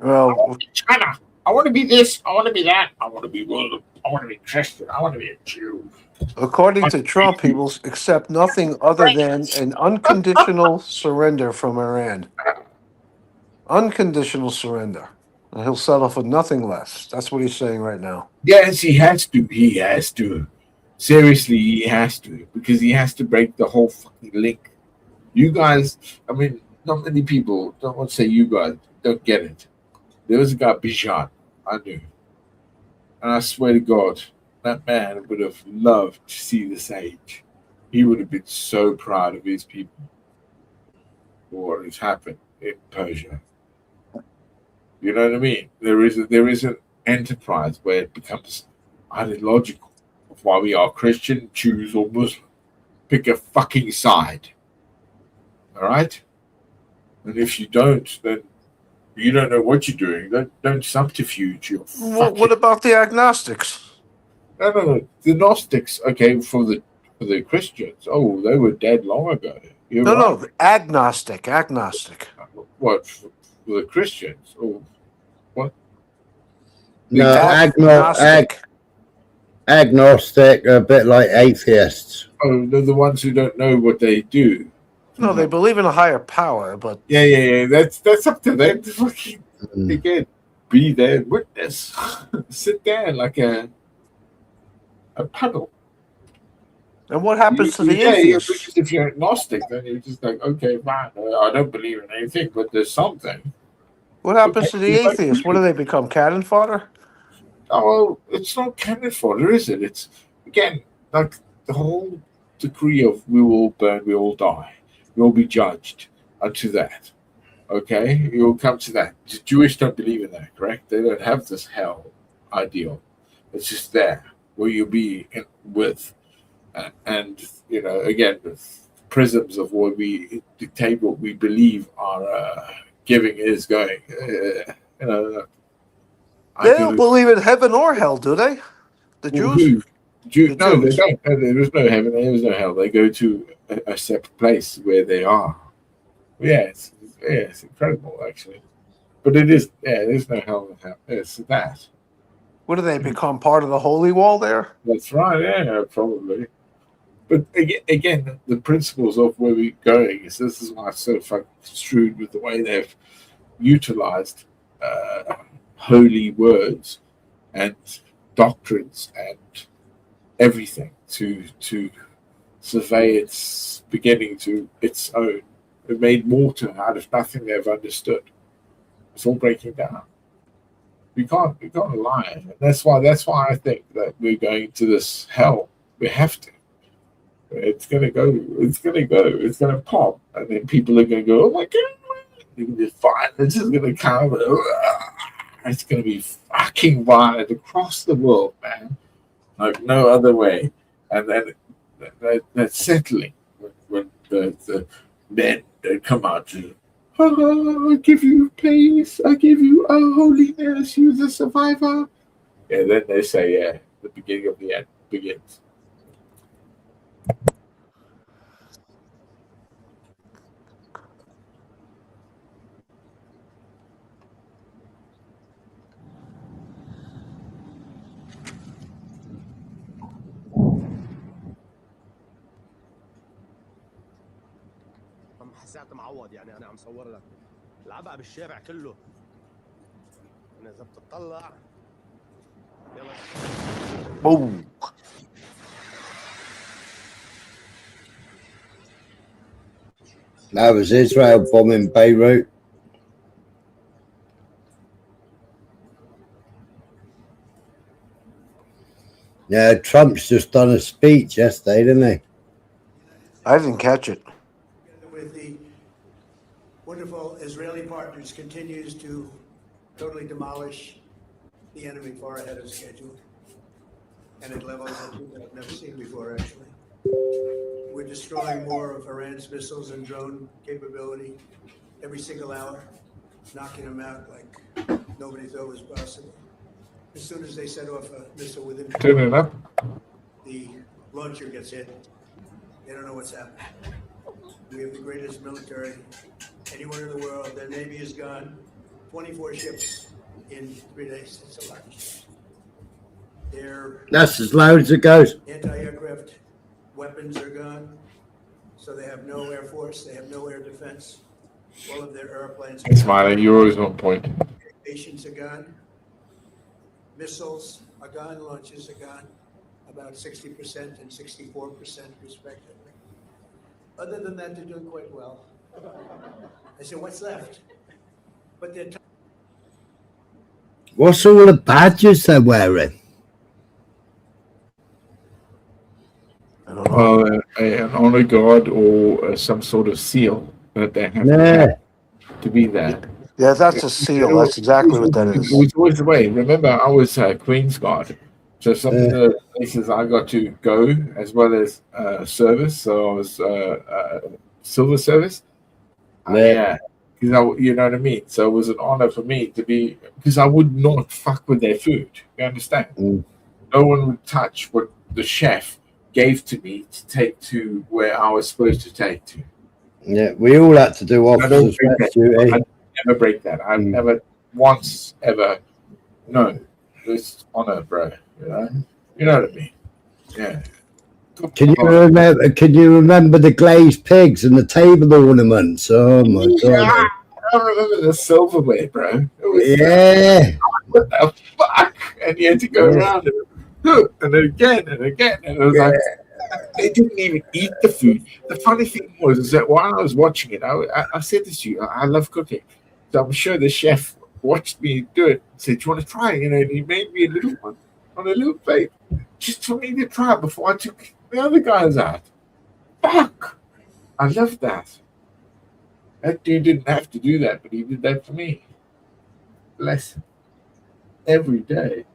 Well, China. I want to be this. I want to be that. I want to be world. I want to be Christian. I want to be a Jew. according to Trump, he will accept nothing other than an unconditional surrender from Iran. Unconditional surrender. And he'll settle for nothing less. That's what he's saying right now. Yes, he has to. He has to. Seriously, he has to. Because he has to break the whole fucking link. You guys, I mean, not many people, don't want to say you guys, don't get it. There was a guy, Bijan, I knew. And I swear to God, that man would have loved to see this age. He would have been so proud of his people for what has happened in Persia. You know what I mean? There is an enterprise where it becomes ideological of why we are Christian, Jews, or Muslim. Pick a fucking side. All right? And if you don't, then you don't know what you're doing. Don't subterfuge your What about the agnostics? No. The Gnostics, okay, for the Christians. Oh, they were dead long ago. You're right. No, agnostic. What for the Christians? Oh, what? No, agnostic. Agnostic, a bit like atheists. Oh, they're the ones who don't know what they do. No, they believe in a higher power, but Yeah. That's up to them to fucking again be their witness. Sit there like a puddle. and what happens to the Yeah, atheists? because if you're agnostic, then you're just like, okay, fine, I don't believe in anything, but there's something. What happens to the atheists? What do they become? Cannon fodder? Oh, well, it's not cannon fodder, is it? It's, again, like the whole decree of we will burn, we all die. You'll be judged unto that. Okay? You'll come to that. The Jewish don't believe in that, correct? They don't have this hell ideal. It's just there where you'll be with. And, you know, again, the prisms of what we dictate, what we believe our giving is going. You know, They don't believe in heaven or hell, do they? The Jews? No, they don't. There's no heaven. There's no hell. They go to a separate place where they are. Yeah, it's incredible actually. But it is. Yeah, there's no hell in hell. It's that. What do they become? Part of the holy wall there? That's right. Yeah, probably. But again, the principles of where we're going is this is why I'm so fucking screwed with the way they've utilized holy words and doctrines and everything to survey its beginning to its own. It made water out of nothing they've understood. It's all breaking down. We can't lie. And that's why I think that we're going to this hell. We have to. It's gonna go, it's gonna pop, and then people are gonna go, oh my god, it's fine, it's just gonna come, it's gonna be fucking violent across the world, man. Like no other way. And then that's settling when the men that come out to, I give you peace, I give you holiness, you're the survivor. And then they say, yeah, the beginning of the end begins. حسيت معوض يعني انا عم صور لك العبها بالشارع كله انا اذا بتطلع يلا Boom. That was Israel bombing Beirut. Yeah, Trump's just done a speech yesterday, didn't he? I didn't catch it. With the wonderful Israeli partners, continues to totally demolish the enemy far ahead of schedule and at levels that I've never seen before, actually. We're destroying more of Iran's missiles and drone capability every single hour, knocking them out like nobody thought was possible. As soon as they set off a missile within Turn it up. the launcher gets hit, they don't know what's happening. We have the greatest military anywhere in the world. Their Navy is gone. 24 ships in 3 days. It's a lot. Their That's as loud as it goes. anti-aircraft weapons are gone. So they have no air force. They have no air defense. All of their airplanes. Ismail, you're always on point. Nations are gone. Missiles are gone. Launches are gone. About 60% and 64% respectively. Other than that, they're doing quite well. I said, what's left? But they're What's all the badges they're wearing? An honor guard or some sort of seal that they have to be there. Yeah, that's a seal. That's exactly what that is. It was always the way. Remember, I was Queen's Guard. So some of the places I got to go, as well as service. So I was silver service. Yeah. Because you know what I mean? So it was an honor for me to be, because I would not fuck with their food. You understand? No one would touch what the chef gave to me to take to where I was supposed to take to. Yeah, we all had to do officers' rest duty. I'd never break that. I've never once ever. No, it's honor, bro. You know what I mean? Yeah. Can you remember the glazed pigs and the table ornaments? Oh my god! I remember the silverware, bro. It was what the fuck? And you had to go around and again and again, and it was like they didn't even eat the food. The funny thing was is that while I was watching it, I said this to you, I love cooking, so I'm sure the chef watched me do it. Said, "Do you want to try it?" And he made me a little one on a little plate, just for me to try it before I took the other guys out. Fuck! I love that. That dude didn't have to do that, but he did that for me. Bless him. Every day.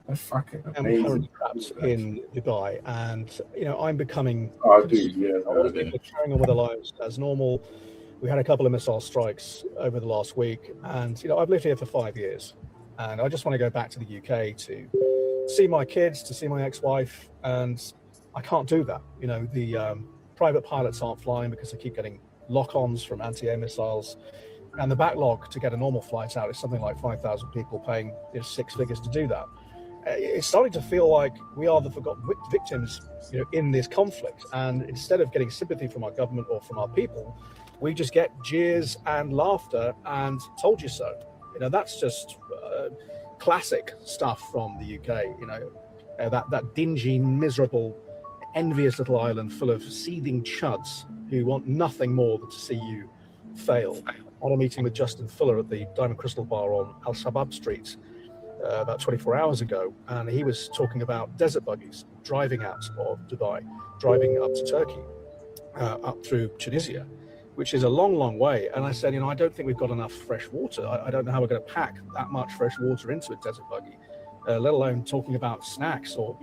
That's fucking amazing. I'm currently trapped in Dubai, and I'm becoming. Oh, dude, yeah, over there. We're carrying on with our lives as normal. We had a couple of missile strikes over the last week, and I've lived here for 5 years, and I just want to go back to the UK to see my kids, to see my ex-wife, and I can't do that. The private pilots aren't flying because they keep getting lock-ons from anti-air missiles, and the backlog to get a normal flight out is something like 5,000 people paying 6 figures to do that. It's starting to feel like we are the forgotten victims, in this conflict. And instead of getting sympathy from our government or from our people, we just get jeers and laughter and told you so. That's just classic stuff from the UK. That dingy, miserable, envious little island full of seething chuds who want nothing more than to see you fail. I had a meeting with Justin Fuller at the Diamond Crystal Bar on Al Shabab Street about 24 hours ago, and he was talking about desert buggies driving out of Dubai, driving up to Turkey, up through Tunisia, which is a long, long way. And I said, I don't think we've got enough fresh water. I don't know how we're going to pack that much fresh water into a desert buggy, let alone talking about snacks or,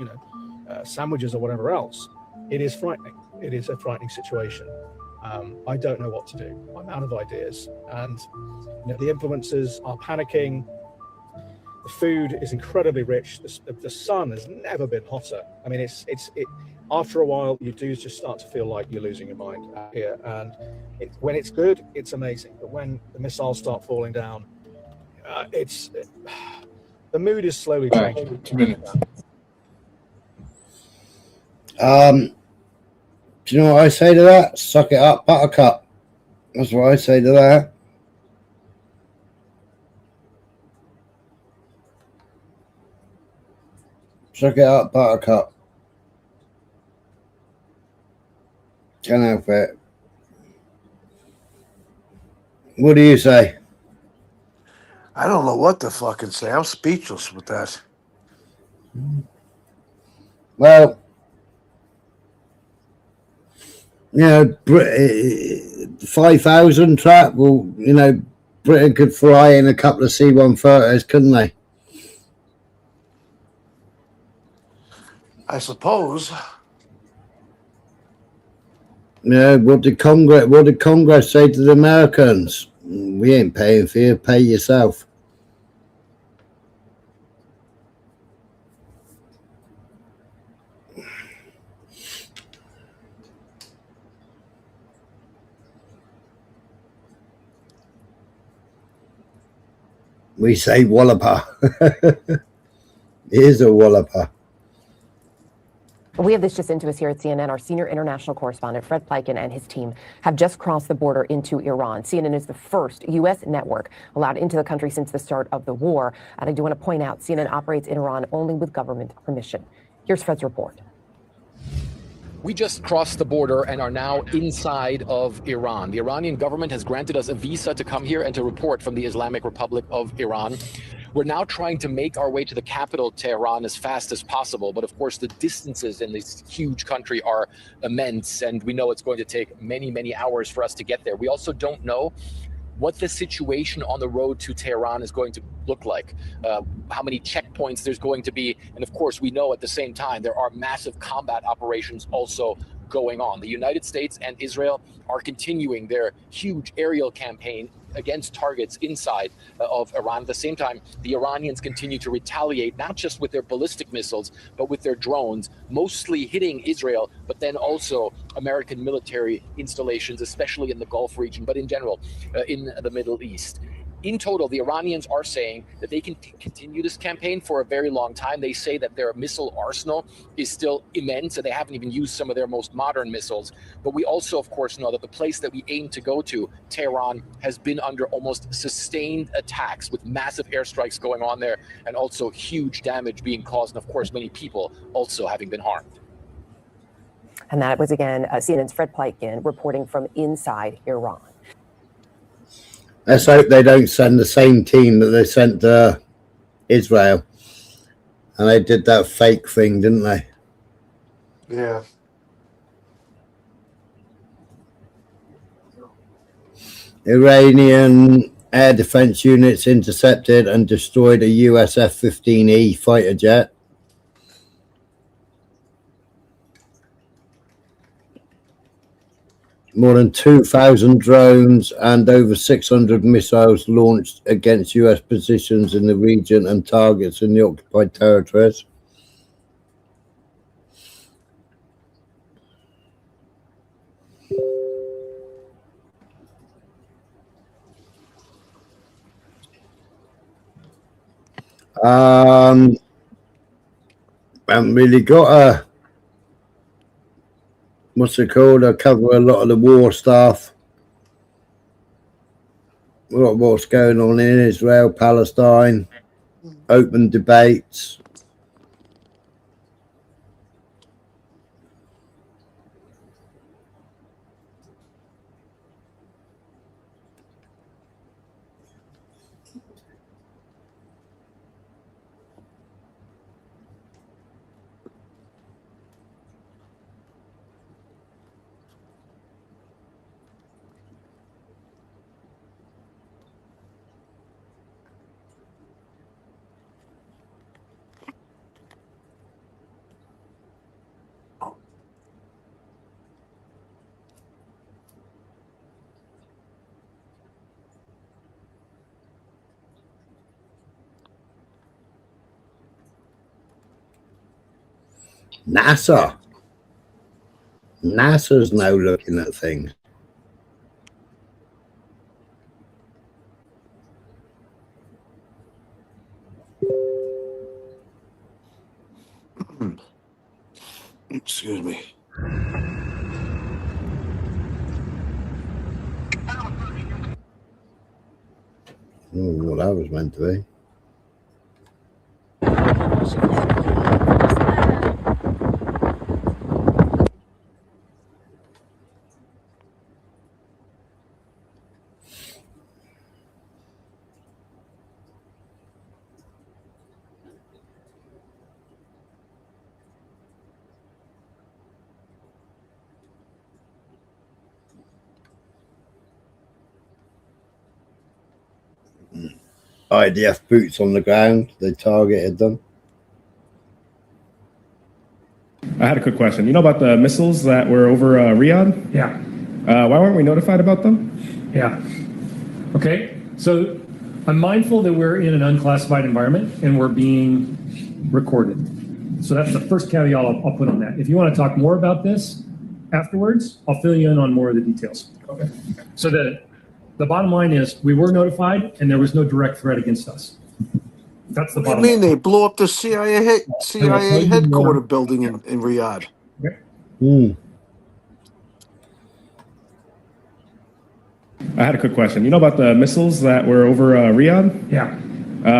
sandwiches or whatever else. It is frightening. It is a frightening situation. I don't know what to do. I'm out of ideas. And the influencers are panicking. The food is incredibly rich. The sun has never been hotter. I mean, it. After a while, you do just start to feel like you're losing your mind out here. And when it's good, it's amazing. But when the missiles start falling down, the mood is slowly changing. 2 minutes. Do you know what I say to that? Suck it up, buttercup. That's what I say to that. Suck it up, buttercup. Can't help it. What do you say? I don't know what to fucking say. I'm speechless with that. Well, you know, 5,000 trap. Well, you know, Britain could fly in a couple of C-130s, couldn't they? I suppose. Yeah, what did Congress say to the Americans? We ain't paying for you, pay yourself. We say walloper. He is a walloper. We have this just into us here at CNN. Our senior international correspondent, Fred Pleitgen, and his team have just crossed the border into Iran. CNN is the first U.S. network allowed into the country since the start of the war. And I do want to point out, CNN operates in Iran only with government permission. Here's Fred's report. We just crossed the border and are now inside of Iran. The Iranian government has granted us a visa to come here and to report from the Islamic Republic of Iran. We're now trying to make our way to the capital, Tehran, as fast as possible. But of course, the distances in this huge country are immense, and we know it's going to take many, many hours for us to get there. We also don't know what the situation on the road to Tehran is going to look like, how many checkpoints there's going to be. And of course, we know at the same time, there are massive combat operations also going on. The United States and Israel are continuing their huge aerial campaign against targets inside of Iran. At the same time, the Iranians continue to retaliate, not just with their ballistic missiles, but with their drones, mostly hitting Israel, but then also American military installations, especially in the Gulf region, but in general, in the Middle East. In total, the Iranians are saying that they can continue this campaign for a very long time. They say that their missile arsenal is still immense, and they haven't even used some of their most modern missiles. But we also, of course, know that the place that we aim to go to, Tehran, has been under almost sustained attacks with massive airstrikes going on there, and also huge damage being caused, and of course, many people also having been harmed. And that was, again, CNN's Fred Pleitgen reporting from inside Iran. Let's hope they don't send the same team that they sent to Israel. And they did that fake thing, didn't they? Yeah. Iranian air defense units intercepted and destroyed a US F-15E fighter jet. More than 2,000 drones and over 600 missiles launched against US positions in the region and targets in the occupied territories. Haven't really got a, what's it called? I cover a lot of the war stuff. A lot of what's going on in Israel, Palestine, open debates. NASA's now looking at things. Excuse me. Oh, what that was meant to be. IDF boots on the ground. They targeted them. I had a quick question. You know about the missiles that were over Riyadh? Yeah. Why weren't we notified about them? Yeah. Okay. So I'm mindful that we're in an unclassified environment and we're being recorded. So that's the first caveat I'll put on that. If you want to talk more about this afterwards, I'll fill you in on more of the details. Okay. So the bottom line is we were notified and there was no direct threat against us. That's the What do you bottom mean line. they blew up the CIA headquarters building in Riyadh? I had a quick question. You know about the missiles that were over Riyadh? Yeah.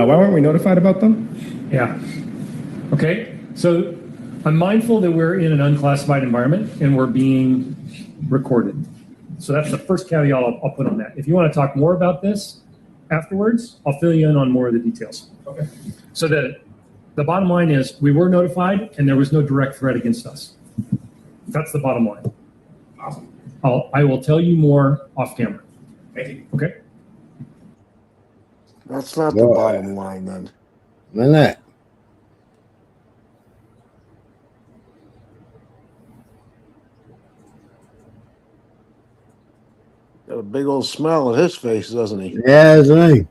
Why weren't we notified about them? Yeah. Okay. So I'm mindful that we're in an unclassified environment and we're being recorded. So that's the first caveat I'll put on that. If you want to talk more about this afterwards, I'll fill you in on more of the details. Okay. So the bottom line is we were notified and there was no direct threat against us. That's the bottom line. Awesome. I will tell you more off camera. Thank you. Okay. That's not the bottom line, then. Isn't that? Got a big old smile on his face, doesn't he? Yeah, isn't he?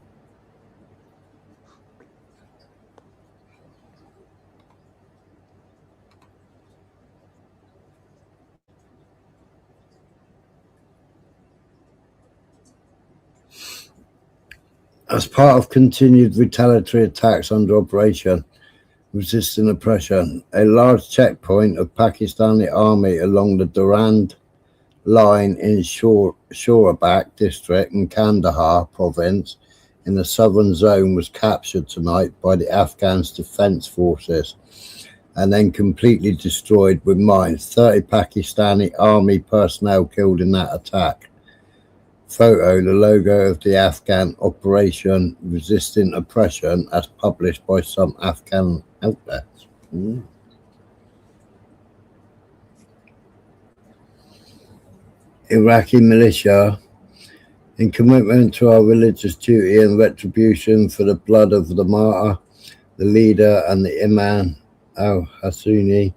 As part of continued retaliatory attacks under Operation Resisting Oppression, a large checkpoint of Pakistani army along the Durand line in Shorabak district in Kandahar province in the southern zone was captured tonight by the Afghan Defense Forces and then completely destroyed with mines. 30 Pakistani army personnel killed in that attack. Photo, the logo of the Afghan Operation Resisting Oppression as published by some Afghan outlets. Iraqi militia, in commitment to our religious duty and retribution for the blood of the martyr, the leader and the Imam al-Hasuni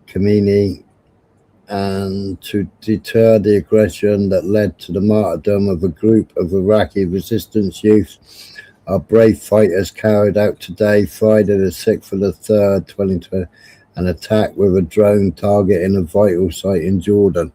Khamenei, and to deter the aggression that led to the martyrdom of a group of Iraqi resistance youth, our brave fighters carried out today, Friday the 6th of the 3rd, 2020, an attack with a drone targeting a vital site in Jordan.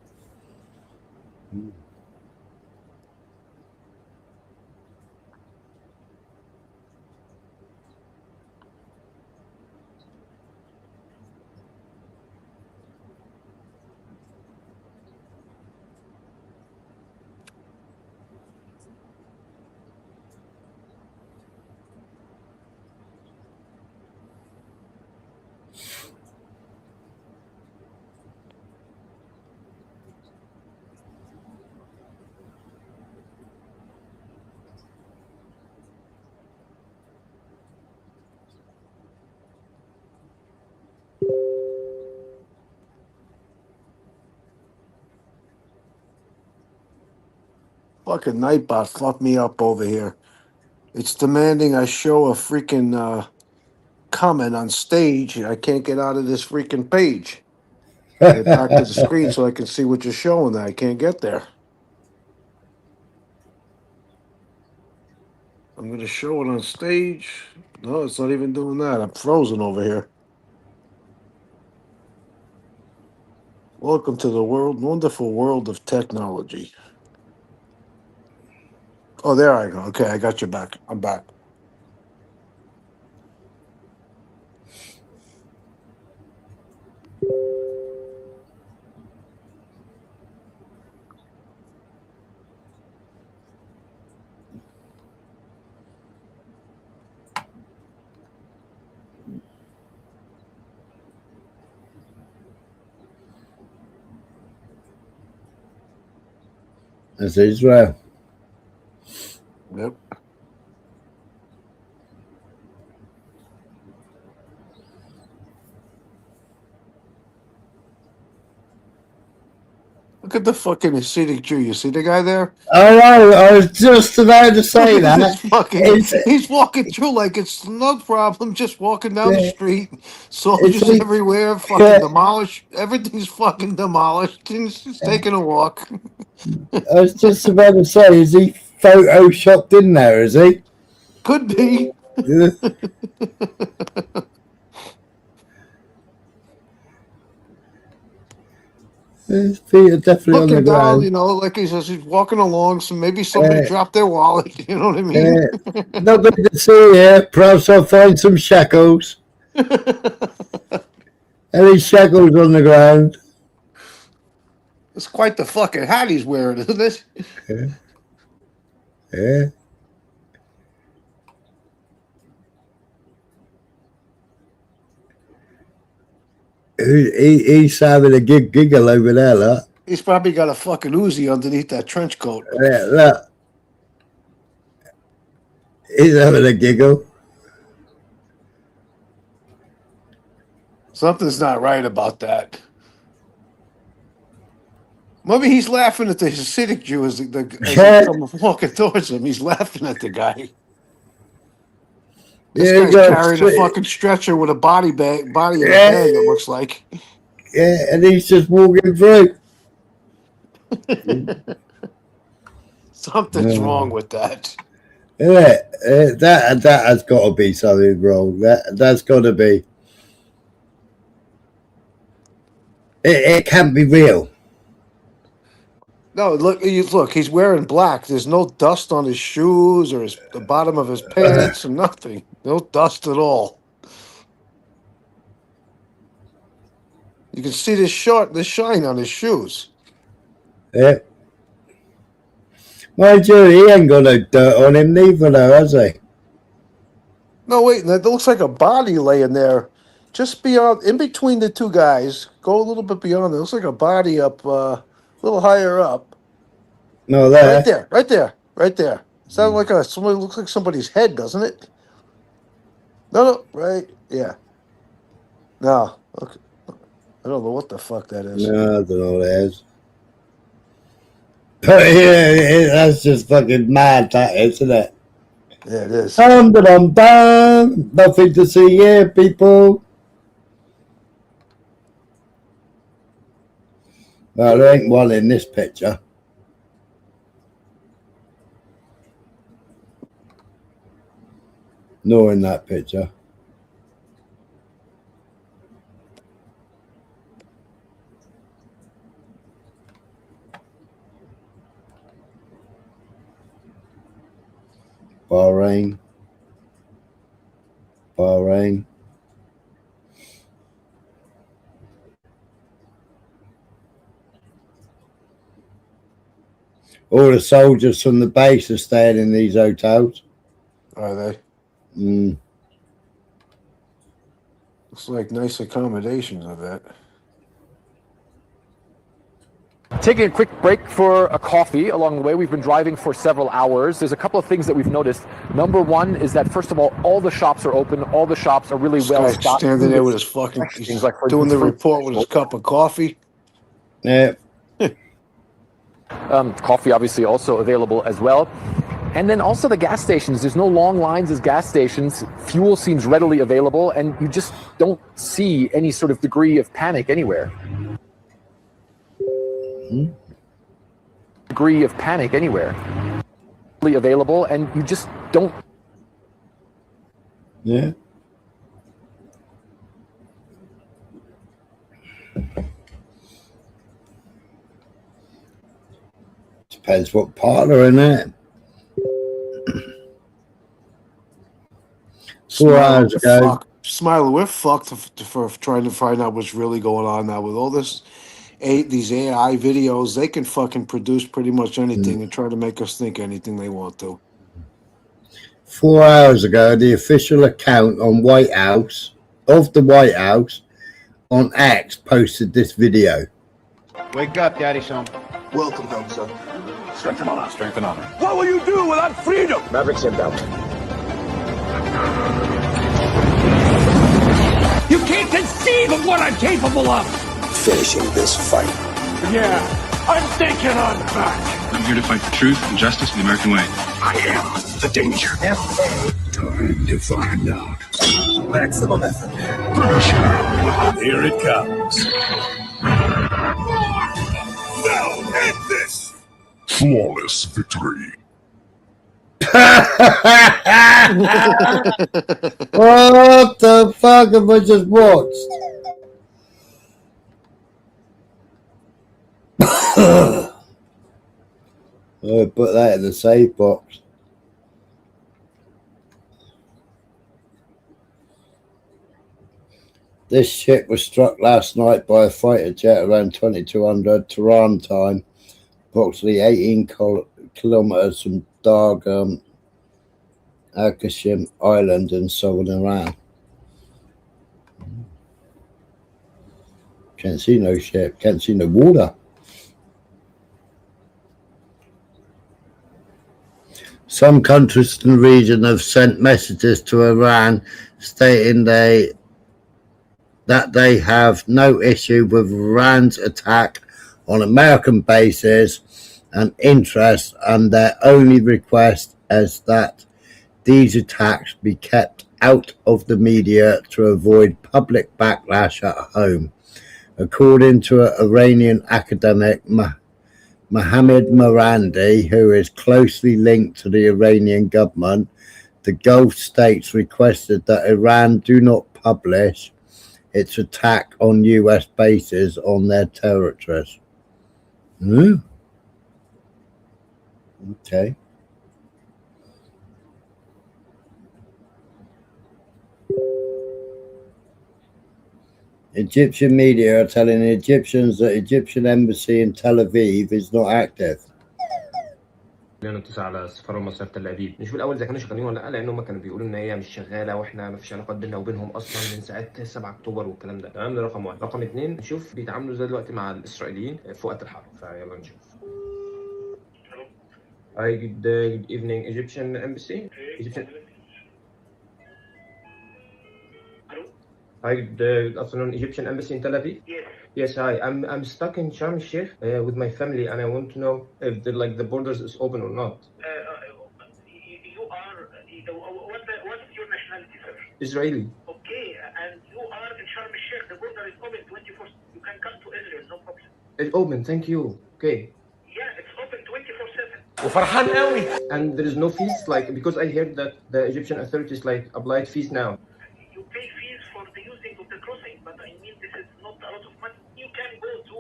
Fucking Nightbot fucked me up over here. It's demanding I show a freaking comment on stage. I can't get out of this freaking page. Get back to the screen so I can see what you're showing. That I can't get there. I'm going to show it on stage. No, it's not even doing that. I'm frozen over here. Welcome to the wonderful world of technology. Oh, there I go. Okay, I got you back. I'm back. as Israel. Yep. Look at the fucking Hasidic Jew. You see the guy there? I know. I was just about to say Look at that. this fucking, he's walking through like it's no problem, just walking down the Yeah. street. Soldiers like- everywhere, fucking Yeah. demolished. Everything's fucking demolished. He's just taking a walk. I was just about to say, is he photoshopped in there? Is he? Could be. Yeah. His feet are definitely on the Looking down, ground. you know, like he says, he's walking along. So maybe somebody Yeah. dropped their wallet. You know what I mean? Yeah. Nothing to see here. Perhaps I'll find some shackles. Any shackles on the ground? It's quite the fucking hat he's wearing, isn't it? Yeah. Yeah. He's having a giggle over there, look. He's probably got a fucking Uzi underneath that trench coat. Yeah, look. He's having a giggle. Something's not right about that. Maybe he's laughing at the Hasidic Jew as he comes walking towards him. He's laughing at the guy. This Yeah, guy's he carrying goes, a fucking stretcher with a body in a Yeah. bag, it looks like. Yeah, and he's just walking through. Something's Yeah. wrong with that. Yeah, that has got to be something wrong. That's got to be. It can't be real. No, look, he's wearing black. There's no dust on his shoes or the bottom of his pants or nothing. No dust at all. You can see the shine on his shoes. Yeah. Mind you, he ain't got no dirt on him neither, though, has he? No, wait, that looks like a body laying there, just beyond, in between the two guys. Go a little bit beyond. It looks like a body up, a little higher up. No, there. Right there. Sounds like somebody looks like somebody's head, doesn't it? No, right, yeah. No, okay. I don't know what the fuck that is. No, I don't know what it is. But yeah, that's just fucking mad, that is, isn't it? Yeah, it is. Dum. Nothing to see here, people. Well, there ain't one in this picture. Nor in that picture. Bahrain. All the soldiers from the base are staying in these hotels. Are they? Mm. Looks like nice accommodations, I bet. Taking a quick break for a coffee along the way. We've been driving for several hours. There's a couple of things that we've noticed. Number one is that, first of all the shops are open. All the shops are really well Guy's stocked. standing there with his fucking, Things like, for doing the instance, report with his cup of coffee. Yeah. Coffee obviously also available as well. And then also the gas stations. There's no long lines as gas stations. Fuel seems readily available, and you just don't see any sort of degree of panic anywhere. Degree of panic anywhere. Available, and you just don't. Yeah. Depends what part they're in there. 4 hours ago. Smiley, we're fucked for trying to find out what's really going on now with all this. These AI videos, they can fucking produce pretty much anything and try to make us think anything they want to. 4 hours ago, the official account on White House, of the White House, on X, posted this video. Wake up, Daddy son. Welcome home, son. Strength and honor. Strength and honor. What will you do without freedom? Mavericks inbound. You can't conceive of what I'm capable of. Finishing this fight. Yeah, I'm thinking I'm back. I'm here to fight for truth and justice in the American way. I am the danger. Time to find out. Maximum effort. Pressure. Here it comes. Now end this. Flawless victory. What the fuck have I just watched? I'll put that in the safe box. This ship was struck last night by a fighter jet around 2200 Tehran time, approximately 18 kilometers from Dargam Akashim Island in southern Iran. Can't see no ship, can't see no water. Some countries in the region have sent messages to Iran stating that they have no issue with Iran's attack on American bases and interests, and their only request is that these attacks be kept out of the media to avoid public backlash at home. According to an Iranian academic, Mohammad Marandi, who is closely linked to the Iranian government, the Gulf states requested that Iran do not publish its attack on US bases on their territories. Okay. Egyptian media are telling the Egyptians that Egyptian embassy in Tel Aviv is not active. اتصال على السفاره المصريه في تل ابيب، نشوف الاول اذا كانوا شغالين ولا لا، لان هم كانوا بيقولوا ان هي مش شغاله واحنا ما فيش علاقات بيننا وبينهم اصلا من ساعه 7 اكتوبر والكلام ده. تمام، ده رقم واحد. رقم اثنين، نشوف بيتعاملوا ازاي دلوقتي مع الاسرائيليين في وقت الحرب، فيلا نشوف. Hi, good evening, Egyptian embassy. Egyptian. Hi, good afternoon, Egyptian embassy in Tel Aviv. Yes. Yes, hi. I'm stuck in Sharm el-Sheikh with my family, and I want to know if the borders is open or not. You are. What is your nationality, sir? Israeli. Okay, and you are in Sharm el-Sheikh. The border is open 24. You can come to Israel, no problem. It's open. Thank you. Okay. Yeah, it's open 24/7. وفرحان قوي. And there is no fees, like, because I heard that the Egyptian authorities like applied fees now. You pay fees for the using of the crossing, but I mean this is not a lot of money. You can go to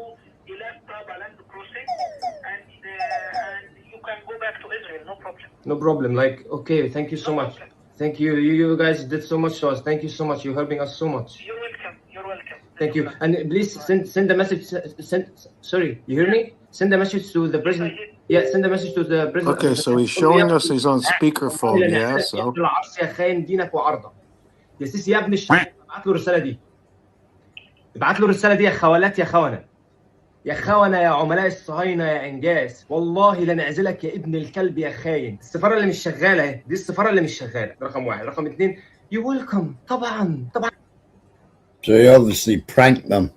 Ilan Taba land crossing, and you can go back to Israel, no problem. No problem. Like, okay, thank you so much. Thank you. You guys did so much to us. Thank you so much. You're helping us so much. You're welcome. You're welcome. Thank you. And please send a message. Sorry, you hear me? Send a message to the president. Yeah, send a message to the president. Okay, so he's showing us he's on speakerphone, yeah, so. يا خاين دينك وعرضك. يا سيسي يا ابن الشيخ، ابعت له الرسالة دي. ابعت له الرسالة دي يا خوالات يا خونة. يا خونة يا عملاء الصهاينة يا انجاز، والله لنعزلك يا ابن الكلب يا خاين. السفارة اللي مش شغالة اهي، دي السفارة اللي مش شغالة، رقم واحد، رقم اثنين، you welcome طبعا. So he obviously pranked them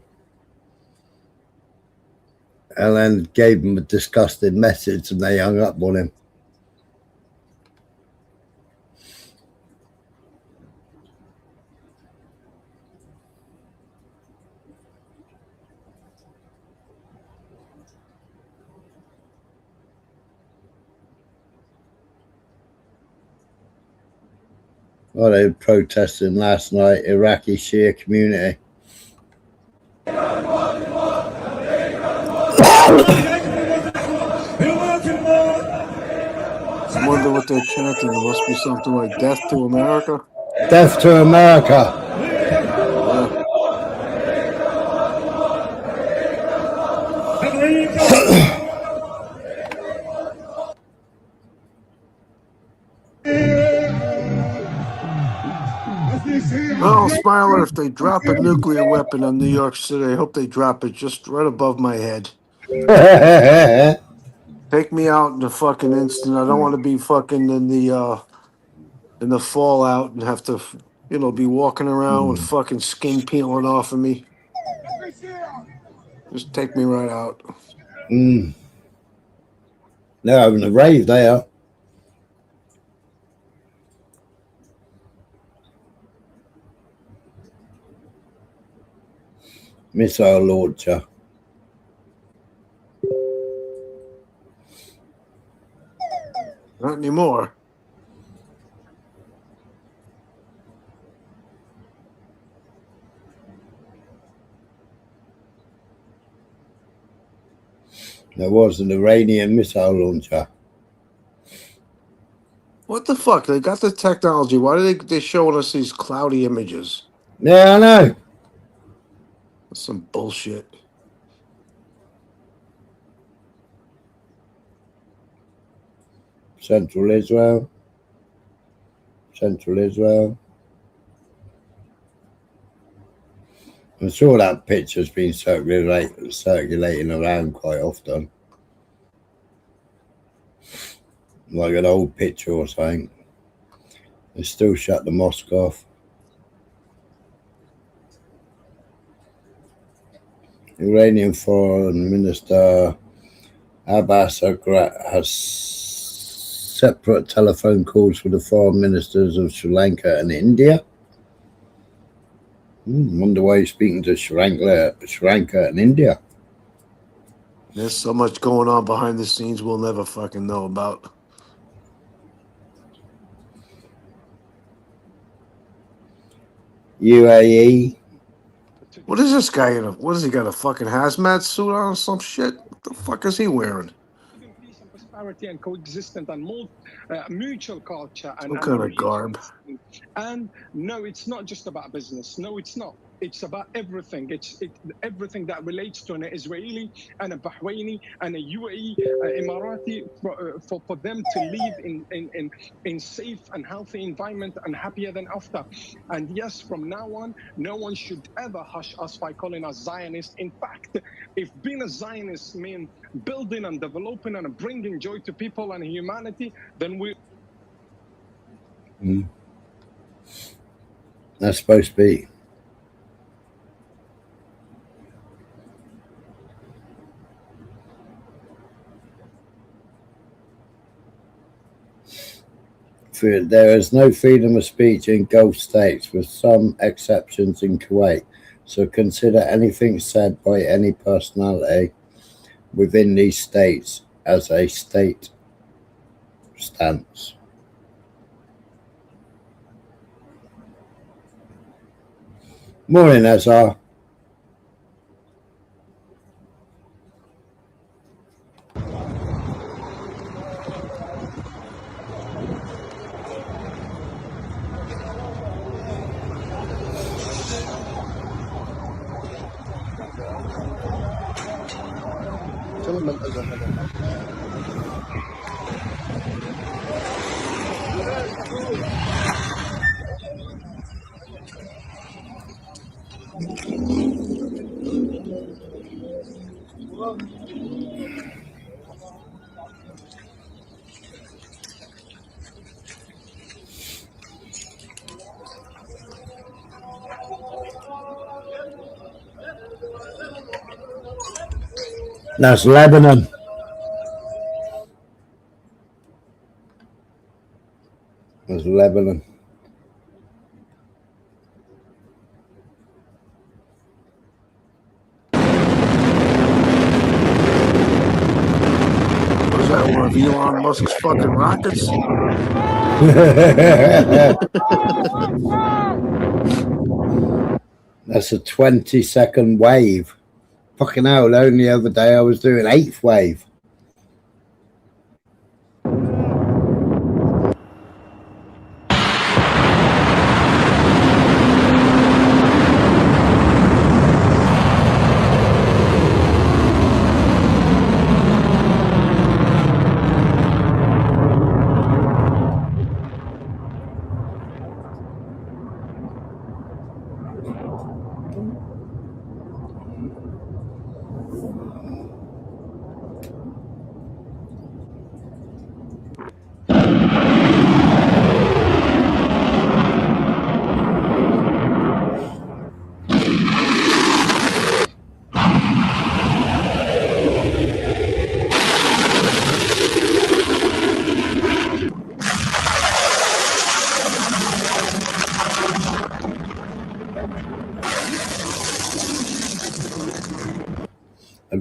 and then gave them a disgusting message and they hung up on him. Well, they were protesting last night, Iraqi Shia community. I wonder what they're chanting. It must be something like "Death to America." Death to America. Oh, Smiler, if they drop a nuclear weapon on New York City, I hope they drop it just right above my head. Take me out in the fucking instant. I don't want to be fucking in the fallout and have to, be walking around with fucking skin peeling off of me. Just take me right out. They're having a rave there. Missile launcher. Not anymore. There was an Iranian missile launcher. What the fuck? They got the technology. Why are they showing us these cloudy images? Yeah, I know. That's some bullshit. Central Israel. Central Israel. I'm sure that picture's been circulating around quite often. Like an old picture or something. They still shut the mosque off. Iranian Foreign Minister Abbas has separate telephone calls with the foreign ministers of Sri Lanka and India. Wonder why he's speaking to Sri Lanka and India. There's so much going on behind the scenes we'll never fucking know about. UAE. What is this guy in? What has he got? A fucking hazmat suit on or some shit? What the fuck is he wearing? Prosperity and coexistence and mutual culture and What kind of garb? And no, it's not just about business. No, it's not. It's about everything. It's everything that relates to an Israeli and a Bahraini and a UAE, Emirati, for them to live in safe and healthy environment and happier than after. And yes, from now on, no one should ever hush us by calling us Zionists. In fact, if being a Zionist means building and developing and bringing joy to people and humanity, then we. That's supposed to be. There is no freedom of speech in Gulf states, with some exceptions in Kuwait. So consider anything said by any personality within these states as a state stance. Morning, Azar. That's Lebanon. That's Lebanon. Was that one of Elon Musk's fucking rockets? That's a 20-second wave. Fucking hell, only the other day I was doing 8th wave.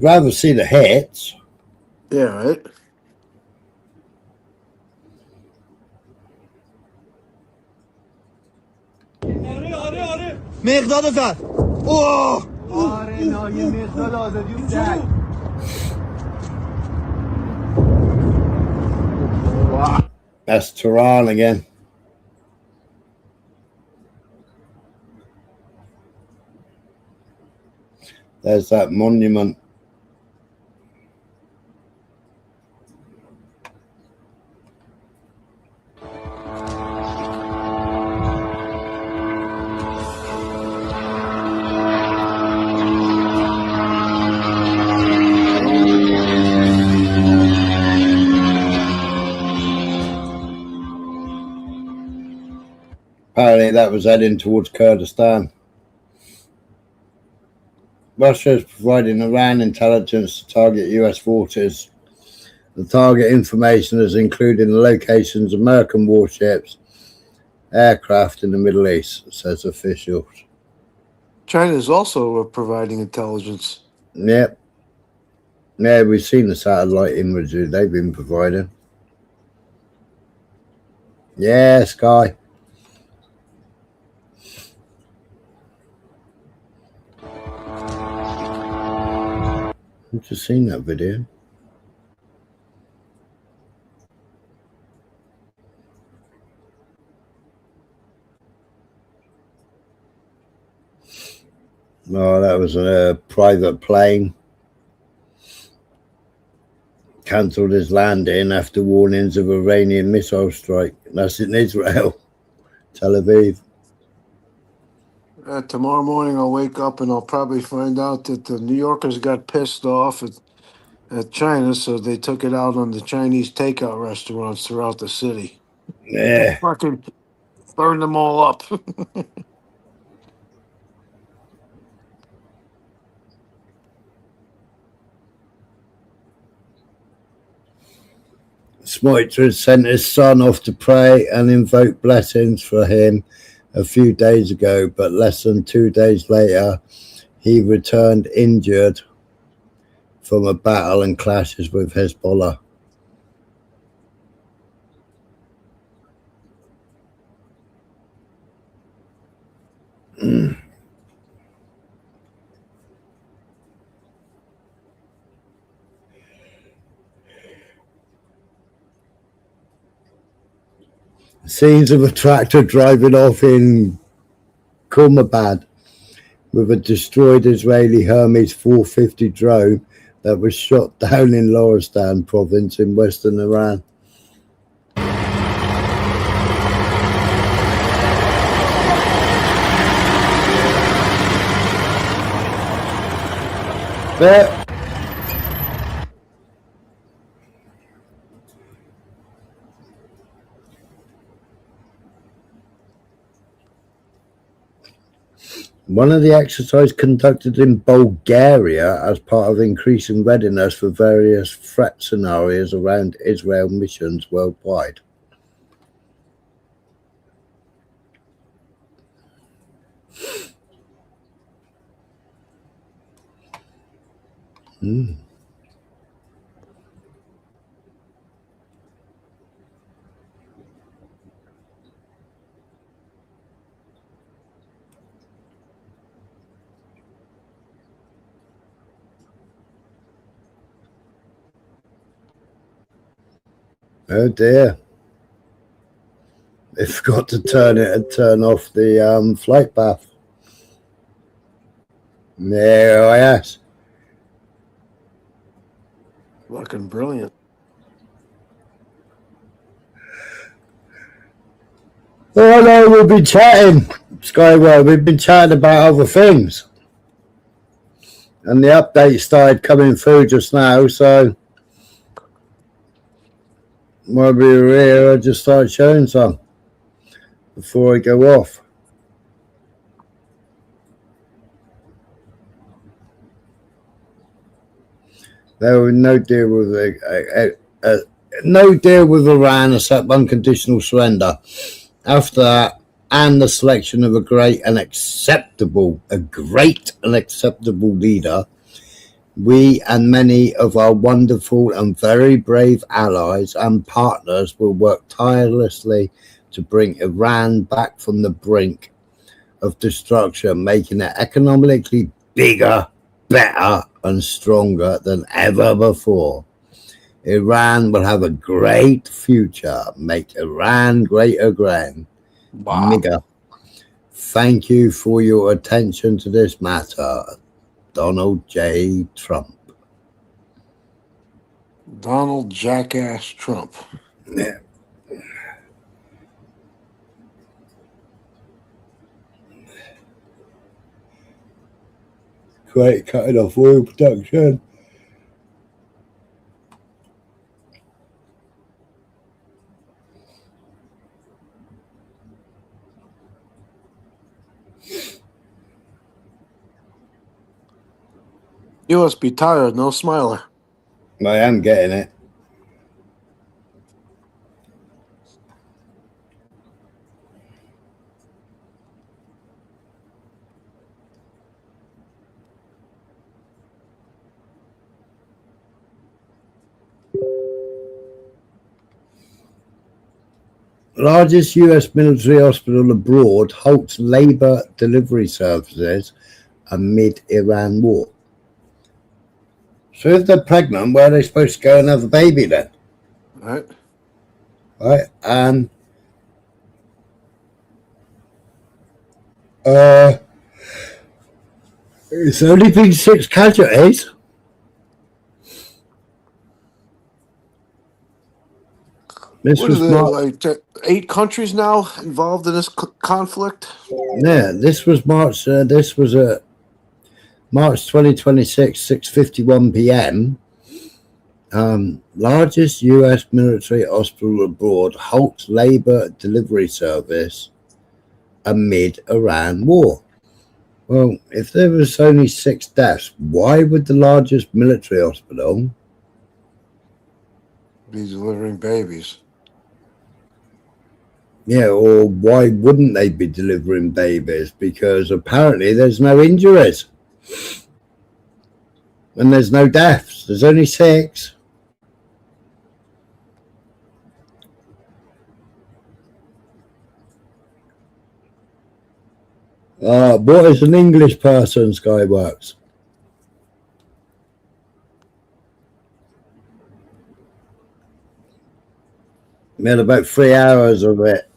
I'd rather see the hits. Yeah, right. مقداد زد اوه آره نایه مقداد آزادی رو زد That's Tehran again. There's that monument. Apparently that was heading towards Kurdistan. Russia is providing Iran intelligence to target US waters. The target information is including the locations of American warships, aircraft in the Middle East, says officials. China is also providing intelligence. Yep. Yeah, we've seen the satellite imagery they've been providing. Yeah, Sky. I've just seen that video. Oh, that was a private plane. Cancelled his landing after warnings of Iranian missile strike. That's in Israel, Tel Aviv. Tomorrow morning I'll wake up and I'll probably find out that the New Yorkers got pissed off at China, so they took it out on the Chinese takeout restaurants throughout the city. Yeah. Fucking burn them all up. Smotrich sent his son off to pray and invoke blessings for him a few days ago, but less than 2 days later, he returned injured from a battle and clashes with Hezbollah. Scenes of a tractor driving off in Kurmabad with a destroyed Israeli Hermes 450 drone that was shot down in Lorestan province in western Iran. There. One of the exercises conducted in Bulgaria as part of increasing readiness for various threat scenarios around Israel missions worldwide. Oh dear. They forgot to turn it and turn off the flight path. There, oh yes. Fucking brilliant. Oh no, we've been chatting, Skywell, we've been chatting about other things. And the update started coming through just now, so while we were here, I just started showing some before I go off. There was no deal with no deal with Iran except unconditional surrender. After that, and the selection of a great and acceptable leader, We and many of our wonderful and very brave allies and partners will work tirelessly to bring Iran back from the brink of destruction, making it economically bigger, better, and stronger than ever before. Iran will have a great future. Make Iran great again. Wow. Nigger. Thank you for your attention to this matter. Donald J. Trump. Donald Jackass Trump. Yeah. Great cutting off oil production. You must be tired, no smiler. I am getting it. Largest US military hospital abroad halts labor delivery services amid Iran war. So if they're pregnant, where are they supposed to go and have a baby then? Right. Right. It's only been 6 casualties. This What was is it, March. like 8 countries now involved in this conflict? Yeah, this was March. This was March 2026, 6:51 p.m. Largest U.S. military hospital abroad halts labor delivery service amid Iran war. Well, if there was only 6 deaths, why would the largest military hospital Be delivering babies. Yeah, or why wouldn't they be delivering babies? Because apparently there's no injuries. And there's no deaths. There's only 6. What is an English person, Skyworks? We had about 3 hours of it.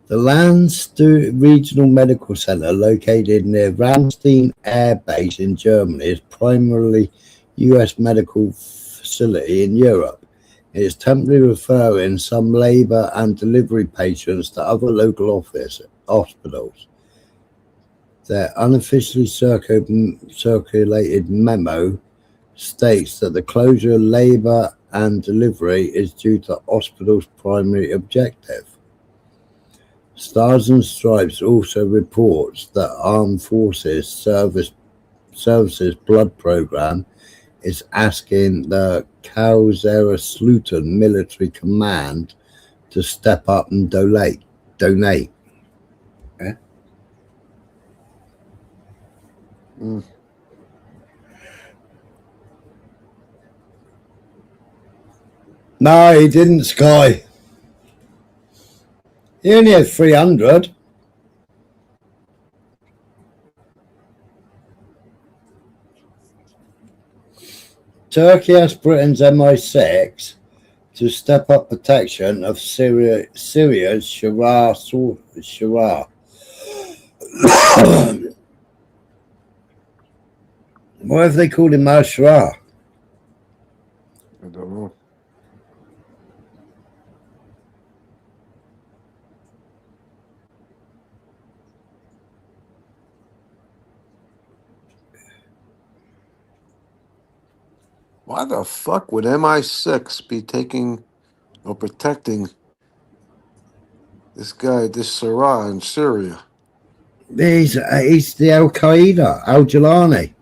The Landstuhl Regional Medical Center, located near Ramstein Air Base in Germany, is primarily U.S. medical facility in Europe. It is temporarily referring some labor and delivery patients to other local hospitals. Their unofficially circulated memo states that the closure of labor and delivery is due to the hospital's primary objective. Stars and Stripes also reports that Armed Forces Services Blood Program is asking the Kaiserslautern Military Command to step up and donate. Yeah? No, he didn't, Sky. He only had 300. Turkey asked Britain's MI6 to step up protection of Syria's Sharia. Why have they called him al-Sharia? I don't know. Why the fuck would MI6 be taking or protecting this guy, this Sarah in Syria? He's the Al-Qaeda, Al-Jilani.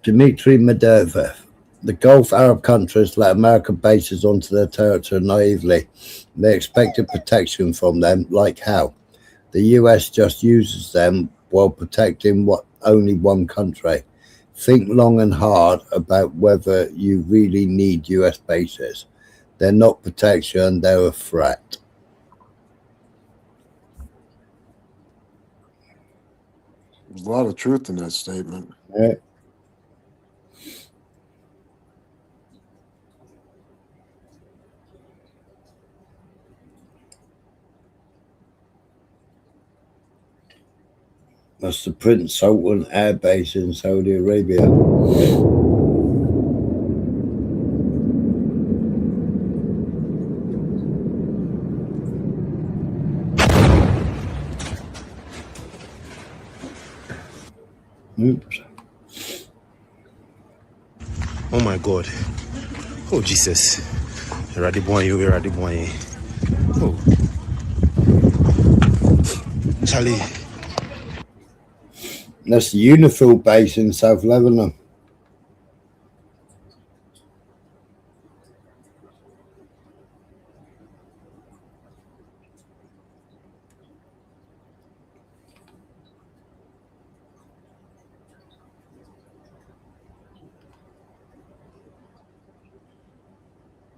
Dmitry Medvedev. The Gulf Arab countries let American bases onto their territory naively. They expected protection from them, like how? The US just uses them while protecting only one country. Think long and hard about whether you really need US bases. They're not protection, they're a threat. There's a lot of truth in that statement. Yeah. That's the Prince Sultan Air Base in Saudi Arabia. Oops. Oh my God. Oh Jesus. Radiboye. Oh. Charlie. That's the Unifil base in South Lebanon.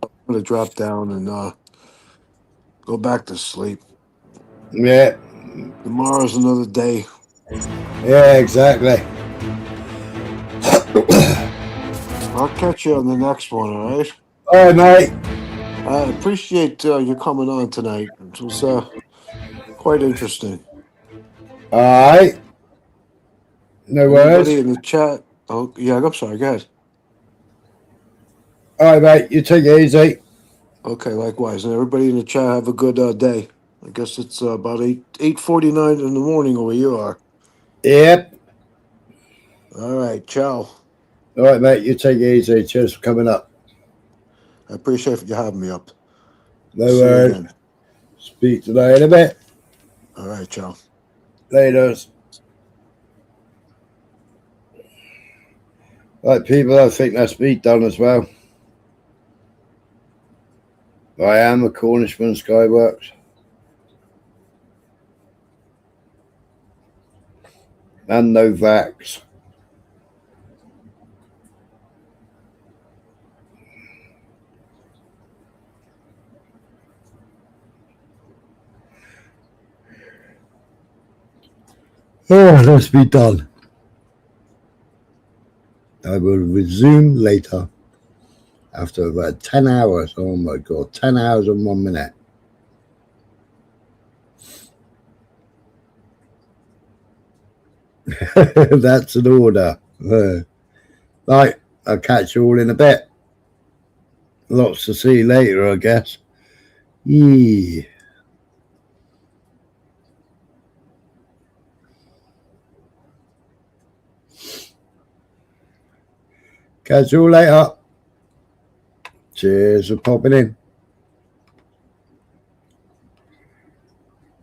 I'm gonna drop down and go back to sleep. Yeah. Tomorrow's another day. Yeah, exactly. I'll catch you on the next one, all right? All right, mate. I appreciate you coming on tonight. It was quite interesting. All right. No worries. Anybody in the chat? Oh, yeah, I'm sorry. Go ahead. All right, mate. You take it easy. Okay, likewise. And everybody in the chat, have a good day. I guess it's about 8:49 in the morning where you are. Yep. All right, ciao. All right, mate. You take it easy. Cheers for coming up. I appreciate you having me up. No See you worries. again. Speak today in a bit. All right, ciao. Later. Right, people, I think that's me done as well. I am a Cornishman Skyworks. And no vax. Oh, let's be done. I will resume later after about 10 hours. Oh my God, 10 hours and 1 minute. That's an order. Right, I'll catch you all in a bit. Lots to see later, I guess. Yeah. Catch you all later. Cheers for popping in.